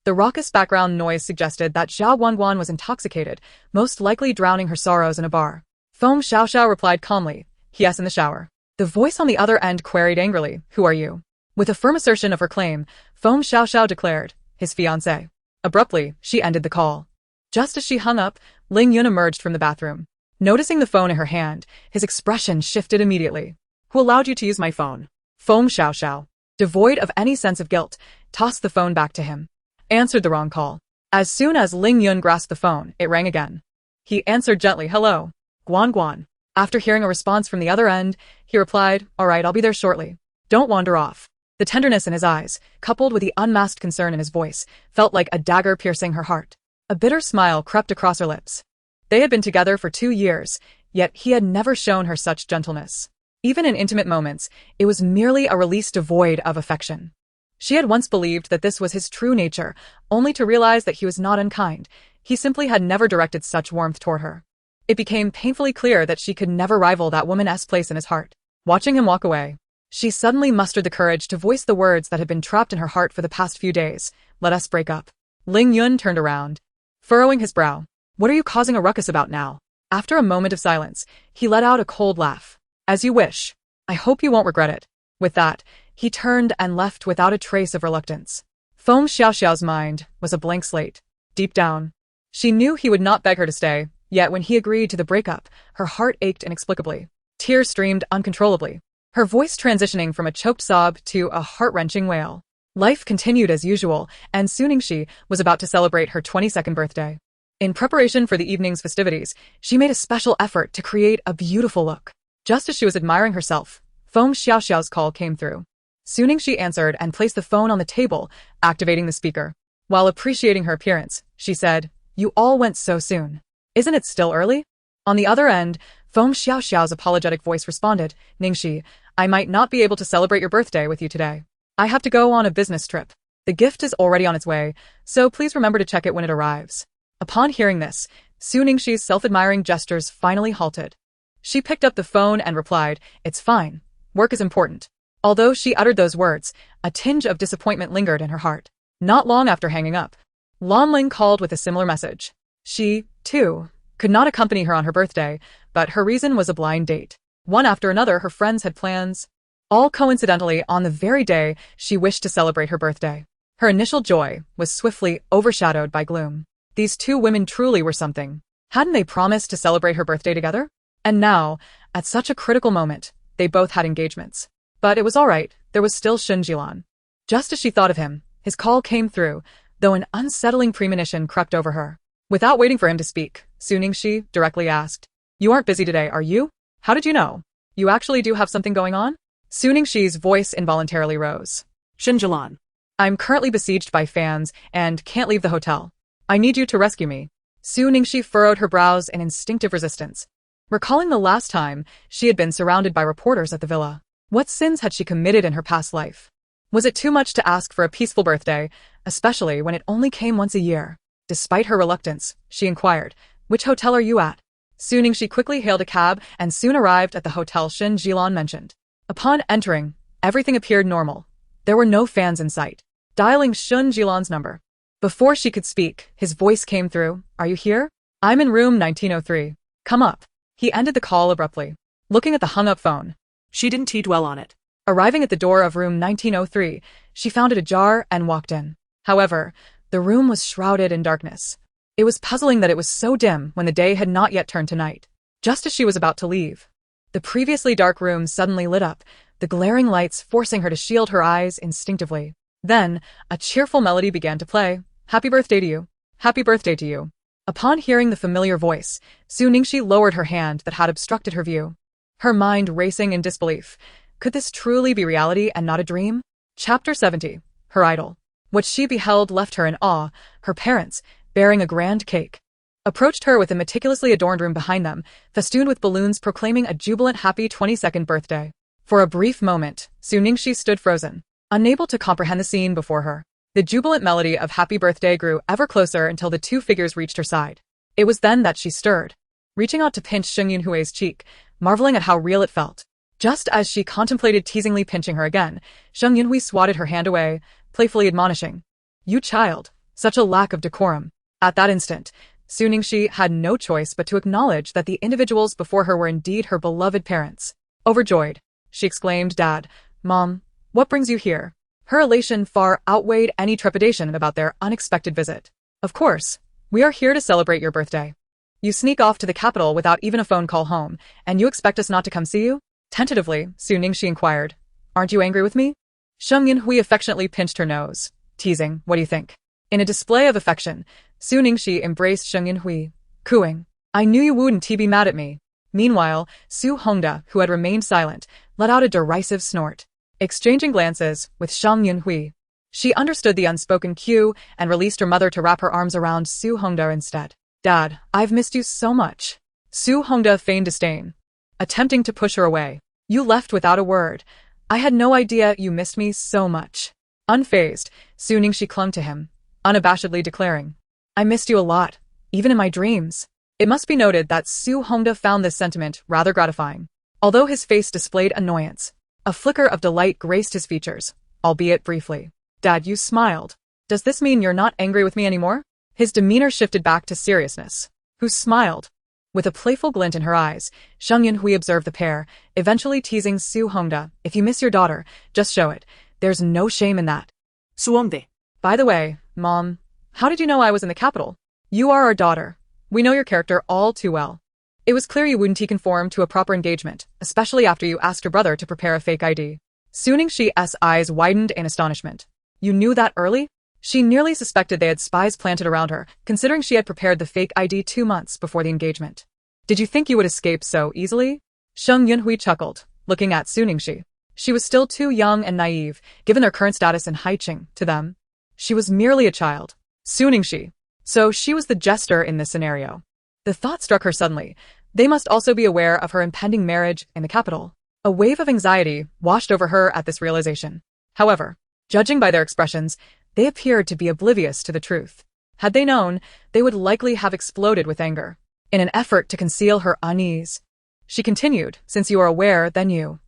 The raucous background noise suggested that Xiao Guanguan was intoxicated, most likely drowning her sorrows in a bar. Foam Xiaoxiao replied calmly, "Yes, in the shower." The voice on the other end queried angrily, "Who are you?" With a firm assertion of her claim, Foam Xiaoxiao declared, "His fiancé." Abruptly, she ended the call. Just as she hung up, Ling Yun emerged from the bathroom. Noticing the phone in her hand, his expression shifted immediately. "Who allowed you to use my phone?" Foam Xiaoxiao, devoid of any sense of guilt, tossed the phone back to him. Answered the wrong call. As soon as Ling Yun grasped the phone, it rang again. He answered gently, "Hello, Guan." After hearing a response from the other end, he replied, "All right, I'll be there shortly. Don't wander off." The tenderness in his eyes, coupled with the unmasked concern in his voice, felt like a dagger piercing her heart. A bitter smile crept across her lips. They had been together for 2 years, yet he had never shown her such gentleness. Even in intimate moments, it was merely a release devoid of affection. She had once believed that this was his true nature, only to realize that he was not unkind. He simply had never directed such warmth toward her. It became painfully clear that she could never rival that woman's place in his heart. Watching him walk away, she suddenly mustered the courage to voice the words that had been trapped in her heart for the past few days. Let us break up. Ling Yun turned around, furrowing his brow. What are you causing a ruckus about now? After a moment of silence, he let out a cold laugh. As you wish. I hope you won't regret it. With that, he turned and left without a trace of reluctance. Feng Xiaoxiao's mind was a blank slate. Deep down, she knew he would not beg her to stay, yet when he agreed to the breakup, her heart ached inexplicably. Tears streamed uncontrollably, her voice transitioning from a choked sob to a heart-wrenching wail. Life continued as usual, and Suningshi was about to celebrate her 22nd birthday. In preparation for the evening's festivities, she made a special effort to create a beautiful look. Just as she was admiring herself, Feng Xiaoxiao's call came through. Suningshi answered and placed the phone on the table, activating the speaker. While appreciating her appearance, she said, "You all went so soon. Isn't it still early?" On the other end, Feng Xiaoxiao's apologetic voice responded, "Ningxi, I might not be able to celebrate your birthday with you today. I have to go on a business trip. The gift is already on its way, so please remember to check it when it arrives." Upon hearing this, Suningshi's self-admiring gestures finally halted. She picked up the phone and replied, "It's fine. Work is important." Although she uttered those words, a tinge of disappointment lingered in her heart. Not long after hanging up, Lan Ling called with a similar message. She, too, could not accompany her on her birthday, but her reason was a blind date. One after another, her friends had plans, all coincidentally on the very day she wished to celebrate her birthday. Her initial joy was swiftly overshadowed by gloom. These two women truly were something. Hadn't they promised to celebrate her birthday together? And now, at such a critical moment, they both had engagements. But it was all right, there was still Shun Jilan. Just as she thought of him, his call came through, though an unsettling premonition crept over her. Without waiting for him to speak, Suningshi directly asked, "You aren't busy today, are you? How did you know? You actually do have something going on?" Suningshi's voice involuntarily rose. Shun Jilan. "I'm currently besieged by fans and can't leave the hotel. I need you to rescue me." Suningshi furrowed her brows in instinctive resistance, recalling the last time she had been surrounded by reporters at the villa. What sins had she committed in her past life? Was it too much to ask for a peaceful birthday, especially when it only came once a year? Despite her reluctance, she inquired, "Which hotel are you at?" Suningshi quickly hailed a cab and soon arrived at the hotel Shun Jilan mentioned. Upon entering, everything appeared normal. There were no fans in sight. Dialing Shun Jilan's number. Before she could speak, his voice came through, "Are you here? I'm in room 1903. Come up." He ended the call abruptly, looking at the hung-up phone. She didn't dwell on it. Arriving at the door of room 1903, she found it ajar and walked in. However, the room was shrouded in darkness. It was puzzling that it was so dim when the day had not yet turned to night. Just as she was about to leave, the previously dark room suddenly lit up, the glaring lights forcing her to shield her eyes instinctively. Then, a cheerful melody began to play. "Happy birthday to you. Happy birthday to you." Upon hearing the familiar voice, Suningshi lowered her hand that had obstructed her view, her mind racing in disbelief. Could this truly be reality and not a dream? Chapter 70. Her idol. What she beheld left her in awe. Her parents, bearing a grand cake, approached her with a meticulously adorned room behind them, festooned with balloons proclaiming a jubilant happy 22nd birthday. For a brief moment, Suningshi stood frozen, unable to comprehend the scene before her. The jubilant melody of happy birthday grew ever closer until the two figures reached her side. It was then that she stirred, reaching out to pinch Sheng Yunhui's cheek, marveling at how real it felt. Just as she contemplated teasingly pinching her again, Sheng Yunhui swatted her hand away, playfully admonishing, "You child, such a lack of decorum." At that instant, Suningshi had no choice but to acknowledge that the individuals before her were indeed her beloved parents. Overjoyed, she exclaimed, "Dad, Mom, what brings you here?" Her elation far outweighed any trepidation about their unexpected visit. "Of course, we are here to celebrate your birthday. You sneak off to the capital without even a phone call home, and you expect us not to come see you?" Tentatively, Suningshi inquired, "Aren't you angry with me?" Sheng Yunhui affectionately pinched her nose, teasing, "What do you think?" In a display of affection, Suningshi embraced Sheng Yunhui, cooing, "I knew you wouldn't be mad at me." Meanwhile, Su Hongda, who had remained silent, let out a derisive snort. Exchanging glances with Sheng Yunhui, she understood the unspoken cue and released her mother to wrap her arms around Su Hongda instead. "Dad, I've missed you so much." Su Hongda feigned disdain, attempting to push her away. "You left without a word. I had no idea you missed me so much." Unfazed, Su Ningxi clung to him, unabashedly declaring, I missed you a lot, even in my dreams. It must be noted that Su Hongda found this sentiment rather gratifying. Although his face displayed annoyance, a flicker of delight graced his features, albeit briefly. Dad, you smiled. Does this mean you're not angry with me anymore? His demeanor shifted back to seriousness. Who smiled? With a playful glint in her eyes, Sheng Yunhui observed the pair, eventually teasing Su Hongda, if you miss your daughter, just show it. There's no shame in that. Suongde. By the way, Mom, how did you know I was in the capital? You are our daughter. We know your character all too well. It was clear you wouldn't conform to a proper engagement, especially after you asked your brother to prepare a fake ID. Su Ningxi's eyes widened in astonishment. You knew that early? She nearly suspected they had spies planted around her, considering she had prepared the fake ID 2 months before the engagement. Did you think you would escape so easily? Sheng Yunhui chuckled, looking at Su Ningxi. She was still too young and naive, given their current status in Haiqing, to them. She was merely a child. Su Ningxi. So she was the jester in this scenario. The thought struck her suddenly. They must also be aware of her impending marriage in the capital. A wave of anxiety washed over her at this realization. However, judging by their expressions, they appeared to be oblivious to the truth. Had they known, they would likely have exploded with anger. In an effort to conceal her unease, she continued, since you are aware, then you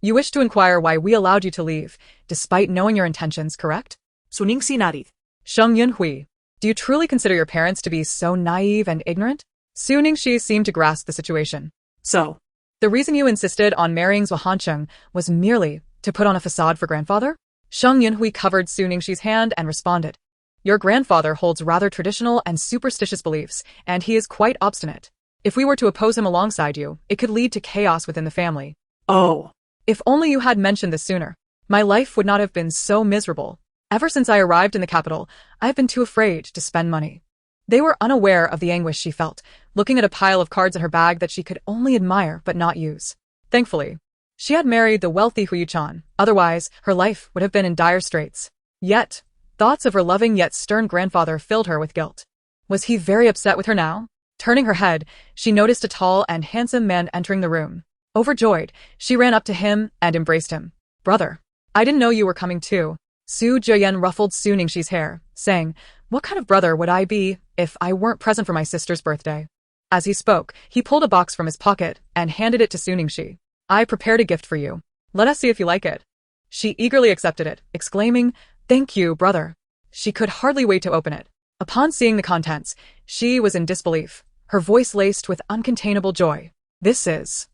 wish to inquire why we allowed you to leave, despite knowing your intentions, correct? Su Ningxi nodded. Sheng Yunhui, do you truly consider your parents to be so naive and ignorant? Su Ningxi seemed to grasp the situation. So, the reason you insisted on marrying Zhou Hancheng was merely to put on a facade for grandfather? Sheng Yunhui covered Su Ningxi's hand and responded. Your grandfather holds rather traditional and superstitious beliefs, and he is quite obstinate. If we were to oppose him alongside you, it could lead to chaos within the family. Oh. If only you had mentioned this sooner. My life would not have been so miserable. Ever since I arrived in the capital, I have been too afraid to spend money. They were unaware of the anguish she felt, looking at a pile of cards in her bag that she could only admire but not use. Thankfully, she had married the wealthy Huo Yuchen, otherwise her life would have been in dire straits. Yet, thoughts of her loving yet stern grandfather filled her with guilt. Was he very upset with her now? Turning her head, she noticed a tall and handsome man entering the room. Overjoyed, she ran up to him and embraced him. Brother, I didn't know you were coming too. Su Jiayan ruffled Su Ningxi's hair, saying, what kind of brother would I be if I weren't present for my sister's birthday? As he spoke, he pulled a box from his pocket and handed it to Su Ningxi. I prepared a gift for you. Let us see if you like it. She eagerly accepted it, exclaiming, thank you, brother. She could hardly wait to open it. Upon seeing the contents, she was in disbelief, her voice laced with uncontainable joy. This is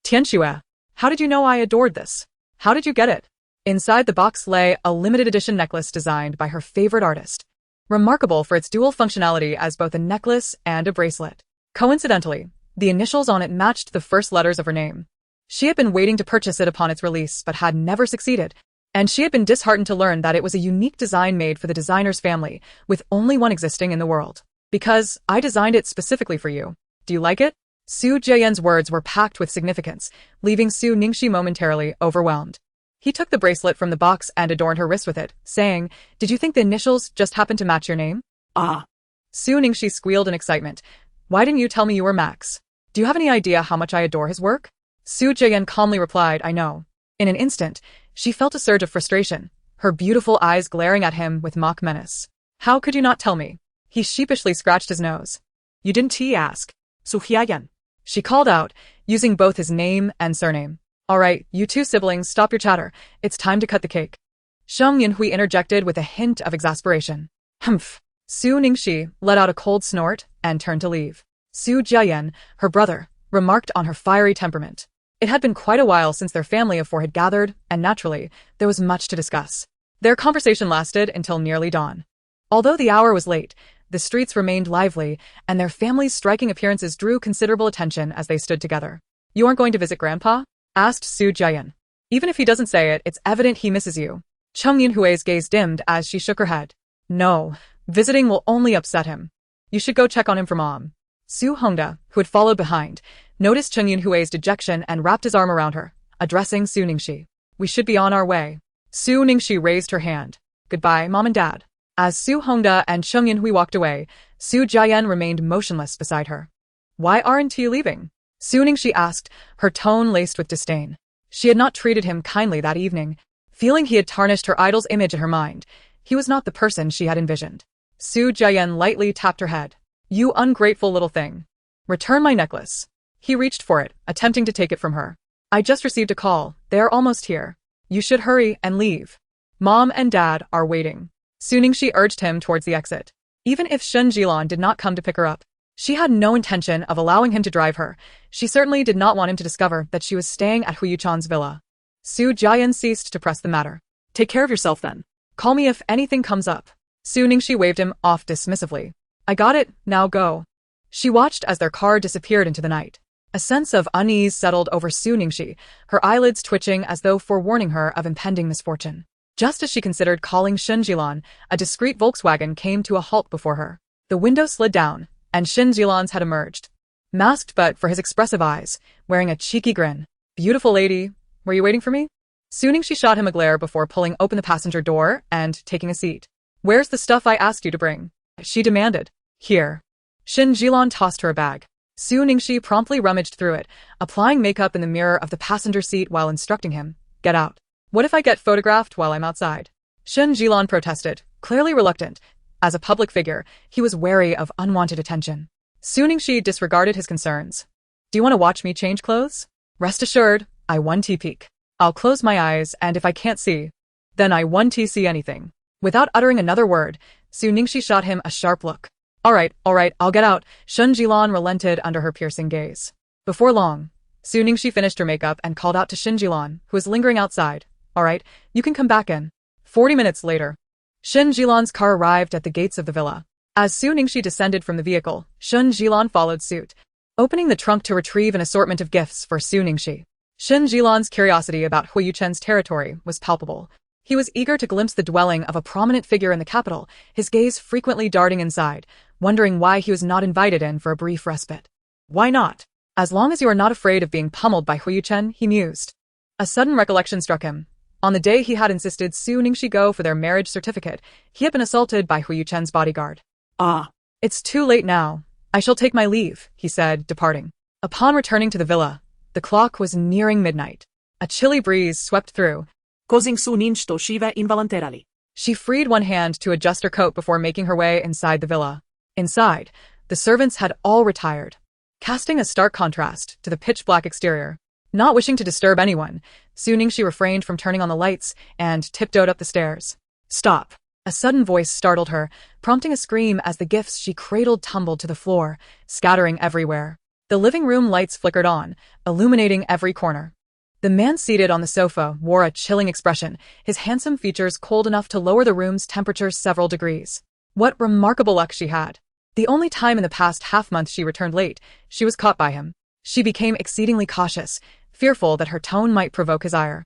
Tianxue. How did you know I adored this? How did you get it? Inside the box lay a limited edition necklace designed by her favorite artist, remarkable for its dual functionality as both a necklace and a bracelet. Coincidentally, the initials on it matched the first letters of her name. She had been waiting to purchase it upon its release but had never succeeded, and she had been disheartened to learn that it was a unique design made for the designer's family, with only one existing in the world. Because I designed it specifically for you. Do you like it? Su Jiayan's words were packed with significance, leaving Su Ningxi momentarily overwhelmed. He took the bracelet from the box and adorned her wrist with it, saying, did you think the initials just happened to match your name? Ah. Su Ningxi squealed in excitement. Why didn't you tell me you were Max? Do you have any idea how much I adore his work? Su Jiayan calmly replied, I know. In an instant, she felt a surge of frustration, her beautiful eyes glaring at him with mock menace. How could you not tell me? He sheepishly scratched his nose. You didn't ask. Su Jiayan. She called out, using both his name and surname. All right, you two siblings, stop your chatter. It's time to cut the cake. Sheng Yunhui interjected with a hint of exasperation. Humph. Su Ningxi let out a cold snort and turned to leave. Su Jiayan, her brother, remarked on her fiery temperament. It had been quite a while since their family of four had gathered, and naturally, there was much to discuss. Their conversation lasted until nearly dawn. Although the hour was late, the streets remained lively, and their family's striking appearances drew considerable attention as they stood together. You aren't going to visit Grandpa? Asked Su Jiayan. Even if he doesn't say it, it's evident he misses you. Cheng Yunhui's gaze dimmed as she shook her head. No, visiting will only upset him. You should go check on him for Mom. Su Hongda, who had followed behind, noticed Cheng Yunhui's dejection and wrapped his arm around her, addressing Su Ningxi. We should be on our way. Su Ningxi raised her hand. Goodbye, Mom and Dad. As Su Hongda and Cheng Yunhui walked away, Su Jiayan remained motionless beside her. Why aren't you leaving? Su Ningxi asked, her tone laced with disdain. She had not treated him kindly that evening. Feeling he had tarnished her idol's image in her mind, he was not the person she had envisioned. Su Jiayan lightly tapped her head. You ungrateful little thing. Return my necklace. He reached for it, attempting to take it from her. I just received a call. They are almost here. You should hurry and leave. Mom and Dad are waiting. Su Ningxi urged him towards the exit. Even if Shen Jilan did not come to pick her up, she had no intention of allowing him to drive her. She certainly did not want him to discover that she was staying at Huo Yuchen's villa. Su Jiayan ceased to press the matter. Take care of yourself then. Call me if anything comes up. Su Ningxi waved him off dismissively. I got it, now go. She watched as their car disappeared into the night. A sense of unease settled over Su Ningxi, her eyelids twitching as though forewarning her of impending misfortune. Just as she considered calling Shen Jilan, a discreet Volkswagen came to a halt before her. The window slid down, and Shen Jilan's had emerged. Masked but for his expressive eyes, wearing a cheeky grin. Beautiful lady, were you waiting for me? Su Ningxi shot him a glare before pulling open the passenger door and taking a seat. Where's the stuff I asked you to bring? She demanded. Here. Shen Jilan tossed her a bag. Su Ningxi promptly rummaged through it, applying makeup in the mirror of the passenger seat while instructing him. Get out. What if I get photographed while I'm outside? Shen Jilan protested, clearly reluctant. As a public figure, he was wary of unwanted attention. Su Ningxi disregarded his concerns. Do you want to watch me change clothes? Rest assured, I won't peek. I'll close my eyes, and if I can't see, then I won't see anything. Without uttering another word, Su Ningxi shot him a sharp look. All right, I'll get out. Shen Jilan relented under her piercing gaze. Before long, Su Ningxi finished her makeup and called out to Shen Jilan, who was lingering outside. All right, you can come back in. 40 minutes later, Shen Jilan's car arrived at the gates of the villa. As Su Ningxi descended from the vehicle, Shen Jilan followed suit, opening the trunk to retrieve an assortment of gifts for Su Ningxi. Shen Jilan's curiosity about Huo Yuchen's territory was palpable. He was eager to glimpse the dwelling of a prominent figure in the capital, his gaze frequently darting inside, wondering why he was not invited in for a brief respite. Why not? As long as you are not afraid of being pummeled by Huo Yuchen, he mused. A sudden recollection struck him. On the day he had insisted Su Ningxi go for their marriage certificate, he had been assaulted by Huo Yuchen's bodyguard. Ah. It's too late now. I shall take my leave, he said, departing. Upon returning to the villa, the clock was nearing midnight. A chilly breeze swept through, causing Su Ningxi to shiver involuntarily. She freed one hand to adjust her coat before making her way inside the villa. Inside, the servants had all retired, casting a stark contrast to the pitch-black exterior. Not wishing to disturb anyone, Su Ningxi refrained from turning on the lights and tiptoed up the stairs. Stop! A sudden voice startled her, prompting a scream as the gifts she cradled tumbled to the floor, scattering everywhere. The living room lights flickered on, illuminating every corner. The man seated on the sofa wore a chilling expression, his handsome features cold enough to lower the room's temperature several degrees. What remarkable luck she had! The only time in the past half-month she returned late, she was caught by him. She became exceedingly cautious, fearful that her tone might provoke his ire.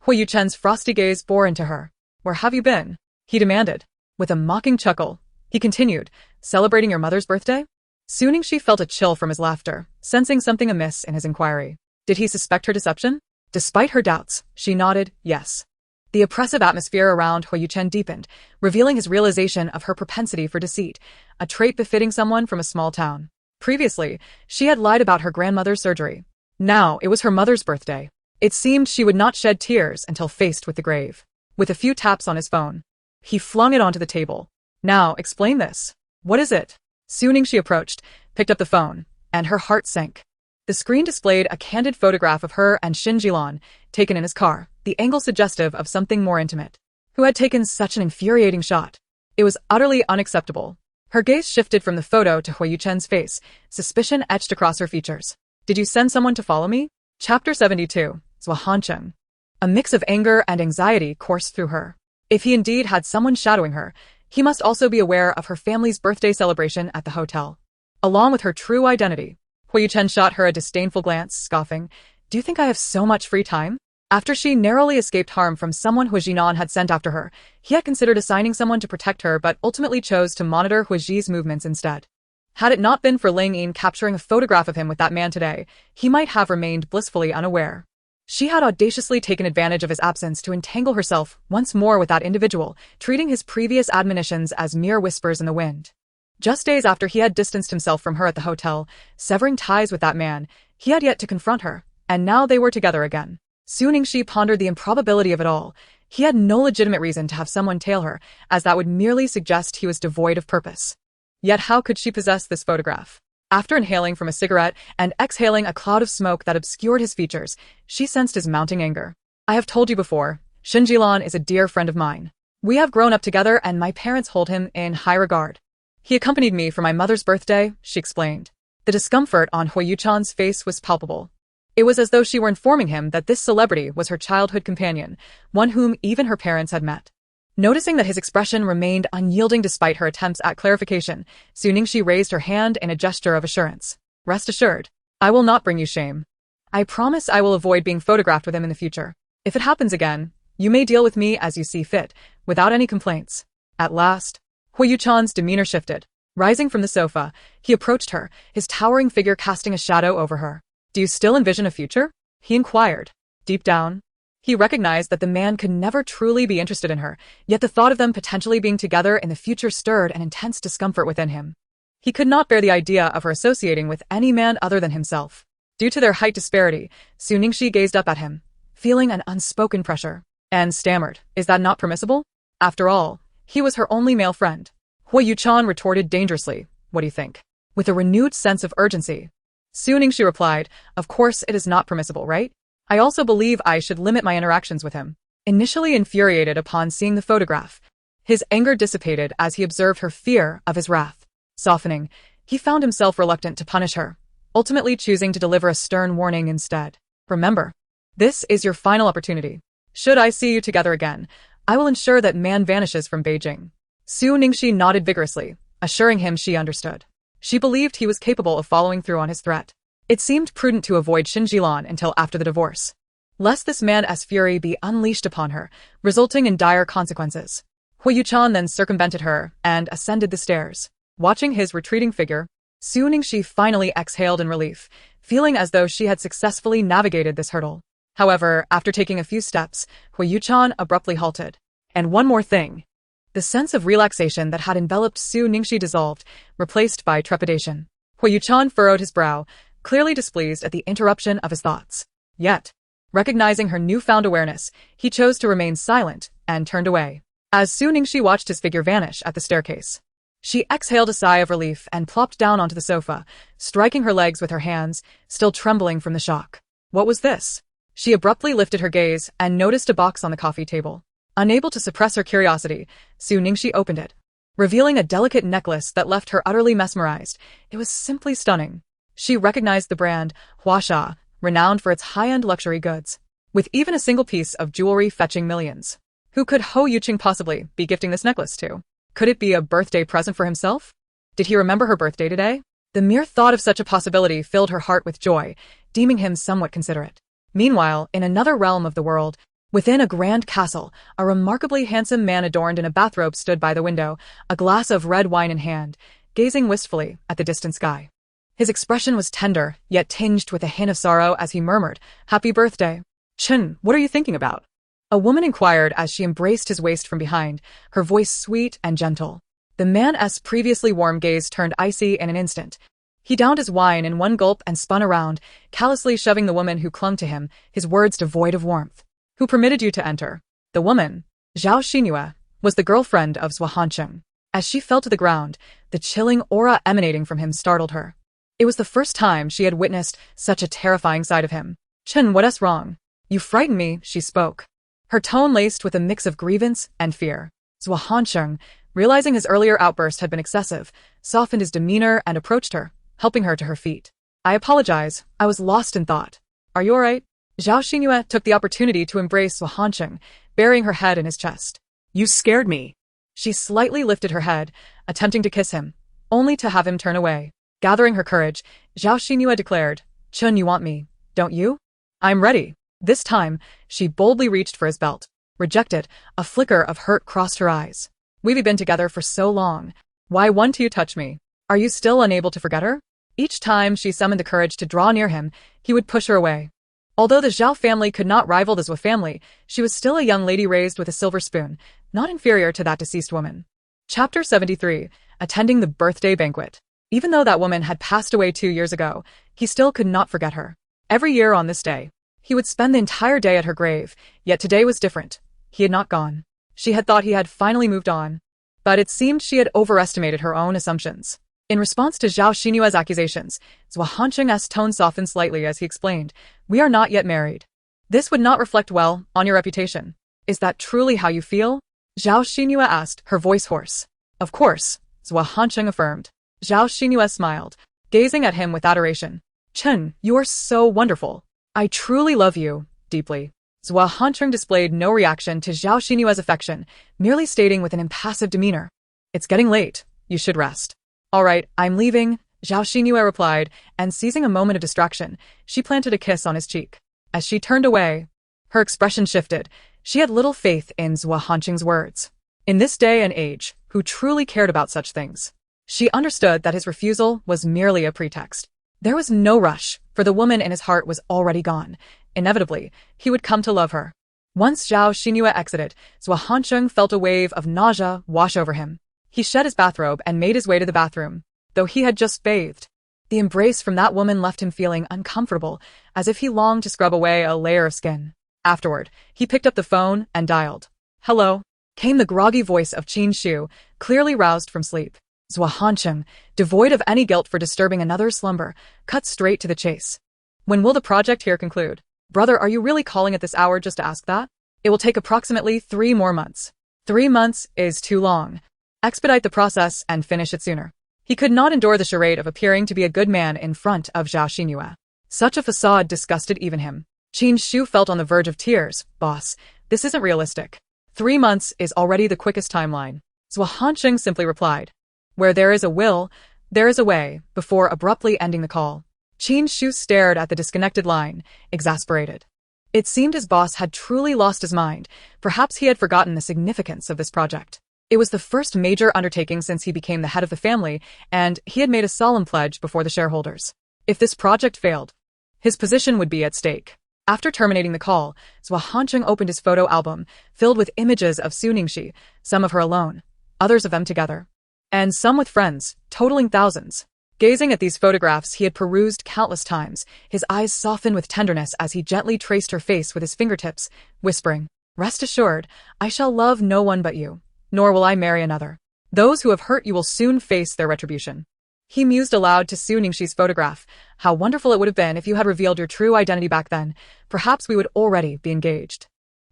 Huo Yuchen's frosty gaze bore into her. Where have you been? He demanded. With a mocking chuckle, he continued, celebrating your mother's birthday? Su Ningxi felt a chill from his laughter, sensing something amiss in his inquiry. Did he suspect her deception? Despite her doubts, she nodded, yes. The oppressive atmosphere around Huo Yuchen deepened, revealing his realization of her propensity for deceit, a trait befitting someone from a small town. Previously, she had lied about her grandmother's surgery. Now, it was her mother's birthday. It seemed she would not shed tears until faced with the grave. With a few taps on his phone, he flung it onto the table. Now, explain this. What is it? Su Ningxi approached, picked up the phone, and her heart sank. The screen displayed a candid photograph of her and Shen Jilan, taken in his car, the angle suggestive of something more intimate. Who had taken such an infuriating shot? It was utterly unacceptable. Her gaze shifted from the photo to Huo Yuchen's face, suspicion etched across her features. Did you send someone to follow me? Chapter 72, Zhuahancheng. A mix of anger and anxiety coursed through her. If he indeed had someone shadowing her, he must also be aware of her family's birthday celebration at the hotel. Along with her true identity, Huo Yuchen shot her a disdainful glance, scoffing, Do you think I have so much free time? After she narrowly escaped harm from someone Huo Jinan had sent after her, he had considered assigning someone to protect her but ultimately chose to monitor Huo Ji's movements instead. Had it not been for Ling Yin capturing a photograph of him with that man today, he might have remained blissfully unaware. She had audaciously taken advantage of his absence to entangle herself once more with that individual, treating his previous admonitions as mere whispers in the wind. Just days after he had distanced himself from her at the hotel, severing ties with that man, he had yet to confront her, and now they were together again. Su Ningxi pondered the improbability of it all. He had no legitimate reason to have someone tail her, as that would merely suggest he was devoid of purpose. Yet how could she possess this photograph? After inhaling from a cigarette and exhaling a cloud of smoke that obscured his features, she sensed his mounting anger. I have told you before, Shinjilan is a dear friend of mine. We have grown up together and my parents hold him in high regard. He accompanied me for my mother's birthday, she explained. The discomfort on Huo Yuchen's face was palpable. It was as though she were informing him that this celebrity was her childhood companion, one whom even her parents had met. Noticing that his expression remained unyielding despite her attempts at clarification, Su Ningxi raised her hand in a gesture of assurance. Rest assured, I will not bring you shame. I promise I will avoid being photographed with him in the future. If it happens again, you may deal with me as you see fit, without any complaints. At last, Huo Yuchen's demeanor shifted. Rising from the sofa, he approached her, his towering figure casting a shadow over her. Do you still envision a future? He inquired. Deep down, he recognized that the man could never truly be interested in her, yet the thought of them potentially being together in the future stirred an intense discomfort within him. He could not bear the idea of her associating with any man other than himself. Due to their height disparity, Su Ningxi gazed up at him, feeling an unspoken pressure, and stammered, Is that not permissible? After all, he was her only male friend. Huo Yuchen retorted dangerously, What do you think? With a renewed sense of urgency. Su Ningxi replied, Of course it is not permissible, right? I also believe I should limit my interactions with him. Initially infuriated upon seeing the photograph, his anger dissipated as he observed her fear of his wrath. Softening, he found himself reluctant to punish her, ultimately choosing to deliver a stern warning instead. Remember, this is your final opportunity. Should I see you together again, I will ensure that man vanishes from Beijing. Su Ningxi nodded vigorously, assuring him she understood. She believed he was capable of following through on his threat. It seemed prudent to avoid Shinjilan until after the divorce, lest this man's fury be unleashed upon her, resulting in dire consequences. Huo Yuchen then circumvented her and ascended the stairs. Watching his retreating figure, Su Ningxi finally exhaled in relief, feeling as though she had successfully navigated this hurdle. However, after taking a few steps, Huo Yuchen abruptly halted. And one more thing. The sense of relaxation that had enveloped Su Ningxi dissolved, replaced by trepidation. Huo Yuchen furrowed his brow, clearly displeased at the interruption of his thoughts. Yet, recognizing her newfound awareness, he chose to remain silent and turned away. As Su Ningxi watched his figure vanish at the staircase, she exhaled a sigh of relief and plopped down onto the sofa, striking her legs with her hands, still trembling from the shock. What was this? She abruptly lifted her gaze and noticed a box on the coffee table. Unable to suppress her curiosity, Su Ningxi opened it, revealing a delicate necklace that left her utterly mesmerized. It was simply stunning. She recognized the brand, Huasha, renowned for its high-end luxury goods, with even a single piece of jewelry fetching millions. Who could Huo Yuchen possibly be gifting this necklace to? Could it be a birthday present for himself? Did he remember her birthday today? The mere thought of such a possibility filled her heart with joy, deeming him somewhat considerate. Meanwhile, in another realm of the world, within a grand castle, a remarkably handsome man adorned in a bathrobe stood by the window, a glass of red wine in hand, gazing wistfully at the distant sky. His expression was tender, yet tinged with a hint of sorrow as he murmured, Happy birthday. Chen, what are you thinking about? A woman inquired as she embraced his waist from behind, her voice sweet and gentle. The man's previously warm gaze turned icy in an instant. He downed his wine in one gulp and spun around, callously shoving the woman who clung to him, his words devoid of warmth. Who permitted you to enter? The woman, Zhao Xinhua, was the girlfriend of Zhuhancheng. As she fell to the ground, the chilling aura emanating from him startled her. It was the first time she had witnessed such a terrifying side of him. Chen, what's wrong? You frighten me, she spoke, her tone laced with a mix of grievance and fear. Zhuhancheng, realizing his earlier outburst had been excessive, softened his demeanor and approached her, helping her to her feet. I apologize, I was lost in thought. Are you alright? Zhao Xinhua took the opportunity to embrace Zhuhancheng, burying her head in his chest. You scared me. She slightly lifted her head, attempting to kiss him, only to have him turn away. Gathering her courage, Zhao Xinhua declared, Chun, you want me, don't you? I'm ready. This time, she boldly reached for his belt. Rejected, a flicker of hurt crossed her eyes. We've been together for so long. Why won't you touch me? Are you still unable to forget her? Each time she summoned the courage to draw near him, he would push her away. Although the Zhao family could not rival the Zhou family, she was still a young lady raised with a silver spoon, not inferior to that deceased woman. Chapter 73, Attending the Birthday Banquet. Even though that woman had passed away 2 years ago, he still could not forget her. Every year on this day, he would spend the entire day at her grave, yet today was different. he had not gone. She had thought he had finally moved on. But it seemed she had overestimated her own assumptions. In response to Zhao Xinyue's accusations, Zhao Hanqing's tone softened slightly as he explained, "We are not yet married. This would not reflect well on your reputation. Is that truly how you feel?" Zhao Xinyue asked, her voice hoarse. "Of course," Zhao Hanqing affirmed. Zhao Xinyue smiled, gazing at him with adoration. "Chen, you are so wonderful. I truly love you, deeply." Zhao Hanqing displayed no reaction to Zhao Xinyue's affection, merely stating with an impassive demeanor, "It's getting late. You should rest." "All right, I'm leaving," Zhao Xinyue replied, and seizing a moment of distraction, she planted a kiss on his cheek. As she turned away, her expression shifted. She had little faith in Zhao Hanqing's words. In this day and age, who truly cared about such things? She understood that his refusal was merely a pretext. There was no rush, for the woman in his heart was already gone. Inevitably, he would come to love her. Once Zhao Xinyue exited, Zhao Hanqing felt a wave of nausea wash over him. He shed his bathrobe and made his way to the bathroom, though he had just bathed. The embrace from that woman left him feeling uncomfortable, as if he longed to scrub away a layer of skin. Afterward, he picked up the phone and dialed. "Hello," came the groggy voice of Qin Shu, clearly roused from sleep. Zhao Hanqing, devoid of any guilt for disturbing another's slumber, cut straight to the chase. "When will the project here conclude? Brother, are you really calling at this hour just to ask that? It will take approximately 3 more months. 3 months is too long. Expedite the process and finish it sooner." He could not endure the charade of appearing to be a good man in front of Zhao Xinyue. Such a facade disgusted even him. Qin Shu felt on the verge of tears. "Boss, this isn't realistic. 3 months is already the quickest timeline." Zhao Hanqing simply replied, "Where there is a will, there is a way," before abruptly ending the call. Qin Shu stared at the disconnected line, exasperated. It seemed his boss had truly lost his mind. Perhaps he had forgotten the significance of this project. It was the first major undertaking since he became the head of the family, and he had made a solemn pledge before the shareholders. If this project failed, his position would be at stake. After terminating the call, Zhao Hanqing opened his photo album, filled with images of Su Ningxi, some of her alone, others of them together, and some with friends, totaling thousands. Gazing at these photographs he had perused countless times, his eyes softened with tenderness as he gently traced her face with his fingertips, whispering, "Rest assured, I shall love no one but you, nor will I marry another. Those who have hurt you will soon face their retribution." He mused aloud to Su Ningxi's photograph. "How wonderful it would have been if you had revealed your true identity back then. Perhaps we would already be engaged.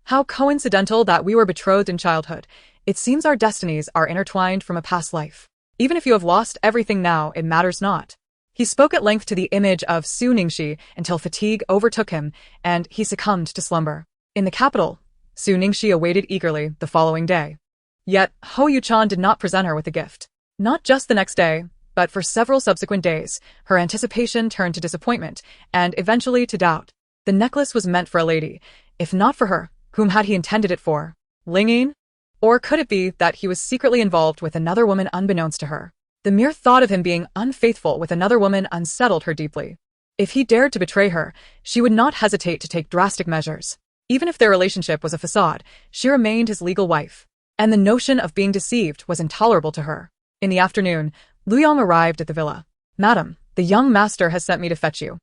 How coincidental that we were betrothed in childhood. It seems our destinies are intertwined from a past life. Even if you have lost everything now, it matters not." He spoke at length to the image of Su Ningxi until fatigue overtook him and he succumbed to slumber. In the capital, Su Ningxi awaited eagerly the following day. Yet, Huo Yuchen did not present her with a gift. Not just the next day, but for several subsequent days, her anticipation turned to disappointment, and eventually to doubt. The necklace was meant for a lady. If not for her, whom had he intended it for? Ling Yin? Or could it be that he was secretly involved with another woman unbeknownst to her? The mere thought of him being unfaithful with another woman unsettled her deeply. If he dared to betray her, she would not hesitate to take drastic measures. Even if their relationship was a facade, she remained his legal wife. And the notion of being deceived was intolerable to her. In the afternoon, Luyang arrived at the villa. "Madam, the young master has sent me to fetch you."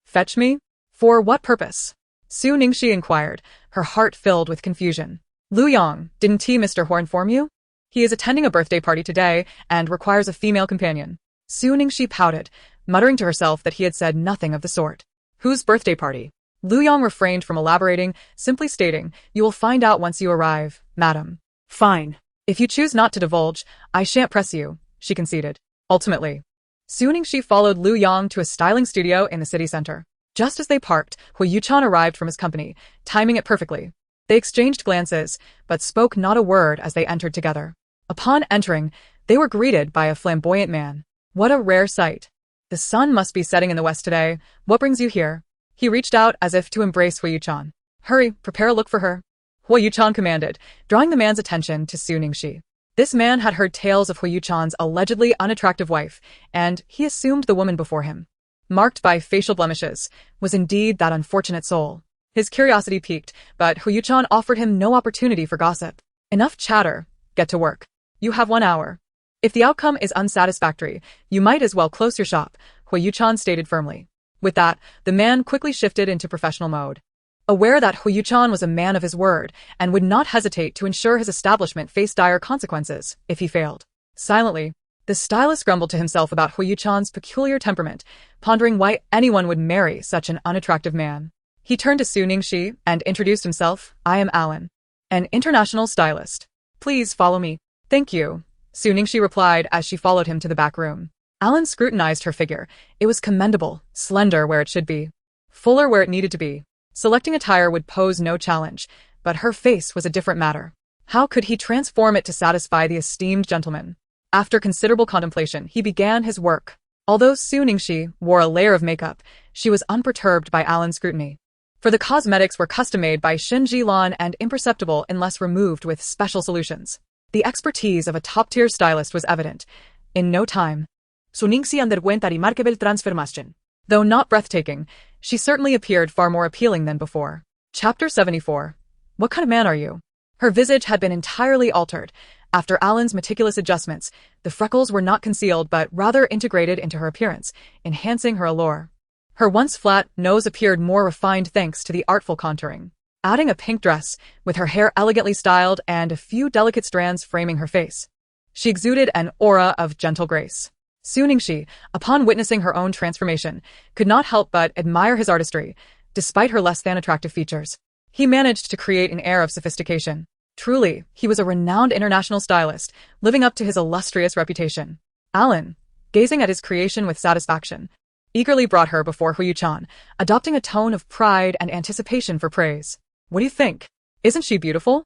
"Fetch me? For what purpose?" Su Ningxi inquired, her heart filled with confusion. "Luyang, didn't Mr. Huo inform you? He is attending a birthday party today and requires a female companion." Su Ningxi pouted, muttering to herself that he had said nothing of the sort. "Whose birthday party?" Luyang refrained from elaborating, simply stating, "You will find out once you arrive, madam." "Fine. If you choose not to divulge, I shan't press you," she conceded. Ultimately, Su Ningxi followed Luyang to a styling studio in the city center. Just as they parked, Huo Yuchen arrived from his company, timing it perfectly. They exchanged glances, but spoke not a word as they entered together. Upon entering, they were greeted by a flamboyant man. What a rare sight. "The sun must be setting in the west today. What brings you here?" He reached out as if to embrace Huo Yuchen. "Hurry, prepare a look for her," Huo Yuchen commanded, drawing the man's attention to Su Ningxi. This man had heard tales of Huo Yuchen's allegedly unattractive wife, and he assumed the woman before him, marked by facial blemishes, was indeed that unfortunate soul. His curiosity piqued, but Huo Yuchen offered him no opportunity for gossip. "Enough chatter, get to work. You have 1 hour. If the outcome is unsatisfactory, you might as well close your shop," Huo Yuchen stated firmly. With that, the man quickly shifted into professional mode. Aware that Huo Yuchen was a man of his word and would not hesitate to ensure his establishment faced dire consequences if he failed. Silently, the stylist grumbled to himself about Huo Yuchen's peculiar temperament, pondering why anyone would marry such an unattractive man. He turned to Su Ningxi and introduced himself. I am Alan, an international stylist. Please follow me. Thank you, Su Ningxi replied as she followed him to the back room. Alan scrutinized her figure. It was commendable, slender where it should be, fuller where it needed to be. Selecting attire would pose no challenge, but her face was a different matter. How could he transform it to satisfy the esteemed gentleman? After considerable contemplation, he began his work. Although Su Ningxi wore a layer of makeup, she was unperturbed by Alan's scrutiny. For the cosmetics were custom-made by Shin Jilan and imperceptible unless removed with special solutions. The expertise of a top-tier stylist was evident. In no time, Su Ningxi underwent a remarkable transformation. though not breathtaking, she certainly appeared far more appealing than before. Chapter 74. What kind of man are you? Her visage had been entirely altered. After Alan's meticulous adjustments, the freckles were not concealed but rather integrated into her appearance, enhancing her allure. Her once flat nose appeared more refined thanks to the artful contouring. Adding a pink dress, with her hair elegantly styled and a few delicate strands framing her face, she exuded an aura of gentle grace. Su Ningxi, upon witnessing her own transformation, could not help but admire his artistry, despite her less-than-attractive features. He managed to create an air of sophistication. Truly, he was a renowned international stylist, living up to his illustrious reputation. Alan, gazing at his creation with satisfaction, eagerly brought her before Huo Yuchen, adopting a tone of pride and anticipation for praise. What do you think? Isn't she beautiful?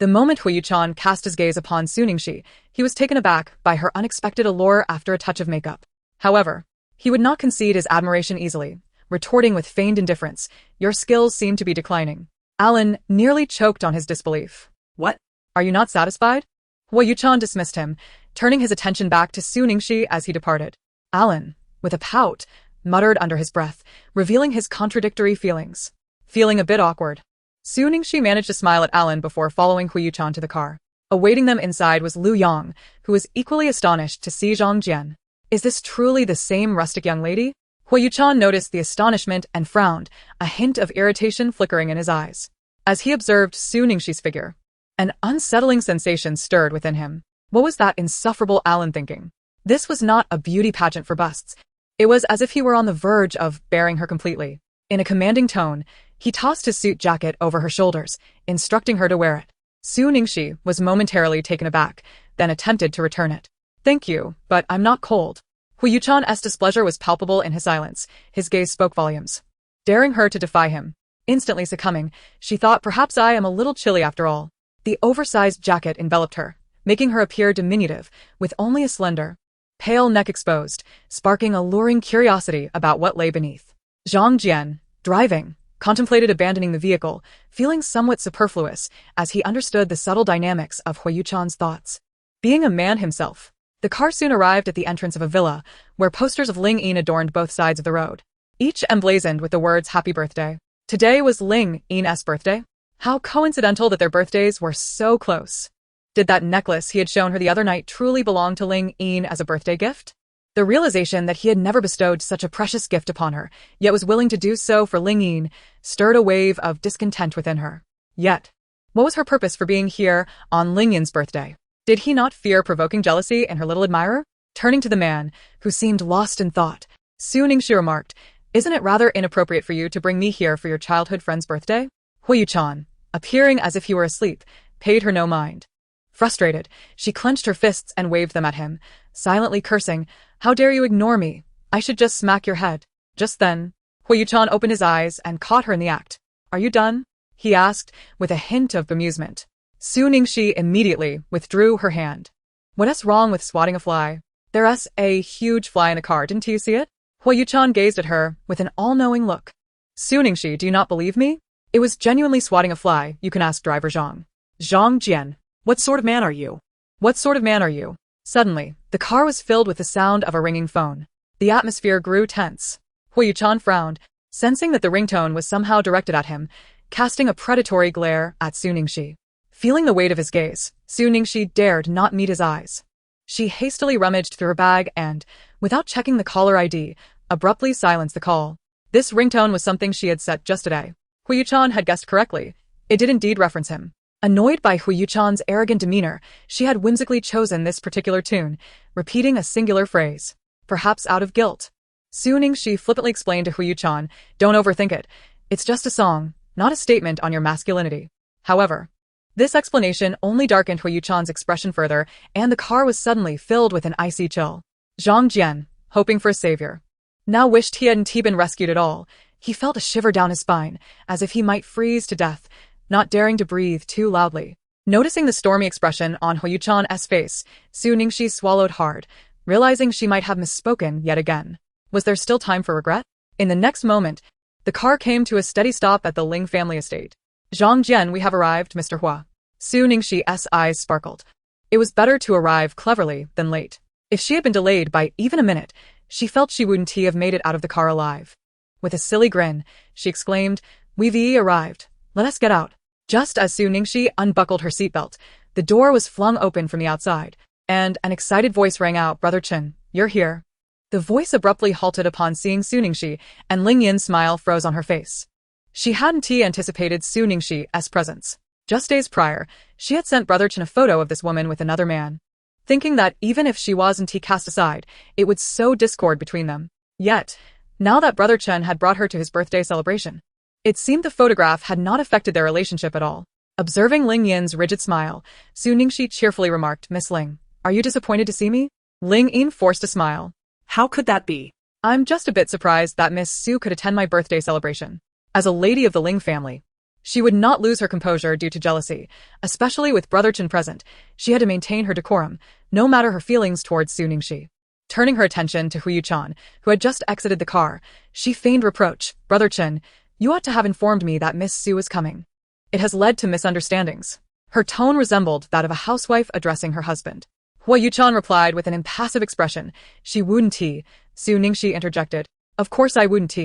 The moment Huo Yuchen cast his gaze upon Su Ningxi, he was taken aback by her unexpected allure after a touch of makeup. However, he would not concede his admiration easily, retorting with feigned indifference, "Your skills seem to be declining." Alan nearly choked on his disbelief. What? Are you not satisfied? Huo Yuchen dismissed him, turning his attention back to Su Ningxi as he departed. Alan, with a pout, muttered under his breath, revealing his contradictory feelings. Feeling a bit awkward, Su Ningxi managed to smile at Alan before following Huo Yuchen to the car. Awaiting them inside was Liu Yang, who was equally astonished to see Zhang Jian. Is this truly the same rustic young lady? Huo Yuchen noticed the astonishment and frowned, a hint of irritation flickering in his eyes. As he observed Su Ningxi's figure, an unsettling sensation stirred within him. What was that insufferable Alan thinking? This was not a beauty pageant for busts. It was as if he were on the verge of bearing her completely. In a commanding tone, he tossed his suit jacket over her shoulders, instructing her to wear it. Su Ningxi was momentarily taken aback, then attempted to return it. Thank you, but I'm not cold. Huo Yuchen's displeasure was palpable in his silence. His gaze spoke volumes. Daring her to defy him, instantly succumbing, she thought perhaps I am a little chilly after all. The oversized jacket enveloped her, making her appear diminutive, with only a slender, pale neck exposed, sparking alluring curiosity about what lay beneath. Zhang Jian, driving, contemplated abandoning the vehicle, feeling somewhat superfluous as he understood the subtle dynamics of Huo Yuchen's thoughts. Being a man himself, the car soon arrived at the entrance of a villa, where posters of Ling Yin adorned both sides of the road, each emblazoned with the words "Happy Birthday." Today was Ling Yin's birthday. How coincidental that their birthdays were so close. Did that necklace he had shown her the other night truly belong to Ling Yin as a birthday gift? The realization that he had never bestowed such a precious gift upon her, yet was willing to do so for Ling Yin, stirred a wave of discontent within her. Yet, what was her purpose for being here on Ling Yin's birthday? Did he not fear provoking jealousy in her little admirer? Turning to the man, who seemed lost in thought, Su Ningxi remarked, "Isn't it rather inappropriate for you to bring me here for your childhood friend's birthday?" Huo Yuchen, appearing as if he were asleep, paid her no mind. Frustrated, she clenched her fists and waved them at him, silently cursing, "How dare you ignore me? I should just smack your head." Just then, Huo Yuchen opened his eyes and caught her in the act. "Are you done?" he asked, with a hint of bemusement. Su Ningxi immediately withdrew her hand. "What's wrong with swatting a fly? There's a huge fly in the car, didn't you see it?" Huo Yuchen gazed at her with an all-knowing look. "Su Ningxi, do you not believe me? It was genuinely swatting a fly. You can ask driver Zhang." Zhang Jian, what sort of man are you? What sort of man are you? Suddenly, the car was filled with the sound of a ringing phone. The atmosphere grew tense. Huo Yuchen frowned, sensing that the ringtone was somehow directed at him, casting a predatory glare at Su Ningxi. Feeling the weight of his gaze, Su Ningxi dared not meet his eyes. She hastily rummaged through her bag and, without checking the caller ID, abruptly silenced the call. This ringtone was something she had set just today. Huo Yuchen had guessed correctly. It did indeed reference him. Annoyed by Huo Yuchen's arrogant demeanor, she had whimsically chosen this particular tune, repeating a singular phrase. Perhaps out of guilt. Su Ningxi flippantly explained to Huo Yuchen, "Don't overthink it. It's just a song, not a statement on your masculinity." However, this explanation only darkened Huo Yuchen's expression further, and the car was suddenly filled with an icy chill. Zhang Jian, hoping for a savior, now wished he hadn't been rescued at all. He felt a shiver down his spine, as if he might freeze to death, not daring to breathe too loudly. Noticing the stormy expression on Huo Yuchen's face, Su Ningxi swallowed hard, realizing she might have misspoken yet again. Was there still time for regret? In the next moment, the car came to a steady stop at the Ling family estate. "Zhang Jian, we have arrived, Mr. Hua." Su Ningxi's eyes sparkled. It was better to arrive cleverly than late. If she had been delayed by even a minute, she felt she wouldn't have made it out of the car alive. With a silly grin, she exclaimed, "We've arrived. Let us get out." Just as Su Ningxi unbuckled her seatbelt, the door was flung open from the outside, and an excited voice rang out, "Brother Chen, you're here." The voice abruptly halted upon seeing Su Ningxi, and Ling Yin's smile froze on her face. She hadn't anticipated Su Ningxi's presence. Just days prior, she had sent Brother Chen a photo of this woman with another man, thinking that even if she wasn't cast aside, it would sow discord between them. Yet, now that Brother Chen had brought her to his birthday celebration, it seemed the photograph had not affected their relationship at all. Observing Ling Yin's rigid smile, Su Ningxi cheerfully remarked, "Miss Ling, are you disappointed to see me?" Ling Yin forced a smile. How could that be? "I'm just a bit surprised that Miss Su could attend my birthday celebration. As a lady of the Ling family, she would not lose her composure due to jealousy, especially with Brother Chen present. She had to maintain her decorum, no matter her feelings towards Su Ningxi." Turning her attention to Huo Yuchen, who had just exited the car, she feigned reproach, "Brother Chen, you ought to have informed me that Miss Su is coming. It has led to misunderstandings." Her tone resembled that of a housewife addressing her husband. Huo Yuchen replied with an impassive expression, "She wouldn't." Su Ningxi interjected, "Of course I wouldn't.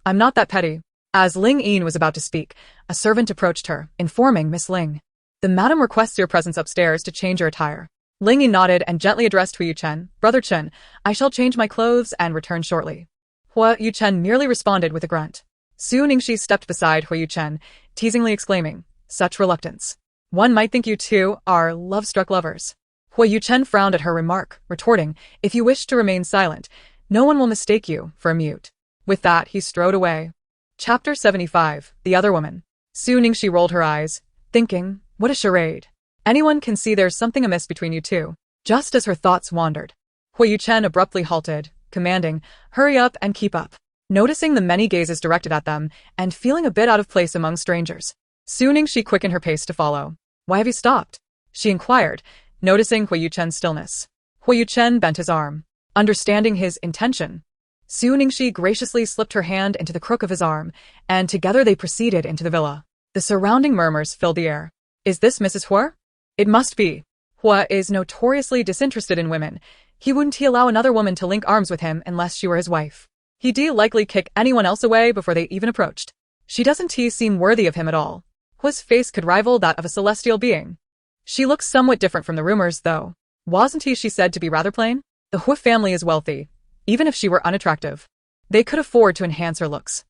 I'm not that petty." As Ling Yin was about to speak, a servant approached her, informing, "Miss Ling, the madam requests your presence upstairs to change your attire." Ling Yin nodded and gently addressed Huo Yuchen, "Brother Chen, I shall change my clothes and return shortly." Huo Yuchen merely responded with a grunt. Su Ningxi stepped beside Huo Yuchen, teasingly exclaiming, "Such reluctance. One might think you two are love-struck lovers." Huo Yuchen frowned at her remark, retorting, "If you wish to remain silent, no one will mistake you for a mute." With that, he strode away. Chapter 75, The Other Woman. Su Ningxi rolled her eyes, thinking, what a charade. Anyone can see there's something amiss between you two. Just as her thoughts wandered, Huo Yuchen abruptly halted, commanding, "Hurry up and keep up." Noticing the many gazes directed at them, and feeling a bit out of place among strangers, Su Ningxi quickened her pace to follow. "Why have you stopped?" she inquired, noticing Huo Yuchen's stillness. Huo Yuchen bent his arm. Understanding his intention, Su Ningxi graciously slipped her hand into the crook of his arm, and together they proceeded into the villa. The surrounding murmurs filled the air. "Is this Mrs. Huo?" "It must be. Huo is notoriously disinterested in women. He wouldn't allow another woman to link arms with him unless she were his wife. He'd likely kick anyone else away before they even approached. She doesn't seem worthy of him at all. Huo's face could rival that of a celestial being. She looks somewhat different from the rumors, though. Wasn't she said to be rather plain? The Huo family is wealthy. Even if she were unattractive, they could afford to enhance her looks.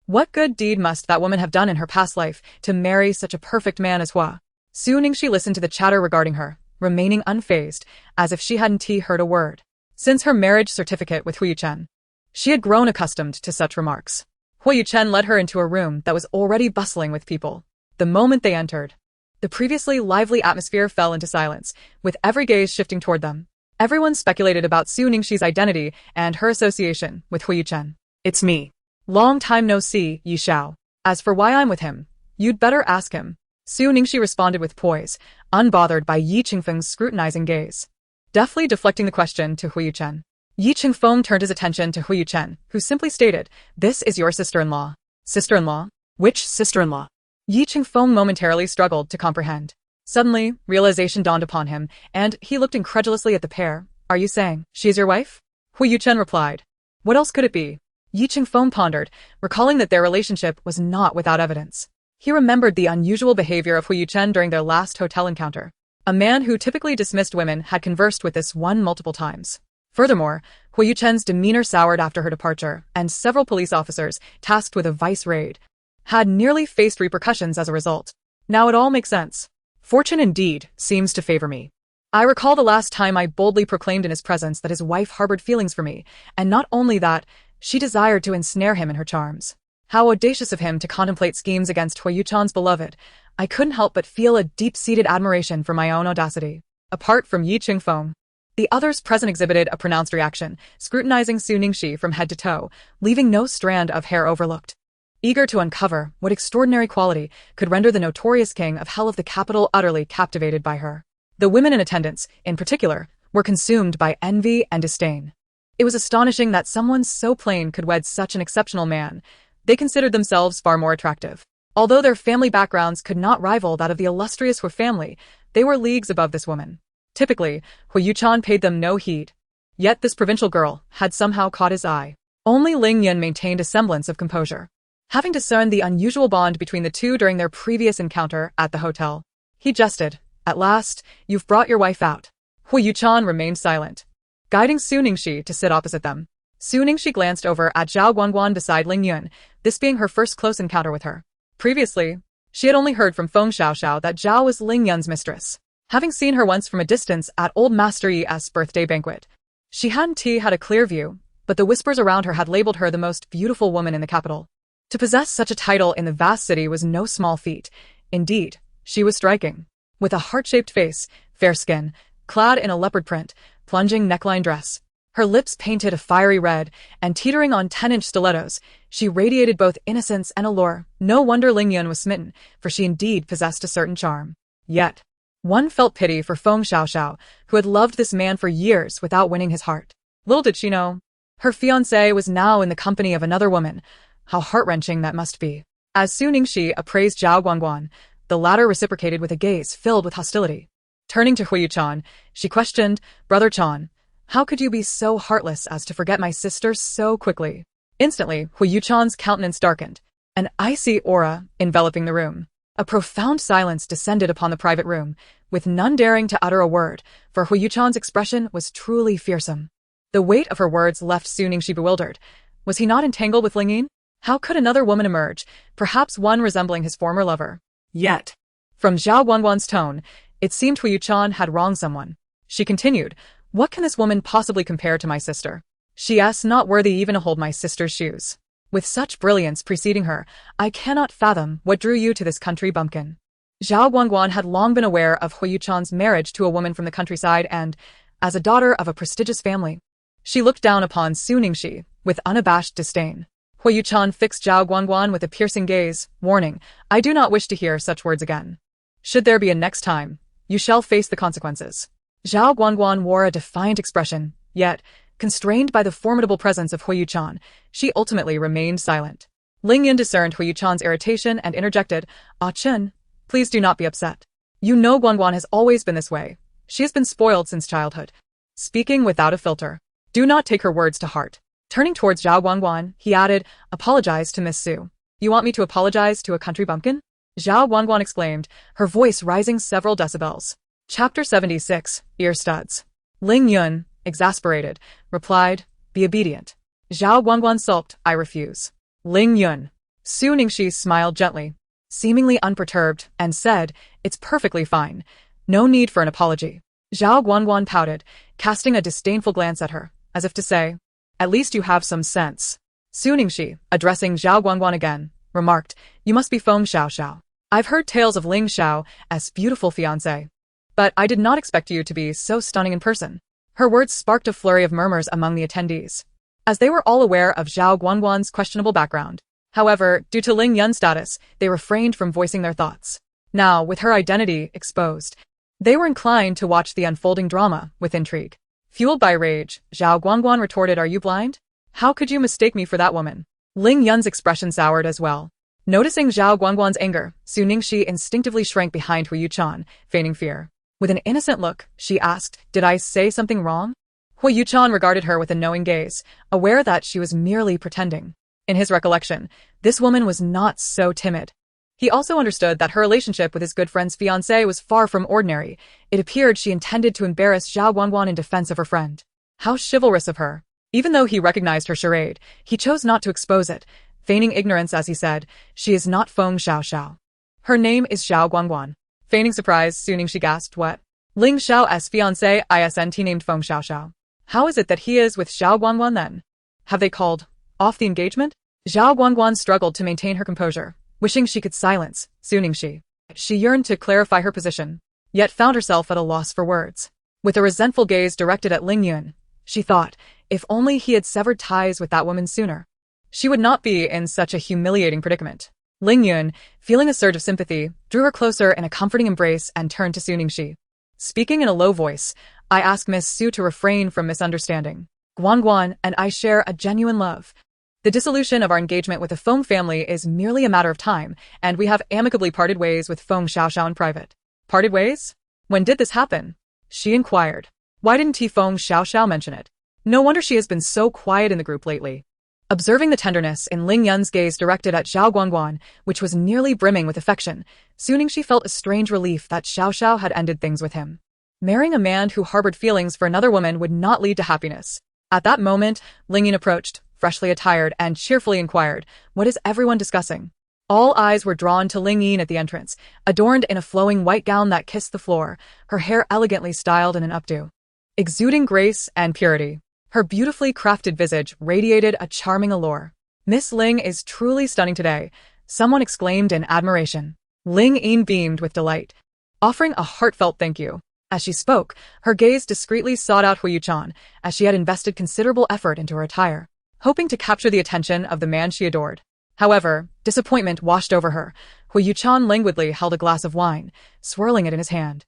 What good deed must that woman have done in her past life to marry such a perfect man as Huo?" Su Ningxi listened to the chatter regarding her, remaining unfazed, as if she hadn't heard a word. Since her marriage certificate with Huo Yuchen, she had grown accustomed to such remarks. Huo Yuchen led her into a room that was already bustling with people. The moment they entered, the previously lively atmosphere fell into silence, with every gaze shifting toward them. Everyone speculated about Su Ningxi's identity and her association with Huo Yuchen. "It's me. Long time no see, Yi Xiao. As for why I'm with him, you'd better ask him." Su Ningxi responded with poise, unbothered by Yi Qingfeng's scrutinizing gaze. Deftly deflecting the question to Huo Yuchen, Yi Qingfeng turned his attention to Huo Yuchen, who simply stated, "This is your sister-in-law." "Sister-in-law? Which sister-in-law?" Yi Qingfeng momentarily struggled to comprehend. Suddenly, realization dawned upon him, and he looked incredulously at the pair. "Are you saying she's your wife?" Huo Yuchen replied. "What else could it be?" Yi Qingfeng pondered, recalling that their relationship was not without evidence. He remembered the unusual behavior of Huo Yuchen during their last hotel encounter. A man who typically dismissed women had conversed with this one multiple times. Furthermore, Huo Yuchen's demeanor soured after her departure, and several police officers, tasked with a vice raid, had nearly faced repercussions as a result. Now it all makes sense. Fortune indeed seems to favor me. I recall the last time I boldly proclaimed in his presence that his wife harbored feelings for me, and not only that, she desired to ensnare him in her charms. How audacious of him to contemplate schemes against Huo Yuchen's beloved. I couldn't help but feel a deep-seated admiration for my own audacity. Apart from Yi Qingfeng, the others present exhibited a pronounced reaction, scrutinizing Su Ningxi from head to toe, leaving no strand of hair overlooked. Eager to uncover what extraordinary quality could render the notorious king of hell of the capital utterly captivated by her. The women in attendance, in particular, were consumed by envy and disdain. It was astonishing that someone so plain could wed such an exceptional man. They considered themselves far more attractive. Although their family backgrounds could not rival that of the illustrious Huo family, they were leagues above this woman. Typically, Huo Yuchen paid them no heed. Yet this provincial girl had somehow caught his eye. Only Ling Yun maintained a semblance of composure. Having discerned the unusual bond between the two during their previous encounter at the hotel, he jested, "At last, you've brought your wife out." Huo Yuchen remained silent, guiding Su Ningxi to sit opposite them. Su Ningxi glanced over at Zhao Guangguan beside Ling Yun, this being her first close encounter with her. Previously, she had only heard from Feng Xiaoxiao that Zhao was Ling Yun's mistress. Having seen her once from a distance at old Master Yi's birthday banquet, she hadn't had a clear view, but the whispers around her had labeled her the most beautiful woman in the capital. To possess such a title in the vast city was no small feat. Indeed, she was striking. With a heart-shaped face, fair skin, clad in a leopard print, plunging neckline dress, her lips painted a fiery red, and teetering on 10-inch stilettos, she radiated both innocence and allure. No wonder Ling Yun was smitten, for she indeed possessed a certain charm. Yet, one felt pity for Feng Xiaoxiao, who had loved this man for years without winning his heart. Little did she know, her fiancé was now in the company of another woman. How heart-wrenching that must be. As Su Ningxi appraised Zhao Guangguan, the latter reciprocated with a gaze filled with hostility. Turning to Huo Yuchen, she questioned, "Brother Chan, how could you be so heartless as to forget my sister so quickly?" Instantly, Huo Yuchen's countenance darkened, an icy aura enveloping the room. A profound silence descended upon the private room, with none daring to utter a word, for Huo Yuchen's expression was truly fearsome. The weight of her words left Su Ningxi bewildered. Was he not entangled with Ling Yin? How could another woman emerge, perhaps one resembling his former lover? Yet, from Zhao Guangguan's tone, it seemed Huo Yuchen had wronged someone. She continued, "What can this woman possibly compare to my sister? She's not worthy even to hold my sister's shoes. With such brilliance preceding her, I cannot fathom what drew you to this country bumpkin." Zhao Guangguan had long been aware of Huo Yuchen's marriage to a woman from the countryside and, as a daughter of a prestigious family, she looked down upon Su Ningxi with unabashed disdain. Huo Yuchen fixed Zhao Guangguan with a piercing gaze, warning, "I do not wish to hear such words again. Should there be a next time, you shall face the consequences." Zhao Guangguan wore a defiant expression, yet, constrained by the formidable presence of Huo Yuchen, she ultimately remained silent. Ling Yin discerned Huo Yuchen's irritation and interjected, "Ah Chen, please do not be upset. You know Guangguan has always been this way. She has been spoiled since childhood." Speaking without a filter. "Do not take her words to heart." Turning towards Zhao Guangguan, he added, "Apologize to Miss Su." "You want me to apologize to a country bumpkin?" Zhao Guangguan exclaimed, her voice rising several decibels. Chapter 76, Ear Studs. Ling Yun, exasperated, replied, "Be obedient." Zhao Guangguan sulked, "I refuse." Ling Yun. Su Ningxi smiled gently, seemingly unperturbed, and said, "It's perfectly fine. No need for an apology." Zhao Guangguan pouted, casting a disdainful glance at her, as if to say, "At least you have some sense." Su Ningxi, addressing Zhao Guangguan again, remarked, "You must be Feng Xiaoxiao. I've heard tales of Ling Xiao's beautiful fiancé, but I did not expect you to be so stunning in person." Her words sparked a flurry of murmurs among the attendees, as they were all aware of Zhao Guangguan's questionable background. However, due to Ling Yun's status, they refrained from voicing their thoughts. Now, with her identity exposed, they were inclined to watch the unfolding drama with intrigue. Fueled by rage, Zhao Guangguan retorted, "Are you blind? How could you mistake me for that woman?" Ling Yun's expression soured as well. Noticing Zhao Guangguan's anger, Su Ningxi instinctively shrank behind Huo Yuchen, feigning fear. With an innocent look, she asked, "Did I say something wrong?" Huo Yuchen regarded her with a knowing gaze, aware that she was merely pretending. In his recollection, this woman was not so timid. He also understood that her relationship with his good friend's fiancé was far from ordinary. It appeared she intended to embarrass Zhao Guangguan in defense of her friend. How chivalrous of her. Even though he recognized her charade, he chose not to expose it. feigning ignorance as he said, "She is not Feng Xiao. Her name is Xiao Guangguan." Feigning surprise, Suning she gasped, "What? Ling Xiao's fiancé isn't named Feng Xiao. How is it that he is with Xiao Guangguan then? Have they called off the engagement?" Xiao Guangguan struggled to maintain her composure, wishing she could silence Suning she. She yearned to clarify her position, yet found herself at a loss for words. With a resentful gaze directed at Ling Yun, she thought, if only he had severed ties with that woman sooner, she would not be in such a humiliating predicament. Ling Yun, feeling a surge of sympathy, drew her closer in a comforting embrace and turned to Suning shi. Speaking in a low voice, "I ask Miss Su to refrain from misunderstanding. Guangguan and I share a genuine love. The dissolution of our engagement with the Feng family is merely a matter of time, and we have amicably parted ways with Feng Xiao in private." "Parted ways? When did this happen?" she inquired. Why didn't Feng Xiao mention it? No wonder she has been so quiet in the group lately. Observing the tenderness in Ling Yun's gaze directed at Xiao Guangguan, which was nearly brimming with affection, Suning she felt a strange relief that Xiao had ended things with him. Marrying a man who harbored feelings for another woman would not lead to happiness. At that moment, Ling Yun approached, freshly attired, and cheerfully inquired, "What is everyone discussing?" All eyes were drawn to Ling Yun at the entrance, adorned in a flowing white gown that kissed the floor, her hair elegantly styled in an updo. Exuding grace and purity, her beautifully crafted visage radiated a charming allure. "Miss Ling is truly stunning today," someone exclaimed in admiration. Ling Yun beamed with delight, offering a heartfelt thank you. As she spoke, her gaze discreetly sought out Huo Yuchen, as she had invested considerable effort into her attire, hoping to capture the attention of the man she adored. However, disappointment washed over her. Huo Yuchen languidly held a glass of wine, swirling it in his hand,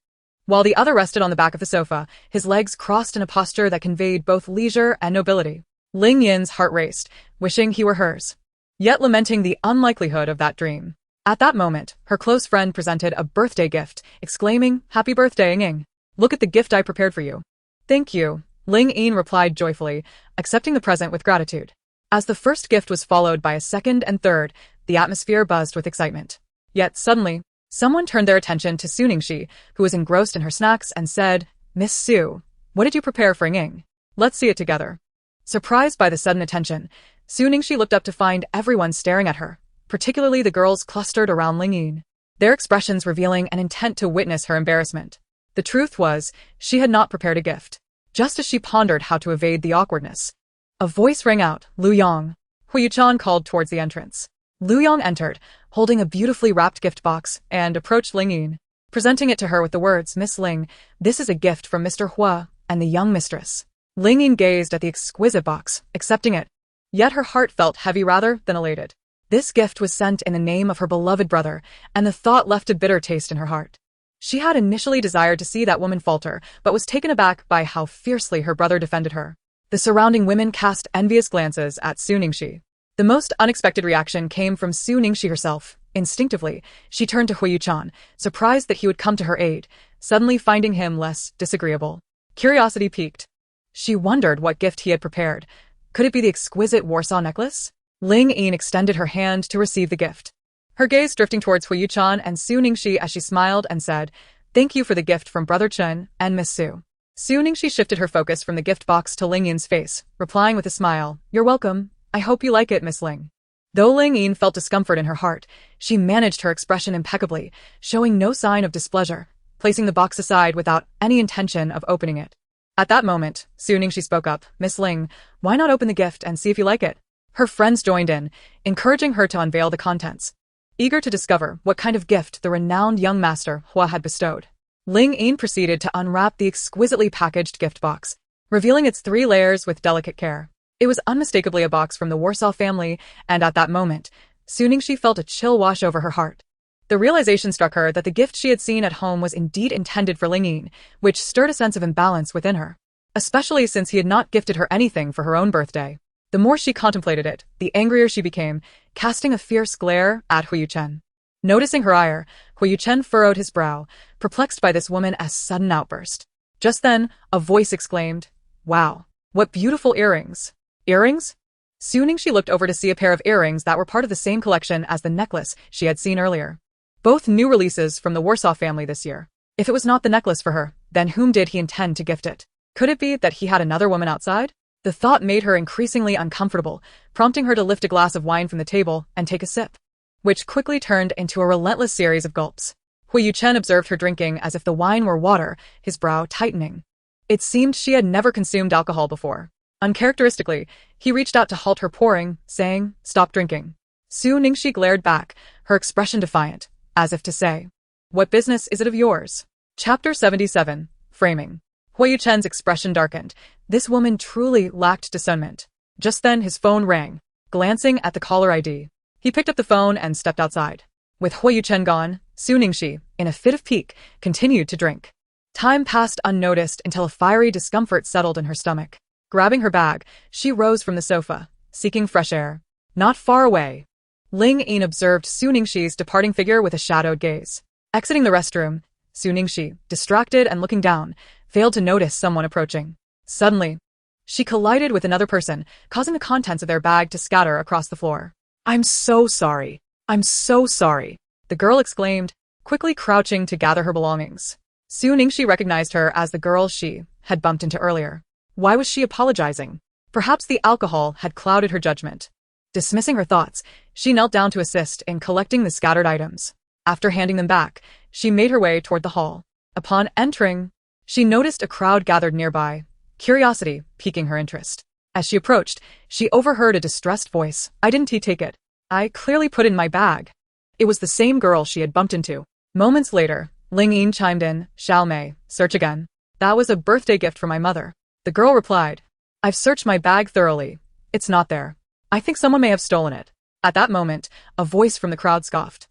while the other rested on the back of the sofa, his legs crossed in a posture that conveyed both leisure and nobility. Ling Yun's heart raced, wishing he were hers, yet lamenting the unlikelihood of that dream. At that moment, her close friend presented a birthday gift, exclaiming, "Happy birthday, Ying! Look at the gift I prepared for you." "Thank you," Ling Yun replied joyfully, accepting the present with gratitude. As the first gift was followed by a second and third, the atmosphere buzzed with excitement. Yet suddenly, someone turned their attention to Suning shi, who was engrossed in her snacks, and said, "Miss Su, what did you prepare for Ying? Let's see it together." Surprised by the sudden attention, Suning shi looked up to find everyone staring at her, particularly the girls clustered around Ling Yun, their expressions revealing an intent to witness her embarrassment. The truth was, she had not prepared a gift. Just as she pondered how to evade the awkwardness, a voice rang out, "Lu Yong." Huo Yuchen called towards the entrance. Lu Yong entered, holding a beautifully wrapped gift box, and approached Ling Yun, presenting it to her with the words, "Miss Ling, this is a gift from Mr. Hua and the young mistress." Ling Yun gazed at the exquisite box, accepting it. Yet her heart felt heavy rather than elated. This gift was sent in the name of her beloved brother, and the thought left a bitter taste in her heart. She had initially desired to see that woman falter, but was taken aback by how fiercely her brother defended her. The surrounding women cast envious glances at Suning shi. The most unexpected reaction came from Suning shi herself. Instinctively, she turned to Huo Yuchen, surprised that he would come to her aid, suddenly finding him less disagreeable. Curiosity piqued. She wondered what gift he had prepared. Could it be the exquisite Warsaw necklace? Ling Yun extended her hand to receive the gift, her gaze drifting towards Huo Yuchen and Suning shi as she smiled and said, "Thank you for the gift from Brother Chen and Miss Su." Suning shi shifted her focus from the gift box to Ling Yun's face, replying with a smile, "You're welcome. I hope you like it, Miss Ling." Though Ling Yun felt discomfort in her heart, she managed her expression impeccably, showing no sign of displeasure, placing the box aside without any intention of opening it. At that moment, Suning she spoke up, "Miss Ling, why not open the gift and see if you like it?" Her friends joined in, encouraging her to unveil the contents, eager to discover what kind of gift the renowned young master Hua had bestowed. Ling Yun proceeded to unwrap the exquisitely packaged gift box, revealing its 3 layers with delicate care. It was unmistakably a box from the Warsaw family, and at that moment, Suning she felt a chill wash over her heart. The realization struck her that the gift she had seen at home was indeed intended for Ling Yun, which stirred a sense of imbalance within her, especially since he had not gifted her anything for her own birthday. The more she contemplated it, the angrier she became, casting a fierce glare at Huo Yuchen. Noticing her ire, Huo Yuchen furrowed his brow, perplexed by this woman's sudden outburst. Just then, a voice exclaimed, "Wow, what beautiful earrings!" Earrings? Suning she looked over to see a pair of earrings that were part of the same collection as the necklace she had seen earlier. Both new releases from the Warsaw family this year. If it was not the necklace for her, then whom did he intend to gift it? Could it be that he had another woman outside? The thought made her increasingly uncomfortable, prompting her to lift a glass of wine from the table and take a sip, which quickly turned into a relentless series of gulps. Huo Yuchen observed her drinking as if the wine were water, his brow tightening. It seemed she had never consumed alcohol before. Uncharacteristically, he reached out to halt her pouring, saying, "Stop drinking." Su Ningxi glared back, her expression defiant, as if to say, "What business is it of yours?" Chapter 77, Framing. Huo Yuchen's expression darkened. This woman truly lacked discernment. Just then his phone rang. Glancing at the caller ID, he picked up the phone and stepped outside. With Huo Yuchen gone, Su Ningxi, in a fit of pique, continued to drink. Time passed unnoticed until a fiery discomfort settled in her stomach. Grabbing her bag, she rose from the sofa, seeking fresh air. Not far away, Ling Yin observed Su Ningxi's departing figure with a shadowed gaze. Exiting the restroom, Su Ningxi, distracted and looking down, failed to notice someone approaching. Suddenly, she collided with another person, causing the contents of their bag to scatter across the floor. "I'm so sorry. I'm so sorry," the girl exclaimed, quickly crouching to gather her belongings. Su Ningxi recognized her as the girl she had bumped into earlier. Why was she apologizing? Perhaps the alcohol had clouded her judgment. Dismissing her thoughts, she knelt down to assist in collecting the scattered items. After handing them back, she made her way toward the hall. Upon entering, she noticed a crowd gathered nearby, curiosity piquing her interest. As she approached, she overheard a distressed voice. "I didn't take it. I clearly put it in my bag." It was the same girl she had bumped into. Moments later, Ling Yin chimed in, "Xiao Mei, search again. That was a birthday gift for my mother." The girl replied, "I've searched my bag thoroughly. It's not there. I think someone may have stolen it." At that moment, a voice from the crowd scoffed.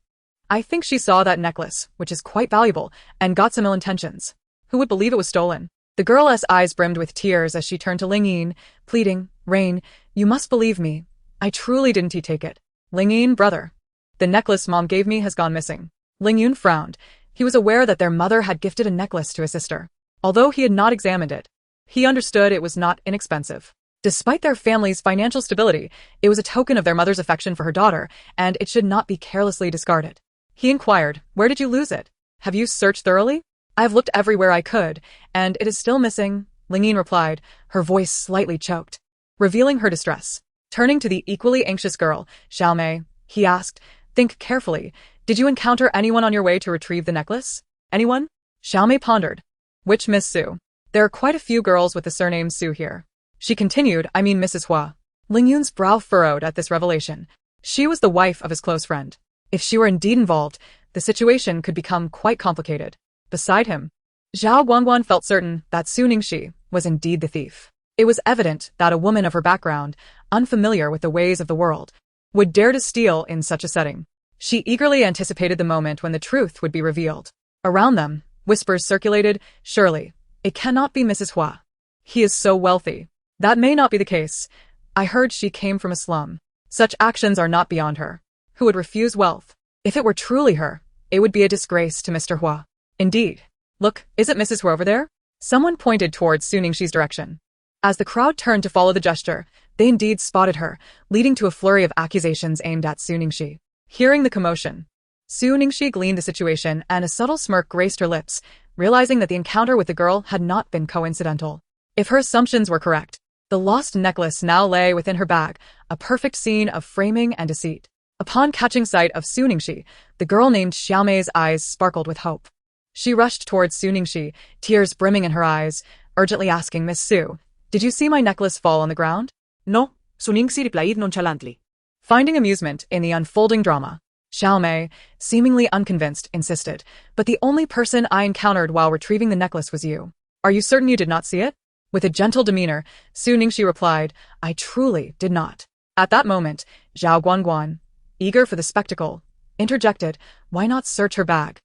"I think she saw that necklace, which is quite valuable, and got some ill intentions. Who would believe it was stolen?" The girl's eyes brimmed with tears as she turned to Ling Yin, pleading, "Rain, you must believe me. I truly didn't take it. Ling Yin, brother. The necklace Mom gave me has gone missing." Ling Yun frowned. He was aware that their mother had gifted a necklace to his sister. Although he had not examined it, he understood it was not inexpensive. Despite their family's financial stability, it was a token of their mother's affection for her daughter, and it should not be carelessly discarded. He inquired, "Where did you lose it? Have you searched thoroughly?" "I have looked everywhere I could, and it is still missing," Ling Yin replied, her voice slightly choked, revealing her distress. Turning to the equally anxious girl, "Xiao Mei," he asked, "think carefully. Did you encounter anyone on your way to retrieve the necklace?" "Anyone?" Xiao Mei pondered. "Which Miss Su? There are quite a few girls with the surname Su here." She continued, "I mean Mrs. Hua." Ling Yun's brow furrowed at this revelation. She was the wife of his close friend. If she were indeed involved, the situation could become quite complicated. Beside him, Zhao Guangguan felt certain that Su Ningxi was indeed the thief. It was evident that a woman of her background, unfamiliar with the ways of the world, would dare to steal in such a setting. She eagerly anticipated the moment when the truth would be revealed. Around them, whispers circulated, "Surely, it cannot be Mrs. Hua. He is so wealthy." "That may not be the case. I heard she came from a slum. Such actions are not beyond her. Who would refuse wealth? If it were truly her, it would be a disgrace to Mr. Hua." "Indeed. Look, is it Mrs. Hua over there?" Someone pointed towards Su Ningxi's direction. As the crowd turned to follow the gesture, they indeed spotted her, leading to a flurry of accusations aimed at Su Ningxi. Hearing the commotion, Su Ningxi gleaned the situation and a subtle smirk graced her lips, realizing that the encounter with the girl had not been coincidental. If her assumptions were correct, the lost necklace now lay within her bag, a perfect scene of framing and deceit. Upon catching sight of Su Ningxi, the girl named Xiao Mei's eyes sparkled with hope. She rushed towards Su Ningxi, tears brimming in her eyes, urgently asking, "Miss Su, did you see my necklace fall on the ground?" "No," Su Ningxi replied nonchalantly. Finding amusement in the unfolding drama, Xiao Mei, seemingly unconvinced, insisted, "But the only person I encountered while retrieving the necklace was you. Are you certain you did not see it?" With a gentle demeanor, Su Ningxi replied, "I truly did not." At that moment, Zhao Guangguan, eager for the spectacle, interjected, "Why not search her bag?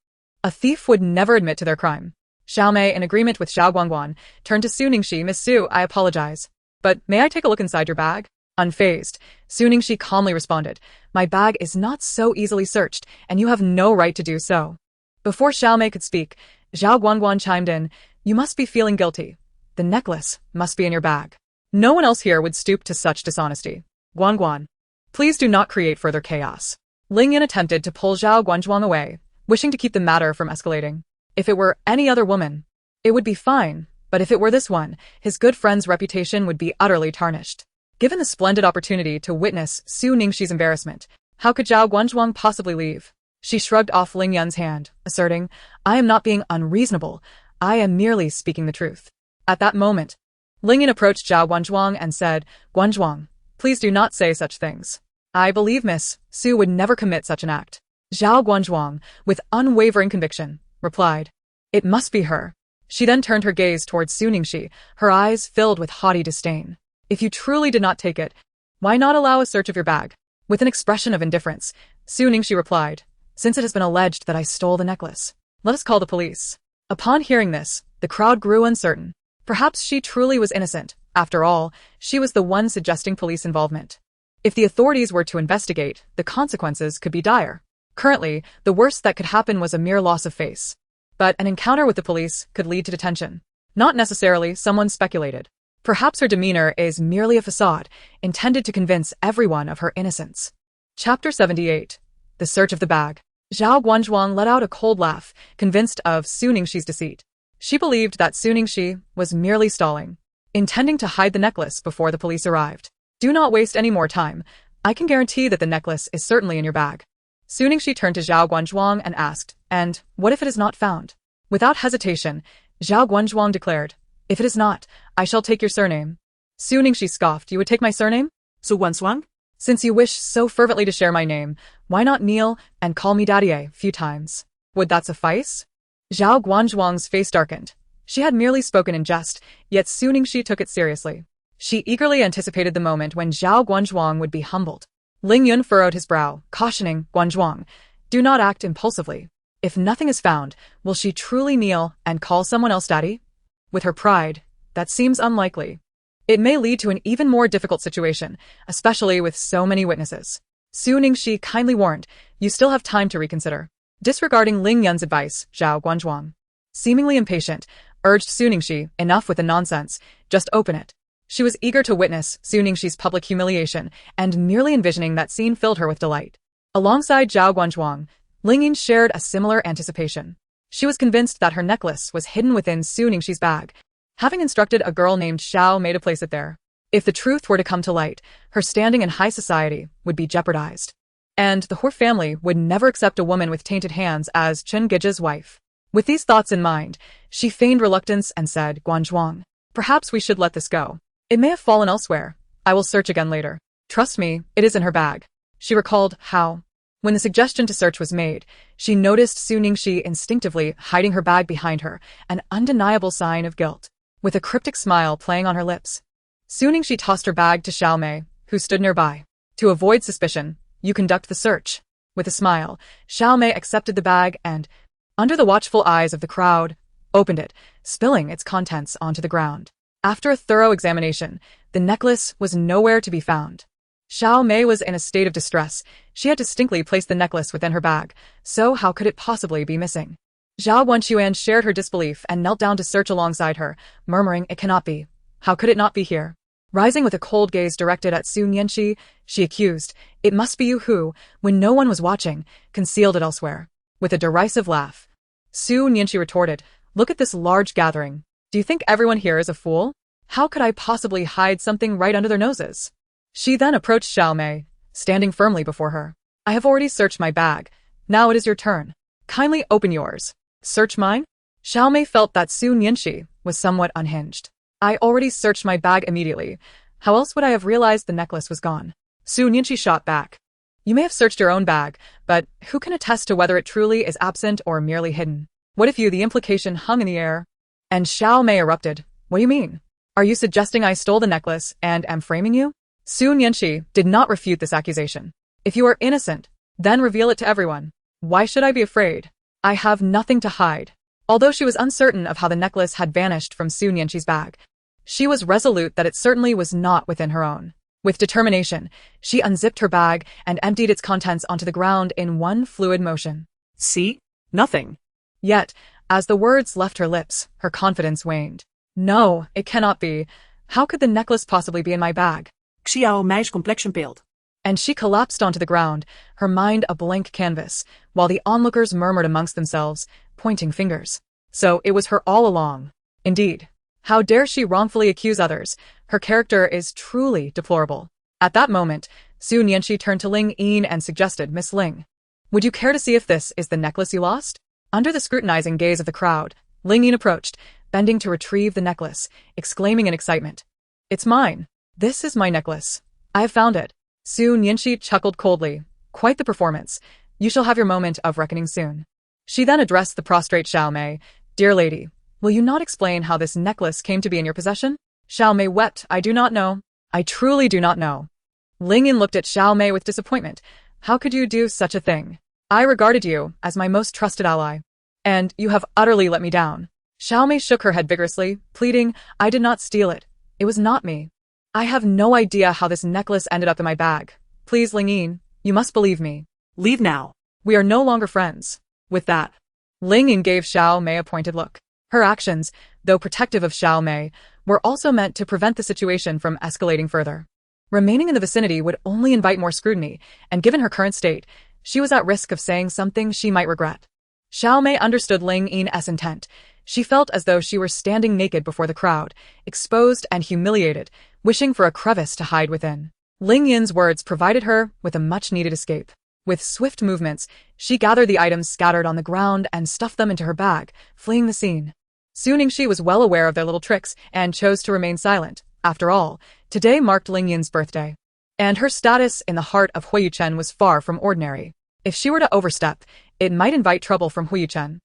A thief would never admit to their crime." Xiao Mei, in agreement with Zhao Guangguan, turned to Su Ningxi, "Miss Su, I apologize. But may I take a look inside your bag?" Unfazed, Su Ningxi calmly responded, "My bag is not so easily searched, and you have no right to do so." Before Xiao Mei could speak, Zhao Guangguan chimed in, "You must be feeling guilty. The necklace must be in your bag. No one else here would stoop to such dishonesty. Guangguan, please do not create further chaos." Ling Yin attempted to pull Zhao Guangguan away, wishing to keep the matter from escalating. If it were any other woman, it would be fine, But if it were this one, his good friend's reputation would be utterly tarnished. Given the splendid opportunity to witness Su Ningxi's embarrassment, how could Zhao Guanzhuang possibly leave? She shrugged off Ling Yun's hand, asserting, "I am not being unreasonable. I am merely speaking the truth." At that moment, Ling Yun approached Zhao Guanzhuang and said, "Guanzhuang, please do not say such things. I believe Miss Su would never commit such an act." Zhao Guanzhuang, with unwavering conviction, replied, "It must be her." She then turned her gaze towards Su Ningxi, her eyes filled with haughty disdain. "If you truly did not take it, why not allow a search of your bag?" With an expression of indifference, Su Ningxi replied, "Since it has been alleged that I stole the necklace, let us call the police." Upon hearing this, the crowd grew uncertain. Perhaps she truly was innocent. After all, she was the one suggesting police involvement. If the authorities were to investigate, the consequences could be dire. Currently, the worst that could happen was a mere loss of face. But an encounter with the police could lead to detention. Not necessarily, someone speculated. Perhaps her demeanor is merely a facade, intended to convince everyone of her innocence. Chapter 78. The Search of the Bag. Zhao Guanzhuang let out a cold laugh, convinced of Su Ningxi's deceit. She believed that Su Ningxi was merely stalling, intending to hide the necklace before the police arrived. "Do not waste any more time. I can guarantee that the necklace is certainly in your bag." Su Ningxi turned to Zhao Guanzhuang and asked, "And what if it is not found?" Without hesitation, Zhao Guanzhuang declared, "If it is not, I shall take your surname." Su Ningxi scoffed, "You would take my surname?" Su Guanzhuang? "Since you wish so fervently to share my name, why not kneel and call me daddy a few times? Would that suffice?" Zhao Guanzhuang's face darkened. She had merely spoken in jest, yet Su Ningxi took it seriously. She eagerly anticipated the moment when Zhao Guanzhuang would be humbled. Ling Yun furrowed his brow, cautioning Guanzhuang, "Do not act impulsively. If nothing is found, will she truly kneel and call someone else daddy? With her pride, that seems unlikely. It may lead to an even more difficult situation, especially with so many witnesses." Su Ningxi kindly warned, "You still have time to reconsider." Disregarding Ling Yun's advice, Zhao Guanzhuang, seemingly impatient, urged Su Ningxi, "Enough with the nonsense, just open it." She was eager to witness Su Ningxi's public humiliation, and merely envisioning that scene filled her with delight. Alongside Zhao Guanzhuang, Ling Yun shared a similar anticipation. She was convinced that her necklace was hidden within Su Ningxi's bag, having instructed a girl named Xiao Mei to place it there. If the truth were to come to light, her standing in high society would be jeopardized. And the Huo family would never accept a woman with tainted hands as Chen Gige's wife. With these thoughts in mind, she feigned reluctance and said, "Guanzhuang, perhaps we should let this go. It may have fallen elsewhere. I will search again later. Trust me, it is in her bag." She recalled how, when the suggestion to search was made, she noticed Su Ningxi instinctively hiding her bag behind her, an undeniable sign of guilt. With a cryptic smile playing on her lips, Su Ningxi tossed her bag to Xiao Mei, who stood nearby. "To avoid suspicion, you conduct the search." With a smile, Xiao Mei accepted the bag and, under the watchful eyes of the crowd, opened it, spilling its contents onto the ground. After a thorough examination, the necklace was nowhere to be found. Xiao Mei was in a state of distress. She had distinctly placed the necklace within her bag, so how could it possibly be missing? Zhao Guanchuan shared her disbelief and knelt down to search alongside her, murmuring, "It cannot be. How could it not be here?" Rising with a cold gaze directed at Su Ningxi, she accused, "It must be you who, when no one was watching, concealed it elsewhere." With a derisive laugh, Su Ningxi retorted, "Look at this large gathering. Do you think everyone here is a fool? How could I possibly hide something right under their noses?" She then approached Xiao Mei, standing firmly before her. "I have already searched my bag. Now it is your turn. Kindly open yours." "Search mine?" Xiao Mei felt that Su Ningxi was somewhat unhinged. "I already searched my bag immediately. How else would I have realized the necklace was gone?" Su Ningxi shot back. "You may have searched your own bag, but who can attest to whether it truly is absent or merely hidden? What if the implication hung in the air?" And Xiao Mei erupted, "What do you mean? Are you suggesting I stole the necklace and am framing you?" Su Ningxi did not refute this accusation. "If you are innocent, then reveal it to everyone. Why should I be afraid? I have nothing to hide." Although she was uncertain of how the necklace had vanished from Su Ningxi's bag, she was resolute that it certainly was not within her own. With determination, she unzipped her bag and emptied its contents onto the ground in one fluid motion. "See? Nothing." Yet, as the words left her lips, her confidence waned. "No, it cannot be. How could the necklace possibly be in my bag?" Xiao Mei's complexion paled. And she collapsed onto the ground, her mind a blank canvas, while the onlookers murmured amongst themselves, pointing fingers. So it was her all along. Indeed. How dare she wrongfully accuse others? Her character is truly deplorable. At that moment, Su Nianxi turned to Ling Yin and suggested, Miss Ling, would you care to see if this is the necklace you lost? Under the scrutinizing gaze of the crowd, Ling Yin approached, bending to retrieve the necklace, exclaiming in excitement. It's mine. This is my necklace. I have found it. Su Nianxi chuckled coldly. Quite the performance. You shall have your moment of reckoning soon. She then addressed the prostrate Xiao Mei. Dear lady, will you not explain how this necklace came to be in your possession? Xiao Mei wept. I do not know. I truly do not know. Ling Yin looked at Xiao Mei with disappointment. How could you do such a thing? I regarded you as my most trusted ally. And you have utterly let me down. Xiao Mei shook her head vigorously, pleading, I did not steal it. It was not me. I have no idea how this necklace ended up in my bag. Please, Ling Yin, you must believe me. Leave now. We are no longer friends. With that, Ling Yin gave Xiao Mei a pointed look. Her actions, though protective of Xiao Mei, were also meant to prevent the situation from escalating further. Remaining in the vicinity would only invite more scrutiny, and given her current state, she was at risk of saying something she might regret. Xiao Mei understood Ling Yin's intent. She felt as though she were standing naked before the crowd, exposed and humiliated, wishing for a crevice to hide within. Ling Yin's words provided her with a much-needed escape. With swift movements, she gathered the items scattered on the ground and stuffed them into her bag, fleeing the scene. Su Ningxi was well aware of their little tricks and chose to remain silent. After all, today marked Ling Yin's birthday. And her status in the heart of Huo Yuchen was far from ordinary. If she were to overstep, it might invite trouble from Huo Yuchen,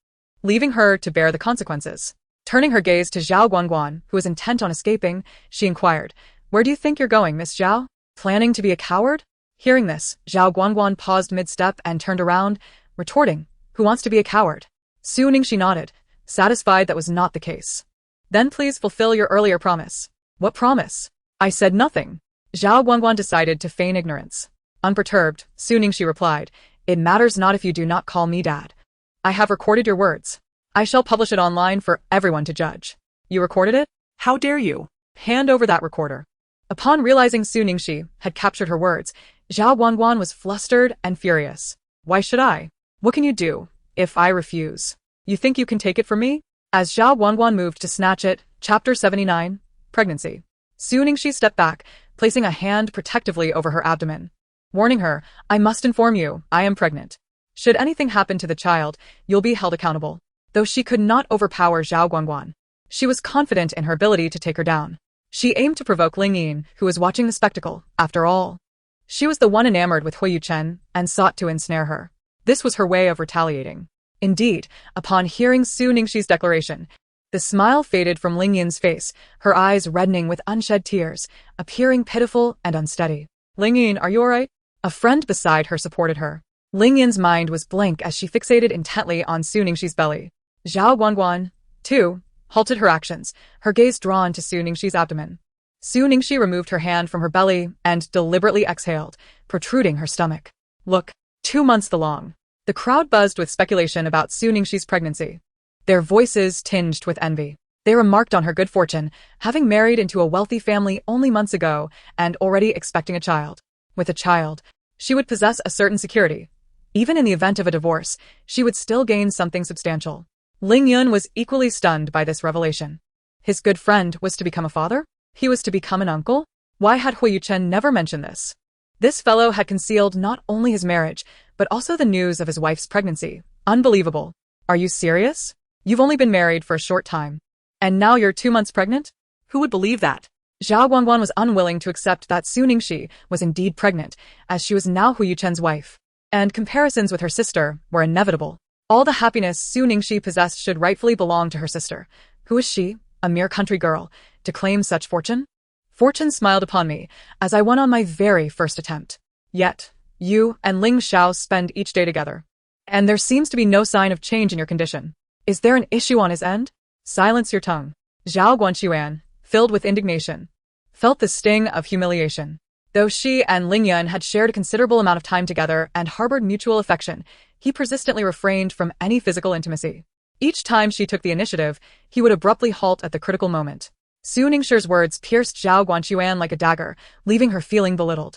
leaving her to bear the consequences. Turning her gaze to Zhao Guangguan, who was intent on escaping, she inquired, Where do you think you're going, Miss Zhao? Planning to be a coward? Hearing this, Zhao Guangguan paused mid-step and turned around, retorting, Who wants to be a coward? Su Ningxi nodded, satisfied that was not the case. Then please fulfill your earlier promise. What promise? I said nothing. Zhao Guangguan decided to feign ignorance. Unperturbed, Su Ningxi replied, It matters not if you do not call me dad. I have recorded your words. I shall publish it online for everyone to judge. You recorded it? How dare you? Hand over that recorder. Upon realizing Su Ningxi had captured her words, Zhao Guangguan was flustered and furious. Why should I? What can you do if I refuse? You think you can take it from me? As Zhao Guangguan moved to snatch it, Chapter 79, Pregnancy. Su Ningxi stepped back, placing a hand protectively over her abdomen, warning her, I must inform you, I am pregnant. Should anything happen to the child, you'll be held accountable. Though she could not overpower Zhao Guangguan, she was confident in her ability to take her down. She aimed to provoke Ling Yin, who was watching the spectacle. After all, she was the one enamored with Huo Yuchen and sought to ensnare her. This was her way of retaliating. Indeed, upon hearing Su Ningxi's declaration, the smile faded from Ling Yin's face, her eyes reddening with unshed tears, appearing pitiful and unsteady. Ling Yin, are you alright? A friend beside her supported her. Ling Yin's mind was blank as she fixated intently on Su Ningxi's belly. Zhao Guangguan, too, halted her actions, her gaze drawn to Su Ningxi's abdomen. Su Ningxi removed her hand from her belly and deliberately exhaled, protruding her stomach. Look, 2 months long. The crowd buzzed with speculation about Su Ningxi's pregnancy. Their voices tinged with envy. They remarked on her good fortune, having married into a wealthy family only months ago and already expecting a child. With a child, she would possess a certain security. Even in the event of a divorce, she would still gain something substantial. Ling Yun was equally stunned by this revelation. His good friend was to become a father? He was to become an uncle? Why had Huo Yuchen never mentioned this? This fellow had concealed not only his marriage, but also the news of his wife's pregnancy. Unbelievable. Are you serious? You've only been married for a short time. And now you're 2 months pregnant? Who would believe that? Zhao Guangguan was unwilling to accept that Su Ningxi was indeed pregnant, as she was now Huo Yuchen's wife. And comparisons with her sister were inevitable. All the happiness Su Ningxi possessed should rightfully belong to her sister. Who is she, a mere country girl, to claim such fortune? Fortune smiled upon me, as I won on my very first attempt. Yet, you and Ling Xiao spend each day together. And there seems to be no sign of change in your condition. Is there an issue on his end? Silence your tongue. Zhao Guanxuan, filled with indignation, felt the sting of humiliation. Though she and Ling Yun had shared a considerable amount of time together and harbored mutual affection, he persistently refrained from any physical intimacy. Each time she took the initiative, he would abruptly halt at the critical moment. Su Ningxi's words pierced Zhao Guanxuan like a dagger, leaving her feeling belittled.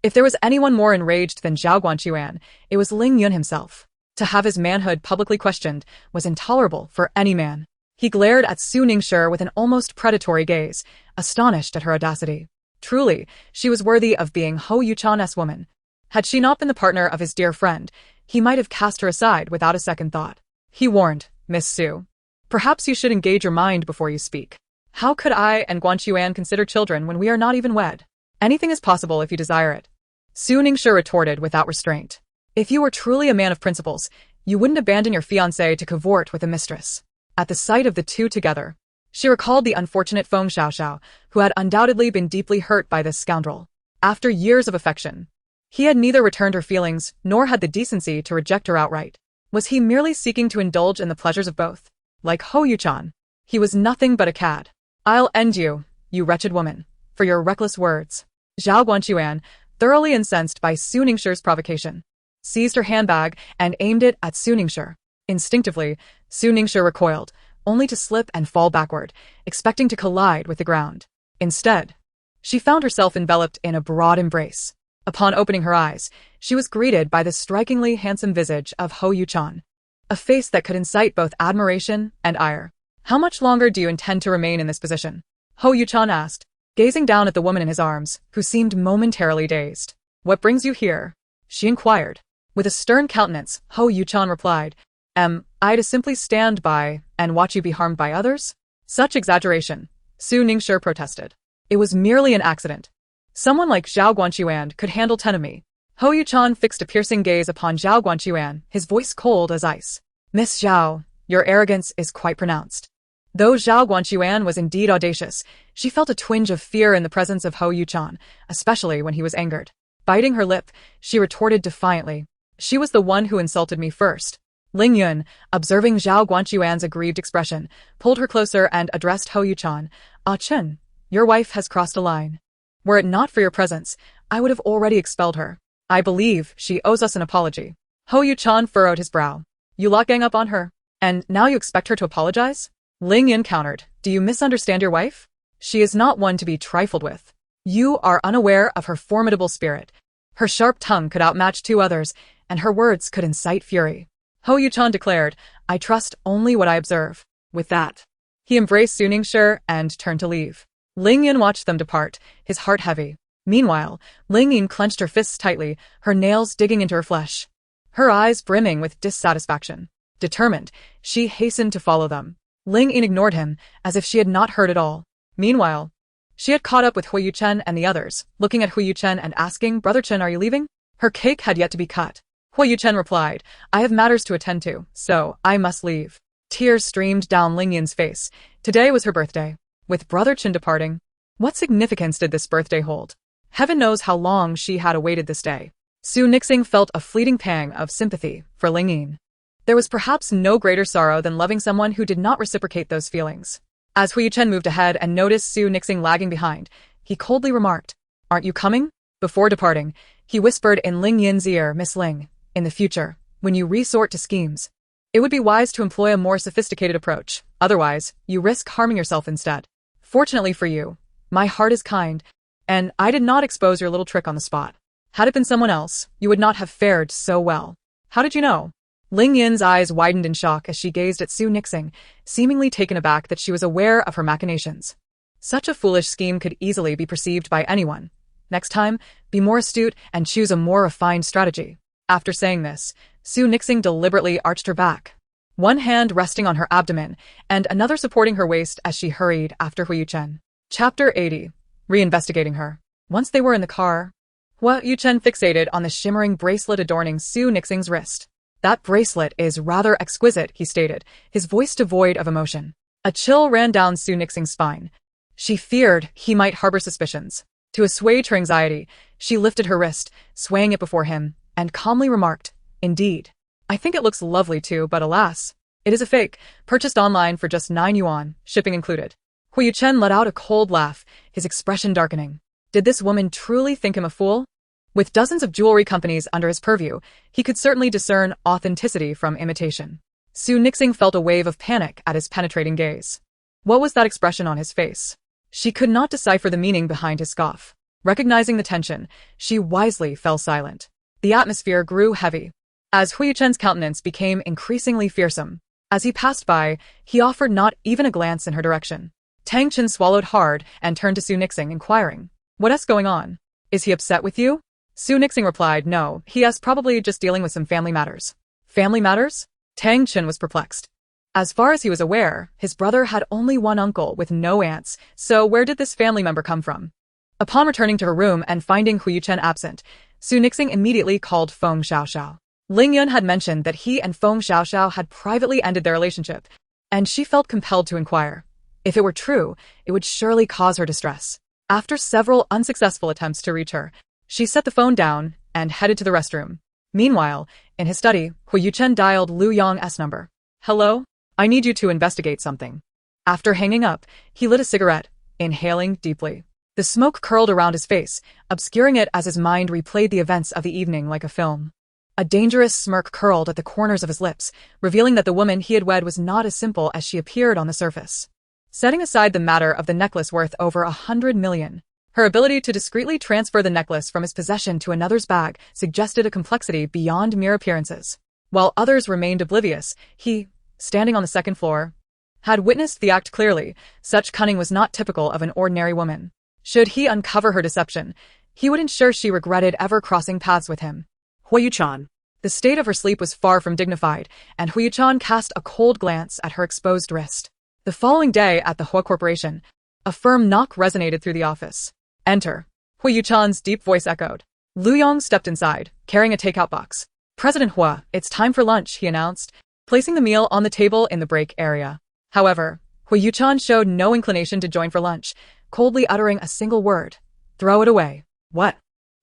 If there was anyone more enraged than Zhao Guanxuan, it was Ling Yun himself. To have his manhood publicly questioned was intolerable for any man. He glared at Su Ningxi with an almost predatory gaze, astonished at her audacity. Truly, she was worthy of being Huo Yuchen's woman. Had she not been the partner of his dear friend, he might have cast her aside without a second thought. He warned, Miss Su. Perhaps you should engage your mind before you speak. How could I and Guanchuan consider children when we are not even wed? Anything is possible if you desire it. Su Ningxi retorted without restraint. If you were truly a man of principles, you wouldn't abandon your fiancé to cavort with a mistress. At the sight of the two together, she recalled the unfortunate Feng Xiaoxiao, who had undoubtedly been deeply hurt by this scoundrel. After years of affection, he had neither returned her feelings nor had the decency to reject her outright. Was he merely seeking to indulge in the pleasures of both? Like Huo Yuchen, he was nothing but a cad. I'll end you, you wretched woman, for your reckless words. Zhao Guanchuan, thoroughly incensed by Su Ningxi's provocation, seized her handbag and aimed it at Su Ningxi. Instinctively, Su Ningxi recoiled, only to slip and fall backward, expecting to collide with the ground. Instead, she found herself enveloped in a broad embrace. Upon opening her eyes, she was greeted by the strikingly handsome visage of Huo Yuchen, a face that could incite both admiration and ire. How much longer do you intend to remain in this position? Huo Yuchen asked, gazing down at the woman in his arms, who seemed momentarily dazed. What brings you here? She inquired. With a stern countenance, Huo Yuchen replied, Am I to simply stand by and watch you be harmed by others? Such exaggeration, Su Ningxi protested. It was merely an accident. Someone like Zhao Guanchuan could handle 10 of me. Huo Yuchen fixed a piercing gaze upon Zhao Guanchuan, his voice cold as ice. Miss Zhao, your arrogance is quite pronounced. Though Zhao Guanchuan was indeed audacious, she felt a twinge of fear in the presence of Huo Yuchen, especially when he was angered. Biting her lip, she retorted defiantly. She was the one who insulted me first. Ling Yun, observing Zhao Guanchuan's aggrieved expression, pulled her closer and addressed Huo Yuchen. Ah Chen, your wife has crossed a line. Were it not for your presence, I would have already expelled her. I believe she owes us an apology. Huo Yuchen furrowed his brow. You lot gang up on her, and now you expect her to apologize? Ling Yun countered. Do you misunderstand your wife? She is not one to be trifled with. You are unaware of her formidable spirit. Her sharp tongue could outmatch 2 others, and her words could incite fury. Huo Yuchen declared, I trust only what I observe. With that, he embraced Su Ningxi and turned to leave. Ling Yun watched them depart, his heart heavy. Meanwhile, Ling Yun clenched her fists tightly, her nails digging into her flesh. Her eyes brimming with dissatisfaction. Determined, she hastened to follow them. Ling Yun ignored him, as if she had not heard at all. Meanwhile, she had caught up with Huo Yuchen and the others, looking at Huo Yuchen and asking, Brother Chen, are you leaving? Her cake had yet to be cut. Huo Yuchen replied, I have matters to attend to, so I must leave. Tears streamed down Ling Yun's face. Today was her birthday. With Brother Chen departing, what significance did this birthday hold? Heaven knows how long she had awaited this day. Su Ningxi felt a fleeting pang of sympathy for Ling Yun. There was perhaps no greater sorrow than loving someone who did not reciprocate those feelings. As Huo Yuchen moved ahead and noticed Su Ningxi lagging behind, he coldly remarked, Aren't you coming? Before departing, he whispered in Ling Yun's ear, Miss Ling, in the future, when you resort to schemes, it would be wise to employ a more sophisticated approach. Otherwise, you risk harming yourself instead. Fortunately for you, my heart is kind, and I did not expose your little trick on the spot. Had it been someone else, you would not have fared so well. How did you know? Ling Yun's eyes widened in shock as she gazed at Su Ningxi, seemingly taken aback that she was aware of her machinations. Such a foolish scheme could easily be perceived by anyone. Next time, be more astute and choose a more refined strategy. After saying this, Su Ningxi deliberately arched her back, one hand resting on her abdomen and another supporting her waist as she hurried after Huo Yuchen. Chapter 80. Reinvestigating her. Once they were in the car, Huo Yuchen fixated on the shimmering bracelet adorning Su Ningxi's wrist. That bracelet is rather exquisite, he stated, his voice devoid of emotion. A chill ran down Su Ningxi's spine. She feared he might harbor suspicions. To assuage her anxiety, she lifted her wrist, swaying it before him, and calmly remarked, Indeed. I think it looks lovely too, but alas, it is a fake, purchased online for just 9 yuan, shipping included. Huo Yuchen let out a cold laugh, his expression darkening. Did this woman truly think him a fool? With dozens of jewelry companies under his purview, he could certainly discern authenticity from imitation. Su Ningxi felt a wave of panic at his penetrating gaze. What was that expression on his face? She could not decipher the meaning behind his scoff. Recognizing the tension, she wisely fell silent. The atmosphere grew heavy. As Huo Yuchen's countenance became increasingly fearsome, As he passed by, he offered not even a glance in her direction. Tang Chen swallowed hard and turned to Su Nixing, inquiring, "What's going on? Is he upset with you?" Su Nixing replied, "No, he is probably just dealing with some family matters." Family matters? Tang Chen was perplexed. As far as he was aware, his brother had only one uncle with no aunts, so where did this family member come from? Upon returning to her room and finding Huo Yuchen absent, Su Nixing immediately called Feng Xiaoxiao. Ling Yun had mentioned that he and Feng Xiaoxiao had privately ended their relationship, and she felt compelled to inquire. If it were true, it would surely cause her distress. After several unsuccessful attempts to reach her, she set the phone down and headed to the restroom. Meanwhile, in his study, Huo Yuchen dialed Lu Yong's number. "Hello? I need you to investigate something." After hanging up, he lit a cigarette, inhaling deeply. The smoke curled around his face, obscuring it as his mind replayed the events of the evening like a film. A dangerous smirk curled at the corners of his lips, revealing that the woman he had wed was not as simple as she appeared on the surface. Setting aside the matter of the necklace worth over 100 million, her ability to discreetly transfer the necklace from his possession to another's bag suggested a complexity beyond mere appearances. While others remained oblivious, he, standing on the second floor, had witnessed the act clearly. Such cunning was not typical of an ordinary woman. Should he uncover her deception, he would ensure she regretted ever crossing paths with him. Huo Yuchen. The state of her sleep was far from dignified, and Huo Yuchen cast a cold glance at her exposed wrist. The following day at the Huo Corporation, a firm knock resonated through the office. "Enter." Huo Yuchen's deep voice echoed. Lu Yong stepped inside, carrying a takeout box. "President Huo, it's time for lunch," he announced, placing the meal on the table in the break area. However, Huo Yuchen showed no inclination to join for lunch, coldly uttering a single word. "Throw it away." "What?"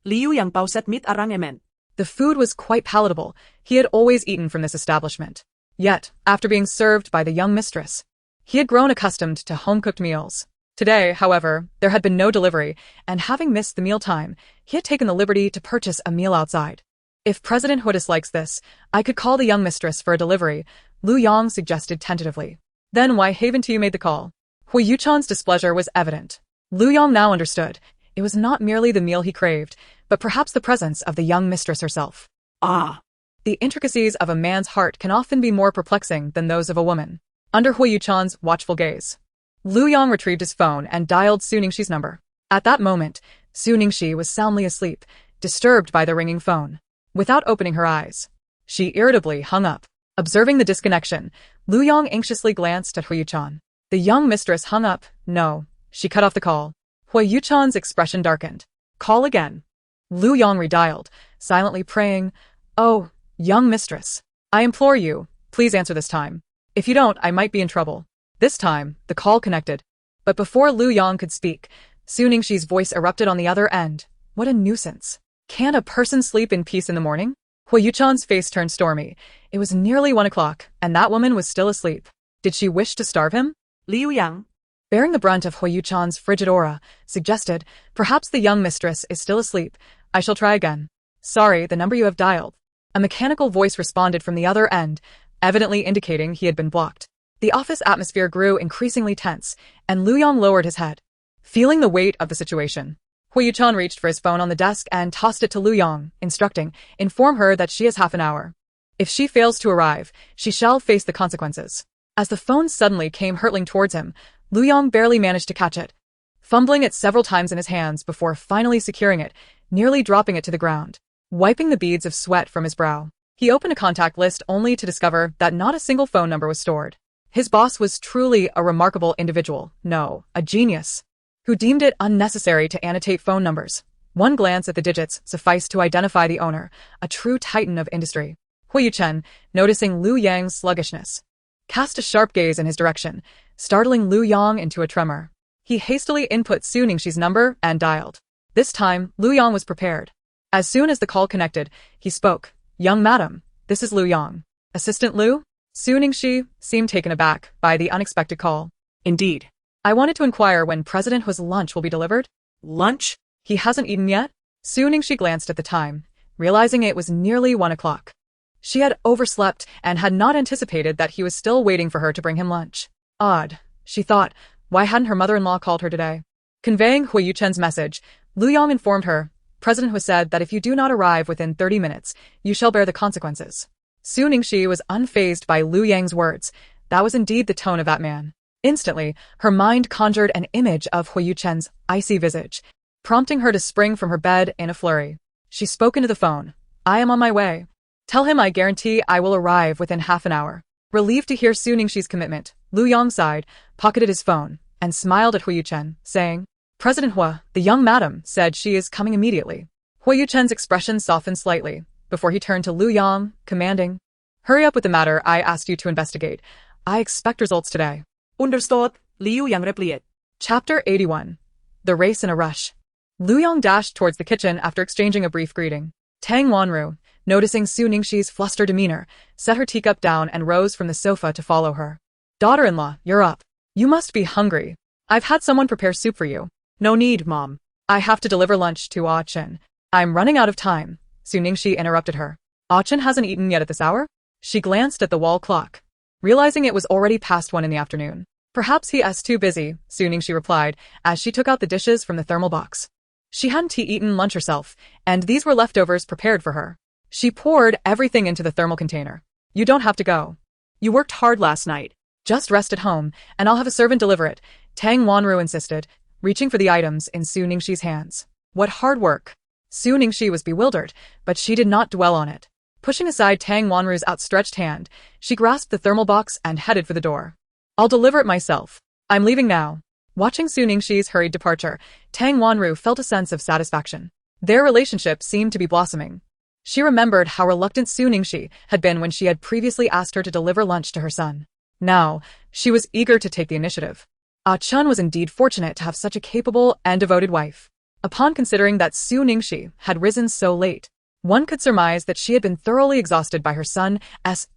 Liu Yang pauset mit arrangement. The food was quite palatable. He had always eaten from this establishment. Yet, after being served by the young mistress, he had grown accustomed to home-cooked meals. Today, however, there had been no delivery, and having missed the meal time, he had taken the liberty to purchase a meal outside. "If President Huo dislikes this, I could call the young mistress for a delivery," Lu Yong suggested tentatively. "Then why haven't you made the call?" Huo Yuchen's displeasure was evident. Lu Yong now understood. It was not merely the meal he craved, but perhaps the presence of the young mistress herself. Ah. The intricacies of a man's heart can often be more perplexing than those of a woman. Under Huo Yuchen's watchful gaze, Lu Yong retrieved his phone and dialed Su Ningxi's number. At that moment, Su Ningxi was soundly asleep, disturbed by the ringing phone. Without opening her eyes, she irritably hung up. Observing the disconnection, Lu Yong anxiously glanced at Huo Yuchen. The young mistress hung up. No, she cut off the call. Huo Yuchen's expression darkened. "Call again." Lu Yong redialed, silently praying, "Oh, young mistress, I implore you, please answer this time. If you don't, I might be in trouble." This time, the call connected. But before Lu Yong could speak, Su Ningxi's voice erupted on the other end. "What a nuisance. Can't a person sleep in peace in the morning?" Huo Yuchen's face turned stormy. It was nearly 1 o'clock, and that woman was still asleep. Did she wish to starve him? Liu Yang, Bearing the brunt of Huo Yuchen's frigid aura, suggested, "Perhaps the young mistress is still asleep. I shall try again." "Sorry, the number you have dialed." A mechanical voice responded from the other end, evidently indicating he had been blocked. The office atmosphere grew increasingly tense, and Lu Yong lowered his head. Feeling the weight of the situation, Huo Yuchen reached for his phone on the desk and tossed it to Lu Yong, instructing, "Inform her that she has half an hour. If she fails to arrive, she shall face the consequences." As the phone suddenly came hurtling towards him, Lu Yong barely managed to catch it, fumbling it several times in his hands before finally securing it, nearly dropping it to the ground. Wiping the beads of sweat from his brow, he opened a contact list only to discover that not a single phone number was stored. His boss was truly a remarkable individual, no, a genius, who deemed it unnecessary to annotate phone numbers. One glance at the digits sufficed to identify the owner, a true titan of industry. Huo Yuchen, noticing Lu Yang's sluggishness, cast a sharp gaze in his direction, startling Lu Yong into a tremor. He hastily input Su Ningxi's number and dialed. This time, Lu Yong was prepared. As soon as the call connected, he spoke. "Young madam, this is Lu Yong. Assistant Lu?" Su Ningxi seemed taken aback by the unexpected call. Indeed. "I wanted to inquire when President Huo's lunch will be delivered." Lunch? "He hasn't eaten yet?" Su Ningxi glanced at the time, realizing it was nearly 1 o'clock. She had overslept and had not anticipated that he was still waiting for her to bring him lunch. Odd, she thought, why hadn't her mother-in-law called her today? Conveying Huo Yuchen's message, Lu Yong informed her, "President Huo said that if you do not arrive within 30 minutes, you shall bear the consequences." Su Ningxi was unfazed by Liu Yang's words. That was indeed the tone of that man. Instantly, her mind conjured an image of Huo Yuchen's icy visage, prompting her to spring from her bed in a flurry. She spoke into the phone. I am on my way. Tell him I guarantee I will arrive within half an hour. Relieved to hear Su Ningxi's commitment, Liu Yang sighed, pocketed his phone, and smiled at Huo Yuchen, saying, President Hua, the young madam, said she is coming immediately. Huo Yuchen's expression softened slightly, before he turned to Liu Yang, commanding, Hurry up with the matter I asked you to investigate. I expect results today. Understood, Liu Yang replied. Chapter 81. The Race in a Rush. Liu Yang dashed towards the kitchen after exchanging a brief greeting. Tang Wanru, noticing Su Ningxi's flustered demeanor, set her teacup down and rose from the sofa to follow her. Daughter-in-law, you're up. You must be hungry. I've had someone prepare soup for you. No need, Mom. I have to deliver lunch to Ah Chen. I'm running out of time. Su Ningxi interrupted her. Ah Chen hasn't eaten yet at this hour? She glanced at the wall clock, realizing it was already past 1 in the afternoon. Perhaps he is too busy, Su Ningxi replied, as she took out the dishes from the thermal box. She hadn't eaten lunch herself, and these were leftovers prepared for her. She poured everything into the thermal container. You don't have to go. You worked hard last night. Just rest at home, and I'll have a servant deliver it, Tang Wanru insisted, reaching for the items in Su Ningxi's hands. What hard work. Su Ningxi was bewildered, but she did not dwell on it. Pushing aside Tang Wanru's outstretched hand, she grasped the thermal box and headed for the door. I'll deliver it myself. I'm leaving now. Watching Su Ningxi's hurried departure, Tang Wanru felt a sense of satisfaction. Their relationship seemed to be blossoming. She remembered how reluctant Su Ningxi had been when she had previously asked her to deliver lunch to her son. Now, she was eager to take the initiative. Ah Chen was indeed fortunate to have such a capable and devoted wife. Upon considering that Su Ningxi had risen so late, one could surmise that she had been thoroughly exhausted by her son's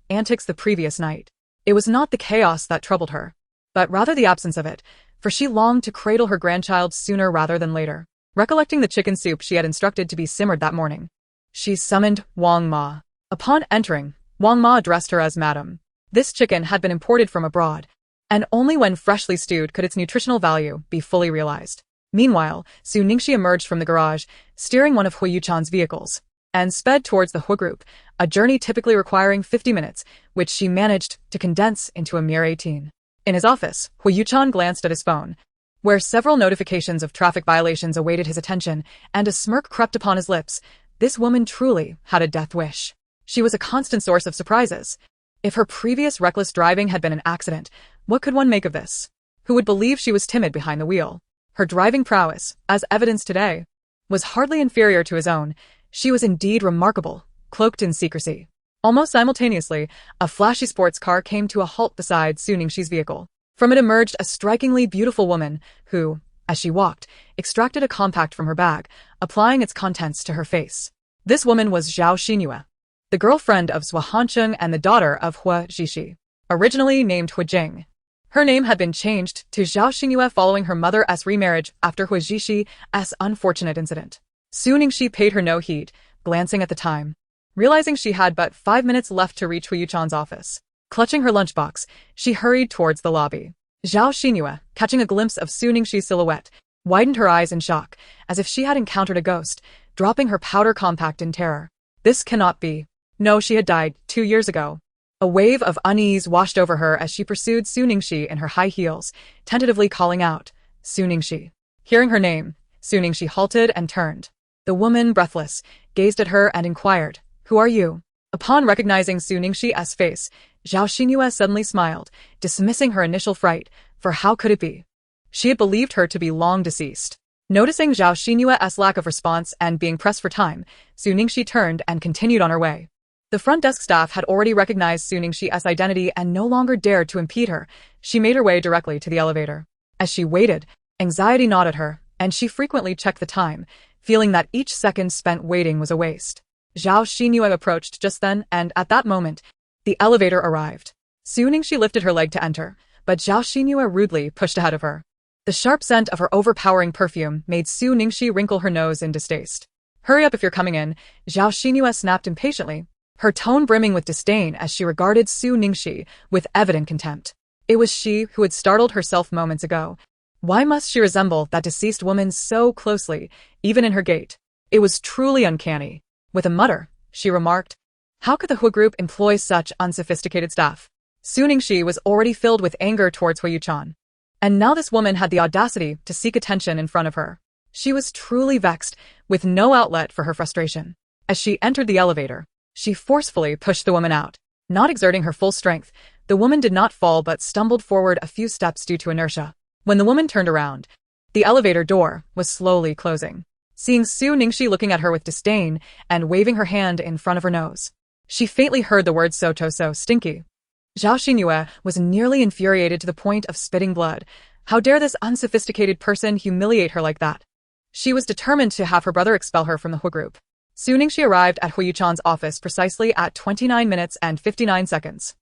antics the previous night. It was not the chaos that troubled her, but rather the absence of it, for she longed to cradle her grandchild sooner rather than later. Recollecting the chicken soup she had instructed to be simmered that morning, she summoned Wang Ma. Upon entering, Wang Ma addressed her as Madam. This chicken had been imported from abroad, and only when freshly stewed could its nutritional value be fully realized. Meanwhile, Su Ningxi emerged from the garage, steering one of Huo Yuchen's vehicles, and sped towards the Huo group, a journey typically requiring 50 minutes, which she managed to condense into a mere 18. In his office, Huo Yuchen glanced at his phone, where several notifications of traffic violations awaited his attention, and a smirk crept upon his lips. This woman truly had a death wish. She was a constant source of surprises. If her previous reckless driving had been an accident, what could one make of this? Who would believe she was timid behind the wheel? Her driving prowess, as evidenced today, was hardly inferior to his own. She was indeed remarkable, cloaked in secrecy. Almost simultaneously, a flashy sports car came to a halt beside Su Ningxi's vehicle. From it emerged a strikingly beautiful woman who, as she walked, extracted a compact from her bag, applying its contents to her face. This woman was Zhao Xinyue, the girlfriend of Zhua Hancheng and the daughter of Hua Zhishi, originally named Hua Jing. Her name had been changed to Zhao Xinyue following her mother's remarriage after Hua Zhishi's unfortunate incident. Su Ningxi paid her no heed, glancing at the time. Realizing she had but 5 minutes left to reach Huo Yuchen's office, clutching her lunchbox, she hurried towards the lobby. Zhao Xinyue, catching a glimpse of Su Ningxi's silhouette, widened her eyes in shock, as if she had encountered a ghost, dropping her powder compact in terror. This cannot be. No, she had died 2 years ago. A wave of unease washed over her as she pursued Su Ningxi in her high heels, tentatively calling out, Su Ningxi. Hearing her name, Su Ningxi halted and turned. The woman, breathless, gazed at her and inquired, Who are you? Upon recognizing Su Ningxi's face, Zhao Xinyue suddenly smiled, dismissing her initial fright, for how could it be? She had believed her to be long deceased. Noticing Zhao Xinyue's lack of response and being pressed for time, Su Ningxi turned and continued on her way. The front desk staff had already recognized Su Ningxi's identity and no longer dared to impede her. She made her way directly to the elevator. As she waited, anxiety gnawed at her, and she frequently checked the time, feeling that each second spent waiting was a waste. Zhao Xinyue approached just then, and at that moment, the elevator arrived. Su Ningxi lifted her leg to enter, but Zhao Xinyue rudely pushed ahead of her. The sharp scent of her overpowering perfume made Su Ningxi wrinkle her nose in distaste. Hurry up if you're coming in, Zhao Xinyue snapped impatiently, her tone brimming with disdain as she regarded Su Ningxi with evident contempt. It was she who had startled herself moments ago. Why must she resemble that deceased woman so closely, even in her gait? It was truly uncanny. With a mutter, she remarked, How could the Huo group employ such unsophisticated staff? Su Ningxi was already filled with anger towards Huo Yuchen. And now this woman had the audacity to seek attention in front of her. She was truly vexed, with no outlet for her frustration. As she entered the elevator, she forcefully pushed the woman out. Not exerting her full strength, the woman did not fall but stumbled forward a few steps due to inertia. When the woman turned around, the elevator door was slowly closing. Seeing Su Ningxi looking at her with disdain and waving her hand in front of her nose, she faintly heard the words so stinky. Zhao Xinyue was nearly infuriated to the point of spitting blood. How dare this unsophisticated person humiliate her like that? She was determined to have her brother expel her from the Huo group. Su Ningxi arrived at Huo Yuchen's office precisely at 29 minutes and 59 seconds.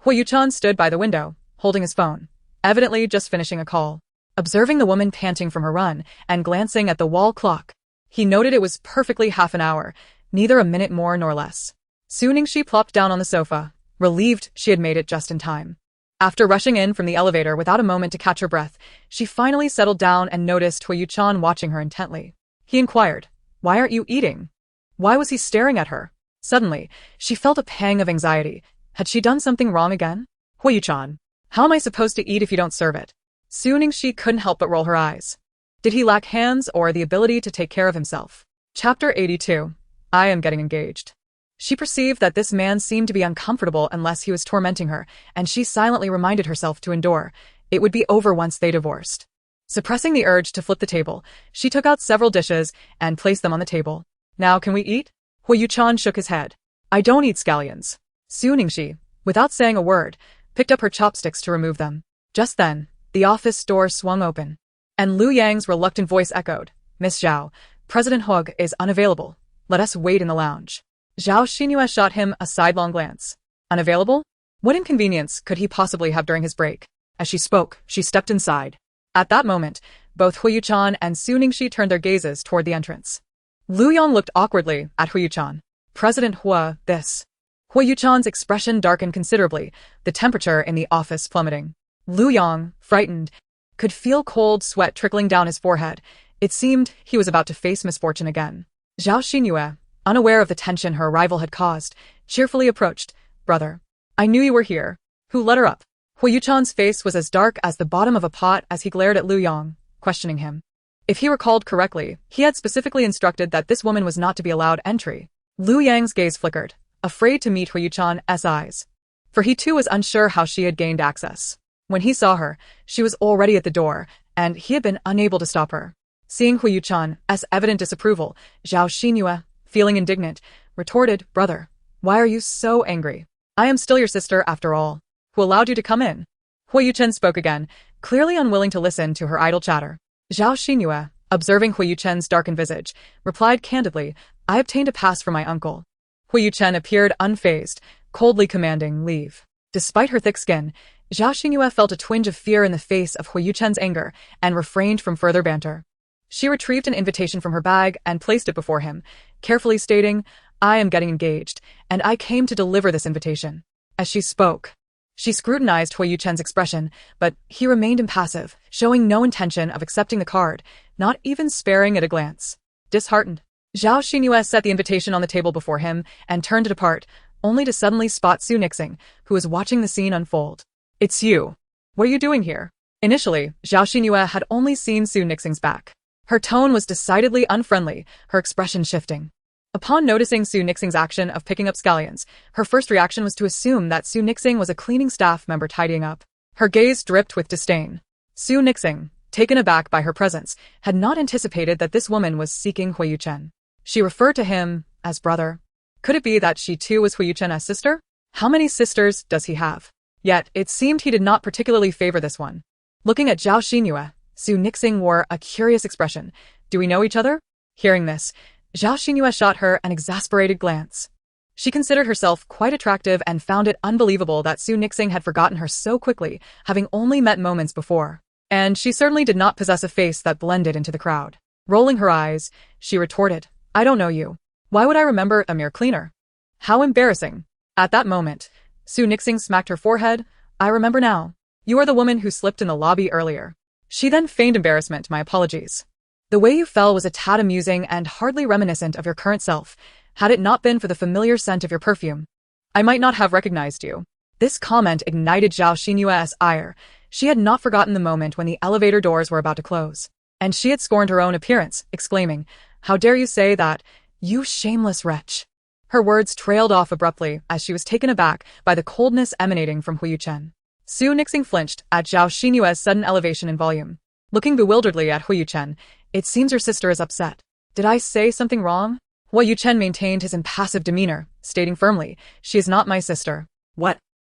Huo Yuchen stood by the window, holding his phone, evidently just finishing a call. Observing the woman panting from her run and glancing at the wall clock, he noted it was perfectly half an hour, neither a minute more nor less. Su Ningxi plopped down on the sofa, relieved she had made it just in time. After rushing in from the elevator without a moment to catch her breath, she finally settled down and noticed Huo Yuchen watching her intently. He inquired, "Why aren't you eating?" Why was he staring at her? Suddenly, she felt a pang of anxiety. Had she done something wrong again? "Huo Yuchen, how am I supposed to eat if you don't serve it?" Su Ningxi couldn't help but roll her eyes. Did he lack hands or the ability to take care of himself? Chapter 82. I am getting engaged. She perceived that this man seemed to be uncomfortable unless he was tormenting her, and she silently reminded herself to endure. It would be over once they divorced. Suppressing the urge to flip the table, she took out several dishes and placed them on the table. "Now can we eat?" Huo Yuchen shook his head. "I don't eat scallions." Su Ningxi, without saying a word, picked up her chopsticks to remove them. Just then, the office door swung open, and Lu Yang's reluctant voice echoed, "Miss Zhao, President Hug is unavailable. Let us wait in the lounge." Zhao Xinyue shot him a sidelong glance. Unavailable? What inconvenience could he possibly have during his break? As she spoke, she stepped inside. At that moment, both Huo Yuchen and Su Ningxi turned their gazes toward the entrance. Lu Yang looked awkwardly at Huo Yuchen. "President Hua, this." Huo Yuchen's expression darkened considerably, the temperature in the office plummeting. Lu Yang, frightened, could feel cold sweat trickling down his forehead. It seemed he was about to face misfortune again. Zhao Xinyue, unaware of the tension her arrival had caused, cheerfully approached. "Brother, I knew you were here. Who let her up?" Huo Yuchen's face was as dark as the bottom of a pot as he glared at Lu Yang, questioning him. If he recalled correctly, he had specifically instructed that this woman was not to be allowed entry. Lu Yang's gaze flickered, afraid to meet Huo Yuchen's eyes. For he too was unsure how she had gained access. When he saw her, she was already at the door, and he had been unable to stop her. Seeing Huo Yuchen's evident disapproval, Zhao Xinyue, feeling indignant, retorted, "Brother, why are you so angry? I am still your sister after all. Who allowed you to come in?" Huo Yuchen spoke again, clearly unwilling to listen to her idle chatter. Zhao Xinyue, observing Huo Yuchen's darkened visage, replied candidly, "I obtained a pass from my uncle." Huo Yuchen appeared unfazed, coldly commanding, "Leave." Despite her thick skin, Zhao Xinyue felt a twinge of fear in the face of Huo Yuchen's anger and refrained from further banter. She retrieved an invitation from her bag and placed it before him, carefully stating, "I am getting engaged, and I came to deliver this invitation." As she spoke, she scrutinized Huo Yuchen's expression, but he remained impassive, showing no intention of accepting the card, not even sparing it a glance. Disheartened, Zhao Xinyue set the invitation on the table before him and turned to depart, only to suddenly spot Su Ningxi, who was watching the scene unfold. "It's you. What are you doing here?" Initially, Zhao Xinyue had only seen Su Ningxi's back. Her tone was decidedly unfriendly, her expression shifting. Upon noticing Su Ningxi's action of picking up scallions, her first reaction was to assume that Su Ningxi was a cleaning staff member tidying up. Her gaze dripped with disdain. Su Ningxi, taken aback by her presence, had not anticipated that this woman was seeking Huo Yuchen. She referred to him as brother. Could it be that she too was Huo Yuchen's sister? How many sisters does he have? Yet, it seemed he did not particularly favor this one. Looking at Zhao Xinyue, Su Ningxi wore a curious expression. "Do we know each other?" Hearing this, Zhao Xinyue shot her an exasperated glance. She considered herself quite attractive and found it unbelievable that Su Ningxi had forgotten her so quickly, having only met moments before. And she certainly did not possess a face that blended into the crowd. Rolling her eyes, she retorted, "I don't know you. Why would I remember a mere cleaner? How embarrassing." At that moment, Su Ningxi smacked her forehead. "I remember now. You are the woman who slipped in the lobby earlier." She then feigned embarrassment. "My apologies. The way you fell was a tad amusing and hardly reminiscent of your current self. Had it not been for the familiar scent of your perfume, I might not have recognized you. This comment ignited Zhao Xinyue's ire. She had not forgotten the moment when the elevator doors were about to close. And she had scorned her own appearance, exclaiming, "How dare you say that, you shameless wretch?" Her words trailed off abruptly as she was taken aback by the coldness emanating from Huo Yuchen. Su Nixing flinched at Zhao Xinyue's sudden elevation in volume. Looking bewilderedly at Huo Yuchen, "It seems your sister is upset. Did I say something wrong?" Huo Yuchen maintained his impassive demeanor, stating firmly, "She is not my sister." What?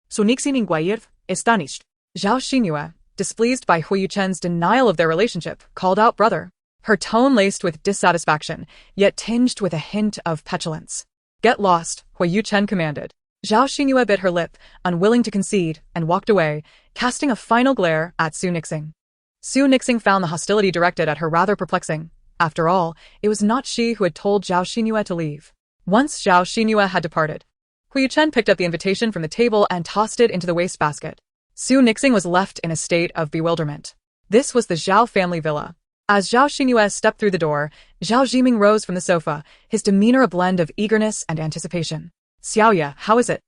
Su Nixing inquired, astonished. Zhao Xinyue, displeased by Huo Yuchen's denial of their relationship, called out brother. Her tone laced with dissatisfaction, yet tinged with a hint of petulance. "Get lost," Huo Yuchen commanded. Zhao Xinyue bit her lip, unwilling to concede, and walked away, casting a final glare at Su Nixing. Su Nixing found the hostility directed at her rather perplexing. After all, it was not she who had told Zhao Xinyue to leave. Once Zhao Xinyue had departed, Huo Yuchen picked up the invitation from the table and tossed it into the wastebasket. Su Nixing was left in a state of bewilderment. This was the Zhao family villa. As Zhao Xinyue stepped through the door, Zhao Jiming rose from the sofa, his demeanor a blend of eagerness and anticipation. "Xiaoye, how is it?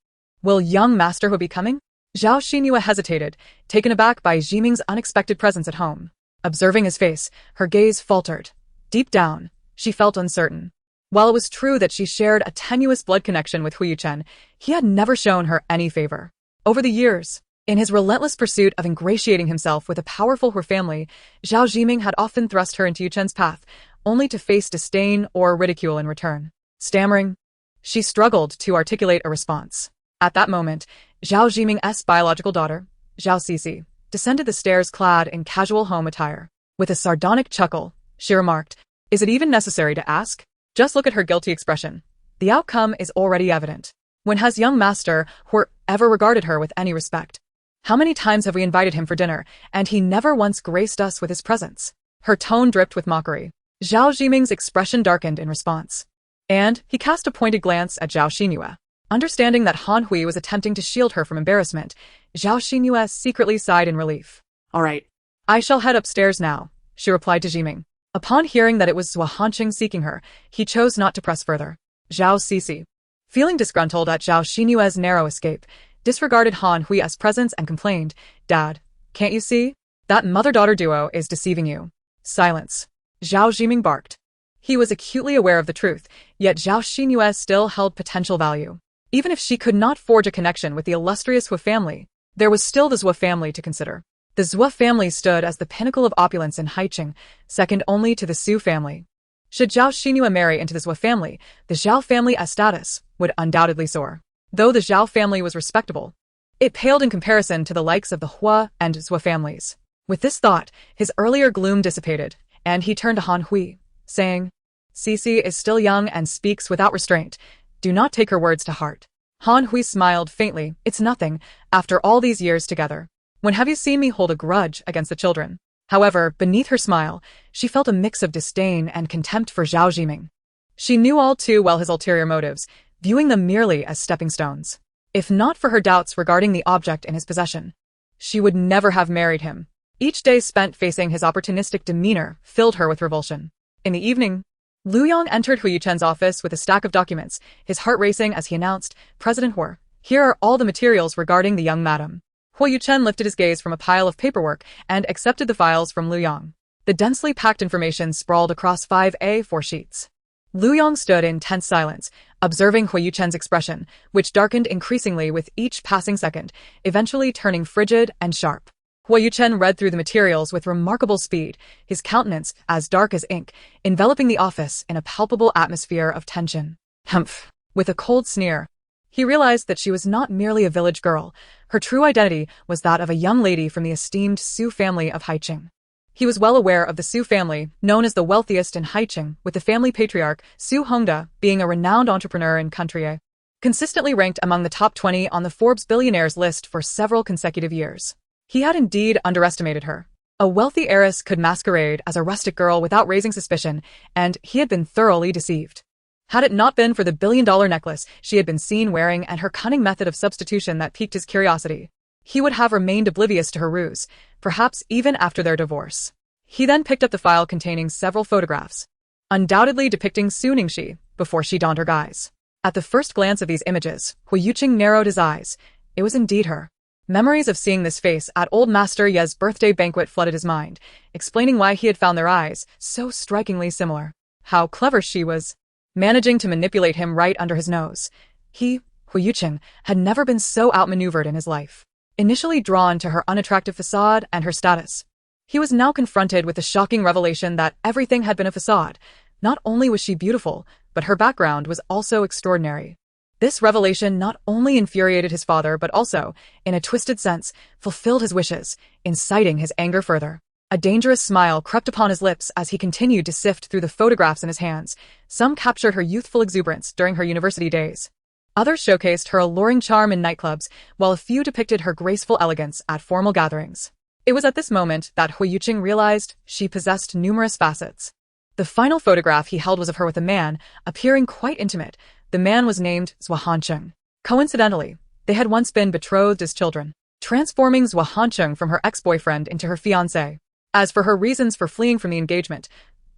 Will young master Huo be coming?" Zhao Xinyue hesitated, taken aback by Jiming's unexpected presence at home. Observing his face, her gaze faltered. Deep down, she felt uncertain. While it was true that she shared a tenuous blood connection with Huo Yuchen, he had never shown her any favor. Over the years, in his relentless pursuit of ingratiating himself with a powerful Huo family, Zhao Jiming had often thrust her into Yuchen's path, only to face disdain or ridicule in return. Stammering, she struggled to articulate a response. At that moment, Zhao Jiming's biological daughter, Zhao Sisi, descended the stairs clad in casual home attire. With a sardonic chuckle, she remarked, "Is it even necessary to ask? Just look at her guilty expression. The outcome is already evident. When has young master Huo ever regarded her with any respect? How many times have we invited him for dinner, and he never once graced us with his presence?" Her tone dripped with mockery. Zhao Jiming's expression darkened in response. And he cast a pointed glance at Zhao Xinyue. Understanding that Han Hui was attempting to shield her from embarrassment, Zhao Xinyue secretly sighed in relief. "All right. "I shall head upstairs now," she replied to Jiming. Upon hearing that it was Zhao Hanqing seeking her, he chose not to press further. Zhao Sisi, feeling disgruntled at Zhao Xinyue's narrow escape, disregarded Han Hui's presence and complained, "Dad, can't you see? That mother-daughter duo is deceiving you." Silence. Zhao Jiming barked. He was acutely aware of the truth, yet Zhao Xinyue still held potential value. Even if she could not forge a connection with the illustrious Huo family, there was still the Zhuo family to consider. The Zhuo family stood as the pinnacle of opulence in Haiqing, second only to the Su family. Should Zhao Xinyue marry into the Zhuo family, the Zhao family's status would undoubtedly soar. Though the Zhao family was respectable, it paled in comparison to the likes of the Huo and Zhuo families. With this thought, his earlier gloom dissipated, and he turned to Han Hui, saying, "Sisi is still young and speaks without restraint. Do not take her words to heart." Han Hui smiled faintly. "It's nothing, after all these years together. When have you seen me hold a grudge against the children?" However, beneath her smile, she felt a mix of disdain and contempt for Zhao Jiming. She knew all too well his ulterior motives, viewing them merely as stepping stones. If not for her doubts regarding the object in his possession, she would never have married him. Each day spent facing his opportunistic demeanor filled her with revulsion. In the evening, Lu Yong entered Huo Yuchen's office with a stack of documents, his heart racing as he announced, "President Huo, here are all the materials regarding the young madam." Huo Yuchen lifted his gaze from a pile of paperwork and accepted the files from Lu Yong. The densely packed information sprawled across 5 A4 sheets. Lu Yong stood in tense silence, observing Huo Yuchen's expression, which darkened increasingly with each passing second, eventually turning frigid and sharp. Huo Yuchen read through the materials with remarkable speed, his countenance as dark as ink, enveloping the office in a palpable atmosphere of tension. Humph! With a cold sneer, he realized that she was not merely a village girl. Her true identity was that of a young lady from the esteemed Su family of Haiqing. He was well aware of the Su family, known as the wealthiest in Haiqing, with the family patriarch, Su Hongda, being a renowned entrepreneur in country, consistently ranked among the top 20 on the Forbes Billionaires list for several consecutive years. He had indeed underestimated her. A wealthy heiress could masquerade as a rustic girl without raising suspicion, and he had been thoroughly deceived. Had it not been for the billion-dollar necklace she had been seen wearing and her cunning method of substitution that piqued his curiosity, he would have remained oblivious to her ruse, perhaps even after their divorce. He then picked up the file containing several photographs, undoubtedly depicting Su Ningxi, before she donned her guise. At the first glance of these images, Huo Yuchen narrowed his eyes. It was indeed her. Memories of seeing this face at old Master Ye's birthday banquet flooded his mind, explaining why he had found their eyes so strikingly similar. How clever she was, managing to manipulate him right under his nose. Huo Yuchen, had never been so outmaneuvered in his life. Initially drawn to her unattractive facade and her status, he was now confronted with the shocking revelation that everything had been a facade. Not only was she beautiful, but her background was also extraordinary. This revelation not only infuriated his father but also, in a twisted sense, fulfilled his wishes, inciting his anger further. A dangerous smile crept upon his lips as he continued to sift through the photographs in his hands. Some captured her youthful exuberance during her university days. Others showcased her alluring charm in nightclubs, while a few depicted her graceful elegance at formal gatherings. It was at this moment that Huo Yuchen realized she possessed numerous facets. The final photograph he held was of her with a man, appearing quite intimate. The man was named Zhuo Hancheng. Coincidentally, they had once been betrothed as children, transforming Zhuo Hancheng from her ex-boyfriend into her fiancé. As for her reasons for fleeing from the engagement,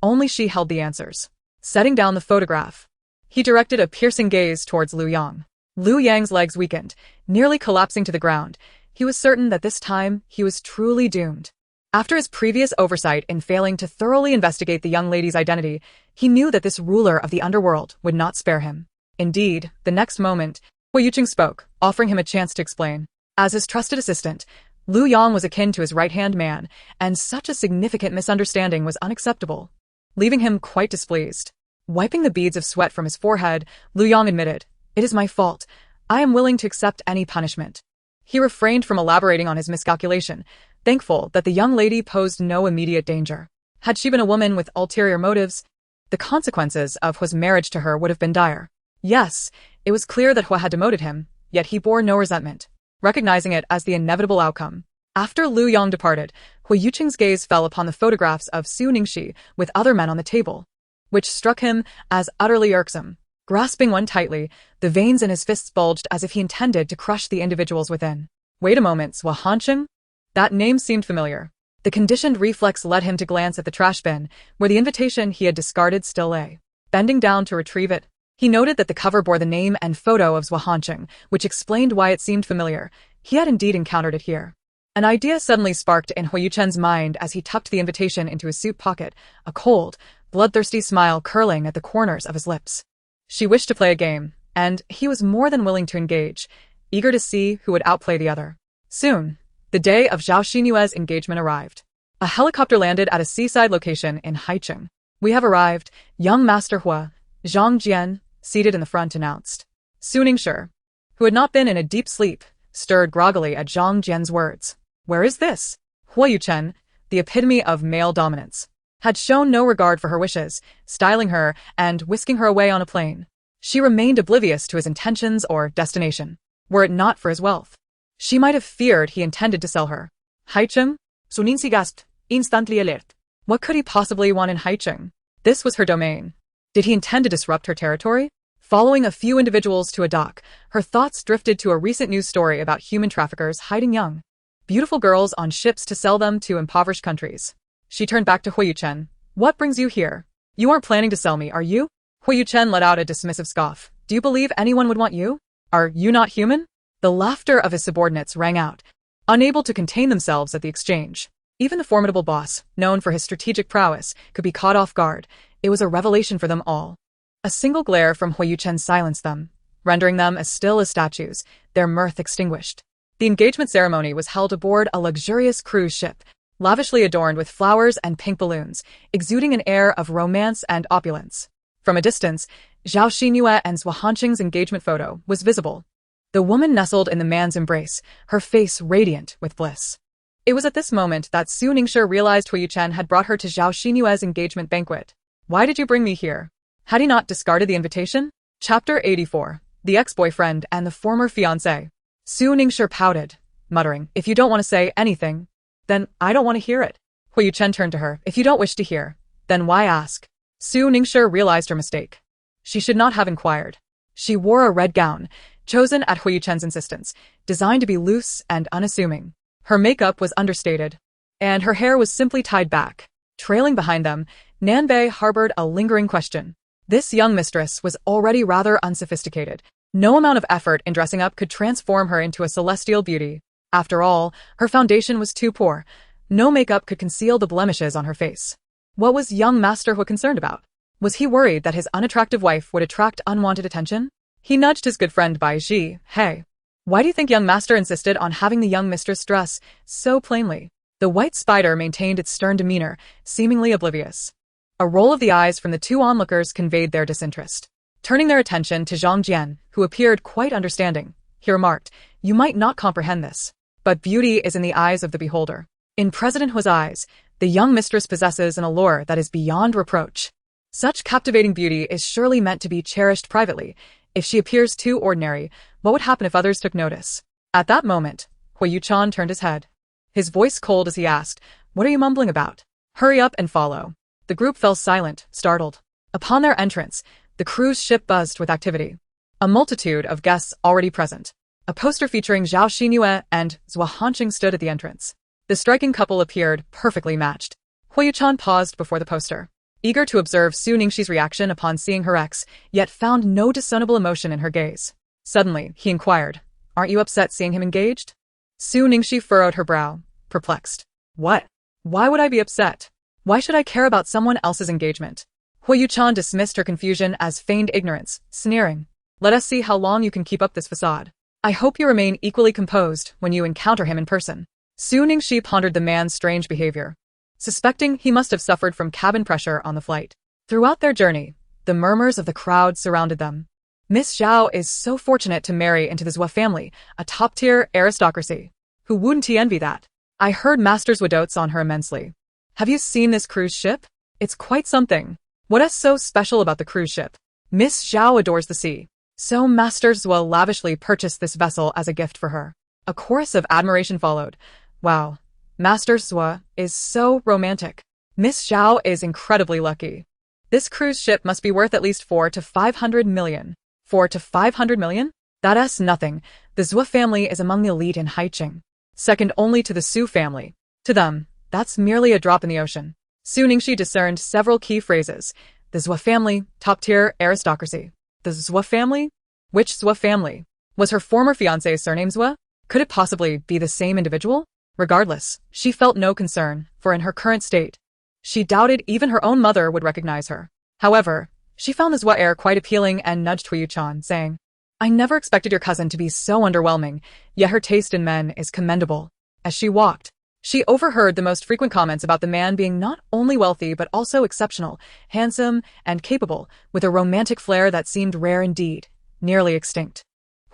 only she held the answers. Setting down the photograph, he directed a piercing gaze towards Liu Yang. Liu Yang's legs weakened, nearly collapsing to the ground. He was certain that this time he was truly doomed. After his previous oversight in failing to thoroughly investigate the young lady's identity, he knew that this ruler of the underworld would not spare him. Indeed, the next moment, Huo Yuchen spoke, offering him a chance to explain. As his trusted assistant, Liu Yang was akin to his right-hand man, and such a significant misunderstanding was unacceptable, leaving him quite displeased. Wiping the beads of sweat from his forehead, Liu Yang admitted, "It is my fault. I am willing to accept any punishment." He refrained from elaborating on his miscalculation, thankful that the young lady posed no immediate danger. Had she been a woman with ulterior motives, the consequences of Huo's marriage to her would have been dire. Yes, it was clear that Huo had demoted him, yet he bore no resentment, recognizing it as the inevitable outcome. After Liu Yang departed, Huo Yuchen's gaze fell upon the photographs of Su Ningxi with other men on the table, which struck him as utterly irksome. Grasping one tightly, the veins in his fists bulged as if he intended to crush the individuals within. Wait a moment, Zhuo Hancheng? That name seemed familiar. The conditioned reflex led him to glance at the trash bin, where the invitation he had discarded still lay. Bending down to retrieve it, he noted that the cover bore the name and photo of Zhuo Hancheng, which explained why it seemed familiar. He had indeed encountered it here. An idea suddenly sparked in Huo Yuchen's mind as he tucked the invitation into his suit pocket, a cold, bloodthirsty smile curling at the corners of his lips. She wished to play a game, and he was more than willing to engage, eager to see who would outplay the other. Soon, the day of Zhao Xinyue's engagement arrived. A helicopter landed at a seaside location in Haicheng. "We have arrived," young Master Huo, Zhang Jian, seated in the front, announced. Su Ningxi, who had not been in a deep sleep, stirred groggily at Zhang Jian's words. Where is this? Huo Yuchen, the epitome of male dominance, had shown no regard for her wishes, styling her and whisking her away on a plane. She remained oblivious to his intentions or destination. Were it not for his wealth, she might have feared he intended to sell her. Haicheng? Su Ningxi gasped, instantly alert. What could he possibly want in Haicheng? This was her domain. Did he intend to disrupt her territory? Following a few individuals to a dock, her thoughts drifted to a recent news story about human traffickers hiding young, beautiful girls on ships to sell them to impoverished countries. She turned back to Huo Yuchen. What brings you here? You aren't planning to sell me, are you? Huo Yuchen let out a dismissive scoff. Do you believe anyone would want you? Are you not human? The laughter of his subordinates rang out, unable to contain themselves at the exchange. Even the formidable boss, known for his strategic prowess, could be caught off guard. It was a revelation for them all. A single glare from Huo Yuchen silenced them, rendering them as still as statues, their mirth extinguished. The engagement ceremony was held aboard a luxurious cruise ship, lavishly adorned with flowers and pink balloons, exuding an air of romance and opulence. From a distance, Zhao Xinyue and Zhuo Hancheng's engagement photo was visible. The woman nestled in the man's embrace, her face radiant with bliss. It was at this moment that Su Ningxi realized Huo Yuchen had brought her to Zhao Xinyue's engagement banquet. Why did you bring me here? Had he not discarded the invitation? Chapter 84. The ex-boyfriend and the former fiancé. Su Ningxi pouted, muttering, If you don't want to say anything, then I don't want to hear it. Huo Yuchen turned to her. If you don't wish to hear, then why ask? Su Ningxi realized her mistake. She should not have inquired. She wore a red gown, chosen at Huo Yuchen's insistence, designed to be loose and unassuming. Her makeup was understated, and her hair was simply tied back. Trailing behind them, Nanbei harbored a lingering question. This young mistress was already rather unsophisticated. No amount of effort in dressing up could transform her into a celestial beauty. After all, her foundation was too poor. No makeup could conceal the blemishes on her face. What was young Master Huo concerned about? Was he worried that his unattractive wife would attract unwanted attention? He nudged his good friend Bai Ji. Hey, why do you think young master insisted on having the young mistress dress so plainly? The white spider maintained its stern demeanor, seemingly oblivious. A roll of the eyes from the two onlookers conveyed their disinterest. Turning their attention to Zhang Jian, who appeared quite understanding, he remarked, "You might not comprehend this, but beauty is in the eyes of the beholder. In President Huo's eyes, the young mistress possesses an allure that is beyond reproach. Such captivating beauty is surely meant to be cherished privately. If she appears too ordinary, what would happen if others took notice?" At that moment, Huo Yuchen turned his head. His voice cold as he asked, "What are you mumbling about? Hurry up and follow." The group fell silent, startled. Upon their entrance, the cruise ship buzzed with activity. A multitude of guests already present. A poster featuring Zhao Xinyue and Zhua Hanqing stood at the entrance. The striking couple appeared perfectly matched. Huo Yuchen paused before the poster, eager to observe Su Ningxi's reaction upon seeing her ex, yet found no discernible emotion in her gaze. Suddenly, he inquired, "Aren't you upset seeing him engaged?" Su Ningxi furrowed her brow, perplexed. "What? Why would I be upset? Why should I care about someone else's engagement?" Huo Yuchen dismissed her confusion as feigned ignorance, sneering. "Let us see how long you can keep up this facade. I hope you remain equally composed when you encounter him in person." Su Ningxi pondered the man's strange behavior, suspecting he must have suffered from cabin pressure on the flight. Throughout their journey, the murmurs of the crowd surrounded them. "Miss Zhao is so fortunate to marry into the Zhua family, a top-tier aristocracy. Who wouldn't he envy that? I heard Master Zhua dotes on her immensely. Have you seen this cruise ship? It's quite something. What is so special about the cruise ship? Miss Zhao adores the sea. So Master Zhua lavishly purchased this vessel as a gift for her." A chorus of admiration followed. "Wow, Master Zhua is so romantic. Miss Zhao is incredibly lucky. This cruise ship must be worth at least 4 to 500 million. 4 to 500 million? That's nothing. The Zhua family is among the elite in Haiqing, second only to the Su family. To them, that's merely a drop in the ocean." Su Ningxi discerned several key phrases. The Zhua family, top-tier aristocracy. The Zhua family? Which Zhua family? Was her former fiancé's surname Zhua? Could it possibly be the same individual? Regardless, she felt no concern, for in her current state, she doubted even her own mother would recognize her. However, she found the Zhua heir quite appealing and nudged Huo Yuchen, saying, "I never expected your cousin to be so underwhelming, yet her taste in men is commendable." As she walked, she overheard the most frequent comments about the man being not only wealthy but also exceptional, handsome, and capable, with a romantic flair that seemed rare indeed, nearly extinct.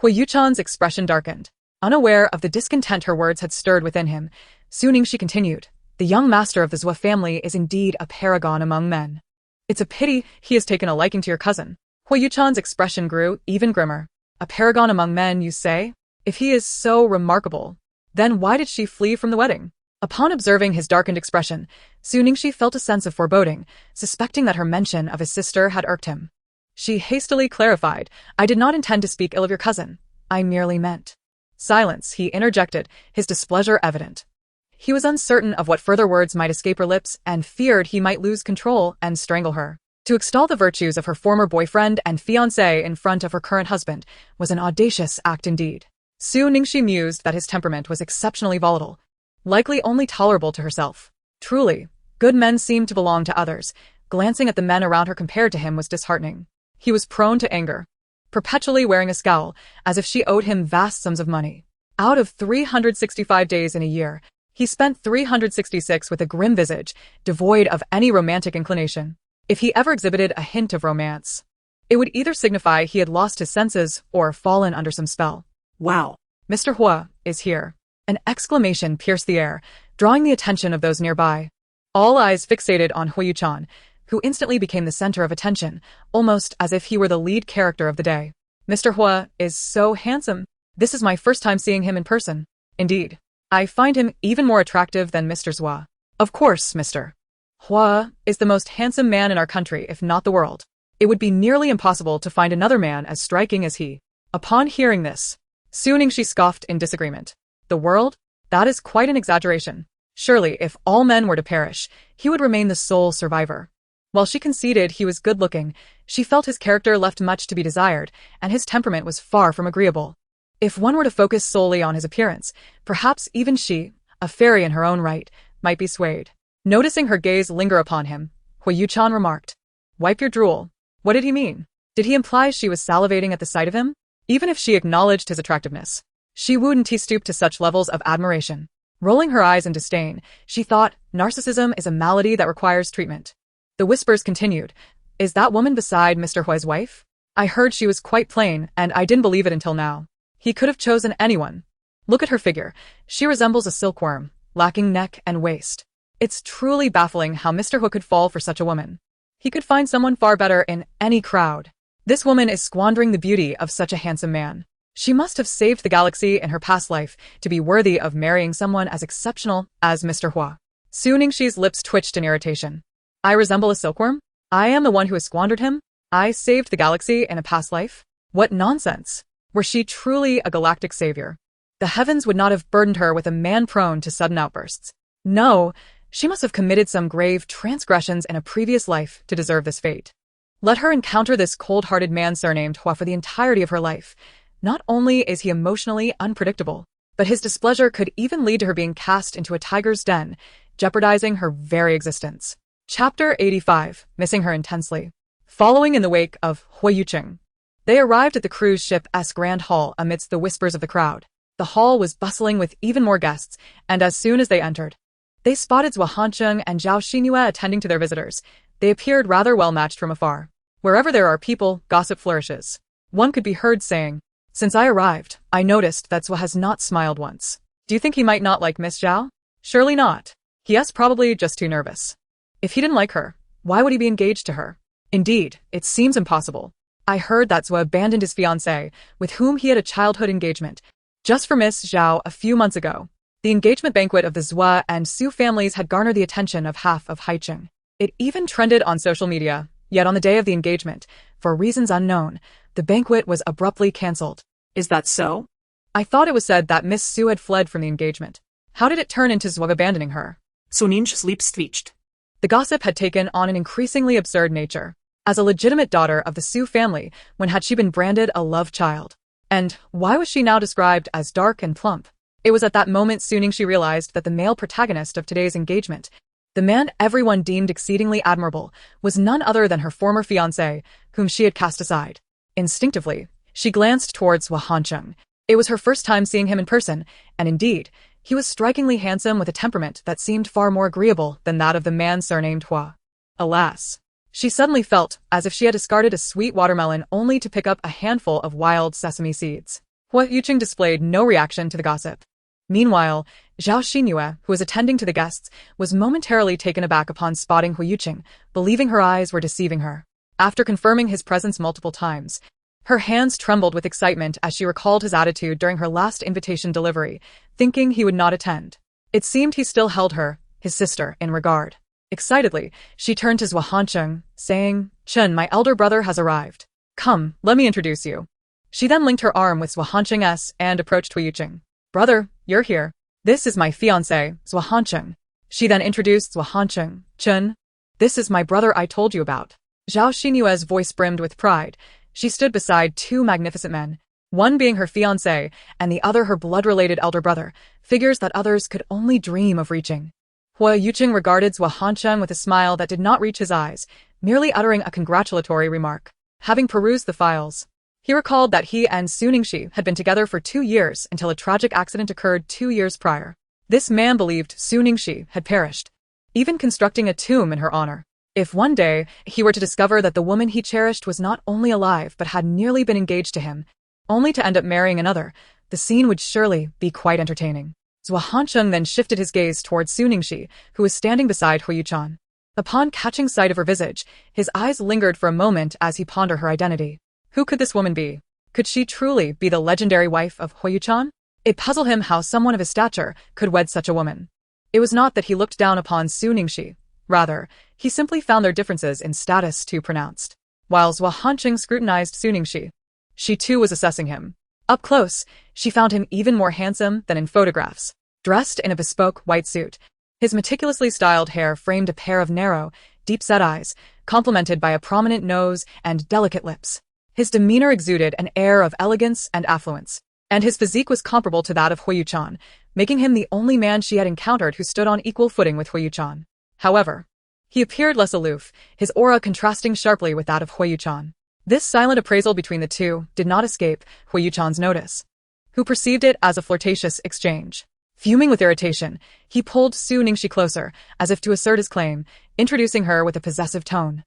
Huo Yuchen's expression darkened. Unaware of the discontent her words had stirred within him, Su Ningxi continued, "The young master of the Zhua family is indeed a paragon among men. It's a pity he has taken a liking to your cousin." Huo Yuchen's expression grew even grimmer. "A paragon among men, you say? If he is so remarkable, then why did she flee from the wedding?" Upon observing his darkened expression, Su Ningxi felt a sense of foreboding, suspecting that her mention of his sister had irked him. She hastily clarified, "I did not intend to speak ill of your cousin. I merely meant—" Silence, he interjected, his displeasure evident. He was uncertain of what further words might escape her lips and feared he might lose control and strangle her. To extol the virtues of her former boyfriend and fiancé in front of her current husband was an audacious act indeed. Su Ningxi mused that his temperament was exceptionally volatile, likely only tolerable to herself. Truly, good men seemed to belong to others. Glancing at the men around her compared to him was disheartening. He was prone to anger, perpetually wearing a scowl, as if she owed him vast sums of money. Out of 365 days in a year, he spent 366 with a grim visage, devoid of any romantic inclination. If he ever exhibited a hint of romance, it would either signify he had lost his senses or fallen under some spell. Wow. "Mr. Huo is here." An exclamation pierced the air, drawing the attention of those nearby. All eyes fixated on Huo Yuchen, who instantly became the center of attention, almost as if he were the lead character of the day. "Mr. Huo is so handsome. This is my first time seeing him in person. Indeed, I find him even more attractive than Mr. Zhua. Of course, Mr. Huo is the most handsome man in our country, if not the world. It would be nearly impossible to find another man as striking as he." Upon hearing this, Su Ningxi scoffed in disagreement. "The world? That is quite an exaggeration. Surely, if all men were to perish, he would remain the sole survivor." While she conceded he was good-looking, she felt his character left much to be desired, and his temperament was far from agreeable. If one were to focus solely on his appearance, perhaps even she, a fairy in her own right, might be swayed. Noticing her gaze linger upon him, Huo Yuchen remarked, "Wipe your drool." What did he mean? Did he imply she was salivating at the sight of him? Even if she acknowledged his attractiveness, she wouldn't stoop to such levels of admiration. Rolling her eyes in disdain, she thought, narcissism is a malady that requires treatment. The whispers continued, "Is that woman beside Mr. Hui's wife? I heard she was quite plain, and I didn't believe it until now. He could have chosen anyone. Look at her figure. She resembles a silkworm, lacking neck and waist. It's truly baffling how Mr. Huo could fall for such a woman. He could find someone far better in any crowd. This woman is squandering the beauty of such a handsome man. She must have saved the galaxy in her past life to be worthy of marrying someone as exceptional as Mr. Huo." Su Ningxi's lips twitched in irritation. "I resemble a silkworm? I am the one who has squandered him? I saved the galaxy in a past life? What nonsense! Were she truly a galactic savior? The heavens would not have burdened her with a man prone to sudden outbursts. No, she must have committed some grave transgressions in a previous life to deserve this fate. Let her encounter this cold-hearted man surnamed Huo for the entirety of her life. Not only is he emotionally unpredictable, but his displeasure could even lead to her being cast into a tiger's den, jeopardizing her very existence." Chapter 85, Missing Her Intensely. Following in the wake of Huo Yuchen, they arrived at the cruise ship's grand hall amidst the whispers of the crowd. The hall was bustling with even more guests, and as soon as they entered, they spotted Zhuo Hancheng and Zhao Xingyue attending to their visitors. They appeared rather well matched from afar. Wherever there are people, gossip flourishes. One could be heard saying, "Since I arrived, I noticed that Zhuo has not smiled once. Do you think he might not like Miss Zhao? Surely not. He's probably just too nervous. If he didn't like her, why would he be engaged to her? Indeed, it seems impossible. I heard that Zhuo abandoned his fiancée, with whom he had a childhood engagement, just for Miss Zhao a few months ago." The engagement banquet of the Zhuo and Su families had garnered the attention of half of Haicheng. It even trended on social media, yet on the day of the engagement, for reasons unknown, the banquet was abruptly cancelled. Is that so? I thought it was said that Miss Su had fled from the engagement. How did it turn into Zhuo abandoning her? Su Ningxi's lips twitched. The gossip had taken on an increasingly absurd nature. As a legitimate daughter of the Su family, when had she been branded a love child? And why was she now described as dark and plump? It was at that moment Su Ningxi realized that the male protagonist of today's engagement, the man everyone deemed exceedingly admirable, was none other than her former fiancé, whom she had cast aside. Instinctively, she glanced towards Zhuo Hancheng. It was her first time seeing him in person, and indeed, he was strikingly handsome with a temperament that seemed far more agreeable than that of the man surnamed Huo. Alas! She suddenly felt as if she had discarded a sweet watermelon only to pick up a handful of wild sesame seeds. Huo Yuchen displayed no reaction to the gossip. Meanwhile, Zhao Xingyue, who was attending to the guests, was momentarily taken aback upon spotting Huo Yuchen, believing her eyes were deceiving her. After confirming his presence multiple times, her hands trembled with excitement as she recalled his attitude during her last invitation delivery, thinking he would not attend. It seemed he still held her, his sister, in regard. Excitedly, she turned to Zhuo Hancheng, saying, "Chen, my elder brother has arrived. Come, let me introduce you." She then linked her arm with Zhuo Hancheng's and approached Huo Yuchen. "Brother, you're here. This is my fiancé, Zhuo Hancheng." She then introduced Zhuo Hancheng. "Chen, this is my brother I told you about." Zhao Xinyue's voice brimmed with pride. She stood beside two magnificent men, one being her fiancé and the other her blood-related elder brother, figures that others could only dream of reaching. Huo Yuchen regarded Zhuo Hancheng with a smile that did not reach his eyes, merely uttering a congratulatory remark. Having perused the files, he recalled that he and Su Ningxi had been together for 2 years until a tragic accident occurred 2 years prior. This man believed Su Ningxi had perished, even constructing a tomb in her honor. If one day he were to discover that the woman he cherished was not only alive but had nearly been engaged to him, only to end up marrying another, the scene would surely be quite entertaining. Zhuo Hancheng then shifted his gaze towards Su Ningxi, who was standing beside Huo Yuchen. Upon catching sight of her visage, his eyes lingered for a moment as he pondered her identity. Who could this woman be? Could she truly be the legendary wife of Huo Yuchen? It puzzled him how someone of his stature could wed such a woman. It was not that he looked down upon Su Ningxi. Rather, he simply found their differences in status too pronounced. While Zhuo Hancheng scrutinized Su Ningxi, she too was assessing him. Up close, she found him even more handsome than in photographs. Dressed in a bespoke white suit, his meticulously styled hair framed a pair of narrow, deep-set eyes, complemented by a prominent nose and delicate lips. His demeanor exuded an air of elegance and affluence, and his physique was comparable to that of Huo Yuchen, making him the only man she had encountered who stood on equal footing with Huo Yuchen. However, he appeared less aloof, his aura contrasting sharply with that of Huo Yuchen. This silent appraisal between the two did not escape Huo Yuchen's notice, who perceived it as a flirtatious exchange. Fuming with irritation, he pulled Su Ningxi closer, as if to assert his claim, introducing her with a possessive tone.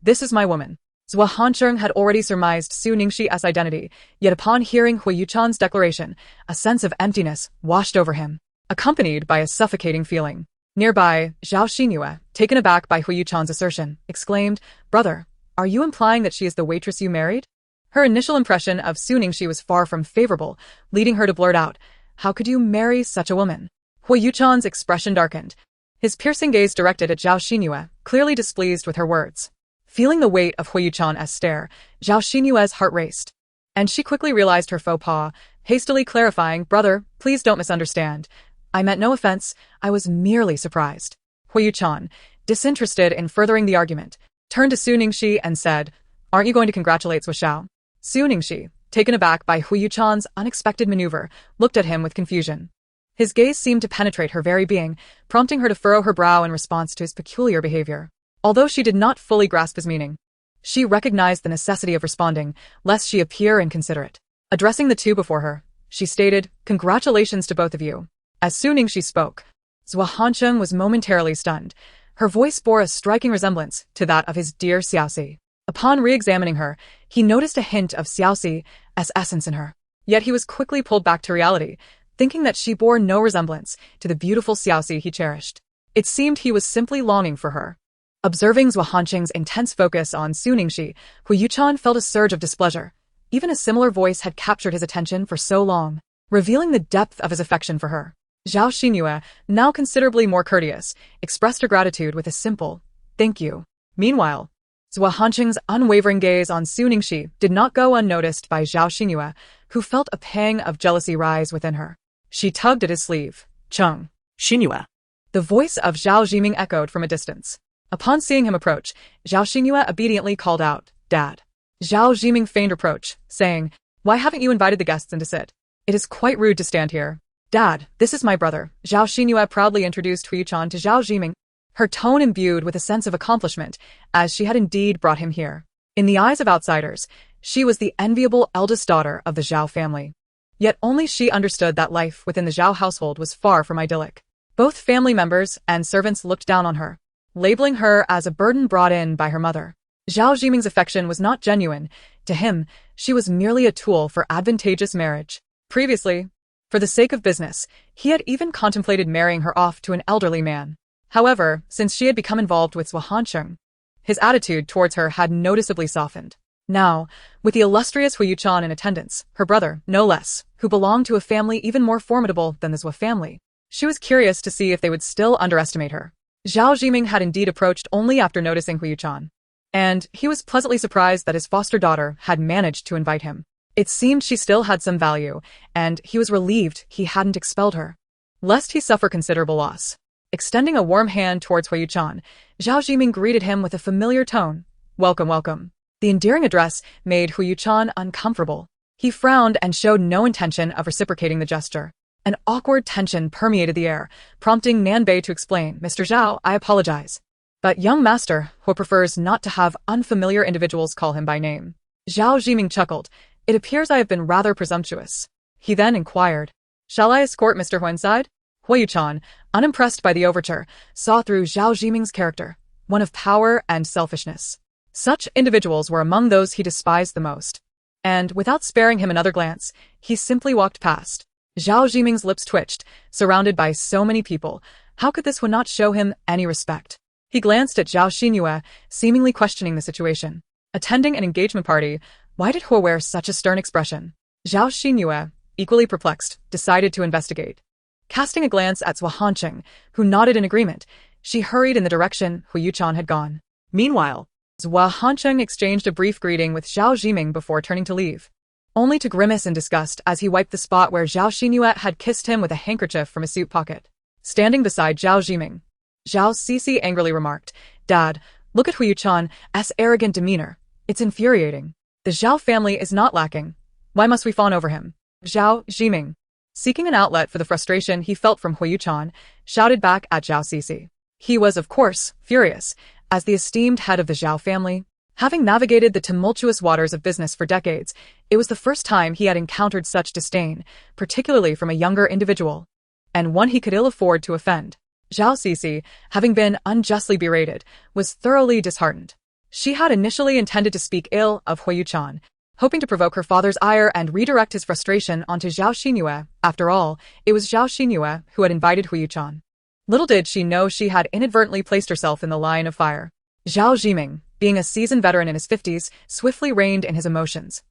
"This is my woman." Zhuo Hansheng had already surmised Su Ningxi's identity, yet upon hearing Huo Yuchen's declaration, a sense of emptiness washed over him, accompanied by a suffocating feeling. Nearby, Zhao Xinyue, taken aback by Huo Yuchen's assertion, exclaimed, "Brother, are you implying that she is the waitress you married?" Her initial impression of Su Ningxi was far from favorable, leading her to blurt out, "How could you marry such a woman?" Huo Yuchen's expression darkened, his piercing gaze directed at Zhao Xinyue, clearly displeased with her words. Feeling the weight of Huo Yuchen's stare, Zhao Xinyue's heart raced, and she quickly realized her faux pas, hastily clarifying, "Brother, please don't misunderstand. I meant no offense, I was merely surprised." Huo Yuchen, disinterested in furthering the argument, turned to Su Ningxi and said, "Aren't you going to congratulate Zhuo Xiao?" Su Ningxi, taken aback by Huo Yuchen's unexpected maneuver, looked at him with confusion. His gaze seemed to penetrate her very being, prompting her to furrow her brow in response to his peculiar behavior. Although she did not fully grasp his meaning, she recognized the necessity of responding, lest she appear inconsiderate. Addressing the two before her, she stated, "Congratulations to both of you." As Su Ningxi spoke, Zhuo Hansheng was momentarily stunned. Her voice bore a striking resemblance to that of his dear Xiaoxi. Upon re-examining her, he noticed a hint of Xiaoxi's essence in her. Yet he was quickly pulled back to reality, thinking that she bore no resemblance to the beautiful Xiaoxi he cherished. It seemed he was simply longing for her. Observing Zhuo Hansheng's intense focus on Su Ningxi, Huo Yuchen felt a surge of displeasure. Even a similar voice had captured his attention for so long, revealing the depth of his affection for her. Zhao Xinyue, now considerably more courteous, expressed her gratitude with a simple, "Thank you." Meanwhile, Zhuo Hansheng's unwavering gaze on Su Ningxi did not go unnoticed by Zhao Xinyue, who felt a pang of jealousy rise within her. She tugged at his sleeve. "Chung." Xinyue. The voice of Zhao Zhiming echoed from a distance. Upon seeing him approach, Zhao Xinyue obediently called out, "Dad." Zhao Zhiming feigned reproach, saying, "Why haven't you invited the guests in to sit? It is quite rude to stand here." "Dad, this is my brother." Zhao Xinyue proudly introduced Huo Yuchen to Zhao Zhiming, her tone imbued with a sense of accomplishment, as she had indeed brought him here. In the eyes of outsiders, she was the enviable eldest daughter of the Zhao family. Yet only she understood that life within the Zhao household was far from idyllic. Both family members and servants looked down on her, labeling her as a burden brought in by her mother. Zhao Zhiming's affection was not genuine. To him, she was merely a tool for advantageous marriage. Previously, for the sake of business, he had even contemplated marrying her off to an elderly man. However, since she had become involved with Zhuo Hansheng, his attitude towards her had noticeably softened. Now, with the illustrious Huo Yuchen in attendance, her brother, no less, who belonged to a family even more formidable than the Zhuo family, she was curious to see if they would still underestimate her. Zhao Zhiming had indeed approached only after noticing Huo Yuchen, and he was pleasantly surprised that his foster daughter had managed to invite him. It seemed she still had some value, and he was relieved he hadn't expelled her, lest he suffer considerable loss. Extending a warm hand towards Huo Yuchen, Zhao Zhiming greeted him with a familiar tone. "Welcome, welcome." The endearing address made Huo Yuchen uncomfortable. He frowned and showed no intention of reciprocating the gesture. An awkward tension permeated the air, prompting Nanbei to explain, "Mr. Zhao, I apologize, but young master Huo prefers not to have unfamiliar individuals call him by name." Zhao Zhiming chuckled. "It appears I have been rather presumptuous." He then inquired, "Shall I escort Mr. Huo inside?" Huo Yuchen, unimpressed by the overture, saw through Zhao Zhiming's character, one of power and selfishness. Such individuals were among those he despised the most. And, without sparing him another glance, he simply walked past. Zhao Zhiming's lips twitched, surrounded by so many people. How could this one not show him any respect? He glanced at Zhao Xinyue, seemingly questioning the situation. Attending an engagement party, why did Huo wear such a stern expression? Zhao Xinyue, equally perplexed, decided to investigate. Casting a glance at Zhuo Hansheng, who nodded in agreement, she hurried in the direction Huo Yuchen had gone. Meanwhile, Zhuo Hansheng exchanged a brief greeting with Zhao Zhiming before turning to leave, only to grimace in disgust as he wiped the spot where Zhao Xinyue had kissed him with a handkerchief from his suit pocket. Standing beside Zhao Zhiming, Zhao Cici angrily remarked, "Dad, Look at Huo Yuchen's arrogant demeanor. It's infuriating. The Zhao family is not lacking. Why must we fawn over him? Zhao Zhiming, seeking an outlet for the frustration he felt from Huo Yuchen, shouted back at Zhao Cixi. He was, of course, furious. As the esteemed head of the Zhao family, having navigated the tumultuous waters of business for decades, it was the first time he had encountered such disdain, particularly from a younger individual, and one he could ill afford to offend. Zhao Cixi, having been unjustly berated, was thoroughly disheartened. She had initially intended to speak ill of Huo Yuchen, hoping to provoke her father's ire and redirect his frustration onto Zhao Xinyue. After all, it was Zhao Xinyue who had invited Huo Yuchen. Little did she know she had inadvertently placed herself in the line of fire. Zhao Zhiming, being a seasoned veteran in his 50s, swiftly reined in his emotions,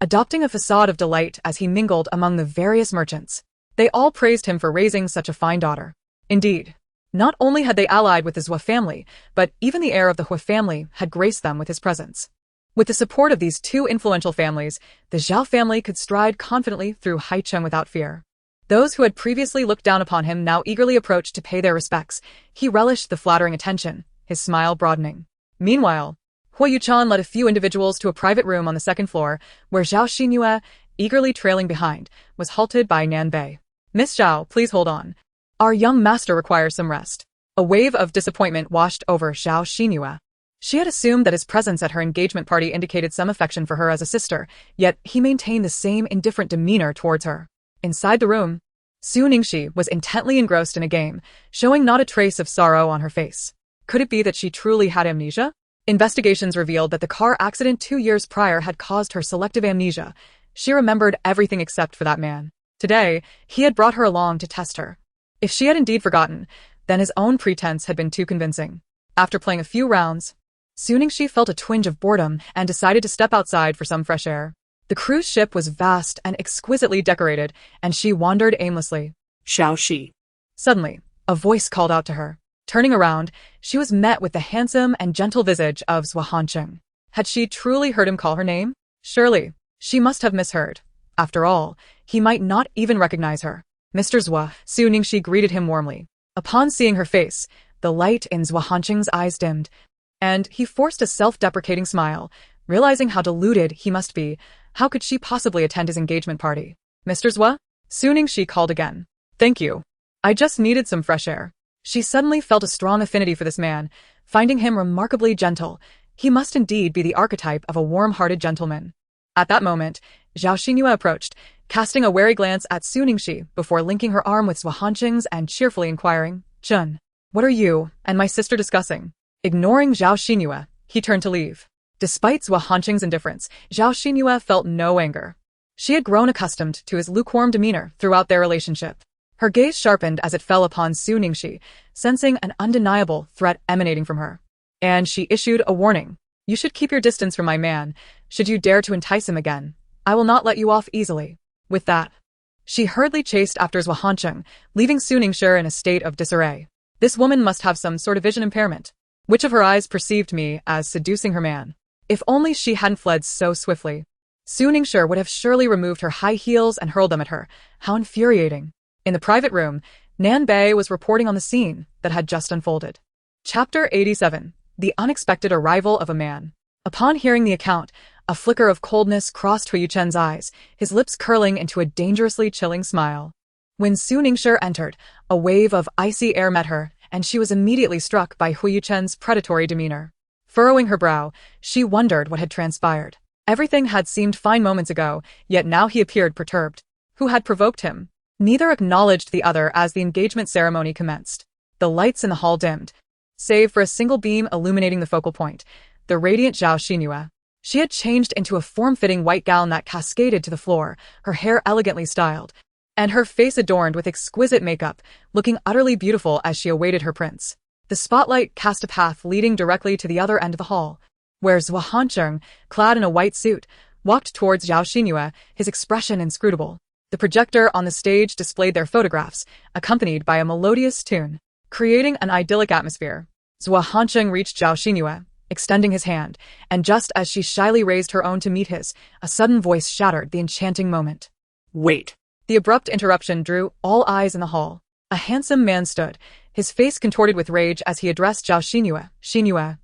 adopting a facade of delight as he mingled among the various merchants. They all praised him for raising such a fine daughter. Indeed, not only had they allied with the Zhou family, but even the heir of the Huo family had graced them with his presence. With the support of these two influential families, the Zhao family could stride confidently through Haicheng without fear. Those who had previously looked down upon him now eagerly approached to pay their respects. He relished the flattering attention, his smile broadening. Meanwhile, Huo Yuchen led a few individuals to a private room on the second floor, where Zhao Xinyue, eagerly trailing behind, was halted by Nan Bei. "Miss Zhao, please hold on. Our young master requires some rest." A wave of disappointment washed over Zhao Xinyue. She had assumed that his presence at her engagement party indicated some affection for her as a sister, yet he maintained the same indifferent demeanor towards her. Inside the room, Su Ningxi was intently engrossed in a game, showing not a trace of sorrow on her face. Could it be that she truly had amnesia? Investigations revealed that the car accident 2 years prior had caused her selective amnesia. She remembered everything except for that man. Today, he had brought her along to test her. If she had indeed forgotten, then his own pretense had been too convincing. After playing a few rounds, Su Ningxi felt a twinge of boredom and decided to step outside for some fresh air. The cruise ship was vast and exquisitely decorated, and she wandered aimlessly. Xiao Shi. Suddenly, a voice called out to her. Turning around, she was met with the handsome and gentle visage of Zhou Hancheng. Had she truly heard him call her name? Surely, she must have misheard. After all, he might not even recognize her. "Mr. Zhou," Su Ningxi greeted him warmly. Upon seeing her face, the light in Zhou Hancheng's eyes dimmed, and he forced a self-deprecating smile, realizing how deluded he must be. How could she possibly attend his engagement party? "Mr. Zhou?" Su Ningxi called again. "Thank you. I just needed some fresh air." She suddenly felt a strong affinity for this man, finding him remarkably gentle. He must indeed be the archetype of a warm-hearted gentleman. At that moment, Zhao Xinyue approached, casting a wary glance at Su Ningxi before linking her arm with Zhou Hancheng's and cheerfully inquiring, "Chun, what are you and my sister discussing?" Ignoring Zhao Xinyue, he turned to leave. Despite Zhou Hancheng's indifference, Zhao Xinyue felt no anger. She had grown accustomed to his lukewarm demeanor throughout their relationship. Her gaze sharpened as it fell upon Su Ningxi, sensing an undeniable threat emanating from her. And she issued a warning. "You should keep your distance from my man. Should you dare to entice him again, I will not let you off easily." With that, she hurriedly chased after Zhou Hancheng, leaving Su Ningxi in a state of disarray. This woman must have some sort of vision impairment. Which of her eyes perceived me as seducing her man? If only she hadn't fled so swiftly. Su Ningxi would have surely removed her high heels and hurled them at her. How infuriating. In the private room, Nan Bei was reporting on the scene that had just unfolded. Chapter 87. The Unexpected Arrival of a Man. Upon hearing the account, a flicker of coldness crossed Huo Yuchen's eyes, his lips curling into a dangerously chilling smile. When Su Ningxi entered, a wave of icy air met her, and she was immediately struck by Huo Yuchen's predatory demeanor. Furrowing her brow, she wondered what had transpired. Everything had seemed fine moments ago, yet now he appeared perturbed. Who had provoked him? Neither acknowledged the other as the engagement ceremony commenced. The lights in the hall dimmed, save for a single beam illuminating the focal point, the radiant Zhao Xinyue. She had changed into a form-fitting white gown that cascaded to the floor, her hair elegantly styled, and her face adorned with exquisite makeup, looking utterly beautiful as she awaited her prince. The spotlight cast a path leading directly to the other end of the hall, where Zhou Hancheng, clad in a white suit, walked towards Zhao Xinyue, his expression inscrutable. The projector on the stage displayed their photographs, accompanied by a melodious tune, creating an idyllic atmosphere. Zhou Hancheng reached Zhao Xinyue, extending his hand, and just as she shyly raised her own to meet his, a sudden voice shattered the enchanting moment. "Wait." The abrupt interruption drew all eyes in the hall. A handsome man stood, his face contorted with rage as he addressed Zhao Xinyue. "Xinyue,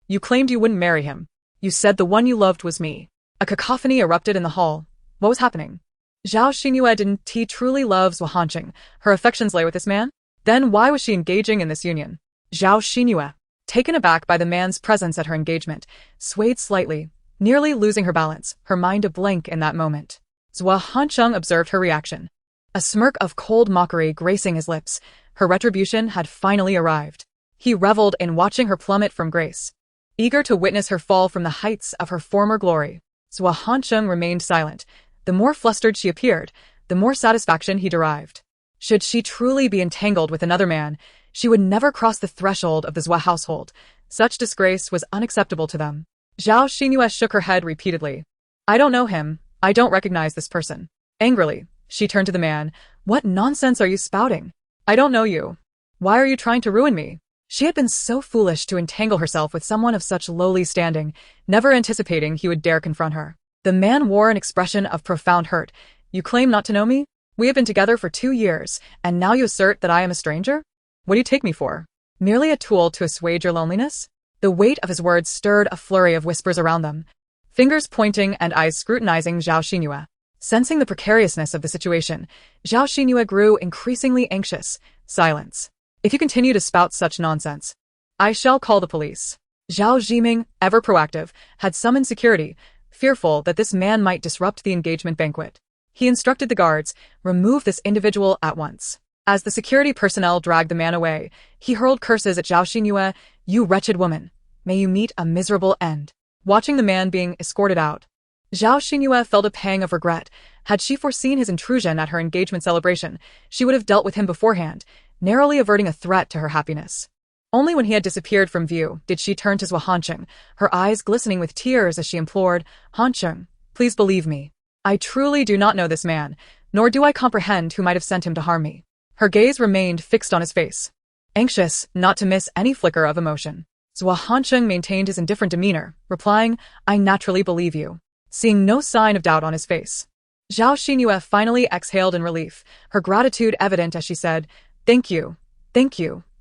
You claimed you wouldn't marry him. You said the one you loved was me. A cacophony erupted in the hall. What was happening? Zhao Xinyue didn't he truly love Huo Yuchen? Her affections lay with this man? Then why was she engaging in this union? Zhao Xinyue, taken aback by the man's presence at her engagement, swayed slightly, nearly losing her balance, her mind a blank in that moment. Huo Yuchen observed her reaction. A smirk of cold mockery gracing his lips. Her retribution had finally arrived. He reveled in watching her plummet from grace, eager to witness her fall from the heights of her former glory. Huo Yuchen remained silent. The more flustered she appeared, the more satisfaction he derived. Should she truly be entangled with another man, she would never cross the threshold of the Zhao household. Such disgrace was unacceptable to them. Zhao Xinyue shook her head repeatedly. I don't know him. I don't recognize this person. Angrily, she turned to the man. What nonsense are you spouting? I don't know you. Why are you trying to ruin me? She had been so foolish to entangle herself with someone of such lowly standing, never anticipating he would dare confront her. The man wore an expression of profound hurt. You claim not to know me? We have been together for 2 years, and now you assert that I am a stranger? What do you take me for? Merely a tool to assuage your loneliness? The weight of his words stirred a flurry of whispers around them, fingers pointing and eyes scrutinizing Zhao Xinyue. Sensing the precariousness of the situation, Zhao Xinyue grew increasingly anxious. Silence. If you continue to spout such nonsense, I shall call the police. Zhao Zhiming, ever proactive, had summoned security, fearful that this man might disrupt the engagement banquet. He instructed the guards, remove this individual at once. As the security personnel dragged the man away, he hurled curses at Zhao Xinyue. You wretched woman, may you meet a miserable end. Watching the man being escorted out, Zhao Xinyue felt a pang of regret. Had she foreseen his intrusion at her engagement celebration, she would have dealt with him beforehand, narrowly averting a threat to her happiness. Only when he had disappeared from view did she turn to Huo Yuchen, her eyes glistening with tears as she implored, Yuchen, please believe me. I truly do not know this man, nor do I comprehend who might have sent him to harm me. Her gaze remained fixed on his face, anxious not to miss any flicker of emotion. Huo Yuchen maintained his indifferent demeanor, replying, I naturally believe you, seeing no sign of doubt on his face. Zhao Xinyue finally exhaled in relief, her gratitude evident as she said, thank you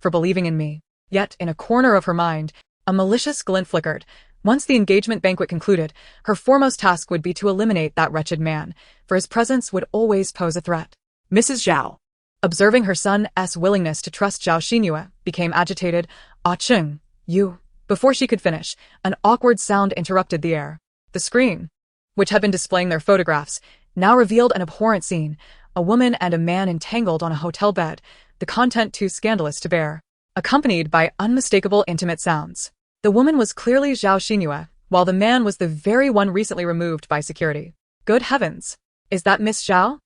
for believing in me. Yet, in a corner of her mind, a malicious glint flickered. Once the engagement banquet concluded, her foremost task would be to eliminate that wretched man, for his presence would always pose a threat. Mrs. Zhao, observing her son's willingness to trust Zhao Xinyue, became agitated. Ah Cheng, you. Before she could finish, an awkward sound interrupted the air. The screen, which had been displaying their photographs, now revealed an abhorrent scene, a woman and a man entangled on a hotel bed, the content too scandalous to bear, accompanied by unmistakable intimate sounds. The woman was clearly Zhao Xinyue, while the man was the very one recently removed by security. Good heavens! Is that Miss Zhao?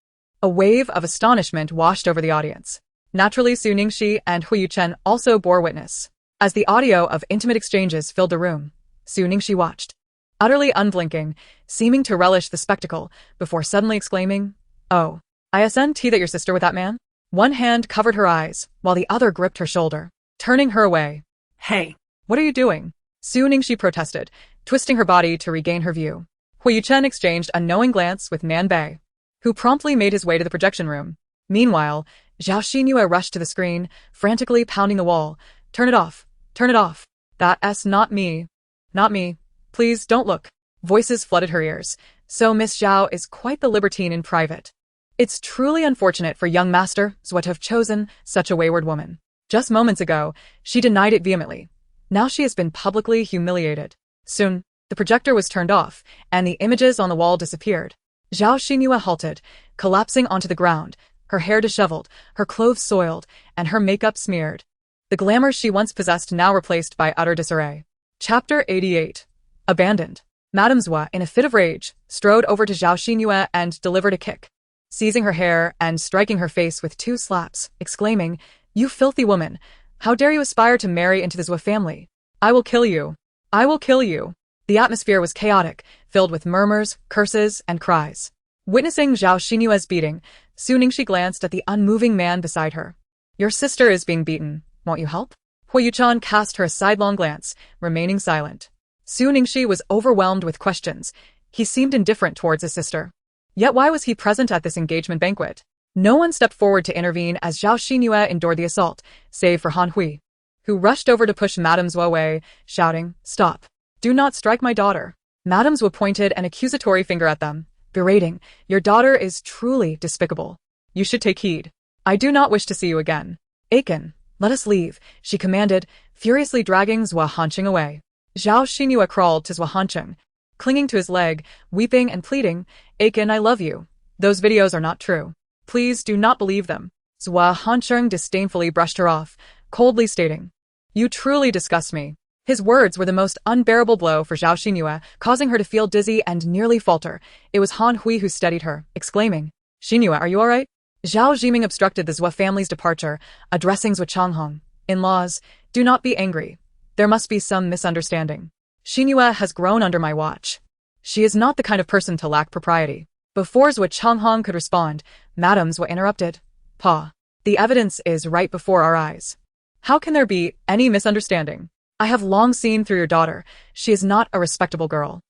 A wave of astonishment washed over the audience. Naturally, Su Ningxi and Huo Yuchen also bore witness. As the audio of intimate exchanges filled the room, Su Ningxi watched, utterly unblinking, seeming to relish the spectacle, before suddenly exclaiming, Oh, isn't that your sister with that man? One hand covered her eyes, while the other gripped her shoulder, turning her away. Hey, what are you doing? Su Ningxi protested, twisting her body to regain her view. Huo Yuchen exchanged a knowing glance with Nan Bei, who promptly made his way to the projection room. Meanwhile, Zhao Xinyue rushed to the screen, frantically pounding the wall. Turn it off. Turn it off. That's not me. Not me. Please don't look. Voices flooded her ears. So Miss Zhao is quite the libertine in private. It's truly unfortunate for young Master Zhuo to have chosen such a wayward woman. Just moments ago, she denied it vehemently. Now she has been publicly humiliated. Soon, the projector was turned off, and the images on the wall disappeared. Zhao Xinyue halted, collapsing onto the ground, her hair disheveled, her clothes soiled, and her makeup smeared. The glamour she once possessed now replaced by utter disarray. Chapter 88. Abandoned. Madame Zhuo, in a fit of rage, strode over to Zhao Xinyue and delivered a kick, seizing her hair and striking her face with 2 slaps, exclaiming, You filthy woman! How dare you aspire to marry into the Zhuo family? I will kill you! I will kill you! The atmosphere was chaotic, filled with murmurs, curses, and cries. Witnessing Zhao Xinyue's beating, Su Ningxi glanced at the unmoving man beside her. Your sister is being beaten. Won't you help? Huo Yuchen cast her a sidelong glance, remaining silent. Su Ningxi was overwhelmed with questions. He seemed indifferent towards his sister. Yet why was he present at this engagement banquet? No one stepped forward to intervene as Zhao Xinyue endured the assault, save for Han Hui, who rushed over to push Madame Zhou away, shouting, "Stop. Do not strike my daughter." Madame Zhou pointed an accusatory finger at them, berating, "Your daughter is truly despicable. You should take heed. I do not wish to see you again. Aiken, let us leave," she commanded, furiously dragging Zhou Hanqing away. Zhao Xinhua crawled to Zhou Hanqing, clinging to his leg, weeping and pleading, "Aiken, I love you. Those videos are not true. Please do not believe them." Zhou Hanqing disdainfully brushed her off, coldly stating, "You truly disgust me." His words were the most unbearable blow for Zhao Xinhua, causing her to feel dizzy and nearly falter. It was Han Hui who steadied her, exclaiming, "Xinhua, are you all right?" Zhao Jiming obstructed the Zhou family's departure, addressing Zhou Changhong. "In-laws, do not be angry. There must be some misunderstanding. Xinhua has grown under my watch. She is not the kind of person to lack propriety." Before Zhou Changhong could respond, Madame Zhou interrupted. "Pa, the evidence is right before our eyes. How can there be any misunderstanding? I have long seen through your daughter. She is not a respectable girl.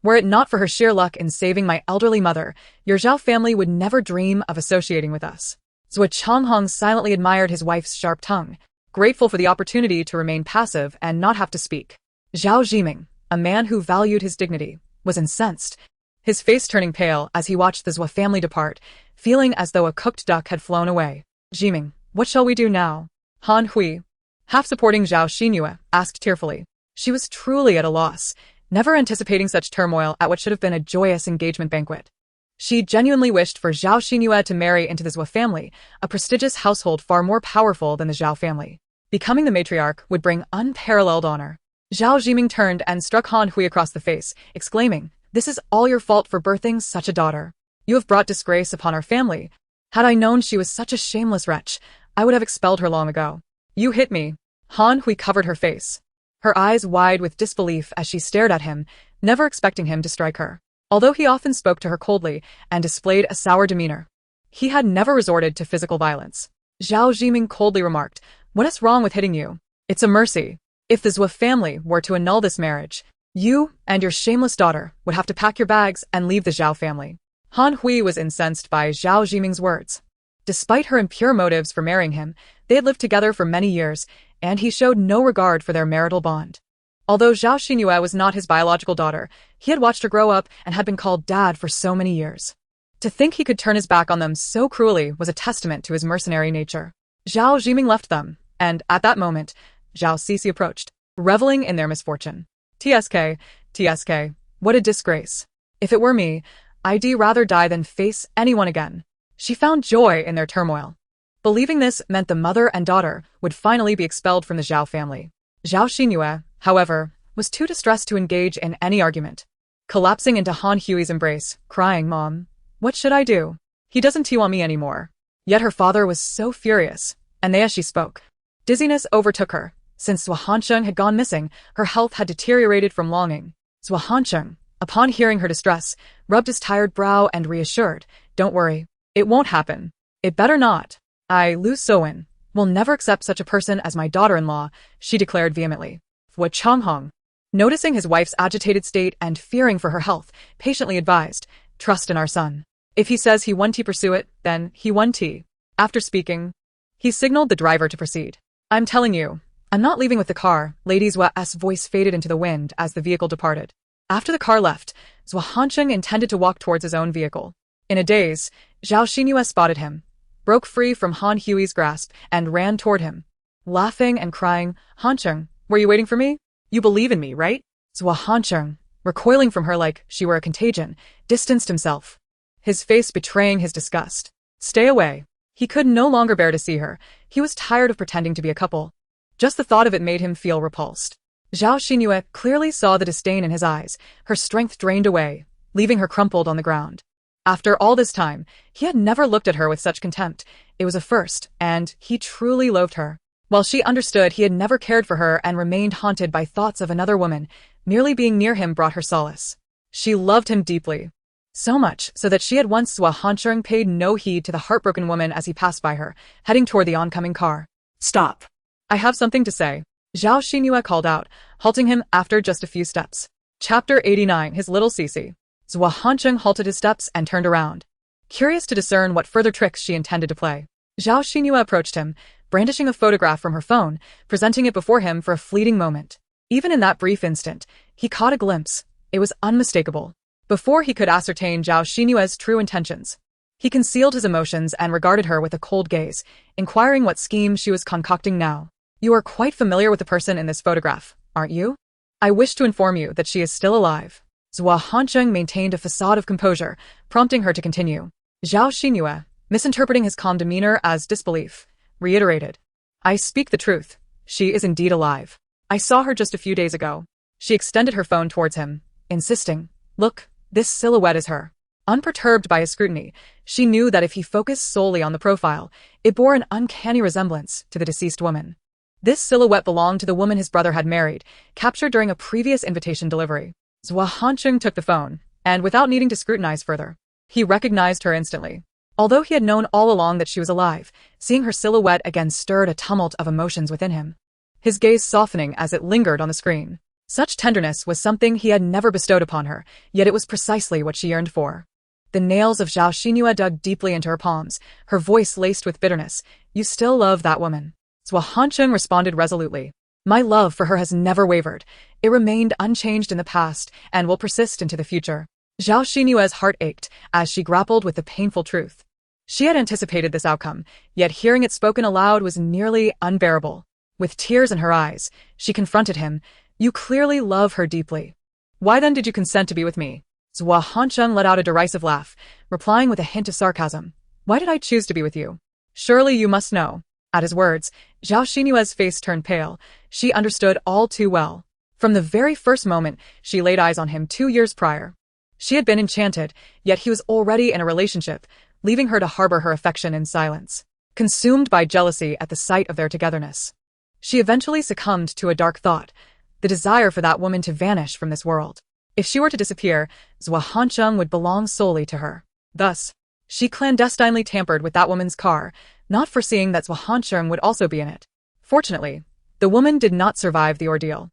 Were it not for her sheer luck in saving my elderly mother, your Zhao family would never dream of associating with us." Zhou Changhong silently admired his wife's sharp tongue, grateful for the opportunity to remain passive and not have to speak. Zhao Jiming, a man who valued his dignity, was incensed, his face turning pale as he watched the Zhou family depart, feeling as though a cooked duck had flown away. "Jiming, what shall we do now?" Han Hui, half supporting Zhao Xinhua, asked tearfully. She was truly at a loss, never anticipating such turmoil at what should have been a joyous engagement banquet. She genuinely wished for Zhao Xinhua to marry into the Zhou family, a prestigious household far more powerful than the Zhao family. Becoming the matriarch would bring unparalleled honor. Zhao Jiming turned and struck Han Hui across the face, exclaiming, "This is all your fault for birthing such a daughter. You have brought disgrace upon our family. Had I known she was such a shameless wretch, I would have expelled her long ago. You hit me." Han Hui covered her face, her eyes wide with disbelief as she stared at him, never expecting him to strike her. Although he often spoke to her coldly and displayed a sour demeanor, he had never resorted to physical violence. Zhao Jiming coldly remarked, "What is wrong with hitting you? It's a mercy. If the Zhou family were to annul this marriage, you and your shameless daughter would have to pack your bags and leave the Zhao family." Han Hui was incensed by Zhao Jiming's words. Despite her impure motives for marrying him, they had lived together for many years, and he showed no regard for their marital bond. Although Zhao Xinhua was not his biological daughter, he had watched her grow up and had been called dad for so many years. To think he could turn his back on them so cruelly was a testament to his mercenary nature. Zhao Jiming left them, and at that moment, Zhao Sisi approached, reveling in their misfortune. TSK, what a disgrace. If it were me, I'd rather die than face anyone again." She found joy in their turmoil. Believing this meant the mother and daughter would finally be expelled from the Zhao family. Zhao Xinhua, however, was too distressed to engage in any argument. Collapsing into Han Hui's embrace, crying, "Mom, what should I do? He doesn't want me anymore." Yet her father was so furious, and as she spoke, dizziness overtook her. Since Zhou Hanqing had gone missing, her health had deteriorated from longing. Zhou Hanqing, upon hearing her distress, rubbed his tired brow and reassured, "Don't worry. It won't happen. It better not. I, Lu Sowen, will never accept such a person as my daughter-in-law," she declared vehemently. Huo Changhong, noticing his wife's agitated state and fearing for her health, patiently advised, "Trust in our son. If he says he won't pursue it, then he won't." After speaking, he signaled the driver to proceed. "I'm telling you, I'm not leaving with the car." Lady Zhua's voice faded into the wind as the vehicle departed. After the car left, Zhou Hanqing intended to walk towards his own vehicle. In a daze, Zhao Xinhua spotted him, broke free from Han Hui's grasp, and ran toward him, laughing and crying, "Hanqing, were you waiting for me? You believe in me, right?" Zhou Hanqing, recoiling from her like she were a contagion, distanced himself, his face betraying his disgust. "Stay away." He could no longer bear to see her. He was tired of pretending to be a couple. Just the thought of it made him feel repulsed. Zhao Xinhua clearly saw the disdain in his eyes, her strength drained away, leaving her crumpled on the ground. After all this time, he had never looked at her with such contempt. It was a first, and he truly loathed her. While she understood he had never cared for her and remained haunted by thoughts of another woman, merely being near him brought her solace. She loved him deeply. So much so that she had once Zhou Hanqing paid no heed to the heartbroken woman as he passed by her, heading toward the oncoming car. "Stop. I have something to say," Zhao Xinhua called out, halting him after just a few steps. Chapter 89, His Little Sisi. Zhou Hanqing halted his steps and turned around, curious to discern what further tricks she intended to play. Zhao Xinhua approached him, brandishing a photograph from her phone, presenting it before him for a fleeting moment. Even in that brief instant, he caught a glimpse. It was unmistakable. Before he could ascertain Zhao Xinyue's true intentions, he concealed his emotions and regarded her with a cold gaze, inquiring what scheme she was concocting now. You are quite familiar with the person in this photograph, aren't you? I wish to inform you that she is still alive. Zhao Hansheng maintained a facade of composure, prompting her to continue. Zhao Xinyue, misinterpreting his calm demeanor as disbelief, reiterated. I speak the truth. She is indeed alive. I saw her just a few days ago. She extended her phone towards him, insisting, Look, this silhouette is her. Unperturbed by his scrutiny, she knew that if he focused solely on the profile, it bore an uncanny resemblance to the deceased woman. This silhouette belonged to the woman his brother had married, captured during a previous invitation delivery. Zhao Hansheng took the phone, and without needing to scrutinize further, he recognized her instantly. Although he had known all along that she was alive, seeing her silhouette again stirred a tumult of emotions within him. His gaze softening as it lingered on the screen. Such tenderness was something he had never bestowed upon her, yet it was precisely what she yearned for. The nails of Zhao Xinyue dug deeply into her palms, her voice laced with bitterness. You still love that woman. Zhao Hansheng responded resolutely. My love for her has never wavered. It remained unchanged in the past and will persist into the future. Zhao Xinyue's heart ached as she grappled with the painful truth. She had anticipated this outcome, yet hearing it spoken aloud was nearly unbearable. With tears in her eyes, she confronted him. You clearly love her deeply. Why then did you consent to be with me? Zhao Hansheng let out a derisive laugh, replying with a hint of sarcasm. Why did I choose to be with you? Surely you must know. At his words, Zhao Xinyue's face turned pale. She understood all too well. From the very first moment she laid eyes on him 2 years prior, she had been enchanted, yet he was already in a relationship, leaving her to harbor her affection in silence. Consumed by jealousy at the sight of their togetherness, she eventually succumbed to a dark thought, the desire for that woman to vanish from this world. If she were to disappear, Zhao Hansheng would belong solely to her. Thus, she clandestinely tampered with that woman's car, not foreseeing that Zhao Hansheng would also be in it. Fortunately, the woman did not survive the ordeal.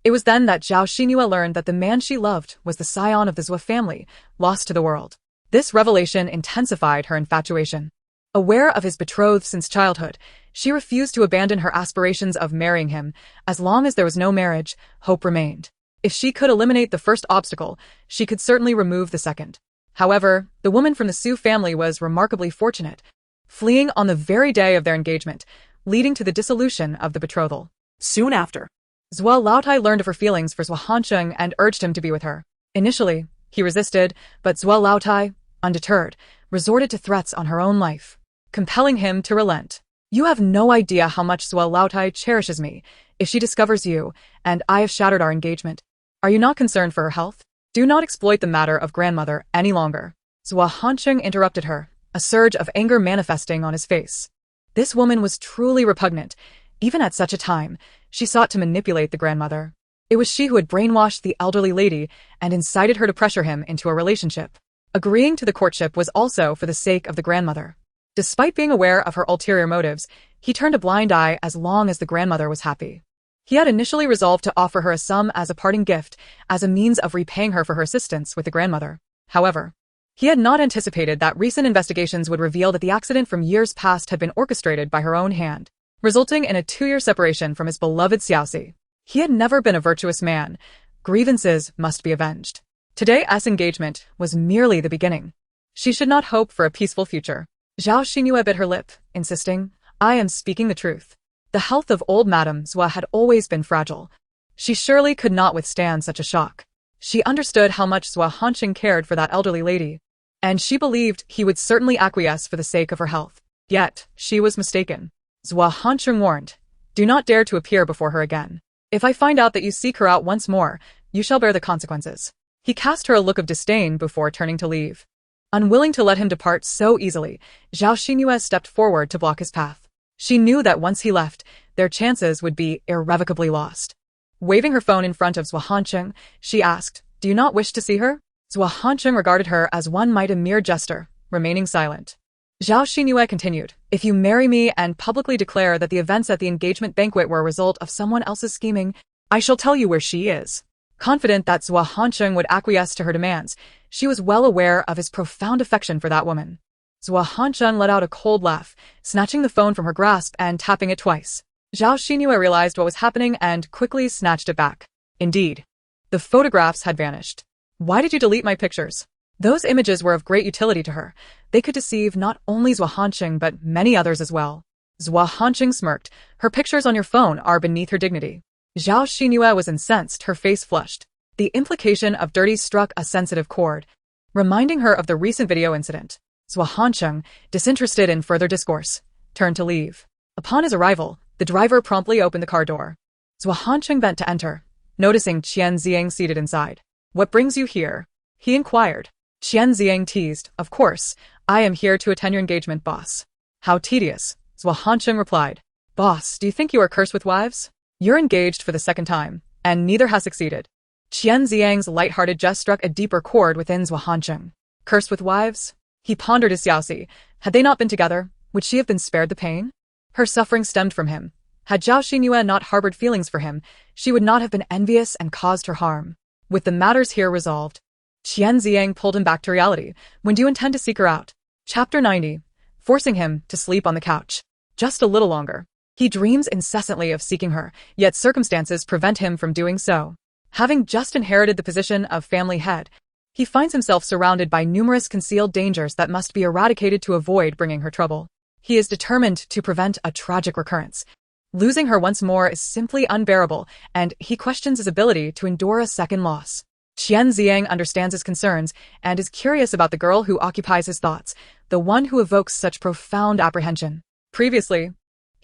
It was then that Zhao Xinyue learned that the man she loved was the scion of the Zhao family, lost to the world. This revelation intensified her infatuation. Aware of his betrothed since childhood, she refused to abandon her aspirations of marrying him. As long as there was no marriage, hope remained. If she could eliminate the first obstacle, she could certainly remove the second. However, the woman from the Su family was remarkably fortunate, fleeing on the very day of their engagement, leading to the dissolution of the betrothal. Soon after, Zhuo Laotai learned of her feelings for Zhao Hansheng and urged him to be with her. Initially, he resisted, but Zhuo Laotai, undeterred, resorted to threats on her own life, compelling him to relent. You have no idea how much Zhuo Laotai cherishes me. If she discovers you, and I have shattered our engagement, are you not concerned for her health? Do not exploit the matter of grandmother any longer. Zhuo Hansheng interrupted her, a surge of anger manifesting on his face. This woman was truly repugnant. Even at such a time, she sought to manipulate the grandmother. It was she who had brainwashed the elderly lady and incited her to pressure him into a relationship. Agreeing to the courtship was also for the sake of the grandmother. Despite being aware of her ulterior motives, he turned a blind eye as long as the grandmother was happy. He had initially resolved to offer her a sum as a parting gift, as a means of repaying her for her assistance with the grandmother. However, he had not anticipated that recent investigations would reveal that the accident from years past had been orchestrated by her own hand, resulting in a 2-year separation from his beloved Xiaoxi. He had never been a virtuous man. Grievances must be avenged. Today's engagement was merely the beginning. She should not hope for a peaceful future. Zhao Xinyue bit her lip, insisting, I am speaking the truth. The health of old Madame Zhua had always been fragile. She surely could not withstand such a shock. She understood how much Zhao Hansheng cared for that elderly lady, and she believed he would certainly acquiesce for the sake of her health. Yet, she was mistaken. Zhao Hansheng warned, do not dare to appear before her again. If I find out that you seek her out once more, you shall bear the consequences. He cast her a look of disdain before turning to leave. Unwilling to let him depart so easily, Zhao Xinyue stepped forward to block his path. She knew that once he left, their chances would be irrevocably lost. Waving her phone in front of Zhao Hansheng, she asked, do you not wish to see her? Zhao Hansheng regarded her as one might a mere jester, remaining silent. Zhao Xinyue continued, if you marry me and publicly declare that the events at the engagement banquet were a result of someone else's scheming, I shall tell you where she is. Confident that Zhao Hansheng would acquiesce to her demands, she was well aware of his profound affection for that woman. Zhao Hansheng let out a cold laugh, snatching the phone from her grasp and tapping it twice. Zhao Xinyu realized what was happening and quickly snatched it back. Indeed, the photographs had vanished. Why did you delete my pictures? Those images were of great utility to her. They could deceive not only Zhao Hansheng but many others as well. Zhao Hansheng smirked. Her pictures on your phone are beneath her dignity. Zhao Xinyu was incensed, her face flushed. The implication of dirty struck a sensitive chord, reminding her of the recent video incident. Zhao Hansheng, disinterested in further discourse, turned to leave. Upon his arrival, the driver promptly opened the car door. Zhao Hansheng bent to enter, noticing Qian Ziang seated inside. What brings you here? He inquired. Qian Ziang teased. Of course, I am here to attend your engagement, boss. How tedious, Zhao Hansheng replied. Boss, do you think you are cursed with wives? You're engaged for the second time, and neither has succeeded. Qian Ziang's light-hearted jest struck a deeper chord within Zhao Hansheng. Cursed with wives? He pondered his Xiaoxi. Had they not been together, would she have been spared the pain? Her suffering stemmed from him. Had Zhao Xinyu not harbored feelings for him, she would not have been envious and caused her harm. With the matters here resolved, Qian Ziang pulled him back to reality. When do you intend to seek her out? Chapter 90. Forcing him to sleep on the couch. Just a little longer. He dreams incessantly of seeking her, yet circumstances prevent him from doing so. Having just inherited the position of family head, he finds himself surrounded by numerous concealed dangers that must be eradicated to avoid bringing her trouble. He is determined to prevent a tragic recurrence. Losing her once more is simply unbearable, and he questions his ability to endure a second loss. Qian Ziang understands his concerns and is curious about the girl who occupies his thoughts, the one who evokes such profound apprehension. Previously,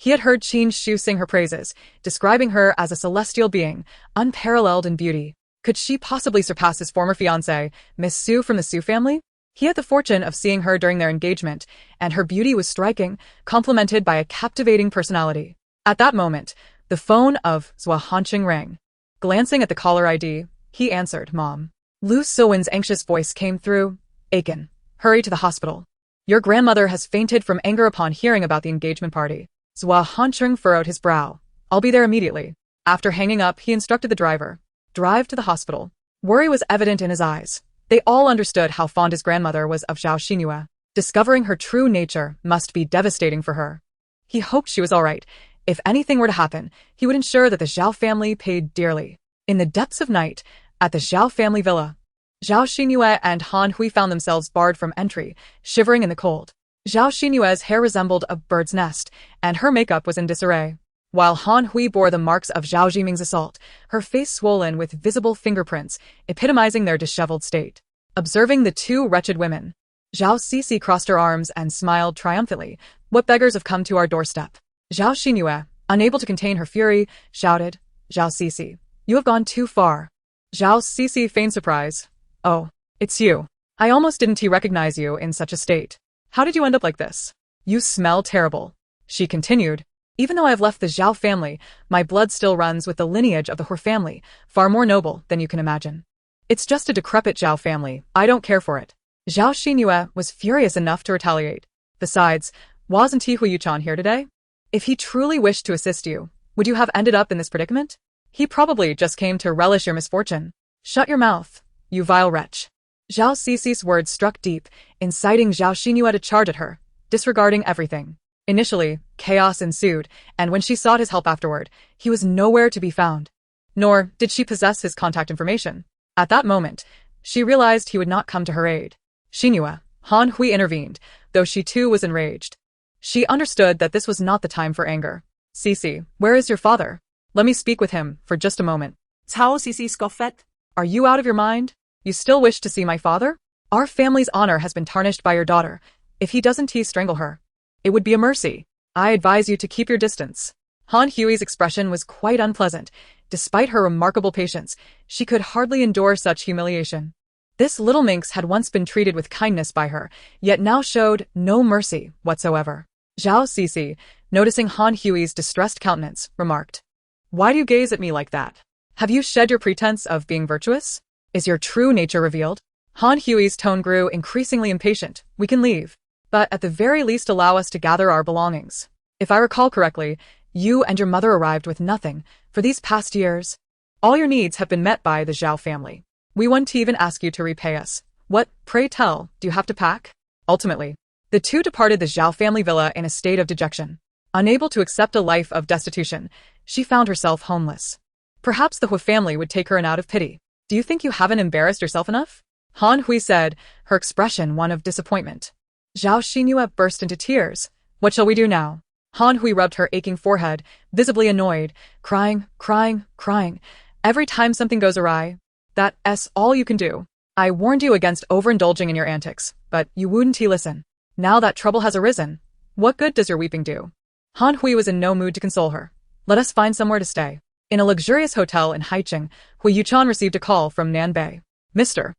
he had heard Qin Shu sing her praises, describing her as a celestial being, unparalleled in beauty. Could she possibly surpass his former fiancée, Miss Su from the Su family? He had the fortune of seeing her during their engagement, and her beauty was striking, complemented by a captivating personality. At that moment, the phone of Zhao Hansheng rang. Glancing at the caller ID, he answered, Mom. Lu Siwen's anxious voice came through. Aiken, hurry to the hospital. Your grandmother has fainted from anger upon hearing about the engagement party. Zhao Hansheng furrowed his brow. I'll be there immediately. After hanging up, he instructed the driver. Drive to the hospital. Worry was evident in his eyes. They all understood how fond his grandmother was of Zhao Xinyu. Discovering her true nature must be devastating for her. He hoped she was all right. If anything were to happen, he would ensure that the Zhao family paid dearly. In the depths of night, at the Zhao family villa, Zhao Xinyu and Han Hui found themselves barred from entry, shivering in the cold. Zhao Xinyue's hair resembled a bird's nest, and her makeup was in disarray. While Han Hui bore the marks of Zhao Jiming's assault, her face swollen with visible fingerprints, epitomizing their disheveled state. Observing the two wretched women, Zhao Sisi crossed her arms and smiled triumphantly. What beggars have come to our doorstep? Zhao Xinyu, unable to contain her fury, shouted, Zhao Sisi, you have gone too far. Zhao Sisi feigned surprise. Oh, it's you. I almost didn't recognize you in such a state. How did you end up like this? You smell terrible. She continued. Even though I have left the Zhao family, my blood still runs with the lineage of the Heir family, far more noble than you can imagine. It's just a decrepit Zhao family. I don't care for it. Zhao Xinyu was furious enough to retaliate. Besides, wasn't Huo Yuchen here today? If he truly wished to assist you, would you have ended up in this predicament? He probably just came to relish your misfortune. Shut your mouth, you vile wretch. Zhao Sisi's words struck deep, inciting Zhao Xinyu to charge at her, disregarding everything. Initially, chaos ensued, and when she sought his help afterward, he was nowhere to be found. Nor did she possess his contact information. At that moment, she realized he would not come to her aid. Xinyu, Han Hui intervened, though she too was enraged. She understood that this was not the time for anger. Sisi, where is your father? Let me speak with him for just a moment. Cao Sisi scoffed. Are you out of your mind? You still wish to see my father? Our family's honor has been tarnished by your daughter. If he doesn't strangle her, it would be a mercy. I advise you to keep your distance. Han Hui's expression was quite unpleasant. Despite her remarkable patience, she could hardly endure such humiliation. This little minx had once been treated with kindness by her, yet now showed no mercy whatsoever. Zhao Sisi, noticing Han Hui's distressed countenance, remarked, Why do you gaze at me like that? Have you shed your pretense of being virtuous? Is your true nature revealed? Han Hui's tone grew increasingly impatient. We can leave, but at the very least allow us to gather our belongings. If I recall correctly, you and your mother arrived with nothing for these past years. All your needs have been met by the Zhao family. We won't even ask you to repay us. What, pray tell, do you have to pack? Ultimately, The two departed the Zhao family villa in a state of dejection. Unable to accept a life of destitution, she found herself homeless. Perhaps the Huo family would take her in out of pity. Do you think you haven't embarrassed yourself enough? Han Hui said, her expression one of disappointment. Zhao Xinyue burst into tears. What shall we do now? Han Hui rubbed her aching forehead, visibly annoyed, crying. Every time something goes awry, that's all you can do. I warned you against overindulging in your antics, but you wouldn't listen. Now that trouble has arisen, what good does your weeping do? Han Hui was in no mood to console her. Let us find somewhere to stay. In a luxurious hotel in Haicheng, Huo Yuchen received a call from Nanbei. Mr.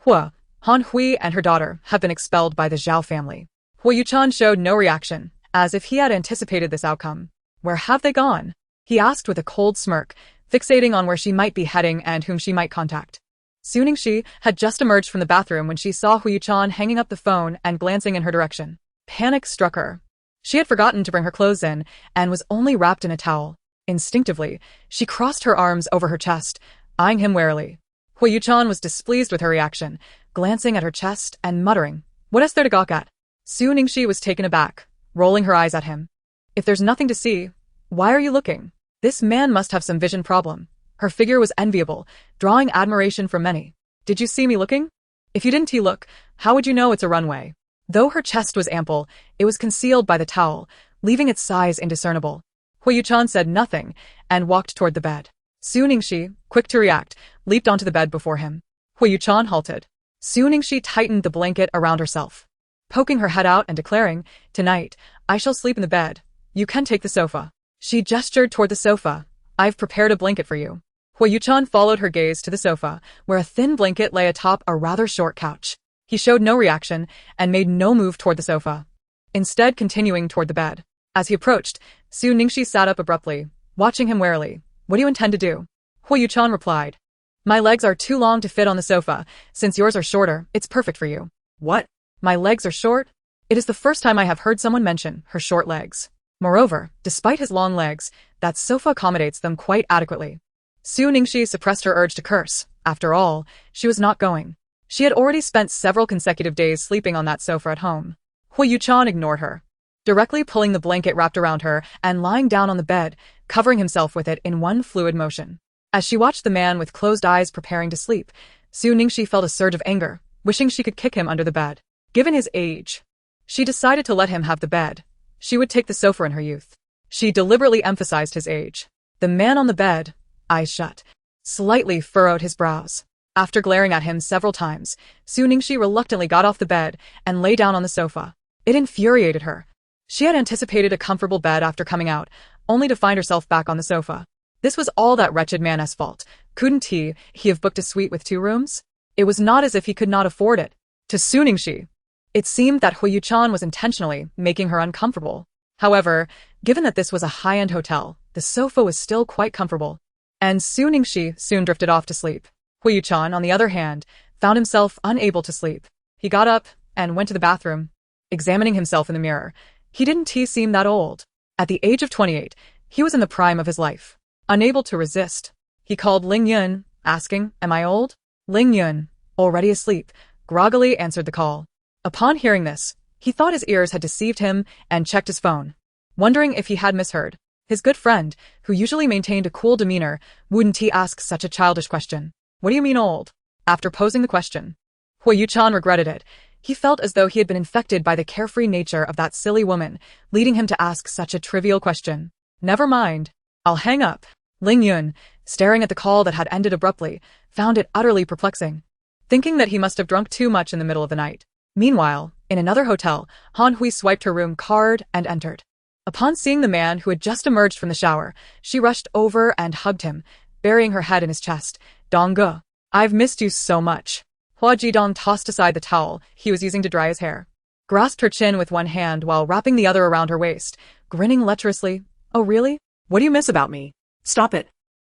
Huo, Han Hui and her daughter have been expelled by the Zhao family. Huo Yuchen showed no reaction, as if he had anticipated this outcome. Where have they gone? He asked with a cold smirk, fixating on where she might be heading and whom she might contact. Su Ningxi had just emerged from the bathroom when she saw Huo Yuchen hanging up the phone and glancing in her direction. Panic struck her. She had forgotten to bring her clothes in and was only wrapped in a towel. Instinctively, she crossed her arms over her chest, eyeing him warily. Huo Yuchen was displeased with her reaction, glancing at her chest and muttering, "What is there to gawk at?" Su Ningxi was taken aback, rolling her eyes at him. "If there's nothing to see, why are you looking? This man must have some vision problem." Her figure was enviable, drawing admiration from many. "Did you see me looking? If you didn't look, how would you know it's a runway?" Though her chest was ample, it was concealed by the towel, leaving its size indiscernible. Huo Yuchen said nothing and walked toward the bed. Su Ningxi, quick to react, leaped onto the bed before him. Huo Yuchen halted. Su Ningxi tightened the blanket around herself, poking her head out and declaring, "Tonight, I shall sleep in the bed. You can take the sofa." She gestured toward the sofa. "I've prepared a blanket for you." Huo Yuchen followed her gaze to the sofa, where a thin blanket lay atop a rather short couch. He showed no reaction and made no move toward the sofa, instead continuing toward the bed. As he approached, Su Ningxi sat up abruptly, watching him warily. "What do you intend to do?" Huo Yuchen replied. "My legs are too long to fit on the sofa. Since yours are shorter, it's perfect for you." "What? My legs are short?" It is the first time I have heard someone mention her short legs. Moreover, despite his long legs, that sofa accommodates them quite adequately. Su Ningxi suppressed her urge to curse. After all, she was not going. She had already spent several consecutive days sleeping on that sofa at home. Huo Yuchen ignored her, directly pulling the blanket wrapped around her and lying down on the bed, covering himself with it in one fluid motion. As she watched the man with closed eyes preparing to sleep, Su Ningxi felt a surge of anger, wishing she could kick him under the bed. Given his age, she decided to let him have the bed. She would take the sofa in her youth. She deliberately emphasized his age. The man on the bed, eyes shut, slightly furrowed his brows. After glaring at him several times, Su Ningxi reluctantly got off the bed and lay down on the sofa. It infuriated her. She had anticipated a comfortable bed after coming out, only to find herself back on the sofa. This was all that wretched man's fault. Couldn't he have booked a suite with 2 rooms? It was not as if he could not afford it. To Su Ningxi, it seemed that Huo Yuchen was intentionally making her uncomfortable. However, given that this was a high-end hotel, the sofa was still quite comfortable. And Su Ningxi soon drifted off to sleep. Huo Yuchen, on the other hand, found himself unable to sleep. He got up and went to the bathroom. Examining himself in the mirror, he didn't seem that old. At the age of 28, he was in the prime of his life. Unable to resist, he called Ling Yun, asking, "Am I old?" Ling Yun, already asleep, groggily answered the call. Upon hearing this, he thought his ears had deceived him and checked his phone, wondering if he had misheard. His good friend, who usually maintained a cool demeanor, wouldn't ask such a childish question. "What do you mean old?" After posing the question, Huo Yuchen regretted it. He felt as though he had been infected by the carefree nature of that silly woman, leading him to ask such a trivial question. "Never mind. I'll hang up." Ling Yun, staring at the call that had ended abruptly, found it utterly perplexing, thinking that he must have drunk too much in the middle of the night. Meanwhile, in another hotel, Han Hui swiped her room card and entered. Upon seeing the man who had just emerged from the shower, she rushed over and hugged him, burying her head in his chest. "Dongge, I've missed you so much." Hua Jidong tossed aside the towel he was using to dry his hair, grasped her chin with one hand while wrapping the other around her waist, grinning lecherously. "Oh really? What do you miss about me? Stop it."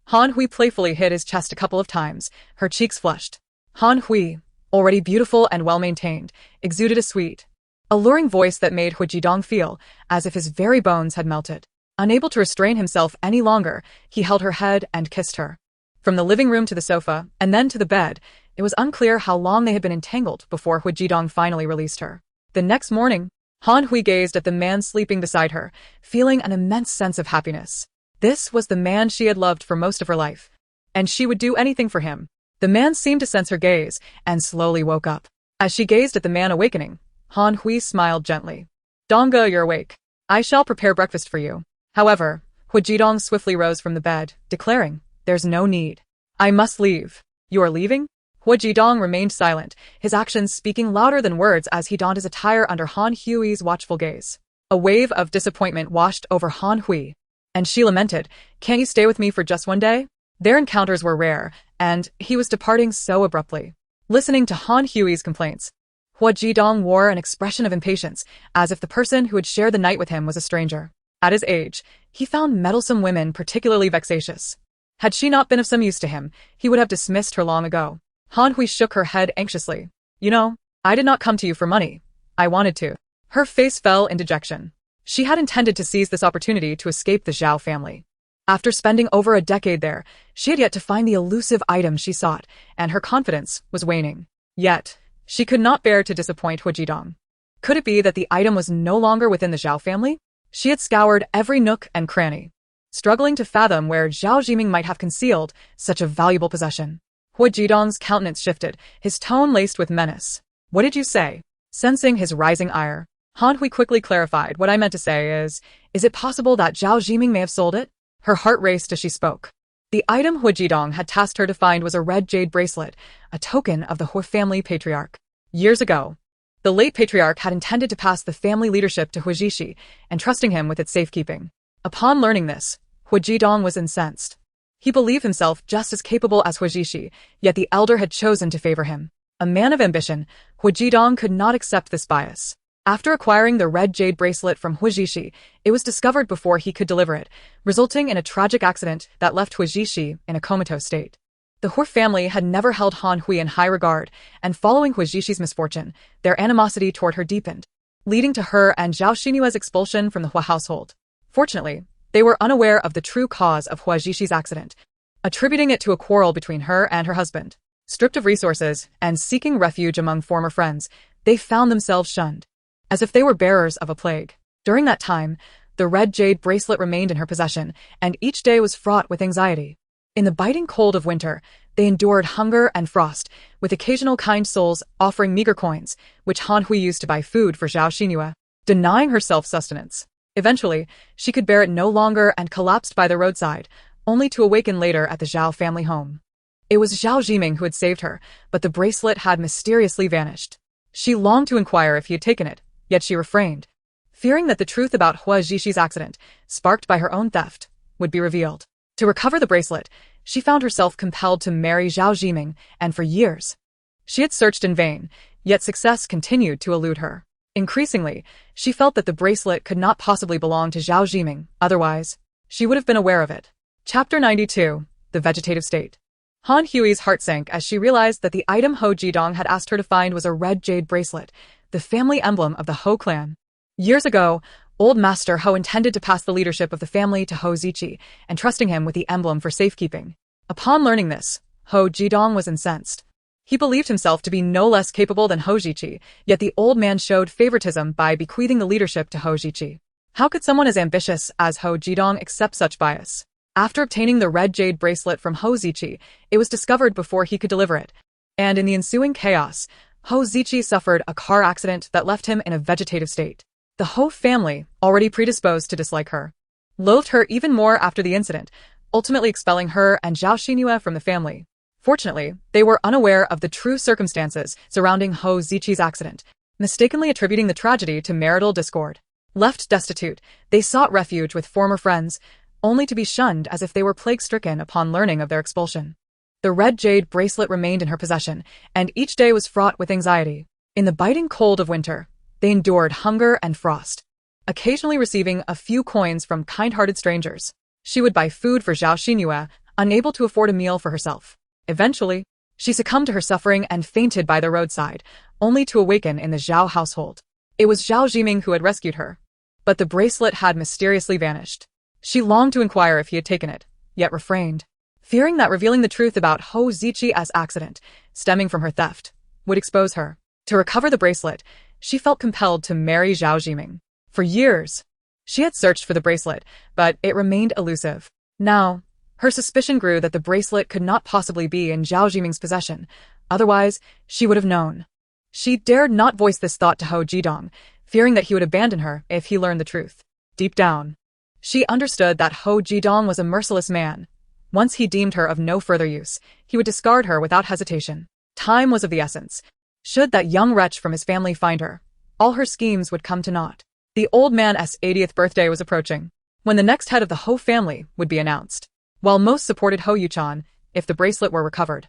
Han Hui playfully hit his chest a couple of times, her cheeks flushed. Han Hui, already beautiful and well-maintained, exuded a sweet, alluring voice that made Huo Jidong feel as if his very bones had melted. Unable to restrain himself any longer, he held her head and kissed her. From the living room to the sofa, and then to the bed, it was unclear how long they had been entangled before Huo Jidong finally released her. The next morning, Han Hui gazed at the man sleeping beside her, feeling an immense sense of happiness. This was the man she had loved for most of her life, and she would do anything for him. The man seemed to sense her gaze and slowly woke up. As she gazed at the man awakening, Han Hui smiled gently. "Dongge, you're awake. I shall prepare breakfast for you." However, Huo Jidong swiftly rose from the bed, declaring, "There's no need. I must leave." "You are leaving?" Huo Jidong remained silent, his actions speaking louder than words as he donned his attire under Han Hui's watchful gaze. A wave of disappointment washed over Han Hui, and she lamented, "Can't you stay with me for just one day?" Their encounters were rare, and he was departing so abruptly. Listening to Han Hui's complaints, Huo Jidong wore an expression of impatience, as if the person who had shared the night with him was a stranger. At his age, he found meddlesome women particularly vexatious. Had she not been of some use to him, he would have dismissed her long ago. Han Hui shook her head anxiously. "You know, I did not come to you for money. I wanted to." Her face fell in dejection. She had intended to seize this opportunity to escape the Zhao family. After spending over a decade there, she had yet to find the elusive item she sought, and her confidence was waning. Yet, she could not bear to disappoint Huo Jidong. Could it be that the item was no longer within the Zhao family? She had scoured every nook and cranny, struggling to fathom where Zhao Jiming might have concealed such a valuable possession. Huo Jidong's countenance shifted, his tone laced with menace. "What did you say?" Sensing his rising ire, Han Hui quickly clarified, "What I meant to say is it possible that Zhao Jiming may have sold it?" Her heart raced as she spoke. The item Huo Jidong had tasked her to find was a red jade bracelet, a token of the Huo family patriarch. Years ago, the late patriarch had intended to pass the family leadership to Huo Zishi, entrusting him with its safekeeping. Upon learning this, Huo Jidong was incensed. He believed himself just as capable as Huo Zishi, yet the elder had chosen to favor him. A man of ambition, Huo Jidong could not accept this bias. After acquiring the red jade bracelet from Huo Zishi, it was discovered before he could deliver it, resulting in a tragic accident that left Huo Zishi in a comatose state. The Huo family had never held Han Hui in high regard, and following Huo Zishi's misfortune, their animosity toward her deepened, leading to her and Zhao Xinyue's expulsion from the Huo household. Fortunately, they were unaware of the true cause of Huo Zishi's accident, attributing it to a quarrel between her and her husband. Stripped of resources and seeking refuge among former friends, they found themselves shunned, as if they were bearers of a plague. During that time, the red jade bracelet remained in her possession, and each day was fraught with anxiety. In the biting cold of winter, they endured hunger and frost, with occasional kind souls offering meager coins, which Han Hui used to buy food for Zhao Xinyue, denying herself sustenance. Eventually, she could bear it no longer and collapsed by the roadside, only to awaken later at the Zhao family home. It was Zhao Jiming who had saved her, but the bracelet had mysteriously vanished. She longed to inquire if he had taken it, yet she refrained, fearing that the truth about Huo Zishi's accident, sparked by her own theft, would be revealed. To recover the bracelet, she found herself compelled to marry Zhao Jiming, and for years, she had searched in vain, yet success continued to elude her. Increasingly, she felt that the bracelet could not possibly belong to Zhao Jiming, otherwise, she would have been aware of it. Chapter 92, The Vegetative State. Han Hui's heart sank as she realized that the item Huo Jidong had asked her to find was a red jade bracelet, the family emblem of the Huo clan. Years ago, old Master Huo intended to pass the leadership of the family to Huo Ziqi, entrusting him with the emblem for safekeeping. Upon learning this, Huo Jidong was incensed. He believed himself to be no less capable than Huo Ziqi, yet the old man showed favoritism by bequeathing the leadership to Huo Ziqi. How could someone as ambitious as Huo Jidong accept such bias? After obtaining the red jade bracelet from Huo Ziqi, it was discovered before he could deliver it, and in the ensuing chaos, Huo Ziqi suffered a car accident that left him in a vegetative state. The Huo family, already predisposed to dislike her, loathed her even more after the incident, ultimately expelling her and Zhao Xinyue from the family. Fortunately, they were unaware of the true circumstances surrounding Huo Ziqi's accident, mistakenly attributing the tragedy to marital discord. Left destitute, they sought refuge with former friends, only to be shunned as if they were plague-stricken upon learning of their expulsion. The red jade bracelet remained in her possession, and each day was fraught with anxiety. In the biting cold of winter, they endured hunger and frost, occasionally receiving a few coins from kind-hearted strangers. She would buy food for Zhao Xinyue, unable to afford a meal for herself. Eventually, she succumbed to her suffering and fainted by the roadside, only to awaken in the Zhao household. It was Zhao Jiming who had rescued her, but the bracelet had mysteriously vanished. She longed to inquire if he had taken it, yet refrained, fearing that revealing the truth about Huo Ziqi's accident, stemming from her theft, would expose her. To recover the bracelet, she felt compelled to marry Zhao Jiming. For years, she had searched for the bracelet, but it remained elusive. Now, her suspicion grew that the bracelet could not possibly be in Zhao Jiming's possession. Otherwise, she would have known. She dared not voice this thought to Huo Jidong, fearing that he would abandon her if he learned the truth. Deep down, she understood that Huo Jidong was a merciless man. Once he deemed her of no further use, he would discard her without hesitation. Time was of the essence. Should that young wretch from his family find her, all her schemes would come to naught. The old man's 80th birthday was approaching, when the next head of the Huo family would be announced. While most supported Huo Yuchen, if the bracelet were recovered,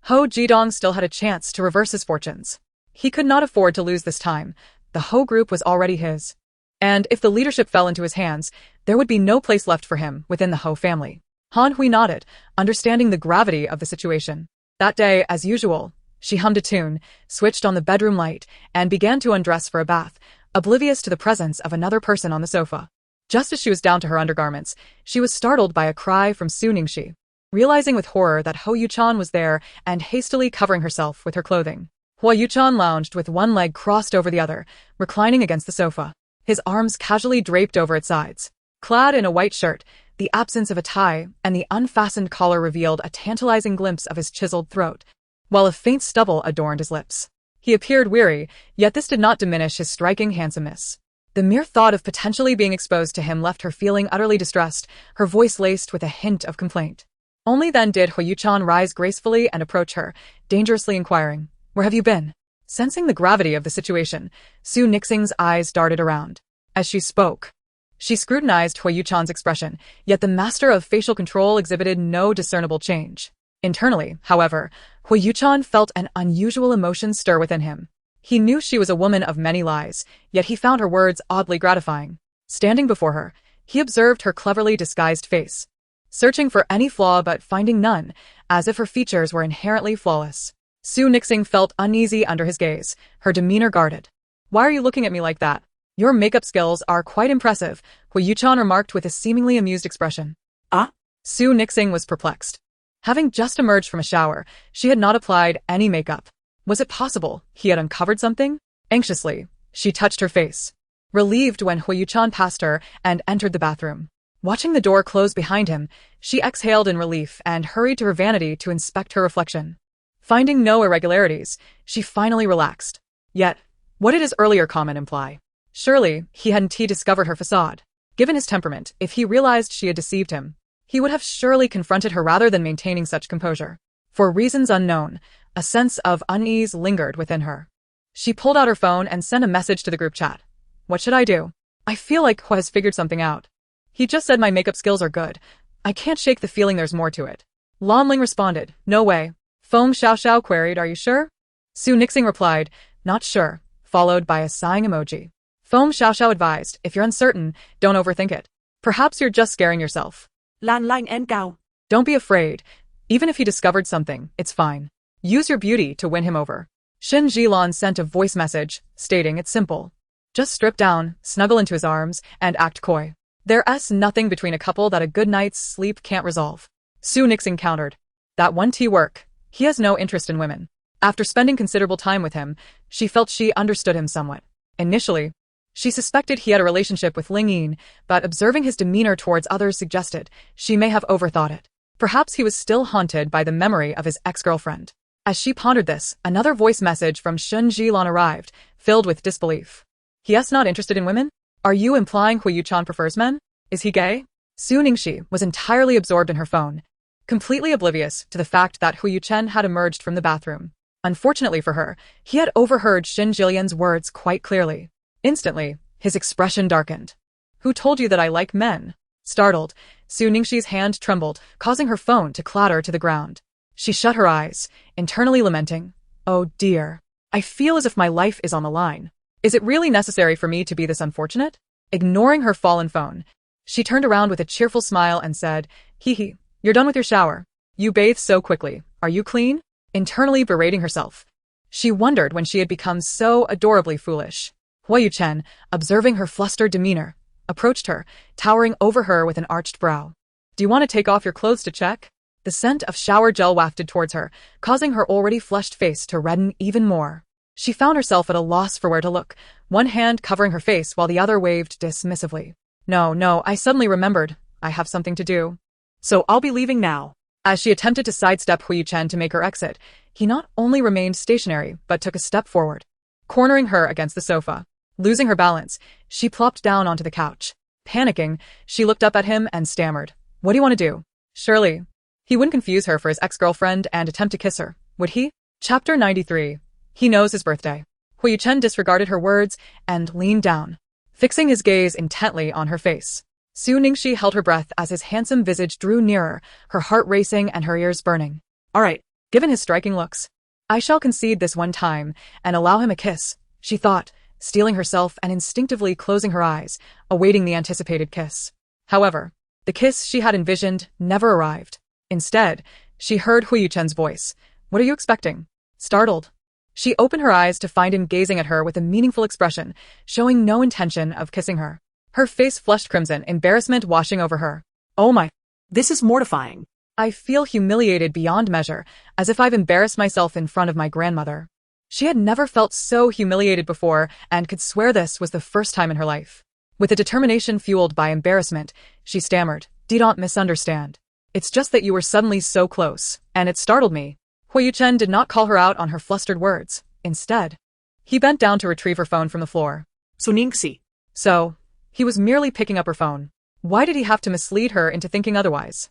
Huo Jidong still had a chance to reverse his fortunes. He could not afford to lose this time. The Huo group was already his. And if the leadership fell into his hands, there would be no place left for him within the Huo family. Han Hui nodded, understanding the gravity of the situation. That day, as usual, she hummed a tune, switched on the bedroom light, and began to undress for a bath, oblivious to the presence of another person on the sofa. Just as she was down to her undergarments, she was startled by a cry from Su Ningxi. Realizing with horror that Huo Yuchen was there and hastily covering herself with her clothing, Huo Yuchen lounged with one leg crossed over the other, reclining against the sofa, his arms casually draped over its sides. Clad in a white shirt, the absence of a tie and the unfastened collar revealed a tantalizing glimpse of his chiseled throat, while a faint stubble adorned his lips. He appeared weary, yet this did not diminish his striking handsomeness. The mere thought of potentially being exposed to him left her feeling utterly distressed, her voice laced with a hint of complaint. Only then did Huo Yuchen rise gracefully and approach her, dangerously inquiring, "Where have you been?" Sensing the gravity of the situation, Su Nixing's eyes darted around. As she spoke, she scrutinized Huo Yuchen's expression, yet the master of facial control exhibited no discernible change. Internally, however, Huo Yuchen felt an unusual emotion stir within him. He knew she was a woman of many lies, yet he found her words oddly gratifying. Standing before her, he observed her cleverly disguised face, searching for any flaw but finding none, as if her features were inherently flawless. Su Nixing felt uneasy under his gaze, her demeanor guarded. "Why are you looking at me like that? Your makeup skills are quite impressive," Huo Yuchen remarked with a seemingly amused expression. Ah? Su Nixing was perplexed. Having just emerged from a shower, she had not applied any makeup. Was it possible he had uncovered something? Anxiously, she touched her face, relieved when Huo Yuchen passed her and entered the bathroom. Watching the door close behind him, she exhaled in relief and hurried to her vanity to inspect her reflection. Finding no irregularities, she finally relaxed. Yet, what did his earlier comment imply? Surely, he hadn't discovered her facade. Given his temperament, if he realized she had deceived him, he would have surely confronted her rather than maintaining such composure. For reasons unknown, a sense of unease lingered within her. She pulled out her phone and sent a message to the group chat. "What should I do? I feel like Huo has figured something out. He just said my makeup skills are good. I can't shake the feeling there's more to it." Lan Ling responded, "No way." Feng Xiaoxiao queried, "Are you sure?" Su Nixing replied, "Not sure," followed by a sighing emoji. Feng Xiaoxiao advised, "If you're uncertain, don't overthink it. Perhaps you're just scaring yourself." Lan Lang en Gao. "Don't be afraid. Even if he discovered something, it's fine. Use your beauty to win him over." Shin Jilan sent a voice message, stating it's simple. Just strip down, snuggle into his arms, and act coy. There's nothing between a couple that a good night's sleep can't resolve. Su Nixing countered. "That one work. He has no interest in women." After spending considerable time with him, she felt she understood him somewhat. Initially, she suspected he had a relationship with Ling Yin, but observing his demeanor towards others suggested she may have overthought it. Perhaps he was still haunted by the memory of his ex-girlfriend. As she pondered this, another voice message from Shun Jilan arrived, filled with disbelief. "He's not interested in women? Are you implying Huo Yuchen prefers men? Is he gay?" Su Ningxi was entirely absorbed in her phone, completely oblivious to the fact that Huo Yuchen had emerged from the bathroom. Unfortunately for her, he had overheard Shin Jilian's words quite clearly. Instantly, his expression darkened. "Who told you that I like men?" Startled, Su Ningxi's hand trembled, causing her phone to clatter to the ground. She shut her eyes, internally lamenting, "Oh dear. I feel as if my life is on the line. Is it really necessary for me to be this unfortunate?" Ignoring her fallen phone, she turned around with a cheerful smile and said, "Hee, you're done with your shower. You bathed so quickly. Are you clean?" Internally berating herself, she wondered when she had become so adorably foolish. Huo Yuchen, observing her flustered demeanor, approached her, towering over her with an arched brow. "Do you want to take off your clothes to check?" The scent of shower gel wafted towards her, causing her already flushed face to redden even more. She found herself at a loss for where to look, one hand covering her face while the other waved dismissively. No, I suddenly remembered. I have something to do. So I'll be leaving now. As she attempted to sidestep Huo Yuchen to make her exit, he not only remained stationary but took a step forward, cornering her against the sofa. Losing her balance, she plopped down onto the couch. Panicking, she looked up at him and stammered, "What do you want to do?" Surely, he wouldn't confuse her for his ex-girlfriend and attempt to kiss her, would he? Chapter 93. He knows his birthday. Huo Yuchen disregarded her words and leaned down, fixing his gaze intently on her face. Su Ningxi held her breath as his handsome visage drew nearer, her heart racing and her ears burning. All right, given his striking looks, I shall concede this one time and allow him a kiss, she thought, steeling herself and instinctively closing her eyes, awaiting the anticipated kiss. However, the kiss she had envisioned never arrived. Instead, she heard Huo Yuchen's voice. "What are you expecting?" Startled, she opened her eyes to find him gazing at her with a meaningful expression, showing no intention of kissing her. Her face flushed crimson, embarrassment washing over her. "Oh my, This is mortifying. I feel humiliated beyond measure, as if I've embarrassed myself in front of my grandmother." She had never felt so humiliated before and could swear this was the first time in her life. With a determination fueled by embarrassment, she stammered, "Don't misunderstand. It's just that you were suddenly so close, and it startled me." Huo Yuchen did not call her out on her flustered words. Instead, he bent down to retrieve her phone from the floor. Su Ningxi. So, he was merely picking up her phone. Why did he have to mislead her into thinking otherwise?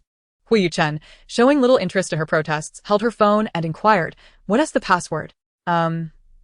Huo Yuchen, showing little interest in her protests, held her phone and inquired, "What is the password?"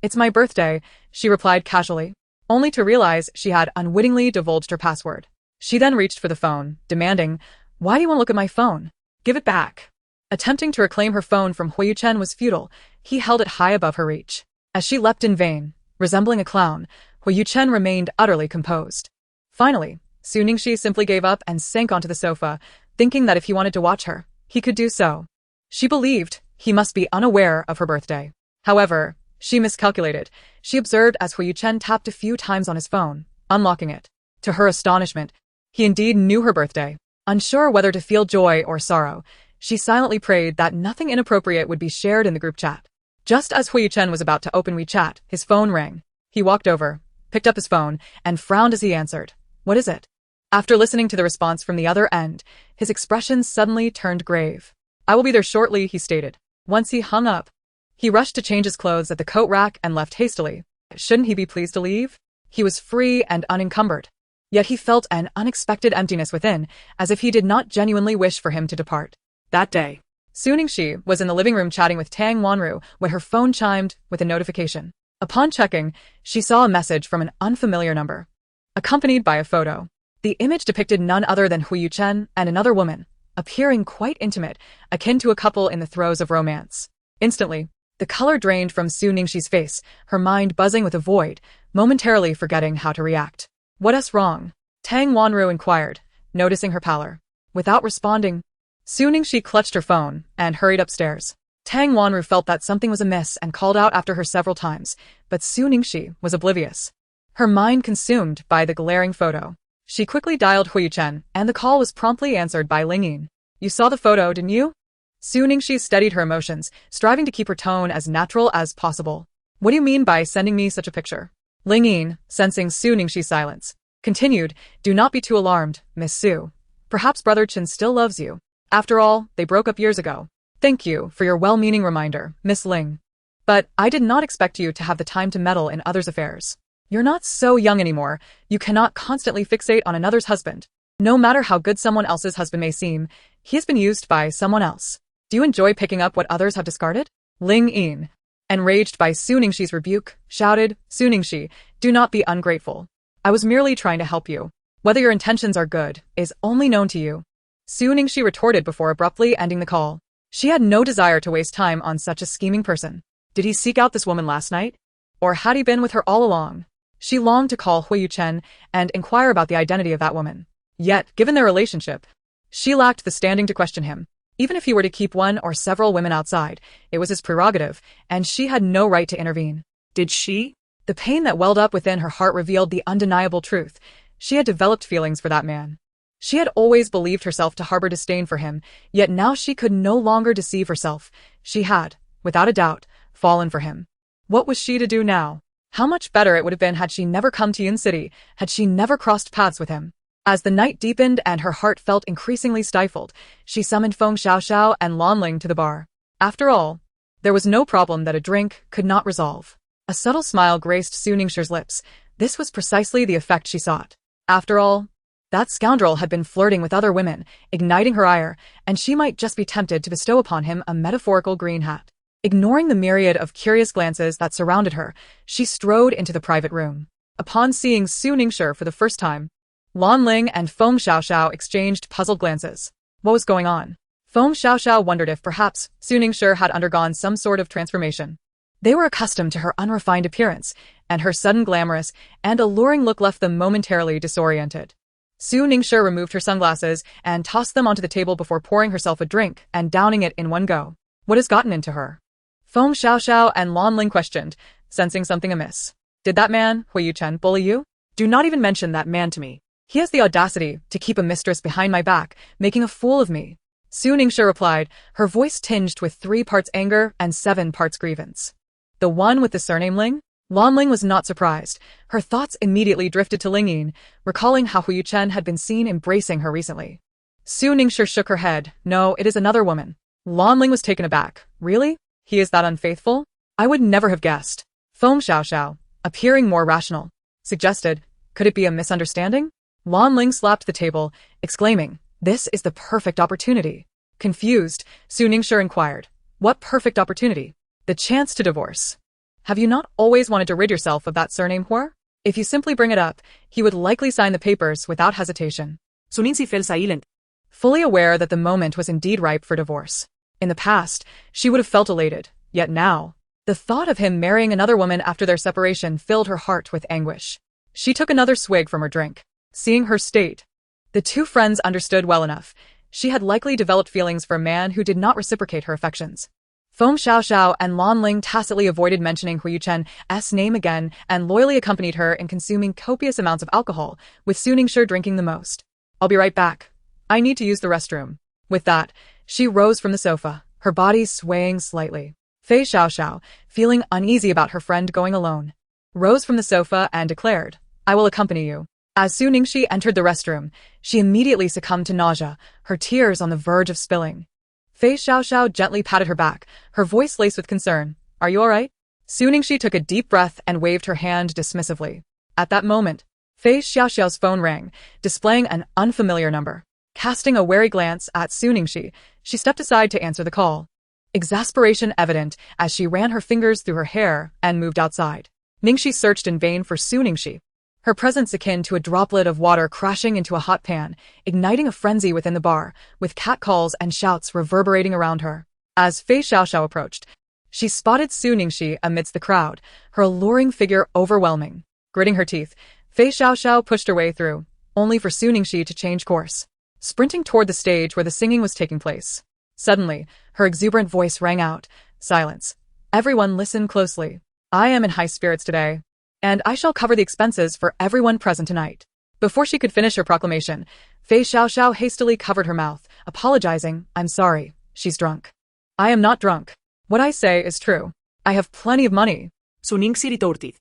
It's my birthday," she replied casually, only to realize she had unwittingly divulged her password. She then reached for the phone, demanding, "Why do you want to look at my phone? Give it back." Attempting to reclaim her phone from Huo Yuchen was futile. He held it high above her reach. As she leapt in vain, resembling a clown, Huo Yuchen remained utterly composed. Finally, Su Ningxi simply gave up and sank onto the sofa, thinking that if he wanted to watch her, he could do so. She believed he must be unaware of her birthday. However, she miscalculated. She observed as Huo Yuchen tapped a few times on his phone, unlocking it. To her astonishment, he indeed knew her birthday. Unsure whether to feel joy or sorrow, she silently prayed that nothing inappropriate would be shared in the group chat. Just as Huo Yuchen was about to open WeChat, his phone rang. He walked over, picked up his phone, and frowned as he answered. "What is it?" After listening to the response from the other end, his expression suddenly turned grave. "I will be there shortly," he stated. Once he hung up, he rushed to change his clothes at the coat rack and left hastily. Shouldn't he be pleased to leave? He was free and unencumbered. Yet he felt an unexpected emptiness within, as if he did not genuinely wish for him to depart. That day, Su Ningxi was in the living room chatting with Tang Wanru when her phone chimed with a notification. Upon checking, she saw a message from an unfamiliar number, accompanied by a photo. The image depicted none other than Huo Yuchen and another woman, appearing quite intimate, akin to a couple in the throes of romance. Instantly, the color drained from Su Ningxi's face, her mind buzzing with a void, momentarily forgetting how to react. "What's wrong?" Tang Wanru inquired, noticing her pallor. Without responding, Su Ningxi clutched her phone and hurried upstairs. Tang Wanru felt that something was amiss and called out after her several times, but Su Ningxi was oblivious. Her mind consumed by the glaring photo. She quickly dialed Huo Yuchen, and the call was promptly answered by Ling Yin. "You saw the photo, didn't you?" Su Ningxi steadied her emotions, striving to keep her tone as natural as possible. "What do you mean by sending me such a picture?" Ling Yin, sensing Su Ningxi's silence, continued, "Do not be too alarmed, Miss Su. Perhaps Brother Chen still loves you. After all, they broke up years ago. Thank you for your well-meaning reminder, Miss Ling. But I did not expect you to have the time to meddle in others' affairs. You're not so young anymore. You cannot constantly fixate on another's husband. No matter how good someone else's husband may seem, he has been used by someone else. Do you enjoy picking up what others have discarded?" Ling Yin, enraged by Su Ningxi's rebuke, shouted, "Su Ningxi, do not be ungrateful. I was merely trying to help you. Whether your intentions are good is only known to you." Su Ningxi retorted before abruptly ending the call. She had no desire to waste time on such a scheming person. Did he seek out this woman last night? Or had he been with her all along? She longed to call Huo Yuchen and inquire about the identity of that woman. Yet, given their relationship, she lacked the standing to question him. Even if he were to keep one or several women outside, it was his prerogative, and she had no right to intervene. Did she? The pain that welled up within her heart revealed the undeniable truth. She had developed feelings for that man. She had always believed herself to harbor disdain for him, yet now she could no longer deceive herself. She had, without a doubt, fallen for him. What was she to do now? How much better it would have been had she never come to Yun City, had she never crossed paths with him. As the night deepened and her heart felt increasingly stifled, she summoned Feng Xiaoxiao and Lanling to the bar. After all, there was no problem that a drink could not resolve. A subtle smile graced Su Ningxi's lips. This was precisely the effect she sought. After all, that scoundrel had been flirting with other women, igniting her ire, and she might just be tempted to bestow upon him a metaphorical green hat. Ignoring the myriad of curious glances that surrounded her, she strode into the private room. Upon seeing Su Ningxi for the first time, Lanling and Feng Xiaoxiao exchanged puzzled glances. What was going on? Feng Xiaoxiao wondered if perhaps Su Ningxi had undergone some sort of transformation. They were accustomed to her unrefined appearance, and her sudden glamorous and alluring look left them momentarily disoriented. Su Ningxi removed her sunglasses and tossed them onto the table before pouring herself a drink and downing it in one go. What has gotten into her? Feng Xiaoxiao and Lanling questioned, sensing something amiss. Did that man, Huo Yuchen, bully you? Do not even mention that man to me. He has the audacity to keep a mistress behind my back, making a fool of me. Su Ningxi replied, her voice tinged with 3 parts anger and 7 parts grievance. The one with the surname Ling? Lanling was not surprised. Her thoughts immediately drifted to Ling Yin, recalling how Huo Yuchen had been seen embracing her recently. Su Ningxi shook her head. No, it is another woman. Lanling was taken aback. Really? He is that unfaithful? I would never have guessed. Feng Xiaoxiao, appearing more rational, suggested, could it be a misunderstanding? Lanling slapped the table, exclaiming, this is the perfect opportunity. Confused, Su Ningxi inquired, what perfect opportunity? The chance to divorce. Have you not always wanted to rid yourself of that surname whore? If you simply bring it up, he would likely sign the papers without hesitation. Su Ningxi fell silent, fully aware that the moment was indeed ripe for divorce. In the past, she would have felt elated, yet now, the thought of him marrying another woman after their separation filled her heart with anguish. She took another swig from her drink. Seeing her state, the two friends understood well enough. She had likely developed feelings for a man who did not reciprocate her affections. Feng Xiaoxiao and Lanling tacitly avoided mentioning Huo Yuchen's name again and loyally accompanied her in consuming copious amounts of alcohol, with Su Ningxi drinking the most. I'll be right back. I need to use the restroom. With that, she rose from the sofa, her body swaying slightly. Fei Xiaoxiao, feeling uneasy about her friend going alone, rose from the sofa and declared, I will accompany you. As Su Ningxi entered the restroom, she immediately succumbed to nausea, her tears on the verge of spilling. Fei Xiaoxiao gently patted her back, her voice laced with concern. Are you all right? Su Ningxi took a deep breath and waved her hand dismissively. At that moment, Fei Xiaoxiao's phone rang, displaying an unfamiliar number. Casting a wary glance at Su Ningxi, she stepped aside to answer the call. Exasperation evident as she ran her fingers through her hair and moved outside. Ningxi searched in vain for Su Ningxi. Her presence akin to a droplet of water crashing into a hot pan, igniting a frenzy within the bar, with catcalls and shouts reverberating around her. As Fei Xiaoxiao approached, she spotted Su Ningxi amidst the crowd, her alluring figure overwhelming. Gritting her teeth, Fei Xiaoxiao pushed her way through, only for Su Ningxi to change course, sprinting toward the stage where the singing was taking place. Suddenly, her exuberant voice rang out, silence. Everyone listen closely. I am in high spirits today, and I shall cover the expenses for everyone present tonight. Before she could finish her proclamation, Fei Xiaoxiao hastily covered her mouth, apologizing, I'm sorry, she's drunk. I am not drunk. What I say is true. I have plenty of money. Su Ningxi retorted.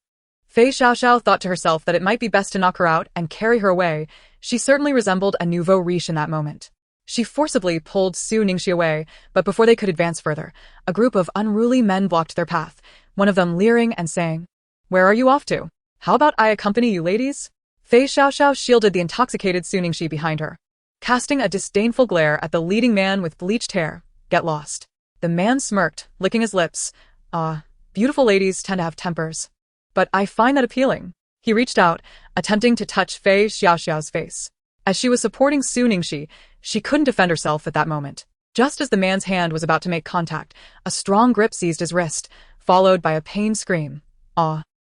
Fei Xiaoxiao thought to herself that it might be best to knock her out and carry her away. She certainly resembled a nouveau riche in that moment. She forcibly pulled Su Ningxi away, but before they could advance further, a group of unruly men blocked their path, one of them leering and saying, Where are you off to? How about I accompany you ladies? Fei Xiaoxiao shielded the intoxicated Su Ningxi behind her, casting a disdainful glare at the leading man with bleached hair. Get lost. The man smirked, licking his lips. Beautiful ladies tend to have tempers. But I find that appealing. He reached out, attempting to touch Fei Xiaoxiao's face. As she was supporting Su Ningxi, she couldn't defend herself at that moment. Just as the man's hand was about to make contact, a strong grip seized his wrist, followed by a pained scream.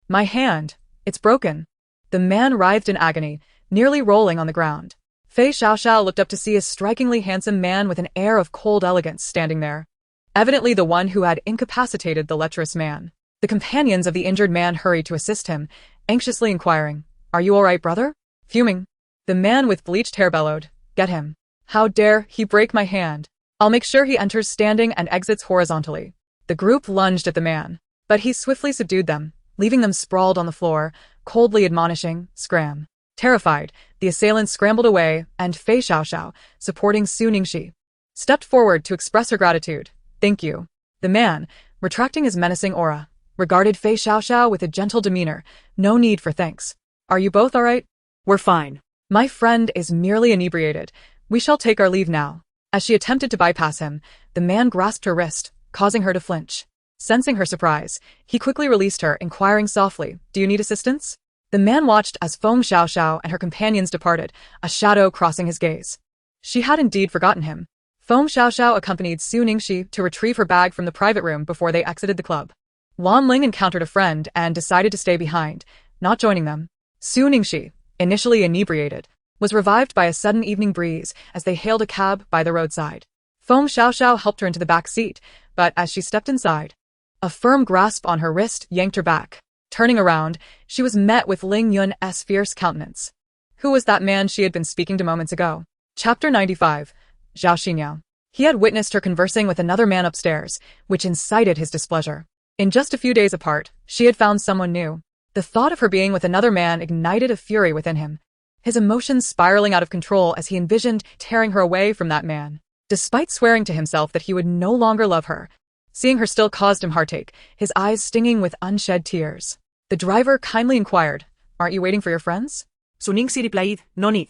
My hand. It's broken. The man writhed in agony, nearly rolling on the ground. Fei Xiaoxiao looked up to see a strikingly handsome man with an air of cold elegance standing there. Evidently the one who had incapacitated the lecherous man. The companions of the injured man hurried to assist him, anxiously inquiring, Are you all right, brother? Fuming, the man with bleached hair bellowed, Get him. How dare he break my hand? I'll make sure he enters standing and exits horizontally. The group lunged at the man, But he swiftly subdued them, leaving them sprawled on the floor, coldly admonishing, "Scram." Terrified, the assailants scrambled away, and Fei Xiaoxiao, supporting Su Ningxi, stepped forward to express her gratitude. "Thank you." The man, retracting his menacing aura, regarded Fei Xiaoxiao with a gentle demeanor. "No need for thanks. Are you both all right?" "We're fine." "My friend is merely inebriated. We shall take our leave now." As she attempted to bypass him, the man grasped her wrist, causing her to flinch. Sensing her surprise, he quickly released her, inquiring softly, "Do you need assistance?" The man watched as Feng Xiaoxiao and her companions departed, a shadow crossing his gaze. She had indeed forgotten him. Feng Xiaoxiao accompanied Su Ningxi to retrieve her bag from the private room before they exited the club. Wan Ling encountered a friend and decided to stay behind, not joining them. Su Ningxi, initially inebriated, was revived by a sudden evening breeze as they hailed a cab by the roadside. Feng Xiaoxiao helped her into the back seat, but as she stepped inside, a firm grasp on her wrist yanked her back. Turning around, she was met with Ling Yun's fierce countenance. Who was that man she had been speaking to moments ago? Chapter 95. Zhao Xinyao. He had witnessed her conversing with another man upstairs, which incited his displeasure. In just a few days apart, she had found someone new. The thought of her being with another man ignited a fury within him, his emotions spiraling out of control as he envisioned tearing her away from that man. Despite swearing to himself that he would no longer love her, seeing her still caused him heartache, his eyes stinging with unshed tears. The driver kindly inquired, "Aren't you waiting for your friends?" Su Ningxi replied, "No need."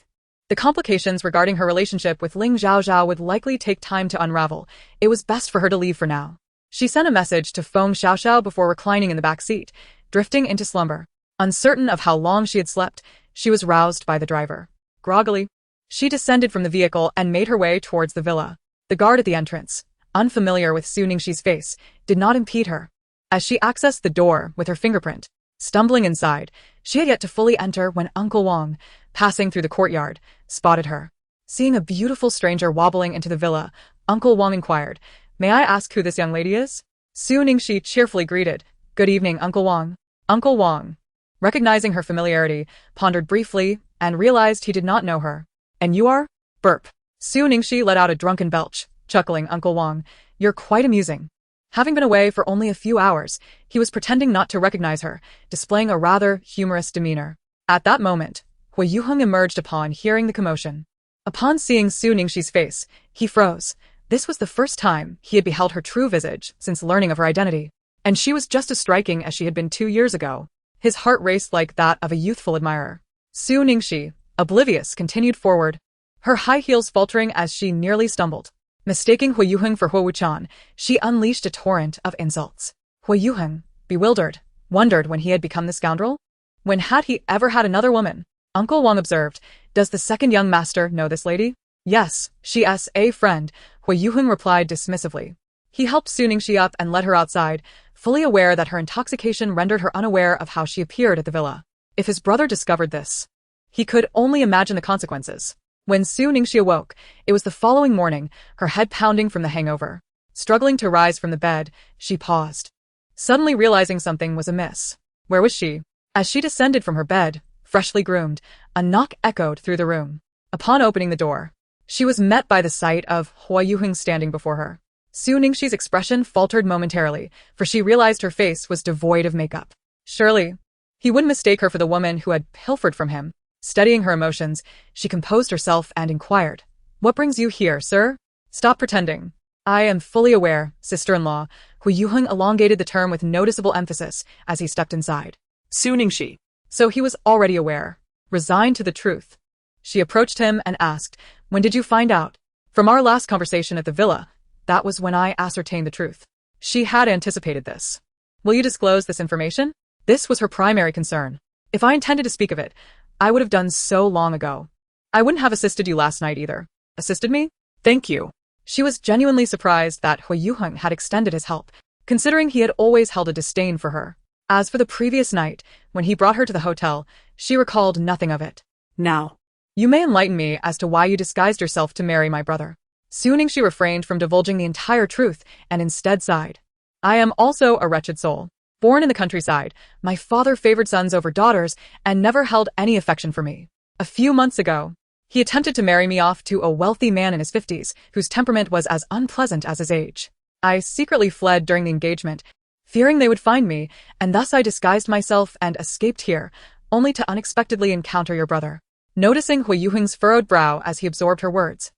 The complications regarding her relationship with Ling Zhaozhao would likely take time to unravel. It was best for her to leave for now. She sent a message to Feng Xiaoxiao before reclining in the back seat, drifting into slumber. Uncertain of how long she had slept, she was roused by the driver. Groggily, she descended from the vehicle and made her way towards the villa. The guard at the entrance, unfamiliar with Su Ningxi's face, did not impede her. As she accessed the door with her fingerprint, stumbling inside, she had yet to fully enter when Uncle Wang, passing through the courtyard, spotted her. Seeing a beautiful stranger wobbling into the villa, Uncle Wang inquired, "May I ask who this young lady is?" Su Ningxi cheerfully greeted, "Good evening, Uncle Wang." Uncle Wang, recognizing her familiarity, pondered briefly and realized he did not know her. "And you are?" Burp. Su Ningxi let out a drunken belch, chuckling. "Uncle Wang, you're quite amusing." Having been away for only a few hours, he was pretending not to recognize her, displaying a rather humorous demeanor. At that moment, Huo Yuchen emerged upon hearing the commotion. Upon seeing Su Ningxi's face, he froze. This was the first time he had beheld her true visage since learning of her identity, and she was just as striking as she had been 2 years ago. His heart raced like that of a youthful admirer. Su Ningxi, oblivious, continued forward, her high heels faltering as she nearly stumbled. Mistaking Huo Yuchen for Huo Yuchen, she unleashed a torrent of insults. Huo Yuchen, bewildered, wondered when he had become the scoundrel. When had he ever had another woman? Uncle Wang observed, "Does the second young master know this lady?" "Yes, she's a friend," Huo Yuchen replied dismissively. He helped Su Ningxi up and led her outside, fully aware that her intoxication rendered her unaware of how she appeared at the villa. If his brother discovered this, he could only imagine the consequences. When Su Ningxi awoke, it was the following morning, her head pounding from the hangover. Struggling to rise from the bed, she paused, suddenly realizing something was amiss. Where was she? As she descended from her bed, freshly groomed, a knock echoed through the room. Upon opening the door, she was met by the sight of Huo Yuchen standing before her. Su Ningxi's expression faltered momentarily, for she realized her face was devoid of makeup. Surely, he wouldn't mistake her for the woman who had pilfered from him. Studying her emotions, she composed herself and inquired, "What brings you here, sir?" "Stop pretending. I am fully aware, sister-in-law." Huo Yuchen elongated the term with noticeable emphasis as he stepped inside. Su Ningxi. So he was already aware. Resigned to the truth, she approached him and asked, "When did you find out?" "From our last conversation at the villa. That was when I ascertained the truth." She had anticipated this. "Will you disclose this information?" This was her primary concern. "If I intended to speak of it, I would have done so long ago. I wouldn't have assisted you last night either." "Assisted me? Thank you." She was genuinely surprised that Huo Yuchen had extended his help, considering he had always held a disdain for her. As for the previous night, when he brought her to the hotel, she recalled nothing of it. "Now, you may enlighten me as to why you disguised yourself to marry my brother." Su Ningxi refrained from divulging the entire truth and instead sighed. "I am also a wretched soul. Born in the countryside, my father favored sons over daughters and never held any affection for me. A few months ago, he attempted to marry me off to a wealthy man in his 50s, whose temperament was as unpleasant as his age. I secretly fled during the engagement, fearing they would find me, and thus I disguised myself and escaped here, only to unexpectedly encounter your brother. Noticing Huo Yuchen's furrowed brow as he absorbed her words,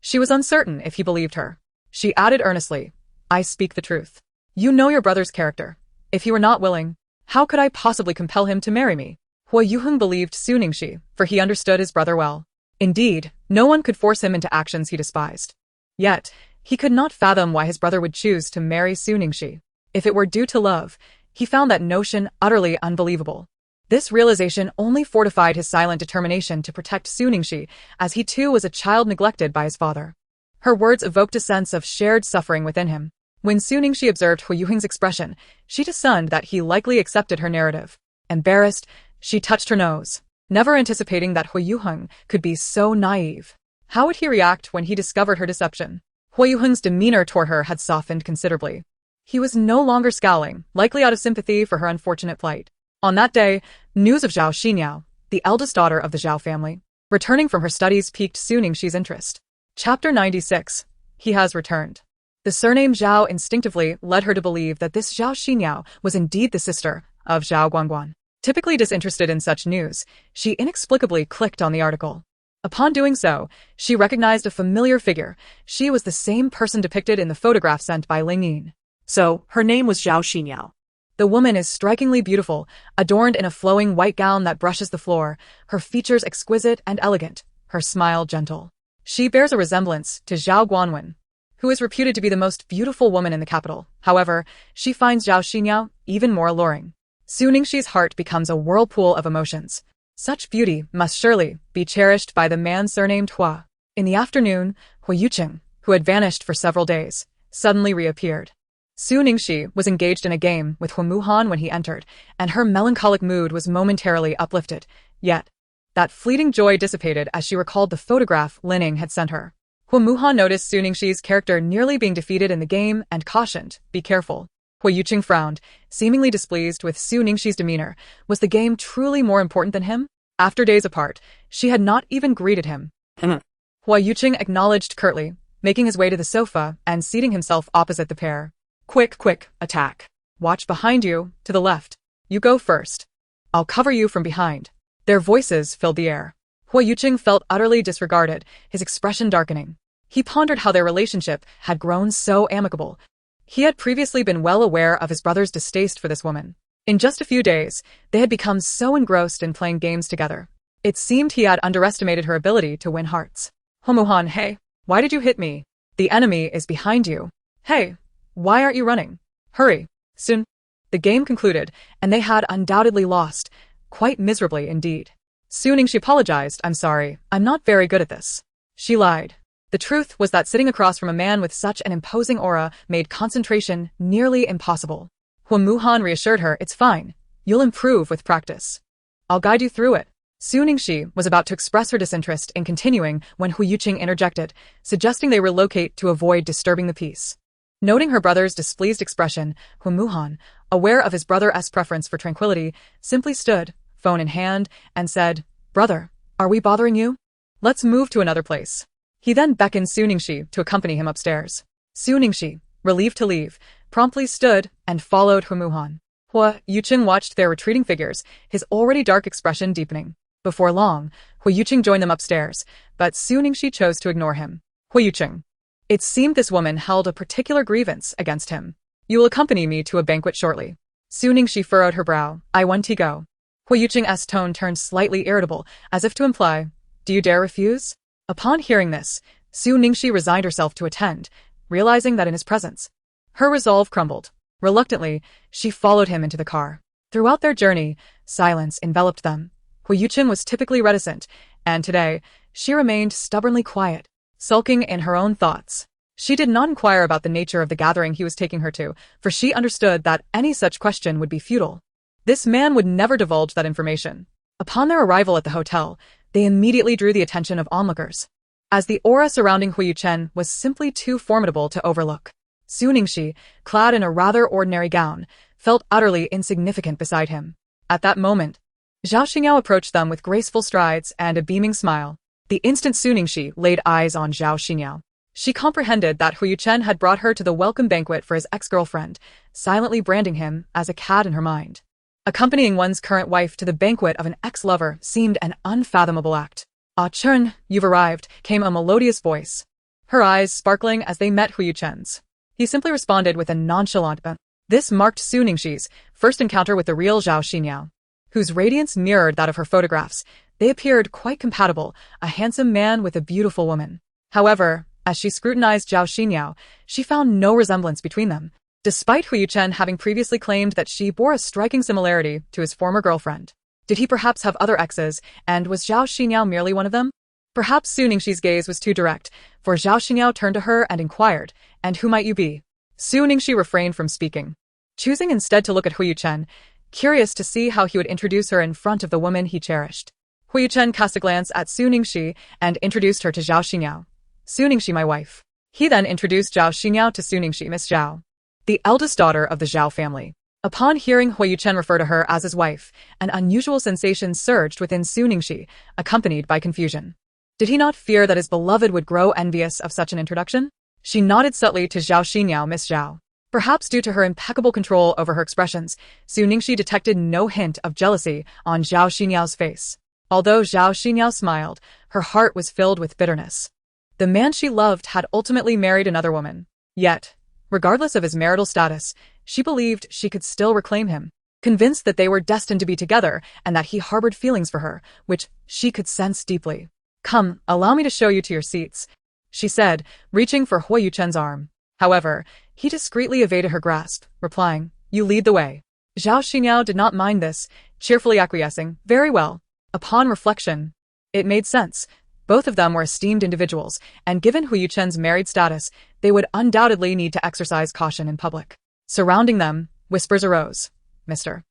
she was uncertain if he believed her. She added earnestly, I speak the truth. You know your brother's character. If he were not willing, how could I possibly compel him to marry me? Huo Yuchen believed Su Ningxi, for he understood his brother well. Indeed, no one could force him into actions he despised. Yet, he could not fathom why his brother would choose to marry Su Ningxi. If it were due to love, he found that notion utterly unbelievable. This realization only fortified his silent determination to protect Su Ningxi, as he too was a child neglected by his father. Her words evoked a sense of shared suffering within him. When Su Ningxi observed Huo Yuchen's expression, she discerned that he likely accepted her narrative. Embarrassed, she touched her nose, never anticipating that Huo Yuchen could be so naive. How would he react when he discovered her deception? Huo Yuchen's demeanor toward her had softened considerably. He was no longer scowling, likely out of sympathy for her unfortunate plight. On that day, news of Zhao Xinyao, the eldest daughter of the Zhao family, returning from her studies piqued Su Ningxi's interest. Chapter 96. He has returned. The surname Zhao instinctively led her to believe that this Zhao Xinyao was indeed the sister of Zhao Guangguan. Typically disinterested in such news, she inexplicably clicked on the article. Upon doing so, she recognized a familiar figure. She was the same person depicted in the photograph sent by Ling Yin. So, her name was Zhao Xinyao. The woman is strikingly beautiful, adorned in a flowing white gown that brushes the floor, her features exquisite and elegant, her smile gentle. She bears a resemblance to Zhao Guanwen, who is reputed to be the most beautiful woman in the capital. However, she finds Zhao Xinyao even more alluring. Su Ningxi's heart becomes a whirlpool of emotions. Such beauty must surely be cherished by the man surnamed Hua. In the afternoon, Huo Yuchen, who had vanished for several days, suddenly reappeared. Su Ningxi was engaged in a game with Huo Muhan when he entered, and her melancholic mood was momentarily uplifted. Yet, that fleeting joy dissipated as she recalled the photograph Lin Ning had sent her. Huo Muhan noticed Su Ningxi's character nearly being defeated in the game and cautioned, be careful. Huo Yuchen frowned, seemingly displeased with Su Ningxi's demeanor. Was the game truly more important than him? After days apart, she had not even greeted him. Huo Yuchen acknowledged curtly, making his way to the sofa and seating himself opposite the pair. Quick, attack. Watch behind you, to the left. You go first. I'll cover you from behind. Their voices filled the air. Huo Yuchen felt utterly disregarded, his expression darkening. He pondered how their relationship had grown so amicable. He had previously been well aware of his brother's distaste for this woman. In just a few days, they had become so engrossed in playing games together. It seemed he had underestimated her ability to win hearts. Homuhan, hey, why did you hit me? The enemy is behind you. Hey, why aren't you running? Hurry, soon. The game concluded, and they had undoubtedly lost, quite miserably indeed. Su Ningxi apologized, I'm sorry, I'm not very good at this. She lied. The truth was that sitting across from a man with such an imposing aura made concentration nearly impossible. Huo Muhan reassured her, it's fine. You'll improve with practice. I'll guide you through it. Su Ningxi was about to express her disinterest in continuing when Huo Yuchen interjected, suggesting they relocate to avoid disturbing the peace. Noting her brother's displeased expression, Huo Muhan, aware of his brother's preference for tranquility, simply stood, phone in hand, and said, Brother, are we bothering you? Let's move to another place. He then beckoned Su Ningxi to accompany him upstairs. Su Ningxi, relieved to leave, promptly stood and followed Huo Muhan. Huo Yuchen watched their retreating figures, his already dark expression deepening. Before long, Huo Yuchen joined them upstairs, but Su Ningxi chose to ignore him. Huo Yuchen. It seemed this woman held a particular grievance against him. You will accompany me to a banquet shortly. Su Ningxi furrowed her brow. I want to go. Huo Yuchen's tone turned slightly irritable, as if to imply, do you dare refuse? Upon hearing this, Su Ningxi resigned herself to attend, realizing that in his presence, her resolve crumbled. Reluctantly, she followed him into the car. Throughout their journey, silence enveloped them. Huo Yuchen was typically reticent, and today, she remained stubbornly quiet, sulking in her own thoughts. She did not inquire about the nature of the gathering he was taking her to, for she understood that any such question would be futile. This man would never divulge that information. Upon their arrival at the hotel, they immediately drew the attention of onlookers, as the aura surrounding Huo Yuchen was simply too formidable to overlook. Su Ningxi, clad in a rather ordinary gown, felt utterly insignificant beside him. At that moment, Zhao Xinyao approached them with graceful strides and a beaming smile. The instant Su Ningxi laid eyes on Zhao Xinyao, She comprehended that Huo Yuchen had brought her to the welcome banquet for his ex-girlfriend, silently branding him as a cad in her mind. Accompanying one's current wife to the banquet of an ex-lover seemed an unfathomable act. "Ah Chun, you've arrived," came a melodious voice, her eyes sparkling as they met Huo Yuchen's. He simply responded with a nonchalant "but." This marked Su Ningxi's first encounter with the real Zhao Xinyao, whose radiance mirrored that of her photographs. They appeared quite compatible, a handsome man with a beautiful woman. However, as she scrutinized Zhao Xinyao, she found no resemblance between them, despite Huo Yuchen having previously claimed that she bore a striking similarity to his former girlfriend. Did he perhaps have other exes, and was Zhao Xinyao merely one of them? Perhaps Su Ningxi's gaze was too direct, for Zhao Xinyao turned to her and inquired, "And who might you be?" Su Ningxi refrained from speaking, choosing instead to look at Huo Yuchen, curious to see how he would introduce her in front of the woman he cherished. Huo Yuchen cast a glance at Su Ningxi and introduced her to Zhao Xinyao. "Su Ningxi, my wife." He then introduced Zhao Xinyao to Su Ningxi, Miss Zhao, the eldest daughter of the Zhao family. Upon hearing Huo Yuchen refer to her as his wife, an unusual sensation surged within Su Ningxi, accompanied by confusion. Did he not fear that his beloved would grow envious of such an introduction? She nodded subtly to Zhao Xinyao, Miss Zhao. Perhaps due to her impeccable control over her expressions, Su Ningxi detected no hint of jealousy on Zhao Xinyao's face. Although Zhao Xinyao smiled, her heart was filled with bitterness. The man she loved had ultimately married another woman. Yet, regardless of his marital status, she believed she could still reclaim him, convinced that they were destined to be together and that he harbored feelings for her, which she could sense deeply. "Come, allow me to show you to your seats," she said, reaching for Huo Yuchen's arm. However, he discreetly evaded her grasp, replying, "You lead the way." Zhao Xinyao did not mind this, cheerfully acquiescing, "Very well." Upon reflection, it made sense. Both of them were esteemed individuals, and given Huo Yuchen's married status, they would undoubtedly need to exercise caution in public. Surrounding them, whispers arose. "Mr.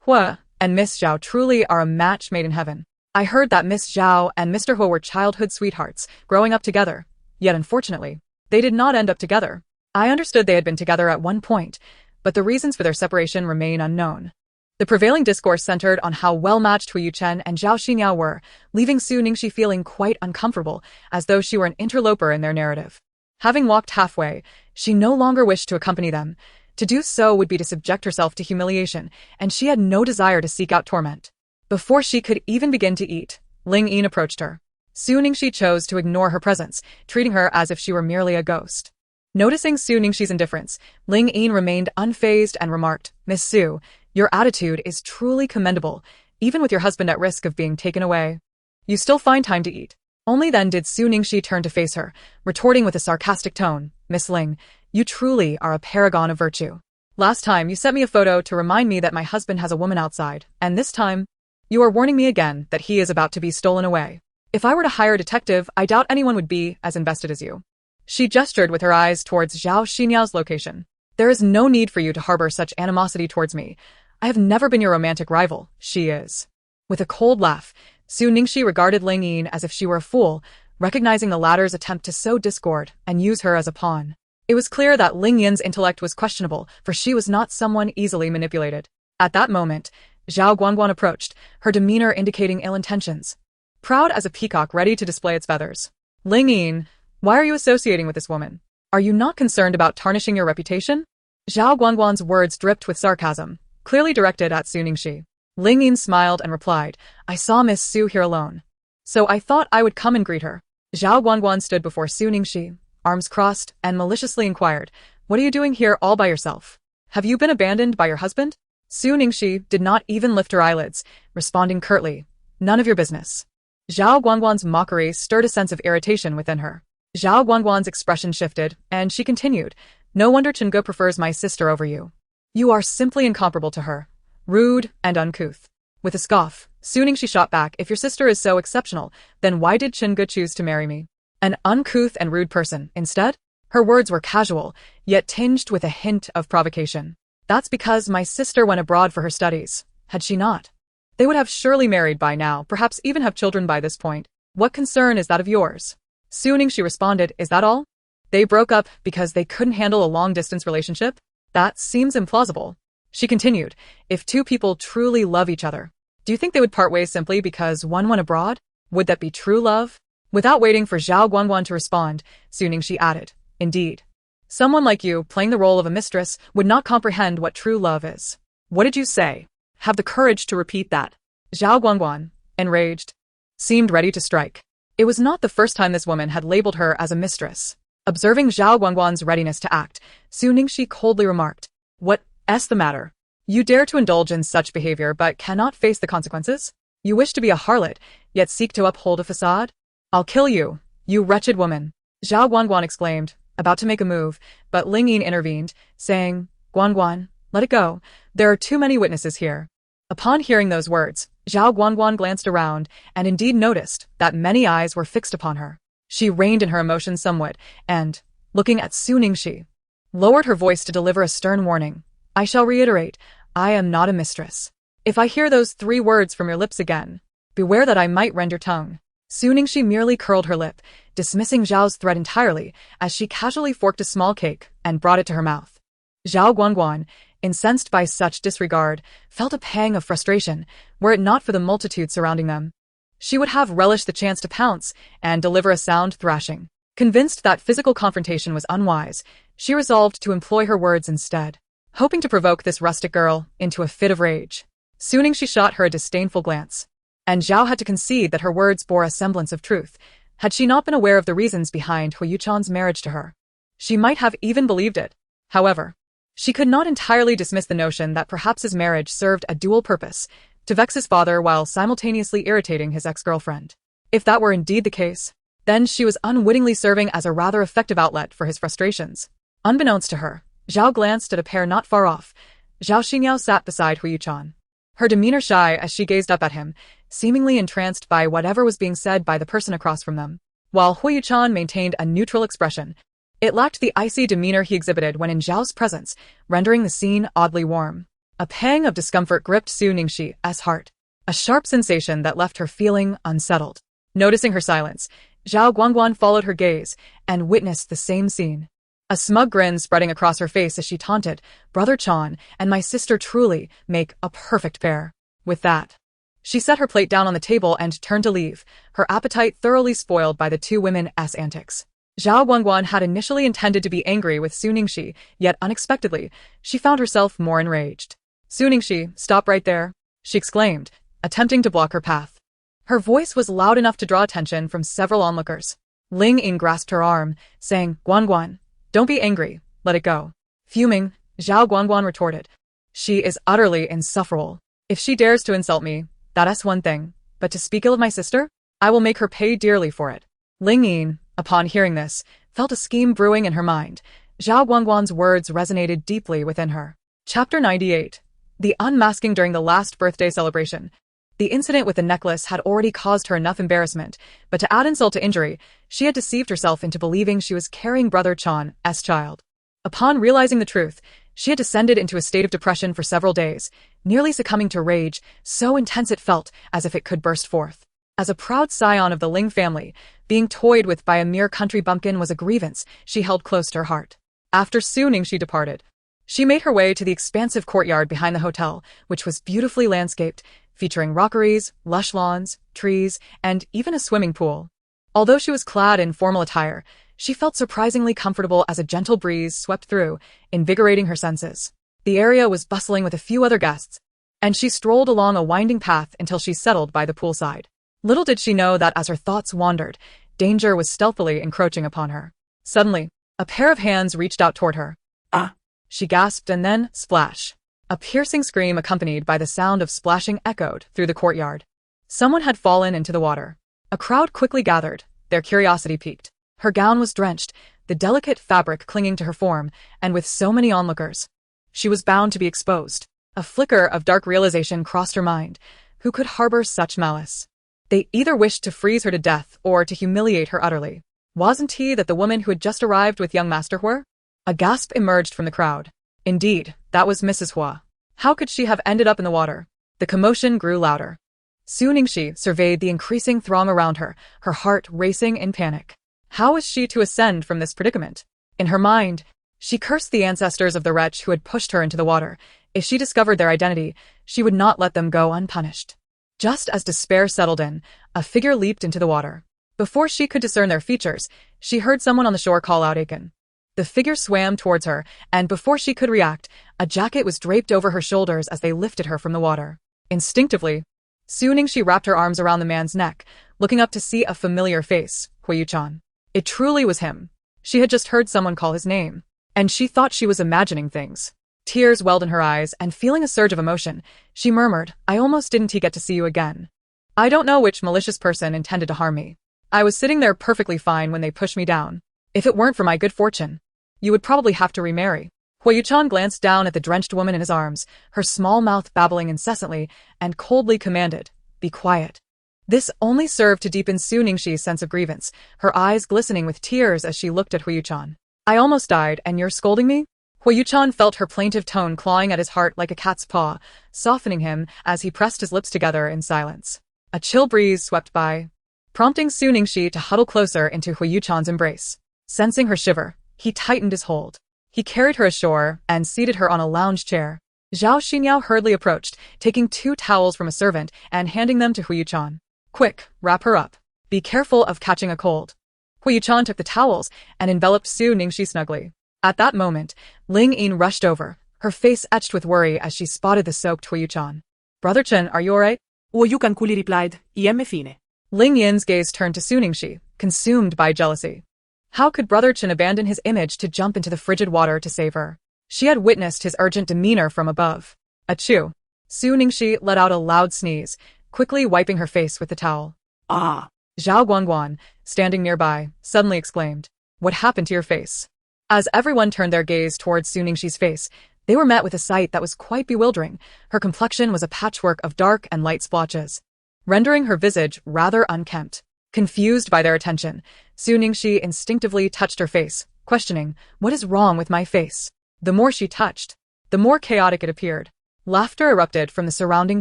Huo and Miss Zhao truly are a match made in heaven. I heard that Miss Zhao and Mr. Huo were childhood sweethearts, growing up together. Yet unfortunately, they did not end up together. I understood they had been together at one point, but the reasons for their separation remain unknown." The prevailing discourse centered on how well-matched Huo Yuchen and Zhao Xinyao were, leaving Su Ningxi feeling quite uncomfortable, as though she were an interloper in their narrative. Having walked halfway, she no longer wished to accompany them. To do so would be to subject herself to humiliation, and she had no desire to seek out torment. Before she could even begin to eat, Ling Yin approached her. Su Ningxi chose to ignore her presence, treating her as if she were merely a ghost. Noticing Su Ningxi's indifference, Ling Yin remained unfazed and remarked, "Miss Su, your attitude is truly commendable, even with your husband at risk of being taken away. You still find time to eat." Only then did Su Ningxi turn to face her, retorting with a sarcastic tone, "Miss Ling, you truly are a paragon of virtue. Last time you sent me a photo to remind me that my husband has a woman outside, and this time, you are warning me again that he is about to be stolen away. If I were to hire a detective, I doubt anyone would be as invested as you." She gestured with her eyes towards Zhao Xinyao's location. "There is no need for you to harbor such animosity towards me. I have never been your romantic rival, she is." With a cold laugh, Su Ningxi regarded Ling Yin as if she were a fool, recognizing the latter's attempt to sow discord and use her as a pawn. It was clear that Ling Yin's intellect was questionable, for she was not someone easily manipulated. At that moment, Zhao Guangguan approached, her demeanor indicating ill intentions. Proud as a peacock ready to display its feathers. "Ling Yin, why are you associating with this woman? Are you not concerned about tarnishing your reputation?" Zhao Guangguan's words dripped with sarcasm, clearly directed at Su Ningxi. Ling Yin smiled and replied, "I saw Miss Su here alone, so I thought I would come and greet her." Zhao Guangguan stood before Su Ningxi, arms crossed, and maliciously inquired, "What are you doing here all by yourself? Have you been abandoned by your husband?" Su Ningxi did not even lift her eyelids, responding curtly, "None of your business." Zhao Guangguan's mockery stirred a sense of irritation within her. Zhao Guangguan's expression shifted, and she continued, "No wonder Chengge prefers my sister over you. You are simply incomparable to her, rude and uncouth." With a scoff, Su Ningxi shot back, "If your sister is so exceptional, then why did Chengge choose to marry me? An uncouth and rude person, instead?" Her words were casual, yet tinged with a hint of provocation. "That's because my sister went abroad for her studies. Had she not, they would have surely married by now, perhaps even have children by this point. What concern is that of yours?" Su Ningxi responded, "Is that all? They broke up because they couldn't handle a long-distance relationship? That seems implausible." She continued, "If two people truly love each other, do you think they would part ways simply because one went abroad? Would that be true love? Without waiting for Zhao Guangguan to respond, Su Ningxi added, "Indeed. Someone like you, playing the role of a mistress, would not comprehend what true love is." What did you say? Have the courage to repeat that. Zhao Guangguan, enraged, seemed ready to strike. It was not the first time this woman had labeled her as a mistress. Observing Zhao Guangguan's readiness to act, Su Ningxi coldly remarked, "What's the matter? You dare to indulge in such behavior but cannot face the consequences? You wish to be a harlot, yet seek to uphold a facade? I'll kill you, you wretched woman." Zhao Guangguan exclaimed, about to make a move, but Ling Yin intervened, saying, "Guangguan, let it go. There are too many witnesses here." Upon hearing those words, Zhao Guangguan glanced around and indeed noticed that many eyes were fixed upon her. She reined in her emotions somewhat and, looking at Su Ningxi, lowered her voice to deliver a stern warning. "I shall reiterate, I am not a mistress. If I hear those 3 words from your lips again, beware that I might rend your tongue." Su Ningxi merely curled her lip, dismissing Zhao's threat entirely as she casually forked a small cake and brought it to her mouth. Zhao Guangguan, incensed by such disregard, felt a pang of frustration, were it not for the multitude surrounding them. She would have relished the chance to pounce and deliver a sound thrashing. Convinced that physical confrontation was unwise, she resolved to employ her words instead, hoping to provoke this rustic girl into a fit of rage. Su Ningxi shot her a disdainful glance, and Zhao had to concede that her words bore a semblance of truth. Had she not been aware of the reasons behind Huo Yuchen's marriage to her, she might have even believed it. However, she could not entirely dismiss the notion that perhaps his marriage served a dual purpose, to vex his father while simultaneously irritating his ex-girlfriend. If that were indeed the case, then she was unwittingly serving as a rather effective outlet for his frustrations. Unbeknownst to her, Zhao glanced at a pair not far off. Zhao Xinyao sat beside Huo Yuchen, her demeanor shy as she gazed up at him, seemingly entranced by whatever was being said by the person across from them, while Huo Yuchen maintained a neutral expression. It lacked the icy demeanor he exhibited when in Zhao's presence, rendering the scene oddly warm. A pang of discomfort gripped Su Ningxi's heart, a sharp sensation that left her feeling unsettled. Noticing her silence, Zhao Guangguan followed her gaze and witnessed the same scene. A smug grin spreading across her face as she taunted, "Brother Chan and my sister truly make a perfect pair." With that, she set her plate down on the table and turned to leave, her appetite thoroughly spoiled by the 2 women's antics. Zhao Guangguan had initially intended to be angry with Su Ningxi, yet unexpectedly, she found herself more enraged. "Su Ningxi, stop right there," she exclaimed, attempting to block her path. Her voice was loud enough to draw attention from several onlookers. Ling Ying grasped her arm, saying, "Guangguan, don't be angry, let it go." Fuming, Zhao Guangguan retorted, "She is utterly insufferable. If she dares to insult me, that's one thing, but to speak ill of my sister, I will make her pay dearly for it." Ling Ying, upon hearing this, felt a scheme brewing in her mind. Zhao Guangguan's words resonated deeply within her. Chapter 98. The unmasking during the last birthday celebration. The incident with the necklace had already caused her enough embarrassment, but to add insult to injury, she had deceived herself into believing she was carrying Brother Chan's child. Upon realizing the truth, she had descended into a state of depression for several days, nearly succumbing to rage, so intense it felt as if it could burst forth. As a proud scion of the Ling family, being toyed with by a mere country bumpkin was a grievance she held close to her heart. After Su Ningxi departed, she made her way to the expansive courtyard behind the hotel, which was beautifully landscaped, featuring rockeries, lush lawns, trees, and even a swimming pool. Although she was clad in formal attire, she felt surprisingly comfortable as a gentle breeze swept through, invigorating her senses. The area was bustling with a few other guests, and she strolled along a winding path until she settled by the poolside. Little did she know that as her thoughts wandered, danger was stealthily encroaching upon her. Suddenly, a pair of hands reached out toward her. "Ah!" She gasped, and then, splash. A piercing scream accompanied by the sound of splashing echoed through the courtyard. Someone had fallen into the water. A crowd quickly gathered, their curiosity piqued. Her gown was drenched, the delicate fabric clinging to her form, and with so many onlookers, she was bound to be exposed. A flicker of dark realization crossed her mind. Who could harbor such malice? They either wished to freeze her to death or to humiliate her utterly. Wasn't he that the woman who had just arrived with young Master Huo? A gasp emerged from the crowd. Indeed, that was Mrs. Huo. How could she have ended up in the water? The commotion grew louder. Su Ningxi surveyed the increasing throng around her, her heart racing in panic. How was she to ascend from this predicament? In her mind, she cursed the ancestors of the wretch who had pushed her into the water. If she discovered their identity, she would not let them go unpunished. Just as despair settled in, a figure leaped into the water. Before she could discern their features, she heard someone on the shore call out Aiken. The figure swam towards her, and before she could react, a jacket was draped over her shoulders as they lifted her from the water. Instinctively, Su-Ningxi wrapped her arms around the man's neck, looking up to see a familiar face, Huo Yuchen. It truly was him. She had just heard someone call his name, and she thought she was imagining things. Tears welled in her eyes, and feeling a surge of emotion, she murmured, "I almost didn't get to see you again. I don't know which malicious person intended to harm me. I was sitting there perfectly fine when they pushed me down. If it weren't for my good fortune, you would probably have to remarry." Huo Yuchen glanced down at the drenched woman in his arms, her small mouth babbling incessantly, and coldly commanded, "Be quiet." This only served to deepen Su-Ningxi's sense of grievance, her eyes glistening with tears as she looked at Huo Yuchen. "I almost died, and you're scolding me?" Huo Yuchen felt her plaintive tone clawing at his heart like a cat's paw, softening him as he pressed his lips together in silence. A chill breeze swept by, prompting Su-Ningxi to huddle closer into Huo Yuchen's embrace. Sensing her shiver, he tightened his hold. He carried her ashore and seated her on a lounge chair. Zhao Xinyao hurriedly approached, taking 2 towels from a servant and handing them to Huo Yuchen. "Quick, wrap her up. Be careful of catching a cold." Huo Yuchen took the towels and enveloped Su-Ningxi snugly. At that moment, Ling Yin rushed over, her face etched with worry as she spotted the soaked Huo Yuchen. "Brother Chen, are you alright?" Huo Yuchen coolly replied, "Iemme fine." Ling Yin's gaze turned to Su-Ningxi, consumed by jealousy. How could Brother Chen abandon his image to jump into the frigid water to save her? She had witnessed his urgent demeanor from above. Achoo! Su-Ningxi let out a loud sneeze, quickly wiping her face with the towel. "Ah!" Zhao Guangguan, standing nearby, suddenly exclaimed, "What happened to your face?" As everyone turned their gaze towards Su-Ningxi's face, they were met with a sight that was quite bewildering. Her complexion was a patchwork of dark and light splotches, rendering her visage rather unkempt. Confused by their attention, Su-Ningxi instinctively touched her face, questioning, "What is wrong with my face?" The more she touched, the more chaotic it appeared. Laughter erupted from the surrounding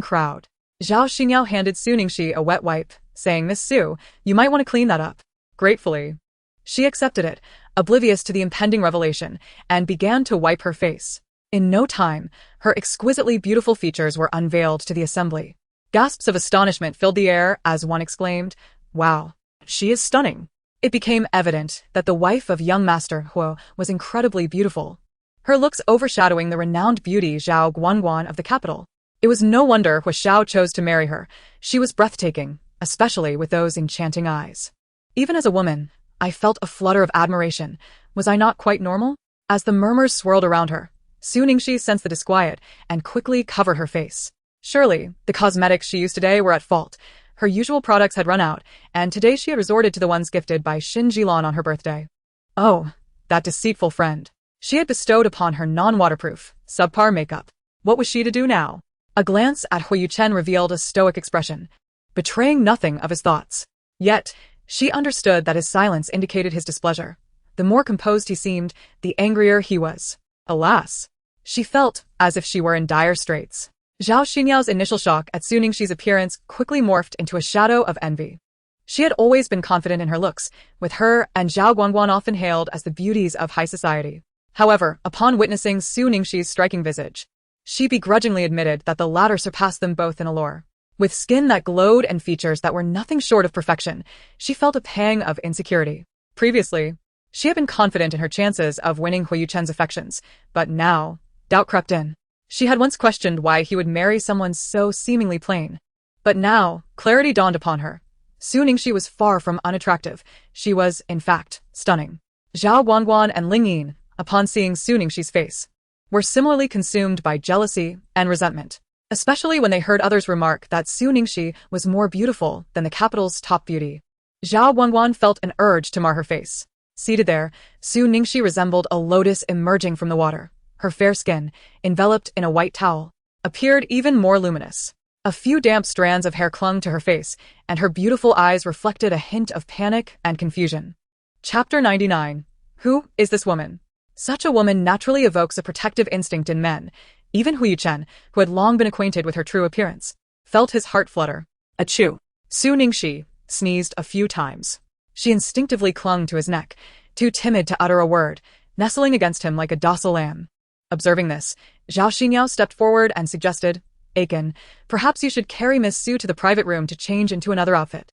crowd. Zhao Xinyao handed Su-Ningxi a wet wipe, saying, "Miss Su, you might want to clean that up." Gratefully, she accepted it, oblivious to the impending revelation, and began to wipe her face. In no time, her exquisitely beautiful features were unveiled to the assembly. Gasps of astonishment filled the air as one exclaimed, "Wow, she is stunning." It became evident that the wife of young Master Huo was incredibly beautiful, her looks overshadowing the renowned beauty Zhao Guangguan of the capital. It was no wonder Huo Xiao chose to marry her. She was breathtaking, especially with those enchanting eyes. Even as a woman, I felt a flutter of admiration. Was I not quite normal? As the murmurs swirled around her, Su-Ningxi sensed the disquiet and quickly covered her face. Surely, the cosmetics she used today were at fault. Her usual products had run out, and today she had resorted to the ones gifted by Xin Jilan on her birthday. Oh, that deceitful friend. She had bestowed upon her non-waterproof, subpar makeup. What was she to do now? A glance at Huo Yuchen revealed a stoic expression, betraying nothing of his thoughts. Yet, she understood that his silence indicated his displeasure. The more composed he seemed, the angrier he was. Alas! She felt as if she were in dire straits. Zhao Xinyao's initial shock at Su-Ningxi's appearance quickly morphed into a shadow of envy. She had always been confident in her looks, with her and Zhao Guangguan often hailed as the beauties of high society. However, upon witnessing Su-Ningxi's striking visage, she begrudgingly admitted that the latter surpassed them both in allure. With skin that glowed and features that were nothing short of perfection, she felt a pang of insecurity. Previously, she had been confident in her chances of winning Huo Yuchen's affections, but now, doubt crept in. She had once questioned why he would marry someone so seemingly plain. But now, clarity dawned upon her. Su-Ningxi was far from unattractive. She was, in fact, stunning. Zhao Guangguan and Ling Yin, upon seeing Su-Ningxi's face, were similarly consumed by jealousy and resentment, especially when they heard others remark that Su-Ningxi was more beautiful than the capital's top beauty. Zhao Guangguan felt an urge to mar her face. Seated there, Su-Ningxi resembled a lotus emerging from the water. Her fair skin, enveloped in a white towel, appeared even more luminous. A few damp strands of hair clung to her face, and her beautiful eyes reflected a hint of panic and confusion. Chapter 99. Who is this woman? Such a woman naturally evokes a protective instinct in men. Even Huo Yuchen, who had long been acquainted with her true appearance, felt his heart flutter. Achoo! Su-Ningxi sneezed a few times. She instinctively clung to his neck, too timid to utter a word, nestling against him like a docile lamb. Observing this, Zhao Xinyao stepped forward and suggested, "Aiken, perhaps you should carry Miss Su to the private room to change into another outfit."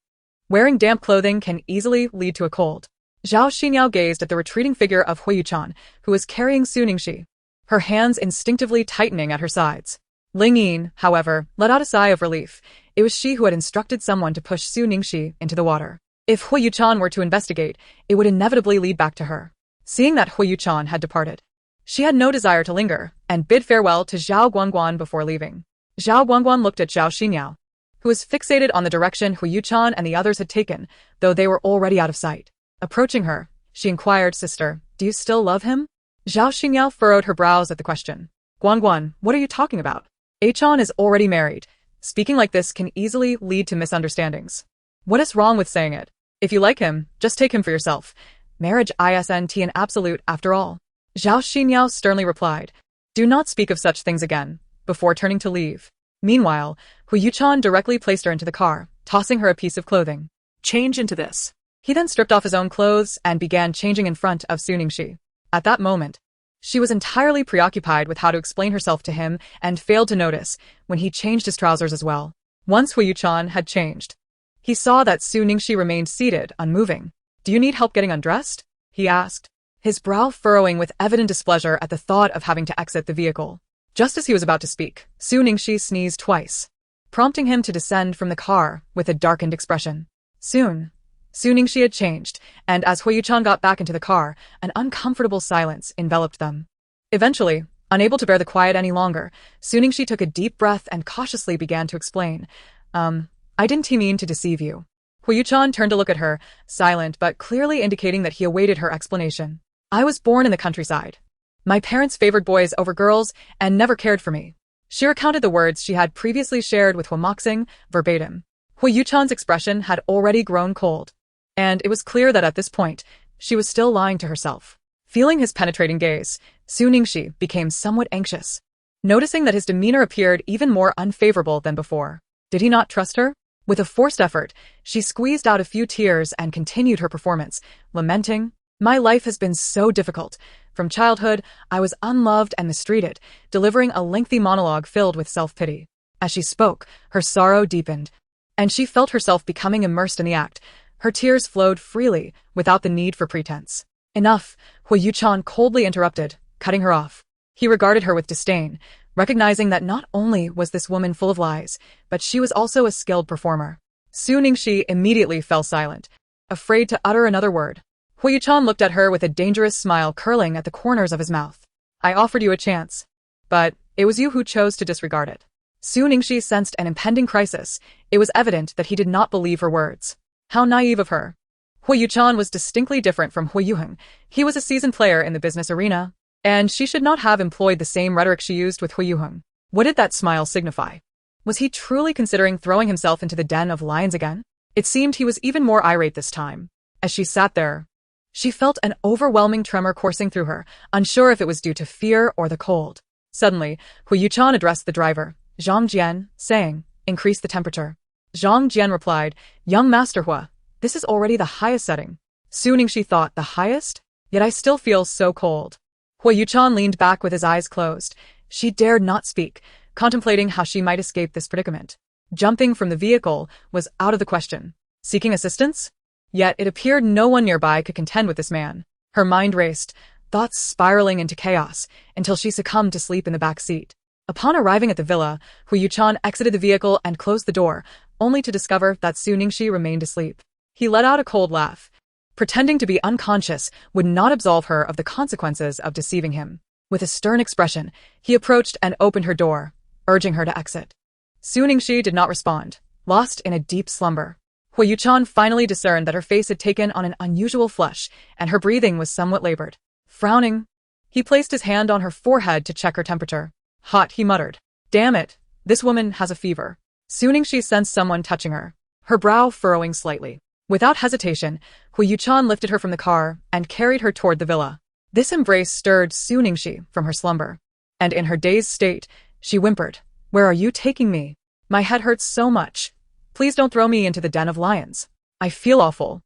Wearing damp clothing can easily lead to a cold. Zhao Xinyao gazed at the retreating figure of Huo Yuchen, who was carrying Su Ningxi, her hands instinctively tightening at her sides. Ling Yin, however, let out a sigh of relief. It was she who had instructed someone to push Su Ningxi into the water. If Huo Yuchen were to investigate, it would inevitably lead back to her. Seeing that Huo Yuchen had departed, she had no desire to linger, and bid farewell to Zhao Guangguan before leaving. Zhao Guangguan looked at Zhao Xinyao, who was fixated on the direction Huo Yuchen and the others had taken, though they were already out of sight. Approaching her, she inquired, "Sister, do you still love him?" Zhao Xinyao furrowed her brows at the question. "Guangguan, what are you talking about? Achan is already married. Speaking like this can easily lead to misunderstandings. What is wrong with saying it? If you like him, just take him for yourself. Marriage isn't an absolute after all." Zhao Xinyao sternly replied, "Do not speak of such things again," before turning to leave. Meanwhile, Huo Yuchen directly placed her into the car, tossing her a piece of clothing. Change into this. He then stripped off his own clothes and began changing in front of Su Ningxi. At that moment, she was entirely preoccupied with how to explain herself to him and failed to notice when he changed his trousers as well. Once Huo Yuchen had changed, he saw that Su Ningxi remained seated, unmoving. "Do you need help getting undressed?" he asked, his brow furrowing with evident displeasure at the thought of having to exit the vehicle. Just as he was about to speak, Su Ningxi sneezed twice, prompting him to descend from the car with a darkened expression. Soon, Su Ningxi had changed, and as Huo Yuchen got back into the car, an uncomfortable silence enveloped them. Eventually, unable to bear the quiet any longer, Su Ningxi took a deep breath and cautiously began to explain. I didn't mean to deceive you." Huo Yuchen turned to look at her, silent but clearly indicating that he awaited her explanation. "I was born in the countryside. My parents favored boys over girls and never cared for me." She recounted the words she had previously shared with Huo Moxing, verbatim. Huo Yuchen's expression had already grown cold, and it was clear that at this point, she was still lying to herself. Feeling his penetrating gaze, Su Ningxi became somewhat anxious, noticing that his demeanor appeared even more unfavorable than before. Did he not trust her? With a forced effort, she squeezed out a few tears and continued her performance, lamenting, "My life has been so difficult. From childhood, I was unloved and mistreated," delivering a lengthy monologue filled with self-pity. As she spoke, her sorrow deepened, and she felt herself becoming immersed in the act. Her tears flowed freely, without the need for pretense. "Enough," Huo Yuchen coldly interrupted, cutting her off. He regarded her with disdain, recognizing that not only was this woman full of lies, but she was also a skilled performer. Su Ningxi immediately fell silent, afraid to utter another word. Huo Yuchen looked at her with a dangerous smile curling at the corners of his mouth. "I offered you a chance, but it was you who chose to disregard it." Su Ningxi sensed an impending crisis. It was evident that he did not believe her words. How naive of her. Huo Yuchen was distinctly different from Huo Yuchen. He was a seasoned player in the business arena, and she should not have employed the same rhetoric she used with Huo Yuchen. What did that smile signify? Was he truly considering throwing himself into the den of lions again? It seemed he was even more irate this time. As she sat there, she felt an overwhelming tremor coursing through her, unsure if it was due to fear or the cold. Suddenly, Huo Yuchen addressed the driver, Zhang Jian, saying, "Increase the temperature." Zhang Jian replied, "Young Master Huo, this is already the highest setting." Su Ningxi thought, "The highest? Yet I still feel so cold." Huo Yuchen leaned back with his eyes closed. She dared not speak, contemplating how she might escape this predicament. Jumping from the vehicle was out of the question. Seeking assistance? Yet it appeared no one nearby could contend with this man. Her mind raced, thoughts spiraling into chaos, until she succumbed to sleep in the back seat. Upon arriving at the villa, Huo Yuchen exited the vehicle and closed the door, only to discover that Su Ningxi remained asleep. He let out a cold laugh. Pretending to be unconscious would not absolve her of the consequences of deceiving him. With a stern expression, he approached and opened her door, urging her to exit. Su Ningxi did not respond, lost in a deep slumber. Huo Yuchen finally discerned that her face had taken on an unusual flush, and her breathing was somewhat labored. Frowning, he placed his hand on her forehead to check her temperature. "Hot," he muttered. "Damn it, this woman has a fever." Su Ningxi sensed someone touching her, her brow furrowing slightly. Without hesitation, Huo Yuchen lifted her from the car and carried her toward the villa. This embrace stirred Su Ningxi from her slumber, and in her dazed state, she whimpered, "Where are you taking me? My head hurts so much. Please don't throw me into the den of lions. I feel awful."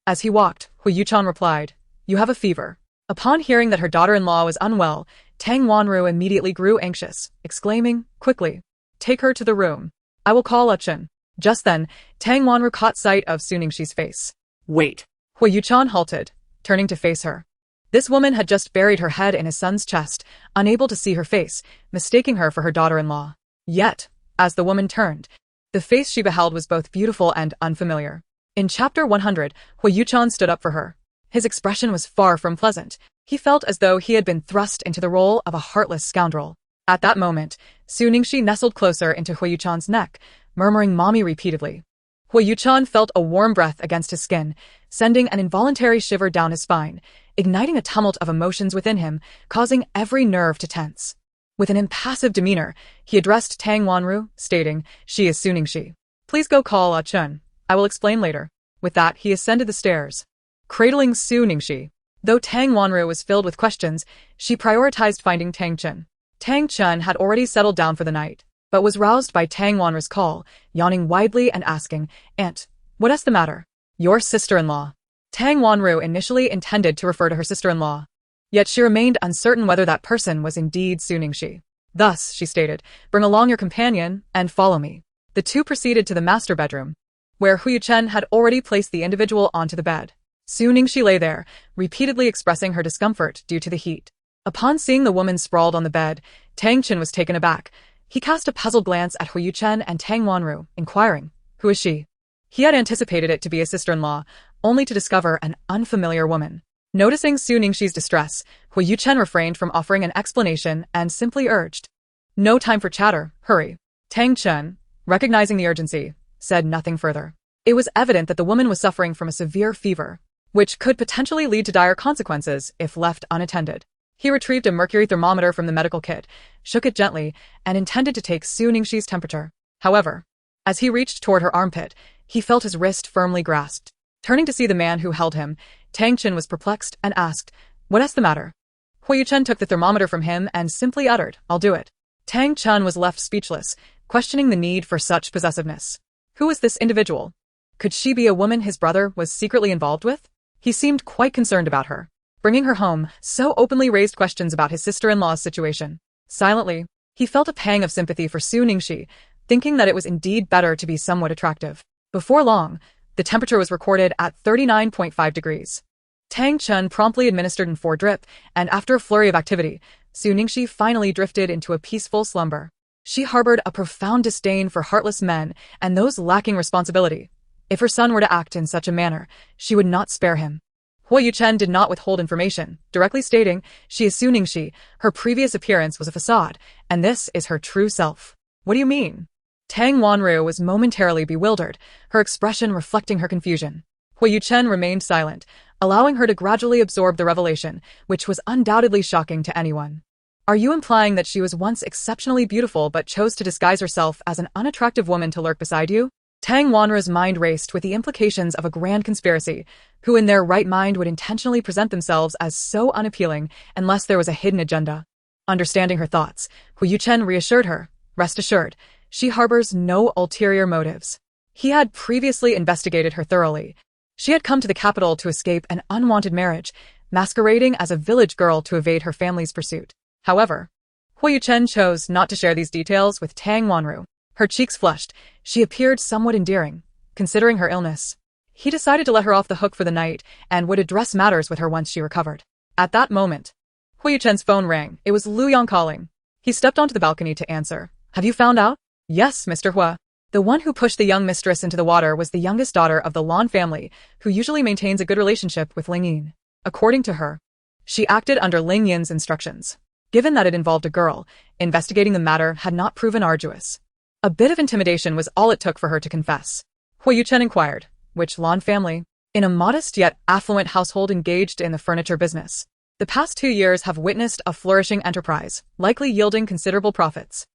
As he walked, Huo Yuchen replied, "You have a fever." Upon hearing that her daughter-in-law was unwell, Tang Wanru immediately grew anxious, exclaiming, quickly, "Take her to the room. I will call Yuchen." Just then, Tang Wanru caught sight of Su Ningxi's face. Wait. Huo Yuchen halted, turning to face her. This woman had just buried her head in his son's chest, unable to see her face, mistaking her for her daughter-in-law. Yet, as the woman turned, the face she beheld was both beautiful and unfamiliar. In Chapter 100, Huo Yuchen stood up for her. His expression was far from pleasant. He felt as though he had been thrust into the role of a heartless scoundrel. At that moment, Su Ningxi nestled closer into Huo Yuchen's neck, murmuring "mommy" repeatedly. Huo Yuchen felt a warm breath against his skin, sending an involuntary shiver down his spine, igniting a tumult of emotions within him, causing every nerve to tense. With an impassive demeanor, he addressed Tang Wanru, stating, "She is Su Ningxi. Please go call Chun. I will explain later." With that, he ascended the stairs, cradling Su Ningxi. Though Tang Wanru was filled with questions, she prioritized finding Tang Chun. Tang Chun had already settled down for the night, but was roused by Tang Wanru's call, yawning widely and asking, "Aunt, what's the matter?" "Your sister-in-law." Tang Wanru initially intended to refer to her sister-in-law, yet she remained uncertain whether that person was indeed Su Ningxi. Thus, she stated, "Bring along your companion and follow me." The two proceeded to the master bedroom, where Huo Yuchen had already placed the individual onto the bed. Su Ningxi lay there, repeatedly expressing her discomfort due to the heat. Upon seeing the woman sprawled on the bed, Tang Chun was taken aback. He cast a puzzled glance at Huo Yuchen and Tang Wanru, inquiring, "Who is she?" He had anticipated it to be a sister-in-law, only to discover an unfamiliar woman. Noticing Su Ningxi's distress, Huo Yuchen refrained from offering an explanation and simply urged, "No time for chatter, hurry." Tang Chun, recognizing the urgency, said nothing further. It was evident that the woman was suffering from a severe fever, which could potentially lead to dire consequences if left unattended. He retrieved a mercury thermometer from the medical kit, shook it gently, and intended to take Su Ningxi's temperature. However, as he reached toward her armpit, he felt his wrist firmly grasped. Turning to see the man who held him, Tang Chun was perplexed and asked, "What's the matter?" Huo Yuchen took the thermometer from him and simply uttered, "I'll do it." Tang Chun was left speechless, questioning the need for such possessiveness. Who was this individual? Could she be a woman his brother was secretly involved with? He seemed quite concerned about her. Bringing her home so openly raised questions about his sister-in-law's situation. Silently, he felt a pang of sympathy for Su Ningxi, thinking that it was indeed better to be somewhat attractive. Before long, the temperature was recorded at 39.5 degrees. Tang Chun promptly administered an 4 drip, and after a flurry of activity, Su Ningxi finally drifted into a peaceful slumber. She harbored a profound disdain for heartless men and those lacking responsibility. If her son were to act in such a manner, she would not spare him. Huo Yuchen did not withhold information, directly stating, "She is Su Ningxi. Her previous appearance was a facade, and this is her true self." "What do you mean?" Tang Wanru was momentarily bewildered, her expression reflecting her confusion. Huo Yuchen remained silent, allowing her to gradually absorb the revelation, which was undoubtedly shocking to anyone. "Are you implying that she was once exceptionally beautiful but chose to disguise herself as an unattractive woman to lurk beside you?" Tang Wanru's mind raced with the implications of a grand conspiracy. Who in their right mind would intentionally present themselves as so unappealing unless there was a hidden agenda? Understanding her thoughts, Huo Yuchen reassured her, "Rest assured, she harbors no ulterior motives." He had previously investigated her thoroughly. She had come to the capital to escape an unwanted marriage, masquerading as a village girl to evade her family's pursuit. However, Huo Yuchen chose not to share these details with Tang Wanru. Her cheeks flushed. She appeared somewhat endearing, considering her illness. He decided to let her off the hook for the night and would address matters with her once she recovered. At that moment, Huo Yuchen's phone rang. It was Lu Yang calling. He stepped onto the balcony to answer. "Have you found out?" "Yes, Mr. Hua." The one who pushed the young mistress into the water was the youngest daughter of the Lan family, who usually maintains a good relationship with Ling Yin. According to her, she acted under Ling Yin's instructions. Given that it involved a girl, investigating the matter had not proven arduous. A bit of intimidation was all it took for her to confess. Huo Yuchen inquired, "Which Lan family?" "In a modest yet affluent household engaged in the furniture business. The past 2 years have witnessed a flourishing enterprise, likely yielding considerable profits."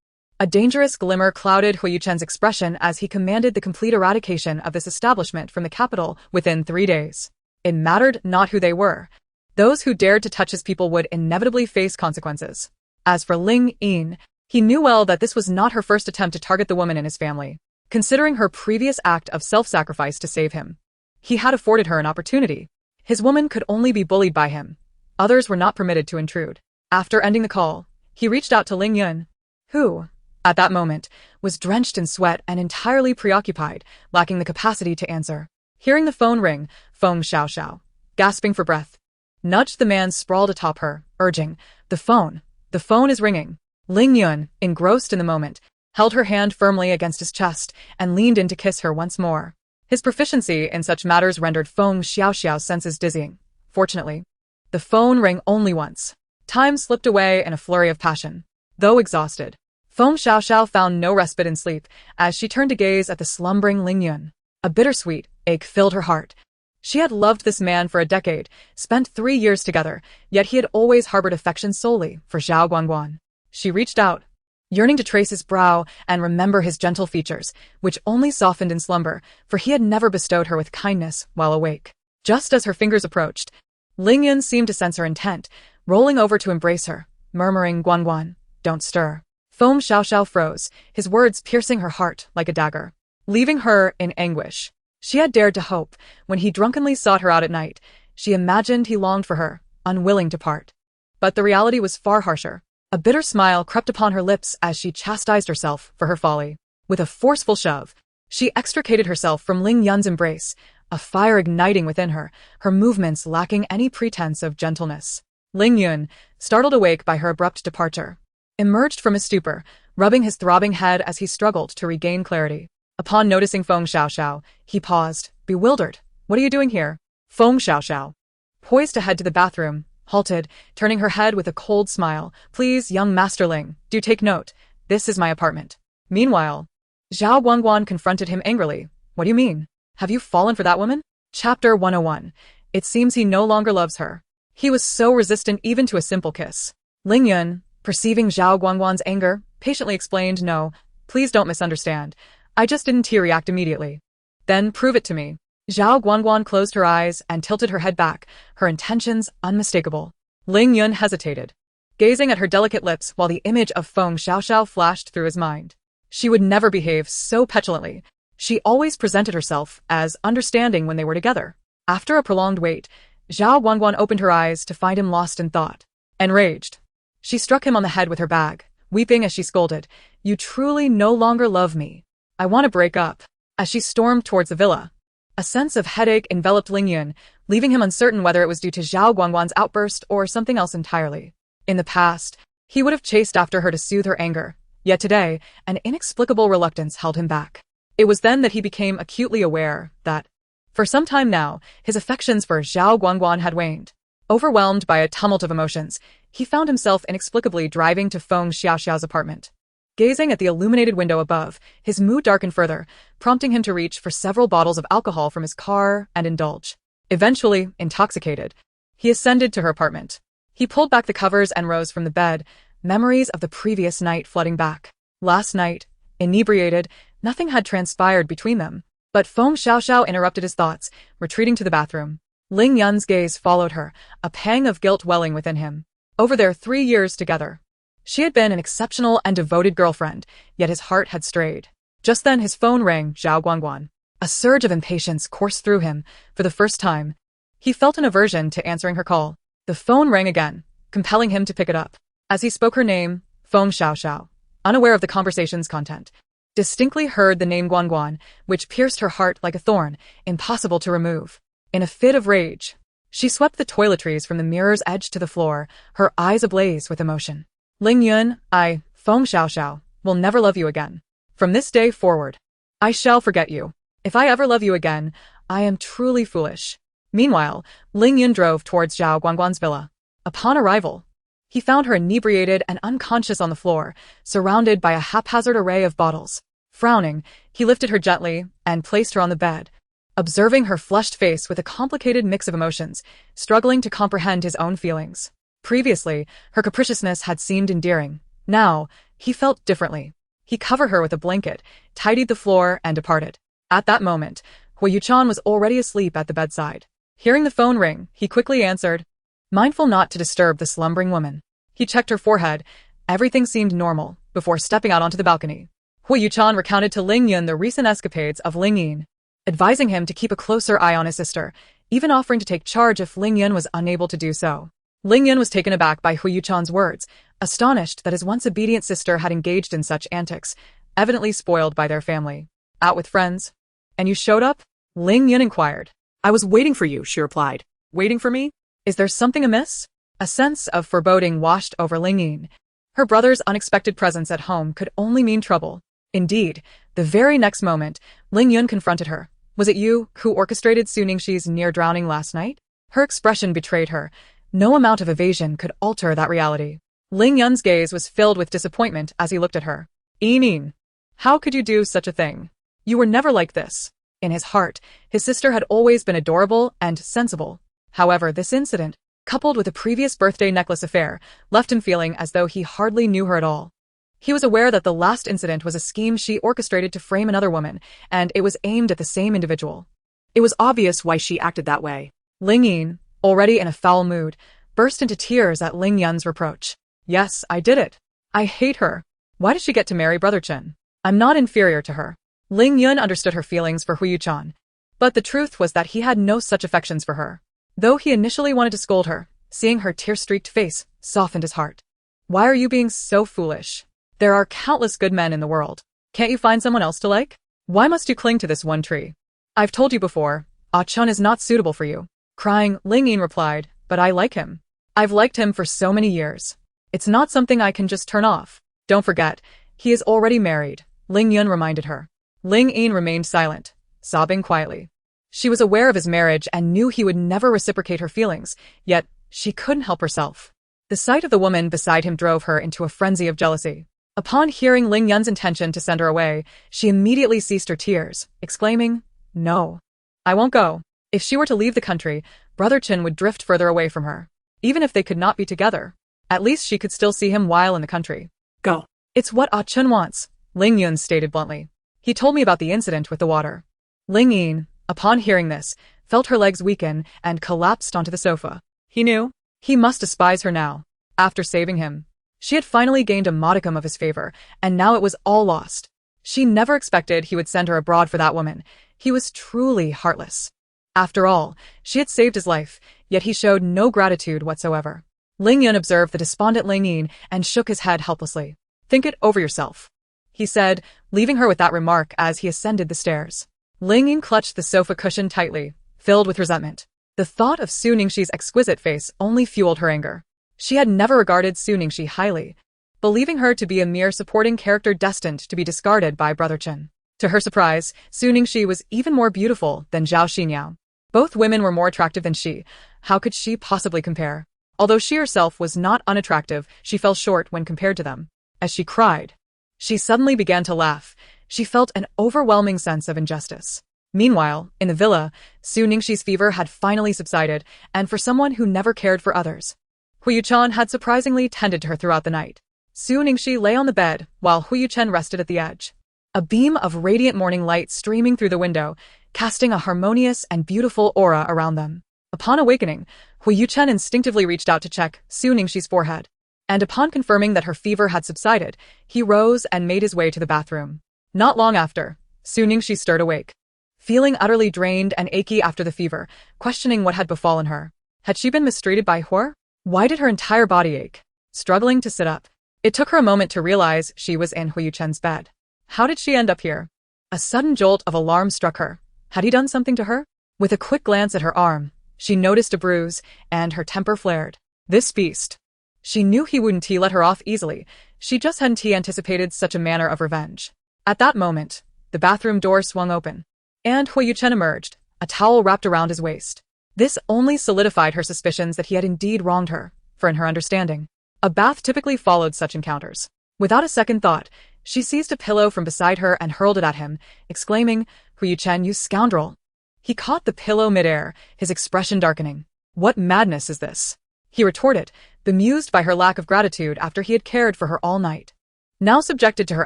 A dangerous glimmer clouded Huo Yuchen's expression as he commanded the complete eradication of this establishment from the capital within 3 days. It mattered not who they were. Those who dared to touch his people would inevitably face consequences. As for Ling Yin, he knew well that this was not her first attempt to target the woman in his family. Considering her previous act of self-sacrifice to save him, he had afforded her an opportunity. His woman could only be bullied by him. Others were not permitted to intrude. After ending the call, he reached out to Ling Yun, who, at that moment, was drenched in sweat and entirely preoccupied, lacking the capacity to answer. Hearing the phone ring, Feng Xiaoxiao, gasping for breath, nudged the man sprawled atop her, urging, The phone is ringing." Ling Yun, engrossed in the moment, held her hand firmly against his chest and leaned in to kiss her once more. His proficiency in such matters rendered Feng Xiaoxiao's senses dizzying. Fortunately, the phone rang only once. Time slipped away in a flurry of passion. Though exhausted, Feng Xiaoxiao found no respite in sleep as she turned to gaze at the slumbering Ling Yun. A bittersweet ache filled her heart. She had loved this man for a decade, spent 3 years together, yet he had always harbored affection solely for Zhao Guangguan. She reached out, yearning to trace his brow and remember his gentle features, which only softened in slumber, for he had never bestowed her with kindness while awake. Just as her fingers approached, Ling Yun seemed to sense her intent, rolling over to embrace her, murmuring, "Guangguan, don't stir." Feng Xiaoxiao froze, his words piercing her heart like a dagger, leaving her in anguish. She had dared to hope, when he drunkenly sought her out at night, she imagined he longed for her, unwilling to part. But the reality was far harsher. A bitter smile crept upon her lips as she chastised herself for her folly. With a forceful shove, she extricated herself from Ling Yun's embrace, a fire igniting within her, her movements lacking any pretense of gentleness. Ling Yun, startled awake by her abrupt departure, emerged from his stupor, rubbing his throbbing head as he struggled to regain clarity. Upon noticing Feng Xiaoxiao, he paused, bewildered. "What are you doing here?" Feng Xiaoxiao, poised to head to the bathroom, halted, turning her head with a cold smile. "Please, young masterling, do take note. This is my apartment." Meanwhile, Zhao Guangguan confronted him angrily. "What do you mean? Have you fallen for that woman?" Chapter 101. It seems he no longer loves her. He was so resistant even to a simple kiss. Ling Yun, perceiving Zhao Guangguan's anger, patiently explained, "No, please don't misunderstand. I just didn't react immediately." "Then prove it to me." Zhao Guangguan closed her eyes and tilted her head back, her intentions unmistakable. Ling Yun hesitated, gazing at her delicate lips while the image of Feng Xiaoxiao flashed through his mind. She would never behave so petulantly. She always presented herself as understanding when they were together. After a prolonged wait, Zhao Guangguan opened her eyes to find him lost in thought. Enraged, she struck him on the head with her bag, weeping as she scolded, "You truly no longer love me. I want to break up." As she stormed towards the villa, a sense of headache enveloped Ling Yun, leaving him uncertain whether it was due to Zhao Guangguan's outburst or something else entirely. In the past, he would have chased after her to soothe her anger, yet today, an inexplicable reluctance held him back. It was then that he became acutely aware that, for some time now, his affections for Zhao Guangguan had waned. Overwhelmed by a tumult of emotions, he found himself inexplicably driving to Feng Xiaoxiao's apartment. Gazing at the illuminated window above, his mood darkened further, prompting him to reach for several bottles of alcohol from his car and indulge. Eventually, intoxicated, he ascended to her apartment. He pulled back the covers and rose from the bed, memories of the previous night flooding back. Last night, inebriated, nothing had transpired between them. But Feng Xiaoxiao interrupted his thoughts, retreating to the bathroom. Ling Yun's gaze followed her, a pang of guilt welling within him. Over their 3 years together, she had been an exceptional and devoted girlfriend, yet his heart had strayed. Just then his phone rang. Zhao Guangguan. A surge of impatience coursed through him. For the first time, he felt an aversion to answering her call. The phone rang again, compelling him to pick it up. As he spoke her name, Feng Xiaoxiao, unaware of the conversation's content, distinctly heard the name Guangguan, which pierced her heart like a thorn, impossible to remove. In a fit of rage, she swept the toiletries from the mirror's edge to the floor, her eyes ablaze with emotion. "Ling Yun, Feng Xiaoxiao, will never love you again. From this day forward, I shall forget you. If I ever love you again, I am truly foolish." Meanwhile, Ling Yun drove towards Zhao Guangguan's villa. Upon arrival, he found her inebriated and unconscious on the floor, surrounded by a haphazard array of bottles. Frowning, he lifted her gently and placed her on the bed, observing her flushed face with a complicated mix of emotions, struggling to comprehend his own feelings. Previously, her capriciousness had seemed endearing. Now, he felt differently. He covered her with a blanket, tidied the floor, and departed. At that moment, Huo Yuchen was already asleep at the bedside. Hearing the phone ring, he quickly answered, mindful not to disturb the slumbering woman. He checked her forehead. Everything seemed normal, before stepping out onto the balcony. Huo Yuchen recounted to Ling Yun the recent escapades of Ling Yin, advising him to keep a closer eye on his sister, even offering to take charge if Ling Yun was unable to do so. Ling Yun was taken aback by Huo Yuchen's words, astonished that his once obedient sister had engaged in such antics, evidently spoiled by their family. Out with friends. And you showed up? Ling Yun inquired. I was waiting for you, she replied. Waiting for me? Is there something amiss? A sense of foreboding washed over Ling Yin. Her brother's unexpected presence at home could only mean trouble. Indeed, the very next moment, Ling Yun confronted her. Was it you who orchestrated Su Ningxi's near drowning last night? Her expression betrayed her. No amount of evasion could alter that reality. Ling Yun's gaze was filled with disappointment as he looked at her. Ning, how could you do such a thing? You were never like this. In his heart, his sister had always been adorable and sensible. However, this incident, coupled with a previous birthday necklace affair, left him feeling as though he hardly knew her at all. He was aware that the last incident was a scheme she orchestrated to frame another woman, and it was aimed at the same individual. It was obvious why she acted that way. Ling Yin, already in a foul mood, burst into tears at Ling Yun's reproach. Yes, I did it. I hate her. Why did she get to marry Brother Chen? I'm not inferior to her. Ling Yun understood her feelings for Huo Yuchen, but the truth was that he had no such affections for her. Though he initially wanted to scold her, seeing her tear-streaked face softened his heart. Why are you being so foolish? There are countless good men in the world. Can't you find someone else to like? Why must you cling to this one tree? I've told you before, Ah Chun is not suitable for you. Crying, Ling Yin replied, but I like him. I've liked him for so many years. It's not something I can just turn off. Don't forget, he is already married, Ling Yun reminded her. Ling Yin remained silent, sobbing quietly. She was aware of his marriage and knew he would never reciprocate her feelings, yet she couldn't help herself. The sight of the woman beside him drove her into a frenzy of jealousy. Upon hearing Ling Yun's intention to send her away, she immediately ceased her tears, exclaiming, No. I won't go. If she were to leave the country, Brother Chen would drift further away from her. Even if they could not be together, at least she could still see him while in the country. Go. It's what Ah Chun wants, Ling Yun stated bluntly. He told me about the incident with the water. Ling Yin, upon hearing this, felt her legs weaken and collapsed onto the sofa. He knew. He must despise her now. After saving him, she had finally gained a modicum of his favor, and now it was all lost. She never expected he would send her abroad for that woman. He was truly heartless. After all, she had saved his life, yet he showed no gratitude whatsoever. Ling Yun observed the despondent Ling Yin and shook his head helplessly. Think it over yourself, he said, leaving her with that remark as he ascended the stairs. Ling Yin clutched the sofa cushion tightly, filled with resentment. The thought of Su Ningxi's exquisite face only fueled her anger. She had never regarded Su Ningxi highly, believing her to be a mere supporting character destined to be discarded by Brother Chen. To her surprise, Su Ningxi was even more beautiful than Zhao Xinyao. Both women were more attractive than she. How could she possibly compare? Although she herself was not unattractive, she fell short when compared to them. As she cried, she suddenly began to laugh. She felt an overwhelming sense of injustice. Meanwhile, in the villa, Su Ningxi's fever had finally subsided, and for someone who never cared for others, Huo Yuchen had surprisingly tended to her throughout the night. Su Ningxi lay on the bed, while Huo Yuchen rested at the edge. A beam of radiant morning light streaming through the window, casting a harmonious and beautiful aura around them. Upon awakening, Huo Yuchen instinctively reached out to check Su Ningxi's forehead. And upon confirming that her fever had subsided, he rose and made his way to the bathroom. Not long after, Su Ningxi stirred awake. Feeling utterly drained and achy after the fever, questioning what had befallen her. Had she been mistreated by Heir? Why did her entire body ache? Struggling to sit up, it took her a moment to realize she was in Huo Yuchen's bed. How did she end up here? A sudden jolt of alarm struck her. Had he done something to her? With a quick glance at her arm, she noticed a bruise, and her temper flared. This beast. She knew he wouldn't let her off easily. She just hadn't anticipated such a manner of revenge. At that moment, the bathroom door swung open, and Huo Yuchen emerged, a towel wrapped around his waist. This only solidified her suspicions that he had indeed wronged her, for in her understanding, a bath typically followed such encounters. Without a second thought, she seized a pillow from beside her and hurled it at him, exclaiming, Huo Yuchen, you scoundrel. He caught the pillow midair, his expression darkening. What madness is this? He retorted, bemused by her lack of gratitude after he had cared for her all night. Now subjected to her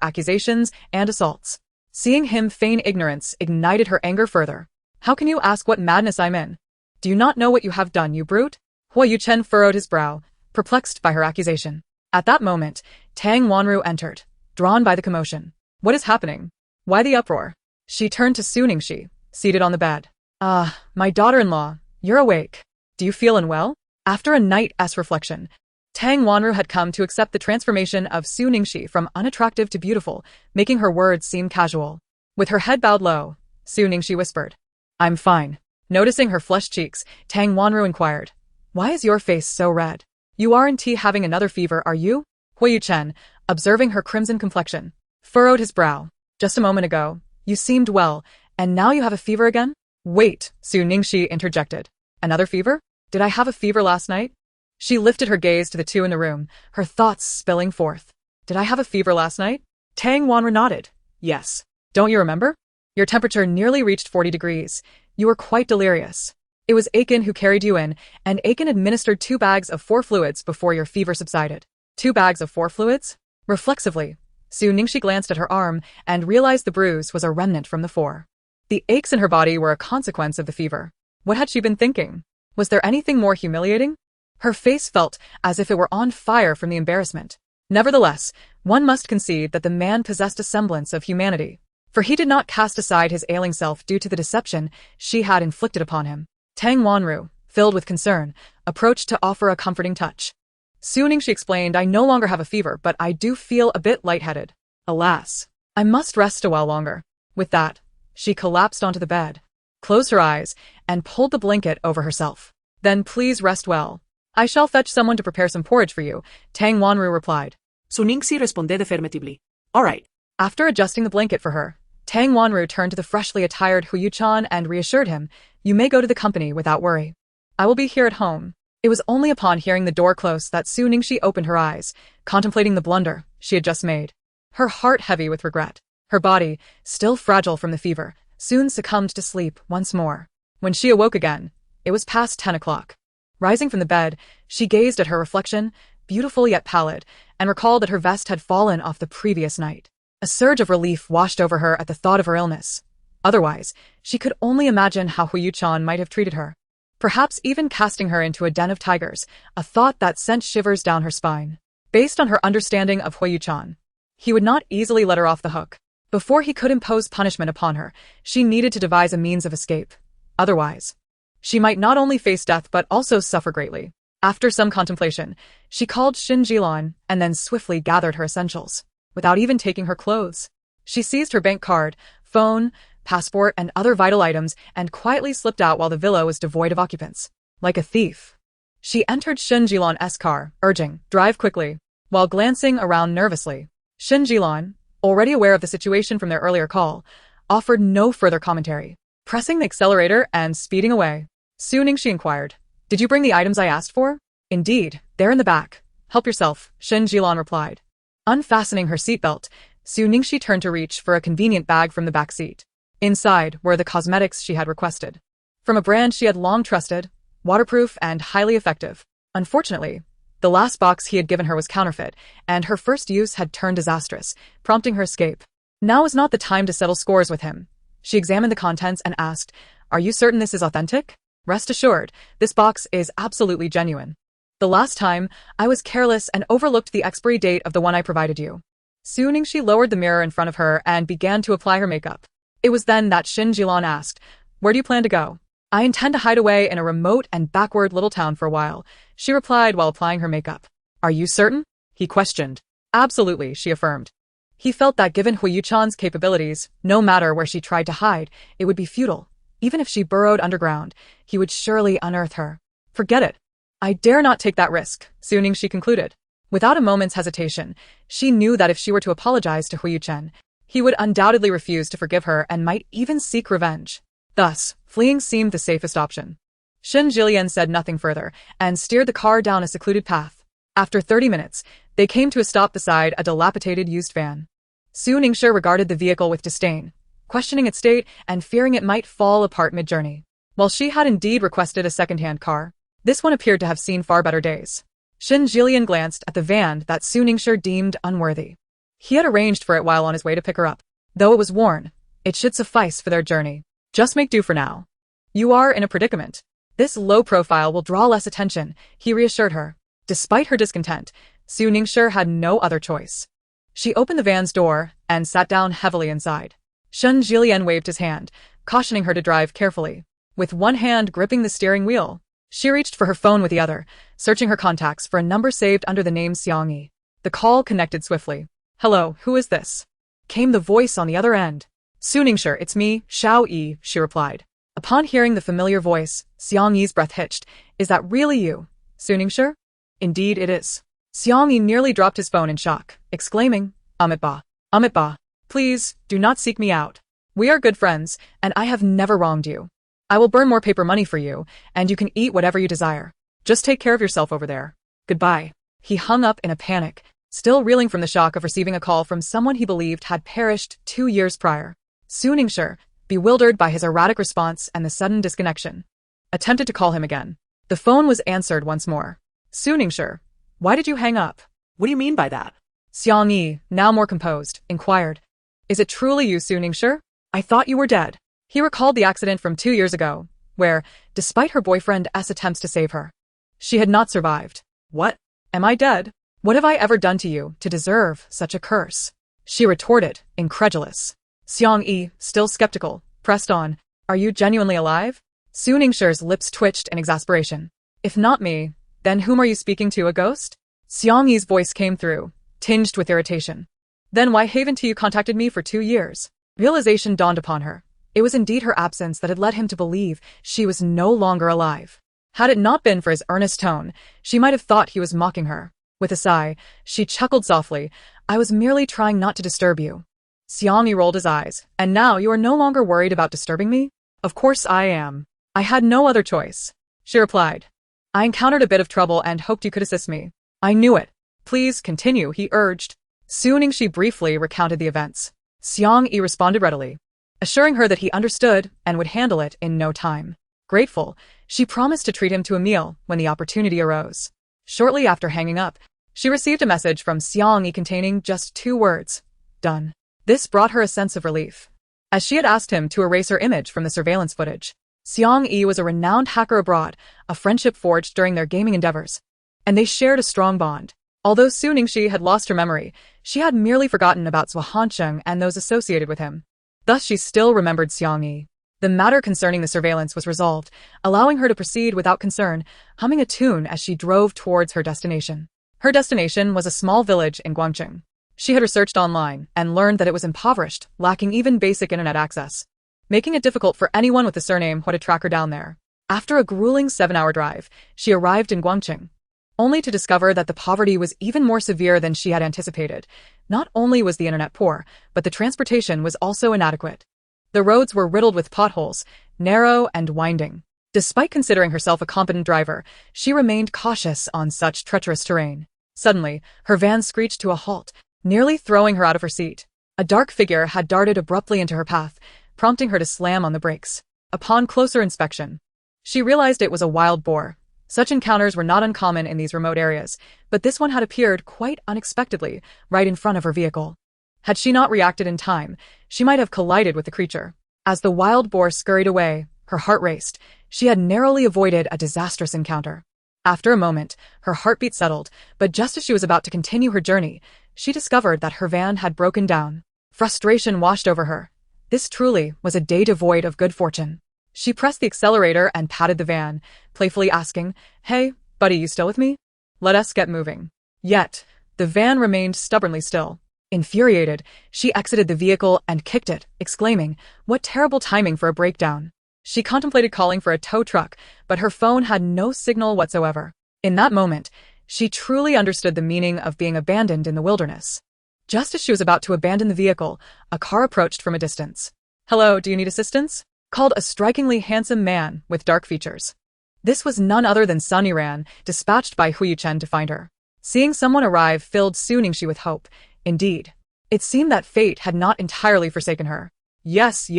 accusations and assaults. Seeing him feign ignorance ignited her anger further. How can you ask what madness I'm in? Do you not know what you have done, you brute? Huo Yuchen furrowed his brow, perplexed by her accusation. At that moment, Tang Wanru entered, drawn by the commotion. What is happening? Why the uproar? She turned to Su Ningxi, seated on the bed. My daughter-in-law, you're awake. Do you feel unwell? After a night's reflection, Tang Wanru had come to accept the transformation of Su Ningxi from unattractive to beautiful, making her words seem casual. With her head bowed low, Su Ningxi whispered, "I'm fine." Noticing her flushed cheeks, Tang Wanru inquired, "Why is your face so red? You aren't having another fever, are you?" Huo Yuchen, observing her crimson complexion, furrowed his brow. "Just a moment ago, you seemed well, and now you have a fever again?" "Wait," Su Ningxi interjected. "Another fever? Did I have a fever last night?" She lifted her gaze to the two in the room, her thoughts spilling forth. "Did I have a fever last night?" Tang Wanru nodded. "Yes. Don't you remember? Your temperature nearly reached 40 degrees. You were quite delirious. It was Aiken who carried you in, and Aiken administered 2 bags of 4 fluids before your fever subsided." 2 bags of 4 fluids? Reflexively, Su Ningxi glanced at her arm and realized the bruise was a remnant from the 4. The aches in her body were a consequence of the fever. What had she been thinking? Was there anything more humiliating? Her face felt as if it were on fire from the embarrassment. Nevertheless, one must concede that the man possessed a semblance of humanity, for he did not cast aside his ailing self due to the deception she had inflicted upon him. Tang Wanru, filled with concern, approached to offer a comforting touch. Su Ningxi explained, "I no longer have a fever, but I do feel a bit lightheaded. Alas, I must rest a while longer." With that, she collapsed onto the bed, closed her eyes, and pulled the blanket over herself. "Then please rest well. I shall fetch someone to prepare some porridge for you," Tang Wanru replied. Su Ningxi responded affirmatively. "All right." After adjusting the blanket for her, Tang Wanru turned to the freshly attired Huo Yuchen and reassured him, "You may go to the company without worry. I will be here at home." It was only upon hearing the door close that Su Ningxi opened her eyes, contemplating the blunder she had just made. Her heart heavy with regret. Her body, still fragile from the fever, soon succumbed to sleep once more. When she awoke again, it was past 10 o'clock. Rising from the bed, she gazed at her reflection, beautiful yet pallid, and recalled that her vest had fallen off the previous night. A surge of relief washed over her at the thought of her illness. Otherwise, she could only imagine how Huo Yuchen might have treated her. Perhaps even casting her into a den of tigers, a thought that sent shivers down her spine. Based on her understanding of Huo Yuchen, he would not easily let her off the hook. Before he could impose punishment upon her, she needed to devise a means of escape. Otherwise, she might not only face death but also suffer greatly. After some contemplation, she called Xin Jilan and then swiftly gathered her essentials. Without even taking her clothes, she seized her bank card, phone, passport, and other vital items and quietly slipped out while the villa was devoid of occupants. Like a thief, she entered Xin Jilan's car, urging, "Drive quickly," while glancing around nervously. Xin Jilan, already aware of the situation from their earlier call, offered no further commentary. Pressing the accelerator and speeding away, Su Ningxi inquired, "Did you bring the items I asked for?" "Indeed, they're in the back. Help yourself," Xin Jilan replied. Unfastening her seatbelt, Su Ningxi turned to reach for a convenient bag from the back seat. Inside were the cosmetics she had requested. From a brand she had long trusted, waterproof and highly effective. Unfortunately, the last box he had given her was counterfeit, and her first use had turned disastrous, prompting her escape. Now was not the time to settle scores with him. She examined the contents and asked, "Are you certain this is authentic?" "Rest assured, this box is absolutely genuine. The last time, I was careless and overlooked the expiry date of the one I provided you." Su Ningxi lowered the mirror in front of her and began to apply her makeup. It was then that Xin Jilan asked, "Where do you plan to go?" "I intend to hide away in a remote and backward little town for a while," she replied while applying her makeup. "Are you certain?" he questioned. "Absolutely," she affirmed. He felt that given Huo Yuchen's capabilities, no matter where she tried to hide, it would be futile. Even if she burrowed underground, he would surely unearth her. "Forget it. I dare not take that risk," Su Ningxi concluded. Without a moment's hesitation, she knew that if she were to apologize to Huo Yuchen, he would undoubtedly refuse to forgive her and might even seek revenge. Thus, fleeing seemed the safest option. Xin Jilian said nothing further and steered the car down a secluded path. After 30 minutes, they came to a stop beside a dilapidated used van. Su Ningxi regarded the vehicle with disdain, questioning its state and fearing it might fall apart mid-journey. While she had indeed requested a second-hand car, this one appeared to have seen far better days. Xin Jilian glanced at the van that Su Ningxi deemed unworthy. He had arranged for it while on his way to pick her up. Though it was worn, it should suffice for their journey. "Just make do for now. You are in a predicament. This low profile will draw less attention," he reassured her. Despite her discontent, Su Ningxi had no other choice. She opened the van's door and sat down heavily inside. Xin Jilian waved his hand, cautioning her to drive carefully. With one hand gripping the steering wheel, She reached for her phone with the other, searching her contacts for a number saved under the name Xiang Yi. The call connected swiftly. "Hello, who is this?" Came the voice on the other end. "Suningsher, it's me, Xiao Yi," she replied. Upon hearing the familiar voice, Xiang Yi's breath hitched. "Is that really you, Suningsher?" "Indeed it is." Xiang Yi nearly dropped his phone in shock, exclaiming, Amitba, please, do not seek me out. We are good friends, and I have never wronged you. I will burn more paper money for you, and you can eat whatever you desire. Just take care of yourself over there. Goodbye." He hung up in a panic, still reeling from the shock of receiving a call from someone he believed had perished 2 years prior. Suningsher, bewildered by his erratic response and the sudden disconnection, attempted to call him again. The phone was answered once more. "Suningsher, why did you hang up?" What do you mean by that? Xiang Yi, now more composed, inquired. "Is it truly you, Suningsher? I thought you were dead." He recalled the accident from 2 years ago, where, despite her boyfriend's attempts to save her, she had not survived. "What? Am I dead? What have I ever done to you to deserve such a curse?" she retorted, incredulous. Xiang Yi, still skeptical, pressed on. "Are you genuinely alive?" Suningsher's lips twitched in exasperation. "If not me, then whom are you speaking to, a ghost?" Xiang Yi's voice came through, tinged with irritation. "Then why haven't you contacted me for 2 years? Realization dawned upon her. It was indeed her absence that had led him to believe she was no longer alive. Had it not been for his earnest tone, she might have thought he was mocking her. With a sigh, she chuckled softly. "I was merely trying not to disturb you." Xiang Yi rolled his eyes. "And now you are no longer worried about disturbing me?" "Of course I am. I had no other choice," she replied. "I encountered a bit of trouble and hoped you could assist me." "I knew it. Please continue," he urged. Soon she briefly recounted the events. Xiang Yi responded readily, assuring her that he understood and would handle it in no time. Grateful, she promised to treat him to a meal when the opportunity arose. Shortly after hanging up, she received a message from Xiang Yi containing just 2 words. "Done." This brought her a sense of relief, as she had asked him to erase her image from the surveillance footage. Xiang Yi was a renowned hacker abroad, a friendship forged during their gaming endeavors, and they shared a strong bond. Although Suningsher had lost her memory, she had merely forgotten about Zhuhancheng and those associated with him. Thus she still remembered Xiang Yi. The matter concerning the surveillance was resolved, allowing her to proceed without concern, humming a tune as she drove towards her destination. Her destination was a small village in Guangcheng. She had researched online and learned that it was impoverished, lacking even basic internet access, making it difficult for anyone with the surname Huo to track her down there. After a grueling 7-hour drive, she arrived in Guangcheng, only to discover that the poverty was even more severe than she had anticipated. Not only was the internet poor, but the transportation was also inadequate. The roads were riddled with potholes, narrow and winding. Despite considering herself a competent driver, she remained cautious on such treacherous terrain. Suddenly, her van screeched to a halt, nearly throwing her out of her seat. A dark figure had darted abruptly into her path, prompting her to slam on the brakes. Upon closer inspection, she realized it was a wild boar. Such encounters were not uncommon in these remote areas, but this one had appeared quite unexpectedly, right in front of her vehicle. Had she not reacted in time, she might have collided with the creature. As the wild boar scurried away, her heart raced. She had narrowly avoided a disastrous encounter. After a moment, her heartbeat settled, but just as she was about to continue her journey, she discovered that her van had broken down. Frustration washed over her. This truly was a day devoid of good fortune. She pressed the accelerator and patted the van, playfully asking, "Hey, buddy, you still with me? Let us get moving." Yet, the van remained stubbornly still. Infuriated, she exited the vehicle and kicked it, exclaiming, "What terrible timing for a breakdown." She contemplated calling for a tow truck, but her phone had no signal whatsoever. In that moment, she truly understood the meaning of being abandoned in the wilderness. Just as she was about to abandon the vehicle, a car approached from a distance. "Hello, do you need assistance?" called a strikingly handsome man with dark features. This was none other than Sun Yiran, dispatched by Huo Yuchen to find her. Seeing someone arrive filled Suningsher with hope. Indeed, it seemed that fate had not entirely forsaken her. Yes.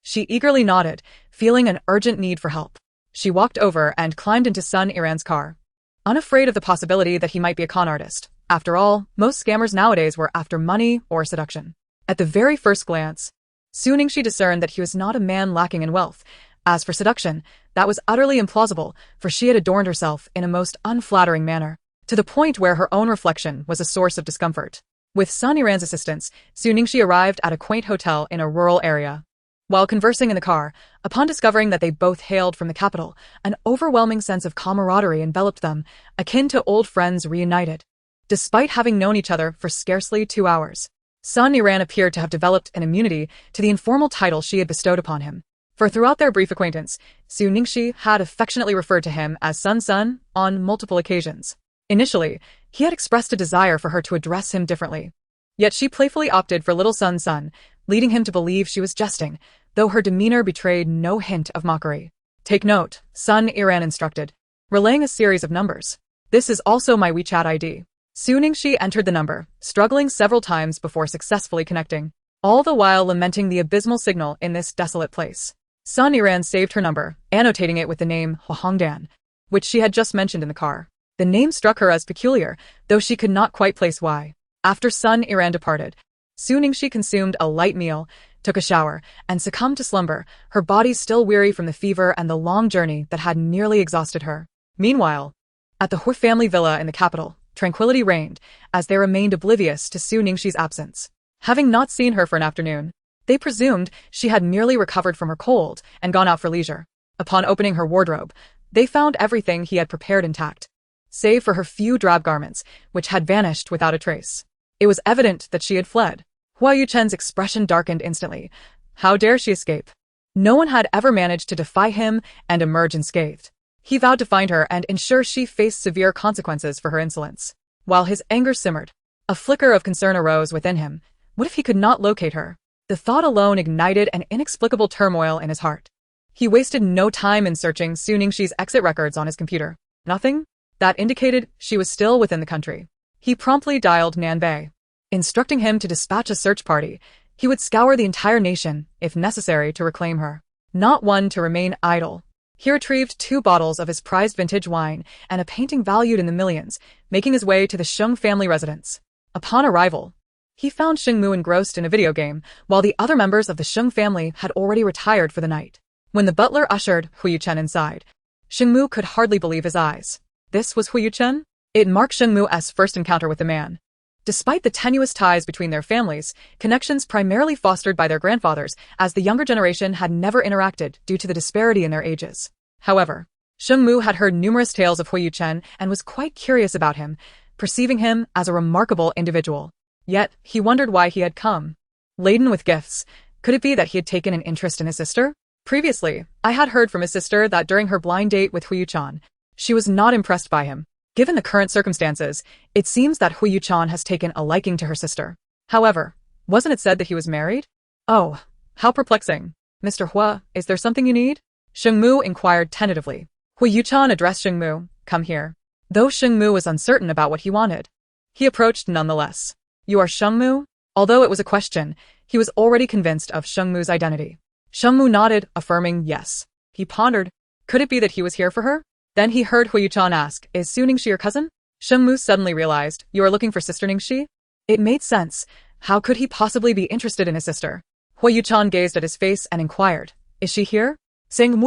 She eagerly nodded, feeling an urgent need for help. She walked over and climbed into Sun Yiran's car, unafraid of the possibility that he might be a con artist. After all, most scammers nowadays were after money or seduction. At the very first glance, Suningsher discerned that he was not a man lacking in wealth. As for seduction, that was utterly implausible, for she had adorned herself in a most unflattering manner, to the point where her own reflection was a source of discomfort. With Sun Yiran's assistance, Suningsher arrived at a quaint hotel in a rural area. While conversing in the car, upon discovering that they both hailed from the capital, an overwhelming sense of camaraderie enveloped them, akin to old friends reunited. Despite having known each other for scarcely 2 hours, Sun Iran appeared to have developed an immunity to the informal title she had bestowed upon him. For throughout their brief acquaintance, Su Ningxi had affectionately referred to him as Sun Sun on multiple occasions. Initially, he had expressed a desire for her to address him differently. Yet she playfully opted for Little Sun Sun, leading him to believe she was jesting, though her demeanor betrayed no hint of mockery. Take note, Sun Iran instructed, relaying a series of numbers. This is also my WeChat ID. Su Ningxi entered the number, struggling several times before successfully connecting, all the while lamenting the abysmal signal in this desolate place. Sun Iran saved her number, annotating it with the name Hongdan, which she had just mentioned in the car. The name struck her as peculiar, though she could not quite place why. After Sun Iran departed, Su Ningxi consumed a light meal, took a shower, and succumbed to slumber, her body still weary from the fever and the long journey that had nearly exhausted her. Meanwhile, at the Huo family villa in the capital, tranquility reigned, as they remained oblivious to Su Ningxi's absence. Having not seen her for an afternoon, they presumed she had merely recovered from her cold and gone out for leisure. Upon opening her wardrobe, they found everything he had prepared intact, save for her few drab garments, which had vanished without a trace. It was evident that she had fled. Huo Yuchen's expression darkened instantly. How dare she escape? No one had ever managed to defy him and emerge unscathed. He vowed to find her and ensure she faced severe consequences for her insolence. While his anger simmered, a flicker of concern arose within him. What if he could not locate her? The thought alone ignited an inexplicable turmoil in his heart. He wasted no time in searching Su Ningxi's exit records on his computer. Nothing? That indicated she was still within the country. He promptly dialed Nanbei, instructing him to dispatch a search party. He would scour the entire nation, if necessary, to reclaim her. Not one to remain idle. He retrieved 2 bottles of his prized vintage wine and a painting valued in the millions, making his way to the Sheng family residence. Upon arrival, he found Sheng Mu engrossed in a video game, while the other members of the Sheng family had already retired for the night. When the butler ushered Huo Yuchen inside, Sheng Mu could hardly believe his eyes. This was Huo Yuchen? It marked Sheng Mu's first encounter with the man. Despite the tenuous ties between their families, connections primarily fostered by their grandfathers, as the younger generation had never interacted due to the disparity in their ages. However, Sheng Mu had heard numerous tales of Huo Yuchen and was quite curious about him, perceiving him as a remarkable individual. Yet, he wondered why he had come. Laden with gifts, could it be that he had taken an interest in his sister? Previously, I had heard from his sister that during her blind date with Huo Yuchen, she was not impressed by him. Given the current circumstances, it seems that Huo Yuchen has taken a liking to her sister. However, wasn't it said that he was married? Oh, how perplexing. Mr. Huo, is there something you need? Sheng Mu inquired tentatively. Huo Yuchen addressed Sheng Mu, come here. Though Sheng Mu was uncertain about what he wanted, he approached nonetheless. You are Sheng Mu? Although it was a question, he was already convinced of Sheng Mu's identity. Sheng Mu nodded, affirming yes. He pondered. Could it be that he was here for her? Then he heard Huo Yuchen ask, is Su Ningxi your cousin? Sheng Mu suddenly realized, you are looking for Sister Ningxi? It made sense. How could he possibly be interested in his sister? Huo Yuchen gazed at his face and inquired, is she here? Saying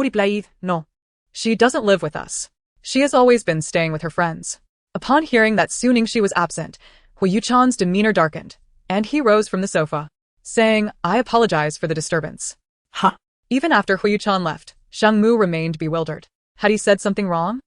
no. She doesn't live with us. She has always been staying with her friends. Upon hearing that Su Ningxi was absent, Huo Yuchen's demeanor darkened, and he rose from the sofa, saying, I apologize for the disturbance. Ha! Even after Huo Yuchen left, Sheng Mu remained bewildered. Had he said something wrong?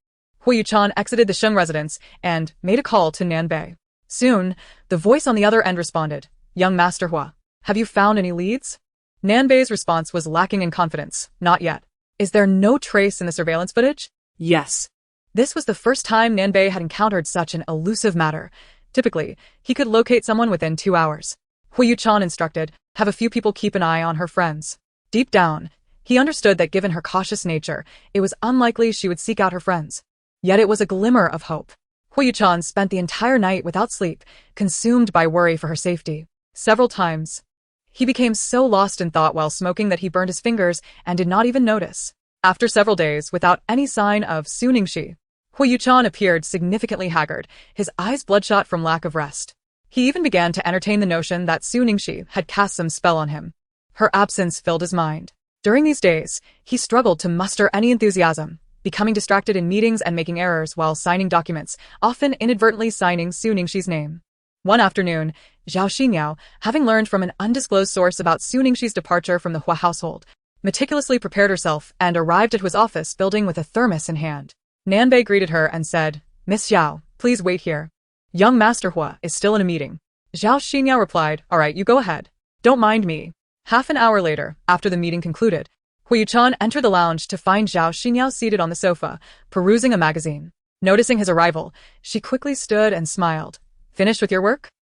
Huo Yuchen exited the Sheng residence and made a call to Nanbei. Soon, the voice on the other end responded, Young Master Huo, have you found any leads? Nanbei's response was lacking in confidence. Not yet. Is there no trace in the surveillance footage? Yes. This was the first time Nanbei had encountered such an elusive matter. Typically, he could locate someone within 2 hours. Huo Yuchen instructed, have a few people keep an eye on her friends. Deep down, he understood that given her cautious nature, it was unlikely she would seek out her friends. Yet it was a glimmer of hope. Huo Yuchen spent the entire night without sleep, consumed by worry for her safety. Several times, he became so lost in thought while smoking that he burned his fingers and did not even notice. After several days without any sign of Su Ningxi, Huo Yuchen appeared significantly haggard, his eyes bloodshot from lack of rest. He even began to entertain the notion that Su Ningxi had cast some spell on him. Her absence filled his mind. During these days, he struggled to muster any enthusiasm, becoming distracted in meetings and making errors while signing documents, often inadvertently signing Su Ningxi's name. One afternoon, Zhao Xinyao, having learned from an undisclosed source about Su Ningxi's departure from the Hua household, meticulously prepared herself and arrived at his office building with a thermos in hand. Nanbei greeted her and said, "Miss Zhao, please wait here. Young Master Hua is still in a meeting." Zhao Xinyao replied, "All right, you go ahead. Don't mind me." Half an hour later, after the meeting concluded, Huo Yuchen entered the lounge to find Zhao Xinyao seated on the sofa, perusing a magazine. Noticing his arrival, she quickly stood and smiled. "Finished with your work?"